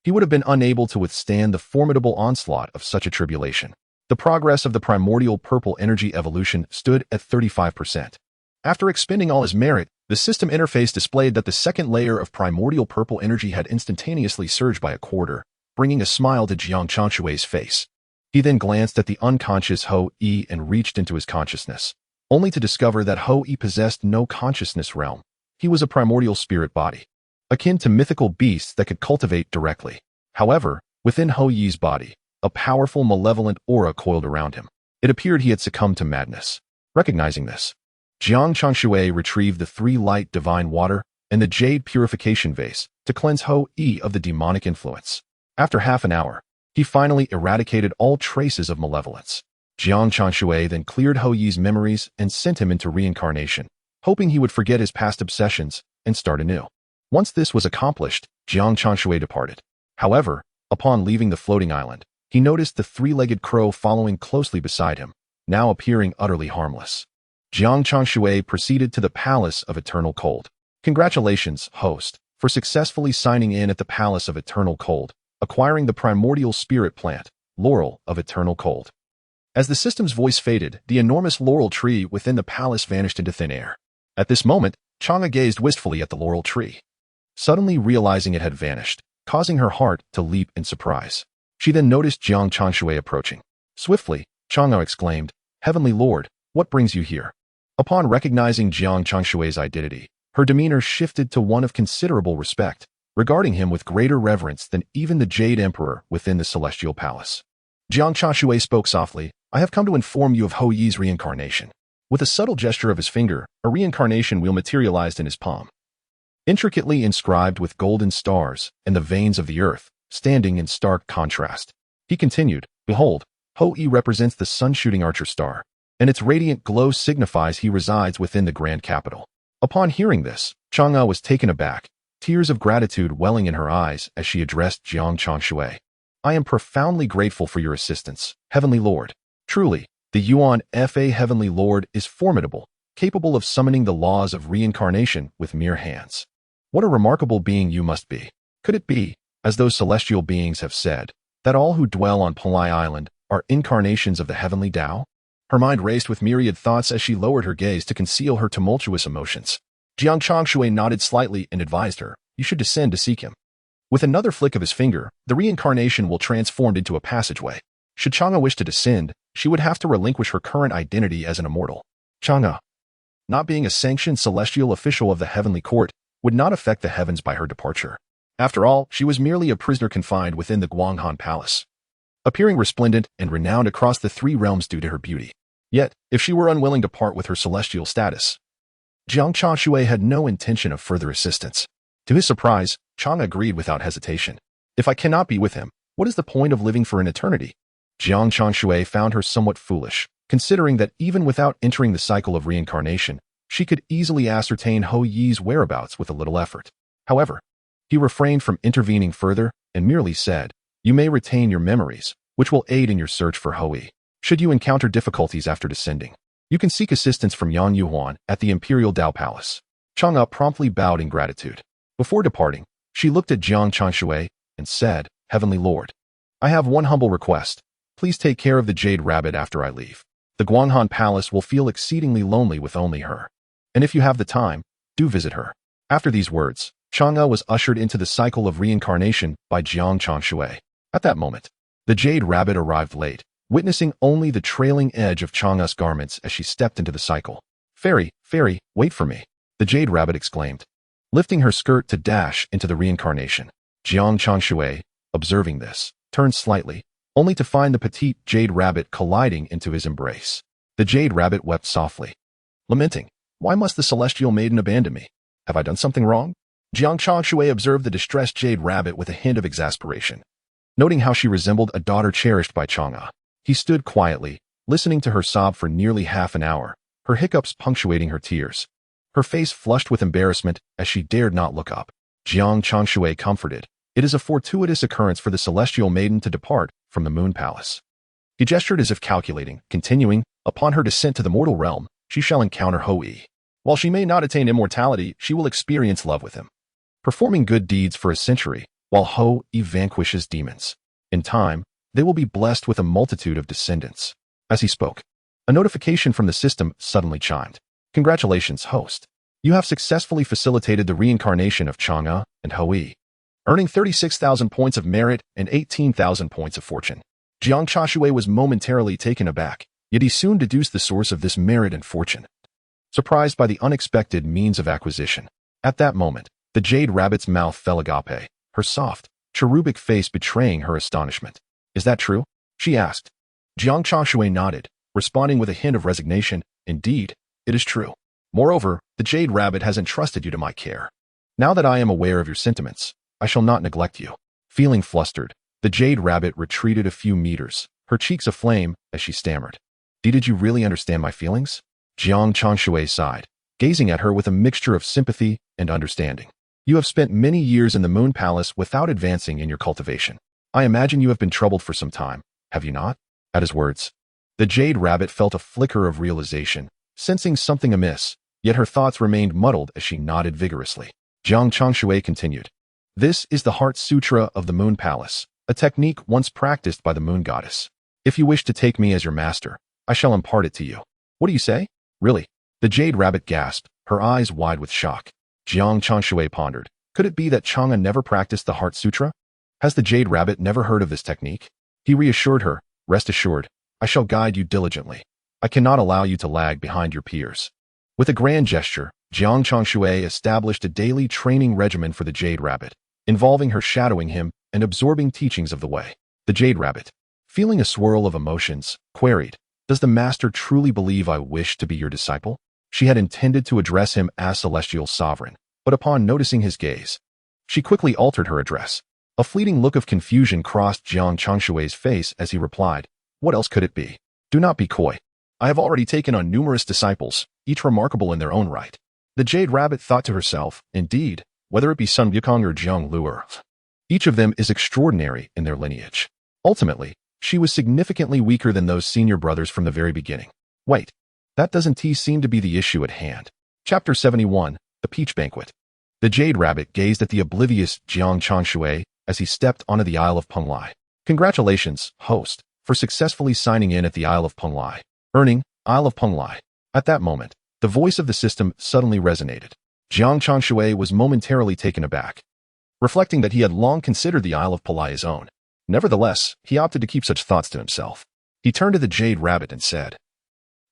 S1: he would have been unable to withstand the formidable onslaught of such a tribulation. The progress of the primordial purple energy evolution stood at 35%. After expending all his merit, the system interface displayed that the second layer of primordial purple energy had instantaneously surged by a quarter, bringing a smile to Jiang Changshui's face. He then glanced at the unconscious Hou-Yi and reached into his consciousness, only to discover that Hou-Yi possessed no consciousness realm. He was a primordial spirit body, akin to mythical beasts that could cultivate directly. However, within Hou-Yi's body, a powerful malevolent aura coiled around him. It appeared he had succumbed to madness. Recognizing this, Jiang Changshui retrieved the 3 light divine water and the Jade Purification Vase to cleanse Hou-Yi of the demonic influence. After half an hour, he finally eradicated all traces of malevolence. Jiang Changshui then cleared Hou-Yi's memories and sent him into reincarnation, hoping he would forget his past obsessions and start anew. Once this was accomplished, Jiang Changshui departed. However, upon leaving the floating island, he noticed the 3-legged crow following closely beside him, now appearing utterly harmless. Jiang Changshui proceeded to the Palace of Eternal Cold. Congratulations, host, for successfully signing in at the Palace of Eternal Cold, acquiring the primordial spirit plant, Laurel of Eternal Cold. As the system's voice faded, the enormous laurel tree within the palace vanished into thin air. At this moment, Chang'e gazed wistfully at the laurel tree, suddenly realizing it had vanished, causing her heart to leap in surprise. She then noticed Jiang Changshui approaching. Swiftly, Chang'e exclaimed, "Heavenly Lord, what brings you here?" Upon recognizing Jiang Changshui's identity, her demeanor shifted to one of considerable respect, regarding him with greater reverence than even the Jade Emperor within the Celestial Palace. Jiang Changshui spoke softly, "I have come to inform you of Hou-Yi's reincarnation." With a subtle gesture of his finger, a reincarnation wheel materialized in his palm, intricately inscribed with golden stars and the veins of the earth, standing in stark contrast. He continued, "Behold, Hou-Yi represents the sun-shooting archer star, and its radiant glow signifies he resides within the grand capital." Upon hearing this, Chang'e was taken aback, tears of gratitude welling in her eyes as she addressed Jiang Changshui. "I am profoundly grateful for your assistance, Heavenly Lord. Truly, the Yuan Fa Heavenly Lord is formidable, capable of summoning the laws of reincarnation with mere hands. What a remarkable being you must be. Could it be, as those celestial beings have said, that all who dwell on Palai Island are incarnations of the heavenly Tao?" Her mind raced with myriad thoughts as she lowered her gaze to conceal her tumultuous emotions. Jiang Changshui nodded slightly and advised her, "You should descend to seek him." With another flick of his finger, the reincarnation will transformed into a passageway. Should Chang'e wish to descend, she would have to relinquish her current identity as an immortal. Chang'e, not being a sanctioned celestial official of the heavenly court, would not affect the heavens by her departure. After all, she was merely a prisoner confined within the Guanghan Palace, appearing resplendent and renowned across the 3 realms due to her beauty. Yet, if she were unwilling to part with her celestial status, Jiang Changshui had no intention of further assistance. To his surprise, Chang'e agreed without hesitation. "If I cannot be with him, what is the point of living for an eternity?" Jiang Changshui found her somewhat foolish, considering that even without entering the cycle of reincarnation, she could easily ascertain Hou-Yi's whereabouts with a little effort. However, he refrained from intervening further and merely said, "You may retain your memories, which will aid in your search for Hou-Yi. Should you encounter difficulties after descending, you can seek assistance from Yang Yuhuan at the Imperial Tao Palace." Chang'e promptly bowed in gratitude. Before departing, she looked at Jiang Changshui and said, "Heavenly Lord, I have one humble request. Please take care of the Jade Rabbit after I leave. The Guanghan Palace will feel exceedingly lonely with only her. And if you have the time, do visit her." After these words, Chang'e was ushered into the cycle of reincarnation by Jiang Changshui. At that moment, the Jade Rabbit arrived late, witnessing only the trailing edge of Chang'e's garments as she stepped into the cycle. Fairy, wait for me," the Jade Rabbit exclaimed, lifting her skirt to dash into the reincarnation. Jiang Changshui, observing this, turned slightly, only to find the petite Jade Rabbit colliding into his embrace. The Jade Rabbit wept softly, lamenting, "Why must the celestial maiden abandon me? Have I done something wrong?" Jiang Changshui observed the distressed Jade Rabbit with a hint of exasperation. Noting how she resembled a daughter cherished by Chang'e, he stood quietly, listening to her sob for nearly half an hour, her hiccups punctuating her tears. Her face flushed with embarrassment as she dared not look up. Jiang Changshui comforted. It is a fortuitous occurrence for the celestial maiden to depart from the Moon Palace. He gestured as if calculating, continuing, upon her descent to the mortal realm, she shall encounter Hou-Yi. While she may not attain immortality, she will experience love with him, performing good deeds for a century, while Hou-Yi vanquishes demons. In time, they will be blessed with a multitude of descendants. As he spoke, a notification from the system suddenly chimed. Congratulations, host. You have successfully facilitated the reincarnation of Chang'e and Hou-Yi, earning 36,000 points of merit and 18,000 points of fortune. Jiang Changshui was momentarily taken aback, yet he soon deduced the source of this merit and fortune, surprised by the unexpected means of acquisition. At that moment, the Jade Rabbit's mouth fell agape, her soft, cherubic face betraying her astonishment. Is that true? She asked. Jiang Changshui nodded, responding with a hint of resignation. Indeed, it is true. Moreover, the Jade Rabbit has entrusted you to my care. Now that I am aware of your sentiments, I shall not neglect you. Feeling flustered, the Jade Rabbit retreated a few meters, her cheeks aflame as she stammered. Did you really understand my feelings? Jiang Changshui sighed, gazing at her with a mixture of sympathy and understanding. You have spent many years in the Moon Palace without advancing in your cultivation. I imagine you have been troubled for some time, have you not? At his words, the Jade Rabbit felt a flicker of realization, sensing something amiss, yet her thoughts remained muddled as she nodded vigorously. Jiang Changshui continued. This is the Heart Sutra of the Moon Palace, a technique once practiced by the Moon Goddess. If you wish to take me as your master, I shall impart it to you. What do you say? Really? The Jade Rabbit gasped, her eyes wide with shock. Jiang Changshui pondered. Could it be that Chang'e never practiced the Heart Sutra? Has the Jade Rabbit never heard of this technique? He reassured her, rest assured, I shall guide you diligently. I cannot allow you to lag behind your peers. With a grand gesture, Jiang Changshui established a daily training regimen for the Jade Rabbit, involving her shadowing him and absorbing teachings of the way. The Jade Rabbit, feeling a swirl of emotions, queried, Does the master truly believe I wish to be your disciple? She had intended to address him as Celestial Sovereign, but upon noticing his gaze, she quickly altered her address. A fleeting look of confusion crossed Jiang Changshui's face as he replied, What else could it be? Do not be coy. I have already taken on numerous disciples, each remarkable in their own right. The Jade Rabbit thought to herself, Indeed, whether it be Sun Wukong or Jiang Luer, each of them is extraordinary in their lineage. Ultimately, she was significantly weaker than those senior brothers from the very beginning. Wait, that doesn't seem to be the issue at hand. Chapter 71, The Peach Banquet. The Jade Rabbit gazed at the oblivious Jiang Changshui as he stepped onto the Isle of Penglai. Congratulations, host, for successfully signing in at the Isle of Penglai, earning Isle of Penglai. At that moment, the voice of the system suddenly resonated. Jiang Changshui was momentarily taken aback, reflecting that he had long considered the Isle of Penglai his own. Nevertheless, he opted to keep such thoughts to himself. He turned to the Jade Rabbit and said,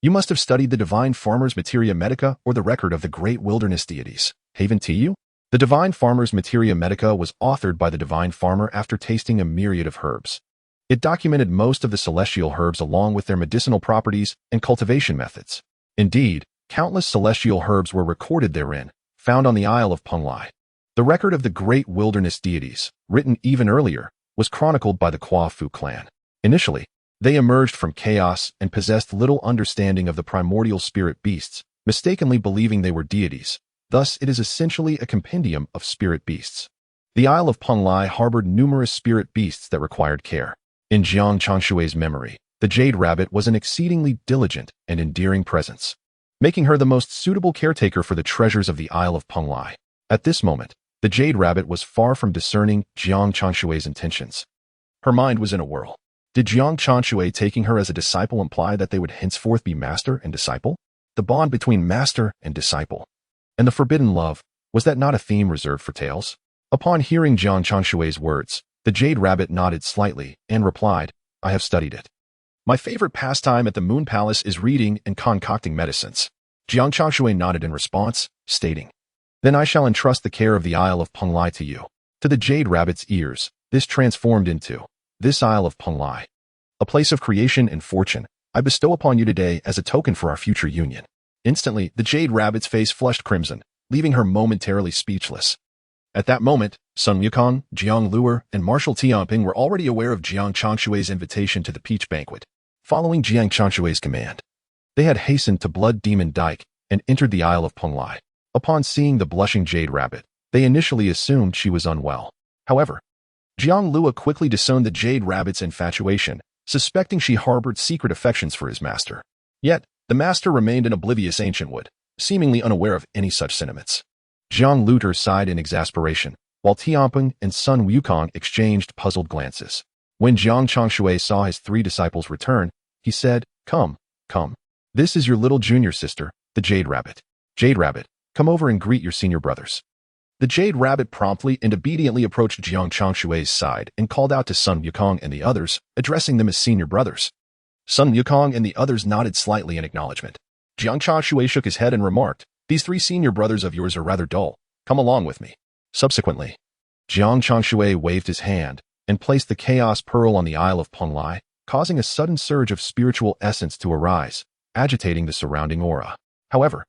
S1: You must have studied the Divine Farmer's Materia Medica or the record of the great wilderness deities. Haven to you? The Divine Farmer's Materia Medica was authored by the Divine Farmer after tasting a myriad of herbs. It documented most of the celestial herbs along with their medicinal properties and cultivation methods. Indeed, countless celestial herbs were recorded therein, found on the Isle of Penglai. The record of the great wilderness deities, written even earlier, was chronicled by the Kwa Fu clan. Initially, they emerged from chaos and possessed little understanding of the primordial spirit beasts, mistakenly believing they were deities. Thus, it is essentially a compendium of spirit beasts. The Isle of Penglai harbored numerous spirit beasts that required care. In Jiang Changshui's memory, the Jade Rabbit was an exceedingly diligent and endearing presence, making her the most suitable caretaker for the treasures of the Isle of Penglai. At this moment, the Jade Rabbit was far from discerning Jiang Changshui's intentions. Her mind was in a whirl. Did Jiang Changshui taking her as a disciple imply that they would henceforth be master and disciple? The bond between master and disciple, and the forbidden love, was that not a theme reserved for tales? Upon hearing Jiang Changshui's words, the Jade Rabbit nodded slightly and replied, I have studied it. My favorite pastime at the Moon Palace is reading and concocting medicines. Jiang Changshui nodded in response, stating, Then I shall entrust the care of the Isle of Penglai to you. To the Jade Rabbit's ears, this transformed into, This Isle of Penglai, a place of creation and fortune, I bestow upon you today as a token for our future union. Instantly, the Jade Rabbit's face flushed crimson, leaving her momentarily speechless. At that moment, Sun Wukong, Jiang Luer, and Marshal Tianping were already aware of Jiang Changshui's invitation to the Peach Banquet. Following Jiang Changshui's command, They had hastened to Blood Demon Dyke and entered the Isle of Penglai. Upon seeing the blushing Jade Rabbit, they initially assumed she was unwell. However, Jiang Lua quickly disowned the Jade Rabbit's infatuation, suspecting she harbored secret affections for his master. Yet, the master remained an oblivious ancient wood, seemingly unaware of any such sentiments. Jiang Luter sighed in exasperation, while Tianping and Sun Wukong exchanged puzzled glances. When Jiang Changshui saw his 3 disciples return, he said, "Come, come. This is your little junior sister, the Jade Rabbit. Jade Rabbit, come over and greet your senior brothers." The Jade Rabbit promptly and obediently approached Jiang Changshui's side and called out to Sun Wukong and the others, addressing them as senior brothers. Sun Wukong and the others nodded slightly in acknowledgement. Jiang Changshui shook his head and remarked, "These 3 senior brothers of yours are rather dull. Come along with me." Subsequently, Jiang Changshui waved his hand and placed the Chaos Pearl on the Isle of Penglai, causing a sudden surge of spiritual essence to arise, agitating the surrounding aura. However,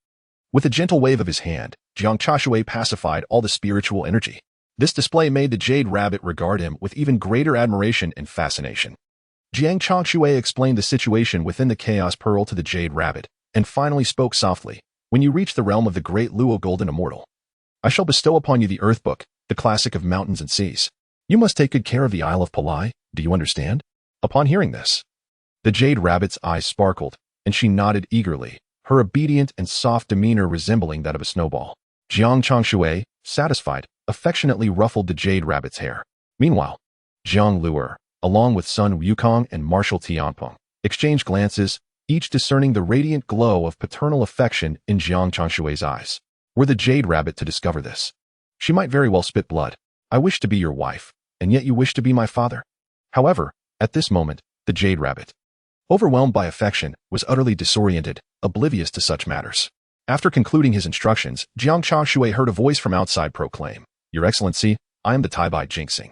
S1: with a gentle wave of his hand, Jiang Changshui pacified all the spiritual energy. This display made the Jade Rabbit regard him with even greater admiration and fascination. Jiang Changshui explained the situation within the Chaos Pearl to the Jade Rabbit, and finally spoke softly, "When you reach the realm of the great Luo Golden Immortal, I shall bestow upon you the Earth Book, the classic of mountains and seas. You must take good care of the Isle of Penglai, do you understand?" Upon hearing this, the Jade Rabbit's eyes sparkled, and she nodded eagerly, her obedient and soft demeanor resembling that of a snowball. Jiang Changshui, satisfied, affectionately ruffled the Jade Rabbit's hair. Meanwhile, Jiang Luer, along with Sun Wukong and Marshal Tianpeng, exchanged glances, each discerning the radiant glow of paternal affection in Jiang Changshui's eyes. Were the Jade Rabbit to discover this, she might very well spit blood. "I wish to be your wife, and yet you wish to be my father." However, at this moment, the Jade Rabbit, overwhelmed by affection, was utterly disoriented, oblivious to such matters. After concluding his instructions, Jiang Changshui heard a voice from outside proclaim, "Your Excellency, I am the Tai-Bai Jinxing,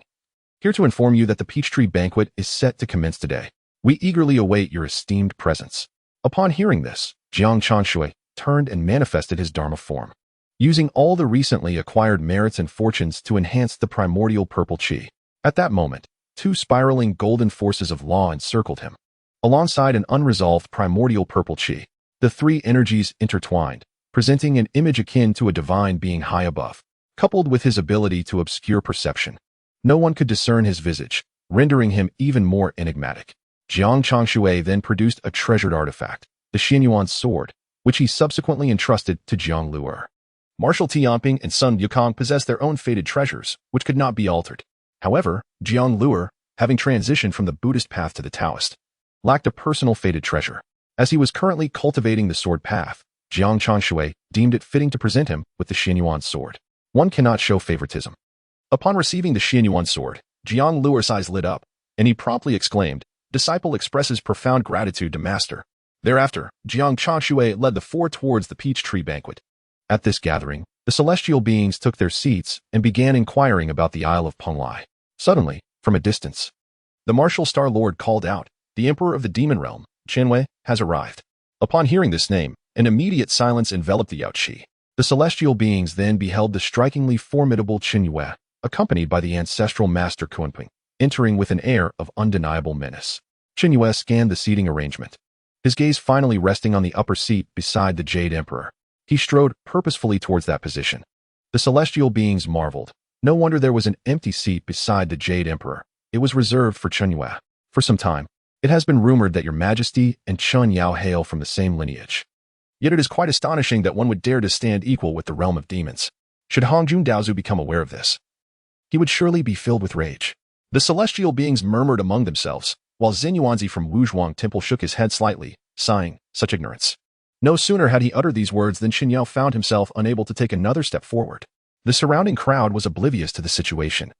S1: here to inform you that the peach tree banquet is set to commence today. We eagerly await your esteemed presence." Upon hearing this, Jiang Changshui turned and manifested his Dharma form, using all the recently acquired merits and fortunes to enhance the primordial purple chi. At that moment, 2 spiraling golden forces of law encircled him. Alongside an unresolved primordial purple chi, the 3 energies intertwined, presenting an image akin to a divine being high above. Coupled with his ability to obscure perception, no one could discern his visage, rendering him even more enigmatic. Jiang Changshui then produced a treasured artifact, the Xianyuan sword, which he subsequently entrusted to Jiang Luer. Marshal Tianping and Sun Wukong possessed their own fated treasures, which could not be altered. However, Jiang Luer, having transitioned from the Buddhist path to the Taoist, lacked a personal fated treasure. As he was currently cultivating the sword path, Jiang Changshui deemed it fitting to present him with the Xianyuan sword. One cannot show favoritism. Upon receiving the Xianyuan sword, Jiang Luer's eyes lit up, and he promptly exclaimed, "Disciple expresses profound gratitude to master." Thereafter, Jiang Changshui led the 4 towards the peach tree banquet. At this gathering, the celestial beings took their seats and began inquiring about the Isle of Penglai. Suddenly, from a distance, the martial Star Lord called out, "The Emperor of the Demon Realm, Qianwei, has arrived." Upon hearing this name, an immediate silence enveloped the Yaoqi. The celestial beings then beheld the strikingly formidable Qianwei, accompanied by the ancestral master Kunping, entering with an air of undeniable menace. Qianwei scanned the seating arrangement, his gaze finally resting on the upper seat beside the Jade Emperor. He strode purposefully towards that position. The celestial beings marveled. No wonder there was an empty seat beside the Jade Emperor. It was reserved for Qianwei. For some time, it has been rumored that your majesty and Chun Yao hail from the same lineage. Yet it is quite astonishing that one would dare to stand equal with the realm of demons. Should Hongjun Daozu become aware of this, he would surely be filled with rage. The celestial beings murmured among themselves, while Xinyuanzi from Wuzhuang Temple shook his head slightly, sighing, "Such ignorance." No sooner had he uttered these words than Qianyao found himself unable to take another step forward. The surrounding crowd was oblivious to the situation,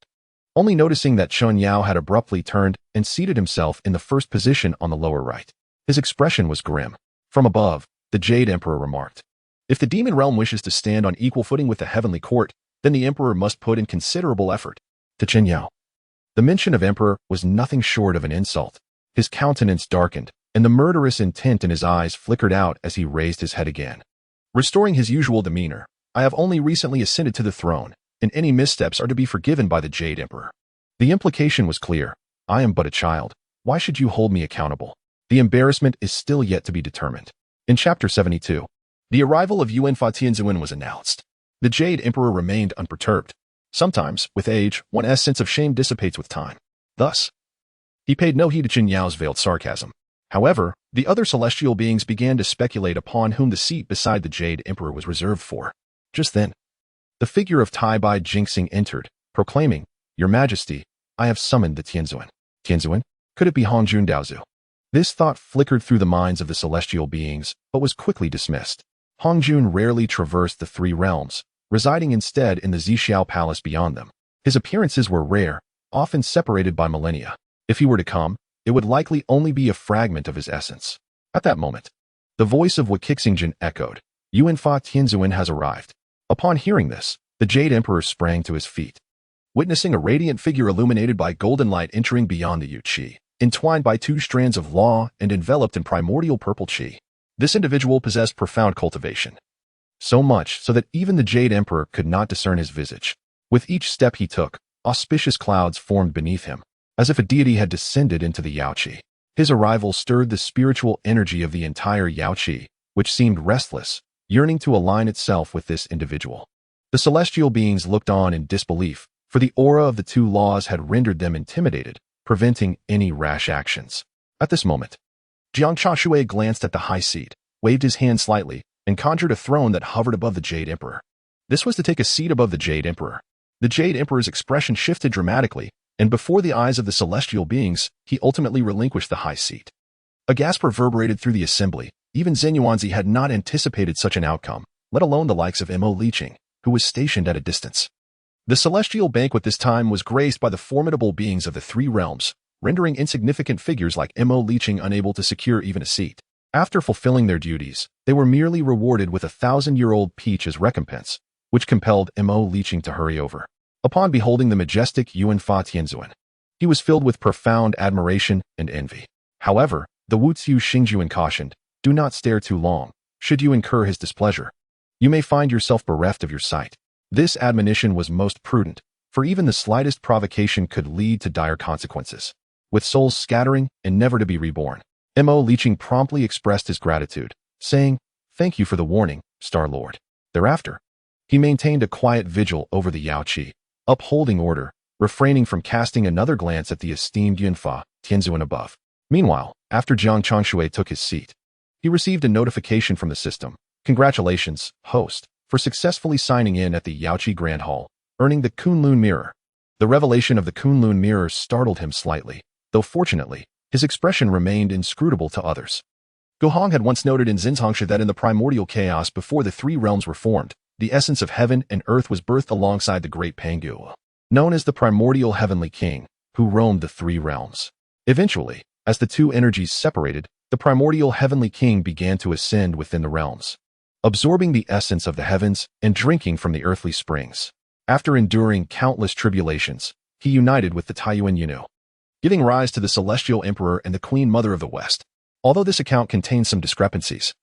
S1: only noticing that Qianyao had abruptly turned and seated himself in the first position on the lower right. His expression was grim. From above, the Jade Emperor remarked, "If the demon realm wishes to stand on equal footing with the heavenly court, then the Emperor must put in considerable effort." To Qianyao, the mention of Emperor was nothing short of an insult. His countenance darkened, and the murderous intent in his eyes flickered out as he raised his head again. Restoring his usual demeanor, "I have only recently ascended to the throne, and any missteps are to be forgiven by the Jade Emperor." The implication was clear. "I am but a child. Why should you hold me accountable?" The embarrassment is still yet to be determined. In Chapter 72, the arrival of Yunfa Tianzuan was announced. The Jade Emperor remained unperturbed. Sometimes, with age, one's sense of shame dissipates with time. Thus, he paid no heed to Qin Yao's veiled sarcasm. However, the other celestial beings began to speculate upon whom the seat beside the Jade Emperor was reserved for. Just then, the figure of Bai Jingxing entered, proclaiming, "Your Majesty, I have summoned the Tianzuan." Tianzuan? Could it be Hongjun Daozu? This thought flickered through the minds of the celestial beings, but was quickly dismissed. Hongjun rarely traversed the three realms, residing instead in the Zixiao Palace beyond them. His appearances were rare, often separated by millennia. If he were to come, it would likely only be a fragment of his essence. At that moment, the voice of Wikixingjin echoed, "Yunfa Tianzuan has arrived." Upon hearing this, the Jade Emperor sprang to his feet. Witnessing a radiant figure illuminated by golden light entering beyond the Yu Qi, entwined by two strands of law and enveloped in primordial purple qi. This individual possessed profound cultivation. So much so that even the Jade Emperor could not discern his visage. With each step he took, auspicious clouds formed beneath him, as if a deity had descended into the Yao Qi. His arrival stirred the spiritual energy of the entire Yao Qi, which seemed restless, yearning to align itself with this individual. The celestial beings looked on in disbelief, for the aura of the two laws had rendered them intimidated, preventing any rash actions. At this moment, Jiang Changshui glanced at the high seat, waved his hand slightly, and conjured a throne that hovered above the Jade Emperor. This was to take a seat above the Jade Emperor. The Jade Emperor's expression shifted dramatically, and before the eyes of the celestial beings, he ultimately relinquished the high seat. A gasp reverberated through the assembly. Even Zhen Yuanzi had not anticipated such an outcome, let alone the likes of Li Jing, who was stationed at a distance. The celestial banquet this time was graced by the formidable beings of the three realms, rendering insignificant figures like Li Jing unable to secure even a seat. After fulfilling their duties, they were merely rewarded with a 1,000-year-old peach as recompense, which compelled Li Jing to hurry over. Upon beholding the majestic Yunfa Tianzuan, he was filled with profound admiration and envy. However, the Wuziu Xingjuan cautioned, "Do not stare too long. Should you incur his displeasure, you may find yourself bereft of your sight." This admonition was most prudent, for even the slightest provocation could lead to dire consequences. With souls scattering and never to be reborn, Li Jing promptly expressed his gratitude, saying, "Thank you for the warning, Star Lord." Thereafter, he maintained a quiet vigil over the Yao Qi, upholding order, refraining from casting another glance at the esteemed Yunfa Tianzuan above. Meanwhile, after Jiang Changshui took his seat, he received a notification from the system. "Congratulations, host, for successfully signing in at the Yao Qi Grand Hall, earning the Kunlun Mirror." The revelation of the Kunlun Mirror startled him slightly, though fortunately, his expression remained inscrutable to others. Gohong had once noted in Zhenzangsha that in the primordial chaos before the three realms were formed, the essence of heaven and earth was birthed alongside the great Pangu, known as the Primordial Heavenly King, who roamed the three realms. Eventually, as the two energies separated, the Primordial Heavenly King began to ascend within the realms, absorbing the essence of the heavens and drinking from the earthly springs. After enduring countless tribulations, he united with the Taiyuan Yunu, giving rise to the Celestial Emperor and the Queen Mother of the West. Although this account contains some discrepancies,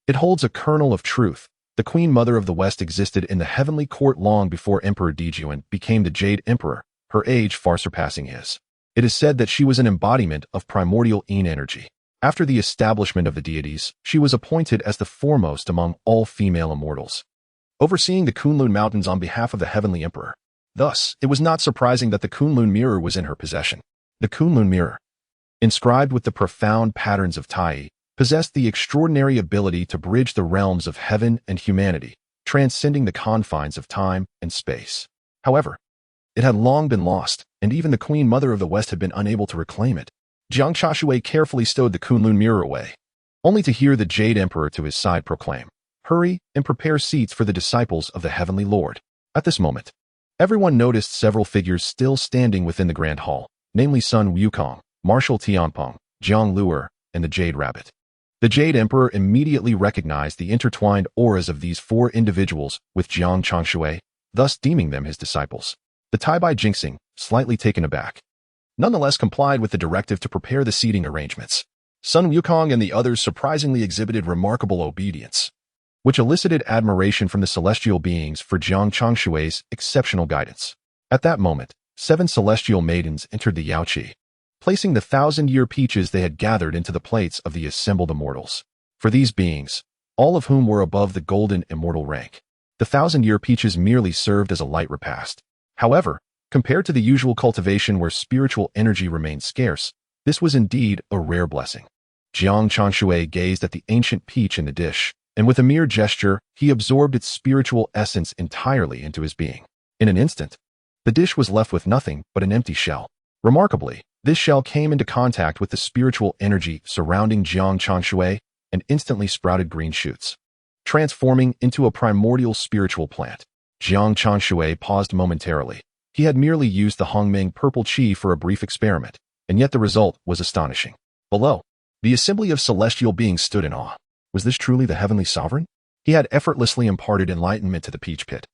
S1: it holds a kernel of truth. The Queen Mother of the West existed in the heavenly court long before Emperor Dijuan became the Jade Emperor, her age far surpassing his. It is said that she was an embodiment of primordial Yin energy. After the establishment of the deities, she was appointed as the foremost among all female immortals, overseeing the Kunlun Mountains on behalf of the Heavenly Emperor. Thus, it was not surprising that the Kunlun Mirror was in her possession. The Kunlun Mirror, inscribed with the profound patterns of Tai, possessed the extraordinary ability to bridge the realms of heaven and humanity, transcending the confines of time and space. However, it had long been lost, and even the Queen Mother of the West had been unable to reclaim it. Jiang Changshui carefully stowed the Kunlun Mirror away, only to hear the Jade Emperor to his side proclaim, "Hurry and prepare seats for the disciples of the Heavenly Lord." At this moment, everyone noticed several figures still standing within the Grand Hall, namely Sun Wukong, Marshal Tianpeng, Jiang Luer, and the Jade Rabbit. The Jade Emperor immediately recognized the intertwined auras of these four individuals with Jiang Changshui, thus deeming them his disciples. The Bai Jingxing, slightly taken aback, nonetheless complied with the directive to prepare the seating arrangements. Sun Wukong and the others surprisingly exhibited remarkable obedience, which elicited admiration from the celestial beings for Jiang Changshui's exceptional guidance. At that moment, 7 celestial maidens entered the Yao Qi, placing the 1,000-year peaches they had gathered into the plates of the assembled immortals. For these beings, all of whom were above the golden immortal rank, the 1,000-year peaches merely served as a light repast. However, compared to the usual cultivation where spiritual energy remained scarce, this was indeed a rare blessing. Jiang Changshui gazed at the ancient peach in the dish, and with a mere gesture, he absorbed its spiritual essence entirely into his being. In an instant, the dish was left with nothing but an empty shell. Remarkably, this shell came into contact with the spiritual energy surrounding Jiang Changshui and instantly sprouted green shoots, transforming into a primordial spiritual plant. Jiang Changshui paused momentarily. He had merely used the Hongmeng purple chi for a brief experiment, and yet the result was astonishing. Below, the assembly of celestial beings stood in awe. Was this truly the heavenly sovereign? He had effortlessly imparted enlightenment to the peach pit,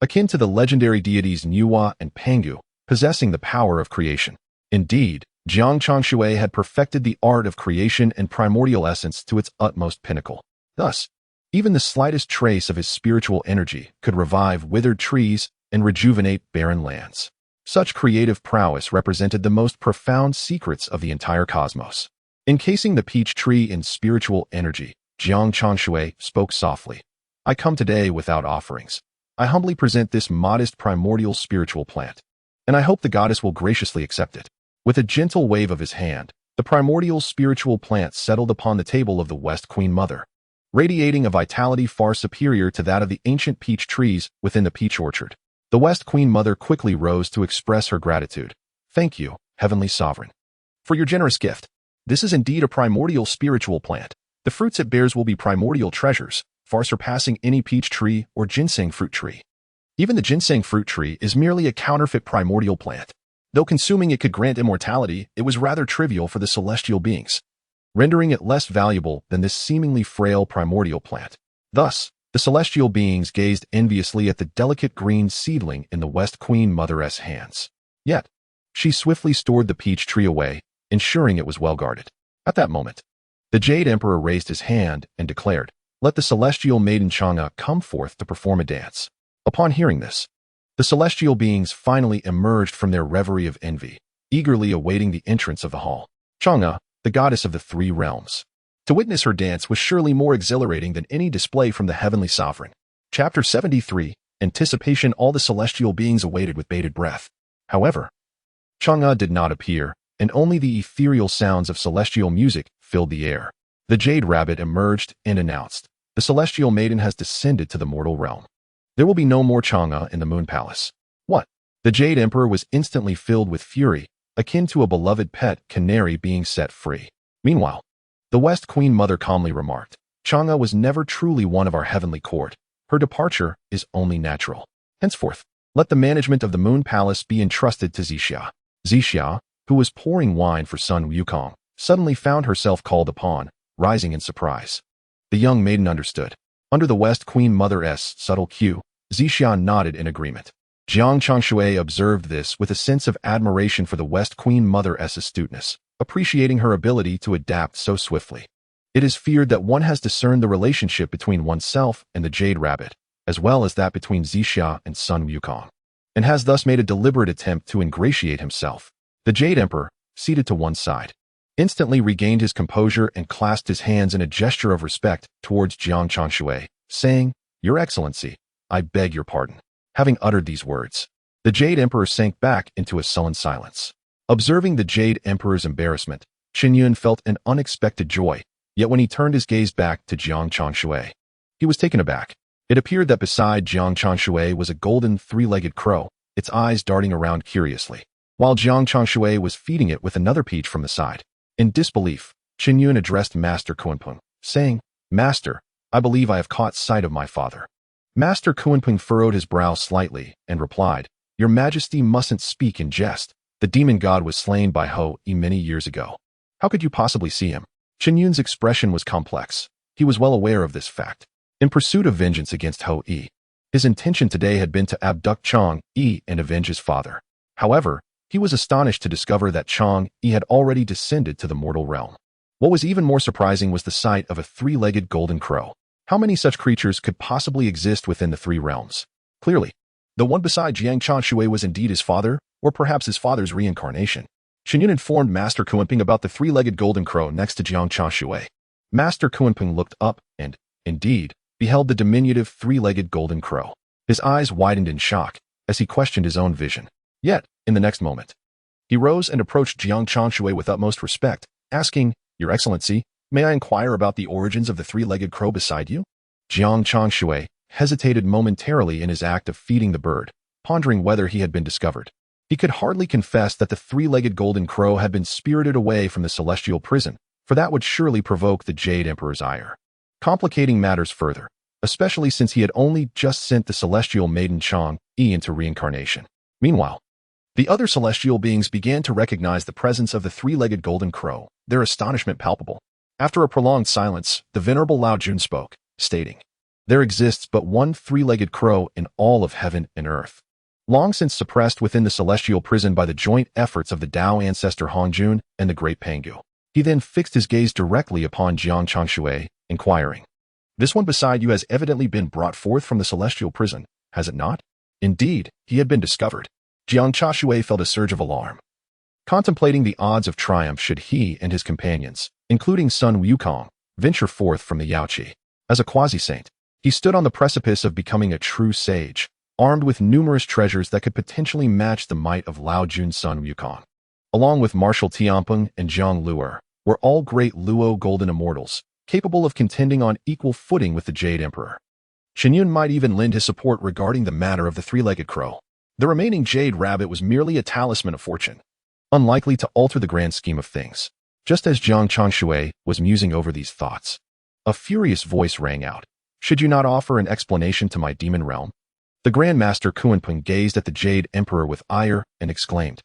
S1: akin to the legendary deities Nuwa and Pangu, possessing the power of creation. Indeed, Jiang Changshui had perfected the art of creation and primordial essence to its utmost pinnacle. Thus, even the slightest trace of his spiritual energy could revive withered trees and rejuvenate barren lands. Such creative prowess represented the most profound secrets of the entire cosmos. Encasing the peach tree in spiritual energy, Jiang Changshui spoke softly. I come today without offerings. I humbly present this modest primordial spiritual plant, and I hope the goddess will graciously accept it. With a gentle wave of his hand, the primordial spiritual plant settled upon the table of the West Queen Mother, radiating a vitality far superior to that of the ancient peach trees within the peach orchard. The West Queen Mother quickly rose to express her gratitude. Thank you, Heavenly Sovereign, for your generous gift. This is indeed a primordial spiritual plant. The fruits it bears will be primordial treasures, far surpassing any peach tree or ginseng fruit tree. Even the ginseng fruit tree is merely a counterfeit primordial plant. Though consuming it could grant immortality, it was rather trivial for the celestial beings, rendering it less valuable than this seemingly frail primordial plant. Thus, the celestial beings gazed enviously at the delicate green seedling in the West Queen Mother's hands. Yet, she swiftly stored the peach tree away, ensuring it was well guarded. At that moment, the Jade Emperor raised his hand and declared, "Let the celestial maiden Chang'e come forth to perform a dance." Upon hearing this, the celestial beings finally emerged from their reverie of envy, eagerly awaiting the entrance of the hall. Chang'e, the goddess of the three realms. To witness her dance was surely more exhilarating than any display from the heavenly sovereign. Chapter 73, Anticipation. All the celestial beings awaited with bated breath. However, Chang'e did not appear, and only the ethereal sounds of celestial music filled the air. The Jade Rabbit emerged and announced, "The celestial maiden has descended to the mortal realm. There will be no more Chang'e in the Moon Palace." What? The Jade Emperor was instantly filled with fury, akin to a beloved pet canary being set free. Meanwhile, the West Queen Mother calmly remarked, "Chang'e was never truly one of our heavenly court. Her departure is only natural. Henceforth, let the management of the Moon Palace be entrusted to Zixia." Zixia, who was pouring wine for Sun Wukong, suddenly found herself called upon, rising in surprise. The young maiden understood. Under the West Queen Mother's subtle cue, Zixia nodded in agreement. Jiang Changshui observed this with a sense of admiration for the West Queen Mother's astuteness, appreciating her ability to adapt so swiftly. It is feared that one has discerned the relationship between oneself and the Jade Rabbit, as well as that between Zixia and Sun Wukong, and has thus made a deliberate attempt to ingratiate himself. The Jade Emperor, seated to one side, instantly regained his composure and clasped his hands in a gesture of respect towards Jiang Changshui, saying, "Your Excellency, I beg your pardon." Having uttered these words, the Jade Emperor sank back into a sullen silence. Observing the Jade Emperor's embarrassment, Qin Yun felt an unexpected joy, yet when he turned his gaze back to Jiang Changshui, he was taken aback. It appeared that beside Jiang Changshui was a golden three-legged crow, its eyes darting around curiously, while Jiang Changshui was feeding it with another peach from the side. In disbelief, Qin Yun addressed Master Kunpeng, saying, "Master, I believe I have caught sight of my father." Master Kunpeng furrowed his brow slightly and replied, "Your Majesty mustn't speak in jest. The demon god was slain by Ho-E many years ago. How could you possibly see him?" Qin Yun's expression was complex. He was well aware of this fact. In pursuit of vengeance against Ho-E, his intention today had been to abduct Chang-E and avenge his father. However, he was astonished to discover that Chang-E had already descended to the mortal realm. What was even more surprising was the sight of a three-legged golden crow. How many such creatures could possibly exist within the three realms? Clearly, the one beside Jiang Changshui was indeed his father, or perhaps his father's reincarnation. Qin Yun informed Master Kunpeng about the three-legged golden crow next to Jiang Changshui. Master Kunpeng looked up and, indeed, beheld the diminutive three-legged golden crow. His eyes widened in shock as he questioned his own vision. Yet, in the next moment, he rose and approached Jiang Changshui with utmost respect, asking, "Your Excellency, may I inquire about the origins of the three-legged crow beside you?" Jiang Changshui hesitated momentarily in his act of feeding the bird, pondering whether he had been discovered. He could hardly confess that the three-legged golden crow had been spirited away from the celestial prison, for that would surely provoke the Jade Emperor's ire, complicating matters further, especially since he had only just sent the celestial maiden Chang-Yi into reincarnation. Meanwhile, the other celestial beings began to recognize the presence of the three-legged golden crow, their astonishment palpable. After a prolonged silence, the venerable Lao Jun spoke, stating, "There exists but one three-legged crow in all of heaven and earth, long since suppressed within the celestial prison by the joint efforts of the Tao ancestor Hongjun and the great Pangu." He then fixed his gaze directly upon Jiang Changshui, inquiring, "This one beside you has evidently been brought forth from the celestial prison, has it not?" Indeed, he had been discovered. Jiang Changshui felt a surge of alarm. Contemplating the odds of triumph should he and his companions, including Sun Wukong, venture forth from the Yaoqi. As a quasi-saint, he stood on the precipice of becoming a true sage, armed with numerous treasures that could potentially match the might of Lao Jun's Sun Wukong. Along with Marshal Tianpeng and Zhang Luer, were all great Luo golden immortals, capable of contending on equal footing with the Jade Emperor. Qinyun might even lend his support regarding the matter of the three-legged crow. The remaining Jade Rabbit was merely a talisman of fortune, unlikely to alter the grand scheme of things. Just as Jiang Changshui was musing over these thoughts, a furious voice rang out, "Should you not offer an explanation to my demon realm?" The Grand Master Kunpeng gazed at the Jade Emperor with ire and exclaimed,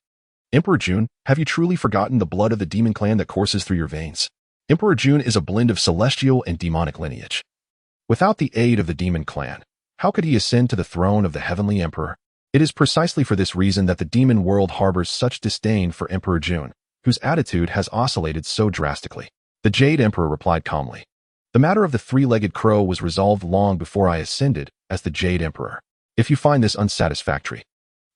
S1: "Emperor Jun, have you truly forgotten the blood of the demon clan that courses through your veins? Emperor Jun is a blend of celestial and demonic lineage. Without the aid of the demon clan, how could he ascend to the throne of the Heavenly Emperor? It is precisely for this reason that the demon world harbors such disdain for Emperor Jun, whose attitude has oscillated so drastically." The Jade Emperor replied calmly, "The matter of the three-legged crow was resolved long before I ascended as the Jade Emperor. If you find this unsatisfactory,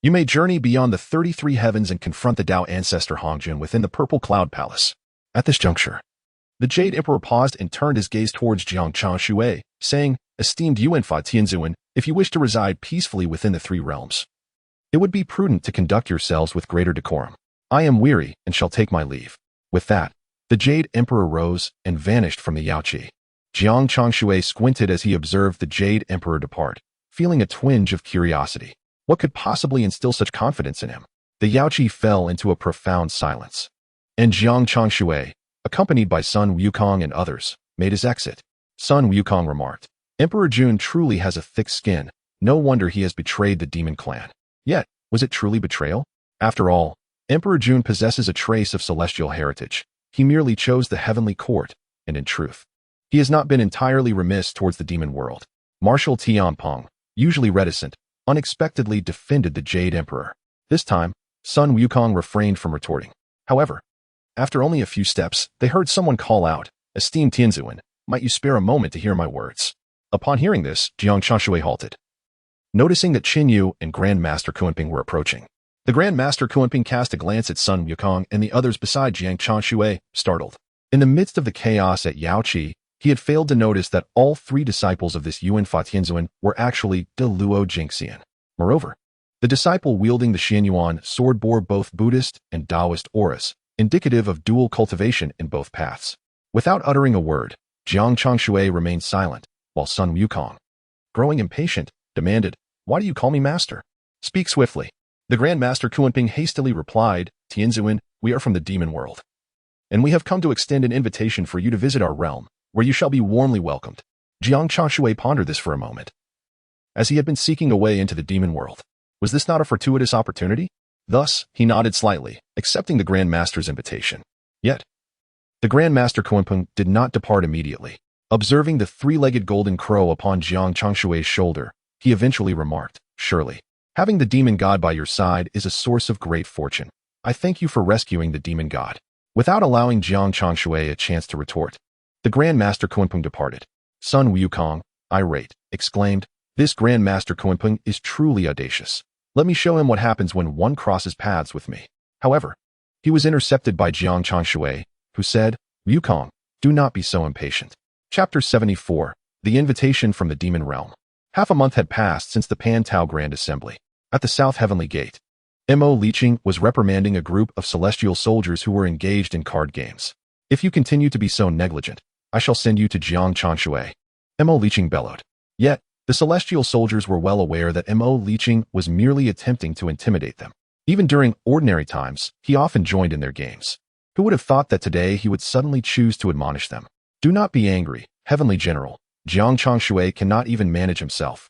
S1: you may journey beyond the 33 heavens and confront the Tao ancestor Hongjun within the Purple Cloud Palace." At this juncture, the Jade Emperor paused and turned his gaze towards Jiang Changshui, saying, "Esteemed Yuan Fa Tianzuan, if you wish to reside peacefully within the three realms, it would be prudent to conduct yourselves with greater decorum. I am weary and shall take my leave." With that, the Jade Emperor rose and vanished from the Yaoqi. Jiang Changshui squinted as he observed the Jade Emperor depart, feeling a twinge of curiosity. What could possibly instill such confidence in him? The Yaoqi fell into a profound silence, and Jiang Changshui, accompanied by Sun Wukong and others, made his exit. Sun Wukong remarked, "Emperor Jun truly has a thick skin. No wonder he has betrayed the demon clan." Yet, was it truly betrayal? After all, Emperor Jun possesses a trace of celestial heritage. He merely chose the heavenly court, and in truth, he has not been entirely remiss towards the demon world. Marshal Tianpeng, usually reticent, unexpectedly defended the Jade Emperor. This time, Sun Wukong refrained from retorting. However, after only a few steps, they heard someone call out, "Esteemed Tianzuan, might you spare a moment to hear my words?" Upon hearing this, Jiang Changshui halted, noticing that Qin Yu and Grand Master Kunpeng were approaching. The Grand Master Kunpeng cast a glance at Sun Wukong and the others beside Jiang Changshui, startled. In the midst of the chaos at Yaoqi, he had failed to notice that all three disciples of this Yuan Fa Tianzuan were actually De Luo Jingxian. Moreover, the disciple wielding the Xianyuan sword bore both Buddhist and Taoist auras, indicative of dual cultivation in both paths. Without uttering a word, Jiang Changshui remained silent, while Sun Wukong, growing impatient, demanded, "Why do you call me master? Speak swiftly." The Grand Master Kunpeng hastily replied, "Tianzuan, we are from the demon world, and we have come to extend an invitation for you to visit our realm, where you shall be warmly welcomed." Jiang Changshui pondered this for a moment, as he had been seeking a way into the demon world. Was this not a fortuitous opportunity? Thus, he nodded slightly, accepting the Grand Master's invitation. Yet, the Grand Master Kunpeng did not depart immediately. Observing the three-legged golden crow upon Jiang Changshui's shoulder, he eventually remarked, "Surely, having the demon god by your side is a source of great fortune. I thank you for rescuing the demon god." Without allowing Jiang Changshui a chance to retort, the Grand Master Kunpeng departed. Sun Wukong, irate, exclaimed, "This Grand Master Kunpeng is truly audacious. Let me show him what happens when one crosses paths with me." However, he was intercepted by Jiang Changshui, who said, "Wukong, Do not be so impatient. Chapter 74. The Invitation from the Demon Realm. Half a month had passed since the Pan-Tao Grand Assembly. At the South Heavenly Gate, Li Jing was reprimanding a group of celestial soldiers who were engaged in card games. If you continue to be so negligent, I shall send you to Jiang Changshui. Li Jing bellowed. Yet, the celestial soldiers were well aware that Li Jing was merely attempting to intimidate them. Even during ordinary times, he often joined in their games. Who would have thought that today he would suddenly choose to admonish them? Do not be angry, Heavenly General. Jiang Changshui cannot even manage himself.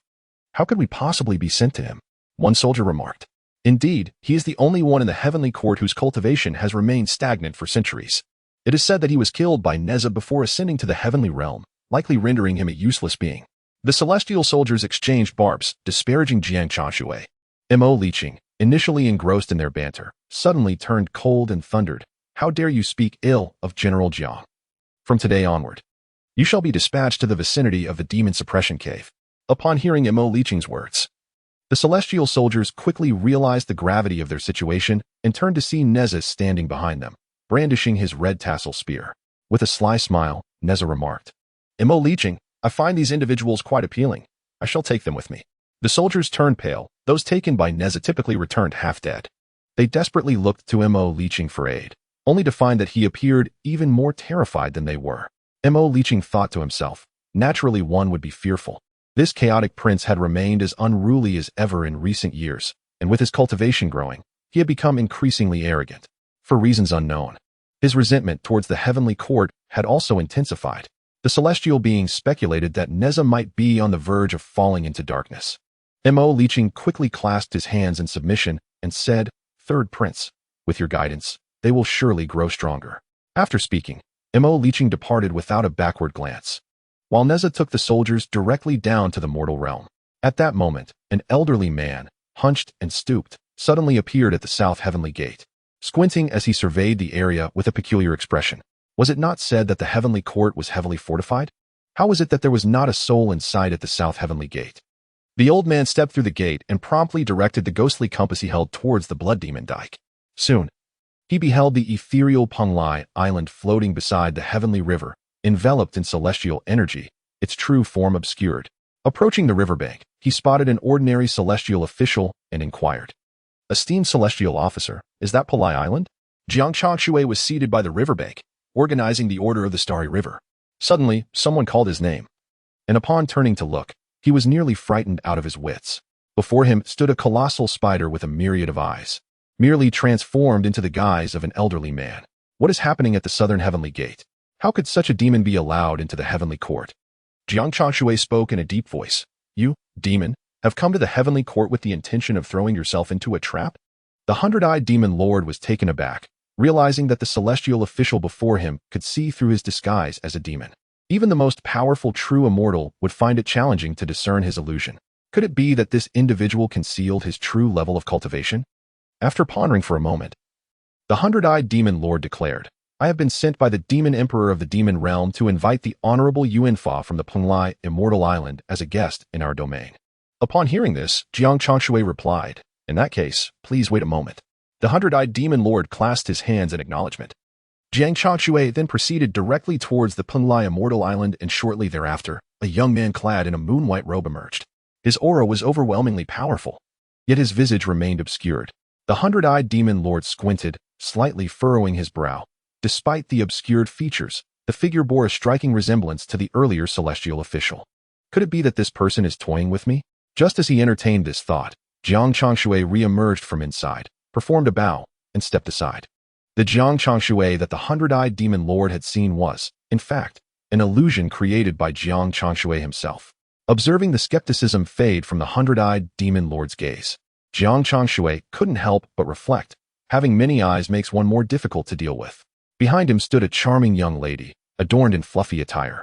S1: How could we possibly be sent to him? One soldier remarked. Indeed, he is the only one in the heavenly court whose cultivation has remained stagnant for centuries. It is said that he was killed by Nezha before ascending to the heavenly realm, likely rendering him a useless being. The celestial soldiers exchanged barbs, disparaging Jiang Changshui. Li Jing, initially engrossed in their banter, suddenly turned cold and thundered. How dare you speak ill of General Jiang? From today onward, you shall be dispatched to the vicinity of the demon suppression cave. Upon hearing Li Jing's words, the celestial soldiers quickly realized the gravity of their situation and turned to see Nezha standing behind them, brandishing his red tassel spear. With a sly smile, Nezha remarked, Li Jing, I find these individuals quite appealing. I shall take them with me. The soldiers turned pale. Those taken by Nezha typically returned half dead. They desperately looked to Li Jing for aid, only to find that he appeared even more terrified than they were. Li Jing thought to himself, naturally one would be fearful. This chaotic prince had remained as unruly as ever in recent years, and with his cultivation growing, he had become increasingly arrogant. For reasons unknown, his resentment towards the heavenly court had also intensified. The celestial beings speculated that Nezha might be on the verge of falling into darkness. Li Jing quickly clasped his hands in submission and said, Third Prince, with your guidance, they will surely grow stronger. After speaking, Li Jing departed without a backward glance, while Nezha took the soldiers directly down to the mortal realm. At that moment, an elderly man, hunched and stooped, suddenly appeared at the South Heavenly Gate, squinting as he surveyed the area with a peculiar expression. Was it not said that the heavenly court was heavily fortified? How was it that there was not a soul in sight at the South Heavenly Gate? The old man stepped through the gate and promptly directed the ghostly compass he held towards the blood demon dike. Soon, he beheld the ethereal Penglai island floating beside the heavenly river, enveloped in celestial energy, its true form obscured. Approaching the riverbank, he spotted an ordinary celestial official and inquired, Esteemed celestial officer, is that Penglai Island? Jiang Changshui was seated by the riverbank, organizing the Order of the Starry River. Suddenly, someone called his name, and upon turning to look, he was nearly frightened out of his wits. Before him stood a colossal spider with a myriad of eyes, merely transformed into the guise of an elderly man. What is happening at the Southern Heavenly Gate? How could such a demon be allowed into the heavenly court? Jiang Changshui spoke in a deep voice. You, demon, have come to the heavenly court with the intention of throwing yourself into a trap? The hundred-eyed demon lord was taken aback, realizing that the celestial official before him could see through his disguise as a demon. Even the most powerful true immortal would find it challenging to discern his illusion. Could it be that this individual concealed his true level of cultivation? After pondering for a moment, the hundred-eyed demon lord declared, I have been sent by the demon emperor of the demon realm to invite the honorable Yuanfa from the Penglai immortal island as a guest in our domain. Upon hearing this, Jiang Changshui replied, In that case, please wait a moment. The hundred-eyed demon lord clasped his hands in acknowledgement. Jiang Changshui then proceeded directly towards the Penglai immortal island, and shortly thereafter, a young man clad in a moon-white robe emerged. His aura was overwhelmingly powerful, yet his visage remained obscured. The hundred-eyed demon lord squinted, slightly furrowing his brow. Despite the obscured features, the figure bore a striking resemblance to the earlier celestial official. Could it be that this person is toying with me? Just as he entertained this thought, Jiang Changshui re-emerged from inside, performed a bow, and stepped aside. The Jiang Changshui that the hundred-eyed demon lord had seen was, in fact, an illusion created by Jiang Changshui himself. Observing the skepticism fade from the hundred-eyed demon lord's gaze, Jiang Changshui couldn't help but reflect. Having many eyes makes one more difficult to deal with. Behind him stood a charming young lady, adorned in fluffy attire,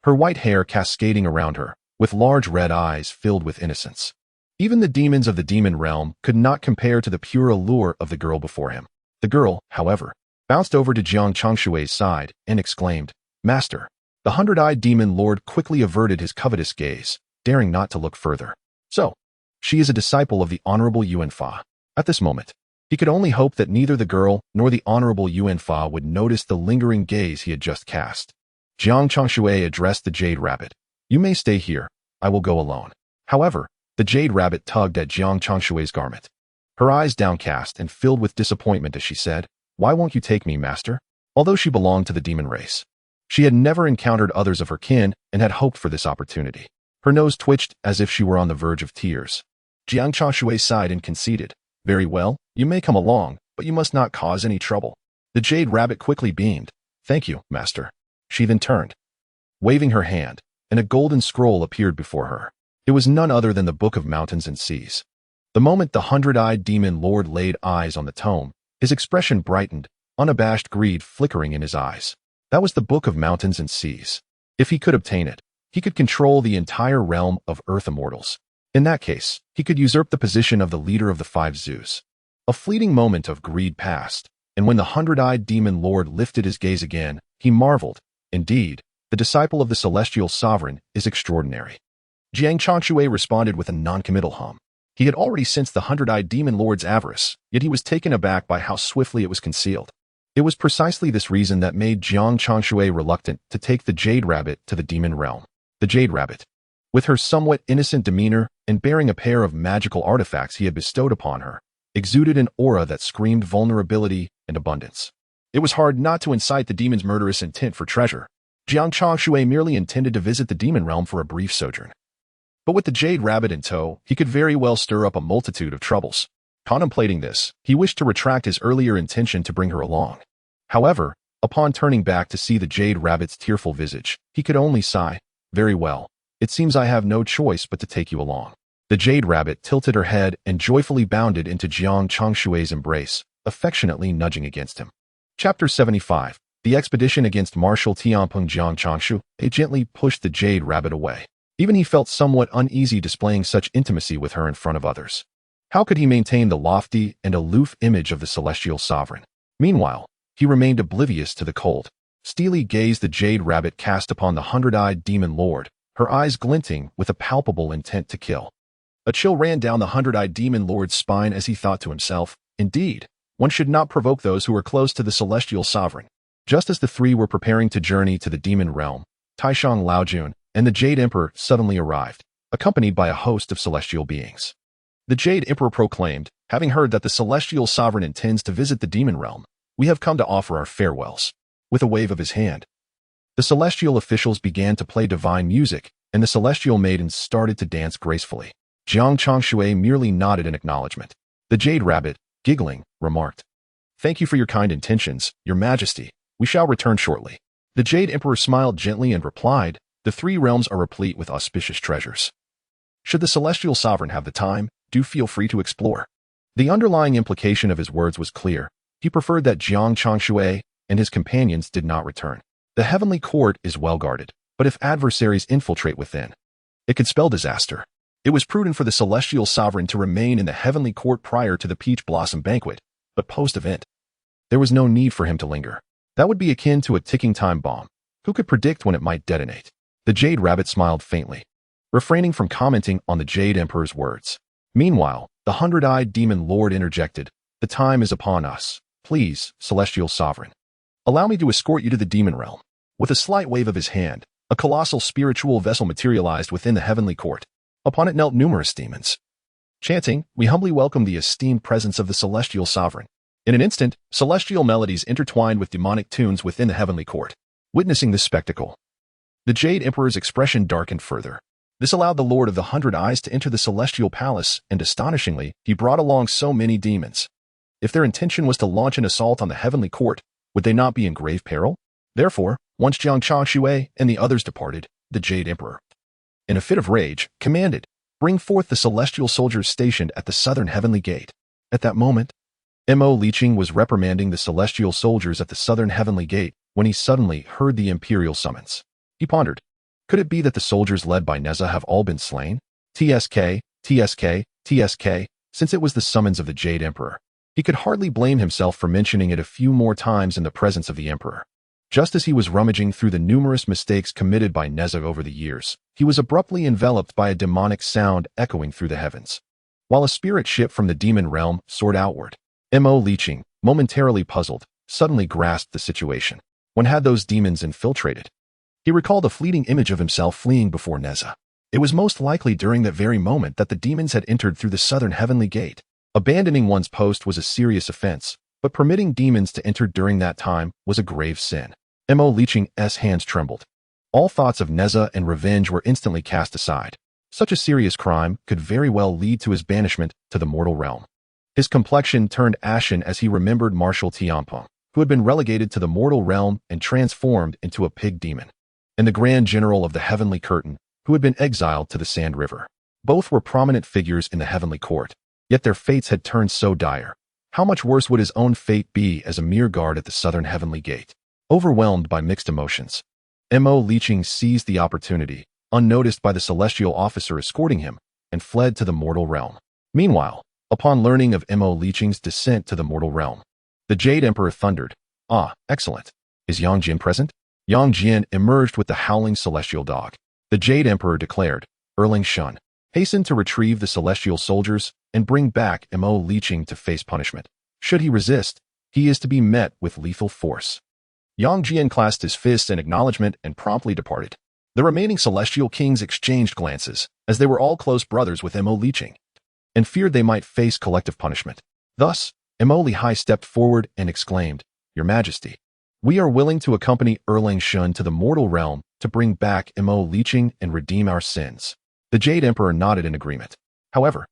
S1: her white hair cascading around her, with large red eyes filled with innocence. Even the demons of the demon realm could not compare to the pure allure of the girl before him. The girl, however, bounced over to Jiang Changshui's side and exclaimed, Master. The hundred-eyed demon lord quickly averted his covetous gaze, daring not to look further. So, she is a disciple of the Honorable Yuanfa. At this moment, he could only hope that neither the girl nor the Honorable Yuanfa would notice the lingering gaze he had just cast. Jiang Changshui addressed the Jade Rabbit. You may stay here. I will go alone. However, the Jade Rabbit tugged at Jiang Changshui's garment. Her eyes downcast and filled with disappointment as she said, Why won't you take me, master? Although she belonged to the demon race, she had never encountered others of her kin and had hoped for this opportunity. Her nose twitched as if she were on the verge of tears. Jiang Changshui sighed and conceded. Very well, you may come along, but you must not cause any trouble. The Jade Rabbit quickly beamed. Thank you, master. She then turned, waving her hand, and a golden scroll appeared before her. It was none other than the Book of Mountains and Seas. The moment the hundred-eyed demon lord laid eyes on the tome, his expression brightened, unabashed greed flickering in his eyes. That was the Book of Mountains and Seas. If he could obtain it, he could control the entire realm of Earth immortals. In that case, he could usurp the position of the leader of the five Zeus. A fleeting moment of greed passed, and when the hundred-eyed demon lord lifted his gaze again, he marveled. Indeed, the disciple of the celestial sovereign is extraordinary. Jiang Changshui responded with a non-committal hum. He had already sensed the hundred-eyed demon lord's avarice, yet he was taken aback by how swiftly it was concealed. It was precisely this reason that made Jiang Changshui reluctant to take the Jade Rabbit to the demon realm. The Jade Rabbit, with her somewhat innocent demeanor and bearing a pair of magical artifacts he had bestowed upon her, exuded an aura that screamed vulnerability and abundance. It was hard not to incite the demon's murderous intent for treasure. Jiang Changshui merely intended to visit the demon realm for a brief sojourn. But with the Jade Rabbit in tow, he could very well stir up a multitude of troubles. Contemplating this, he wished to retract his earlier intention to bring her along. However, upon turning back to see the Jade Rabbit's tearful visage, he could only sigh. Very well. It seems I have no choice but to take you along. The Jade Rabbit tilted her head and joyfully bounded into Jiang Changshui's embrace, affectionately nudging against him. Chapter 75. The expedition against Marshal Tianpeng. Jiang Changshui gently pushed the Jade Rabbit away. Even he felt somewhat uneasy displaying such intimacy with her in front of others. How could he maintain the lofty and aloof image of the celestial sovereign? Meanwhile, he remained oblivious to the cold, steely gaze the Jade Rabbit cast upon the hundred-eyed demon lord, her eyes glinting with a palpable intent to kill. A chill ran down the hundred-eyed demon lord's spine as he thought to himself, indeed, one should not provoke those who are close to the celestial sovereign. Just as the three were preparing to journey to the demon realm, Taishang Laojun and the Jade Emperor suddenly arrived, accompanied by a host of celestial beings. The Jade Emperor proclaimed, having heard that the celestial sovereign intends to visit the demon realm, we have come to offer our farewells. With a wave of his hand, the celestial officials began to play divine music, and the celestial maidens started to dance gracefully. Jiang Changshui merely nodded in acknowledgement. The Jade Rabbit, giggling, remarked, Thank you for your kind intentions, Your Majesty. We shall return shortly. The Jade Emperor smiled gently and replied, The three realms are replete with auspicious treasures. Should the celestial sovereign have the time, do feel free to explore. The underlying implication of his words was clear. He preferred that Jiang Changshui and his companions did not return. The heavenly court is well guarded, but if adversaries infiltrate within, it could spell disaster. It was prudent for the celestial sovereign to remain in the heavenly court prior to the Peach Blossom banquet, but post-event, there was no need for him to linger. That would be akin to a ticking time bomb. Who could predict when it might detonate? The Jade Rabbit smiled faintly, refraining from commenting on the Jade Emperor's words. Meanwhile, the hundred-eyed demon lord interjected, The time is upon us. Please, celestial sovereign, allow me to escort you to the demon realm. With a slight wave of his hand, a colossal spiritual vessel materialized within the heavenly court. Upon it knelt numerous demons. Chanting, we humbly welcome the esteemed presence of the celestial sovereign. In an instant, celestial melodies intertwined with demonic tunes within the heavenly court. Witnessing this spectacle, the Jade Emperor's expression darkened further. This allowed the Lord of the Hundred Eyes to enter the celestial palace, and astonishingly, he brought along so many demons. If their intention was to launch an assault on the heavenly court, would they not be in grave peril? Therefore, once Jiang Changshui and the others departed, the Jade Emperor, in a fit of rage, commanded, Bring forth the celestial soldiers stationed at the southern heavenly gate. At that moment, Li Jing was reprimanding the celestial soldiers at the southern heavenly gate when he suddenly heard the imperial summons. He pondered, could it be that the soldiers led by Nezha have all been slain? TSK, TSK, TSK, since it was the summons of the Jade Emperor. He could hardly blame himself for mentioning it a few more times in the presence of the Emperor. Just as he was rummaging through the numerous mistakes committed by Nezha over the years, he was abruptly enveloped by a demonic sound echoing through the heavens. While a spirit ship from the demon realm soared outward, Li Jing, momentarily puzzled, suddenly grasped the situation. When had those demons infiltrated? He recalled a fleeting image of himself fleeing before Nezha. It was most likely during that very moment that the demons had entered through the southern heavenly gate. Abandoning one's post was a serious offense, but permitting demons to enter during that time was a grave sin. Li Jing's hands trembled. All thoughts of Nezha and revenge were instantly cast aside. Such a serious crime could very well lead to his banishment to the mortal realm. His complexion turned ashen as he remembered Marshal Tianpeng, who had been relegated to the mortal realm and transformed into a pig demon, and the Grand General of the Heavenly Curtain, who had been exiled to the Sand River. Both were prominent figures in the heavenly court, yet their fates had turned so dire. How much worse would his own fate be as a mere guard at the southern heavenly gate? Overwhelmed by mixed emotions, Li Jing seized the opportunity, unnoticed by the celestial officer escorting him, and fled to the mortal realm. Meanwhile, upon learning of Li Jing's descent to the mortal realm, the Jade Emperor thundered, "Ah, excellent. Is Yang Jin present?" Yang Jin emerged with the howling celestial dog. The Jade Emperor declared, "Erling Shun, hasten to retrieve the celestial soldiers and bring back Li Jing to face punishment. Should he resist, he is to be met with lethal force." Yang Jin clasped his fists in acknowledgement and promptly departed. The remaining celestial kings exchanged glances, as they were all close brothers with Li Jing, and feared they might face collective punishment. Thus, Li Hai stepped forward and exclaimed, "Your Majesty, we are willing to accompany Erling Shun to the mortal realm to bring back Li Jing and redeem our sins." The Jade Emperor nodded in agreement. However,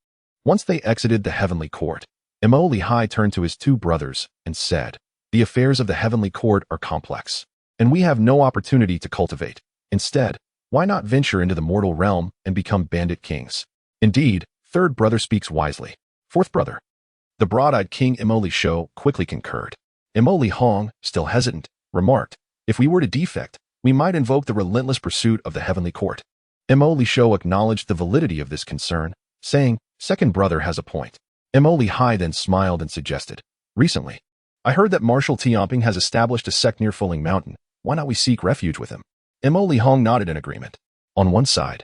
S1: once they exited the heavenly court, Li Hai turned to his two brothers and said, "The affairs of the heavenly court are complex, and we have no opportunity to cultivate. Instead, why not venture into the mortal realm and become bandit kings?" "Indeed, third brother speaks wisely. Fourth brother." The broad-eyed King Li Shou quickly concurred. Li Hong, still hesitant, remarked, "If we were to defect, we might invoke the relentless pursuit of the heavenly court." Li Shou acknowledged the validity of this concern, saying, "Second brother has a point." Li Hai then smiled and suggested, "Recently, I heard that Marshal Tianpeng has established a sect near Fuling Mountain. Why not we seek refuge with him?" Li Hong nodded in agreement. On one side,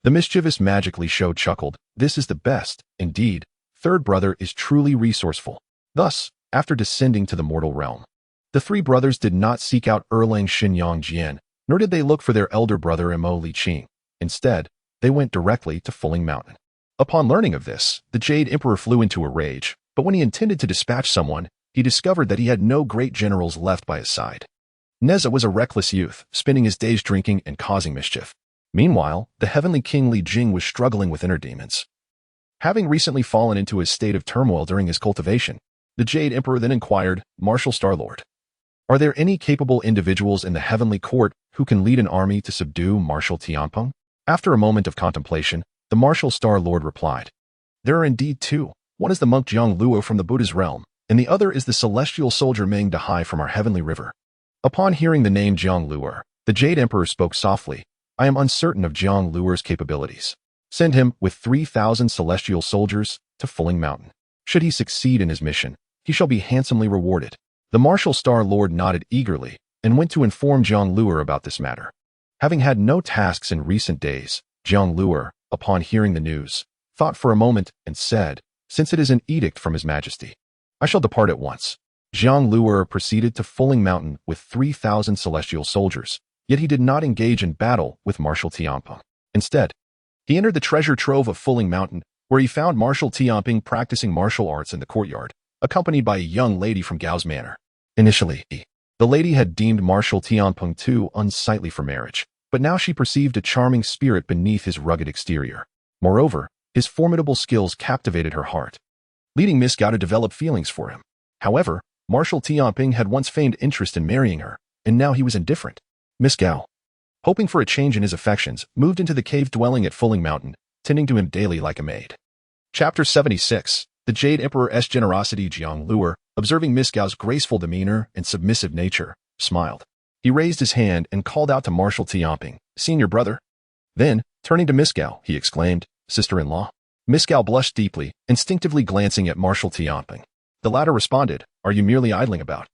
S1: the mischievous Li Shou chuckled, "This is the best. Indeed, third brother is truly resourceful." Thus, after descending to the mortal realm, the three brothers did not seek out Erlang Shin Yang Jian, nor did they look for their elder brother Li Jing. Instead, they went directly to Fuling Mountain. Upon learning of this, the Jade Emperor flew into a rage, but when he intended to dispatch someone, he discovered that he had no great generals left by his side. Nezha was a reckless youth, spending his days drinking and causing mischief. Meanwhile, the heavenly king Li Jing was struggling with inner demons. Having recently fallen into a state of turmoil during his cultivation, the Jade Emperor then inquired, "Marshal Starlord, are there any capable individuals in the heavenly court who can lead an army to subdue Marshal Tianpeng?" After a moment of contemplation, the Marshal Starlord replied, "There are indeed two. One is the monk Jiang Luo from the Buddha's realm, and the other is the celestial soldier Meng Dahai from our heavenly river." Upon hearing the name Jiang Luo, the Jade Emperor spoke softly, "I am uncertain of Jiang Luo's capabilities. Send him with 3,000 celestial soldiers to Fuling Mountain. Should he succeed in his mission, he shall be handsomely rewarded." The Marshal Star Lord nodded eagerly and went to inform Jiang Luo about this matter. Having had no tasks in recent days, Jiang Luo, upon hearing the news, thought for a moment and said, "Since it is an edict from His Majesty, I shall depart at once." Jiang Luo proceeded to Fuling Mountain with 3,000 celestial soldiers, yet he did not engage in battle with Marshal Tianpeng. Instead, he entered the treasure trove of Fuling Mountain, where he found Marshal Tianpeng practicing martial arts in the courtyard, accompanied by a young lady from Gao's manor. Initially, the lady had deemed Marshal Tianpeng too unsightly for marriage, but now she perceived a charming spirit beneath his rugged exterior. Moreover, his formidable skills captivated her heart, leading Miss Gao to develop feelings for him. However, Marshal Tianpeng had once feigned interest in marrying her, and now he was indifferent. Miss Gao, hoping for a change in his affections, moved into the cave dwelling at Fuling Mountain, tending to him daily like a maid. Chapter 76. The Jade Emperor's Generosity. Jiang Luo, observing Miss Gao's graceful demeanor and submissive nature, smiled. He raised his hand and called out to Marshal Tianpeng, "Senior brother." Then, turning to Miss Gao, he exclaimed, "Sister-in-law." Miss Gao blushed deeply, instinctively glancing at Marshal Tianpeng. The latter responded, "Are you merely idling about?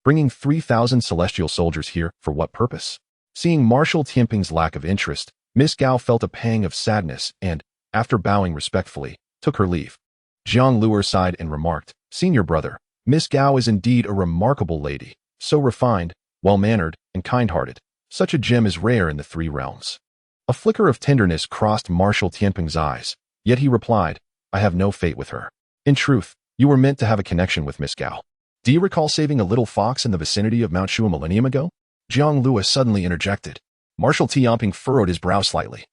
S1: Bringing 3,000 celestial soldiers here, for what purpose?" Seeing Marshal Tianpeng's lack of interest, Miss Gao felt a pang of sadness and, after bowing respectfully, took her leave. Jiang Luo sighed and remarked, "Senior brother, Miss Gao is indeed a remarkable lady, so refined, well-mannered, and kind-hearted. Such a gem is rare in the three realms. A flicker of tenderness crossed Marshal Tianping's eyes, yet he replied, I have no fate with her. In truth, you were meant to have a connection with Miss Gao. Do you recall saving a little fox in the vicinity of Mount Shu a millennium ago? Jiang Lua suddenly interjected. Marshal Tianping furrowed his brow slightly.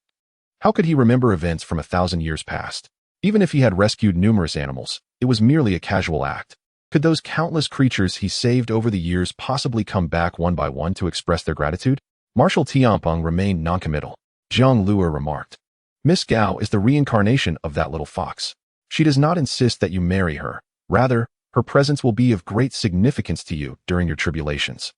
S1: How could he remember events from 1,000 years past? Even if he had rescued numerous animals, it was merely a casual act. Could those countless creatures he saved over the years possibly come back one by one to express their gratitude? Marshal Tianping remained noncommittal. Jiang Lua remarked, Miss Gao is the reincarnation of that little fox. She does not insist that you marry her. Rather, her presence will be of great significance to you during your tribulations.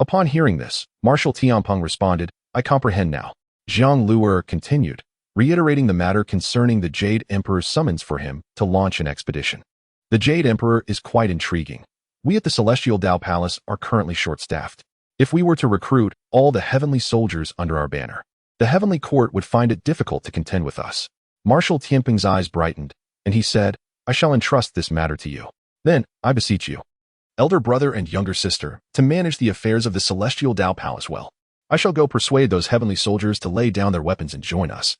S1: Upon hearing this, Marshal Tianping responded, I comprehend now. Jiang Lua continued, reiterating the matter concerning the Jade Emperor's summons for him to launch an expedition. The Jade Emperor is quite intriguing. We at the Celestial Dao Palace are currently short-staffed. If we were to recruit all the heavenly soldiers under our banner, the heavenly court would find it difficult to contend with us. Marshal Tianping's eyes brightened, and he said, I shall entrust this matter to you. Then, I beseech you, elder brother and younger sister, to manage the affairs of the Celestial Dao Palace well. I shall go persuade those heavenly soldiers to lay down their weapons and join us.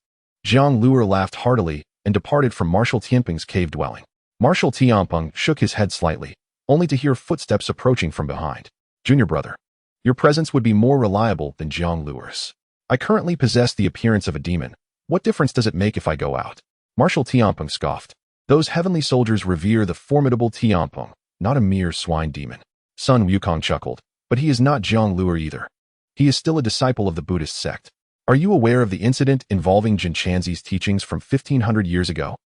S1: Jiang Lua laughed heartily and departed from Marshal Tianping's cave dwelling. Marshal Tianping shook his head slightly, only to hear footsteps approaching from behind. Junior brother, your presence would be more reliable than Jiang Lua's. I currently possess the appearance of a demon. What difference does it make if I go out? Marshal Tianping scoffed. Those heavenly soldiers revere the formidable Tianping, not a mere swine demon. Sun Wukong chuckled, but he is not Jiang Lua either. He is still a disciple of the Buddhist sect. Are you aware of the incident involving Jin Chanzi's teachings from 1,500 years ago?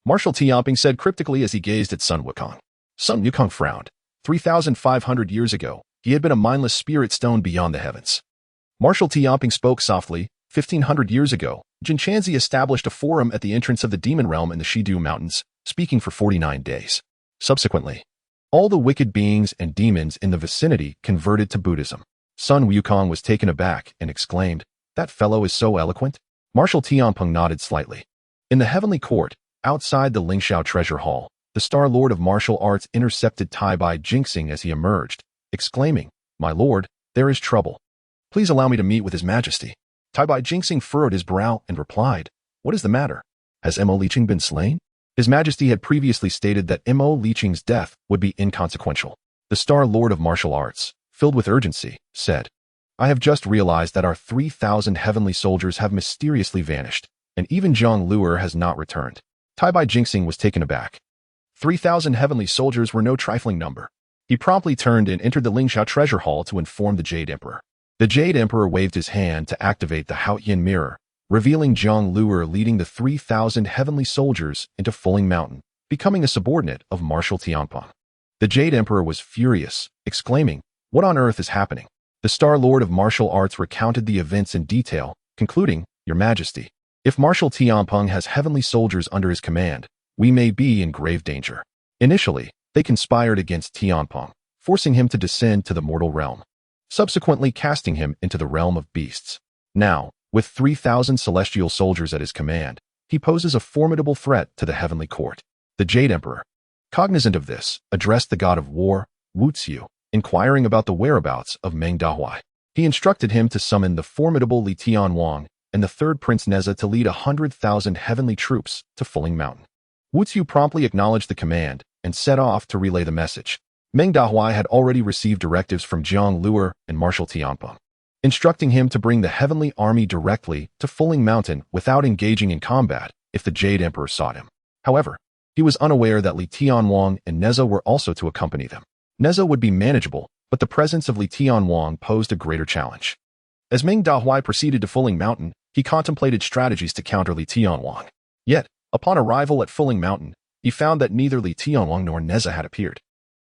S1: Marshal Tianping said cryptically as he gazed at Sun Wukong. Sun Wukong frowned. 3,500 years ago, he had been a mindless spirit stone beyond the heavens. Marshal Tianping spoke softly. 1,500 years ago, Jin Chanzi established a forum at the entrance of the demon realm in the Shidu Mountains, speaking for 49 days. Subsequently, all the wicked beings and demons in the vicinity converted to Buddhism. Sun Wukong was taken aback and exclaimed, That fellow is so eloquent? Marshal Tianping nodded slightly. In the heavenly court, outside the Lingxiao treasure hall, the Star Lord of Martial Arts intercepted Tai Bai Jinxing as he emerged, exclaiming, My lord, there is trouble. Please allow me to meet with His Majesty. Tai Bai Jinxing furrowed his brow and replied, What is the matter? Has Mo Li Jing been slain? His Majesty had previously stated that Mo Li Jing's death would be inconsequential. The Star Lord of Martial Arts, filled with urgency, said, I have just realized that our 3,000 heavenly soldiers have mysteriously vanished, and even Jiang Lua has not returned. Tai Bai Jinxing was taken aback. 3,000 heavenly soldiers were no trifling number. He promptly turned and entered the Lingxiao treasure hall to inform the Jade Emperor. The Jade Emperor waved his hand to activate the Haotian mirror, revealing Jiang Lua leading the 3,000 heavenly soldiers into Fulling Mountain, becoming a subordinate of Marshal Tianping. The Jade Emperor was furious, exclaiming, What on earth is happening? The Star Lord of Martial Arts recounted the events in detail, concluding, Your Majesty, if Marshal Tianping has heavenly soldiers under his command, we may be in grave danger. Initially, they conspired against Tianping, forcing him to descend to the mortal realm, subsequently casting him into the realm of beasts. Now, with 3,000 celestial soldiers at his command, he poses a formidable threat to the heavenly court. The Jade Emperor, cognizant of this, addressed the god of war, Wu Xiu, inquiring about the whereabouts of Meng Dahuai. He instructed him to summon the formidable Li Tianwang and the third Prince Nezha to lead 100,000 heavenly troops to Fulling Mountain. Wu Xiu promptly acknowledged the command and set off to relay the message. Meng Dahuai had already received directives from Jiang Lua and Marshal Tianping, instructing him to bring the heavenly army directly to Fulling Mountain without engaging in combat if the Jade Emperor sought him. However, he was unaware that Li Tianwang and Nezha were also to accompany them. Nezha would be manageable, but the presence of Li Tianwang posed a greater challenge. As Meng Dahuai proceeded to Fulling Mountain, he contemplated strategies to counter Li Tianwang. Yet, upon arrival at Fulling Mountain, he found that neither Li Tianwang nor Nezha had appeared.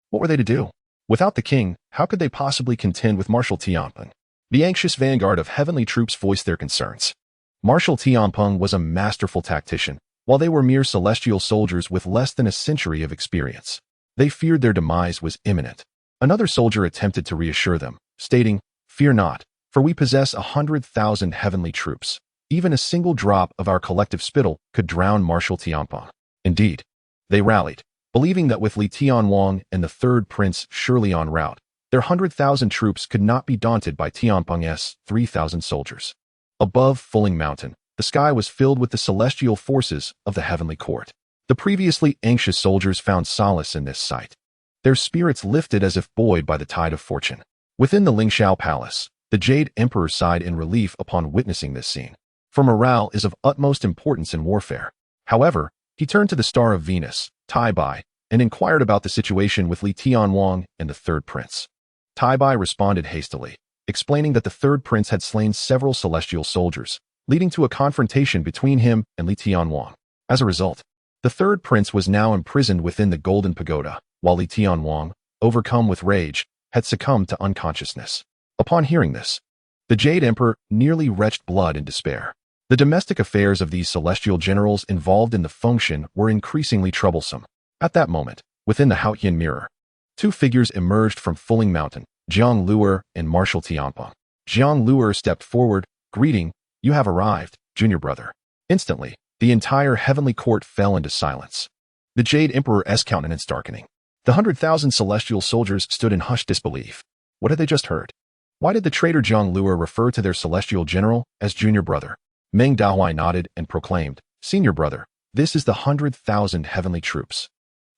S1: What were they to do? Without the king, how could they possibly contend with Marshal Tianping? The anxious vanguard of heavenly troops voiced their concerns. Marshal Tianping was a masterful tactician, while they were mere celestial soldiers with less than a century of experience. They feared their demise was imminent. Another soldier attempted to reassure them, stating, Fear not, for we possess 100,000 heavenly troops. Even a single drop of our collective spittle could drown Marshal Tianping. Indeed, they rallied, believing that with Li Tianwang and the third prince surely en route, Their 100,000 troops could not be daunted by Tianpeng's 3,000 soldiers. Above Fuling Mountain, the sky was filled with the celestial forces of the heavenly court. The previously anxious soldiers found solace in this sight. Their spirits lifted as if buoyed by the tide of fortune. Within the Lingxiao Palace, the Jade Emperor sighed in relief upon witnessing this scene. For morale is of utmost importance in warfare. However, he turned to the Star of Venus, Tai Bai, and inquired about the situation with Li Tianwang and the Third Prince. Tai Bai responded hastily, explaining that the Third Prince had slain several celestial soldiers, leading to a confrontation between him and Li Tianwang. As a result, the Third Prince was now imprisoned within the Golden Pagoda, while Li Tianwang, overcome with rage, had succumbed to unconsciousness. Upon hearing this, the Jade Emperor nearly retched blood in despair. The domestic affairs of these celestial generals involved in the function were increasingly troublesome. At that moment, within the Haotian mirror, two figures emerged from Fuling Mountain, Jiang Luer and Marshal Tianpeng. Jiang Luer stepped forward, greeting, "You have arrived, junior brother." Instantly, the entire heavenly court fell into silence. The Jade Emperor's countenance darkening. The 100,000 celestial soldiers stood in hushed disbelief. What had they just heard? Why did the traitor Jiang Luer refer to their celestial general as junior brother? Meng Daohuai nodded and proclaimed, "Senior brother, this is the 100,000 heavenly troops.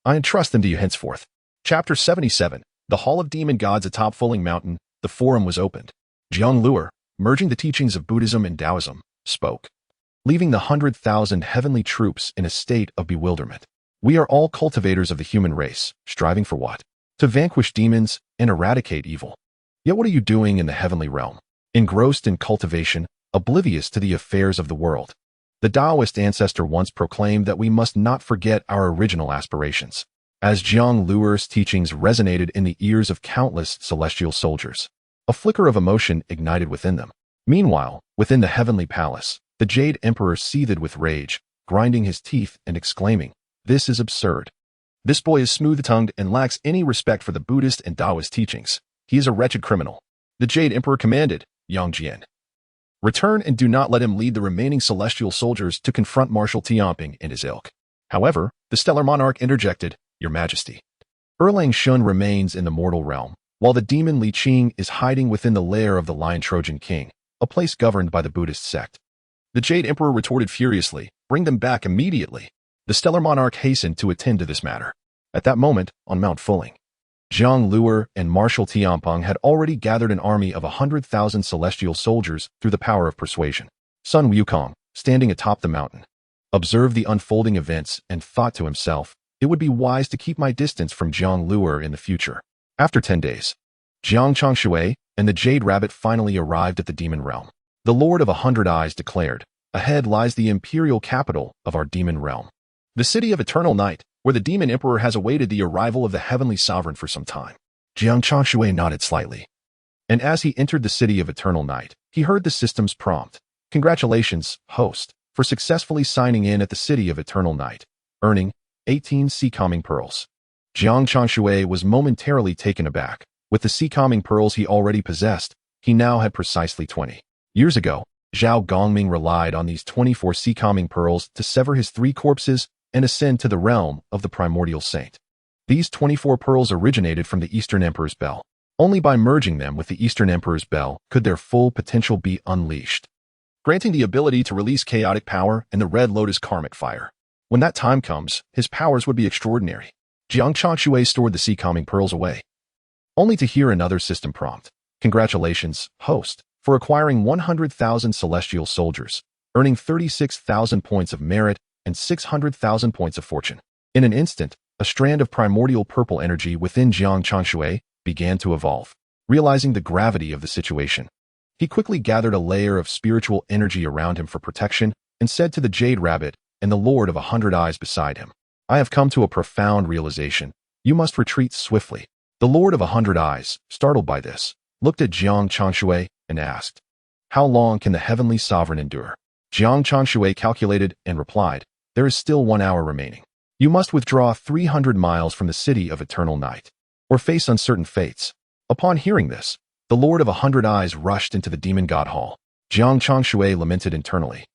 S1: I entrust them to you henceforth." Chapter 77. The Hall of Demon Gods atop Fuling Mountain, the forum was opened. Jiang Luer, merging the teachings of Buddhism and Taoism, spoke, leaving the 100,000 heavenly troops in a state of bewilderment. "We are all cultivators of the human race, striving for what? To vanquish demons and eradicate evil. Yet what are you doing in the heavenly realm? Engrossed in cultivation, oblivious to the affairs of the world." The Taoist ancestor once proclaimed that we must not forget our original aspirations. As Jiang Luer's teachings resonated in the ears of countless celestial soldiers, a flicker of emotion ignited within them. Meanwhile, within the heavenly palace, the Jade Emperor seethed with rage, grinding his teeth and exclaiming, "This is absurd. This boy is smooth-tongued and lacks any respect for the Buddhist and Taoist teachings. He is a wretched criminal." The Jade Emperor commanded, "Yang Jian, return and do not let him lead the remaining celestial soldiers to confront Marshal Tianpeng and his ilk." However, the stellar monarch interjected, "Your Majesty, Erlang Shun remains in the mortal realm, while the demon Li Jing is hiding within the lair of the Lion Trojan King, a place governed by the Buddhist sect." The Jade Emperor retorted furiously, "Bring them back immediately." The stellar monarch hastened to attend to this matter. At that moment, on Mount Fuling, Jiang Luer and Marshal Tianpeng had already gathered an army of 100,000 celestial soldiers through the power of persuasion. Sun Wukong, standing atop the mountain, observed the unfolding events and thought to himself, "It would be wise to keep my distance from Jiang Luer in the future." After 10 days, Jiang Changshui and the Jade Rabbit finally arrived at the demon realm. The Lord of 100 Eyes declared, "Ahead lies the imperial capital of our demon realm, the city of eternal night, where the demon emperor has awaited the arrival of the heavenly sovereign for some time." Jiang Changshui nodded slightly. And as he entered the city of eternal night, he heard the system's prompt, "Congratulations, host, for successfully signing in at the city of eternal night, earning 18 sea-calming pearls." Jiang Changshui was momentarily taken aback. With the sea-calming pearls he already possessed, he now had precisely 20. Years ago, Zhao Gongming relied on these 24 sea-calming pearls to sever his 3 corpses and ascend to the realm of the primordial saint. These 24 pearls originated from the Eastern Emperor's Bell. Only by merging them with the Eastern Emperor's Bell could their full potential be unleashed, granting the ability to release chaotic power and the Red Lotus karmic fire. When that time comes, his powers would be extraordinary. Jiang Changshui stored the sea-calming pearls away, only to hear another system prompt, "Congratulations, host, for acquiring 100,000 celestial soldiers, earning 36,000 points of merit and 600,000 points of fortune." In an instant, a strand of primordial purple energy within Jiang Changshui began to evolve. Realizing the gravity of the situation, he quickly gathered a layer of spiritual energy around him for protection and said to the Jade Rabbit and the Lord of 100 Eyes beside him, "I have come to a profound realization. You must retreat swiftly." The Lord of 100 Eyes, startled by this, looked at Jiang Changshui and asked, "How long can the heavenly sovereign endure?" Jiang Changshui calculated and replied, "There is still 1 hour remaining. You must withdraw 300 miles from the city of eternal night, or face uncertain fates." Upon hearing this, the Lord of 100 Eyes rushed into the demon god hall. Jiang Changshui lamented internally,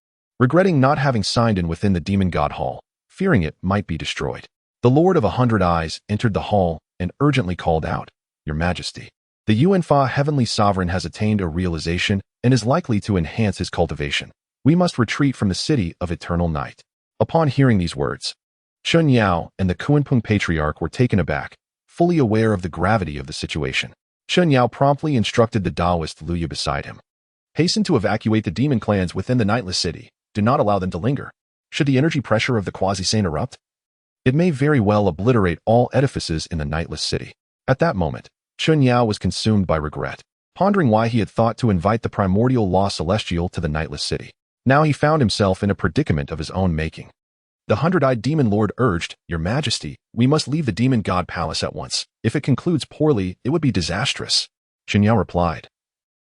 S1: regretting not having signed in within the demon god hall, fearing it might be destroyed. The Lord of 100 Eyes entered the hall and urgently called out, "Your Majesty, The Yunfa Heavenly Sovereign has attained a realization and is likely to enhance his cultivation. We must retreat from the city of eternal night. Upon hearing these words, Chun Yao and the Kunpeng Patriarch were taken aback, fully aware of the gravity of the situation. Chun Yao promptly instructed the Taoist Luya beside him. Hasten to evacuate the demon clans within the Nightless City. Do not allow them to linger. Should the energy pressure of the quasi-saint erupt, it may very well obliterate all edifices in the Nightless City. At that moment, Chun Yao was consumed by regret, pondering why he had thought to invite the primordial law celestial to the Nightless City. Now he found himself in a predicament of his own making. The hundred-eyed demon lord urged, Your Majesty, we must leave the demon god palace at once. If it concludes poorly, it would be disastrous. Chun Yao replied.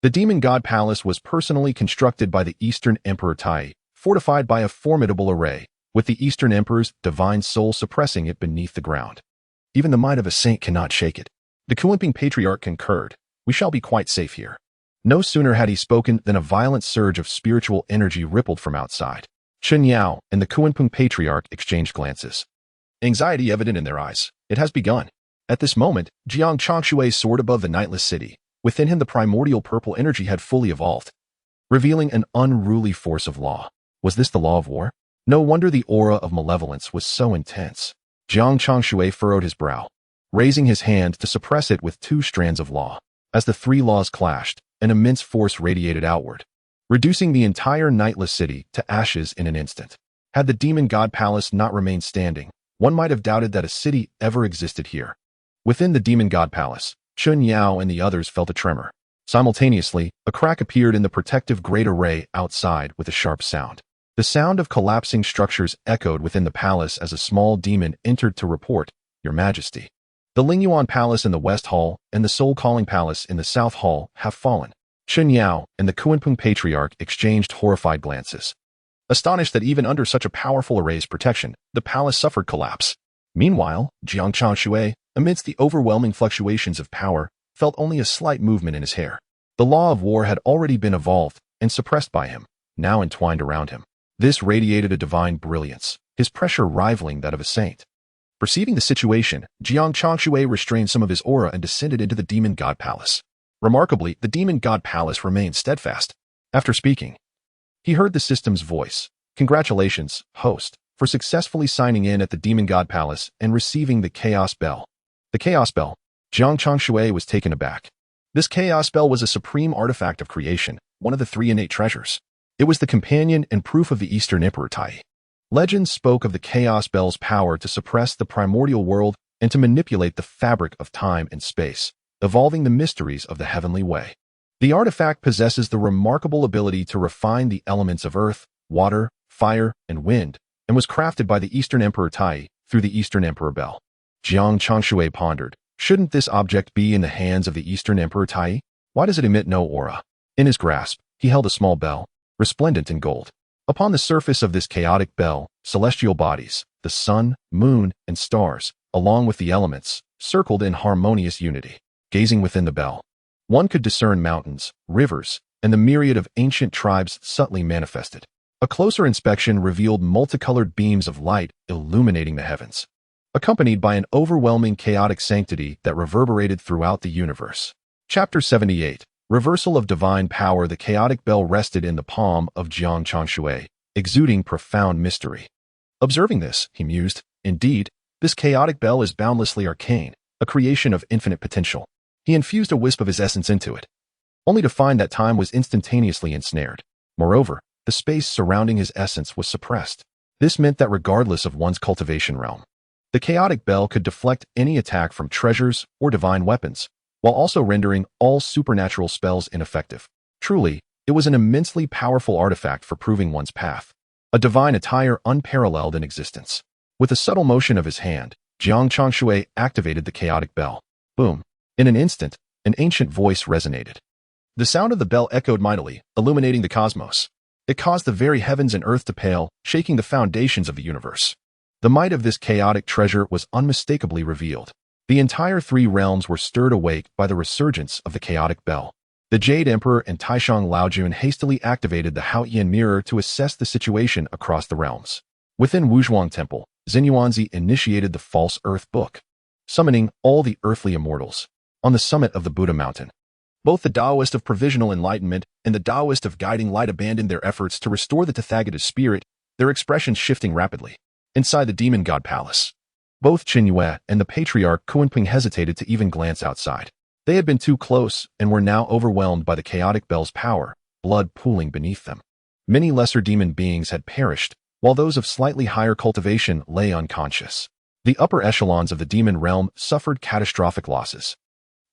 S1: The demon god palace was personally constructed by the Eastern Emperor Tai, fortified by a formidable array, with the Eastern Emperor's divine soul suppressing it beneath the ground. Even the might of a saint cannot shake it. The Kunpeng Patriarch concurred. We shall be quite safe here. No sooner had he spoken than a violent surge of spiritual energy rippled from outside. Chun Yao and the Kunpeng Patriarch exchanged glances. Anxiety evident in their eyes. It has begun. At this moment, Jiang Changshui soared above the Nightless City. Within him the primordial purple energy had fully evolved, revealing an unruly force of law. Was this the law of war? No wonder the aura of malevolence was so intense. Jiang Changshui furrowed his brow, raising his hand to suppress it with two strands of law. As the three laws clashed, an immense force radiated outward, reducing the entire Nightless City to ashes in an instant. Had the demon god palace not remained standing, one might have doubted that a city ever existed here. Within the demon god palace, Chun Yao and the others felt a tremor. Simultaneously, a crack appeared in the protective great array outside with a sharp sound. The sound of collapsing structures echoed within the palace as a small demon entered to report, Your Majesty. The Lingyuan Palace in the West Hall and the Soul Calling Palace in the South Hall have fallen. Chun Yao and the Kunpeng Patriarch exchanged horrified glances. Astonished that even under such a powerful array's protection, the palace suffered collapse. Meanwhile, Jiang Changshui, amidst the overwhelming fluctuations of power, felt only a slight movement in his hair. The law of war had already been evolved and suppressed by him, now entwined around him. This radiated a divine brilliance, his pressure rivaling that of a saint. Perceiving the situation, Jiang Changshui restrained some of his aura and descended into the demon god palace. Remarkably, the demon god palace remained steadfast. After speaking, he heard the system's voice. Congratulations, host, for successfully signing in at the demon god palace and receiving the chaos bell. The chaos bell. Jiang Changshui was taken aback. This chaos bell was a supreme artifact of creation, one of the three innate treasures. It was the companion and proof of the Eastern Emperor Tai. Legends spoke of the chaos bell's power to suppress the primordial world and to manipulate the fabric of time and space, evolving the mysteries of the heavenly way. The artifact possesses the remarkable ability to refine the elements of earth, water, fire, and wind, and was crafted by the Eastern Emperor Tai through the Eastern Emperor Bell. Jiang Changshui pondered, shouldn't this object be in the hands of the Eastern Emperor Tai? Why does it emit no aura? In his grasp, he held a small bell, resplendent in gold. Upon the surface of this chaotic bell, celestial bodies, the sun, moon, and stars, along with the elements, circled in harmonious unity. Gazing within the bell, one could discern mountains, rivers, and the myriad of ancient tribes subtly manifested. A closer inspection revealed multicolored beams of light illuminating the heavens, accompanied by an overwhelming chaotic sanctity that reverberated throughout the universe. Chapter 78. Reversal of divine power. The chaotic bell rested in the palm of Jiang Changshui, exuding profound mystery. Observing this, he mused, indeed, this chaotic bell is boundlessly arcane, a creation of infinite potential. He infused a wisp of his essence into it, only to find that time was instantaneously ensnared. Moreover, the space surrounding his essence was suppressed. This meant that regardless of one's cultivation realm, the chaotic bell could deflect any attack from treasures or divine weapons, while also rendering all supernatural spells ineffective. Truly, it was an immensely powerful artifact for proving one's path, a divine attire unparalleled in existence. With a subtle motion of his hand, Jiang Changshui activated the chaotic bell. Boom! In an instant, an ancient voice resonated. The sound of the bell echoed mightily, illuminating the cosmos. It caused the very heavens and earth to pale, shaking the foundations of the universe. The might of this chaotic treasure was unmistakably revealed. The entire three realms were stirred awake by the resurgence of the chaotic bell. The Jade Emperor and Taishang Laojun hastily activated the Haoyan Mirror to assess the situation across the realms. Within Wuzhuang Temple, Xinyuanzi initiated the False Earth Book, summoning all the earthly immortals. on the summit of the Buddha mountain. Both the Taoist of provisional enlightenment and the Taoist of guiding light abandoned their efforts to restore the Tathagata spirit, their expressions shifting rapidly. Inside the demon god palace, both Qin Yue and the patriarch Kunping hesitated to even glance outside. They had been too close and were now overwhelmed by the chaotic bell's power, blood pooling beneath them. Many lesser demon beings had perished, while those of slightly higher cultivation lay unconscious. The upper echelons of the demon realm suffered catastrophic losses.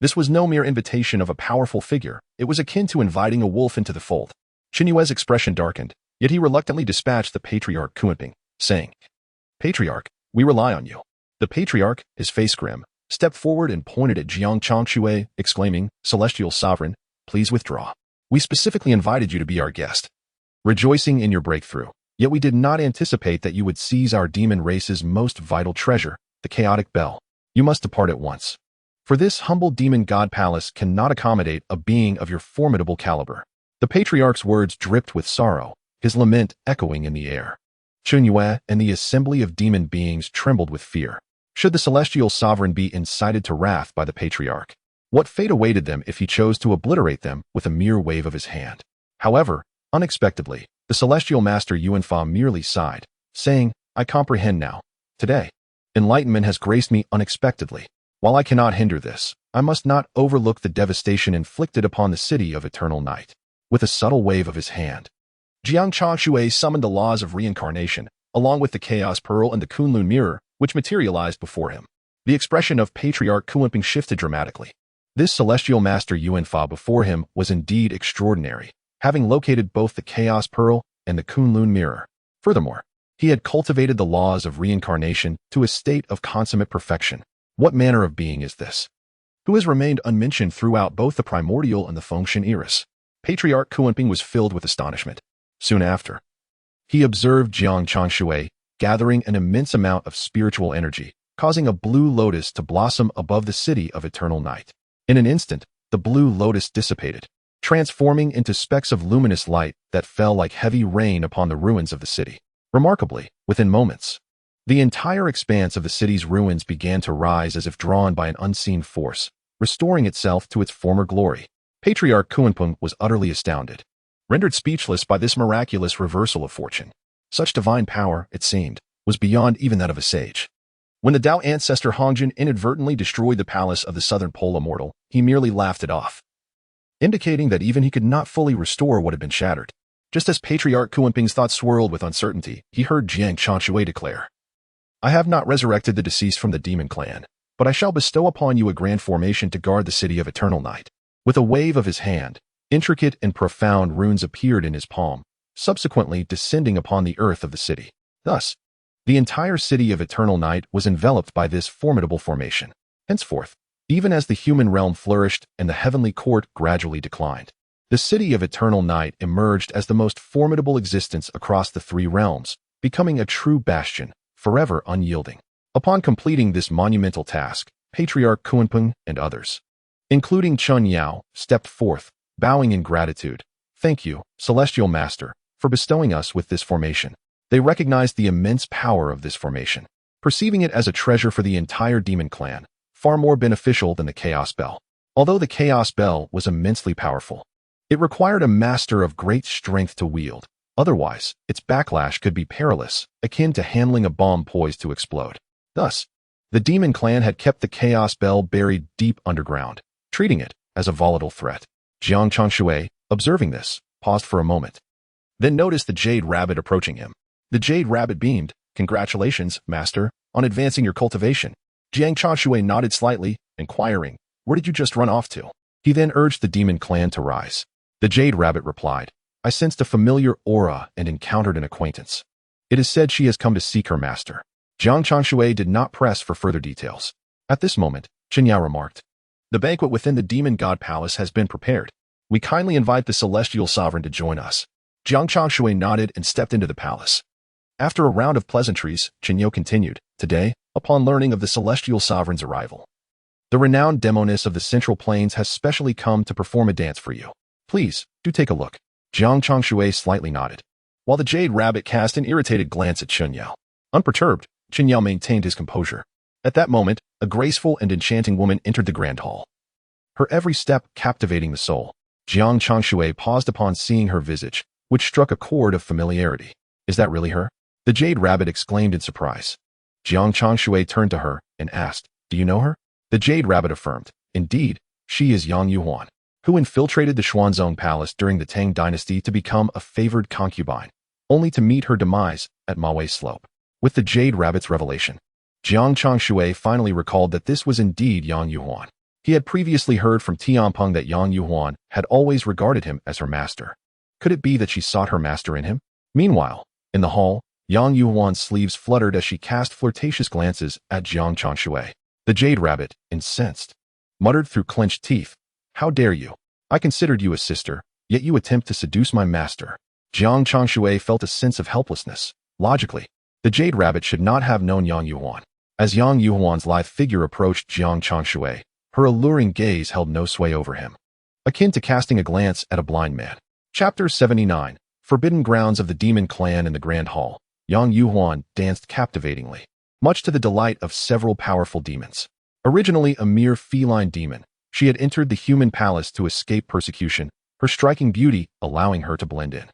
S1: This was no mere invitation of a powerful figure, it was akin to inviting a wolf into the fold. Qin Yue's expression darkened, yet he reluctantly dispatched the patriarch Kunping, saying, "Patriarch, we rely on you." The patriarch, his face grim, stepped forward and pointed at Jiang Changshui, exclaiming, "Celestial sovereign, please withdraw. We specifically invited you to be our guest, rejoicing in your breakthrough. Yet we did not anticipate that you would seize our demon race's most vital treasure, the chaotic bell. You must depart at once. For this humble demon god palace cannot accommodate a being of your formidable caliber." The patriarch's words dripped with sorrow, his lament echoing in the air. Qin Yue and the assembly of demon beings trembled with fear. Should the celestial sovereign be incited to wrath by the patriarch? What fate awaited them if he chose to obliterate them with a mere wave of his hand? However, unexpectedly, the celestial master Yuanfa merely sighed, saying, "I comprehend now. Today, enlightenment has graced me unexpectedly. While I cannot hinder this, I must not overlook the devastation inflicted upon the city of eternal night." With a subtle wave of his hand, Jiang Changshui summoned the laws of reincarnation, along with the Chaos Pearl and the Kunlun Mirror, which materialized before him. The expression of Patriarch Kunping shifted dramatically. This celestial master Yuanfa before him was indeed extraordinary, having located both the Chaos Pearl and the Kunlun Mirror. Furthermore, he had cultivated the laws of reincarnation to a state of consummate perfection. What manner of being is this, who has remained unmentioned throughout both the primordial and the Fengshen eras? Patriarch Kunping was filled with astonishment. Soon after, he observed Jiang Changshui gathering an immense amount of spiritual energy, causing a blue lotus to blossom above the city of eternal night. In an instant, the blue lotus dissipated, transforming into specks of luminous light that fell like heavy rain upon the ruins of the city. Remarkably, within moments, the entire expanse of the city's ruins began to rise as if drawn by an unseen force, restoring itself to its former glory. Patriarch Kunping was utterly astounded, rendered speechless by this miraculous reversal of fortune. Such divine power, it seemed, was beyond even that of a sage. When the Tao ancestor Hongjin inadvertently destroyed the palace of the Southern Pole Immortal, he merely laughed it off, indicating that even he could not fully restore what had been shattered. Just as Patriarch Kunping's thoughts swirled with uncertainty, he heard Jiang Changshui declare, "I have not resurrected the deceased from the demon clan, but I shall bestow upon you a grand formation to guard the city of eternal night." With a wave of his hand, intricate and profound runes appeared in his palm, subsequently descending upon the earth of the city. Thus, the entire city of eternal night was enveloped by this formidable formation. Henceforth, even as the human realm flourished and the heavenly court gradually declined, the city of eternal night emerged as the most formidable existence across the three realms, becoming a true bastion, forever unyielding. Upon completing this monumental task, Patriarch Kunping and others, including Chun Yao, stepped forth, bowing in gratitude. "Thank you, Celestial Master, for bestowing us with this formation." They recognized the immense power of this formation, perceiving it as a treasure for the entire demon clan, far more beneficial than the Chaos Bell. Although the Chaos Bell was immensely powerful, it required a master of great strength to wield. Otherwise, its backlash could be perilous, akin to handling a bomb poised to explode. Thus, the demon clan had kept the Chaos Bell buried deep underground, treating it as a volatile threat. Jiang Changshui, observing this, paused for a moment, then noticed the Jade Rabbit approaching him. The Jade Rabbit beamed, "Congratulations, Master, on advancing your cultivation." Jiang Changshui nodded slightly, inquiring, "Where did you just run off to?" He then urged the demon clan to rise. The Jade Rabbit replied, "I sensed a familiar aura and encountered an acquaintance. It is said she has come to seek her master." Jiang Changshui did not press for further details. At this moment, Qin Yao remarked, "The banquet within the Demon God Palace has been prepared. We kindly invite the Celestial Sovereign to join us." Jiang Changshui nodded and stepped into the palace. After a round of pleasantries, Qin Yao continued, "Today, upon learning of the Celestial Sovereign's arrival, the renowned demoness of the Central Plains has specially come to perform a dance for you. Please, do take a look." Jiang Changshui slightly nodded, while the Jade Rabbit cast an irritated glance at Qin Yao. Unperturbed, Qin Yao maintained his composure. At that moment, a graceful and enchanting woman entered the grand hall. her every step captivating the soul. Jiang Changshui paused upon seeing her visage, which struck a chord of familiarity. Is that really her? The Jade Rabbit exclaimed in surprise. Jiang Changshui turned to her and asked, do you know her? The Jade Rabbit affirmed, indeed, she is Yang Yuhuan, who infiltrated the Xuanzong Palace during the Tang Dynasty to become a favored concubine, only to meet her demise at Mawei Slope. With the Jade Rabbit's revelation, Jiang Changshui finally recalled that this was indeed Yang Yuhuan. He had previously heard from Tianpeng that Yang Yuhuan had always regarded him as her master. Could it be that she sought her master in him? Meanwhile, in the hall, Yang Yuhuan's sleeves fluttered as she cast flirtatious glances at Jiang Changshui. The Jade Rabbit, incensed, muttered through clenched teeth, how dare you? I considered you a sister, yet you attempt to seduce my master. Jiang Changshui felt a sense of helplessness. Logically, the Jade Rabbit should not have known Yang Yuhuan. As Yang Yuhuan's lithe figure approached Jiang Changshui, her alluring gaze held no sway over him, akin to casting a glance at a blind man. Chapter 79, Forbidden Grounds of the Demon Clan in the Grand Hall. Yang Yuhuan danced captivatingly, much to the delight of several powerful demons. Originally a mere feline demon, she had entered the human palace to escape persecution, her striking beauty allowing her to blend in.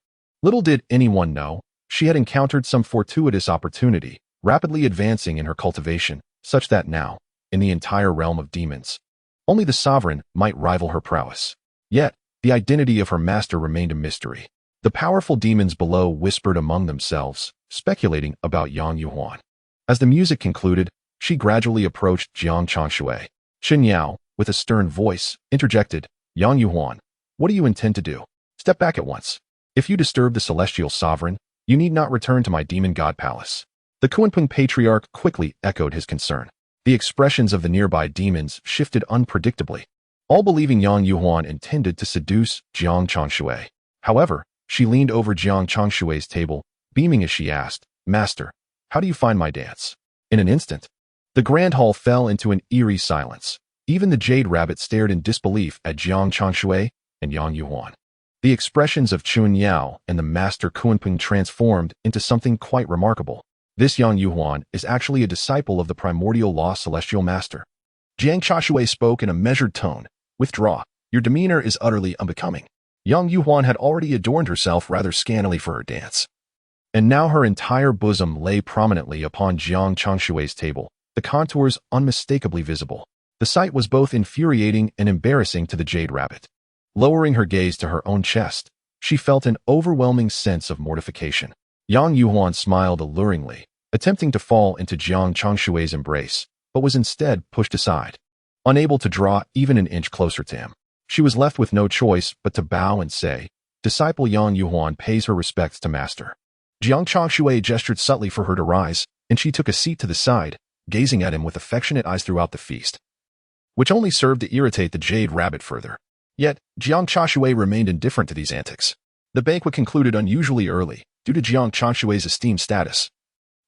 S1: Little did anyone know, she had encountered some fortuitous opportunity, rapidly advancing in her cultivation, such that now, in the entire realm of demons, only the sovereign might rival her prowess. Yet, the identity of her master remained a mystery. The powerful demons below whispered among themselves, speculating about Yang Yuhuan. As the music concluded, she gradually approached Jiang Changshui. Chen Yao, with a stern voice, interjected, Yang Yuhuan, what do you intend to do? Step back at once. If you disturb the celestial sovereign, you need not return to my demon god palace. The Kunpeng patriarch quickly echoed his concern. The expressions of the nearby demons shifted unpredictably, all believing Yang Yuhuan intended to seduce Jiang Changshui. However, she leaned over Jiang Changshui's table, beaming as she asked, Master, how do you find my dance? In an instant, the grand hall fell into an eerie silence. Even the Jade Rabbit stared in disbelief at Jiang Changshui and Yang Yuhuan. The expressions of Chun Yao and the Master Kunpeng transformed into something quite remarkable. This Yang Yuhuan is actually a disciple of the Primordial Lost Celestial Master. Jiang Changshui spoke in a measured tone. Withdraw. Your demeanor is utterly unbecoming. Yang Yuhuan had already adorned herself rather scantily for her dance, and now her entire bosom lay prominently upon Jiang Changshui's table, the contours unmistakably visible. The sight was both infuriating and embarrassing to the Jade Rabbit. Lowering her gaze to her own chest, she felt an overwhelming sense of mortification. Yang Yuhuan smiled alluringly, attempting to fall into Jiang Changshui's embrace, but was instead pushed aside. Unable to draw even an inch closer to him, she was left with no choice but to bow and say, Disciple Yang Yuhuan pays her respects to Master. Jiang Changshui gestured subtly for her to rise, and she took a seat to the side, gazing at him with affectionate eyes throughout the feast, which only served to irritate the Jade Rabbit further. Yet, Jiang Changshui remained indifferent to these antics. The banquet concluded unusually early, due to Jiang Changshui's esteemed status.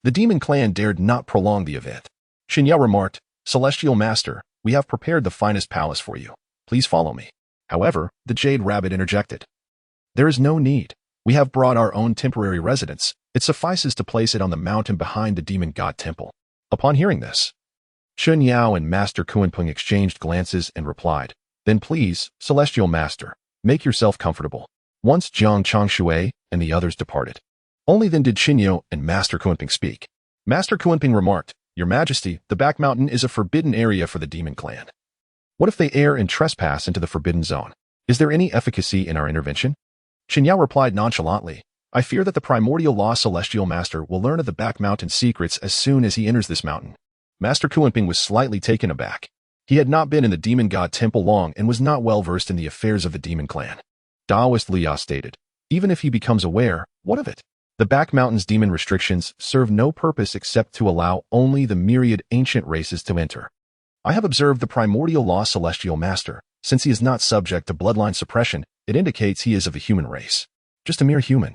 S1: The demon clan dared not prolong the event. Shen Yao remarked, Celestial Master, we have prepared the finest palace for you. Please follow me. However, the Jade Rabbit interjected. There is no need. We have brought our own temporary residence. It suffices to place it on the mountain behind the demon god temple. Upon hearing this, Chen Yao and Master Kunpeng exchanged glances and replied, Then please, Celestial Master, make yourself comfortable. Once Jiang Changshui and the others departed, only then did Chen Yao and Master Kunpeng speak. Master Kunpeng remarked, Your Majesty, the back mountain is a forbidden area for the demon clan. What if they err and trespass into the forbidden zone? Is there any efficacy in our intervention? Chen Yao replied nonchalantly, I fear that the Primordial Lost Celestial Master will learn of the back mountain secrets as soon as he enters this mountain. Master Kunpeng was slightly taken aback. He had not been in the demon god temple long and was not well versed in the affairs of the demon clan. Taoist Liya stated, Even if he becomes aware, what of it? The back mountain's demon restrictions serve no purpose except to allow only the myriad ancient races to enter. I have observed the Primordial Lost Celestial Master. Since he is not subject to bloodline suppression, it indicates he is of a human race. Just a mere human.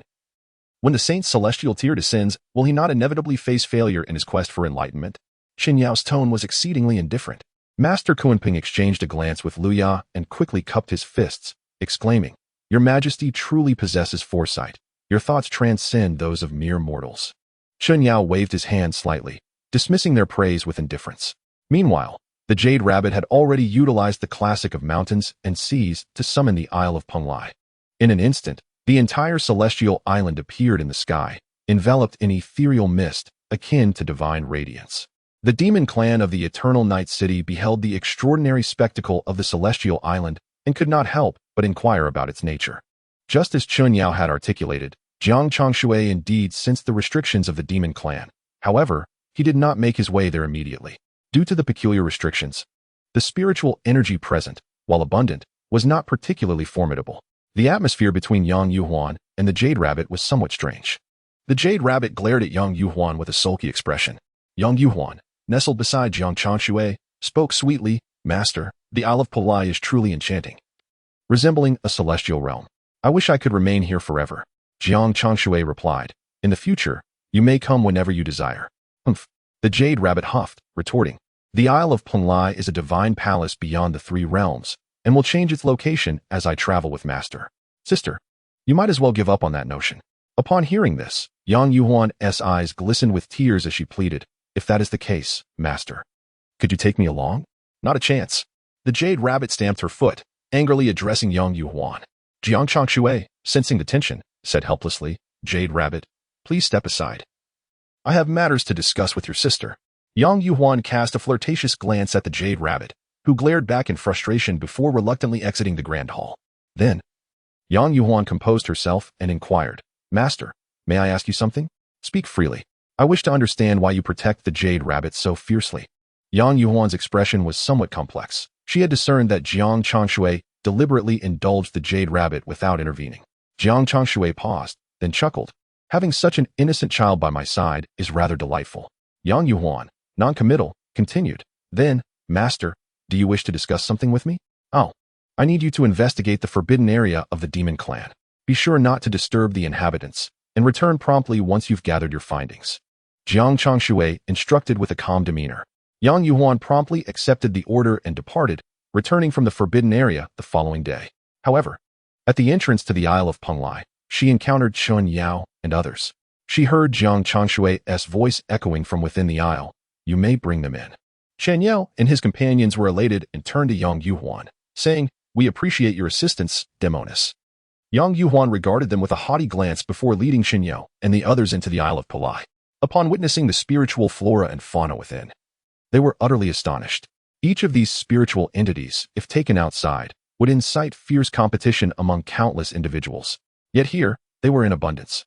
S1: When the saint's celestial tier descends, will he not inevitably face failure in his quest for enlightenment? Chen Yao's tone was exceedingly indifferent. Master Kunpeng exchanged a glance with Luya and quickly cupped his fists, exclaiming, Your Majesty truly possesses foresight. Your thoughts transcend those of mere mortals. Chen Yao waved his hand slightly, dismissing their praise with indifference. Meanwhile, The Jade Rabbit had already utilized the classic of mountains and seas to summon the Isle of Penglai. In an instant, the entire celestial island appeared in the sky, enveloped in ethereal mist akin to divine radiance. The demon clan of the Eternal Night City beheld the extraordinary spectacle of the celestial island and could not help but inquire about its nature. Just as Chun Yao had articulated, Jiang Changshui indeed sensed the restrictions of the demon clan. However, he did not make his way there immediately. Due to the peculiar restrictions, the spiritual energy present, while abundant, was not particularly formidable. The atmosphere between Yang Yuhuan and the Jade Rabbit was somewhat strange. The Jade Rabbit glared at Yang Yuhuan with a sulky expression. Yang Yuhuan, nestled beside Jiang Changshui, spoke sweetly, "Master, the Isle of Penglai is truly enchanting, resembling a celestial realm. I wish I could remain here forever." Jiang Changshui replied, "In the future, you may come whenever you desire." "Humph." The Jade Rabbit huffed, retorting, "The Isle of Penglai is a divine palace beyond the three realms, and will change its location as I travel with Master. Sister, you might as well give up on that notion." Upon hearing this, Yang Yuhuan's eyes glistened with tears as she pleaded, "If that is the case, Master, could you take me along?" "Not a chance." The Jade Rabbit stamped her foot, angrily addressing Yang Yuhuan. Jiang Changshui, sensing the tension, said helplessly, "Jade Rabbit, please step aside. I have matters to discuss with your sister." Yang Yuhuan cast a flirtatious glance at the Jade Rabbit, who glared back in frustration before reluctantly exiting the Grand Hall. Then, Yang Yuhuan composed herself and inquired, "Master, may I ask you something? Speak freely. I wish to understand why you protect the Jade Rabbit so fiercely." Yang Yuhuan's expression was somewhat complex. She had discerned that Jiang Changshui deliberately indulged the Jade Rabbit without intervening. Jiang Changshui paused, then chuckled. "Having such an innocent child by my side is rather delightful." Yang Yuhuan, non-committal, continued, "Then, Master, do you wish to discuss something with me?" "Oh, I need you to investigate the forbidden area of the demon clan. Be sure not to disturb the inhabitants, and return promptly once you've gathered your findings." Jiang Changshui instructed with a calm demeanor. Yang Yuhuan promptly accepted the order and departed, returning from the forbidden area the following day. However, at the entrance to the Isle of Penglai, she encountered Chun Yao and others. She heard Jiang Changshui's voice echoing from within the isle, "You may bring them in." Chen Yao and his companions were elated and turned to Yang Yuhuan, saying, "We appreciate your assistance, Demonis." Yang Yuhuan regarded them with a haughty glance before leading Chen Yao and the others into the Isle of Penglai. Upon witnessing the spiritual flora and fauna within, they were utterly astonished. Each of these spiritual entities, if taken outside, would incite fierce competition among countless individuals. Yet here, they were in abundance.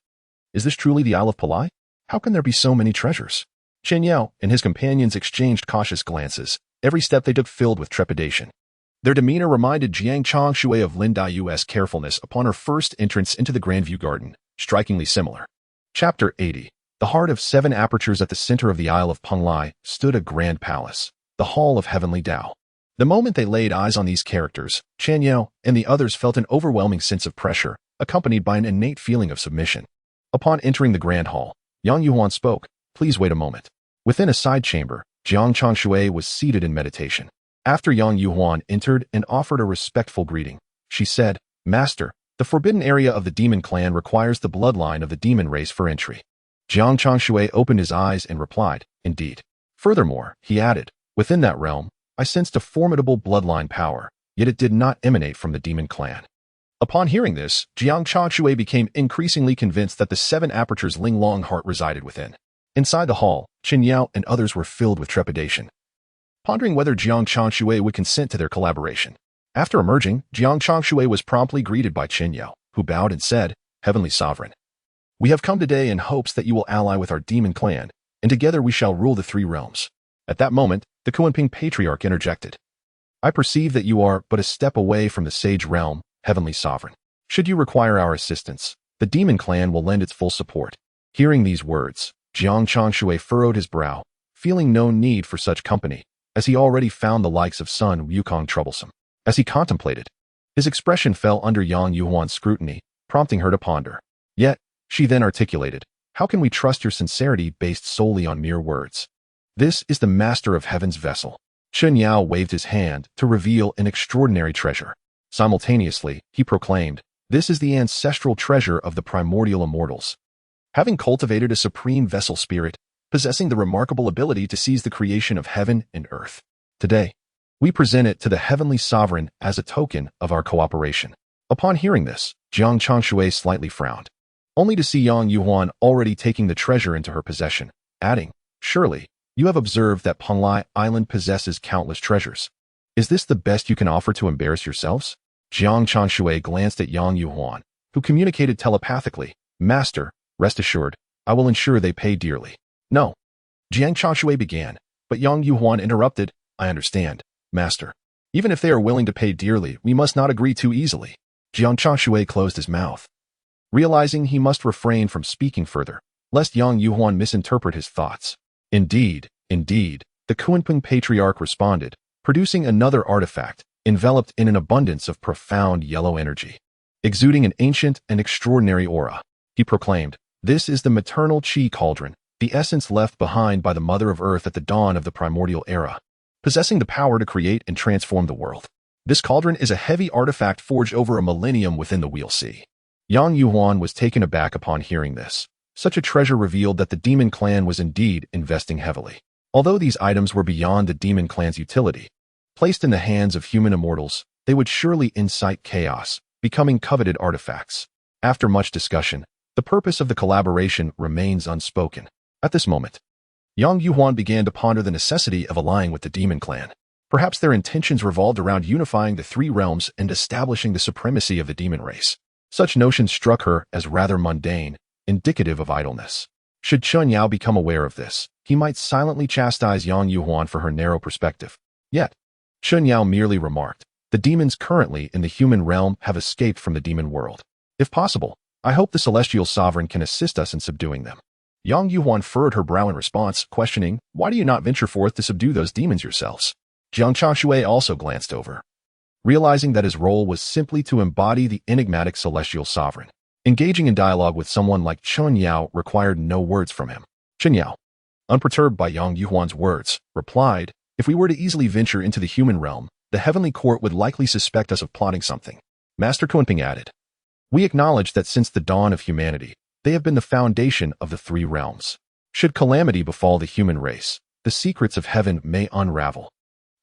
S1: Is this truly the Isle of Penglai? How can there be so many treasures? Chen Yao and his companions exchanged cautious glances, every step they took filled with trepidation. Their demeanor reminded Jiang Changshui of Lin Dayu's carefulness upon her first entrance into the Grandview Garden, strikingly similar. Chapter 80. The heart of 7 apertures at the center of the Isle of Penglai stood a grand palace, the Hall of Heavenly Tao. The moment they laid eyes on these characters, Chen Yao and the others felt an overwhelming sense of pressure, accompanied by an innate feeling of submission. Upon entering the Grand Hall, Yang Yuhuan spoke, "Please wait a moment." Within a side chamber, Jiang Changshui was seated in meditation. After Yang Yuhuan entered and offered a respectful greeting, she said, "Master, the forbidden area of the demon clan requires the bloodline of the demon race for entry." Jiang Changshui opened his eyes and replied, "Indeed." Furthermore, he added, "Within that realm, I sensed a formidable bloodline power, yet it did not emanate from the demon clan." Upon hearing this, Jiang Changshui became increasingly convinced that the 7 apertures Linglong heart resided within. Inside the hall, Chen Yao and others were filled with trepidation, pondering whether Jiang Changshui would consent to their collaboration. After emerging, Jiang Changshui was promptly greeted by Chen Yao, who bowed and said, "Heavenly Sovereign, we have come today in hopes that you will ally with our demon clan, and together we shall rule the 3 realms." At that moment, the Kuanping Patriarch interjected, "I perceive that you are but a step away from the Sage Realm, Heavenly Sovereign. Should you require our assistance, the demon clan will lend its full support." Hearing these words, Jiang Changshui furrowed his brow, feeling no need for such company, as he already found the likes of Sun Wukong troublesome. As he contemplated, his expression fell under Yang Yuhuan's scrutiny, prompting her to ponder. Yet, she then articulated, "How can we trust your sincerity based solely on mere words? This is the Master of Heaven's vessel." Chen Yao waved his hand to reveal an extraordinary treasure. Simultaneously, he proclaimed, "This is the ancestral treasure of the primordial immortals. Having cultivated a supreme vessel spirit, possessing the remarkable ability to seize the creation of heaven and earth, Today, we present it to the Heavenly Sovereign as a token of our cooperation. Upon hearing this, Jiang Changshui slightly frowned, only to see Yang Yuhuan already taking the treasure into her possession, adding, "Surely, you have observed that Panglai Island possesses countless treasures. Is this the best you can offer to embarrass yourselves?" Jiang Changshui glanced at Yang Yuhuan, who communicated telepathically, "Master, rest assured, I will ensure they pay dearly." "No." Jiang Changshui began, but Yang Yuhuan interrupted, "I understand, Master. Even if they are willing to pay dearly, we must not agree too easily." Jiang Changshui closed his mouth, realizing he must refrain from speaking further, lest Yang Yuhuan misinterpret his thoughts. Indeed, the Kunpeng Patriarch responded, producing another artifact, enveloped in an abundance of profound yellow energy. Exuding an ancient and extraordinary aura, he proclaimed, "This is the maternal Qi cauldron, the essence left behind by the Mother of Earth at the dawn of the primordial era, possessing the power to create and transform the world. This cauldron is a heavy artifact forged over a millennium within the Wheel Sea." Yang Yuhuan was taken aback upon hearing this. Such a treasure revealed that the demon clan was indeed investing heavily. Although these items were beyond the demon clan's utility, placed in the hands of human immortals, they would surely incite chaos, becoming coveted artifacts. After much discussion, the purpose of the collaboration remains unspoken. At this moment, Yang Yuhuan began to ponder the necessity of allying with the demon clan. Perhaps their intentions revolved around unifying the three realms and establishing the supremacy of the demon race. Such notions struck her as rather mundane, indicative of idleness. Should Chun Yao become aware of this, he might silently chastise Yang Yuhuan for her narrow perspective. Yet, Chun Yao merely remarked, "The demons currently in the human realm have escaped from the demon world. If possible, I hope the celestial sovereign can assist us in subduing them." Yang Yuhuan furrowed her brow in response, questioning, "Why do you not venture forth to subdue those demons yourselves?" Jiang Changshui also glanced over, realizing that his role was simply to embody the enigmatic celestial sovereign. Engaging in dialogue with someone like Chun Yao required no words from him. Chun Yao, unperturbed by Yang Yuhuan's words, replied, "If we were to easily venture into the human realm, the heavenly court would likely suspect us of plotting something." Master Kunpeng added, "We acknowledge that since the dawn of humanity, they have been the foundation of the three realms. Should calamity befall the human race, the secrets of heaven may unravel,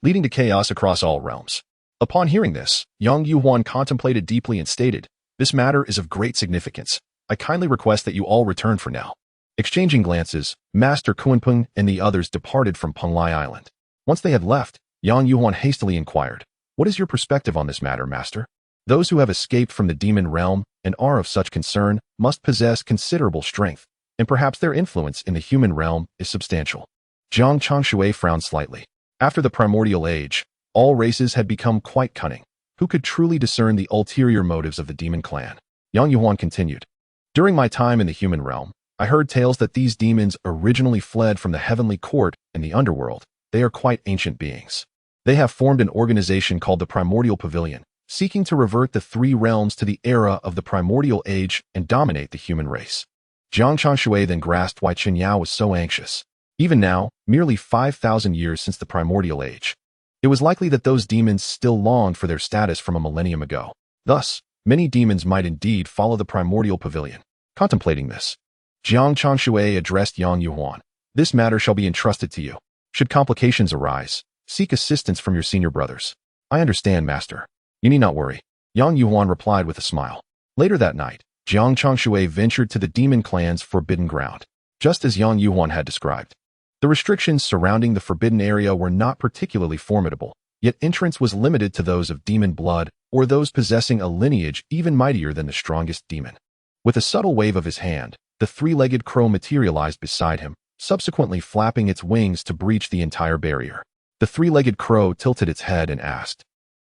S1: leading to chaos across all realms." Upon hearing this, Yang Yuhuan contemplated deeply and stated, "This matter is of great significance. I kindly request that you all return for now." Exchanging glances, Master Kunpeng and the others departed from Panglai Island. Once they had left, Yang Yuhuan hastily inquired, "What is your perspective on this matter, Master? Those who have escaped from the demon realm and are of such concern must possess considerable strength, and perhaps their influence in the human realm is substantial." Jiang Changshui frowned slightly. After the primordial age, all races had become quite cunning. Who could truly discern the ulterior motives of the demon clan? Yang Yuhuan continued, "During my time in the human realm, I heard tales that these demons originally fled from the heavenly court and the underworld. They are quite ancient beings. They have formed an organization called the Primordial Pavilion, seeking to revert the three realms to the era of the primordial age and dominate the human race." Jiang Changshui then grasped why Chen Yao was so anxious. Even now, merely 5,000 years since the primordial age, it was likely that those demons still longed for their status from a millennium ago. Thus, many demons might indeed follow the Primordial Pavilion. Contemplating this, Jiang Changshui addressed Yang Yuhuan, "This matter shall be entrusted to you. Should complications arise, seek assistance from your senior brothers." "I understand, Master. You need not worry," Yang Yuhuan replied with a smile. Later that night, Jiang Changshui ventured to the demon clan's forbidden ground, just as Yang Yuhuan had described. The restrictions surrounding the forbidden area were not particularly formidable, yet entrance was limited to those of demon blood or those possessing a lineage even mightier than the strongest demon. With a subtle wave of his hand, the three-legged crow materialized beside him, subsequently flapping its wings to breach the entire barrier. The three-legged crow tilted its head and asked,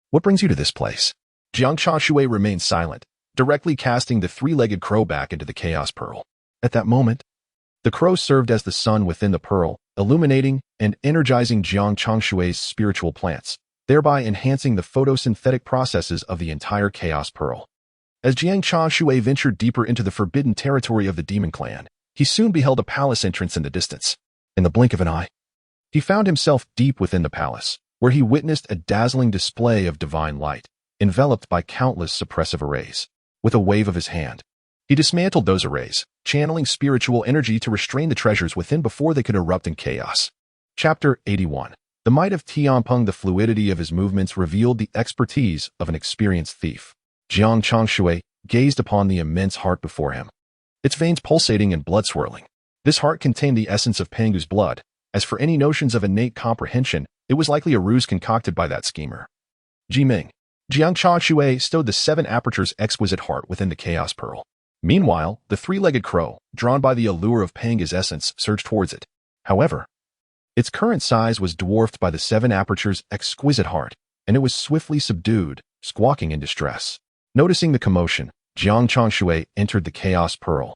S1: "What brings you to this place?" Jiang Changshui remained silent, directly casting the three-legged crow back into the chaos pearl. At that moment, the crow served as the sun within the pearl, illuminating and energizing Jiang Changshui's spiritual plants, thereby enhancing the photosynthetic processes of the entire chaos pearl. As Jiang Changshui ventured deeper into the forbidden territory of the demon clan, he soon beheld a palace entrance in the distance. In the blink of an eye, he found himself deep within the palace, where he witnessed a dazzling display of divine light, enveloped by countless suppressive arrays. With a wave of his hand, he dismantled those arrays, channeling spiritual energy to restrain the treasures within before they could erupt in chaos. Chapter 81. The might of Tianpeng, the fluidity of his movements revealed the expertise of an experienced thief. Jiang Changshui gazed upon the immense heart before him, its veins pulsating and blood swirling. This heart contained the essence of Pengu's blood. As for any notions of innate comprehension, it was likely a ruse concocted by that schemer. Jiang Changshui stowed the 7 apertures exquisite heart within the chaos pearl. Meanwhile, the 3-legged crow, drawn by the allure of Pengu's essence, surged towards it. However, its current size was dwarfed by the 7 apertures exquisite heart, and it was swiftly subdued, squawking in distress. Noticing the commotion, Jiang Changshui entered the chaos pearl,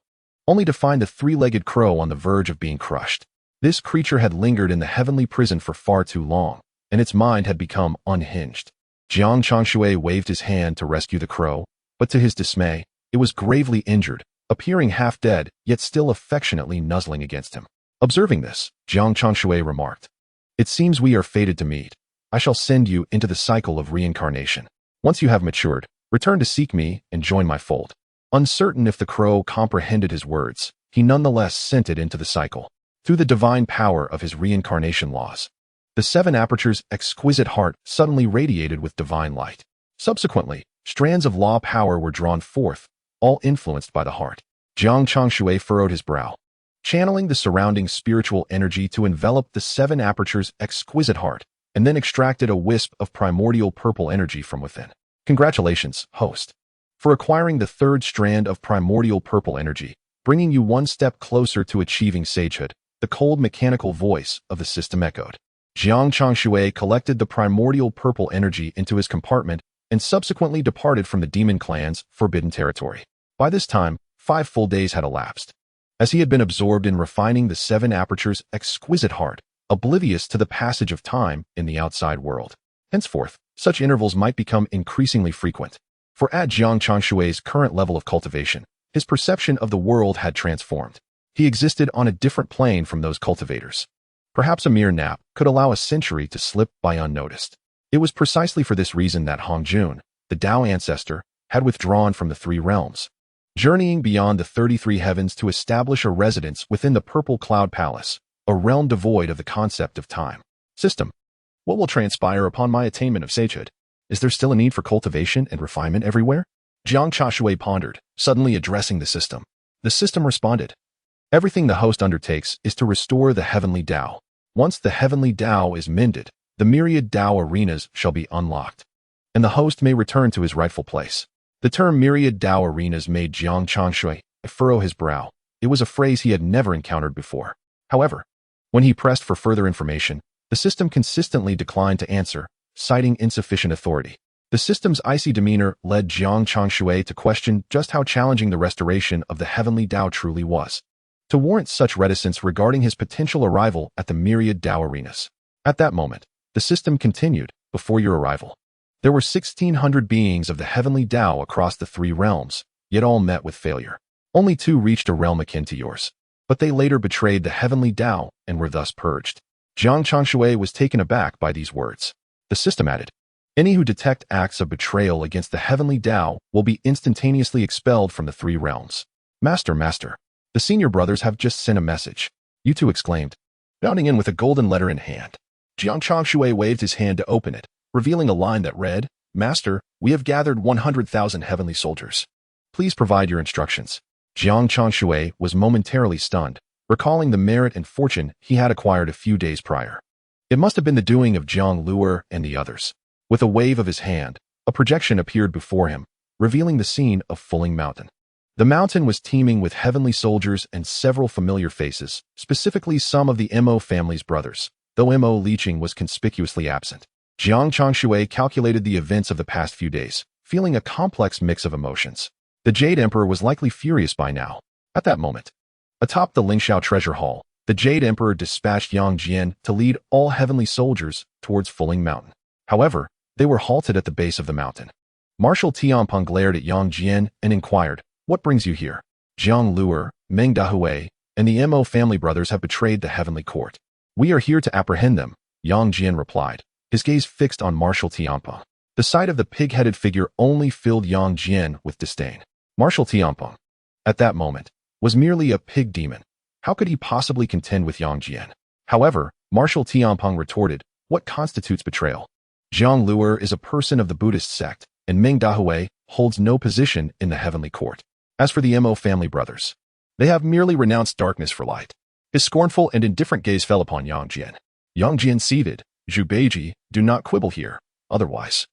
S1: only to find the 3-legged crow on the verge of being crushed. This creature had lingered in the heavenly prison for far too long, and its mind had become unhinged. Jiang Changshui waved his hand to rescue the crow, but to his dismay, it was gravely injured, appearing half dead, yet still affectionately nuzzling against him. Observing this, Jiang Changshui remarked, "It seems we are fated to meet. I shall send you into the cycle of reincarnation. Once you have matured, return to seek me and join my fold." Uncertain if the crow comprehended his words, he nonetheless sent it into the cycle. Through the divine power of his reincarnation laws, the 7 apertures exquisite heart suddenly radiated with divine light. Subsequently, strands of law power were drawn forth, all influenced by the heart. Jiang Changshui furrowed his brow, channeling the surrounding spiritual energy to envelop the 7 apertures exquisite heart, and then extracted a wisp of primordial purple energy from within. Congratulations, host, for acquiring the 3rd strand of primordial purple energy, bringing you one step closer to achieving sagehood. The cold mechanical voice of the system echoed. Jiang Changshui collected the primordial purple energy into his compartment and subsequently departed from the demon clan's forbidden territory. By this time, 5 full days had elapsed, as he had been absorbed in refining the 7 apertures exquisite heart, oblivious to the passage of time in the outside world. Henceforth, such intervals might become increasingly frequent. For at Jiang Changshui's current level of cultivation, his perception of the world had transformed. He existed on a different plane from those cultivators. Perhaps a mere nap could allow a century to slip by unnoticed. It was precisely for this reason that Hongjun, the Tao ancestor, had withdrawn from the 3 realms, journeying beyond the 33 heavens to establish a residence within the Purple Cloud Palace, a realm devoid of the concept of time. System. What will transpire upon my attainment of sagehood? Is there still a need for cultivation and refinement everywhere? Jiang Changshui pondered, suddenly addressing the system. The system responded. Everything the host undertakes is to restore the heavenly Tao. Once the heavenly Tao is mended, the myriad Tao arenas shall be unlocked, and the host may return to his rightful place. The term myriad Tao arenas made Jiang Changshui furrow his brow. It was a phrase he had never encountered before. However, when he pressed for further information, the system consistently declined to answer, citing insufficient authority. The system's icy demeanor led Jiang Changshui to question just how challenging the restoration of the heavenly Tao truly was, to warrant such reticence regarding his potential arrival at the myriad Tao arenas. At that moment, the system continued. Before your arrival, there were 1,600 beings of the heavenly Tao across the 3 realms, yet all met with failure. Only 2 reached a realm akin to yours, but they later betrayed the heavenly Tao and were thus purged. Jiang Changshui was taken aback by these words. The system added, any who detect acts of betrayal against the heavenly Tao will be instantaneously expelled from the 3 realms. Master, the senior brothers have just sent a message, Yu2 exclaimed, bounding in with a golden letter in hand. Jiang Changshui waved his hand to open it, revealing a line that read, Master, we have gathered 100,000 heavenly soldiers. Please provide your instructions. Jiang Changshui was momentarily stunned, recalling the merit and fortune he had acquired a few days prior. It must have been the doing of Jiang Luer and the others. With a wave of his hand, a projection appeared before him, revealing the scene of Fulling Mountain. The mountain was teeming with heavenly soldiers and several familiar faces, specifically some of the Mo family's brothers, though Mo Li Jing was conspicuously absent. Jiang Changshui calculated the events of the past few days, feeling a complex mix of emotions. The Jade Emperor was likely furious by now. At that moment, atop the Lingxiao Treasure Hall, the Jade Emperor dispatched Yang Jian to lead all heavenly soldiers towards Fulling Mountain. However, they were halted at the base of the mountain. Marshal Tianpeng glared at Yang Jian and inquired, what brings you here? Jiang Luer, Meng Dahui, and the Mo family brothers have betrayed the heavenly court. We are here to apprehend them, Yang Jian replied, his gaze fixed on Marshal Tianpeng. The sight of the pig-headed figure only filled Yang Jian with disdain. Marshal Tianpeng, at that moment, was merely a pig demon. How could he possibly contend with Yang Jian? However, Marshal Tianpeng retorted, What constitutes betrayal? Zhang Luer is a person of the Buddhist sect, and Ming Dahui holds no position in the heavenly court. As for the Mo family brothers, they have merely renounced darkness for light. His scornful and indifferent gaze fell upon Yang Jian. Yang Jian seethed. Zhu Beiji, do not quibble here, otherwise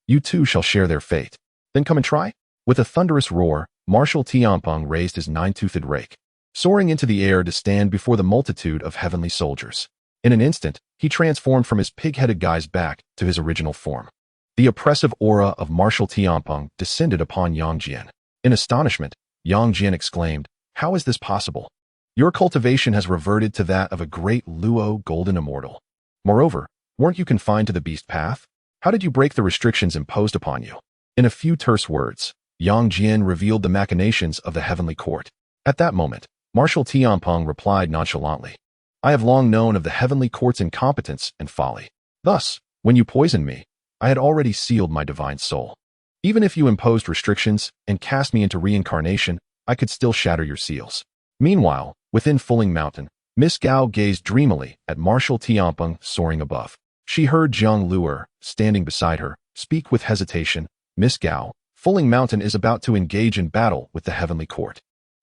S1: you too shall share their fate. Then come and try? With a thunderous roar, Marshal Tianpeng raised his nine-toothed rake, soaring into the air to stand before the multitude of heavenly soldiers. In an instant, he transformed from his pig-headed guise back to his original form. The oppressive aura of Marshal Tianpeng descended upon Yang Jian. In astonishment, Yang Jian exclaimed, "How is this possible? Your cultivation has reverted to that of a great Luo golden immortal. Moreover, weren't you confined to the beast path? How did you break the restrictions imposed upon you?" In a few terse words, Yang Jian revealed the machinations of the heavenly court. At that moment, Marshal Tianpeng replied nonchalantly, "I have long known of the heavenly court's incompetence and folly. Thus, when you poisoned me, I had already sealed my divine soul. Even if you imposed restrictions and cast me into reincarnation, I could still shatter your seals." Meanwhile, within Fuling Mountain, Miss Gao gazed dreamily at Marshal Tianpeng soaring above. She heard Zhang Luer, standing beside her, speak with hesitation. "Miss Gao, Fuling Mountain is about to engage in battle with the heavenly court.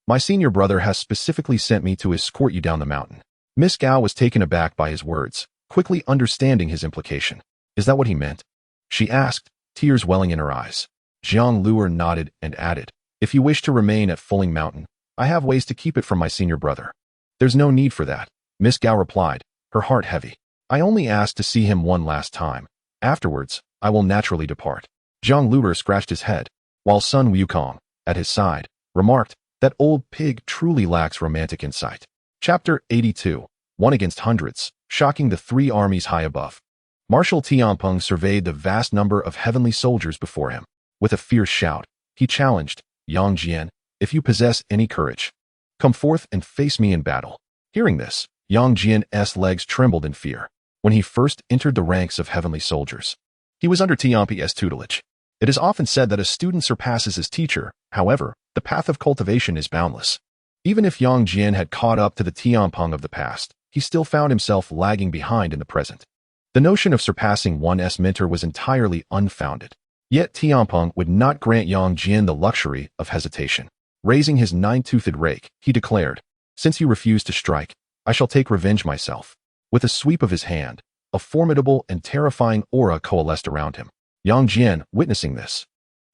S1: My senior brother has specifically sent me to escort you down the mountain." Miss Gao was taken aback by his words, quickly understanding his implication. "Is that what he meant?" she asked, tears welling in her eyes. Zhang Luer nodded and added, "If you wish to remain at Fuling Mountain, I have ways to keep it from my senior brother." "There's no need for that," Miss Gao replied, her heart heavy. "I only asked to see him one last time. Afterwards, I will naturally depart." Zhang Luer scratched his head, while Sun Wukong, at his side, remarked, "That old pig truly lacks romantic insight." Chapter 82, One Against Hundreds, shocking the three armies high above. Marshal Tianpeng surveyed the vast number of heavenly soldiers before him. With a fierce shout, he challenged, "Yang Jian, if you possess any courage, come forth and face me in battle." Hearing this, Yang Jian's legs trembled in fear. When he first entered the ranks of heavenly soldiers, he was under Tianpeng's tutelage. It is often said that a student surpasses his teacher. However, the path of cultivation is boundless. Even if Yang Jian had caught up to the Tianpeng of the past, he still found himself lagging behind in the present. The notion of surpassing one's mentor was entirely unfounded. Yet Tianpeng would not grant Yang Jian the luxury of hesitation. Raising his nine-toothed rake, he declared, "Since you refuse to strike, I shall take revenge myself." With a sweep of his hand, a formidable and terrifying aura coalesced around him. Yang Jian, witnessing this,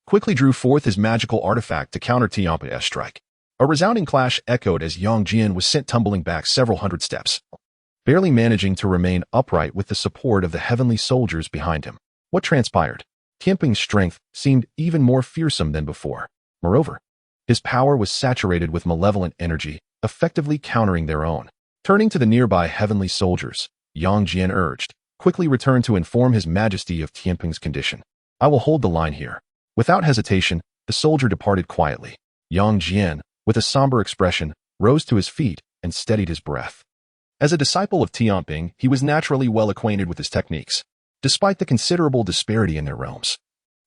S1: quickly drew forth his magical artifact to counter Tianpeng's strike. A resounding clash echoed as Yang Jian was sent tumbling back several hundred steps, barely managing to remain upright with the support of the heavenly soldiers behind him. What transpired? Tianpeng's strength seemed even more fearsome than before. Moreover, his power was saturated with malevolent energy, effectively countering their own. Turning to the nearby heavenly soldiers, Yang Jian urged, "Quickly return to inform His Majesty of Tianpeng's condition. I will hold the line here." Without hesitation, the soldier departed quietly. Yang Jian, with a somber expression, rose to his feet and steadied his breath. As a disciple of Tianpeng, he was naturally well acquainted with his techniques, despite the considerable disparity in their realms.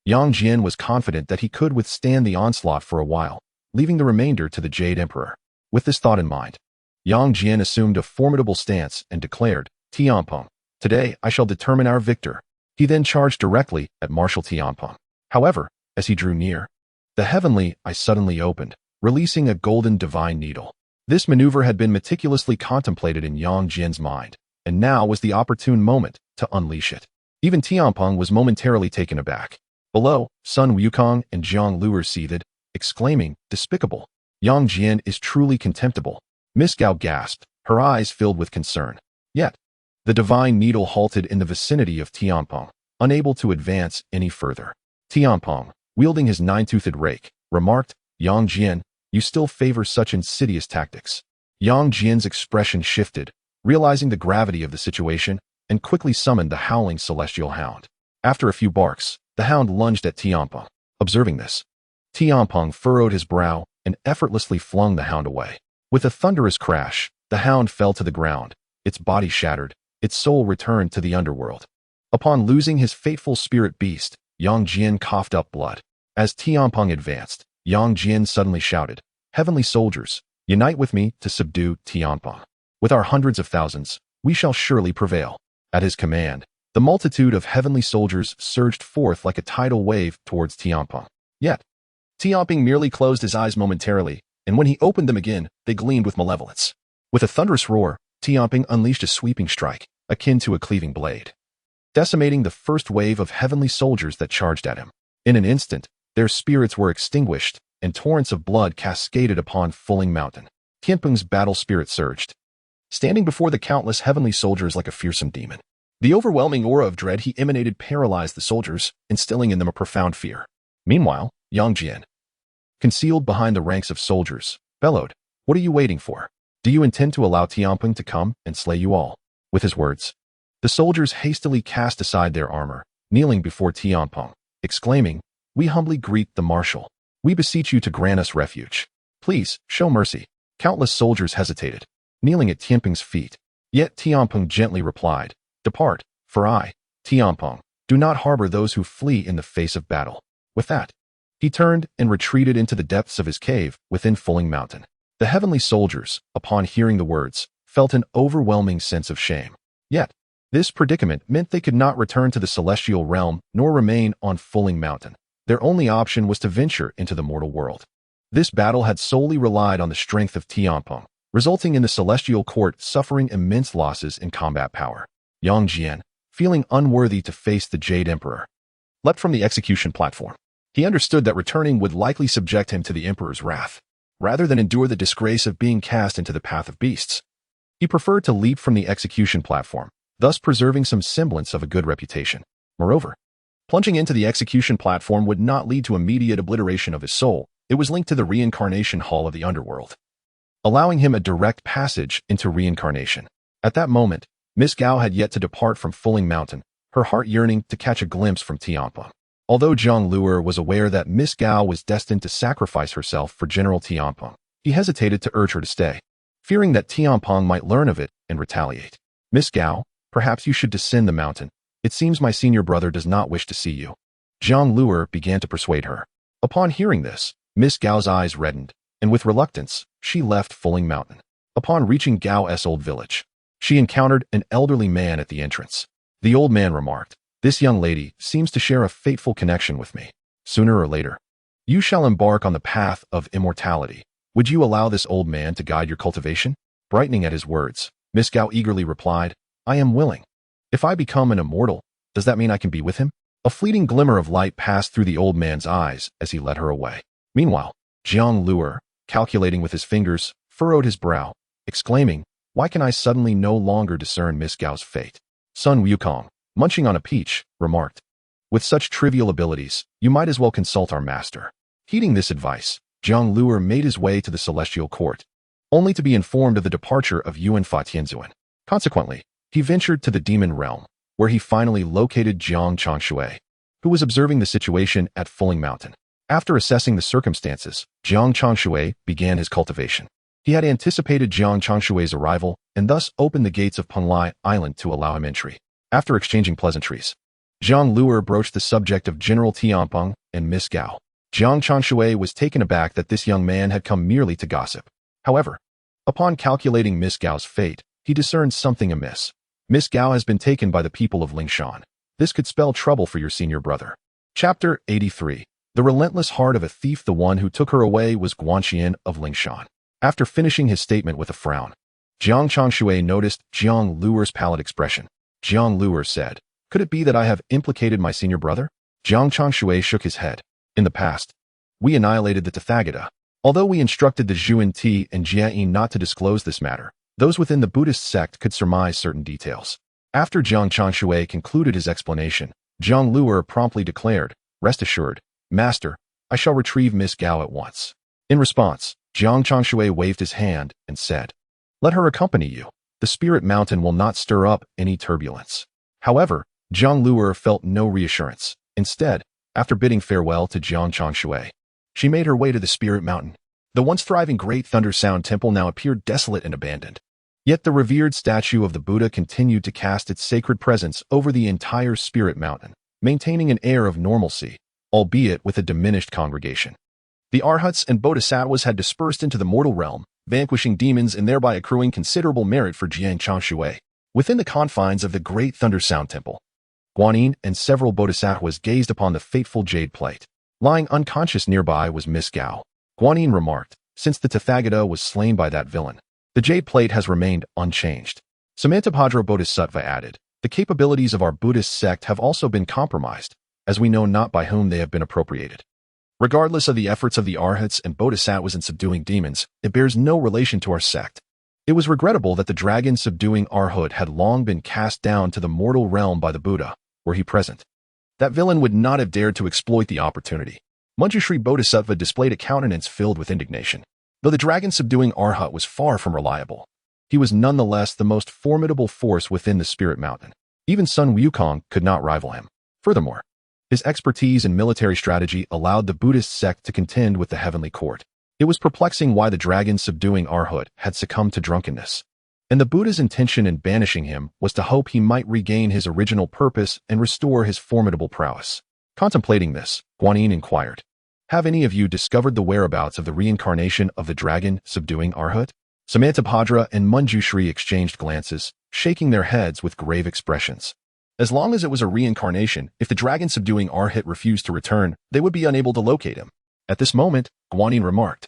S1: Yang Jian was confident that he could withstand the onslaught for a while, leaving the remainder to the Jade Emperor. With this thought in mind, Yang Jian assumed a formidable stance and declared, "Tianpeng, today I shall determine our victor." He then charged directly at Marshal Tianpeng. However, as he drew near, the heavenly eye suddenly opened, releasing a golden divine needle. This maneuver had been meticulously contemplated in Yang Jian's mind, and now was the opportune moment to unleash it. Even Tianpeng was momentarily taken aback. Below, Sun Wukong and Zhang Luer seethed, exclaiming, "Despicable! Yang Jian is truly contemptible." Miss Gao gasped, her eyes filled with concern. Yet, the divine needle halted in the vicinity of Tianpeng, unable to advance any further. Tianpeng, wielding his nine-toothed rake, remarked, "Yang Jian, you still favor such insidious tactics." Yang Jian's expression shifted, realizing the gravity of the situation, and quickly summoned the howling celestial hound. After a few barks, the hound lunged at Tianpeng. Observing this, Tianpeng furrowed his brow and effortlessly flung the hound away. With a thunderous crash, the hound fell to the ground, its body shattered, its soul returned to the underworld. Upon losing his fateful spirit beast, Yang Jian coughed up blood. As Tianpeng advanced, Yang Jian suddenly shouted, "Heavenly soldiers, unite with me to subdue Tianpeng. With our hundreds of thousands, we shall surely prevail." At his command, the multitude of heavenly soldiers surged forth like a tidal wave towards Tianpeng. Yet, Tianpeng merely closed his eyes momentarily, and when he opened them again, they gleamed with malevolence. With a thunderous roar, Tianpeng unleashed a sweeping strike, akin to a cleaving blade, decimating the first wave of heavenly soldiers that charged at him. In an instant, their spirits were extinguished, and torrents of blood cascaded upon Fuling Mountain. Tianpeng's battle spirit surged, standing before the countless heavenly soldiers like a fearsome demon. The overwhelming aura of dread he emanated paralyzed the soldiers, instilling in them a profound fear. Meanwhile, Yang Jian, concealed behind the ranks of soldiers, bellowed, "What are you waiting for? Do you intend to allow Tianpeng to come and slay you all?" With his words, the soldiers hastily cast aside their armor, kneeling before Tianpeng, exclaiming, "We humbly greet the marshal. We beseech you to grant us refuge. Please, show mercy." Countless soldiers hesitated, kneeling at Tianpeng's feet. Yet Tianpeng gently replied, "Depart, for I, Tianpeng, do not harbor those who flee in the face of battle." With that, he turned and retreated into the depths of his cave within Fuling Mountain. The heavenly soldiers, upon hearing the words, felt an overwhelming sense of shame. Yet, this predicament meant they could not return to the celestial realm nor remain on Fuling Mountain. Their only option was to venture into the mortal world. This battle had solely relied on the strength of Tianpeng, resulting in the celestial court suffering immense losses in combat power. Yang Jian, feeling unworthy to face the Jade Emperor, leapt from the execution platform. He understood that returning would likely subject him to the Emperor's wrath, rather than endure the disgrace of being cast into the path of beasts. He preferred to leap from the execution platform, thus preserving some semblance of a good reputation. Moreover, plunging into the execution platform would not lead to immediate obliteration of his soul. It was linked to the reincarnation hall of the underworld, allowing him a direct passage into reincarnation. At that moment, Miss Gao had yet to depart from Fuling Mountain, her heart yearning to catch a glimpse from Tianpeng. Although Zhang Luer was aware that Miss Gao was destined to sacrifice herself for General Tianpeng, he hesitated to urge her to stay, fearing that Tianpeng might learn of it and retaliate. "Miss Gao, perhaps you should descend the mountain. It seems my senior brother does not wish to see you." Zhang Luer began to persuade her. Upon hearing this, Miss Gao's eyes reddened, and with reluctance, she left Fuling Mountain. Upon reaching Gao's old village, she encountered an elderly man at the entrance. The old man remarked, "This young lady seems to share a fateful connection with me. Sooner or later, you shall embark on the path of immortality. Would you allow this old man to guide your cultivation?" Brightening at his words, Miss Gao eagerly replied, "I am willing. If I become an immortal, does that mean I can be with him?" A fleeting glimmer of light passed through the old man's eyes as he led her away. Meanwhile, Jiang Luer, calculating with his fingers, furrowed his brow, exclaiming, "Why can I suddenly no longer discern Miss Gao's fate?" Sun Wukong, munching on a peach, remarked, "With such trivial abilities, you might as well consult our master." Heeding this advice, Jiang Luer made his way to the celestial court, only to be informed of the departure of Yuan Fa Tianzuan. Consequently, he ventured to the demon realm, where he finally located Jiang Changshui, who was observing the situation at Fuling Mountain. After assessing the circumstances, Jiang Changshui began his cultivation. He had anticipated Jiang Changshui's arrival and thus opened the gates of Penglai Island to allow him entry. After exchanging pleasantries, Zhang Luer broached the subject of General Tianpeng and Miss Gao. Jiang Changshui was taken aback that this young man had come merely to gossip. However, upon calculating Miss Gao's fate, he discerned something amiss. Miss Gao has been taken by the people of Lingshan. This could spell trouble for your senior brother. Chapter 83. The relentless heart of a thief. The one who took her away was Guanxian of Lingshan. After finishing his statement with a frown, Jiang Changshui noticed Jiang Luer's pallid expression. Jiang Luer said, "Could it be that I have implicated my senior brother?" Jiang Changshui shook his head. "In the past, we annihilated the Tathagata. Although we instructed the Zhuan Ti and Jiayin not to disclose this matter, those within the Buddhist sect could surmise certain details." After Jiang Changshui concluded his explanation, Jiang Luer promptly declared, "Rest assured, Master, I shall retrieve Miss Gao at once." In response, Jiang Changshui waved his hand and said, "Let her accompany you. The spirit mountain will not stir up any turbulence." However, Jiang Luer felt no reassurance. Instead, after bidding farewell to Jiang Changshui, she made her way to the spirit mountain. The once thriving Great Thunder Sound Temple now appeared desolate and abandoned. Yet the revered statue of the Buddha continued to cast its sacred presence over the entire spirit mountain, maintaining an air of normalcy, albeit with a diminished congregation. The Arhats and Bodhisattvas had dispersed into the mortal realm, vanquishing demons and thereby accruing considerable merit for Jiang Changshui. Within the confines of the Great Thunder Sound Temple, Guanyin and several bodhisattvas gazed upon the fateful jade plate. Lying unconscious nearby was Miss Gao. Guanyin remarked, since the Tathagata was slain by that villain, the jade plate has remained unchanged. Samantabhadra Bodhisattva added, the capabilities of our Buddhist sect have also been compromised, as we know not by whom they have been appropriated. Regardless of the efforts of the arhats and bodhisattvas in subduing demons, it bears no relation to our sect. It was regrettable that the dragon subduing arhat had long been cast down to the mortal realm by the Buddha, were he present. That villain would not have dared to exploit the opportunity. Manjushri Bodhisattva displayed a countenance filled with indignation. Though the dragon subduing arhat was far from reliable, he was nonetheless the most formidable force within the spirit mountain. Even Sun Wukong could not rival him. Furthermore, his expertise in military strategy allowed the Buddhist sect to contend with the heavenly court. It was perplexing why the dragon subduing arhat had succumbed to drunkenness, and the Buddha's intention in banishing him was to hope he might regain his original purpose and restore his formidable prowess. Contemplating this, Guanyin inquired, have any of you discovered the whereabouts of the reincarnation of the dragon subduing arhat? Samantabhadra and Manjushri exchanged glances, shaking their heads with grave expressions. As long as it was a reincarnation, if the dragon subduing arhat refused to return, they would be unable to locate him. At this moment, Guanyin remarked,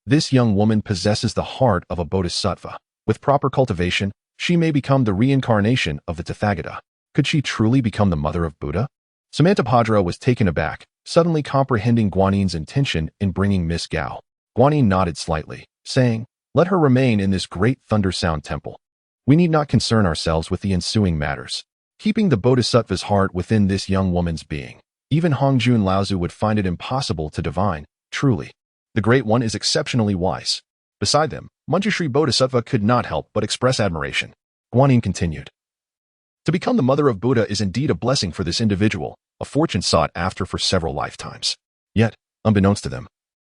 S1: this young woman possesses the heart of a bodhisattva. With proper cultivation, she may become the reincarnation of the Tathagata. Could she truly become the mother of Buddha? Samantabhadra was taken aback, suddenly comprehending Guanyin's intention in bringing Miss Gao. Guanyin nodded slightly, saying, let her remain in this great thunder sound temple. We need not concern ourselves with the ensuing matters. Keeping the bodhisattva's heart within this young woman's being, even Hongjun Laozu would find it impossible to divine. Truly, the Great One is exceptionally wise. Beside them, Manjushri Bodhisattva could not help but express admiration. Guanyin continued, to become the mother of Buddha is indeed a blessing for this individual, a fortune sought after for several lifetimes. Yet, unbeknownst to them,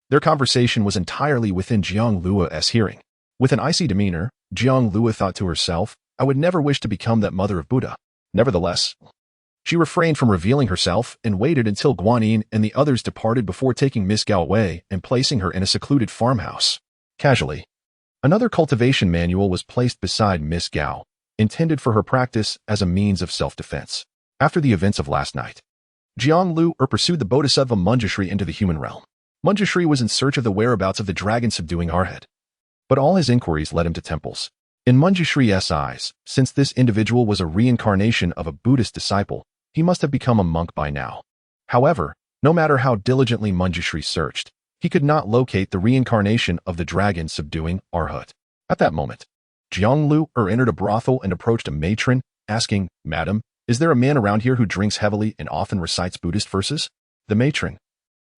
S1: their conversation was entirely within Jiang Luo's hearing. With an icy demeanor, Jiang Luo thought to herself, I would never wish to become that mother of Buddha. Nevertheless, she refrained from revealing herself and waited until Guanyin and the others departed before taking Miss Gao away and placing her in a secluded farmhouse. Casually, another cultivation manual was placed beside Miss Gao, intended for her practice as a means of self-defense. After the events of last night, Jiang Lu pursued the Bodhisattva Manjushri into the human realm. Manjushri was in search of the whereabouts of the dragon subduing arhat, but all his inquiries led him to temples. In Manjushri's eyes, since this individual was a reincarnation of a Buddhist disciple, he must have become a monk by now. However, no matter how diligently Manjushri searched, he could not locate the reincarnation of the dragon subduing arhat. At that moment, Jiang Lu entered a brothel and approached a matron, asking, Madam, is there a man around here who drinks heavily and often recites Buddhist verses? The matron,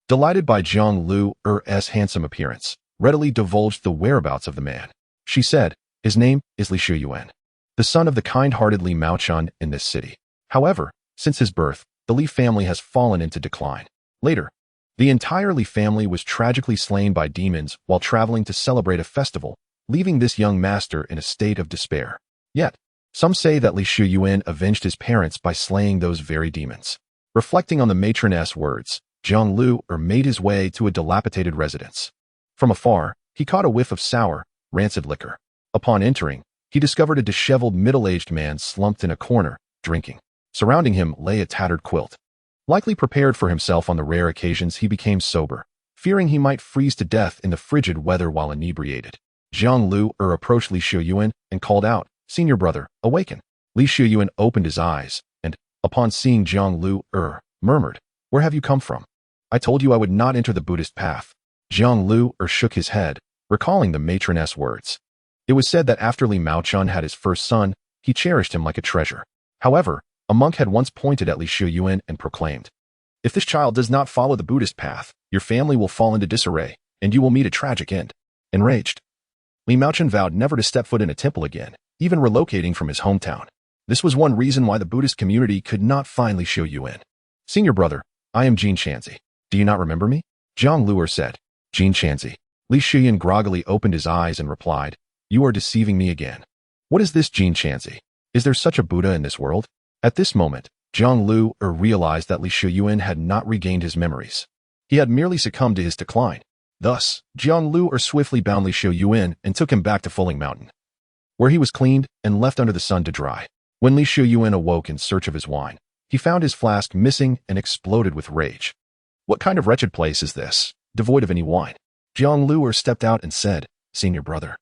S1: delighted by Jiang Lu's handsome appearance, readily divulged the whereabouts of the man. She said, his name is Li Jing, the son of the kind-hearted Li Maochan in this city. However, since his birth, the Li family has fallen into decline. Later, the entire Li family was tragically slain by demons while traveling to celebrate a festival, leaving this young master in a state of despair. Yet, some say that Li Jing avenged his parents by slaying those very demons. Reflecting on the matroness words, Jiang Lu made his way to a dilapidated residence. From afar, he caught a whiff of sour, rancid liquor. Upon entering, he discovered a disheveled middle-aged man slumped in a corner, drinking. Surrounding him lay a tattered quilt. Likely prepared for himself on the rare occasions he became sober, fearing he might freeze to death in the frigid weather while inebriated. Jiang Lu approached Li Jing and called out, Senior brother, awaken. Li Jing opened his eyes, and, upon seeing Jiang Lu murmured, Where have you come from? I told you I would not enter the Buddhist path. Jiang Lu shook his head, recalling the matroness words. It was said that after Li Maochan had his first son, he cherished him like a treasure. However, a monk had once pointed at Li Jing and proclaimed, If this child does not follow the Buddhist path, your family will fall into disarray, and you will meet a tragic end. Enraged, Li Maochan vowed never to step foot in a temple again, even relocating from his hometown. This was one reason why the Buddhist community could not find Li Jing. Senior brother, I am Jin Chanzi. Do you not remember me? Jiang Lu said. Jin Chanzi. Li Jing groggily opened his eyes and replied, You are deceiving me again. What is this Jin Chanzi? Is there such a Buddha in this world? At this moment, Jiang Lu realized that Li Jing had not regained his memories. He had merely succumbed to his decline. Thus, Jiang Lu swiftly bound Li Jing and took him back to Fuling Mountain. where he was cleaned and left under the sun to dry. When Li Shuyuan awoke in search of his wine, he found his flask missing and exploded with rage. What kind of wretched place is this, devoid of any wine? Jiang Luer stepped out and said, Senior brother,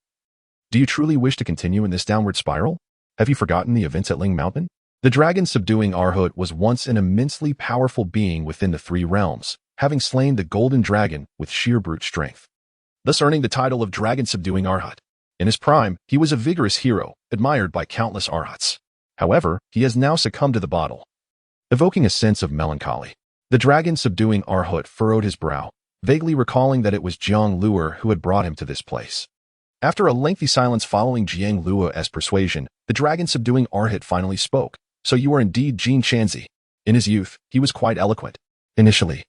S1: do you truly wish to continue in this downward spiral? Have you forgotten the events at Ling Mountain? The dragon subduing Arhut was once an immensely powerful being within the three realms, having slain the golden dragon with sheer brute strength, thus earning the title of Dragon Subduing Arhut. In his prime, he was a vigorous hero, admired by countless Arhuts. However, he has now succumbed to the bottle, evoking a sense of melancholy. The dragon subduing Arhut furrowed his brow, vaguely recalling that it was Jiang Luer who had brought him to this place. After a lengthy silence following Jiang Luer's persuasion, the dragon subduing Arhut finally spoke. So you are indeed Jin Chanzi. In his youth, he was quite eloquent. Initially,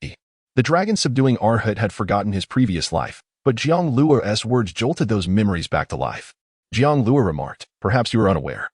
S1: the dragon subduing Arhut had forgotten his previous life, but Jiang Luer's words jolted those memories back to life. Jiang Luer remarked, perhaps you are unaware,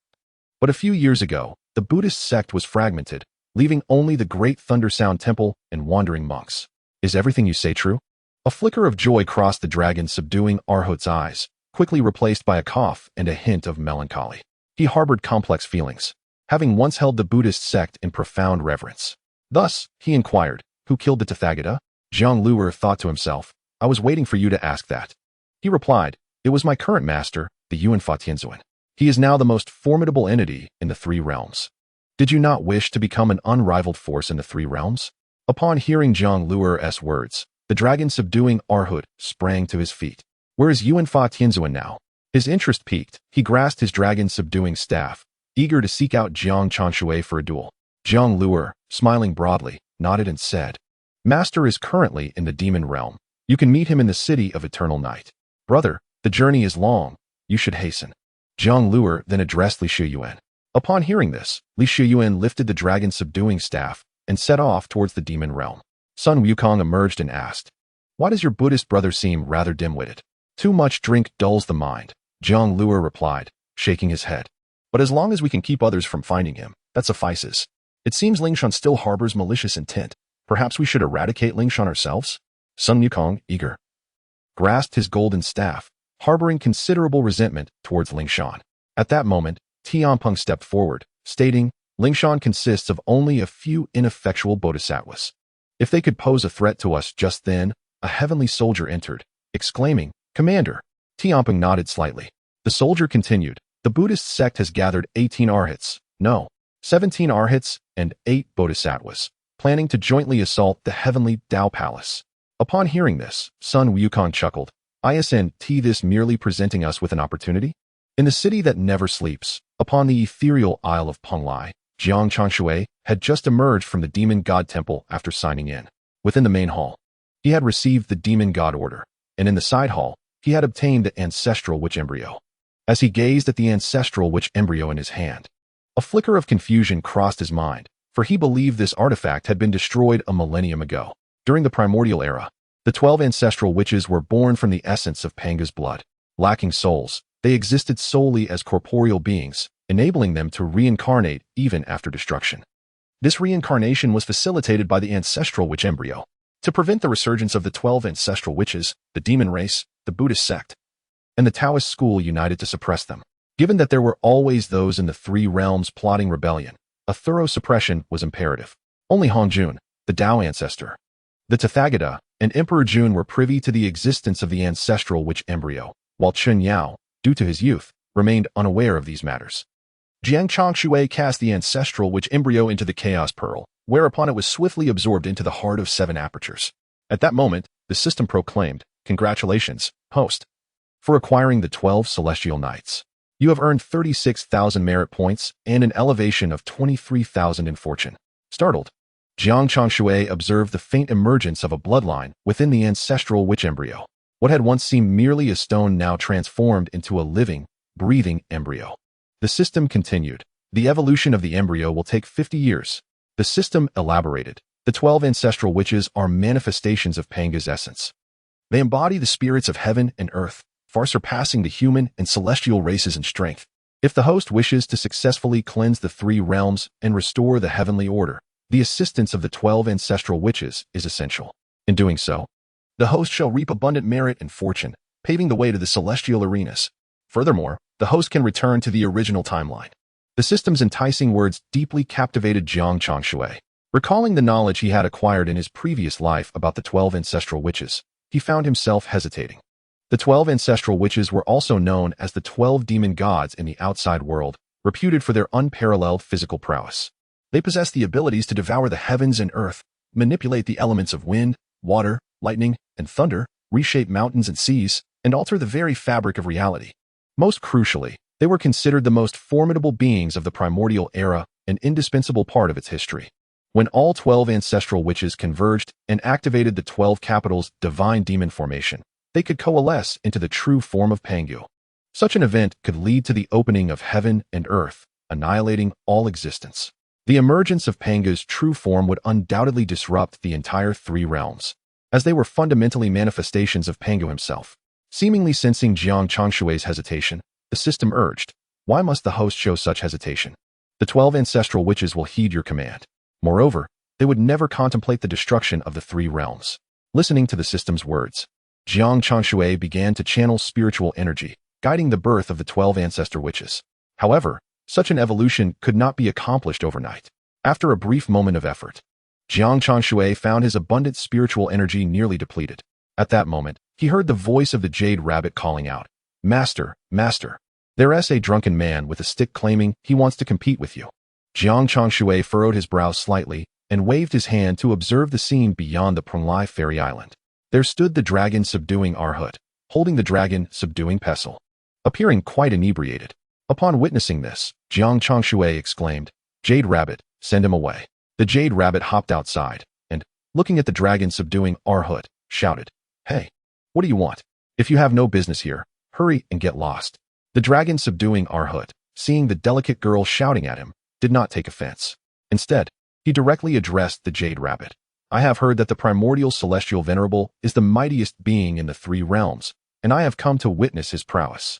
S1: but a few years ago, the Buddhist sect was fragmented, leaving only the great Thunder Sound Temple and wandering monks. Is everything you say true? A flicker of joy crossed the dragon subduing Arhut's eyes, quickly replaced by a cough and a hint of melancholy. He harbored complex feelings, having once held the Buddhist sect in profound reverence. Thus, he inquired, who killed the Tathagata? Jiang Luer thought to himself, I was waiting for you to ask that. He replied, it was my current master, the Yuanfa Tianzuan. He is now the most formidable entity in the three realms. Did you not wish to become an unrivaled force in the three realms? Upon hearing Jiang Luer's words, the dragon subduing Arhut sprang to his feet. Where is Yuanfa Tianzuan now? His interest piqued, he grasped his dragon subduing staff, eager to seek out Jiang Changshui for a duel. Jiang Luer, smiling broadly, nodded and said, Master is currently in the demon realm. You can meet him in the city of eternal night. Brother, the journey is long. You should hasten. Jiang Luer then addressed Li Shuyuan. Upon hearing this, Li Shuyuan lifted the dragon subduing staff and set off towards the demon realm. Sun Wukong emerged and asked, Why does your Buddhist brother seem rather dim-witted? Too much drink dulls the mind. Jiang Luer replied, shaking his head. But as long as we can keep others from finding him, that suffices. It seems Lingshan still harbors malicious intent. Perhaps we should eradicate Lingshan ourselves? Sun Wukong, eager, grasped his golden staff, harboring considerable resentment towards Lingshan. At that moment, Tianpeng stepped forward, stating, Lingshan consists of only a few ineffectual bodhisattvas. If they could pose a threat to us just then, a heavenly soldier entered, exclaiming, Commander. Tianpeng nodded slightly. The soldier continued, the Buddhist sect has gathered 18 Arhats, no, 17 Arhats and 8 bodhisattvas, planning to jointly assault the heavenly Tao Palace. Upon hearing this, Sun Wukong chuckled, Isn't this merely presenting us with an opportunity? In the city that never sleeps, upon the ethereal isle of Penglai, Jiang Changshui had just emerged from the demon god temple after signing in. Within the main hall, he had received the demon god order, and in the side hall, he had obtained the ancestral witch embryo. As he gazed at the ancestral witch embryo in his hand, a flicker of confusion crossed his mind, for he believed this artifact had been destroyed a millennium ago. During the primordial era, the 12 ancestral witches were born from the essence of Panga's blood. Lacking souls, they existed solely as corporeal beings, enabling them to reincarnate even after destruction. This reincarnation was facilitated by the ancestral witch embryo. To prevent the resurgence of the 12 ancestral witches, the demon race, the Buddhist sect, and the Taoist school united to suppress them. Given that there were always those in the three realms plotting rebellion, a thorough suppression was imperative. Only Hongjun, the Tao ancestor, the Tathagata, and Emperor Jun were privy to the existence of the ancestral witch embryo, while Chun Yao, due to his youth, remained unaware of these matters. Jiang Changshui cast the ancestral witch embryo into the chaos pearl, whereupon it was swiftly absorbed into the heart of 7 apertures. At that moment, the system proclaimed, Congratulations, host, for acquiring the 12 celestial knights. You have earned 36,000 merit points and an elevation of 23,000 in fortune. Startled, Jiang Changshui observed the faint emergence of a bloodline within the ancestral witch embryo. What had once seemed merely a stone now transformed into a living, breathing embryo. The system continued. The evolution of the embryo will take 50 years. The system elaborated. The 12 ancestral witches are manifestations of Panga's essence. They embody the spirits of heaven and earth, far surpassing the human and celestial races in strength. If the host wishes to successfully cleanse the 3 realms and restore the heavenly order, the assistance of the 12 ancestral witches is essential. In doing so, the host shall reap abundant merit and fortune, paving the way to the celestial arenas. Furthermore, the host can return to the original timeline. The system's enticing words deeply captivated Jiang Changshui. Recalling the knowledge he had acquired in his previous life about the 12 ancestral witches, he found himself hesitating. The 12 ancestral witches were also known as the 12 demon gods in the outside world, reputed for their unparalleled physical prowess. They possess the abilities to devour the heavens and earth, manipulate the elements of wind, water, lightning, and thunder, reshape mountains and seas, and alter the very fabric of reality. Most crucially, they were considered the most formidable beings of the primordial era, an indispensable part of its history. When all 12 ancestral witches converged and activated the 12 capitals' divine demon formation, they could coalesce into the true form of Pangu. Such an event could lead to the opening of heaven and earth, annihilating all existence. The emergence of Pangu's true form would undoubtedly disrupt the entire three realms, as they were fundamentally manifestations of Pangu himself. Seemingly sensing Jiang Changshui's hesitation, the system urged, "Why must the host show such hesitation? The 12 ancestral witches will heed your command. Moreover, they would never contemplate the destruction of the three realms." Listening to the system's words, Jiang Changshui began to channel spiritual energy, guiding the birth of the 12 ancestor witches. However, such an evolution could not be accomplished overnight. After a brief moment of effort, Jiang Changshui found his abundant spiritual energy nearly depleted. At that moment, he heard the voice of the Jade Rabbit calling out, "Master, Master, there's a drunken man with a stick claiming he wants to compete with you." Jiang Changshui furrowed his brow slightly and waved his hand to observe the scene beyond the Prunglai Fairy Island. There stood the dragon subduing Arhut, holding the dragon subduing Pestle, appearing quite inebriated. Upon witnessing this, Jiang Changshui exclaimed, "Jade Rabbit, send him away." The Jade Rabbit hopped outside, and, looking at the dragon subduing Arhut, shouted, "Hey, what do you want? If you have no business here, hurry and get lost." The dragon subduing Arhut, seeing the delicate girl shouting at him, did not take offense. Instead, he directly addressed the Jade Rabbit. "I have heard that the primordial celestial venerable is the mightiest being in the three realms, and I have come to witness his prowess."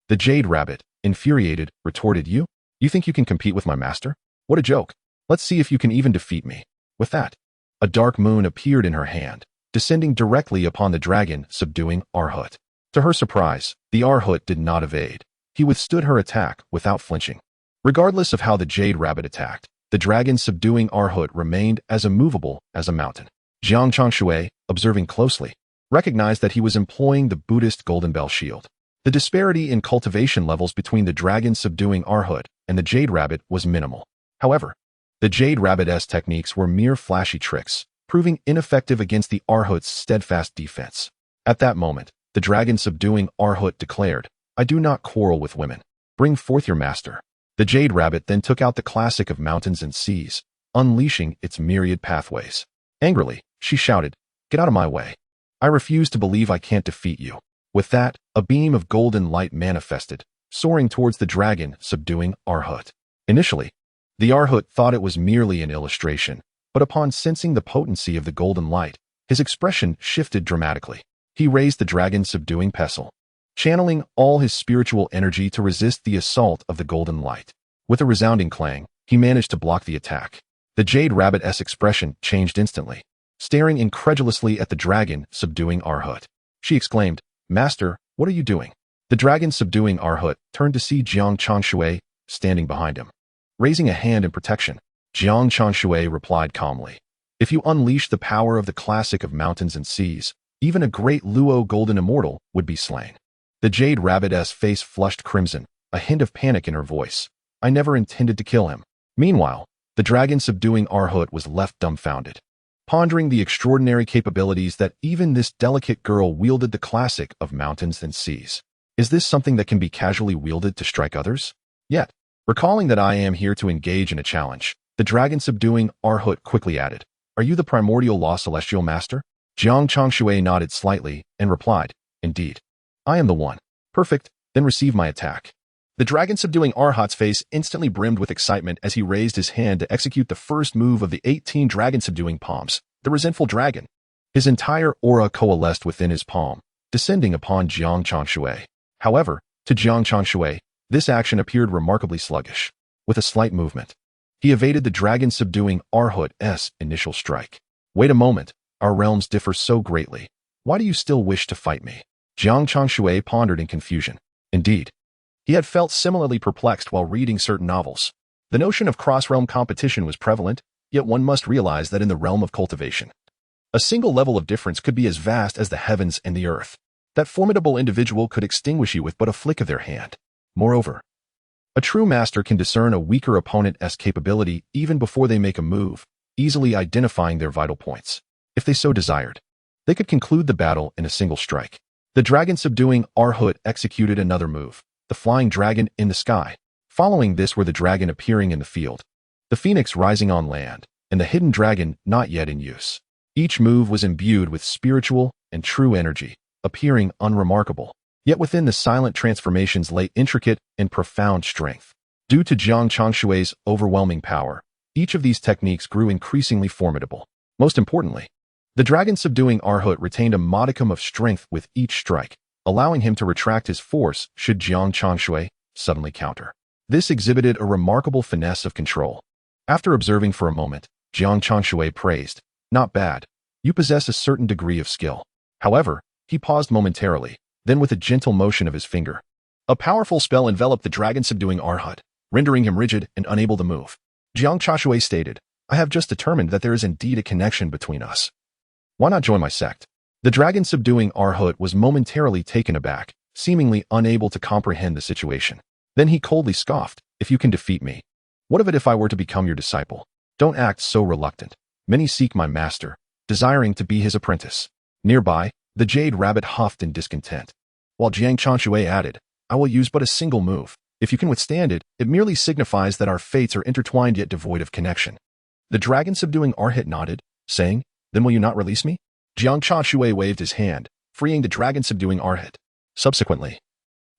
S1: The Jade Rabbit, infuriated, retorted, You think you can compete with my master? What a joke. Let's see if you can even defeat me." With that, a dark moon appeared in her hand, descending directly upon the dragon subduing Arhut. To her surprise, the Arhut did not evade. He withstood her attack without flinching. Regardless of how the Jade Rabbit attacked, the dragon subduing Arhut remained as immovable as a mountain. Jiang Changshui, observing closely, recognized that he was employing the Buddhist Golden Bell Shield. The disparity in cultivation levels between the dragon subduing Arhut and the Jade Rabbit was minimal. However, the Jade Rabbit's techniques were mere flashy tricks, proving ineffective against the Arhut's steadfast defense. At that moment, the dragon subduing Arhut declared, "I do not quarrel with women. Bring forth your master." The Jade Rabbit then took out the classic of mountains and seas, unleashing its myriad pathways. Angrily, she shouted, "Get out of my way. I refuse to believe I can't defeat you." With that, a beam of golden light manifested, soaring towards the dragon subduing Arhut. Initially, the Arhut thought it was merely an illustration, but upon sensing the potency of the golden light, his expression shifted dramatically. He raised the dragon subduing Pestle, channeling all his spiritual energy to resist the assault of the golden light. With a resounding clang, he managed to block the attack. The Jade Rabbit's expression changed instantly. Staring incredulously at the dragon subduing Arhut, she exclaimed, "Master, what are you doing?" The dragon subduing Arhut turned to see Jiang Changshui standing behind him. Raising a hand in protection, Jiang Changshui replied calmly, "If you unleash the power of the classic of mountains and seas, even a great Luo golden immortal would be slain." The Jade Rabbit's face flushed crimson, a hint of panic in her voice. "I never intended to kill him." Meanwhile, the dragon subduing Arhut was left dumbfounded, pondering the extraordinary capabilities that even this delicate girl wielded the classic of mountains and seas. Is this something that can be casually wielded to strike others? Yet, recalling that I am here to engage in a challenge, the dragon subduing Arhut quickly added, "Are you the primordial law celestial master?" Jiang Changshui nodded slightly and replied, "Indeed. I am the one." "Perfect, then receive my attack." The dragon subduing Arhut's face instantly brimmed with excitement as he raised his hand to execute the first move of the 18 dragon subduing palms, the resentful dragon. His entire aura coalesced within his palm, descending upon Jiang Changshui. However, to Jiang Changshui, this action appeared remarkably sluggish. With a slight movement, he evaded the dragon subduing Arhut's initial strike. "Wait a moment, our realms differ so greatly. Why do you still wish to fight me?" Jiang Changshui pondered in confusion. Indeed, He had felt similarly perplexed while reading certain novels. The notion of cross-realm competition was prevalent, yet one must realize that in the realm of cultivation, a single level of difference could be as vast as the heavens and the earth. That formidable individual could extinguish you with but a flick of their hand. Moreover, a true master can discern a weaker opponent's capability even before they make a move, easily identifying their vital points. If they so desired, they could conclude the battle in a single strike. The dragon subduing Arhut executed another move, the flying dragon in the sky. Following this were the dragon appearing in the field, the phoenix rising on land, and the hidden dragon not yet in use. Each move was imbued with spiritual and true energy, appearing unremarkable. Yet within the silent transformations lay intricate and profound strength. Due to Jiang Changshui's overwhelming power, each of these techniques grew increasingly formidable. Most importantly, the dragon subduing Arhut retained a modicum of strength with each strike, allowing him to retract his force should Jiang Changshui suddenly counter. This exhibited a remarkable finesse of control. After observing for a moment, Jiang Changshui praised, "Not bad. You possess a certain degree of skill." However, he paused momentarily, then with a gentle motion of his finger, a powerful spell enveloped the dragon subduing Arhut, rendering him rigid and unable to move. Jiang Changshui stated, "I have just determined that there is indeed a connection between us. Why not join my sect?" The dragon subduing Arhut was momentarily taken aback, seemingly unable to comprehend the situation. Then he coldly scoffed, "If you can defeat me, what of it if I were to become your disciple? Don't act so reluctant. Many seek my master, desiring to be his apprentice." Nearby, the jade rabbit huffed in discontent, while Jiang Changshui added, "I will use but a single move. If you can withstand it, it merely signifies that our fates are intertwined yet devoid of connection." The dragon subduing Arhut nodded, saying, "Then will you not release me?" Jiang Changshui waved his hand, freeing the dragon subduing Arhut. Subsequently,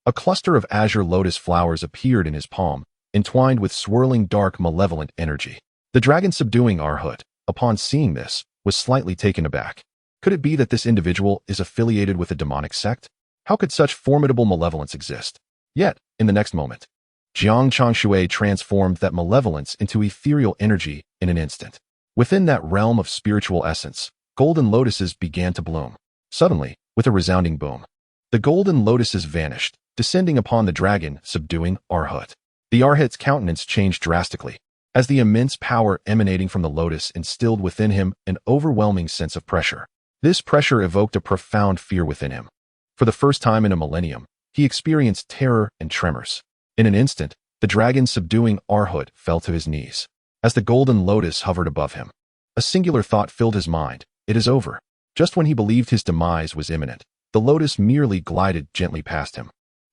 S1: a cluster of azure lotus flowers appeared in his palm, entwined with swirling dark malevolent energy. The dragon subduing Arhut, upon seeing this, was slightly taken aback. Could it be that this individual is affiliated with a demonic sect? How could such formidable malevolence exist? Yet, in the next moment, Jiang Changshui transformed that malevolence into ethereal energy in an instant. Within that realm of spiritual essence, golden lotuses began to bloom. Suddenly, with a resounding boom, the golden lotuses vanished, descending upon the dragon subduing Arhut. The Arhut's countenance changed drastically, as the immense power emanating from the lotus instilled within him an overwhelming sense of pressure. This pressure evoked a profound fear within him. For the first time in a millennium, he experienced terror and tremors. In an instant, the dragon subduing Arhut fell to his knees. As the golden lotus hovered above him, a singular thought filled his mind: it is over. Just when he believed his demise was imminent, the lotus merely glided gently past him,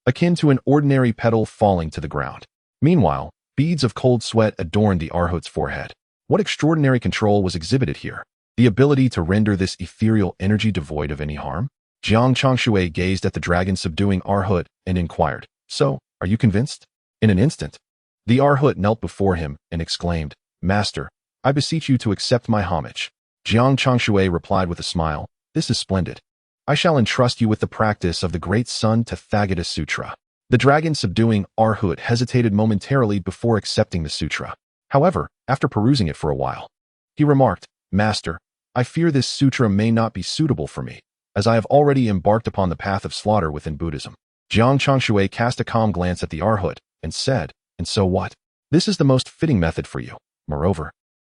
S1: akin to an ordinary petal falling to the ground. Meanwhile, beads of cold sweat adorned the Arhut's forehead. What extraordinary control was exhibited here? The ability to render this ethereal energy devoid of any harm? Jiang Changshui gazed at the dragon subduing Arhut and inquired, "So, are you convinced?" In an instant, the Arhut knelt before him and exclaimed, "Master, I beseech you to accept my homage." Jiang Changshui replied with a smile, "This is splendid. I shall entrust you with the practice of the great Sun Tathagata Sutra." The dragon subduing Arhut hesitated momentarily before accepting the sutra. However, after perusing it for a while, he remarked, "Master, I fear this sutra may not be suitable for me, as I have already embarked upon the path of slaughter within Buddhism." Jiang Changshui cast a calm glance at the Arhut and said, "And so what? This is the most fitting method for you. Moreover,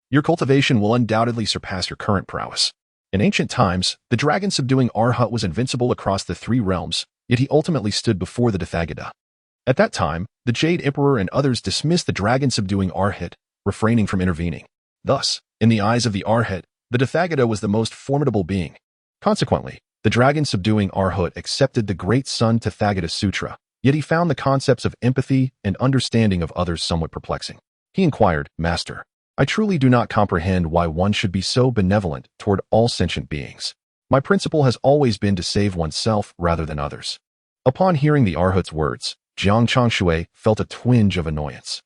S1: your cultivation will undoubtedly surpass your current prowess." In ancient times, the dragon subduing Arhut was invincible across the three realms, yet he ultimately stood before the Tathagata. At that time, the Jade Emperor and others dismissed the dragon subduing Arhut, refraining from intervening. Thus, in the eyes of the Arhut, the Tathagata was the most formidable being. Consequently, the dragon subduing Arhut accepted the Great Sun Tathagata Sutra, yet he found the concepts of empathy and understanding of others somewhat perplexing. He inquired, "Master, I truly do not comprehend why one should be so benevolent toward all sentient beings. My principle has always been to save oneself rather than others." Upon hearing the Arhut's words, Jiang Changshui felt a twinge of annoyance.